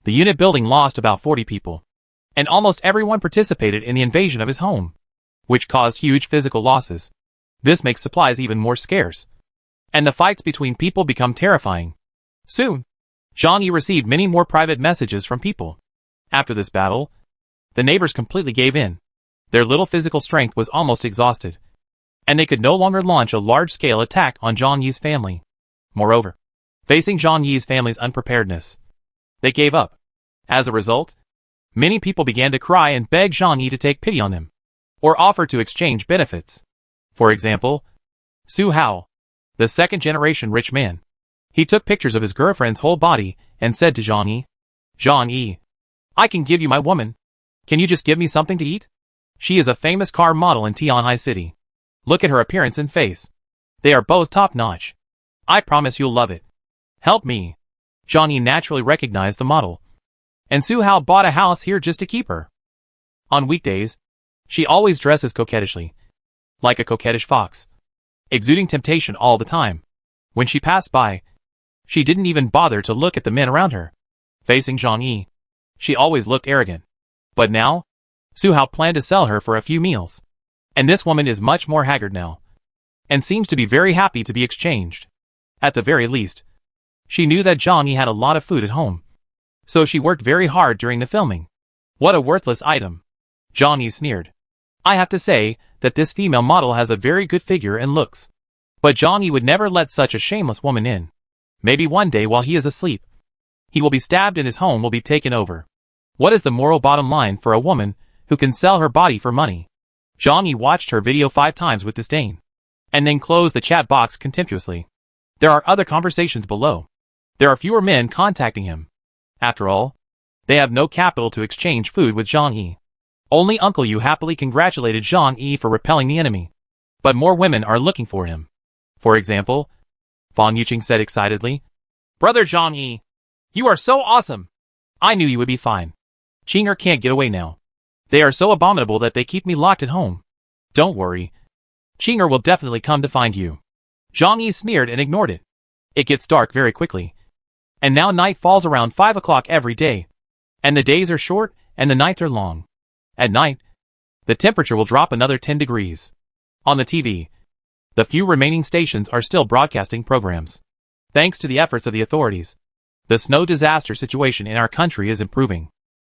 the unit building lost about 40 people, and almost everyone participated in the invasion of his home, which caused huge physical losses. This makes supplies even more scarce, and the fights between people become terrifying. Soon, Zhang Yi received many more private messages from people. After this battle, the neighbors completely gave in. Their little physical strength was almost exhausted. and they could no longer launch a large-scale attack on Zhang Yi's family. Moreover, facing Zhang Yi's family's unpreparedness, they gave up. As a result, many people began to cry and beg Zhang Yi to take pity on them, or offer to exchange benefits. For example, Su Hao, the second-generation rich man. He took pictures of his girlfriend's whole body and said to Zhang Yi, I can give you my woman. Can you just give me something to eat? She is a famous car model in Tianhai City. Look at her appearance and face. They are both top-notch. I promise you'll love it. Help me. Zhang Yi naturally recognized the model. And Su Hao bought a house here just to keep her. On weekdays, she always dresses coquettishly, like a coquettish fox, exuding temptation all the time. When she passed by, she didn't even bother to look at the men around her. Facing Zhang Yi, she always looked arrogant. But now, Su Hao planned to sell her for a few meals. And this woman is much more haggard now, and seems to be very happy to be exchanged. At the very least, she knew that Zhang Yi had a lot of food at home, so she worked very hard during the filming. What a worthless item. Zhang Yi sneered. I have to say that this female model has a very good figure and looks. But Zhang Yi would never let such a shameless woman in. Maybe one day while he is asleep, he will be stabbed and his home will be taken over. What is the moral bottom line for a woman who can sell her body for money? Zhang Yi watched her video 5 times with disdain, and then closed the chat box contemptuously. There are other conversations below. There are fewer men contacting him. After all, they have no capital to exchange food with Zhang Yi. Only Uncle Yu happily congratulated Zhang Yi for repelling the enemy. But more women are looking for him. For example, Fan Yuqing said excitedly, Brother Zhang Yi, you are so awesome! I knew you would be fine. Qing'er can't get away now. They are so abominable that they keep me locked at home. Don't worry. Qing'er will definitely come to find you. Zhang Yi sneered and ignored it. It gets dark very quickly. And now night falls around 5 o'clock every day. And the days are short, and the nights are long. At night, the temperature will drop another 10 degrees. On the TV, the few remaining stations are still broadcasting programs. Thanks to the efforts of the authorities, the snow disaster situation in our country is improving.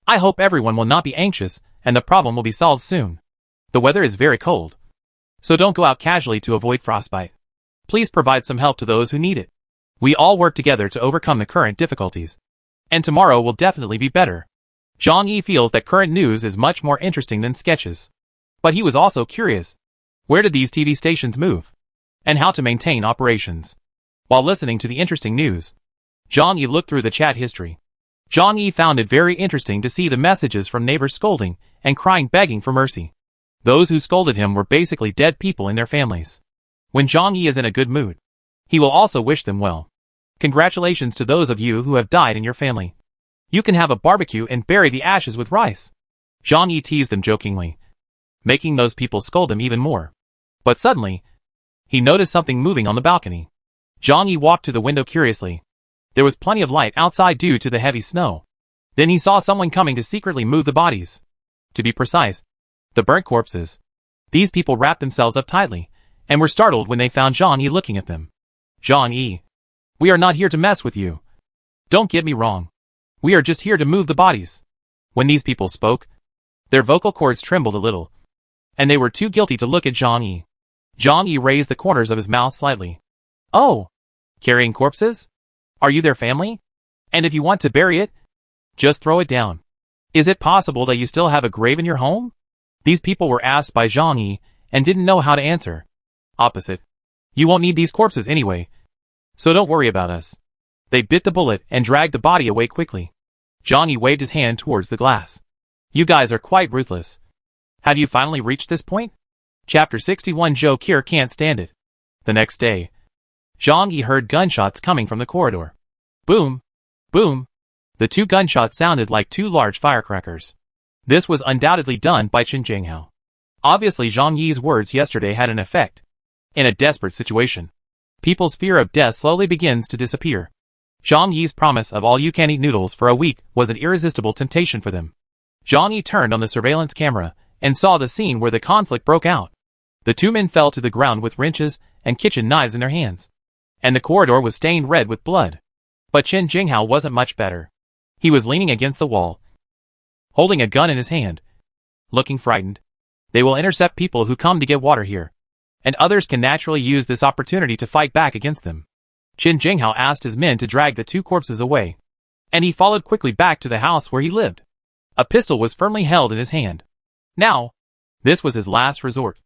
I hope everyone will not be anxious and the problem will be solved soon. The weather is very cold, so don't go out casually to avoid frostbite. Please provide some help to those who need it. We all work together to overcome the current difficulties. And tomorrow will definitely be better. Zhang Yi feels that current news is much more interesting than sketches. But he was also curious. Where did these TV stations move? And how to maintain operations? While listening to the interesting news, Zhang Yi looked through the chat history. Zhang Yi found it very interesting to see the messages from neighbors scolding and crying begging for mercy. Those who scolded him were basically dead people in their families. When Zhang Yi is in a good mood, he will also wish them well. Congratulations to those of you who have died in your family. You can have a barbecue and bury the ashes with rice. Zhang Yi teased them jokingly, making those people scold them even more. But suddenly, he noticed something moving on the balcony. Zhang Yi walked to the window curiously. There was plenty of light outside due to the heavy snow. Then he saw someone coming to secretly move the bodies. To be precise, the burnt corpses. These people wrapped themselves up tightly, and were startled when they found Zhang Yi looking at them. Zhang Yi, we are not here to mess with you. Don't get me wrong. We are just here to move the bodies. When these people spoke, their vocal cords trembled a little, and they were too guilty to look at Zhang Yi. Zhang Yi raised the corners of his mouth slightly. Oh, carrying corpses? Are you their family? And if you want to bury it, just throw it down. Is it possible that you still have a grave in your home? These people were asked by Zhang Yi and didn't know how to answer. Opposite. You won't need these corpses anyway, so don't worry about us. They bit the bullet and dragged the body away quickly. Zhang Yi waved his hand towards the glass. You guys are quite ruthless. Have you finally reached this point? Chapter 61. Zhou Qier can't stand it. The next day, Zhang Yi heard gunshots coming from the corridor. Boom! Boom! The 2 gunshots sounded like 2 large firecrackers. This was undoubtedly done by Chen Jinghao. Obviously Zhang Yi's words yesterday had an effect. In a desperate situation, people's fear of death slowly begins to disappear. Zhang Yi's promise of all-you-can-eat noodles for a week was an irresistible temptation for them. Zhang Yi turned on the surveillance camera and saw the scene where the conflict broke out. The 2 men fell to the ground with wrenches and kitchen knives in their hands, and the corridor was stained red with blood. But Chen Jinghao wasn't much better. He was leaning against the wall, holding a gun in his hand, looking frightened. They will intercept people who come to get water here. and others can naturally use this opportunity to fight back against them. Qin Jinghao asked his men to drag the two corpses away, and he followed quickly back to the house where he lived. A pistol was firmly held in his hand. Now, this was his last resort.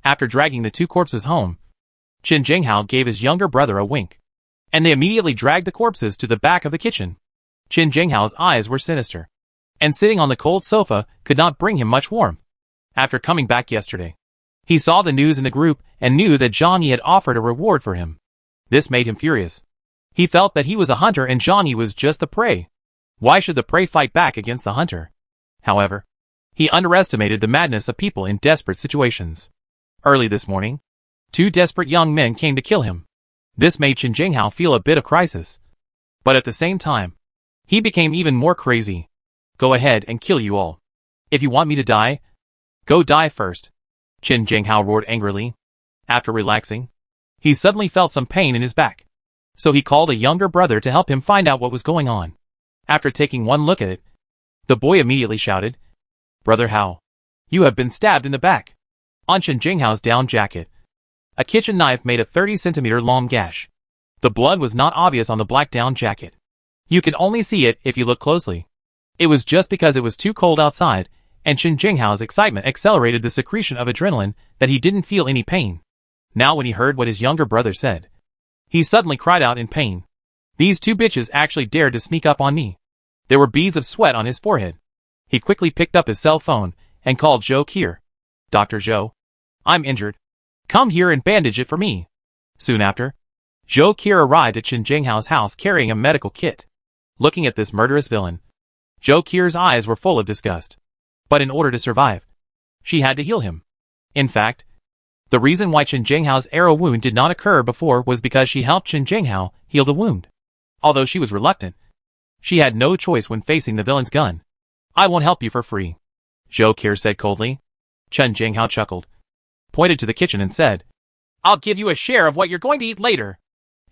After dragging the two corpses home, Qin Jinghao gave his younger brother a wink, and they immediately dragged the corpses to the back of the kitchen. Qin Jinghao's eyes were sinister, and sitting on the cold sofa could not bring him much warmth. After coming back yesterday, he saw the news in the group and knew that Zhang Yi had offered a reward for him. This made him furious. He felt that he was a hunter and Zhang Yi was just the prey. Why should the prey fight back against the hunter? However, he underestimated the madness of people in desperate situations. Early this morning, two desperate young men came to kill him. This made Qin Jinghao feel a bit of crisis. But at the same time, he became even more crazy. Go ahead and kill you all. If you want me to die, go die first, Qin Jinghao roared angrily. After relaxing, he suddenly felt some pain in his back. So he called a younger brother to help him find out what was going on. After taking one look at it, the boy immediately shouted, "Brother Hao, you have been stabbed in the back." On Qin Jinghao's down jacket, a kitchen knife made a 30-centimeter long gash. The blood was not obvious on the black down jacket. You could only see it if you look closely. It was just because it was too cold outside, and Qin Jinghao's excitement accelerated the secretion of adrenaline that he didn't feel any pain. Now when he heard what his younger brother said, he suddenly cried out in pain. These two bitches actually dared to sneak up on me. There were beads of sweat on his forehead. He quickly picked up his cell phone and called Zhou Qier. "Dr. Zhou, I'm injured. Come here and bandage it for me." Soon after, Zhou Qier arrived at Qin Jinghao's house carrying a medical kit. Looking at this murderous villain, Zhou Qier's eyes were full of disgust. But in order to survive, she had to heal him. In fact, the reason why Qin Jinghao's arrow wound did not occur before was because she helped Qin Jinghao heal the wound. Although she was reluctant, she had no choice when facing the villain's gun. "I won't help you for free," Zhou Qier said coldly. Qin Jinghao chuckled, pointed to the kitchen and said, "I'll give you a share of what you're going to eat later."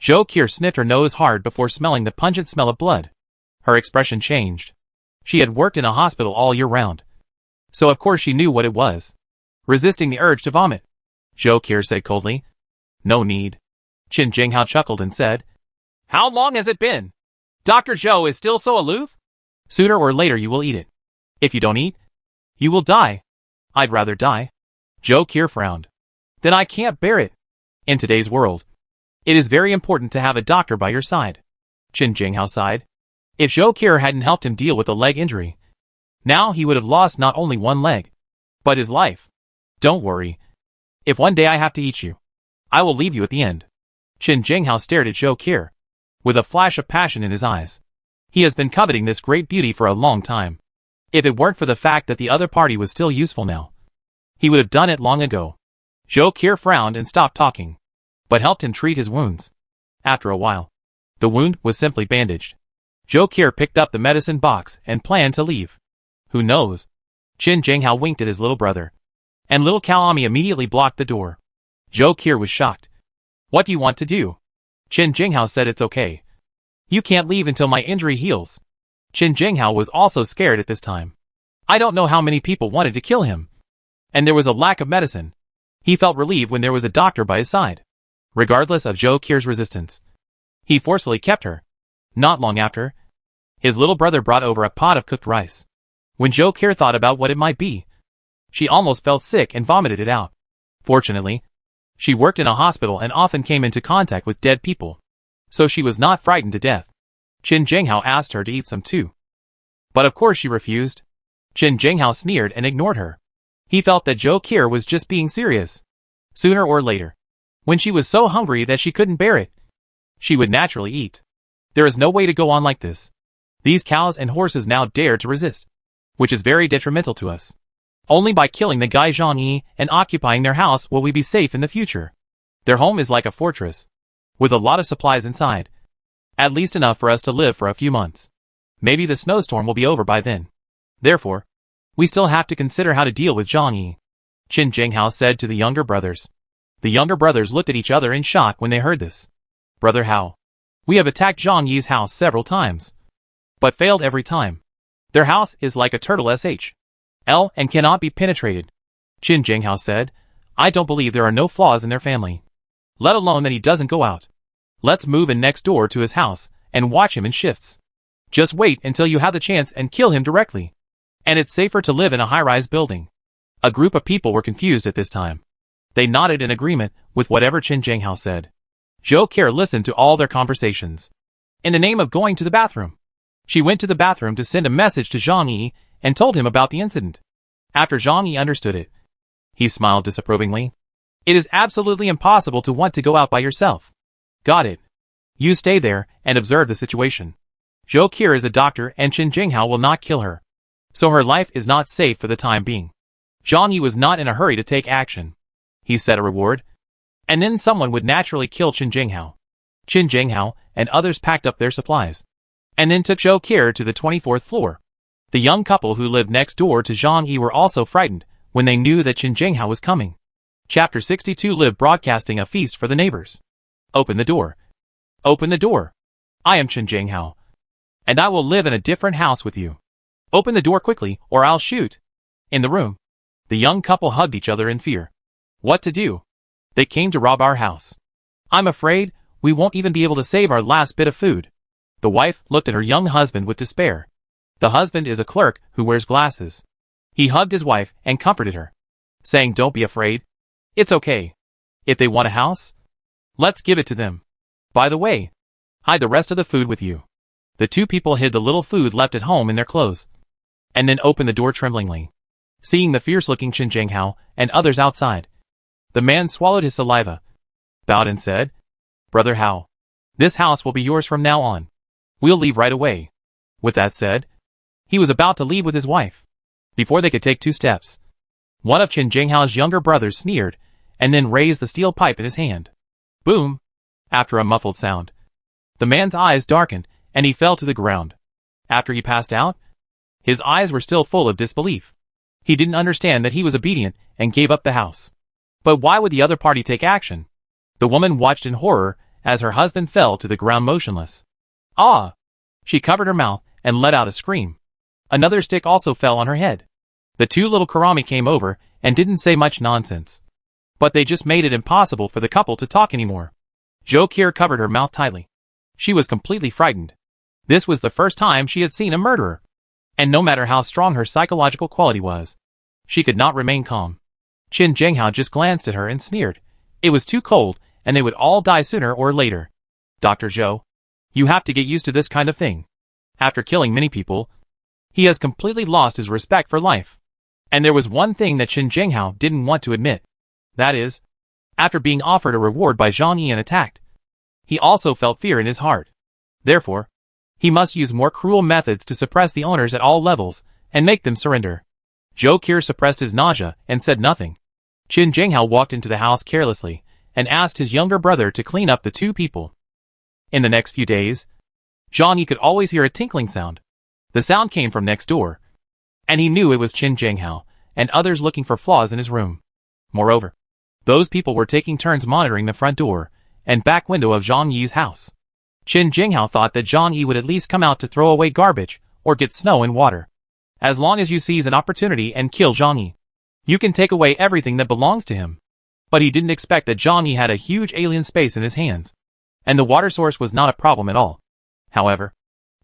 Zhou Qier sniffed her nose hard before smelling the pungent smell of blood. Her expression changed. She had worked in a hospital all year round, so of course she knew what it was. Resisting the urge to vomit, Zhou Qier said coldly, "No need." Qin Jinghao chuckled and said, "How long has it been? Dr. Zhou is still so aloof? Sooner or later you will eat it. If you don't eat, you will die." "I'd rather die." Zhou Qier frowned. "Then I can't bear it." In today's world, it is very important to have a doctor by your side. Qin Jinghao sighed. If Zhou Qier hadn't helped him deal with a leg injury, now he would have lost not only one leg, but his life. "Don't worry. If one day I have to eat you, I will leave you at the end." Qin Jinghao stared at Zhou Qier, with a flash of passion in his eyes. He has been coveting this great beauty for a long time. If it weren't for the fact that the other party was still useful now, he would have done it long ago. Zhou Qier frowned and stopped talking, but helped him treat his wounds. After a while, the wound was simply bandaged. Zhou Qier picked up the medicine box and planned to leave. Who knows? Qin Jinghao winked at his little brother, and little Kaomi immediately blocked the door. Zhou Qier was shocked. "What do you want to do?" Qin Jinghao said, "It's okay. You can't leave until my injury heals." Qin Jinghao was also scared at this time. I don't know how many people wanted to kill him, and there was a lack of medicine. He felt relieved when there was a doctor by his side. Regardless of Zhou Qier's resistance, he forcefully kept her. Not long after, his little brother brought over a pot of cooked rice. When Zhou Qier thought about what it might be, she almost felt sick and vomited it out. Fortunately, she worked in a hospital and often came into contact with dead people, so she was not frightened to death. Qin Jinghao asked her to eat some too, but of course she refused. Qin Jinghao sneered and ignored her. He felt that Zhou Qier was just being serious. Sooner or later, when she was so hungry that she couldn't bear it, she would naturally eat. There is no way to go on like this. These cows and horses now dare to resist, which is very detrimental to us. Only by killing the guy Zhang Yi and occupying their house will we be safe in the future. Their home is like a fortress, with a lot of supplies inside. At least enough for us to live for a few months. Maybe the snowstorm will be over by then. Therefore, we still have to consider how to deal with Zhang Yi, Qin Jinghao said to the younger brothers. The younger brothers looked at each other in shock when they heard this. "Brother Hao, we have attacked Zhang Yi's house several times, but failed every time. Their house is like a turtle SHL and cannot be penetrated," Qin Jinghao said. I don't believe there are no flaws in their family. Let alone that he doesn't go out. Let's move in next door to his house and watch him in shifts. Just wait until you have the chance and kill him directly. And it's safer to live in a high-rise building. A group of people were confused at this time. They nodded in agreement with whatever Qin Jinghao said. Zhou Qian listened to all their conversations. In the name of going to the bathroom, she went to the bathroom to send a message to Zhang Yi and told him about the incident. After Zhang Yi understood it, he smiled disapprovingly. It is absolutely impossible to want to go out by yourself. Got it. You stay there and observe the situation. Zhou Qian is a doctor and Qin Jinghao will not kill her. So her life is not safe for the time being. Zhang Yi was not in a hurry to take action. He set a reward. And then someone would naturally kill Qin Jinghao. Qin Jinghao and others packed up their supplies. And then took Zhou Qian to the 24th floor. The young couple who lived next door to Zhang Yi were also frightened when they knew that Qin Jinghao was coming. Chapter 62 Live broadcasting a feast for the neighbors. Open the door. Open the door. I am Qin Jinghao. And I will live in a different house with you. Open the door quickly or I'll shoot. In the room, the young couple hugged each other in fear. What to do? They came to rob our house. I'm afraid we won't even be able to save our last bit of food. The wife looked at her young husband with despair. The husband is a clerk who wears glasses. He hugged his wife and comforted her, saying, "Don't be afraid. It's okay. If they want a house, let's give it to them. By the way, hide the rest of the food with you." The two people hid the little food left at home in their clothes, and then opened the door tremblingly. Seeing the fierce-looking Qin Jinghao and others outside, the man swallowed his saliva, bowed and said, "Brother Hao, this house will be yours from now on. We'll leave right away." With that said, he was about to leave with his wife. Before they could take 2 steps, one of Qin Jinghao's younger brothers sneered, and then raised the steel pipe in his hand. Boom! After a muffled sound, the man's eyes darkened, and he fell to the ground. After he passed out, his eyes were still full of disbelief. He didn't understand that he was obedient and gave up the house. But why would the other party take action? The woman watched in horror as her husband fell to the ground motionless. Ah! She covered her mouth and let out a scream. Another stick also fell on her head. The 2 little Karami came over and didn't say much nonsense. But they just made it impossible for the couple to talk anymore. Zhou Qian covered her mouth tightly. She was completely frightened. This was the first time she had seen a murderer. And no matter how strong her psychological quality was, she could not remain calm. Qin Jinghao just glanced at her and sneered. It was too cold, and they would all die sooner or later. Dr. Zhou, you have to get used to this kind of thing. After killing many people, he has completely lost his respect for life. And there was one thing that Qin Jinghao didn't want to admit. That is, after being offered a reward by Zhang Yi and attacked, he also felt fear in his heart. Therefore, he must use more cruel methods to suppress the owners at all levels and make them surrender. Zhou Qian suppressed his nausea and said nothing. Qin Jinghao walked into the house carelessly and asked his younger brother to clean up the 2 people. In the next few days, Zhang Yi could always hear a tinkling sound. The sound came from next door, and he knew it was Qin Jinghao and others looking for flaws in his room. Moreover, those people were taking turns monitoring the front door and back window of Zhang Yi's house. Qin Jinghao thought that Zhang Yi would at least come out to throw away garbage or get snow and water. As long as you seize an opportunity and kill Zhang Yi, you can take away everything that belongs to him. But he didn't expect that Zhang Yi had a huge alien space in his hands, and the water source was not a problem at all. However,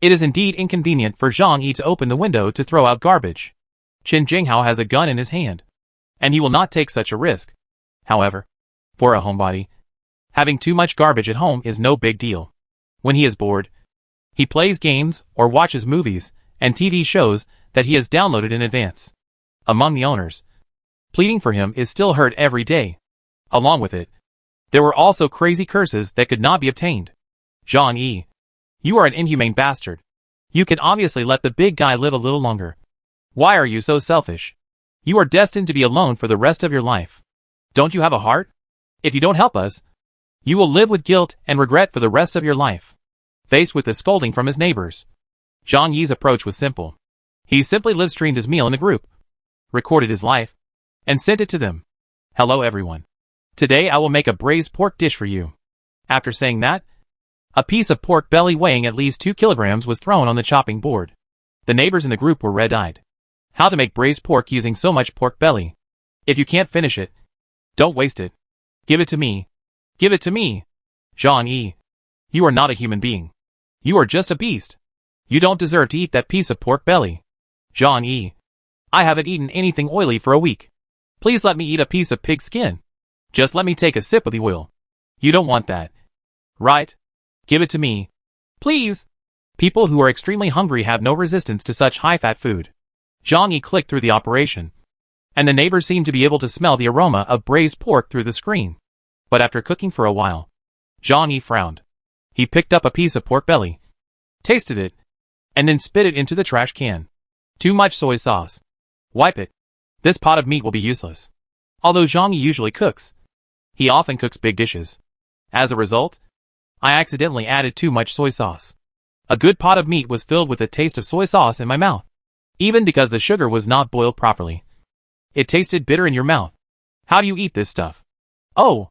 it is indeed inconvenient for Zhang Yi to open the window to throw out garbage. Qin Jinghao has a gun in his hand, and he will not take such a risk. However, for a homebody, having too much garbage at home is no big deal. When he is bored, he plays games or watches movies and TV shows that he has downloaded in advance. Among the owners, pleading for him is still heard every day. Along with it, there were also crazy curses that could not be obtained. Zhang Yi, you are an inhumane bastard. You can obviously let the big guy live a little longer. Why are you so selfish? You are destined to be alone for the rest of your life. Don't you have a heart? If you don't help us, you will live with guilt and regret for the rest of your life. Faced with the scolding from his neighbors, Zhang Yi's approach was simple. He simply live-streamed his meal in the group, recorded his life, and sent it to them. Hello everyone. Today I will make a braised pork dish for you. After saying that, a piece of pork belly weighing at least 2 kilograms was thrown on the chopping board. The neighbors in the group were red-eyed. How to make braised pork using so much pork belly? If you can't finish it, Don't waste it. Give it to me. Give it to me. Jean-Yi. You are not a human being. You are just a beast. You don't deserve to eat that piece of pork belly. Jean-Yi. I haven't eaten anything oily for a week. Please let me eat a piece of pig skin. Just let me take a sip of the oil. You don't want that. Right? Give it to me. Please. People who are extremely hungry have no resistance to such high-fat food. Jean-Yi clicked through the operation, and the neighbors seemed to be able to smell the aroma of braised pork through the screen. But after cooking for a while, Jean-Yi frowned. He picked up a piece of pork belly, tasted it, and then spit it into the trash can. Too much soy sauce. Wipe it. This pot of meat will be useless. Although Jean-Yi usually cooks, he often cooks big dishes. As a result, I accidentally added too much soy sauce. A good pot of meat was filled with a taste of soy sauce in my mouth, even because the sugar was not boiled properly. It tasted bitter in your mouth. How do you eat this stuff? Oh!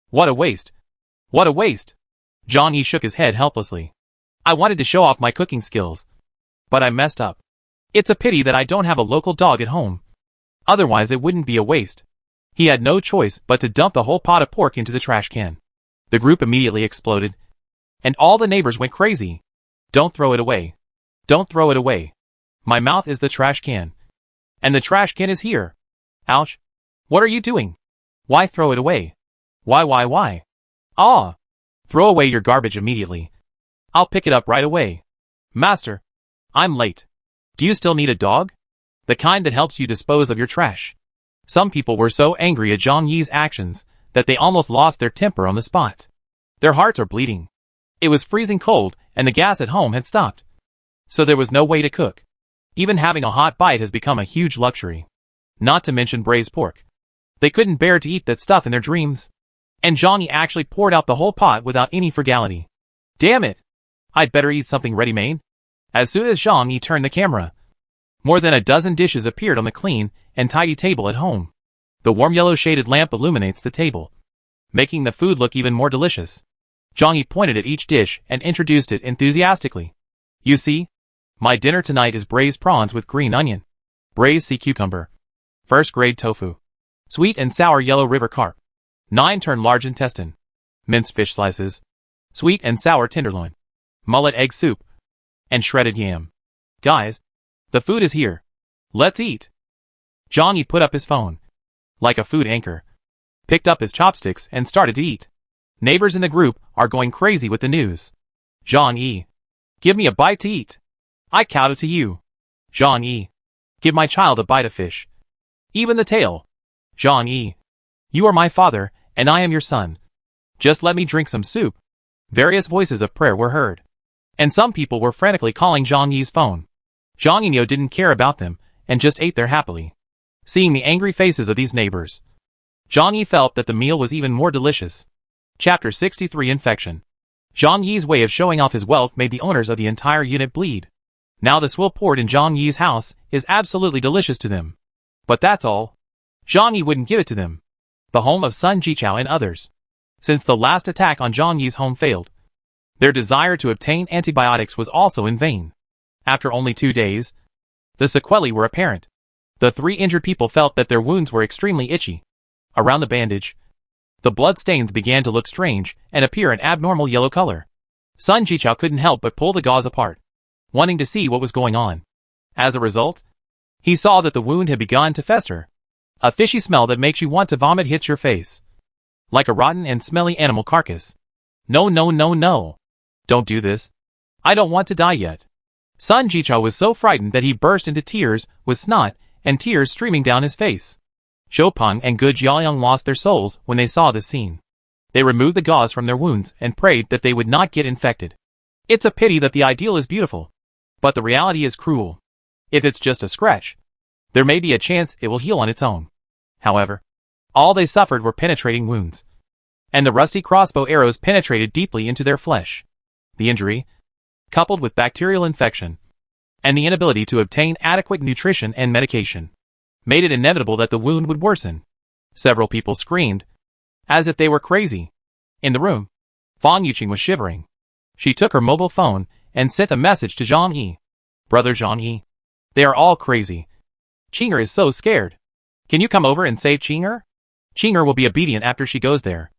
What a waste! What a waste! Jean-Yi shook his head helplessly. I wanted to show off my cooking skills, but I messed up. It's a pity that I don't have a local dog at home. Otherwise it wouldn't be a waste. He had no choice but to dump the whole pot of pork into the trash can. The group immediately exploded, and all the neighbors went crazy. Don't throw it away. Don't throw it away. My mouth is the trash can. And the trash can is here. Ouch. What are you doing? Why throw it away? Why? Ah! Throw away your garbage immediately. I'll pick it up right away. Master, I'm late. Do you still need a dog? The kind that helps you dispose of your trash. Some people were so angry at Jean-Yi's actions that they almost lost their temper on the spot. Their hearts are bleeding. It was freezing cold and the gas at home had stopped. So there was no way to cook. Even having a hot bite has become a huge luxury. Not to mention braised pork. They couldn't bear to eat that stuff in their dreams. And Jean-Yi actually poured out the whole pot without any frugality. Damn it! I'd better eat something ready-made. As soon as Jean-Yi turned the camera, more than a dozen dishes appeared on the clean and tidy table at home. The warm yellow shaded lamp illuminates the table, making the food look even more delicious. Jean-Yi pointed at each dish and introduced it enthusiastically. You see? My dinner tonight is braised prawns with green onion, braised sea cucumber, first-grade tofu, sweet and sour yellow river carp, 9-turn large intestine, minced fish slices, sweet and sour tenderloin, mullet egg soup, and shredded yam. Guys, the food is here. Let's eat. Jean-Yi put up his phone, like a food anchor, picked up his chopsticks and started to eat. Neighbors in the group are going crazy with the news. Jean-Yi, give me a bite to eat. I kowtow to you. Jean-Yi, give my child a bite of fish. Even the tail. Jean-Yi, you are my father, and I am your son. Just let me drink some soup. Various voices of prayer were heard, and some people were frantically calling Jean-Yi's phone. Jean-Yi didn't care about them, and just ate there happily. Seeing the angry faces of these neighbors, Jean-Yi felt that the meal was even more delicious. Chapter 63 Infection. Jean-Yi's way of showing off his wealth made the owners of the entire unit bleed. Now the swill poured in Jean-Yi's house is absolutely delicious to them. But that's all. Jean-Yi wouldn't give it to them. The home of Sun Jichao and others. Since the last attack on Jean-Yi's home failed, their desire to obtain antibiotics was also in vain. After only 2 days, the sequelae were apparent. The 3 injured people felt that their wounds were extremely itchy. Around the bandage, the blood stains began to look strange and appear an abnormal yellow color. Sun Jichao couldn't help but pull the gauze apart, wanting to see what was going on. As a result, he saw that the wound had begun to fester. A fishy smell that makes you want to vomit hits your face, like a rotten and smelly animal carcass. No. Don't do this. I don't want to die yet. Sun Jichao was so frightened that he burst into tears with snot and tears streaming down his face. Shopeng and Gu Jiaoyang lost their souls when they saw this scene. They removed the gauze from their wounds and prayed that they would not get infected. It's a pity that the ideal is beautiful, but the reality is cruel. If it's just a scratch, there may be a chance it will heal on its own. However, all they suffered were penetrating wounds, and the rusty crossbow arrows penetrated deeply into their flesh. The injury, coupled with bacterial infection, and the inability to obtain adequate nutrition and medication, made it inevitable that the wound would worsen. Several people screamed, as if they were crazy. In the room, Fan Yuqing was shivering. She took her mobile phone and sent a message to Jean-Yi. Brother Jean-Yi, they are all crazy. Qinger is so scared. Can you come over and save Qinger? Qinger will be obedient after she goes there.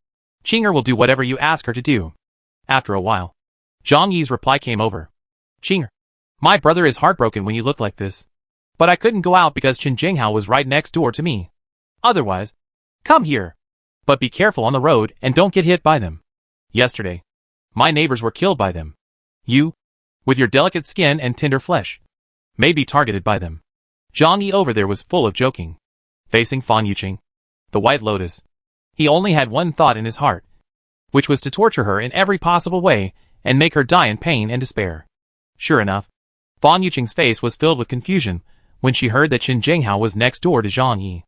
Qinger will do whatever you ask her to do. After a while, Zhang Yi's reply came over. Qinger, my brother is heartbroken when you look like this. But I couldn't go out because Qin Jinghao was right next door to me. Otherwise, come here. But be careful on the road and don't get hit by them. Yesterday, my neighbors were killed by them. You, with your delicate skin and tender flesh, may be targeted by them. Zhang Yi over there was full of joking. Facing Fan Yuqing, the White Lotus, he only had one thought in his heart, which was to torture her in every possible way and make her die in pain and despair. Sure enough, Fan Yuqing's face was filled with confusion when she heard that Qin Jinghao was next door to Zhang Yi.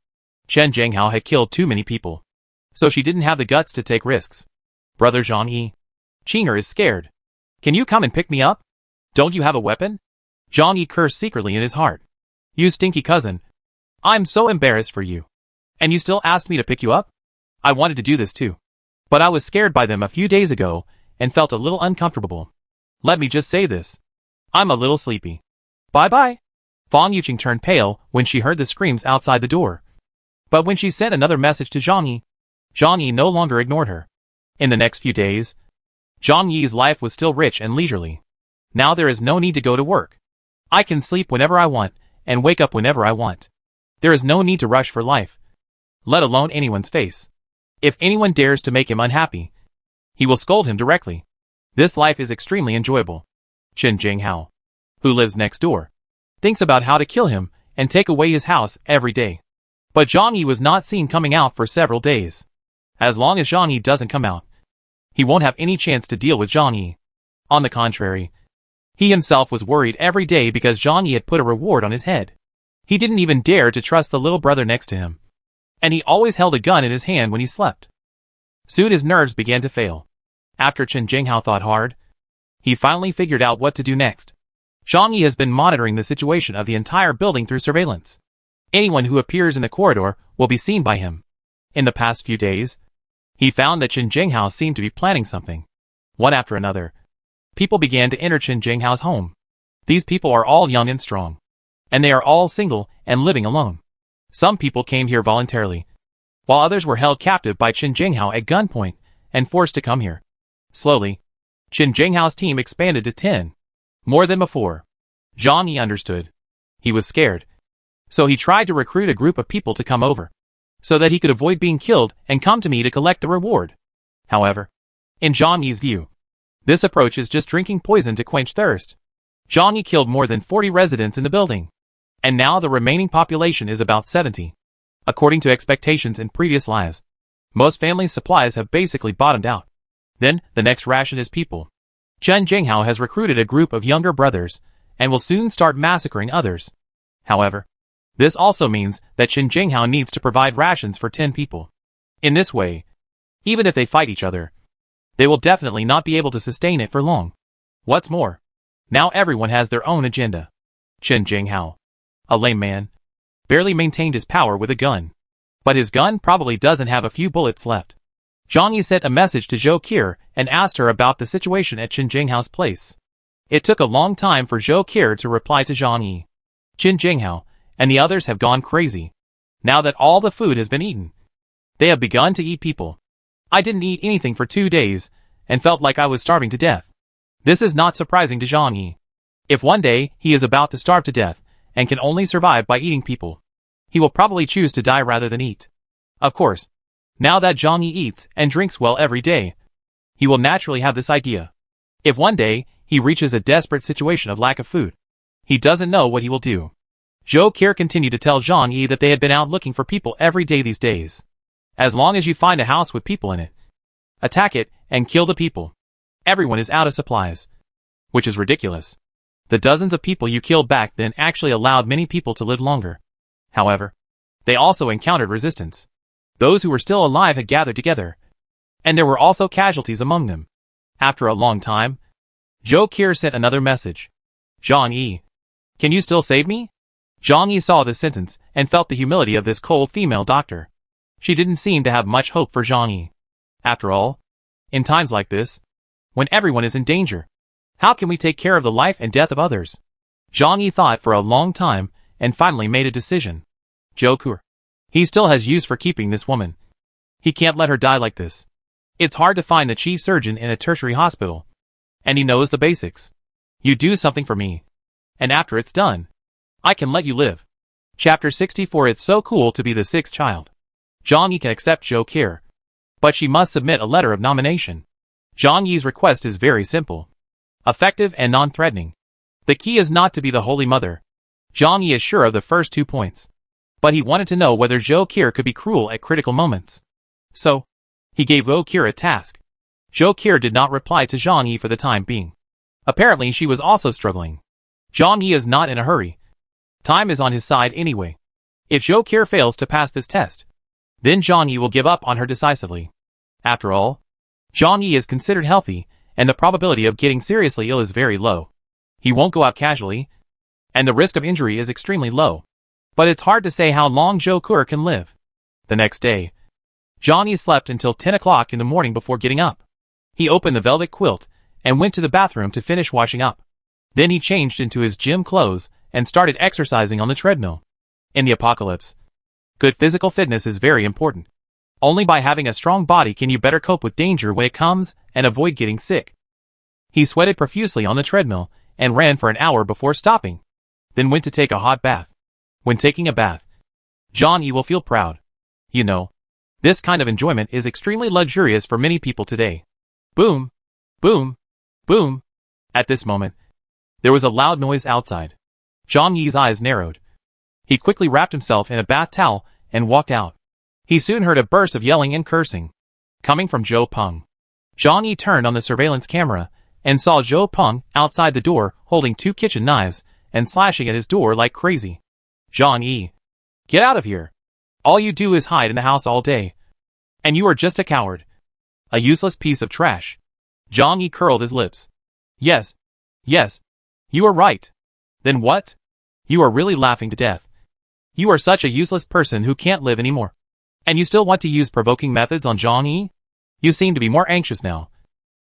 Qin Jinghao had killed too many people, so she didn't have the guts to take risks. Brother Zhang Yi, Qinger is scared. Can you come and pick me up? Don't you have a weapon? Zhang Yi cursed secretly in his heart. You stinky cousin. I'm so embarrassed for you. And you still asked me to pick you up? I wanted to do this too. But I was scared by them a few days ago and felt a little uncomfortable. Let me just say this. I'm a little sleepy. Bye-bye. Fan Yuqing turned pale when she heard the screams outside the door. But when she sent another message to Zhang Yi no longer ignored her. In the next few days, Zhang Yi's life was still rich and leisurely. Now there is no need to go to work. I can sleep whenever I want and wake up whenever I want. There is no need to rush for life, let alone anyone's face. If anyone dares to make him unhappy, he will scold him directly. This life is extremely enjoyable. Qin Jinghao, who lives next door, thinks about how to kill him and take away his house every day. But Zhang Yi was not seen coming out for several days. As long as Zhang Yi doesn't come out, he won't have any chance to deal with Zhang Yi. On the contrary, he himself was worried every day because Zhang Yi had put a reward on his head. He didn't even dare to trust the little brother next to him. And he always held a gun in his hand when he slept. Soon his nerves began to fail. After Qin Jinghao thought hard, he finally figured out what to do next. Zhang Yi has been monitoring the situation of the entire building through surveillance. Anyone who appears in the corridor will be seen by him. In the past few days, he found that Qin Jinghao seemed to be planning something. One after another, people began to enter Qin Jinghao's home. These people are all young and strong. And they are all single and living alone. Some people came here voluntarily, while others were held captive by Qin Jinghao at gunpoint and forced to come here. Slowly, Qin Jinghao's team expanded to 10. More than before. Zhang Yi understood. He was scared. So he tried to recruit a group of people to come over, so that he could avoid being killed and come to me to collect the reward. However, in Zhang Yi's view, this approach is just drinking poison to quench thirst. Zhang Yi killed more than 40 residents in the building. And now the remaining population is about 70. According to expectations in previous lives, most families' supplies have basically bottomed out. Then, the next ration is people. Qin Jinghao has recruited a group of younger brothers, and will soon start massacring others. However, this also means that Qin Jinghao needs to provide rations for 10 people. In this way, even if they fight each other, they will definitely not be able to sustain it for long. What's more, now everyone has their own agenda. Qin Jinghao, a lame man, barely maintained his power with a gun. But his gun probably doesn't have a few bullets left. Zhang Yi sent a message to Zhou Qir and asked her about the situation at Qin Jinghao's place. It took a long time for Zhou Qir to reply to Zhang Yi. Qin Jinghao and the others have gone crazy. Now that all the food has been eaten, they have begun to eat people. I didn't eat anything for 2 days and felt like I was starving to death. This is not surprising to Zhang Yi. If one day he is about to starve to death and can only survive by eating people, he will probably choose to die rather than eat. Of course, now that Zhang Yi eats and drinks well every day, he will naturally have this idea. If one day he reaches a desperate situation of lack of food, he doesn't know what he will do. Zhou Qir continued to tell Zhang Yi that they had been out looking for people every day these days. As long as you find a house with people in it, attack it and kill the people. Everyone is out of supplies. Which is ridiculous. The dozens of people you killed back then actually allowed many people to live longer. However, they also encountered resistance. Those who were still alive had gathered together, and there were also casualties among them. After a long time, Zhou Qir sent another message. Zhang Yi, can you still save me? Zhang Yi saw this sentence and felt the humility of this cold female doctor. She didn't seem to have much hope for Zhang Yi. After all, in times like this, when everyone is in danger, how can we take care of the life and death of others? Zhang Yi thought for a long time and finally made a decision. Zhou Qir, he still has use for keeping this woman. He can't let her die like this. It's hard to find the chief surgeon in a tertiary hospital. And he knows the basics. You do something for me. And after it's done, I can let you live. Chapter 64. It's so cool to be the sixth child. Zhang Yi can accept Zhou Qiu, but she must submit a letter of nomination. Zhang Yi's request is very simple, effective and non-threatening. The key is not to be the Holy Mother. Zhang Yi is sure of the first 2 points. But he wanted to know whether Zhou Qiu could be cruel at critical moments. So, he gave Zhou Qiu a task. Zhou Qiu did not reply to Zhang Yi for the time being. Apparently she was also struggling. Zhang Yi is not in a hurry. Time is on his side anyway. If Zhou Qiu fails to pass this test, then Zhang Yi will give up on her decisively. After all, Zhang Yi is considered healthy, and the probability of getting seriously ill is very low. He won't go out casually, and the risk of injury is extremely low. But it's hard to say how long Zhou Qiu can live. The next day, Zhang Yi slept until 10 o'clock in the morning before getting up. He opened the velvet quilt and went to the bathroom to finish washing up. Then he changed into his gym clothes and started exercising on the treadmill. In the apocalypse, good physical fitness is very important. Only by having a strong body can you better cope with danger when it comes and avoid getting sick. He sweated profusely on the treadmill and ran for an hour before stopping, then went to take a hot bath. When taking a bath, Zhang Yi will feel proud. You know, this kind of enjoyment is extremely luxurious for many people today. Boom! Boom! Boom! At this moment, there was a loud noise outside. Zhang Yi's eyes narrowed. He quickly wrapped himself in a bath towel and walked out. He soon heard a burst of yelling and cursing, coming from Zhou Peng. Zhang Yi turned on the surveillance camera and saw Zhou Peng outside the door holding 2 kitchen knives and slashing at his door like crazy. Zhang Yi, get out of here. All you do is hide in the house all day. And you are just a coward. A useless piece of trash. Zhang Yi curled his lips. Yes. Yes. You are right. Then what? You are really laughing to death. You are such a useless person who can't live anymore. And you still want to use provoking methods on Zhang Yi? You seem to be more anxious now.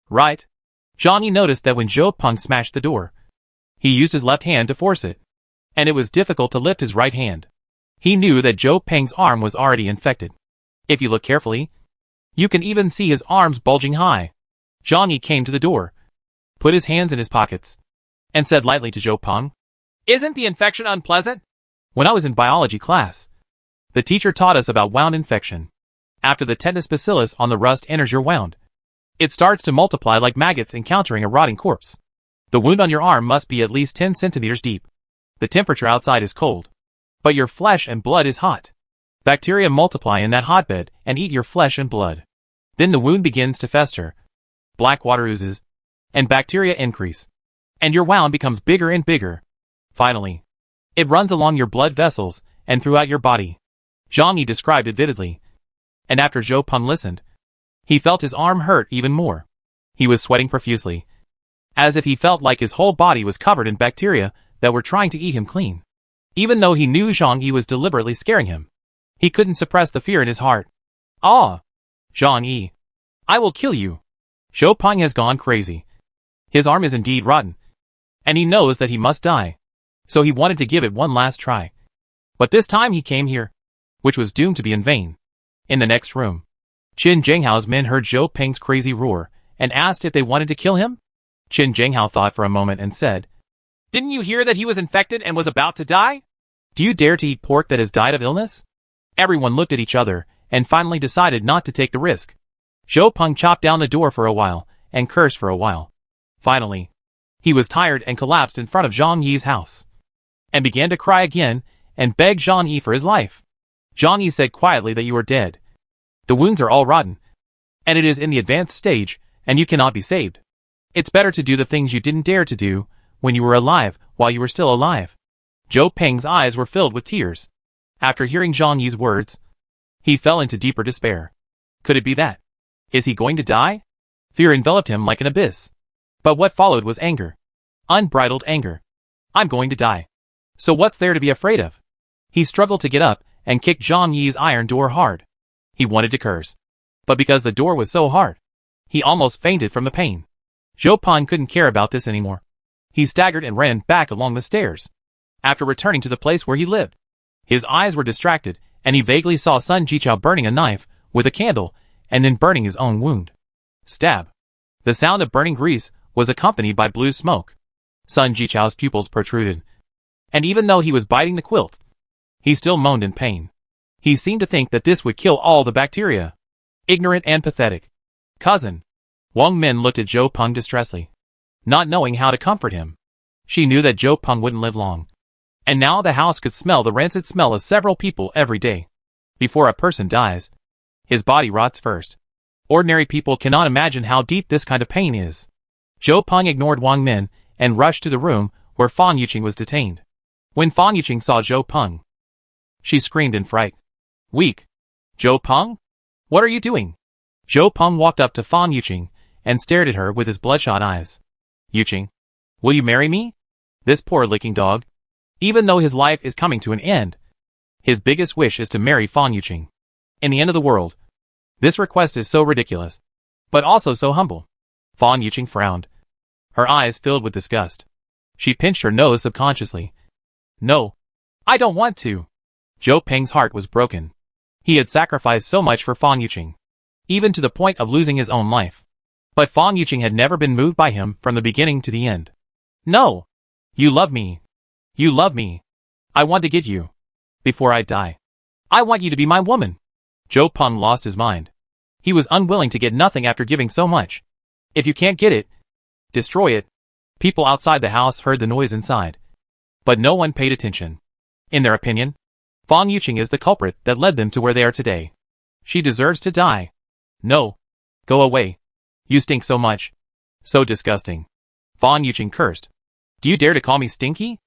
Right? Zhang Yi noticed that when Zhou Peng smashed the door, he used his left hand to force it. And it was difficult to lift his right hand. He knew that Zhou Peng's arm was already infected. If you look carefully, you can even see his arms bulging high. Zhang Yi came to the door, put his hands in his pockets, and said lightly to Zhou Peng, "Isn't the infection unpleasant?" When I was in biology class, the teacher taught us about wound infection. After the tetanus bacillus on the rust enters your wound, it starts to multiply like maggots encountering a rotting corpse. The wound on your arm must be at least 10 centimeters deep. The temperature outside is cold, but your flesh and blood is hot. Bacteria multiply in that hotbed and eat your flesh and blood. Then the wound begins to fester. Black water oozes, and bacteria increase. And your wound becomes bigger and bigger. Finally, it runs along your blood vessels and throughout your body. Zhang Yi described it vividly. And after Zhou Peng listened, he felt his arm hurt even more. He was sweating profusely, as if he felt like his whole body was covered in bacteria that were trying to eat him clean. Even though he knew Zhang Yi was deliberately scaring him, he couldn't suppress the fear in his heart. Ah! Zhang Yi, I will kill you. Zhou Peng has gone crazy. His arm is indeed rotten, and he knows that he must die. So he wanted to give it one last try. But this time he came here, which was doomed to be in vain. In the next room, Qin Zhenghao's men heard Zhou Peng's crazy roar and asked if they wanted to kill him. Qin Zhenghao thought for a moment and said, "Didn't you hear that he was infected and was about to die? Do you dare to eat pork that has died of illness?" Everyone looked at each other and finally decided not to take the risk. Zhou Peng chopped down the door for a while and cursed for a while. Finally, he was tired and collapsed in front of Zhang Yi's house and began to cry again and beg Zhang Yi for his life. Zhang Yi said quietly that you are dead. The wounds are all rotten, and it is in the advanced stage, and you cannot be saved. It's better to do the things you didn't dare to do when you were alive while you were still alive. Zhou Peng's eyes were filled with tears. After hearing Zhang Yi's words, he fell into deeper despair. Could it be that? Is he going to die? Fear enveloped him like an abyss. But what followed was anger. Unbridled anger. I'm going to die. So what's there to be afraid of? He struggled to get up and kicked Zhang Yi's iron door hard. He wanted to curse, but because the door was so hard, he almost fainted from the pain. Zhou Peng couldn't care about this anymore. He staggered and ran back along the stairs. After returning to the place where he lived, his eyes were distracted, and he vaguely saw Sun Jichao burning a knife with a candle, and then burning his own wound. Stab. The sound of burning grease was accompanied by blue smoke. Sun Jichao's pupils protruded. And even though he was biting the quilt, he still moaned in pain. He seemed to think that this would kill all the bacteria. Ignorant and pathetic. Cousin. Wang Min looked at Zhou Peng distressfully, not knowing how to comfort him. She knew that Zhou Peng wouldn't live long. And now the house could smell the rancid smell of several people every day. Before a person dies, his body rots first. Ordinary people cannot imagine how deep this kind of pain is. Zhou Peng ignored Wang Min and rushed to the room where Fan Yuqing was detained. When Fan Yuqing saw Zhou Peng, she screamed in fright. Weak. Zhou Peng? What are you doing? Zhou Peng walked up to Fan Yuqing and stared at her with his bloodshot eyes. Yuqing, will you marry me? This poor licking dog. Even though his life is coming to an end, his biggest wish is to marry Fan Yuqing. In the end of the world. This request is so ridiculous, but also so humble. Fan Yuqing frowned. Her eyes filled with disgust. She pinched her nose subconsciously. No. I don't want to. Zhou Peng's heart was broken. He had sacrificed so much for Fan Yuqing, even to the point of losing his own life. But Fan Yuqing had never been moved by him from the beginning to the end. No. You love me. You love me. I want to get you. Before I die. I want you to be my woman. Zhou Peng lost his mind. He was unwilling to get nothing after giving so much. If you can't get it, destroy it. People outside the house heard the noise inside. But no one paid attention. In their opinion, Fan Yuqing is the culprit that led them to where they are today. She deserves to die. No. Go away. You stink so much. So disgusting. Fan Yuqing cursed. Do you dare to call me stinky?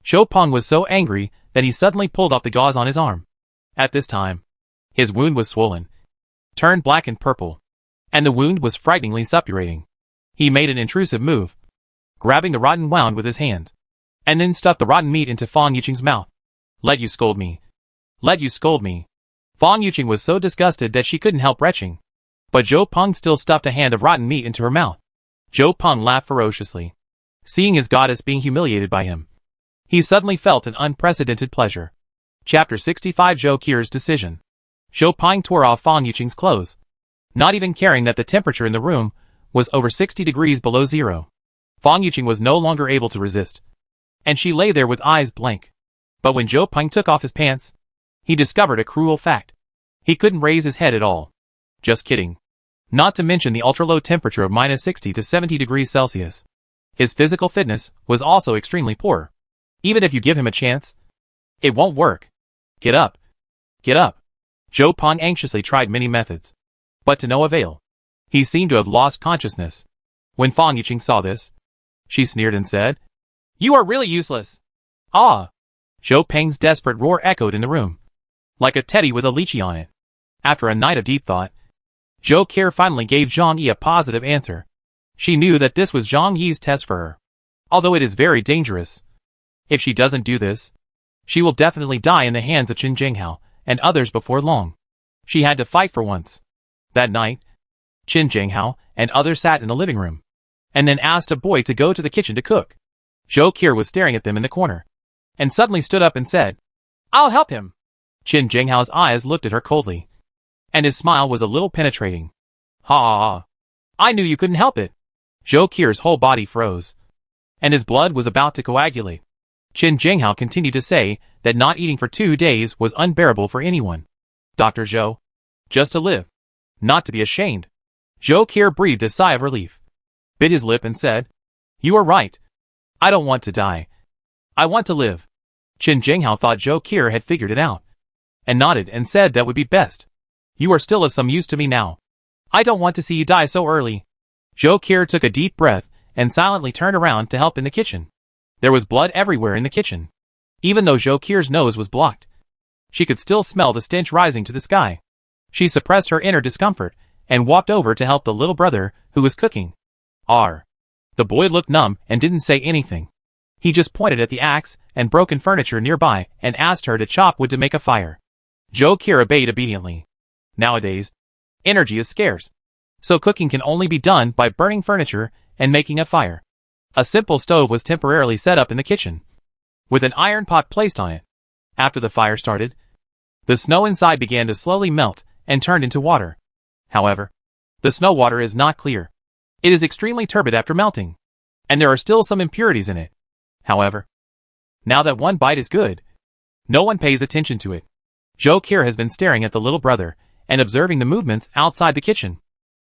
Zhou Peng was so angry that he suddenly pulled off the gauze on his arm. At this time, his wound was swollen, turned black and purple, and the wound was frighteningly suppurating. He made an intrusive move, grabbing the rotten wound with his hands, and then stuffed the rotten meat into Fan Yuqing's mouth. Let you scold me. Let you scold me. Fan Yuqing was so disgusted that she couldn't help retching. But Zhou Peng still stuffed a hand of rotten meat into her mouth. Zhou Peng laughed ferociously, seeing his goddess being humiliated by him. He suddenly felt an unprecedented pleasure. Chapter 65 Zhou Qir's Decision. Zhou Peng tore off Fan Yuqing's clothes, not even caring that the temperature in the room was over 60 degrees below zero. Fan Yuqing was no longer able to resist, and she lay there with eyes blank. But when Zhou Peng took off his pants, he discovered a cruel fact. He couldn't raise his head at all. Just kidding. Not to mention the ultra-low temperature of minus 60 to 70 degrees Celsius. His physical fitness was also extremely poor. Even if you give him a chance, it won't work. Get up. Get up. Zhou Peng anxiously tried many methods, but to no avail. He seemed to have lost consciousness. When Fan Yuqing saw this, she sneered and said, You are really useless. Ah! Zhou Peng's desperate roar echoed in the room, like a teddy with a lychee on it. After a night of deep thought, Zhou Qir finally gave Zhang Yi a positive answer. She knew that this was Zhang Yi's test for her, although it is very dangerous. If she doesn't do this, she will definitely die in the hands of Qin Jinghao and others before long. She had to fight for once. That night, Qin Jinghao and others sat in the living room, and then asked a boy to go to the kitchen to cook. Zhou Qir was staring at them in the corner, and suddenly stood up and said, I'll help him. Qin Jinghao's eyes looked at her coldly, and his smile was a little penetrating. Ha ha ha. I knew you couldn't help it. Zhou Qir's whole body froze, and his blood was about to coagulate. Qin Jinghao continued to say that not eating for 2 days was unbearable for anyone. Dr. Zhou. Just to live. Not to be ashamed. Zhou Qir breathed a sigh of relief, bit his lip and said, You are right. I don't want to die. I want to live. Qin Jinghao thought Zhou Qir had figured it out, and nodded and said that would be best. You are still of some use to me now. I don't want to see you die so early. Zhou Qir took a deep breath and silently turned around to help in the kitchen. There was blood everywhere in the kitchen. Even though Zhou Qir's nose was blocked, she could still smell the stench rising to the sky. She suppressed her inner discomfort and walked over to help the little brother who was cooking. R. The boy looked numb and didn't say anything. He just pointed at the axe and broken furniture nearby and asked her to chop wood to make a fire. Zhou Qir obeyed obediently. Nowadays, energy is scarce, so cooking can only be done by burning furniture and making a fire. A simple stove was temporarily set up in the kitchen, with an iron pot placed on it. After the fire started, the snow inside began to slowly melt and turned into water. However, the snow water is not clear. It is extremely turbid after melting, and there are still some impurities in it. However, now that one bite is good, no one pays attention to it. Glacier has been staring at the little brother and observing the movements outside the kitchen.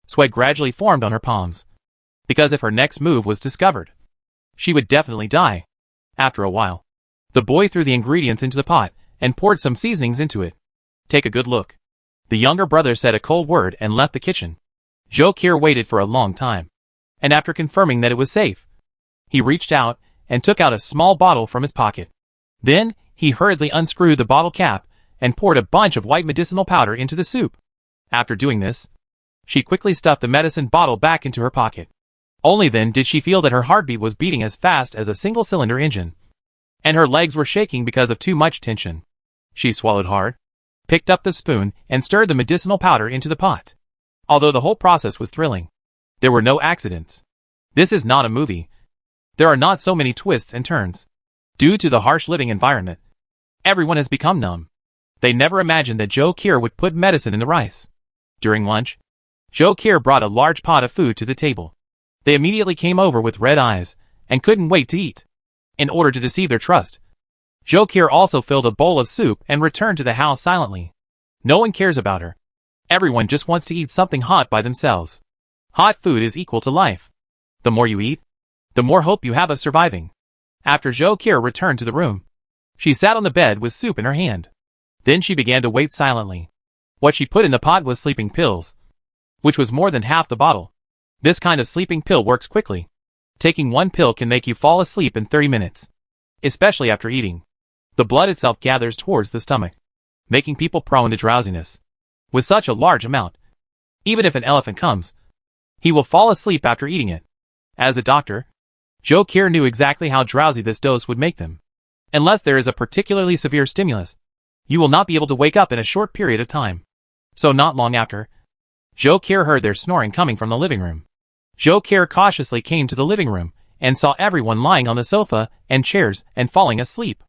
Sweat gradually formed on her palms, because if her next move was discovered, she would definitely die. After a while, the boy threw the ingredients into the pot and poured some seasonings into it. Take a good look. The younger brother said a cold word and left the kitchen. Glacier waited for a long time, and after confirming that it was safe, he reached out and took out a small bottle from his pocket. Then, he hurriedly unscrewed the bottle cap and poured a bunch of white medicinal powder into the soup. After doing this, she quickly stuffed the medicine bottle back into her pocket. Only then did she feel that her heartbeat was beating as fast as a single-cylinder engine, and her legs were shaking because of too much tension. She swallowed hard, picked up the spoon, and stirred the medicinal powder into the pot. Although the whole process was thrilling, there were no accidents. This is not a movie. There are not so many twists and turns. Due to the harsh living environment, everyone has become numb. They never imagined that Glacier would put medicine in the rice. During lunch, Glacier brought a large pot of food to the table. They immediately came over with red eyes and couldn't wait to eat. In order to deceive their trust, Glacier also filled a bowl of soup and returned to the house silently. No one cares about her. Everyone just wants to eat something hot by themselves. Hot food is equal to life. The more you eat, the more hope you have of surviving. After Glacier returned to the room, she sat on the bed with soup in her hand. Then she began to wait silently. What she put in the pot was sleeping pills, which was more than half the bottle. This kind of sleeping pill works quickly. Taking one pill can make you fall asleep in 30 minutes, especially after eating. The blood itself gathers towards the stomach, making people prone to drowsiness. With such a large amount, even if an elephant comes, he will fall asleep after eating it. As a doctor, Glacier knew exactly how drowsy this dose would make them. Unless there is a particularly severe stimulus, you will not be able to wake up in a short period of time. So not long after, Glacier heard their snoring coming from the living room. Glacier cautiously came to the living room and saw everyone lying on the sofa and chairs and falling asleep.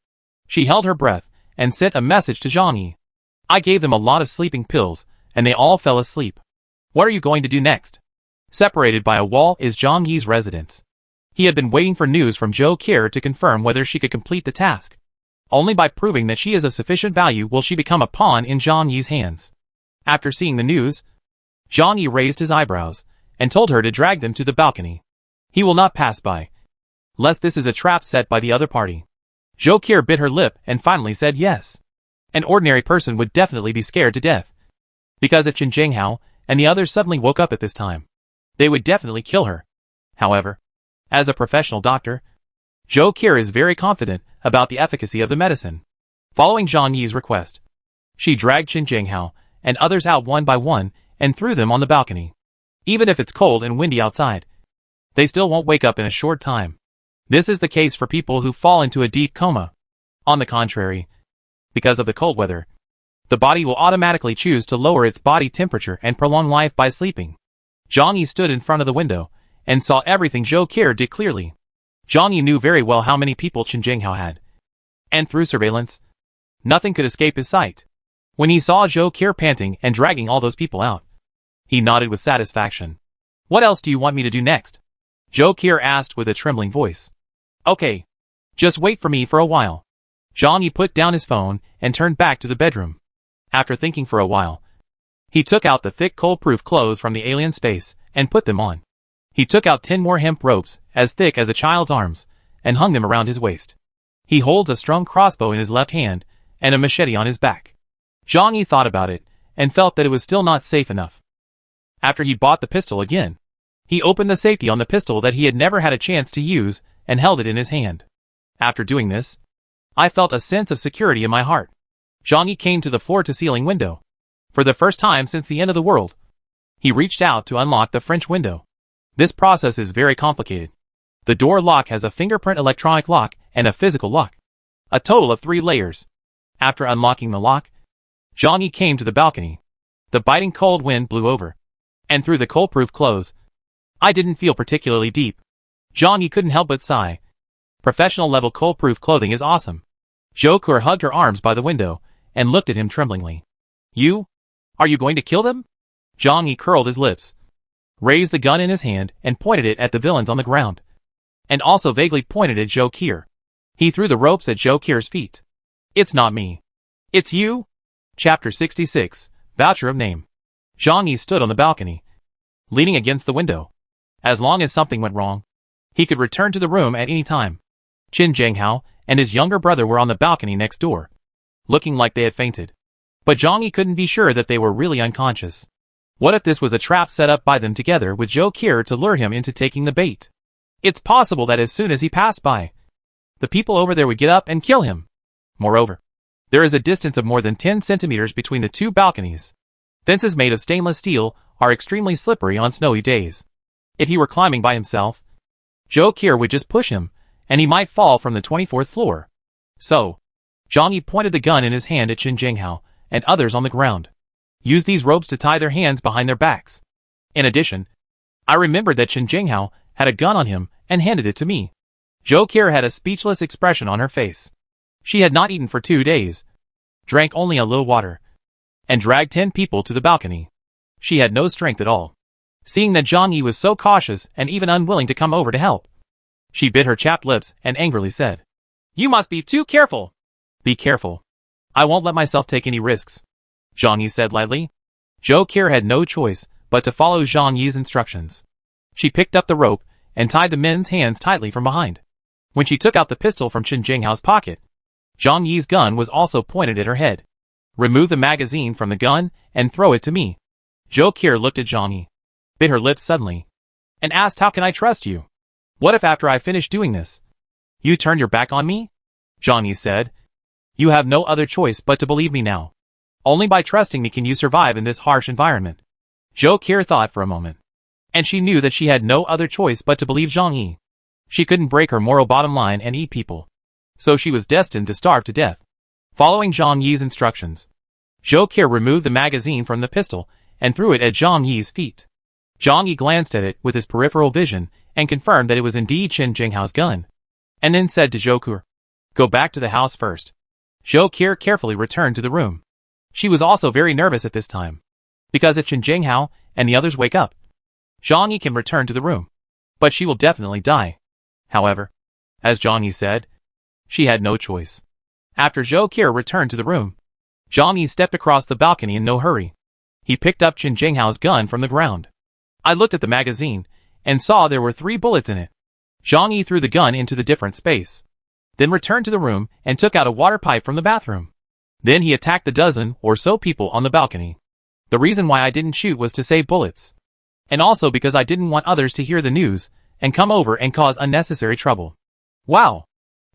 She held her breath and sent a message to Zhang. I gave them a lot of sleeping pills, and they all fell asleep. What are you going to do next? Separated by a wall is Zhang Yi's residence. He had been waiting for news from Glacier to confirm whether she could complete the task. Only by proving that she is of sufficient value will she become a pawn in Zhang Yi's hands. After seeing the news, Zhang Yi raised his eyebrows and told her to drag them to the balcony. He will not pass by, lest this is a trap set by the other party. Glacier bit her lip and finally said yes. An ordinary person would definitely be scared to death, because if Chen Jinghao and the others suddenly woke up at this time, they would definitely kill her. However, as a professional doctor, Glacier is very confident about the efficacy of the medicine. Following Zhang Yi's request, she dragged Chen Jinghao and others out one by one and threw them on the balcony. Even if it's cold and windy outside, they still won't wake up in a short time. This is the case for people who fall into a deep coma. On the contrary, because of the cold weather, the body will automatically choose to lower its body temperature and prolong life by sleeping. Zhang Yi stood in front of the window and saw everything Glacier did clearly. Zhang Yi knew very well how many people Chen Jinghao had, and through surveillance, nothing could escape his sight. When he saw Glacier panting and dragging all those people out, he nodded with satisfaction. What else do you want me to do next? Glacier asked with a trembling voice. Okay. Just wait for me for a while. Zhang Yi put down his phone and turned back to the bedroom. After thinking for a while, he took out the thick cold-proof clothes from the alien space and put them on. He took out 10 more hemp ropes as thick as a child's arms and hung them around his waist. He holds a strong crossbow in his left hand and a machete on his back. Zhang Yi thought about it and felt that it was still not safe enough. After he bought the pistol again, he opened the safety on the pistol that he had never had a chance to use and held it in his hand. After doing this, I felt a sense of security in my heart. Zhang Yi came to the floor-to-ceiling window. For the first time since the end of the world, he reached out to unlock the French window. This process is very complicated. The door lock has a fingerprint electronic lock and a physical lock. A total of 3 layers. After unlocking the lock, Zhang Yi came to the balcony. The biting cold wind blew over, and through the cold-proof clothes, I didn't feel particularly deep. Zhang Yi couldn't help but sigh. Professional-level cold-proof clothing is awesome. Glacier hugged her arms by the window and looked at him tremblingly. You? Are you going to kill them? Zhang Yi curled his lips, raised the gun in his hand and pointed it at the villains on the ground, and also vaguely pointed at Zhou Qier. He threw the ropes at Zhou Qier's feet. It's not me. It's you? Chapter 66, Voucher of Name. Zhang Yi stood on the balcony, leaning against the window. As long as something went wrong, he could return to the room at any time. Qin Zhenghao and his younger brother were on the balcony next door, looking like they had fainted. But Zhang Yi couldn't be sure that they were really unconscious. What if this was a trap set up by them together with Zhou Qier to lure him into taking the bait? It's possible that as soon as he passed by, the people over there would get up and kill him. Moreover, there is a distance of more than 10 centimeters between the two balconies. Fences made of stainless steel are extremely slippery on snowy days. If he were climbing by himself, Zhou Qier would just push him, and he might fall from the 24th floor. So, Zhang Yi pointed the gun in his hand at Qin Zhenghao and others on the ground. Use these ropes to tie their hands behind their backs. In addition, I remembered that Qin Zhenghao had a gun on him and handed it to me. Zhou Qier had a speechless expression on her face. She had not eaten for 2 days, drank only a little water, and dragged 10 people to the balcony. She had no strength at all. Seeing that Zhang Yi was so cautious and even unwilling to come over to help, she bit her chapped lips and angrily said, "You must be too careful." "Be careful. I won't let myself take any risks," Zhang Yi said lightly. Zhou Qier had no choice but to follow Zhang Yi's instructions. She picked up the rope and tied the men's hands tightly from behind. When she took out the pistol from Qin Zhenghao's pocket, Zhang Yi's gun was also pointed at her head. "Remove the magazine from the gun and throw it to me." Zhou Qier looked at Zhang Yi, bit her lips suddenly, and asked, "How can I trust you? What if after I finish doing this, you turn your back on me?" Zhang Yi said, "You have no other choice but to believe me now. Only by trusting me can you survive in this harsh environment." Zhou Qier thought for a moment, and she knew that she had no other choice but to believe Zhang Yi. She couldn't break her moral bottom line and eat people, so she was destined to starve to death. Following Zhang Yi's instructions, Zhou Qier removed the magazine from the pistol and threw it at Zhang Yi's feet. Zhang Yi glanced at it with his peripheral vision and confirmed that it was indeed Qin Zhenghao's gun, and then said to Zhou Qier, "Go back to the house first." Zhou Qier carefully returned to the room. She was also very nervous at this time, because if Qin Zhenghao and the others wake up, Zhang Yi can return to the room, but she will definitely die. However, as Zhang Yi said, she had no choice. After Zhou Qier returned to the room, Zhang Yi stepped across the balcony in no hurry. He picked up Qin Zhenghao's gun from the ground. I looked at the magazine and saw there were 3 bullets in it. Zhang Yi threw the gun into the different space, then returned to the room and took out a water pipe from the bathroom. Then he attacked the dozen or so people on the balcony. The reason why I didn't shoot was to save bullets, and also because I didn't want others to hear the news and come over and cause unnecessary trouble. Wow!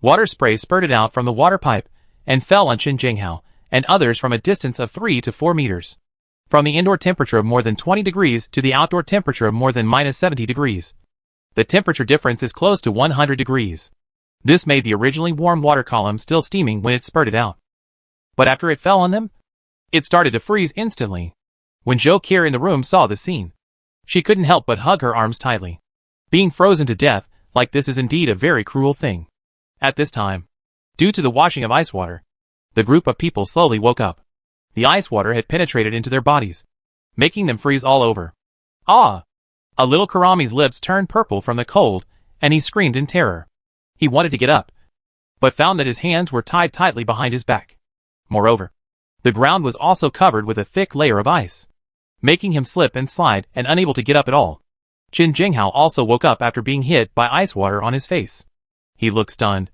Water spray spurted out from the water pipe and fell on Qin Zhenghao and others from a distance of 3 to 4 meters. From the indoor temperature of more than 20 degrees to the outdoor temperature of more than -70 degrees. The temperature difference is close to 100 degrees. This made the originally warm water column still steaming when it spurted out. But after it fell on them, it started to freeze instantly. When Zhou Qier in the room saw the scene, she couldn't help but hug her arms tightly. Being frozen to death like this is indeed a very cruel thing. At this time, due to the washing of ice water, the group of people slowly woke up. The ice water had penetrated into their bodies, making them freeze all over. Ah! A little Karami's lips turned purple from the cold, and he screamed in terror. He wanted to get up, but found that his hands were tied tightly behind his back. Moreover, the ground was also covered with a thick layer of ice, making him slip and slide and unable to get up at all. Qin Zhenghao also woke up after being hit by ice water on his face. He looked stunned,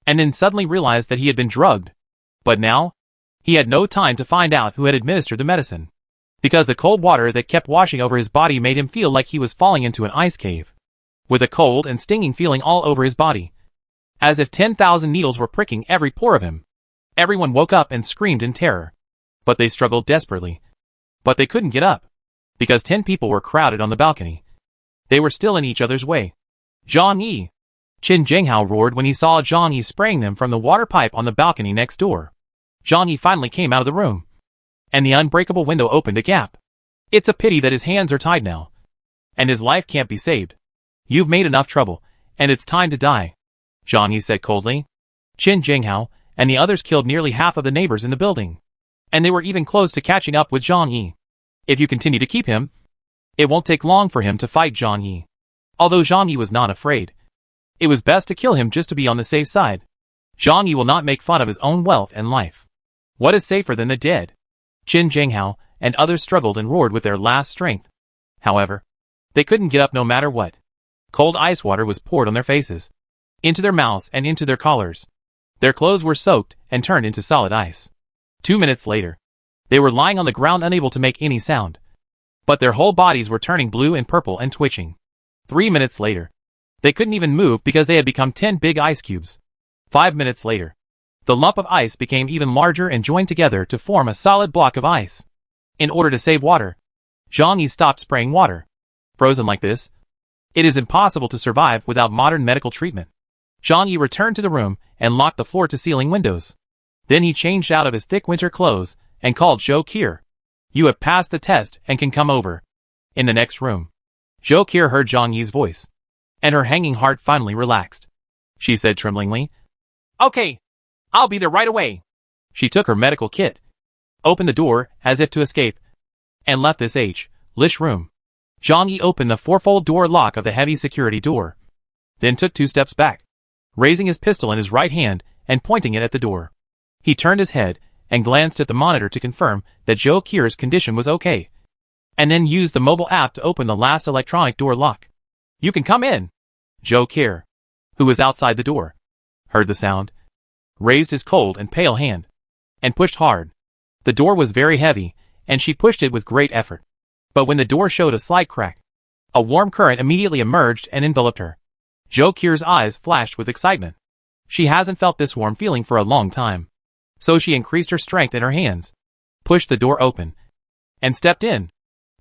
and then suddenly realized that he had been drugged. But now, he had no time to find out who had administered the medicine, because the cold water that kept washing over his body made him feel like he was falling into an ice cave, with a cold and stinging feeling all over his body, as if 10,000 needles were pricking every pore of him. Everyone woke up and screamed in terror, but they struggled desperately. But they couldn't get up, because 10 people were crowded on the balcony. They were still in each other's way. "Zhang Yi!" Qin Zhenghao roared when he saw Zhang Yi spraying them from the water pipe on the balcony next door. Zhang Yi finally came out of the room, and the unbreakable window opened a gap. It's a pity that his hands are tied now, and his life can't be saved. You've made enough trouble, and it's time to die, Zhang Yi said coldly. Qin Zhenghao and the others killed nearly half of the neighbors in the building. and they were even close to catching up with Zhang Yi. If you continue to keep him, it won't take long for him to fight Zhang Yi. Although Zhang Yi was not afraid, it was best to kill him just to be on the safe side. Zhang Yi will not make fun of his own wealth and life. What is safer than the dead? Qin Zhenghao and others struggled and roared with their last strength. However, they couldn't get up no matter what. Cold ice water was poured on their faces, into their mouths and into their collars. Their clothes were soaked and turned into solid ice. 2 minutes later, they were lying on the ground unable to make any sound. But their whole bodies were turning blue and purple and twitching. 3 minutes later, they couldn't even move because they had become 10 big ice cubes. 5 minutes later, the lump of ice became even larger and joined together to form a solid block of ice. In order to save water, Zhang Yi stopped spraying water. Frozen like this, it is impossible to survive without modern medical treatment. Zhang Yi returned to the room and locked the floor-to-ceiling windows. Then he changed out of his thick winter clothes and called Zhou Qier. You have passed the test and can come over. In the next room, Zhou Qier heard Zhang Yi's voice, and her hanging heart finally relaxed. She said tremblingly, "Okay, I'll be there right away." She took her medical kit, opened the door as if to escape, and left this Lish room. Zhang Yi opened the fourfold door lock of the heavy security door, then took 2 steps back, raising his pistol in his right hand and pointing it at the door. He turned his head and glanced at the monitor to confirm that Zhou Qier's condition was okay, and then used the mobile app to open the last electronic door lock. "You can come in." Zhou Qier, who was outside the door, heard the sound, raised his cold and pale hand, and pushed hard. The door was very heavy, and she pushed it with great effort. But when the door showed a slight crack, a warm current immediately emerged and enveloped her. Zhou Qier's eyes flashed with excitement. She hasn't felt this warm feeling for a long time. So she increased her strength in her hands, pushed the door open, and stepped in.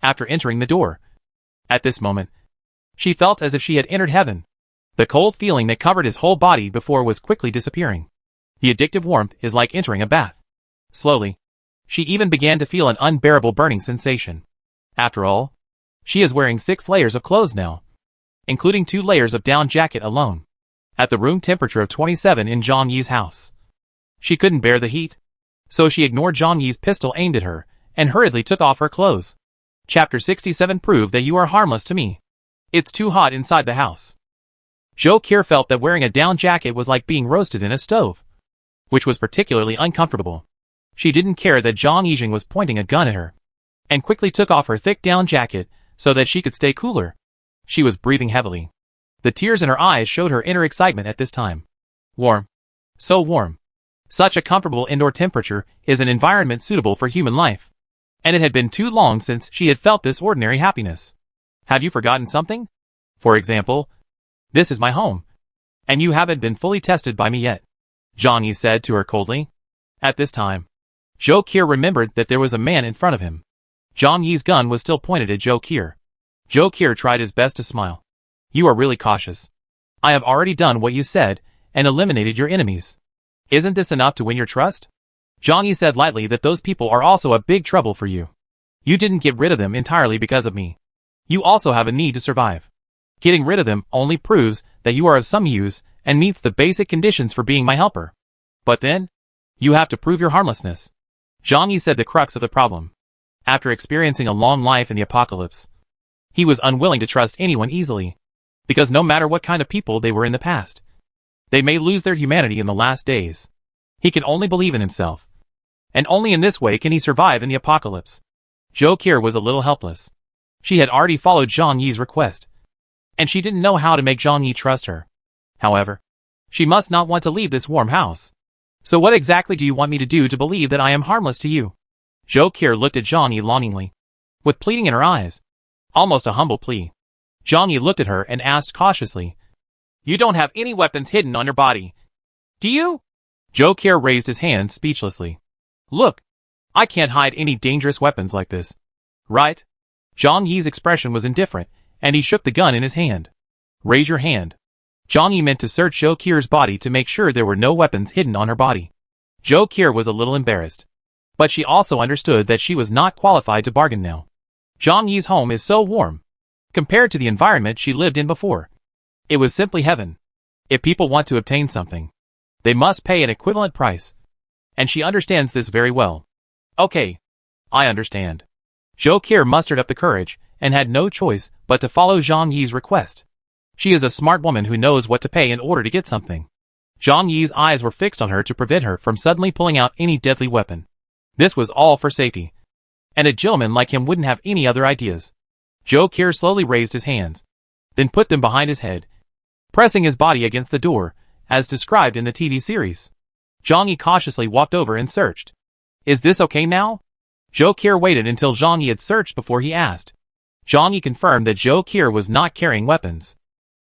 After entering the door, at this moment, she felt as if she had entered heaven. The cold feeling that covered his whole body before was quickly disappearing. The addictive warmth is like entering a bath. Slowly, she even began to feel an unbearable burning sensation. After all, she is wearing 6 layers of clothes now, including 2 layers of down jacket alone, at the room temperature of 27 in Zhang Yi's house. She couldn't bear the heat, so she ignored Zhang Yi's pistol aimed at her, and hurriedly took off her clothes. Chapter 67 Prove that you are harmless to me. It's too hot inside the house. Zhou Qier felt that wearing a down jacket was like being roasted in a stove, which was particularly uncomfortable. She didn't care that Zhang Yijing was pointing a gun at her, and quickly took off her thick down jacket so that she could stay cooler. She was breathing heavily. The tears in her eyes showed her inner excitement at this time. Warm. So warm. Such a comfortable indoor temperature is an environment suitable for human life. And it had been too long since she had felt this ordinary happiness. Have you forgotten something? For example, this is my home, and you haven't been fully tested by me yet, Zhang Yi said to her coldly. At this time, Zhou Qier remembered that there was a man in front of him. Zhang Yi's gun was still pointed at Zhou Qier. Zhou Qier tried his best to smile. You are really cautious. I have already done what you said, and eliminated your enemies. Isn't this enough to win your trust? Zhang Yi said lightly that those people are also a big trouble for you. You didn't get rid of them entirely because of me. You also have a need to survive. Getting rid of them only proves that you are of some use and meets the basic conditions for being my helper. But then, you have to prove your harmlessness. Zhang Yi said the crux of the problem. After experiencing a long life in the apocalypse, he was unwilling to trust anyone easily, because no matter what kind of people they were in the past, they may lose their humanity in the last days. He can only believe in himself, and only in this way can he survive in the apocalypse. Zhou Qier was a little helpless. She had already followed Zhang Yi's request, and she didn't know how to make Zhang Yi trust her. However, she must not want to leave this warm house. So what exactly do you want me to do to believe that I am harmless to you? Zhou Qier looked at Zhang Yi longingly, with pleading in her eyes. Almost a humble plea. Zhang Yi looked at her and asked cautiously, You don't have any weapons hidden on your body, do you? Zhou Qier raised his hand speechlessly. Look, I can't hide any dangerous weapons like this. Right? Zhang Yi's expression was indifferent, and he shook the gun in his hand. Raise your hand. Zhang Yi meant to search Zhou Qier's body to make sure there were no weapons hidden on her body. Zhou Qier was a little embarrassed, but she also understood that she was not qualified to bargain now. Zhang Yi's home is so warm, compared to the environment she lived in before. It was simply heaven. If people want to obtain something, they must pay an equivalent price, and she understands this very well. Okay. I understand. Zhou Qiu mustered up the courage, and had no choice but to follow Zhang Yi's request. She is a smart woman who knows what to pay in order to get something. Zhang Yi's eyes were fixed on her to prevent her from suddenly pulling out any deadly weapon. This was all for safety. And a gentleman like him wouldn't have any other ideas. Zhou Qiu slowly raised his hands, then put them behind his head, pressing his body against the door, as described in the TV series. Zhang Yi cautiously walked over and searched. Is this okay now? Zhou Qiu waited until Zhang Yi had searched before he asked. Zhang Yi confirmed that Zhou Qiu was not carrying weapons.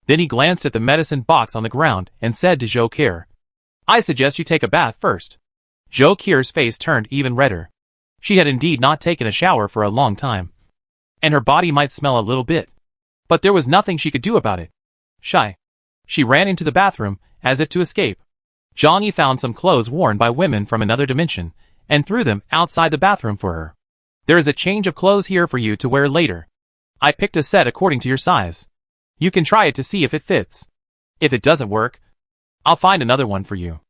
Then he glanced at the medicine box on the ground and said to Zhou Qiu, I suggest you take a bath first. Zhou Qiu's face turned even redder. She had indeed not taken a shower for a long time. And her body might smell a little bit. But there was nothing she could do about it. Shy. She ran into the bathroom, as if to escape. Zhang Yi found some clothes worn by women from another dimension, and threw them outside the bathroom for her. There is a change of clothes here for you to wear later. I picked a set according to your size. You can try it to see if it fits. If it doesn't work, I'll find another one for you.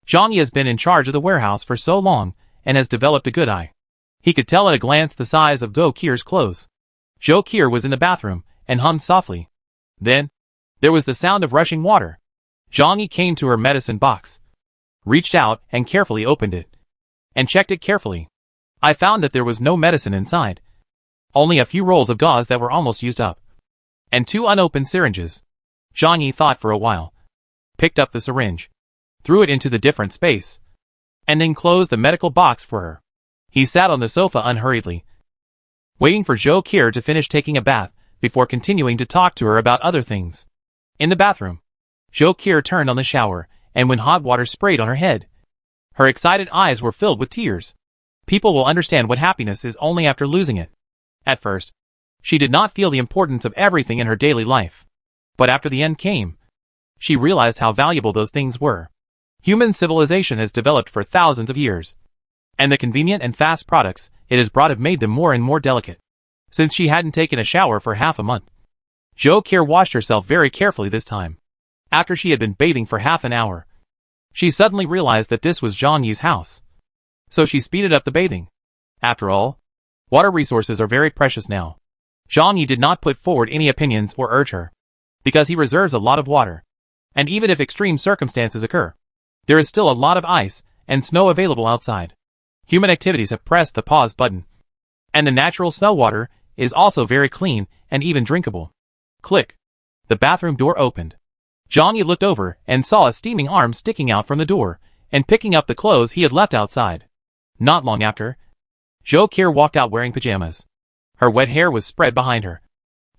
Zhang Yi has been in charge of the warehouse for so long, and has developed a good eye. He could tell at a glance the size of Zhou Qiu's clothes. Zhou Qiu was in the bathroom, and hummed softly. Then, there was the sound of rushing water. Zhang Yi came to her medicine box, reached out and carefully opened it, and checked it carefully. I found that there was no medicine inside. Only a few rolls of gauze that were almost used up. And 2 unopened syringes. Zhang Yi thought for a while, picked up the syringe, threw it into the different space, and then closed the medical box for her. He sat on the sofa unhurriedly, waiting for Zhou Qiu to finish taking a bath, before continuing to talk to her about other things. In the bathroom, Zhou Qiu turned on the shower, and when hot water sprayed on her head, her excited eyes were filled with tears. People will understand what happiness is only after losing it. At first, she did not feel the importance of everything in her daily life. But after the end came, she realized how valuable those things were. Human civilization has developed for thousands of years, and the convenient and fast products it has brought have made them more and more delicate. Since she hadn't taken a shower for half a month, Zhou Qiu washed herself very carefully this time. After she had been bathing for half an hour, she suddenly realized that this was Zhang Yi's house. So she speeded up the bathing. After all, water resources are very precious now. Zhang Yi did not put forward any opinions or urge her, because he reserves a lot of water. And even if extreme circumstances occur, there is still a lot of ice and snow available outside. Human activities have pressed the pause button. And the natural snow water is also very clean and even drinkable. Click. The bathroom door opened. Zhang Yi looked over and saw a steaming arm sticking out from the door, and picking up the clothes he had left outside. Not long after, Zhou Qiu walked out wearing pajamas. Her wet hair was spread behind her,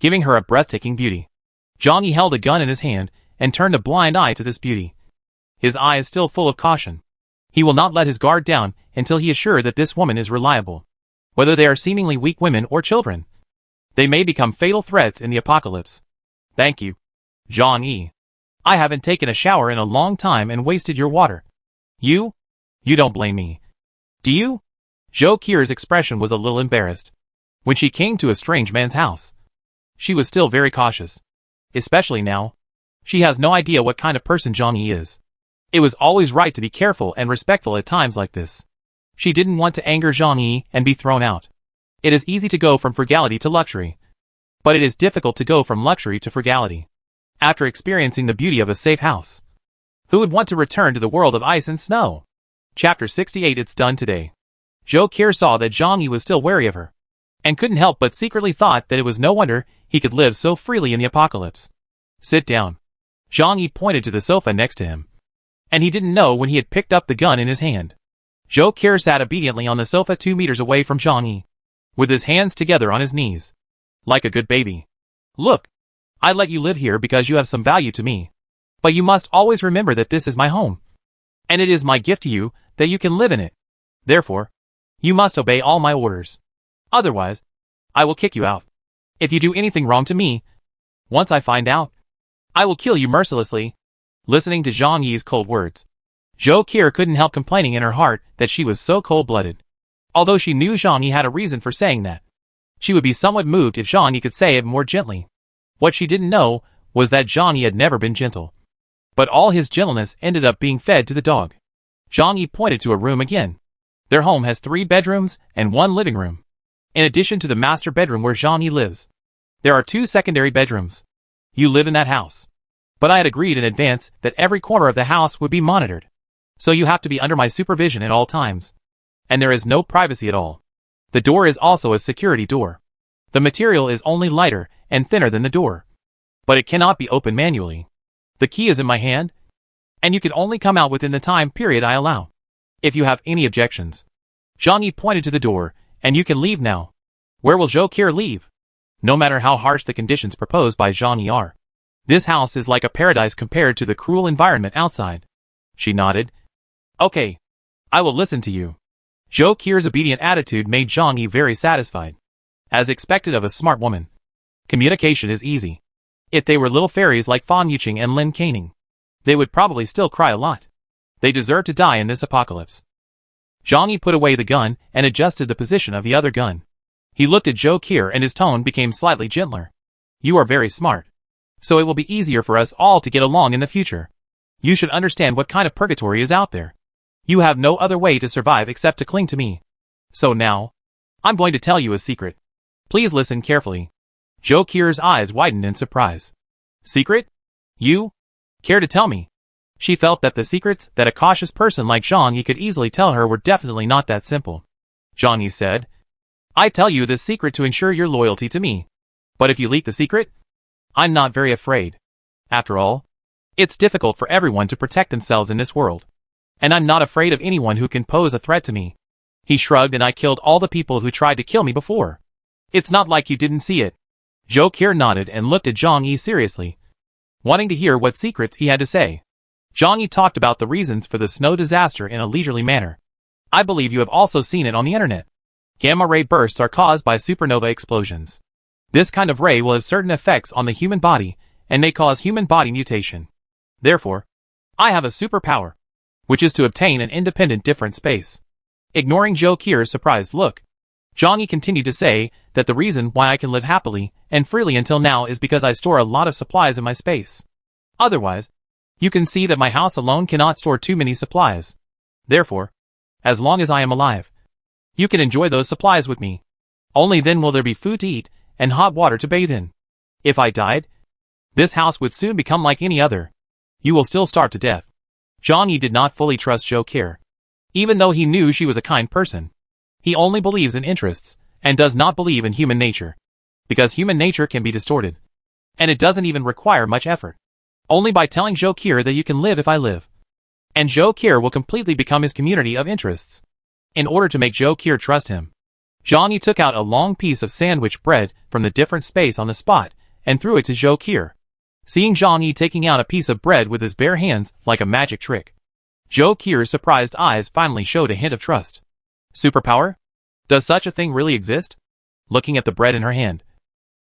giving her a breathtaking beauty. Zhang Yi held a gun in his hand and turned a blind eye to this beauty. His eye is still full of caution. He will not let his guard down until he is sure that this woman is reliable. Whether they are seemingly weak women or children, they may become fatal threats in the apocalypse. Thank you, Zhang Yi. I haven't taken a shower in a long time and wasted your water. You don't blame me, do you? Zhou Qiu's expression was a little embarrassed. When she came to a strange man's house, she was still very cautious. Especially now. She has no idea what kind of person Zhang Yi is. It was always right to be careful and respectful at times like this. She didn't want to anger Zhang Yi and be thrown out. It is easy to go from frugality to luxury. But it is difficult to go from luxury to frugality. After experiencing the beauty of a safe house, who would want to return to the world of ice and snow? Chapter 68. It's done today. Zhou Qiu saw that Zhang Yi was still wary of her, and couldn't help but secretly thought that it was no wonder he could live so freely in the apocalypse. Sit down. Zhang Yi pointed to the sofa next to him, and he didn't know when he had picked up the gun in his hand. Zhou Qiu sat obediently on the sofa 2 meters away from Zhang Yi, with his hands together on his knees, like a good baby. Look, I let you live here because you have some value to me. But you must always remember that this is my home, and it is my gift to you that you can live in it. Therefore, you must obey all my orders. Otherwise, I will kick you out. If you do anything wrong to me, once I find out, I will kill you mercilessly. Listening to Zhang Yi's cold words, Zhou Qiu couldn't help complaining in her heart that she was so cold-blooded. Although she knew Zhang Yi had a reason for saying that, she would be somewhat moved if Zhang Yi could say it more gently. What she didn't know was that Zhang Yi had never been gentle. But all his gentleness ended up being fed to the dog. Zhang Yi pointed to a room again. Their home has 3 bedrooms and 1 living room. In addition to the master bedroom where Zhang Yi lives, there are 2 secondary bedrooms. You live in that house. But I had agreed in advance that every corner of the house would be monitored. So you have to be under my supervision at all times. And there is no privacy at all. The door is also a security door. The material is only lighter and thinner than the door. But it cannot be opened manually. The key is in my hand, and you can only come out within the time period I allow. If you have any objections. Zhang Yi pointed to the door, and you can leave now. Where will Zhou Qier leave? No matter how harsh the conditions proposed by Zhang Yi are. This house is like a paradise compared to the cruel environment outside. She nodded. Okay. I will listen to you. Zhou Qier's obedient attitude made Zhang Yi very satisfied. As expected of a smart woman. Communication is easy. If they were little fairies like Fan Yuqing and Lin Caning, they would probably still cry a lot. They deserve to die in this apocalypse. Zhang Yi put away the gun and adjusted the position of the other gun. He looked at Zhou Qier and his tone became slightly gentler. You are very smart. So it will be easier for us all to get along in the future. You should understand what kind of purgatory is out there. You have no other way to survive except to cling to me. So now, I'm going to tell you a secret. Please listen carefully. Zhou Qier's eyes widened in surprise. Secret? You? Care to tell me? She felt that the secrets that a cautious person like Zhang Yi could easily tell her were definitely not that simple. Zhang Yi said, I tell you this secret to ensure your loyalty to me. But if you leak the secret, I'm not very afraid. After all, it's difficult for everyone to protect themselves in this world. And I'm not afraid of anyone who can pose a threat to me. He shrugged and I killed all the people who tried to kill me before. It's not like you didn't see it. Zhou Qier nodded and looked at Zhang Yi seriously, wanting to hear what secrets he had to say. Zhang Yi talked about the reasons for the snow disaster in a leisurely manner. I believe you have also seen it on the internet. Gamma ray bursts are caused by supernova explosions. This kind of ray will have certain effects on the human body and may cause human body mutation. Therefore, I have a superpower, which is to obtain an independent different space. Ignoring Zhou Qier's surprised look, Zhang Yi continued to say that the reason why I can live happily and freely until now is because I store a lot of supplies in my space. Otherwise, you can see that my house alone cannot store too many supplies. Therefore, as long as I am alive, you can enjoy those supplies with me. Only then will there be food to eat and hot water to bathe in. If I died, this house would soon become like any other. You will still starve to death. Zhang Yi did not fully trust Zhou Qier. Even though he knew she was a kind person, he only believes in interests and does not believe in human nature. Because human nature can be distorted. And it doesn't even require much effort. Only by telling Zhou Qier that you can live if I live. And Zhou Qier will completely become his community of interests. In order to make Zhou Qier trust him, Zhang Yi took out a long piece of sandwich bread from the different space on the spot and threw it to Zhou Qier. Seeing Zhang Yi taking out a piece of bread with his bare hands like a magic trick, Zhou Qier's surprised eyes finally showed a hint of trust. Superpower? Does such a thing really exist? Looking at the bread in her hand,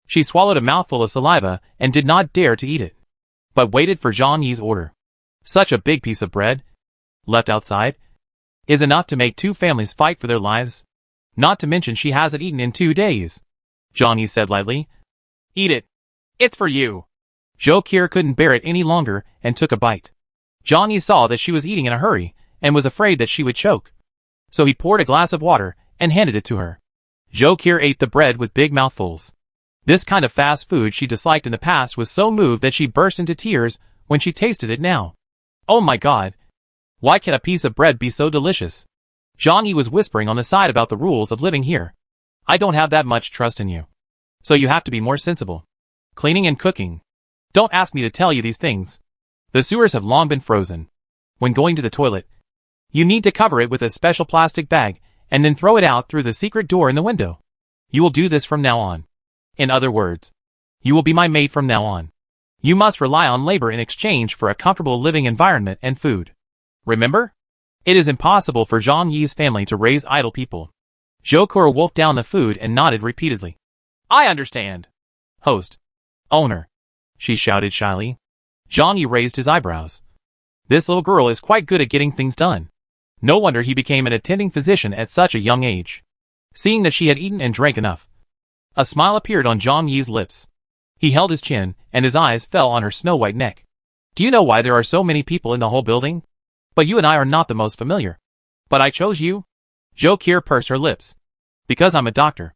she swallowed a mouthful of saliva and did not dare to eat it, but waited for Zhang Yi's order. Such a big piece of bread, left outside, is enough to make 2 families fight for their lives. Not to mention she hasn't eaten in 2 days. Zhang Yi said lightly. Eat it. It's for you. Zhou Qier couldn't bear it any longer and took a bite. Zhang Yi saw that she was eating in a hurry and was afraid that she would choke. So he poured a glass of water and handed it to her. Zhou Qier ate the bread with big mouthfuls. This kind of fast food she disliked in the past was so moved that she burst into tears when she tasted it now. Oh my god. Why can a piece of bread be so delicious? Zhang Yi was whispering on the side about the rules of living here. I don't have that much trust in you. So you have to be more sensible. Cleaning and cooking. Don't ask me to tell you these things. The sewers have long been frozen. When going to the toilet, you need to cover it with a special plastic bag and then throw it out through the secret door in the window. You will do this from now on. In other words, you will be my maid from now on. You must rely on labor in exchange for a comfortable living environment and food. Remember? It is impossible for Zhang Yi's family to raise idle people. Zhou Qier wolfed down the food and nodded repeatedly. I understand. Host. Owner. She shouted shyly. Zhang Yi raised his eyebrows. This little girl is quite good at getting things done. No wonder he became an attending physician at such a young age. Seeing that she had eaten and drank enough, a smile appeared on Zhang Yi's lips. He held his chin, and his eyes fell on her snow-white neck. Do you know why there are so many people in the whole building? But you and I are not the most familiar. But I chose you. Zhou Qier pursed her lips. Because I'm a doctor.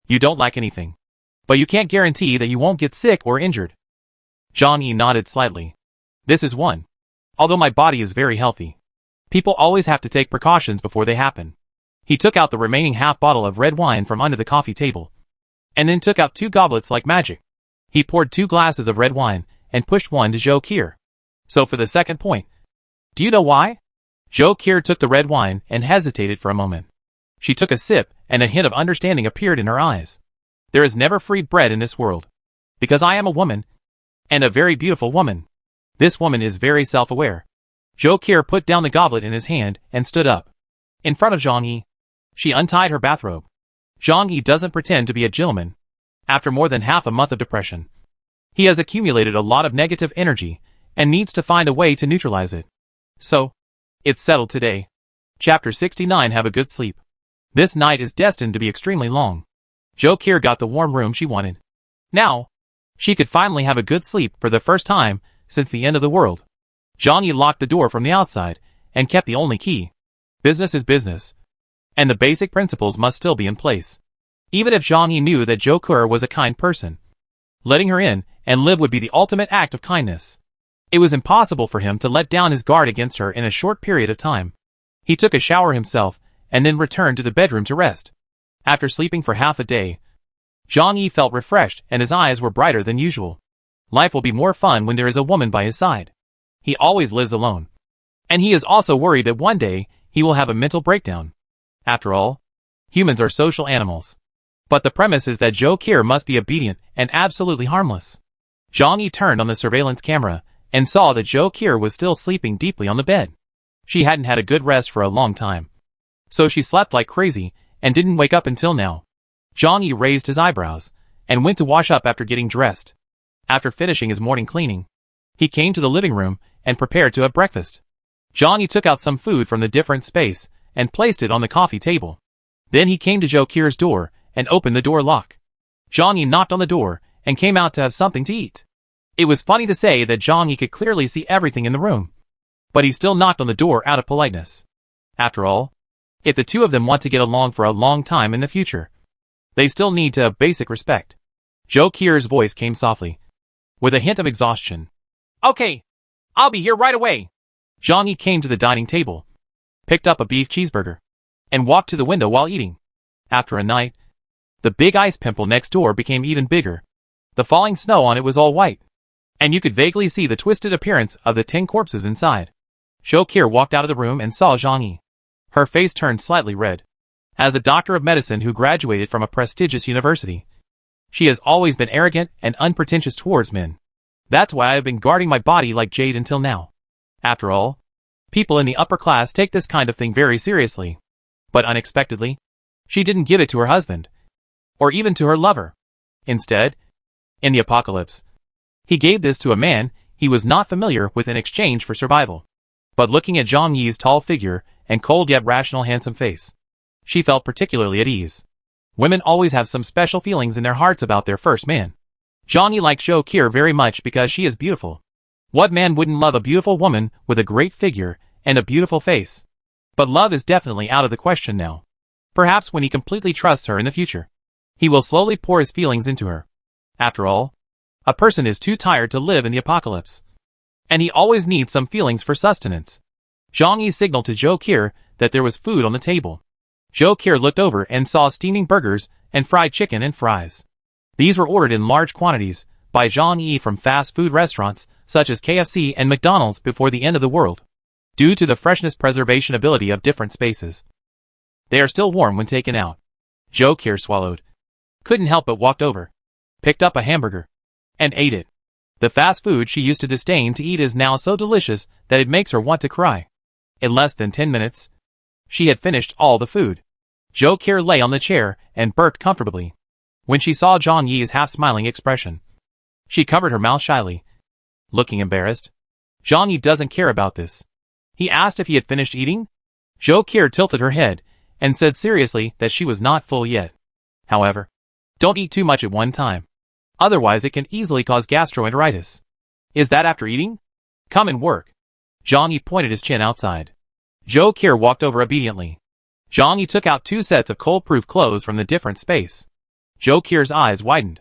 You don't like anything. But you can't guarantee that you won't get sick or injured. Zhang Yi nodded slightly. This is one. Although my body is very healthy. People always have to take precautions before they happen. He took out the remaining half bottle of red wine from under the coffee table. And then took out 2 goblets like magic. He poured 2 glasses of red wine and pushed one to Zhou Qier. So for the second point. Do you know why? Zhou Qier took the red wine and hesitated for a moment. She took a sip and a hint of understanding appeared in her eyes. There is never free bread in this world. Because I am a woman. And a very beautiful woman. This woman is very self-aware. Zhou Qier put down the goblet in his hand and stood up. In front of Zhang Yi. She untied her bathrobe. Zhang Yi doesn't pretend to be a gentleman. After more than half a month of depression. He has accumulated a lot of negative energy and needs to find a way to neutralize it. So, it's settled today. Chapter 69. Have a good sleep. This night is destined to be extremely long. Zhou Qier got the warm room she wanted. Now, she could finally have a good sleep for the first time since the end of the world. Zhang Yi locked the door from the outside and kept the only key. Business is business. And the basic principles must still be in place. Even if Zhang Yi knew that Zhou Qier was a kind person, letting her in and live would be the ultimate act of kindness. It was impossible for him to let down his guard against her in a short period of time. He took a shower himself and then returned to the bedroom to rest. After sleeping for half a day, Zhang Yi felt refreshed and his eyes were brighter than usual. Life will be more fun when there is a woman by his side. He always lives alone. And he is also worried that one day he will have a mental breakdown. After all, humans are social animals. But the premise is that Zhou Qier must be obedient and absolutely harmless. Zhang Yi turned on the surveillance camera and saw that Zhou Qier was still sleeping deeply on the bed. She hadn't had a good rest for a long time. So she slept like crazy and didn't wake up until now. Zhang Yi raised his eyebrows and went to wash up after getting dressed. After finishing his morning cleaning, he came to the living room and prepared to have breakfast. Zhang Yi took out some food from the different space and placed it on the coffee table. Then he came to Zhou Qier's door and opened the door lock. Zhang Yi knocked on the door and came out to have something to eat. It was funny to say that Zhang Yi could clearly see everything in the room. But he still knocked on the door out of politeness. After all, if the two of them want to get along for a long time in the future, they still need to have basic respect. Zhou Qier's voice came softly, with a hint of exhaustion. Okay, I'll be here right away. Zhang Yi came to the dining table, picked up a beef cheeseburger, and walked to the window while eating. After a night, the big ice pimple next door became even bigger. The falling snow on it was all white, and you could vaguely see the twisted appearance of the 10 corpses inside. Zhou Qier walked out of the room and saw Zhang Yi. Her face turned slightly red. As a doctor of medicine who graduated from a prestigious university, she has always been arrogant and unpretentious towards men. That's why I have been guarding my body like jade until now. After all, people in the upper class take this kind of thing very seriously. But unexpectedly, she didn't give it to her husband, or even to her lover. Instead, in the apocalypse, he gave this to a man he was not familiar with in exchange for survival. But looking at Zhang Yi's tall figure and cold yet rational handsome face, she felt particularly at ease. Women always have some special feelings in their hearts about their first man. Zhang Yi liked Zhou Qier very much because she is beautiful. What man wouldn't love a beautiful woman with a great figure and a beautiful face? But love is definitely out of the question now. Perhaps when he completely trusts her in the future, he will slowly pour his feelings into her. After all, a person is too tired to live in the apocalypse. And he always needs some feelings for sustenance. Zhang Yi signaled to Zhou Qier that there was food on the table. Zhou Qier looked over and saw steaming burgers and fried chicken and fries. These were ordered in large quantities by Zhang Yi from fast food restaurants such as KFC and McDonald's before the end of the world, due to the freshness preservation ability of different spaces. They are still warm when taken out. Zhou Qier swallowed, couldn't help but walked over, picked up a hamburger, and ate it. The fast food she used to disdain to eat is now so delicious that it makes her want to cry. In less than 10 minutes, she had finished all the food. Zhou Qier lay on the chair and burped comfortably. When she saw Zhang Yi's half-smiling expression, she covered her mouth shyly, looking embarrassed. Zhang Yi doesn't care about this. He asked if he had finished eating. Zhou Qier tilted her head and said seriously that she was not full yet. However, don't eat too much at one time. Otherwise it can easily cause gastroenteritis. Is that after eating? Come and work. Zhang Yi pointed his chin outside. Zhou Qier walked over obediently. Zhang Yi took out 2 sets of cold-proof clothes from the different space. Zhou Qir's eyes widened.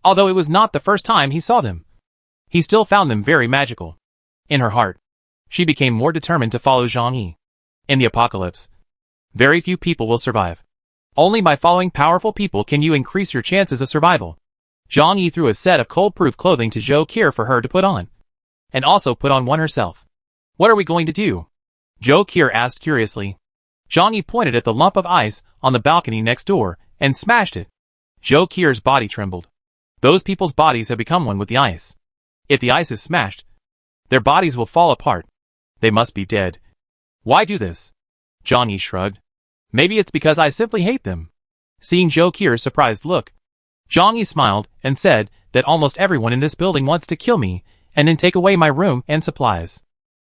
Although it was not the first time he saw them, he still found them very magical. In her heart, she became more determined to follow Zhang Yi. In the apocalypse, very few people will survive. Only by following powerful people can you increase your chances of survival. Zhang Yi threw a set of cold-proof clothing to Zhou Qir for her to put on, and also put on one herself. What are we going to do? Zhou Qir asked curiously. Zhang Yi pointed at the lump of ice on the balcony next door and smashed it. Zhou Qir's body trembled. Those people's bodies have become one with the ice. If the ice is smashed, their bodies will fall apart. They must be dead. Why do this? Zhang Yi shrugged. Maybe it's because I simply hate them. Seeing Zhou Qir's surprised look, Zhang Yi smiled and said that almost everyone in this building wants to kill me and then take away my room and supplies.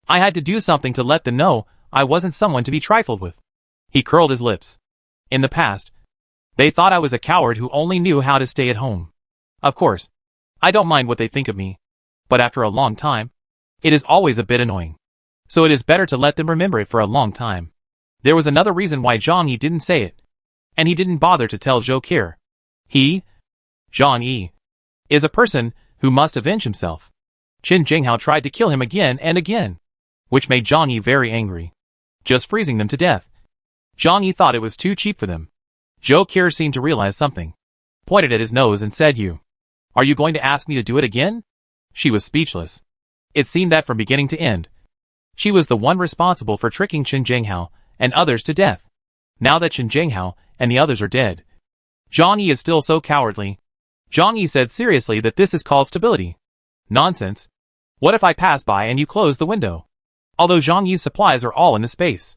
I had to do something to let them know I wasn't someone to be trifled with. He curled his lips. In the past, they thought I was a coward who only knew how to stay at home. Of course, I don't mind what they think of me, but after a long time, it is always a bit annoying. So it is better to let them remember it for a long time. There was another reason why Zhang Yi didn't say it, and he didn't bother to tell Zhou Qir. He, Zhang Yi, is a person who must avenge himself. Qin Jinghao tried to kill him again and again, which made Zhang Yi very angry, just freezing them to death. Zhang Yi thought it was too cheap for them. Zhou Qir seemed to realize something, pointed at his nose and said, Are you going to ask me to do it again? She was speechless. It seemed that from beginning to end, she was the one responsible for tricking Qin Jinghao and others to death. Now that Qin Jinghao and the others are dead, Zhang Yi is still so cowardly. Zhang Yi said seriously that this is called stability. Nonsense. What if I pass by and you close the window? Although Zhang Yi's supplies are all in the space,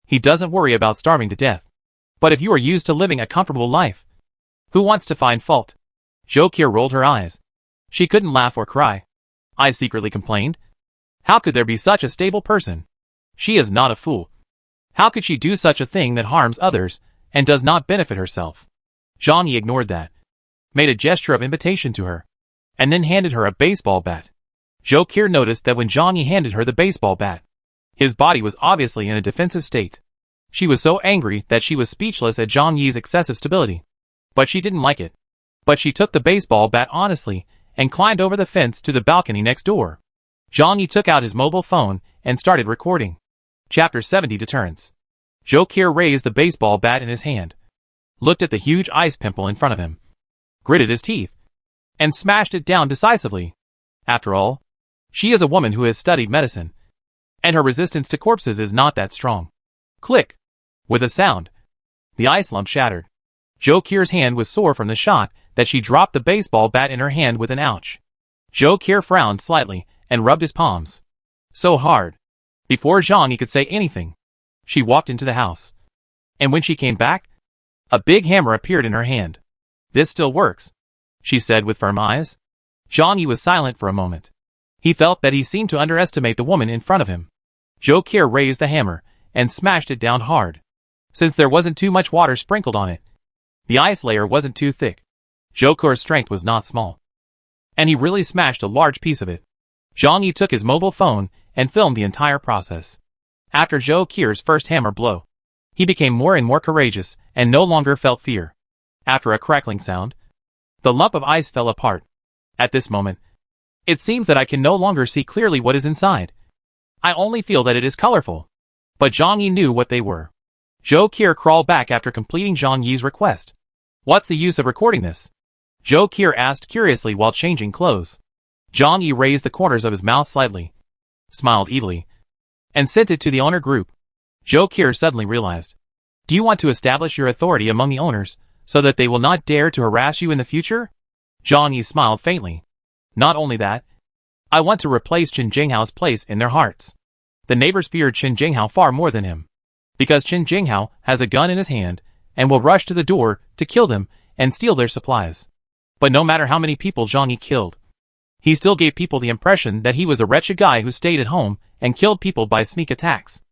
he doesn't worry about starving to death. But if you are used to living a comfortable life, who wants to find fault? Zhou Qir rolled her eyes. She couldn't laugh or cry. I secretly complained. How could there be such a stable person? She is not a fool. How could she do such a thing that harms others and does not benefit herself? Zhang Yi ignored that, made a gesture of invitation to her, and then handed her a baseball bat. Zhou Qir noticed that when Zhang Yi handed her the baseball bat, his body was obviously in a defensive state. She was so angry that she was speechless at Zhang Yi's excessive stability. But she didn't like it. But she took the baseball bat honestly and climbed over the fence to the balcony next door. Zhang Yi took out his mobile phone and started recording. Chapter 70 Deterrence. Zhou Qir raised the baseball bat in his hand, looked at the huge ice pimple in front of him, gritted his teeth, and smashed it down decisively. After all, she is a woman who has studied medicine, and her resistance to corpses is not that strong. Click! With a sound, the ice lump shattered. Zhou Qir's hand was sore from the shot that she dropped the baseball bat in her hand with an ouch. Zhou Qir frowned slightly and rubbed his palms. So hard. Before Zhang Yi could say anything, she walked into the house. And when she came back, a big hammer appeared in her hand. This still works, she said with firm eyes. Zhang Yi was silent for a moment. He felt that he seemed to underestimate the woman in front of him. Zhou Qir raised the hammer and smashed it down hard. Since there wasn't too much water sprinkled on it, the ice layer wasn't too thick. Zhou Qir's strength was not small, and he really smashed a large piece of it. Zhang Yi took his mobile phone and filmed the entire process. After Zhou Qir's first hammer blow, he became more and more courageous and no longer felt fear. After a crackling sound, the lump of ice fell apart. At this moment, it seems that I can no longer see clearly what is inside. I only feel that it is colorful. But Zhang Yi knew what they were. Zhou Qir crawled back after completing Zhang Yi's request. What's the use of recording this? Zhou Qir asked curiously while changing clothes. Zhang Yi raised the corners of his mouth slightly, smiled evilly, and sent it to the owner group. Zhou Qir suddenly realized. Do you want to establish your authority among the owners, so that they will not dare to harass you in the future? Zhang Yi smiled faintly. Not only that, I want to replace Qin Jinghao's place in their hearts. The neighbors feared Qin Jinghao far more than him, because Qin Jinghao has a gun in his hand and will rush to the door to kill them and steal their supplies. But no matter how many people Zhang Yi killed, he still gave people the impression that he was a wretched guy who stayed at home and killed people by sneak attacks.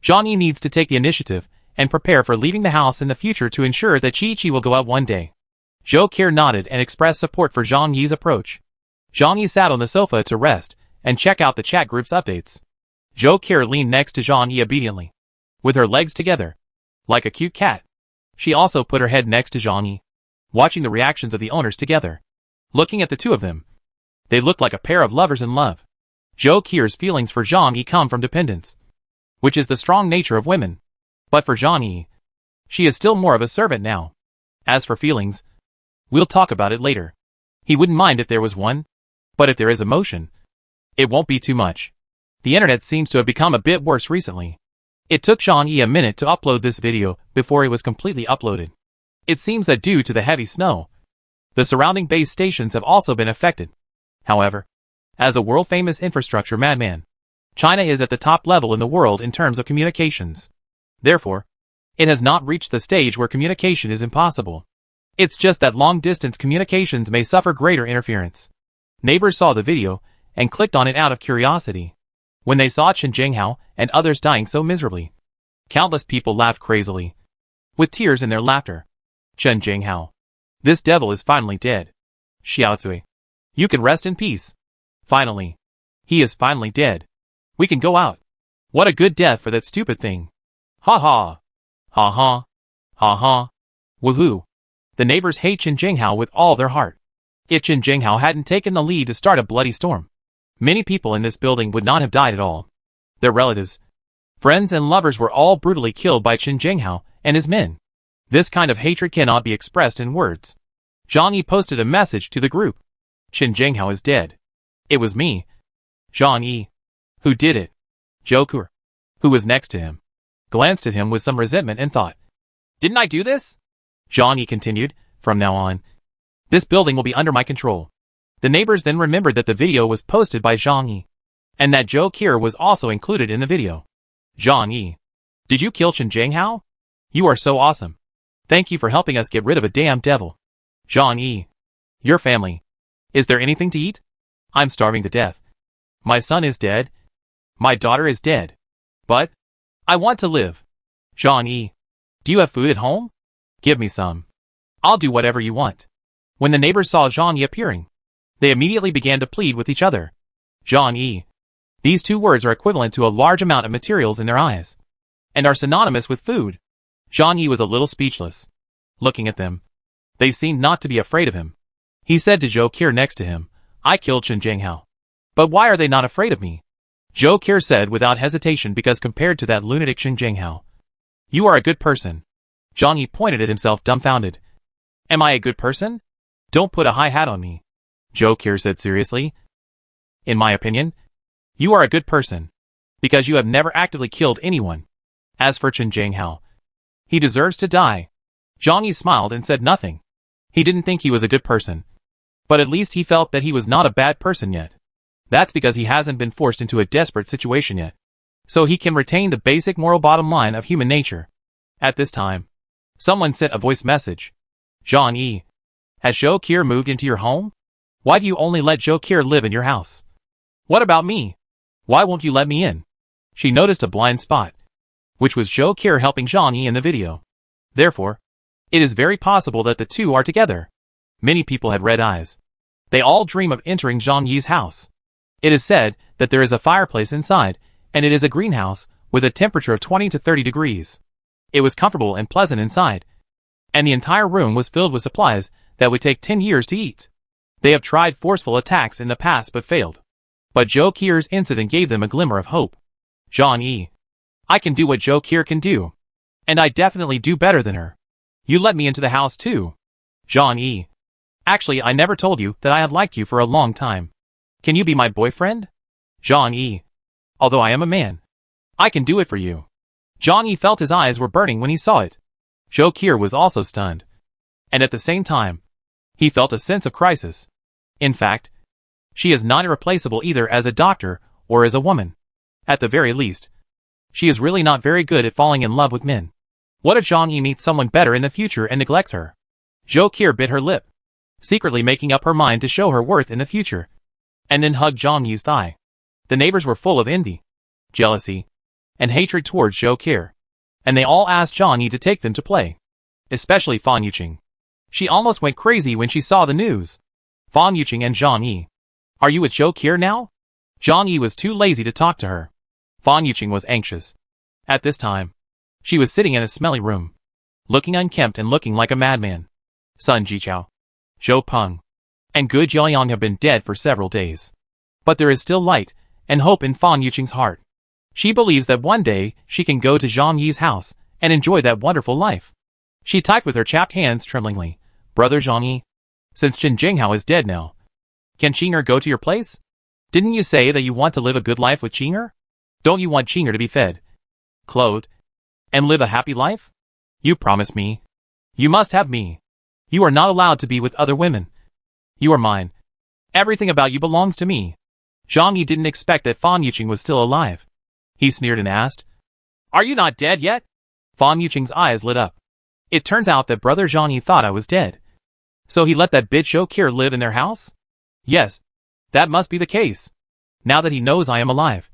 Zhang Yi needs to take the initiative and prepare for leaving the house in the future to ensure that Chi will go out one day. Zhou Qir nodded and expressed support for Zhang Yi's approach. Zhang Yi sat on the sofa to rest and check out the chat group's updates. Zhou Qir leaned next to Zhang Yi obediently, with her legs together, like a cute cat. She also put her head next to Zhang Yi, watching the reactions of the owners together. Looking at the two of them, they looked like a pair of lovers in love. Zhou Qir's feelings for Zhang Yi come from dependence, which is the strong nature of women. But for Zhang Yi, she is still more of a servant now. As for feelings, we'll talk about it later. He wouldn't mind if there was one, but if there is emotion, it won't be too much. The internet seems to have become a bit worse recently. It took Zhang Yi a minute to upload this video before it was completely uploaded. It seems that due to the heavy snow, the surrounding base stations have also been affected. However, as a world-famous infrastructure madman, China is at the top level in the world in terms of communications. Therefore, it has not reached the stage where communication is impossible. It's just that long-distance communications may suffer greater interference. Neighbors saw the video and clicked on it out of curiosity. When they saw Chen Jinghao and others dying so miserably, countless people laughed crazily, with tears in their laughter. Chen Jinghao, this devil is finally dead. Xiaocui, you can rest in peace. Finally, he is finally dead. We can go out. What a good death for that stupid thing. Ha ha. Ha ha. Ha ha. Woohoo. The neighbors hate Chen Jinghao with all their heart. If Chen Jinghao hadn't taken the lead to start a bloody storm, many people in this building would not have died at all. Their relatives, friends and lovers were all brutally killed by Chen Jinghao and his men. This kind of hatred cannot be expressed in words. Zhang Yi posted a message to the group. Chen Jinghao is dead. It was me. Zhang Yi. Who did it? Zhou Qi, who was next to him, glanced at him with some resentment and thought, didn't I do this? Zhang Yi continued, from now on, this building will be under my control. The neighbors then remembered that the video was posted by Zhang Yi, and that Zhou Qi was also included in the video. Zhang Yi, did you kill Chen Jinghao? You are so awesome. Thank you for helping us get rid of a damn devil. Zhang Yi, your family. Is there anything to eat? I'm starving to death. My son is dead. My daughter is dead. But I want to live. Zhang Yi, do you have food at home? Give me some. I'll do whatever you want. When the neighbors saw Zhang Yi appearing, they immediately began to plead with each other. Zhang Yi. These two words are equivalent to a large amount of materials in their eyes, and are synonymous with food. Zhang Yi was a little speechless. Looking at them, they seemed not to be afraid of him. He said to Zhou Qi next to him, I killed Chen Jinghao. But why are they not afraid of me? Zhou Qi said without hesitation, because compared to that lunatic Chen Jinghao, you are a good person. Zhang Yi pointed at himself dumbfounded. Am I a good person? Don't put a high hat on me. Zhou Qi said seriously. In my opinion, you are a good person, because you have never actively killed anyone. As for Chen Jinghao, he deserves to die. Zhang Yi smiled and said nothing. He didn't think he was a good person, but at least he felt that he was not a bad person yet. That's because he hasn't been forced into a desperate situation yet, so he can retain the basic moral bottom line of human nature. At this time, someone sent a voice message. Zhang Yi, has Zhou Qi moved into your home? Why do you only let Zhou Qi live in your house? What about me? Why won't you let me in? She noticed a blind spot, which was Zhou Qi helping Zhang Yi in the video. Therefore, it is very possible that the two are together. Many people had red eyes. They all dream of entering Zhang Yi's house. It is said that there is a fireplace inside, and it is a greenhouse with a temperature of 20 to 30 degrees. It was comfortable and pleasant inside, and the entire room was filled with supplies that would take 10 years to eat. They have tried forceful attacks in the past but failed. But Zhou Qi's incident gave them a glimmer of hope. Zhang Yi, I can do what Zhou Qi can do, and I definitely do better than her. You let me into the house too. Zhang Yi, actually I never told you that I have liked you for a long time. Can you be my boyfriend? Zhang Yi, although I am a man, I can do it for you. Zhang Yi felt his eyes were burning when he saw it. Zhou Qi was also stunned, and at the same time, he felt a sense of crisis. In fact, she is not irreplaceable either as a doctor or as a woman. At the very least, she is really not very good at falling in love with men. What if Zhang Yi meets someone better in the future and neglects her? Zhou Qi bit her lip, secretly making up her mind to show her worth in the future, and then hugged Zhang Yi's thigh. The neighbors were full of envy, jealousy, and hatred towards Zhou Qi, and they all asked Zhang Yi to take them to play. Especially Fan Yuqing. She almost went crazy when she saw the news. Fan Yuqing and Zhang Yi. Are you with Zhou Qi now? Zhang Yi was too lazy to talk to her. Fan Yuqing was anxious. At this time, She was sitting in a smelly room, looking unkempt and looking like a madman. Sun Jichao, Zhou Peng, and Gu Jiaoyang have been dead for several days. But there is still light and hope in Fan Yuqing's heart. She believes that one day she can go to Zhang Yi's house and enjoy that wonderful life. She typed with her chapped hands tremblingly, "Brother Zhang Yi, since Chen Jinghao is dead now, can Qing'er go to your place? Didn't you say that you want to live a good life with Qing'er? Don't you want Qing'er to be fed, clothed, and live a happy life? You promised me. You must have me. You are not allowed to be with other women. You are mine. Everything about you belongs to me." Zhang Yi didn't expect that Fan Yuqing was still alive. He sneered and asked, "Are you not dead yet?" Fan Yuqing's eyes lit up. It turns out that brother Zhang Yi thought I was dead. So he let that bitch Zhou live in their house? Yes, that must be the case. Now that he knows I am alive,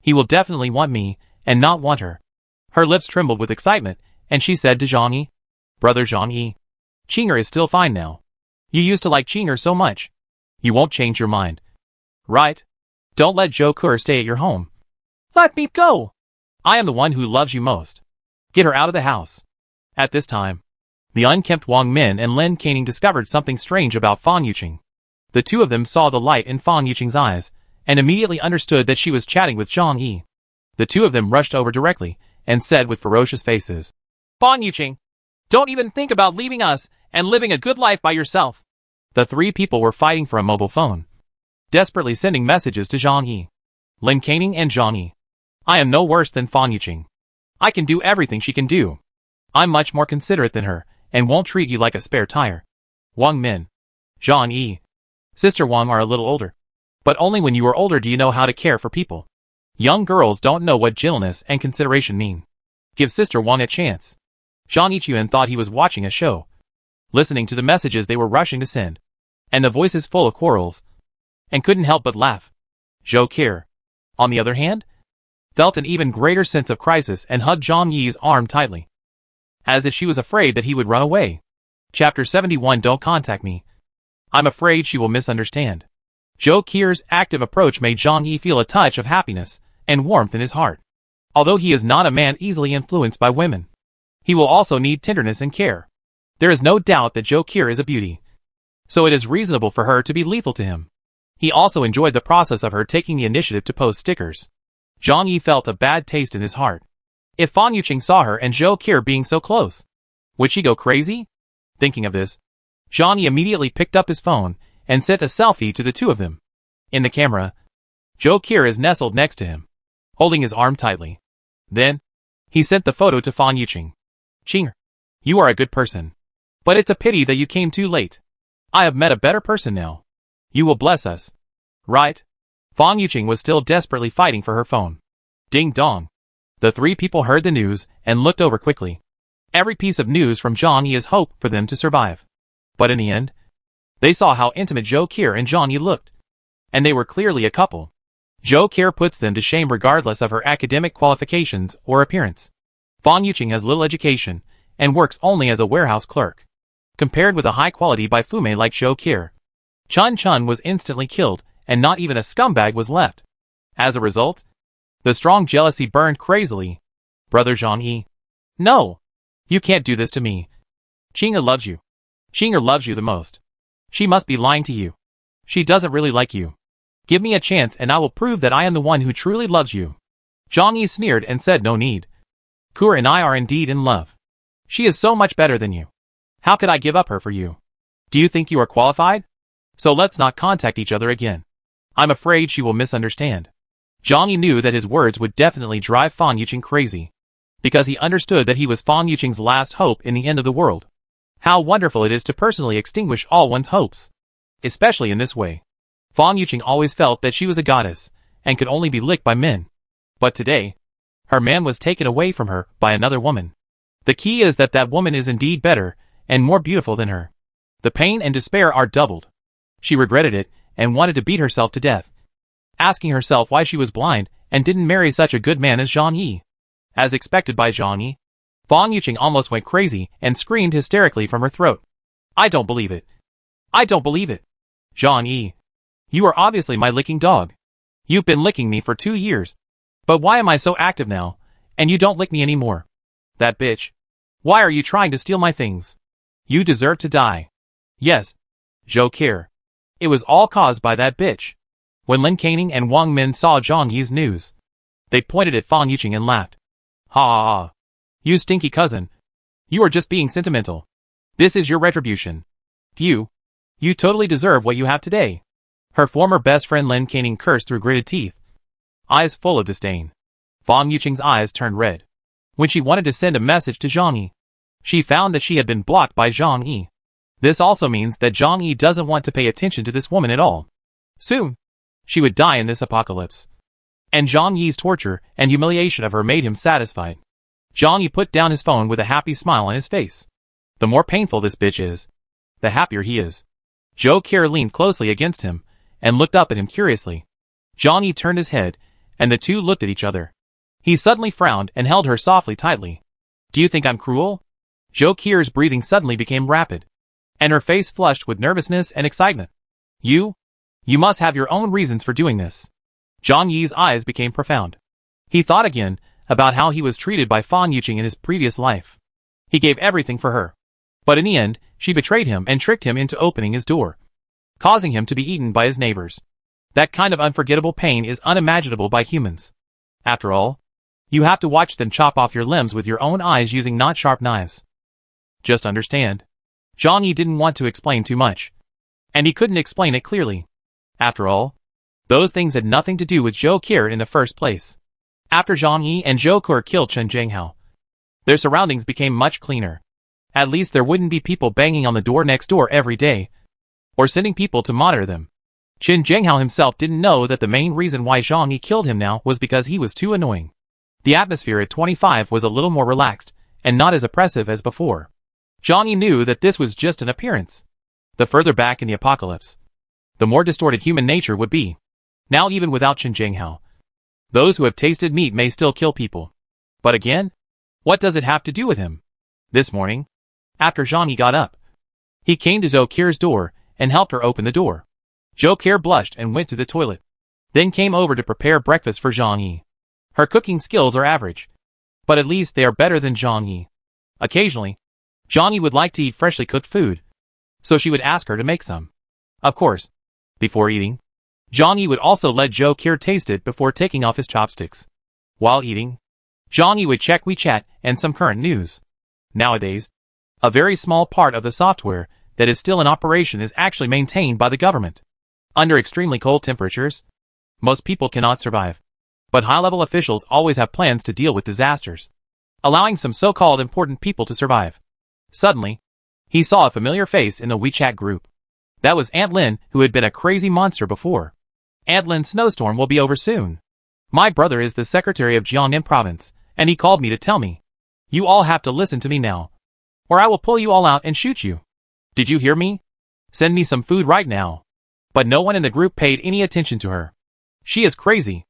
he will definitely want me and not want her. Her lips trembled with excitement, and she said to Zhang Yi, "Brother Zhang Yi, Qing'er is still fine now. You used to like Qing'er so much. You won't change your mind, right? Don't let Zhou stay at your home. Let me go. I am the one who loves you most. Get her out of the house." At this time, the unkempt Wang Min and Lin Caning discovered something strange about Fan Yuqing. The two of them saw the light in Fan Yuqing's eyes, and immediately understood that she was chatting with Zhang Yi. The two of them rushed over directly, and said with ferocious faces, "Fan Yuqing, don't even think about leaving us and living a good life by yourself." The three people were fighting for a mobile phone, desperately sending messages to Zhang Yi, Lin Caning and Zhang Yi. "I am no worse than Fan Yuqing. I can do everything she can do. I'm much more considerate than her, and won't treat you like a spare tire." Wang Min, Zhang Yi, Sister Wang are a little older. But only when you are older do you know how to care for people. Young girls don't know what gentleness and consideration mean. Give Sister Wang a chance. Zhang Yichuan thought he was watching a show, listening to the messages they were rushing to send, and the voices full of quarrels, and couldn't help but laugh. Zhou, on the other hand, felt an even greater sense of crisis and hugged Zhang Yi's arm tightly, as if she was afraid that he would run away. Chapter 71. Don't contact me. I'm afraid she will misunderstand. Zhou active approach made Zhang Yi feel a touch of happiness and warmth in his heart. Although he is not a man easily influenced by women, he will also need tenderness and care. There is no doubt that Zhou is a beauty, so it is reasonable for her to be lethal to him. He also enjoyed the process of her taking the initiative to post stickers. Zhang Yi felt a bad taste in his heart. If Fan Yuqing saw her and Zhou being so close, would she go crazy? Thinking of this, Zhang Yi immediately picked up his phone and sent a selfie to the two of them. In the camera, Zhou is nestled next to him, holding his arm tightly. Then, he sent the photo to Fan Yuqing. "Qing'er, you are a good person. But it's a pity that you came too late. I have met a better person now. You will bless us, right?" Fan Yuqing was still desperately fighting for her phone. Ding dong. The three people heard the news and looked over quickly. Every piece of news from Zhang Yi is hope for them to survive. But in the end, they saw how intimate Zhou and Zhang Yi looked. And they were clearly a couple. Zhou puts them to shame regardless of her academic qualifications or appearance. Fan Yuqing has little education and works only as a warehouse clerk. Compared with a high quality by Fume like Zhou, Chun was instantly killed and not even a scumbag was left. As a result, the strong jealousy burned crazily. "Brother Zhang Yi, no! You can't do this to me. Qing'er loves you. Qing'er loves you the most. She must be lying to you. She doesn't really like you. Give me a chance and I will prove that I am the one who truly loves you." Zhang Yi sneered and said, "No need. Kur and I are indeed in love. She is so much better than you. How could I give up her for you? Do you think you are qualified? So let's not contact each other again. I'm afraid she will misunderstand." Zhang Yi knew that his words would definitely drive Fan Yuqing crazy, because he understood that he was Fan Yuqing's last hope in the end of the world. How wonderful it is to personally extinguish all one's hopes, especially in this way. Fan Yuqing always felt that she was a goddess, and could only be licked by men. But today, her man was taken away from her by another woman. The key is that that woman is indeed better, and more beautiful than her. The pain and despair are doubled. She regretted it, and wanted to beat herself to death, asking herself why she was blind and didn't marry such a good man as Zhang Yi. As expected by Zhang Yi, Fan Yuqing almost went crazy and screamed hysterically from her throat. "I don't believe it. I don't believe it. Zhang Yi, you are obviously my licking dog. You've been licking me for 2 years. But why am I so active now, and you don't lick me anymore? That bitch. Why are you trying to steal my things? You deserve to die. Yes. Glacier. It was all caused by that bitch. When Lin Canning and Wang Min saw Zhang Yi's news, they pointed at Fang Yuqing and laughed. Ha ha ha. You stinky cousin. You are just being sentimental. This is your retribution. You totally deserve what you have today. Her former best friend Lin Canning cursed through gritted teeth, eyes full of disdain. Fang Yuqing's eyes turned red. When she wanted to send a message to Zhang Yi, she found that she had been blocked by Zhang Yi. This also means that Zhang Yi doesn't want to pay attention to this woman at all. Soon, she would die in this apocalypse. And Zhang Yi's torture and humiliation of her made him satisfied. Zhang Yi put down his phone with a happy smile on his face. The more painful this bitch is, the happier he is. Glacier leaned closely against him and looked up at him curiously. Zhang Yi turned his head, and the two looked at each other. He suddenly frowned and held her softly tightly. Do you think I'm cruel? Glacier's breathing suddenly became rapid, and her face flushed with nervousness and excitement. You must have your own reasons for doing this. Zhang Yi's eyes became profound. He thought again about how he was treated by Fang Yuqing in his previous life. He gave everything for her. But in the end, she betrayed him and tricked him into opening his door, causing him to be eaten by his neighbors. That kind of unforgettable pain is unimaginable by humans. After all, you have to watch them chop off your limbs with your own eyes using not sharp knives. Just understand. Zhang Yi didn't want to explain too much, and he couldn't explain it clearly. After all, those things had nothing to do with Glacier in the first place. After Zhang Yi and Glacier killed Chen Zhenghao, their surroundings became much cleaner. At least there wouldn't be people banging on the door next door every day, or sending people to monitor them. Chen Zhenghao himself didn't know that the main reason why Zhang Yi killed him now was because he was too annoying. The atmosphere at 25 was a little more relaxed, and not as oppressive as before. Zhang Yi knew that this was just an appearance. The further back in the apocalypse, the more distorted human nature would be. Now even without Chen Zhenghao, those who have tasted meat may still kill people. But again, what does it have to do with him? This morning, after Zhang Yi got up, he came to Glacier's door and helped her open the door. Glacier blushed and went to the toilet, then came over to prepare breakfast for Zhang Yi. Her cooking skills are average, but at least they are better than Zhang Yi. Occasionally, Zhang Yi would like to eat freshly cooked food, so she would ask her to make some. Of course, before eating, Zhang Yi would also let Glacier taste it before taking off his chopsticks. While eating, Zhang Yi would check WeChat and some current news. Nowadays, a very small part of the software that is still in operation is actually maintained by the government. Under extremely cold temperatures, most people cannot survive. But high-level officials always have plans to deal with disasters, allowing some so-called important people to survive. Suddenly, he saw a familiar face in the WeChat group. That was Aunt Lin, who had been a crazy monster before. Aunt Lin's snowstorm will be over soon. My brother is the secretary of Jiangnan province, and he called me to tell me. You all have to listen to me now, or I will pull you all out and shoot you. Did you hear me? Send me some food right now. But no one in the group paid any attention to her. She is crazy.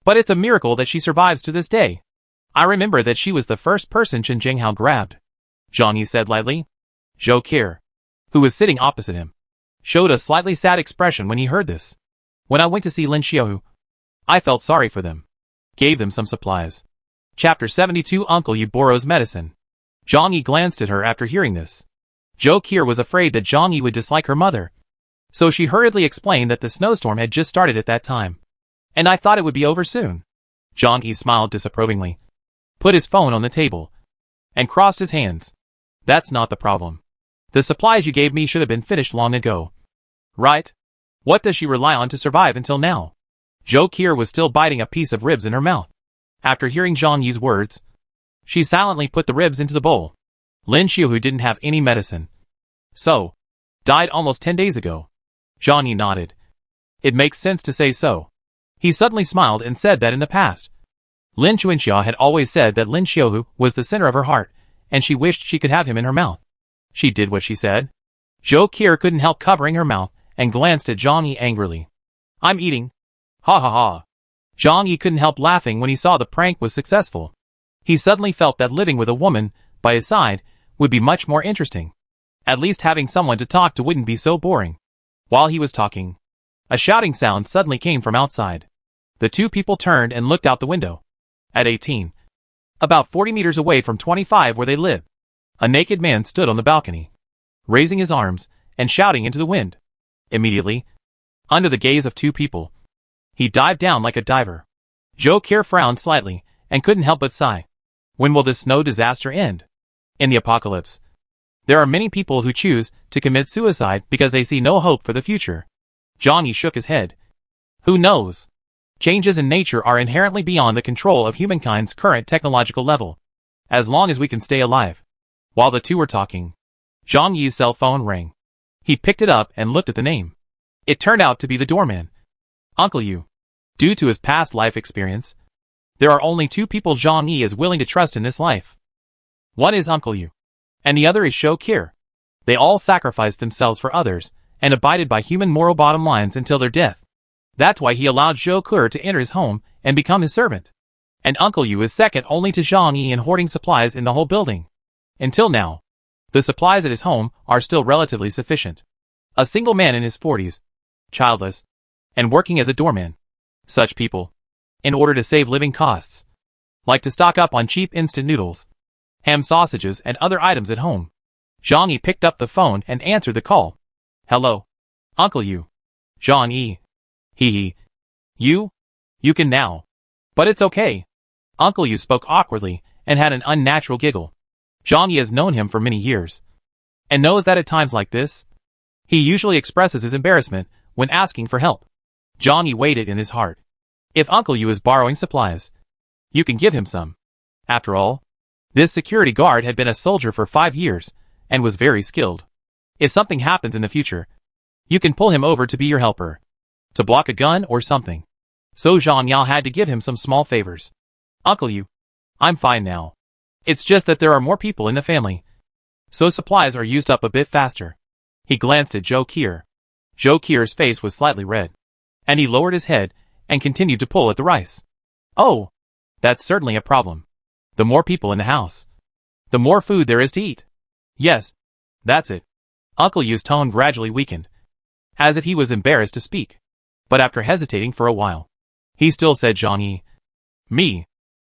But it's a miracle that she survives to this day. I remember that she was the first person Chen Zhenghao grabbed. Zhang Yi said lightly. Glacier, who was sitting opposite him, showed a slightly sad expression when he heard this. When I went to see Lin Xiaohu, I felt sorry for them. Gave them some supplies. Chapter 72 Uncle Yi borrows medicine. Zhang Yi glanced at her after hearing this. Glacier was afraid that Zhang Yi would dislike her mother, so she hurriedly explained that the snowstorm had just started at that time, and I thought it would be over soon. Zhang Yi smiled disapprovingly, put his phone on the table, and crossed his hands. That's not the problem. The supplies you gave me should have been finished long ago. Right? What does she rely on to survive until now? Glacier was still biting a piece of ribs in her mouth. After hearing Zhang Yi's words, she silently put the ribs into the bowl. Lin Xiaohu didn't have any medicine, so died almost 10 days ago. Zhang Yi nodded. It makes sense to say so. He suddenly smiled and said that in the past, Lin Chuanxia had always said that Lin Xiaohu was the center of her heart, and she wished she could have him in her mouth. She did what she said. Glacier couldn't help covering her mouth and glanced at Zhang Yi angrily. I'm eating. Ha ha ha. Zhang Yi couldn't help laughing when he saw the prank was successful. He suddenly felt that living with a woman by his side would be much more interesting. At least having someone to talk to wouldn't be so boring. While he was talking, a shouting sound suddenly came from outside. The two people turned and looked out the window. At 18, About 40 meters away from 25 where they live, a naked man stood on the balcony, raising his arms and shouting into the wind. Immediately, under the gaze of two people, he dived down like a diver. Joe Kier frowned slightly and couldn't help but sigh. When will this snow disaster end? In the apocalypse, there are many people who choose to commit suicide because they see no hope for the future. Johnny shook his head. Who knows? Changes in nature are inherently beyond the control of humankind's current technological level. As long as we can stay alive. While the two were talking, Zhang Yi's cell phone rang. He picked it up and looked at the name. It turned out to be the doorman. Uncle Yu. Due to his past life experience, there are only two people Zhang Yi is willing to trust in this life. One is Uncle Yu, and the other is Shou Kier. They all sacrificed themselves for others, and abided by human moral bottom lines until their death. That's why he allowed Shou Kier to enter his home and become his servant. And Uncle Yu is second only to Zhang Yi in hoarding supplies in the whole building. Until now, the supplies at his home are still relatively sufficient. A single man in his 40s, childless, and working as a doorman. Such people, in order to save living costs, like to stock up on cheap instant noodles, ham sausages and other items at home. Zhang Yi picked up the phone and answered the call. Hello. Uncle Yu. Zhang Yi. Hee. You? You can now. But it's okay. Uncle Yu spoke awkwardly and had an unnatural giggle. Zhang Yi has known him for many years, and knows that at times like this, he usually expresses his embarrassment when asking for help. Zhang Yi weighed it in his heart. If Uncle Yu is borrowing supplies, you can give him some. After all, this security guard had been a soldier for 5 years and was very skilled. If something happens in the future, you can pull him over to be your helper, to block a gun or something. So Zhang Yi had to give him some small favors. Uncle Yu, I'm fine now. It's just that there are more people in the family, so supplies are used up a bit faster. He glanced at Joe Kier. Joe Kier's face was slightly red, and he lowered his head and continued to pull at the rice. Oh, that's certainly a problem. The more people in the house, the more food there is to eat. Yes, that's it. Uncle Yu's tone gradually weakened, as if he was embarrassed to speak. But after hesitating for a while, he still said, Zhang Yi, me,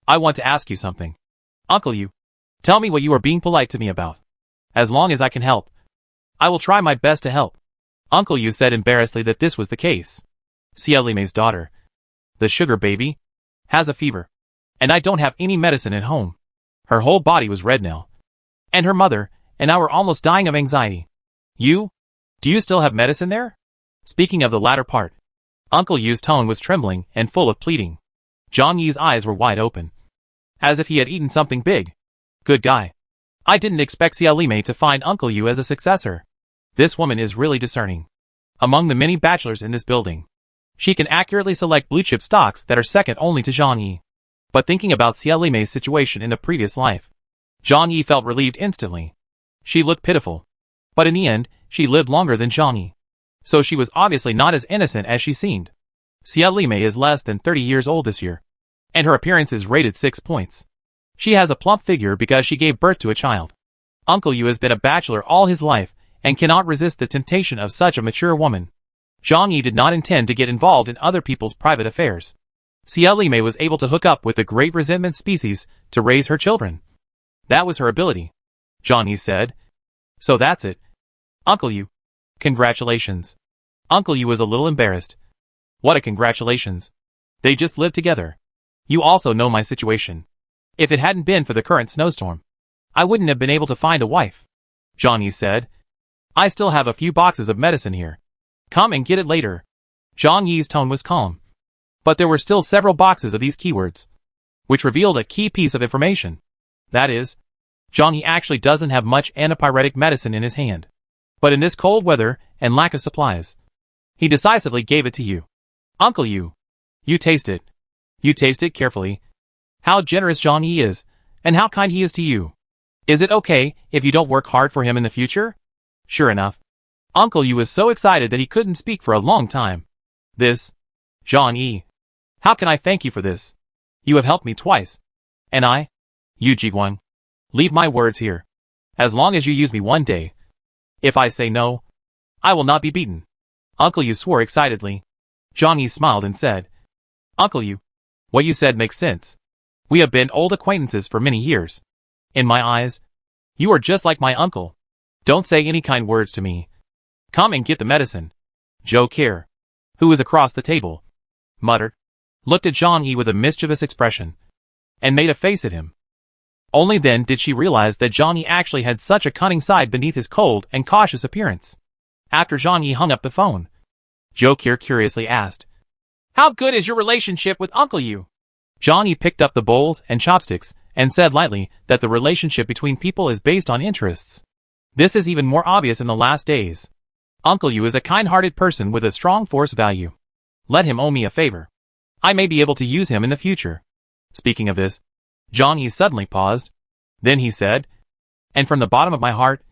I want to ask you something. Uncle Yu, tell me what you are being polite to me about. As long as I can help, I will try my best to help. Uncle Yu said embarrassedly that this was the case. Xia Limei's daughter, the sugar baby, has a fever, and I don't have any medicine at home. Her whole body was red now, and her mother and I were almost dying of anxiety. Do you still have medicine there? Speaking of the latter part, Uncle Yu's tone was trembling and full of pleading. Zhang Yi's eyes were wide open, as if he had eaten something big. Good guy. I didn't expect Xia Limei to find Uncle Yu as a successor. This woman is really discerning. Among the many bachelors in this building, she can accurately select blue-chip stocks that are second only to Zhang Yi. But thinking about Xia Limei's situation in the previous life, Zhang Yi felt relieved instantly. She looked pitiful, but in the end, she lived longer than Zhang Yi, so she was obviously not as innocent as she seemed. Xia Limei is less than 30 years old this year, and her appearance is rated 6 points. She has a plump figure because she gave birth to a child. Uncle Yu has been a bachelor all his life and cannot resist the temptation of such a mature woman. Zhang Yi did not intend to get involved in other people's private affairs. Xia Limei was able to hook up with the Great Resentment species to raise her children. That was her ability, Zhang Yi said. So that's it. Uncle Yu. Congratulations. Uncle Yu was a little embarrassed. What a congratulations. They just lived together. You also know my situation. If it hadn't been for the current snowstorm, I wouldn't have been able to find a wife. Zhang Yi said. I still have a few boxes of medicine here. Come and get it later. Zhang Yi's tone was calm, but there were still several boxes of these keywords, which revealed a key piece of information. That is, Zhang Yi actually doesn't have much antipyretic medicine in his hand. But in this cold weather and lack of supplies, he decisively gave it to you. Uncle Yu. You taste it. You taste it carefully. How generous Zhang Yi is, and how kind he is to you. Is it okay if you don't work hard for him in the future? Sure enough, Uncle Yu was so excited that he couldn't speak for a long time. Zhang Yi. How can I thank you for this? You have helped me twice. And I, Yu Jiguang, leave my words here. As long as you use me one day. If I say no, I will not be beaten. Uncle Yu swore excitedly. Zhang Yi smiled and said, Uncle Yu, what you said makes sense. We have been old acquaintances for many years. In my eyes, you are just like my uncle. Don't say any kind words to me. Come and get the medicine. Joe Kerr, who was across the table, muttered, looked at Jean-Yi with a mischievous expression, and made a face at him. Only then did she realize that Jean-Yi actually had such a cunning side beneath his cold and cautious appearance. After Jean-Yi hung up the phone, Joe Kerr curiously asked, "How good is your relationship with Uncle Yu?" Jean-Yi picked up the bowls and chopsticks and said lightly that the relationship between people is based on interests. This is even more obvious in the last days. Uncle Yu is a kind-hearted person with a strong force value. Let him owe me a favor. I may be able to use him in the future. Speaking of this, Jean-Yi suddenly paused. Then he said, and from the bottom of my heart,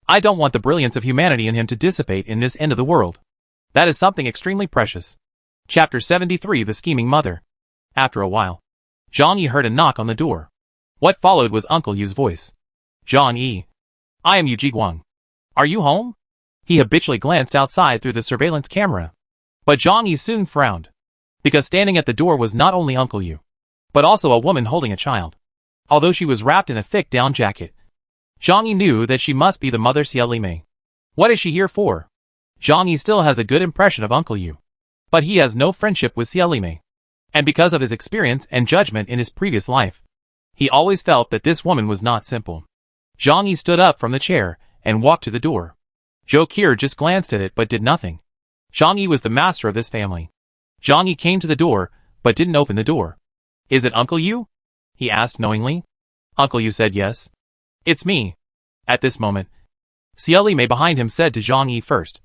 I don't want the brilliance of humanity in him to dissipate in this end of the world. That is something extremely precious. Chapter 73 The Scheming Mother. After a while, Jean-Yi heard a knock on the door. What followed was Uncle Yu's voice. Jean-Yi. I am Yu Jiguang. Are you home? He habitually glanced outside through the surveillance camera. But Jean-Yi soon frowned, because standing at the door was not only Uncle Yu, but also a woman holding a child. Although she was wrapped in a thick down jacket, Jean-Yi knew that she must be the mother Xie Mei. What is she here for? Jean-Yi still has a good impression of Uncle Yu, but he has no friendship with Xie Mei. And because of his experience and judgment in his previous life, he always felt that this woman was not simple. Jean-Yi stood up from the chair and walked to the door. Joe Kerr just glanced at it but did nothing. Jean-Yi was the master of this family. Jean-Yi came to the door but didn't open the door. Is it Uncle Yu? He asked knowingly. Uncle Yu said yes. It's me. At this moment, Xie Mei behind him said to Jean-Yi first.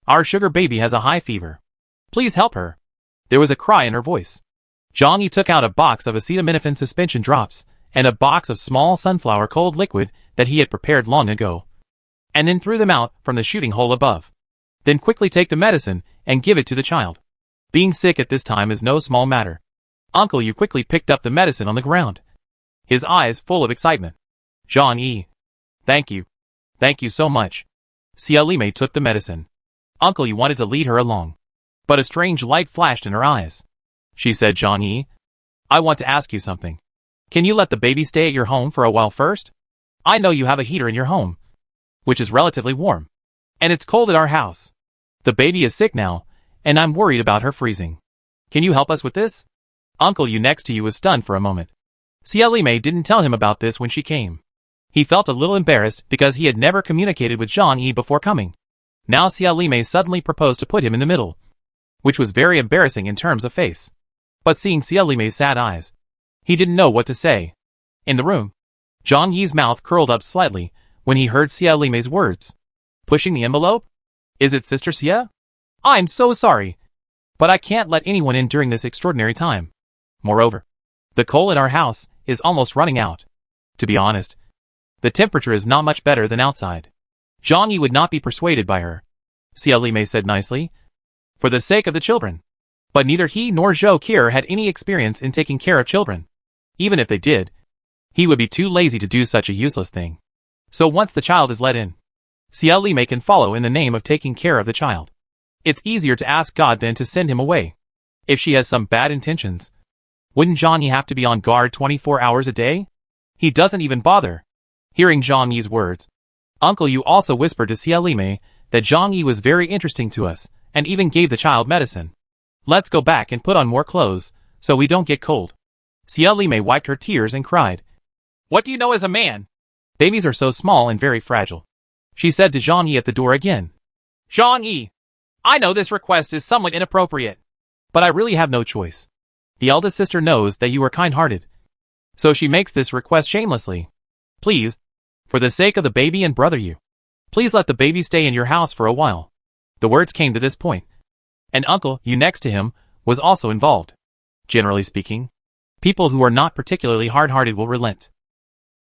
Our sugar baby has a high fever. Please help her. There was a cry in her voice. Jean-Yi took out a box of acetaminophen suspension drops and a box of small sunflower cold liquid that he had prepared long ago, and then threw them out from the shooting hole above. Then quickly take the medicine and give it to the child. Being sick at this time is no small matter. Uncle Yu quickly picked up the medicine on the ground, his eyes full of excitement. Jean-Yi. Thank you. Thank you so much. Xie Mei took the medicine. Uncle Yu wanted to lead her along, but a strange light flashed in her eyes. She said, Jean-Yi, I want to ask you something. Can you let the baby stay at your home for a while first? I know you have a heater in your home, which is relatively warm, and it's cold at our house. The baby is sick now, and I'm worried about her freezing. Can you help us with this? Uncle Yu next to you was stunned for a moment. Xie Mei didn't tell him about this when she came. He felt a little embarrassed because he had never communicated with Jean-Yi before coming. Now Xie Mei suddenly proposed to put him in the middle, which was very embarrassing in terms of face. But seeing Xie Mei's sad eyes, he didn't know what to say. In the room, Jean-Yi's mouth curled up slightly when he heard Xie Mei's words. Pushing the envelope? Is it Sister Xie? I'm so sorry, but I can't let anyone in during this extraordinary time. Moreover, the coal in our house is almost running out. To be honest, the temperature is not much better than outside. Jean-Yi would not be persuaded by her, Xie Mei said nicely, for the sake of the children. But neither he nor Joe Kerr had any experience in taking care of children. Even if they did, he would be too lazy to do such a useless thing. So once the child is let in, Xie Mei can follow in the name of taking care of the child. It's easier to ask God than to send him away. If she has some bad intentions, wouldn't Jean-Yi have to be on guard 24 hours a day? He doesn't even bother. Hearing Jean-Yi's words, Uncle Yu also whispered to Xie Mei that Jean-Yi was very interesting to us, and even gave the child medicine. Let's go back and put on more clothes, so we don't get cold. Xie Mei wiped her tears and cried. What do you know as a man? Babies are so small and very fragile, she said to Jean-Yi at the door again. Jean-Yi, I know this request is somewhat inappropriate, but I really have no choice. The eldest sister knows that you are kind-hearted, so she makes this request shamelessly. Please, for the sake of the baby and brother Yu, please let the baby stay in your house for a while. The words came to this point, and Uncle Yu next to him was also involved. Generally speaking, people who are not particularly hard-hearted will relent.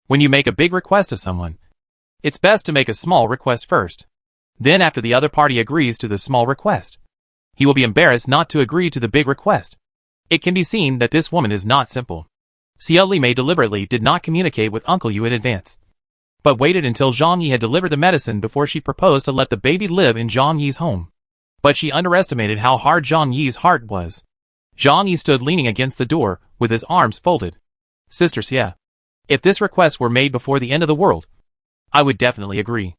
When you make a big request of someone, it's best to make a small request first. Then after the other party agrees to the small request, he will be embarrassed not to agree to the big request. It can be seen that this woman is not simple. Xie Mei deliberately did not communicate with Uncle Yu in advance, but waited until Jean-Yi had delivered the medicine before she proposed to let the baby live in Jean-Yi's home. But she underestimated how hard Jean-Yi's heart was. Jean-Yi stood leaning against the door, with his arms folded. Sister Xia. If this request were made before the end of the world, I would definitely agree.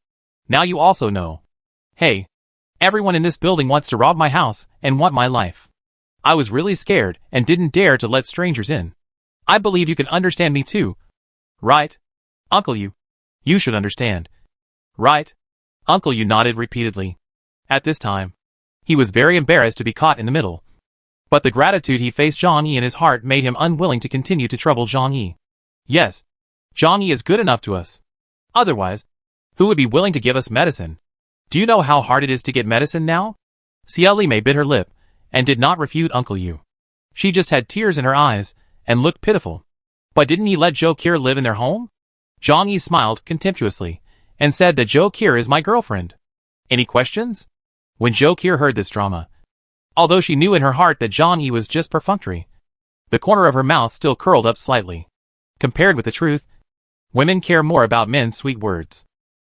Now you also know. Hey. Everyone in this building wants to rob my house and want my life. I was really scared and didn't dare to let strangers in. I believe you can understand me too. Right? Uncle Yu. You should understand. Right? Uncle Yu nodded repeatedly. At this time, he was very embarrassed to be caught in the middle. But the gratitude he faced Zhang Yi in his heart made him unwilling to continue to trouble Zhang Yi. Yes. Zhang Yi is good enough to us. Otherwise, who would be willing to give us medicine? Do you know how hard it is to get medicine now? Xia Limei bit her lip, and did not refute Uncle Yu. She just had tears in her eyes, and looked pitiful. But didn't he let Zhou Qir live in their home? Zhang Yi smiled contemptuously, and said that Zhou Qir is my girlfriend. Any questions? When Zhou Qir heard this drama, although she knew in her heart that Zhang Yi was just perfunctory, the corner of her mouth still curled up slightly. Compared with the truth, women care more about men's sweet words.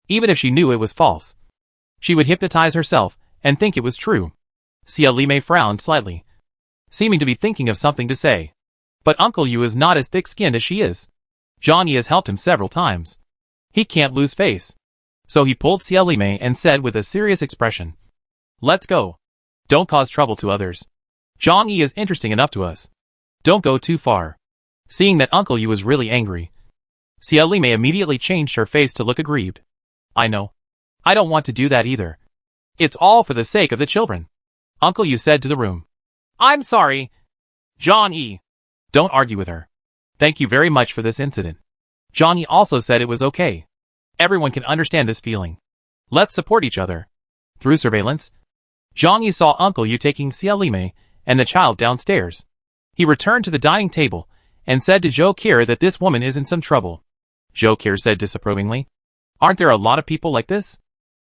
Even if she knew it was false, she would hypnotize herself and think it was true. Xia Limei frowned slightly, seeming to be thinking of something to say. But Uncle Yu is not as thick-skinned as she is. Zhang Yi has helped him several times. He can't lose face. So he pulled Xia Limei and said with a serious expression, "Let's go. Don't cause trouble to others. Zhang Yi is interesting enough to us. Don't go too far." Seeing that Uncle Yu was really angry, Xia Limei immediately changed her face to look aggrieved. I know. I don't want to do that either. It's all for the sake of the children. Uncle Yu said to the room. I'm sorry. Zhang Yi. Don't argue with her. Thank you very much for this incident. Zhang Yi also said it was okay. Everyone can understand this feeling. Let's support each other. Through surveillance, Zhang Yi saw Uncle Yu taking Xia Limei and the child downstairs. He returned to the dining table and said to Zhou Qir that this woman is in some trouble. Zhou Qir said disapprovingly. Aren't there a lot of people like this?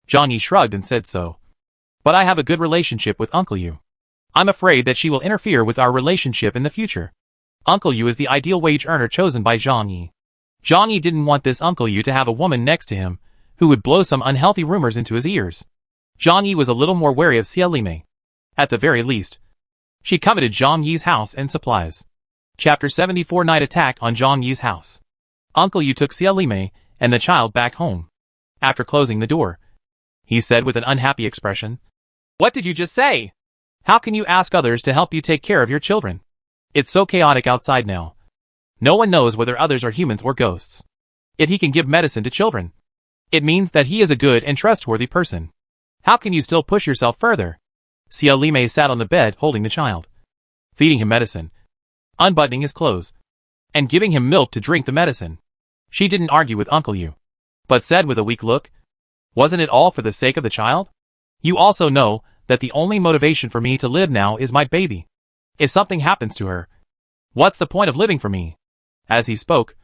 Zhang Yi shrugged and said so. But I have a good relationship with Uncle Yu. I'm afraid that she will interfere with our relationship in the future. Uncle Yu is the ideal wage earner chosen by Zhang Yi. Zhang Yi didn't want this Uncle Yu to have a woman next to him who would blow some unhealthy rumors into his ears. Zhang Yi was a little more wary of Xia Limei. At the very least, she coveted Zhang Yi's house and supplies. Chapter 74 Night Attack on Zhang Yi's house. Uncle Yu took Xia Limei and the child back home. After closing the door, he said with an unhappy expression, What did you just say? How can you ask others to help you take care of your children? It's so chaotic outside now. No one knows whether others are humans or ghosts. Yet he can give medicine to children. It means that he is a good and trustworthy person. How can you still push yourself further? Xia Limei sat on the bed holding the child, feeding him medicine, unbuttoning his clothes, and giving him milk to drink the medicine. She didn't argue with Uncle Yu, but said with a weak look, Wasn't it all for the sake of the child? You also know that the only motivation for me to live now is my baby. If something happens to her, what's the point of living for me? As he spoke,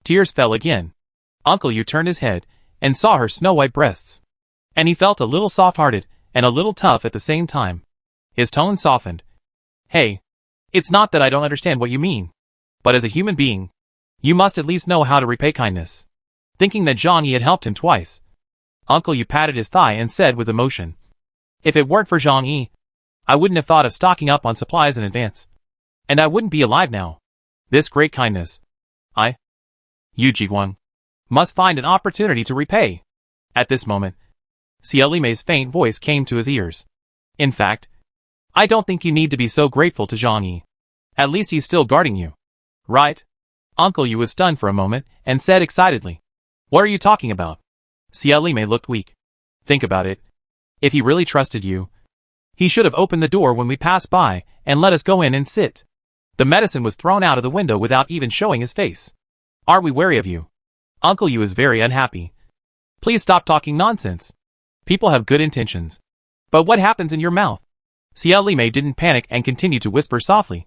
tears fell again. Uncle Yu turned his head and saw her snow-white breasts. And he felt a little soft-hearted and a little tough at the same time. His tone softened. Hey, it's not that I don't understand what you mean. But as a human being, you must at least know how to repay kindness. Thinking that Zhang Yi had helped him twice, Uncle Yu patted his thigh and said with emotion, If it weren't for Zhang Yi, I wouldn't have thought of stocking up on supplies in advance. And I wouldn't be alive now. This great kindness, Yu Jiguang, must find an opportunity to repay. At this moment, Xia Limei's faint voice came to his ears. In fact, I don't think you need to be so grateful to Zhang Yi. At least he's still guarding you. Right? Uncle Yu was stunned for a moment and said excitedly, What are you talking about? Xia Limei looked weak. Think about it. If he really trusted you, he should have opened the door when we passed by and let us go in and sit. The medicine was thrown out of the window without even showing his face. Are we wary of you? Uncle Yu is very unhappy. Please stop talking nonsense. People have good intentions. But what happens in your mouth? Xia Limei didn't panic and continued to whisper softly.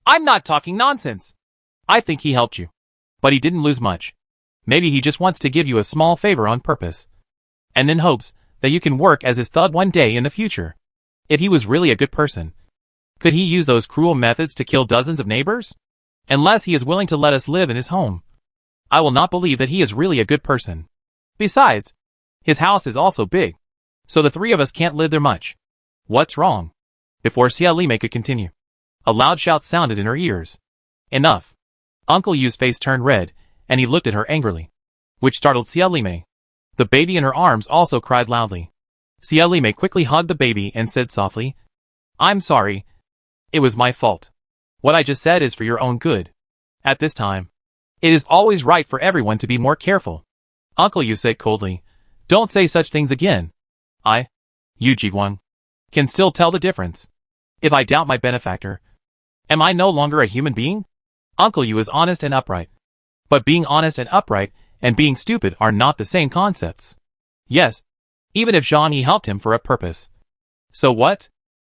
I'm not talking nonsense. I think he helped you. But he didn't lose much. Maybe he just wants to give you a small favor on purpose. And then hopes that you can work as his thug one day in the future. If he was really a good person, could he use those cruel methods to kill dozens of neighbors? Unless he is willing to let us live in his home, I will not believe that he is really a good person. Besides, his house is also big, so the three of us can't live there much. What's wrong? Before Xia Limei could continue, a loud shout sounded in her ears. Enough. Uncle Yu's face turned red, and he looked at her angrily, which startled Xia Lime. The baby in her arms also cried loudly. Xia Lime quickly hugged the baby and said softly, "I'm sorry. It was my fault. What I just said is for your own good. At this time, it is always right for everyone to be more careful." Uncle Yu said coldly, "Don't say such things again. Yu Jiguang, can still tell the difference. If I doubt my benefactor, am I no longer a human being?" Uncle Yu is honest and upright. But being honest and upright and being stupid are not the same concepts. Yes, even if Zhang Yi helped him for a purpose. So what?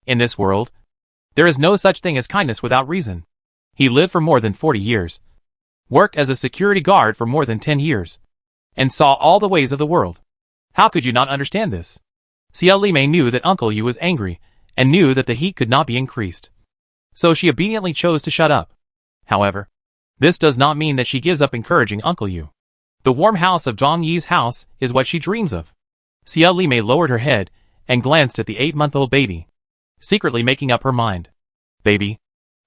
In this world, there is no such thing as kindness without reason. He lived for more than 40 years, worked as a security guard for more than 10 years, and saw all the ways of the world. How could you not understand this? Xia Lime knew that Uncle Yu was angry, and knew that the heat could not be increased. So she obediently chose to shut up. However, this does not mean that she gives up encouraging Uncle Yu. The warm house of Zhang Yi's house is what she dreams of. Xia Lime lowered her head and glanced at the 8-month-old baby, secretly making up her mind. "Baby,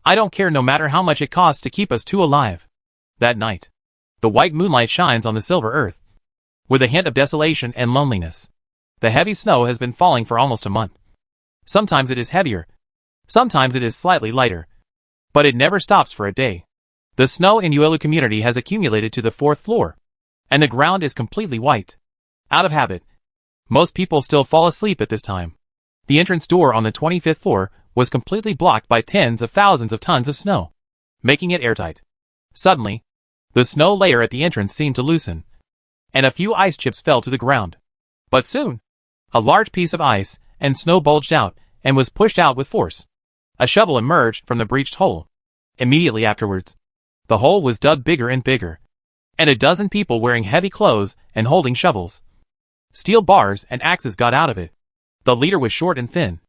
I don't care no matter how much it costs to keep us two alive." That night, the white moonlight shines on the silver earth, with a hint of desolation and loneliness. The heavy snow has been falling for almost a month. Sometimes it is heavier, sometimes it is slightly lighter, but it never stops for a day. The snow in Yuelu community has accumulated to the 4th floor, and the ground is completely white. Out of habit, most people still fall asleep at this time. The entrance door on the 25th floor was completely blocked by tens of thousands of tons of snow, making it airtight. Suddenly, the snow layer at the entrance seemed to loosen, and a few ice chips fell to the ground. But soon, a large piece of ice and snow bulged out and was pushed out with force. A shovel emerged from the breached hole. Immediately afterwards, the hole was dug bigger and bigger, and a dozen people wearing heavy clothes and holding shovels, steel bars and axes got out of it. The leader was short and thin,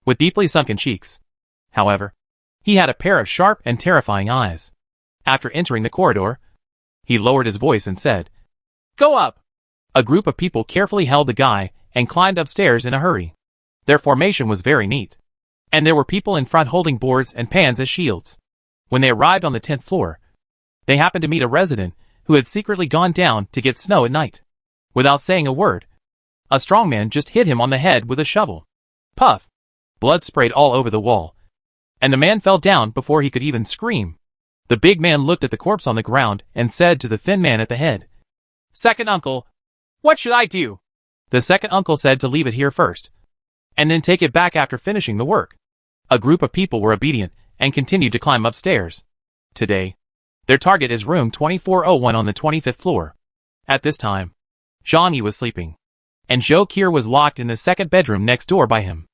with deeply sunken cheeks. However, he had a pair of sharp and terrifying eyes. After entering the corridor, he lowered his voice and said, "Go up!" A group of people carefully held the guy and climbed upstairs in a hurry. Their formation was very neat, and there were people in front holding boards and pans as shields. When they arrived on the 10th floor, they happened to meet a resident who had secretly gone down to get snow at night. Without saying a word, a strong man just hit him on the head with a shovel. Puff! Blood sprayed all over the wall, and the man fell down before he could even scream. The big man looked at the corpse on the ground and said to the thin man at the head, "Second uncle, what should I do?" The second uncle said to leave it here first, and then take it back after finishing the work. A group of people were obedient and continued to climb upstairs. Today, their target is room 2401 on the 25th floor. At this time, Zhang Yi was sleeping, and Zhou Qier was locked in the second bedroom next door by him.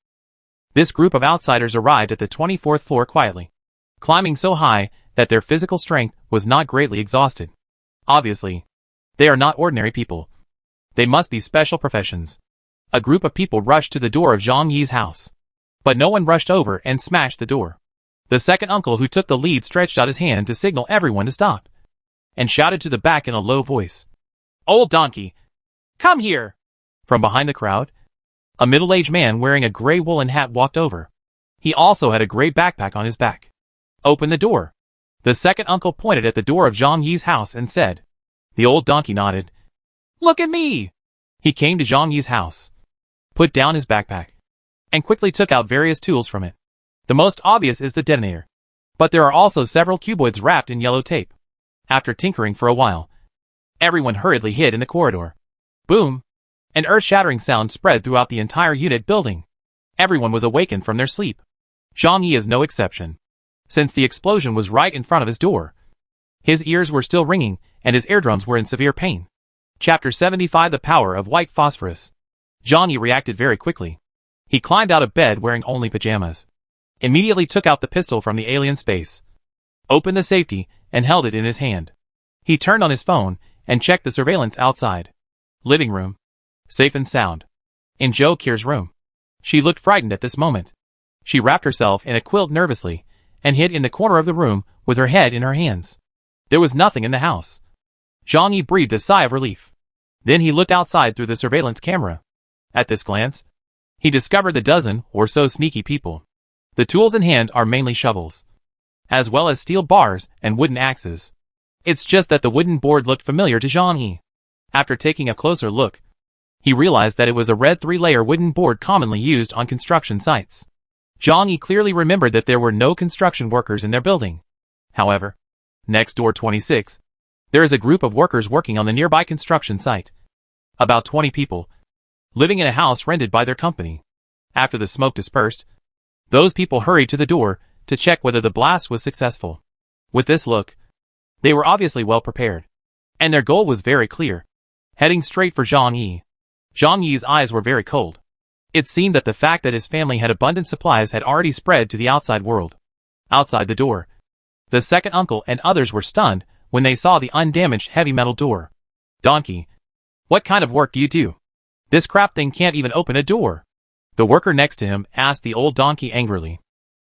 This group of outsiders arrived at the 24th floor quietly, climbing so high that their physical strength was not greatly exhausted. Obviously, they are not ordinary people. They must be special professions. A group of people rushed to the door of Zhang Yi's house, but no one rushed over and smashed the door. The second uncle who took the lead stretched out his hand to signal everyone to stop, and shouted to the back in a low voice, "Old donkey, come here!" From behind the crowd, a middle-aged man wearing a gray woolen hat walked over. He also had a gray backpack on his back. "Open the door." The second uncle pointed at the door of Zhang Yi's house and said. The old donkey nodded. "Look at me!" He came to Zhang Yi's house, put down his backpack, and quickly took out various tools from it. The most obvious is the detonator, but there are also several cuboids wrapped in yellow tape. After tinkering for a while, everyone hurriedly hid in the corridor. Boom! An earth-shattering sound spread throughout the entire unit building. Everyone was awakened from their sleep. Zhang Yi is no exception, since the explosion was right in front of his door. His ears were still ringing, and his eardrums were in severe pain. Chapter 75: The Power of White Phosphorus. Zhang Yi reacted very quickly. He climbed out of bed wearing only pajamas, immediately took out the pistol from the alien space, opened the safety, and held it in his hand. He turned on his phone and checked the surveillance outside. Living room. Safe and sound. In Zhou Qier's room. She looked frightened at this moment. She wrapped herself in a quilt nervously and hid in the corner of the room with her head in her hands. There was nothing in the house. Zhang Yi breathed a sigh of relief. Then he looked outside through the surveillance camera. At this glance, he discovered the dozen or so sneaky people. The tools in hand are mainly shovels, as well as steel bars and wooden axes. It's just that the wooden board looked familiar to Zhang Yi. After taking a closer look, he realized that it was a red 3-layer wooden board commonly used on construction sites. Zhang Yi clearly remembered that there were no construction workers in their building. However, next door 26, there is a group of workers working on the nearby construction site. About 20 people, living in a house rented by their company. After the smoke dispersed, those people hurried to the door to check whether the blast was successful. With this look, they were obviously well prepared, and their goal was very clear, heading straight for Zhang Yi. Zhang Yi's eyes were very cold. It seemed that the fact that his family had abundant supplies had already spread to the outside world. Outside the door, the second uncle and others were stunned when they saw the undamaged heavy metal door. Donkey, what kind of work do you do? This crap thing can't even open a door. The worker next to him asked the old donkey angrily.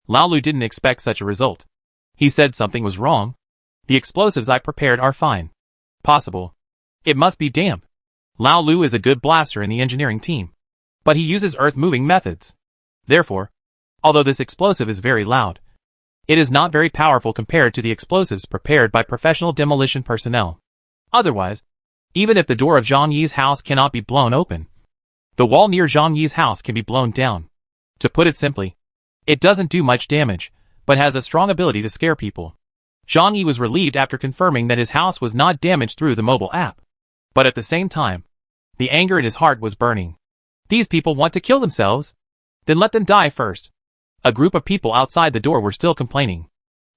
Lao Lu didn't expect such a result. He said something was wrong. The explosives I prepared are fine. Possible. It must be damp. Lao Lu is a good blaster in the engineering team, but he uses earth-moving methods. Therefore, although this explosive is very loud, it is not very powerful compared to the explosives prepared by professional demolition personnel. Otherwise, even if the door of Zhang Yi's house cannot be blown open, the wall near Zhang Yi's house can be blown down. To put it simply, it doesn't do much damage, but has a strong ability to scare people. Zhang Yi was relieved after confirming that his house was not damaged through the mobile app. But at the same time, the anger in his heart was burning. These people want to kill themselves? Then let them die first. A group of people outside the door were still complaining,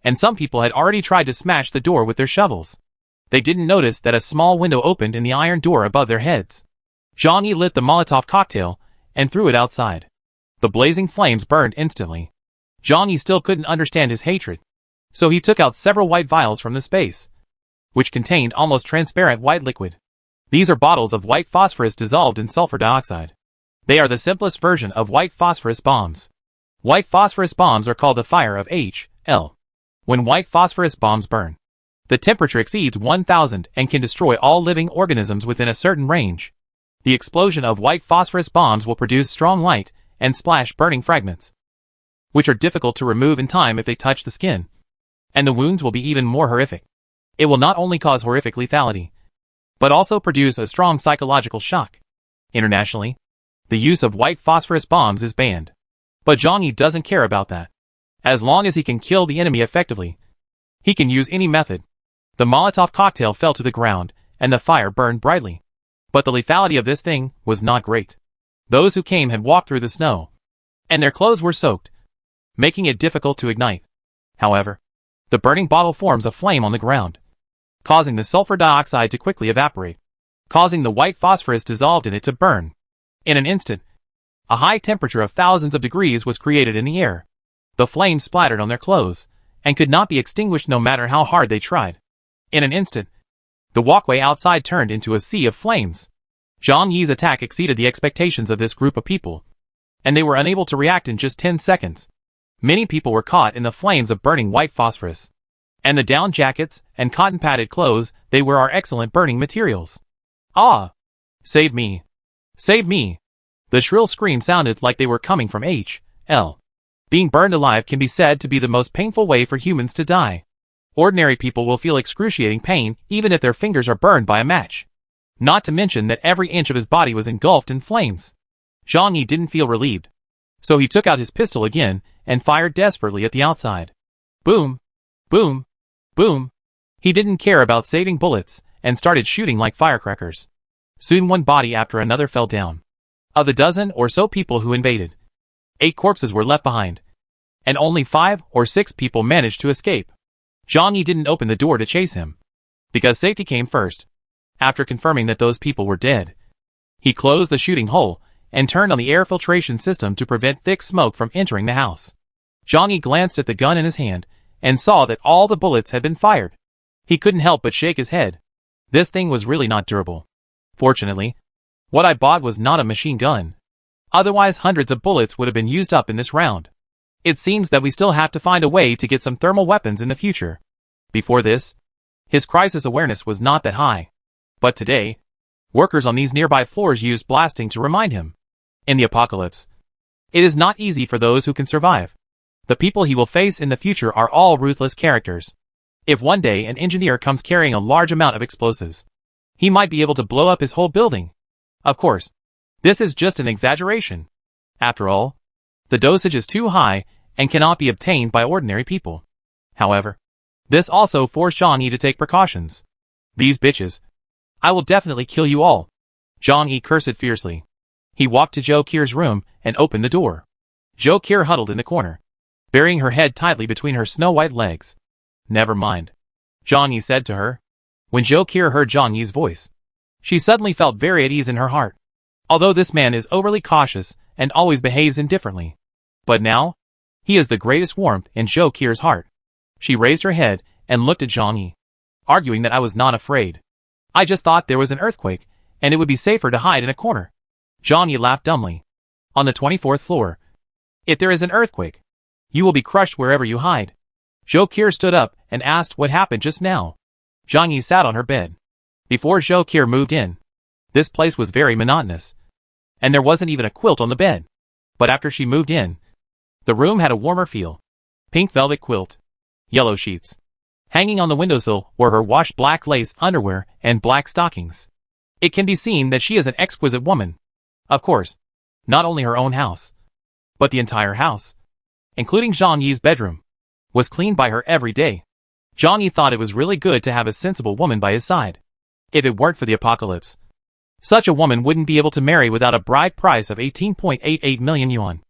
and some people had already tried to smash the door with their shovels. They didn't notice that a small window opened in the iron door above their heads. Zhang Yi lit the Molotov cocktail and threw it outside. The blazing flames burned instantly. Zhang Yi still couldn't understand his hatred, so he took out several white vials from the space, which contained almost transparent white liquid. These are bottles of white phosphorus dissolved in sulfur dioxide. They are the simplest version of white phosphorus bombs. White phosphorus bombs are called the fire of H.L. When white phosphorus bombs burn, the temperature exceeds 1000 and can destroy all living organisms within a certain range. The explosion of white phosphorus bombs will produce strong light and splash burning fragments, which are difficult to remove in time if they touch the skin. And the wounds will be even more horrific. It will not only cause horrific lethality, but also produce a strong psychological shock. Internationally, the use of white phosphorus bombs is banned. But Zhang Yi doesn't care about that. As long as he can kill the enemy effectively, he can use any method. The Molotov cocktail fell to the ground, and the fire burned brightly. But the lethality of this thing was not great. Those who came had walked through the snow, and their clothes were soaked, making it difficult to ignite. However, the burning bottle forms a flame on the ground, causing the sulfur dioxide to quickly evaporate, causing the white phosphorus dissolved in it to burn. In an instant, a high temperature of thousands of degrees was created in the air. The flames splattered on their clothes, and could not be extinguished no matter how hard they tried. In an instant, the walkway outside turned into a sea of flames. Zhang Yi's attack exceeded the expectations of this group of people, and they were unable to react in just 10 seconds. Many people were caught in the flames of burning white phosphorus, and the down jackets and cotton-padded clothes they wear are excellent burning materials. Ah! Save me! Save me! The shrill scream sounded like they were coming from H.L. Being burned alive can be said to be the most painful way for humans to die. Ordinary people will feel excruciating pain even if their fingers are burned by a match. Not to mention that every inch of his body was engulfed in flames. Zhang Yi didn't feel relieved, so he took out his pistol again and fired desperately at the outside. Boom! Boom! Boom! He didn't care about saving bullets and started shooting like firecrackers. Soon one body after another fell down. Of the dozen or so people who invaded, 8 corpses were left behind, and only 5 or 6 people managed to escape. Zhang Yi didn't open the door to chase him, because safety came first. After confirming that those people were dead, he closed the shooting hole and turned on the air filtration system to prevent thick smoke from entering the house. Zhang Yi glanced at the gun in his hand and saw that all the bullets had been fired. He couldn't help but shake his head. This thing was really not durable. Fortunately, what I bought was not a machine gun. Otherwise hundreds of bullets would have been used up in this round. It seems that we still have to find a way to get some thermal weapons in the future. Before this, his crisis awareness was not that high. But today, workers on these nearby floors used blasting to remind him. In the apocalypse, it is not easy for those who can survive. The people he will face in the future are all ruthless characters. If one day an engineer comes carrying a large amount of explosives, he might be able to blow up his whole building. Of course, this is just an exaggeration. After all, the dosage is too high and cannot be obtained by ordinary people. However, this also forced Zhang-Yi to take precautions. These bitches. I will definitely kill you all. Zhang-Yi cursed fiercely. He walked to Zhou Qir's room and opened the door. Zhou Qir huddled in the corner, burying her head tightly between her snow-white legs. Never mind, Zhang-Yi said to her. When Zhou Qir heard Zhang-Yi's voice, she suddenly felt very at ease in her heart. Although this man is overly cautious and always behaves indifferently, but now, he is the greatest warmth in Zhou Qir's heart. She raised her head and looked at Zhang-Yi, arguing that I was not afraid. I just thought there was an earthquake, and it would be safer to hide in a corner. Zhang-Yi laughed dumbly. On the 24th floor. If there is an earthquake, you will be crushed wherever you hide. Zhou Qir stood up and asked what happened just now. Zhang-Yi sat on her bed. Before Zhou Qir moved in, this place was very monotonous, and there wasn't even a quilt on the bed. But after she moved in, the room had a warmer feel. Pink velvet quilt, yellow sheets. Hanging on the windowsill were her washed black lace underwear and black stockings. It can be seen that she is an exquisite woman. Of course, not only her own house, but the entire house, including Zhang-Yi's bedroom, was cleaned by her every day. Zhang-Yi thought it was really good to have a sensible woman by his side. If it weren't for the apocalypse, such a woman wouldn't be able to marry without a bride price of 18.88 million yuan.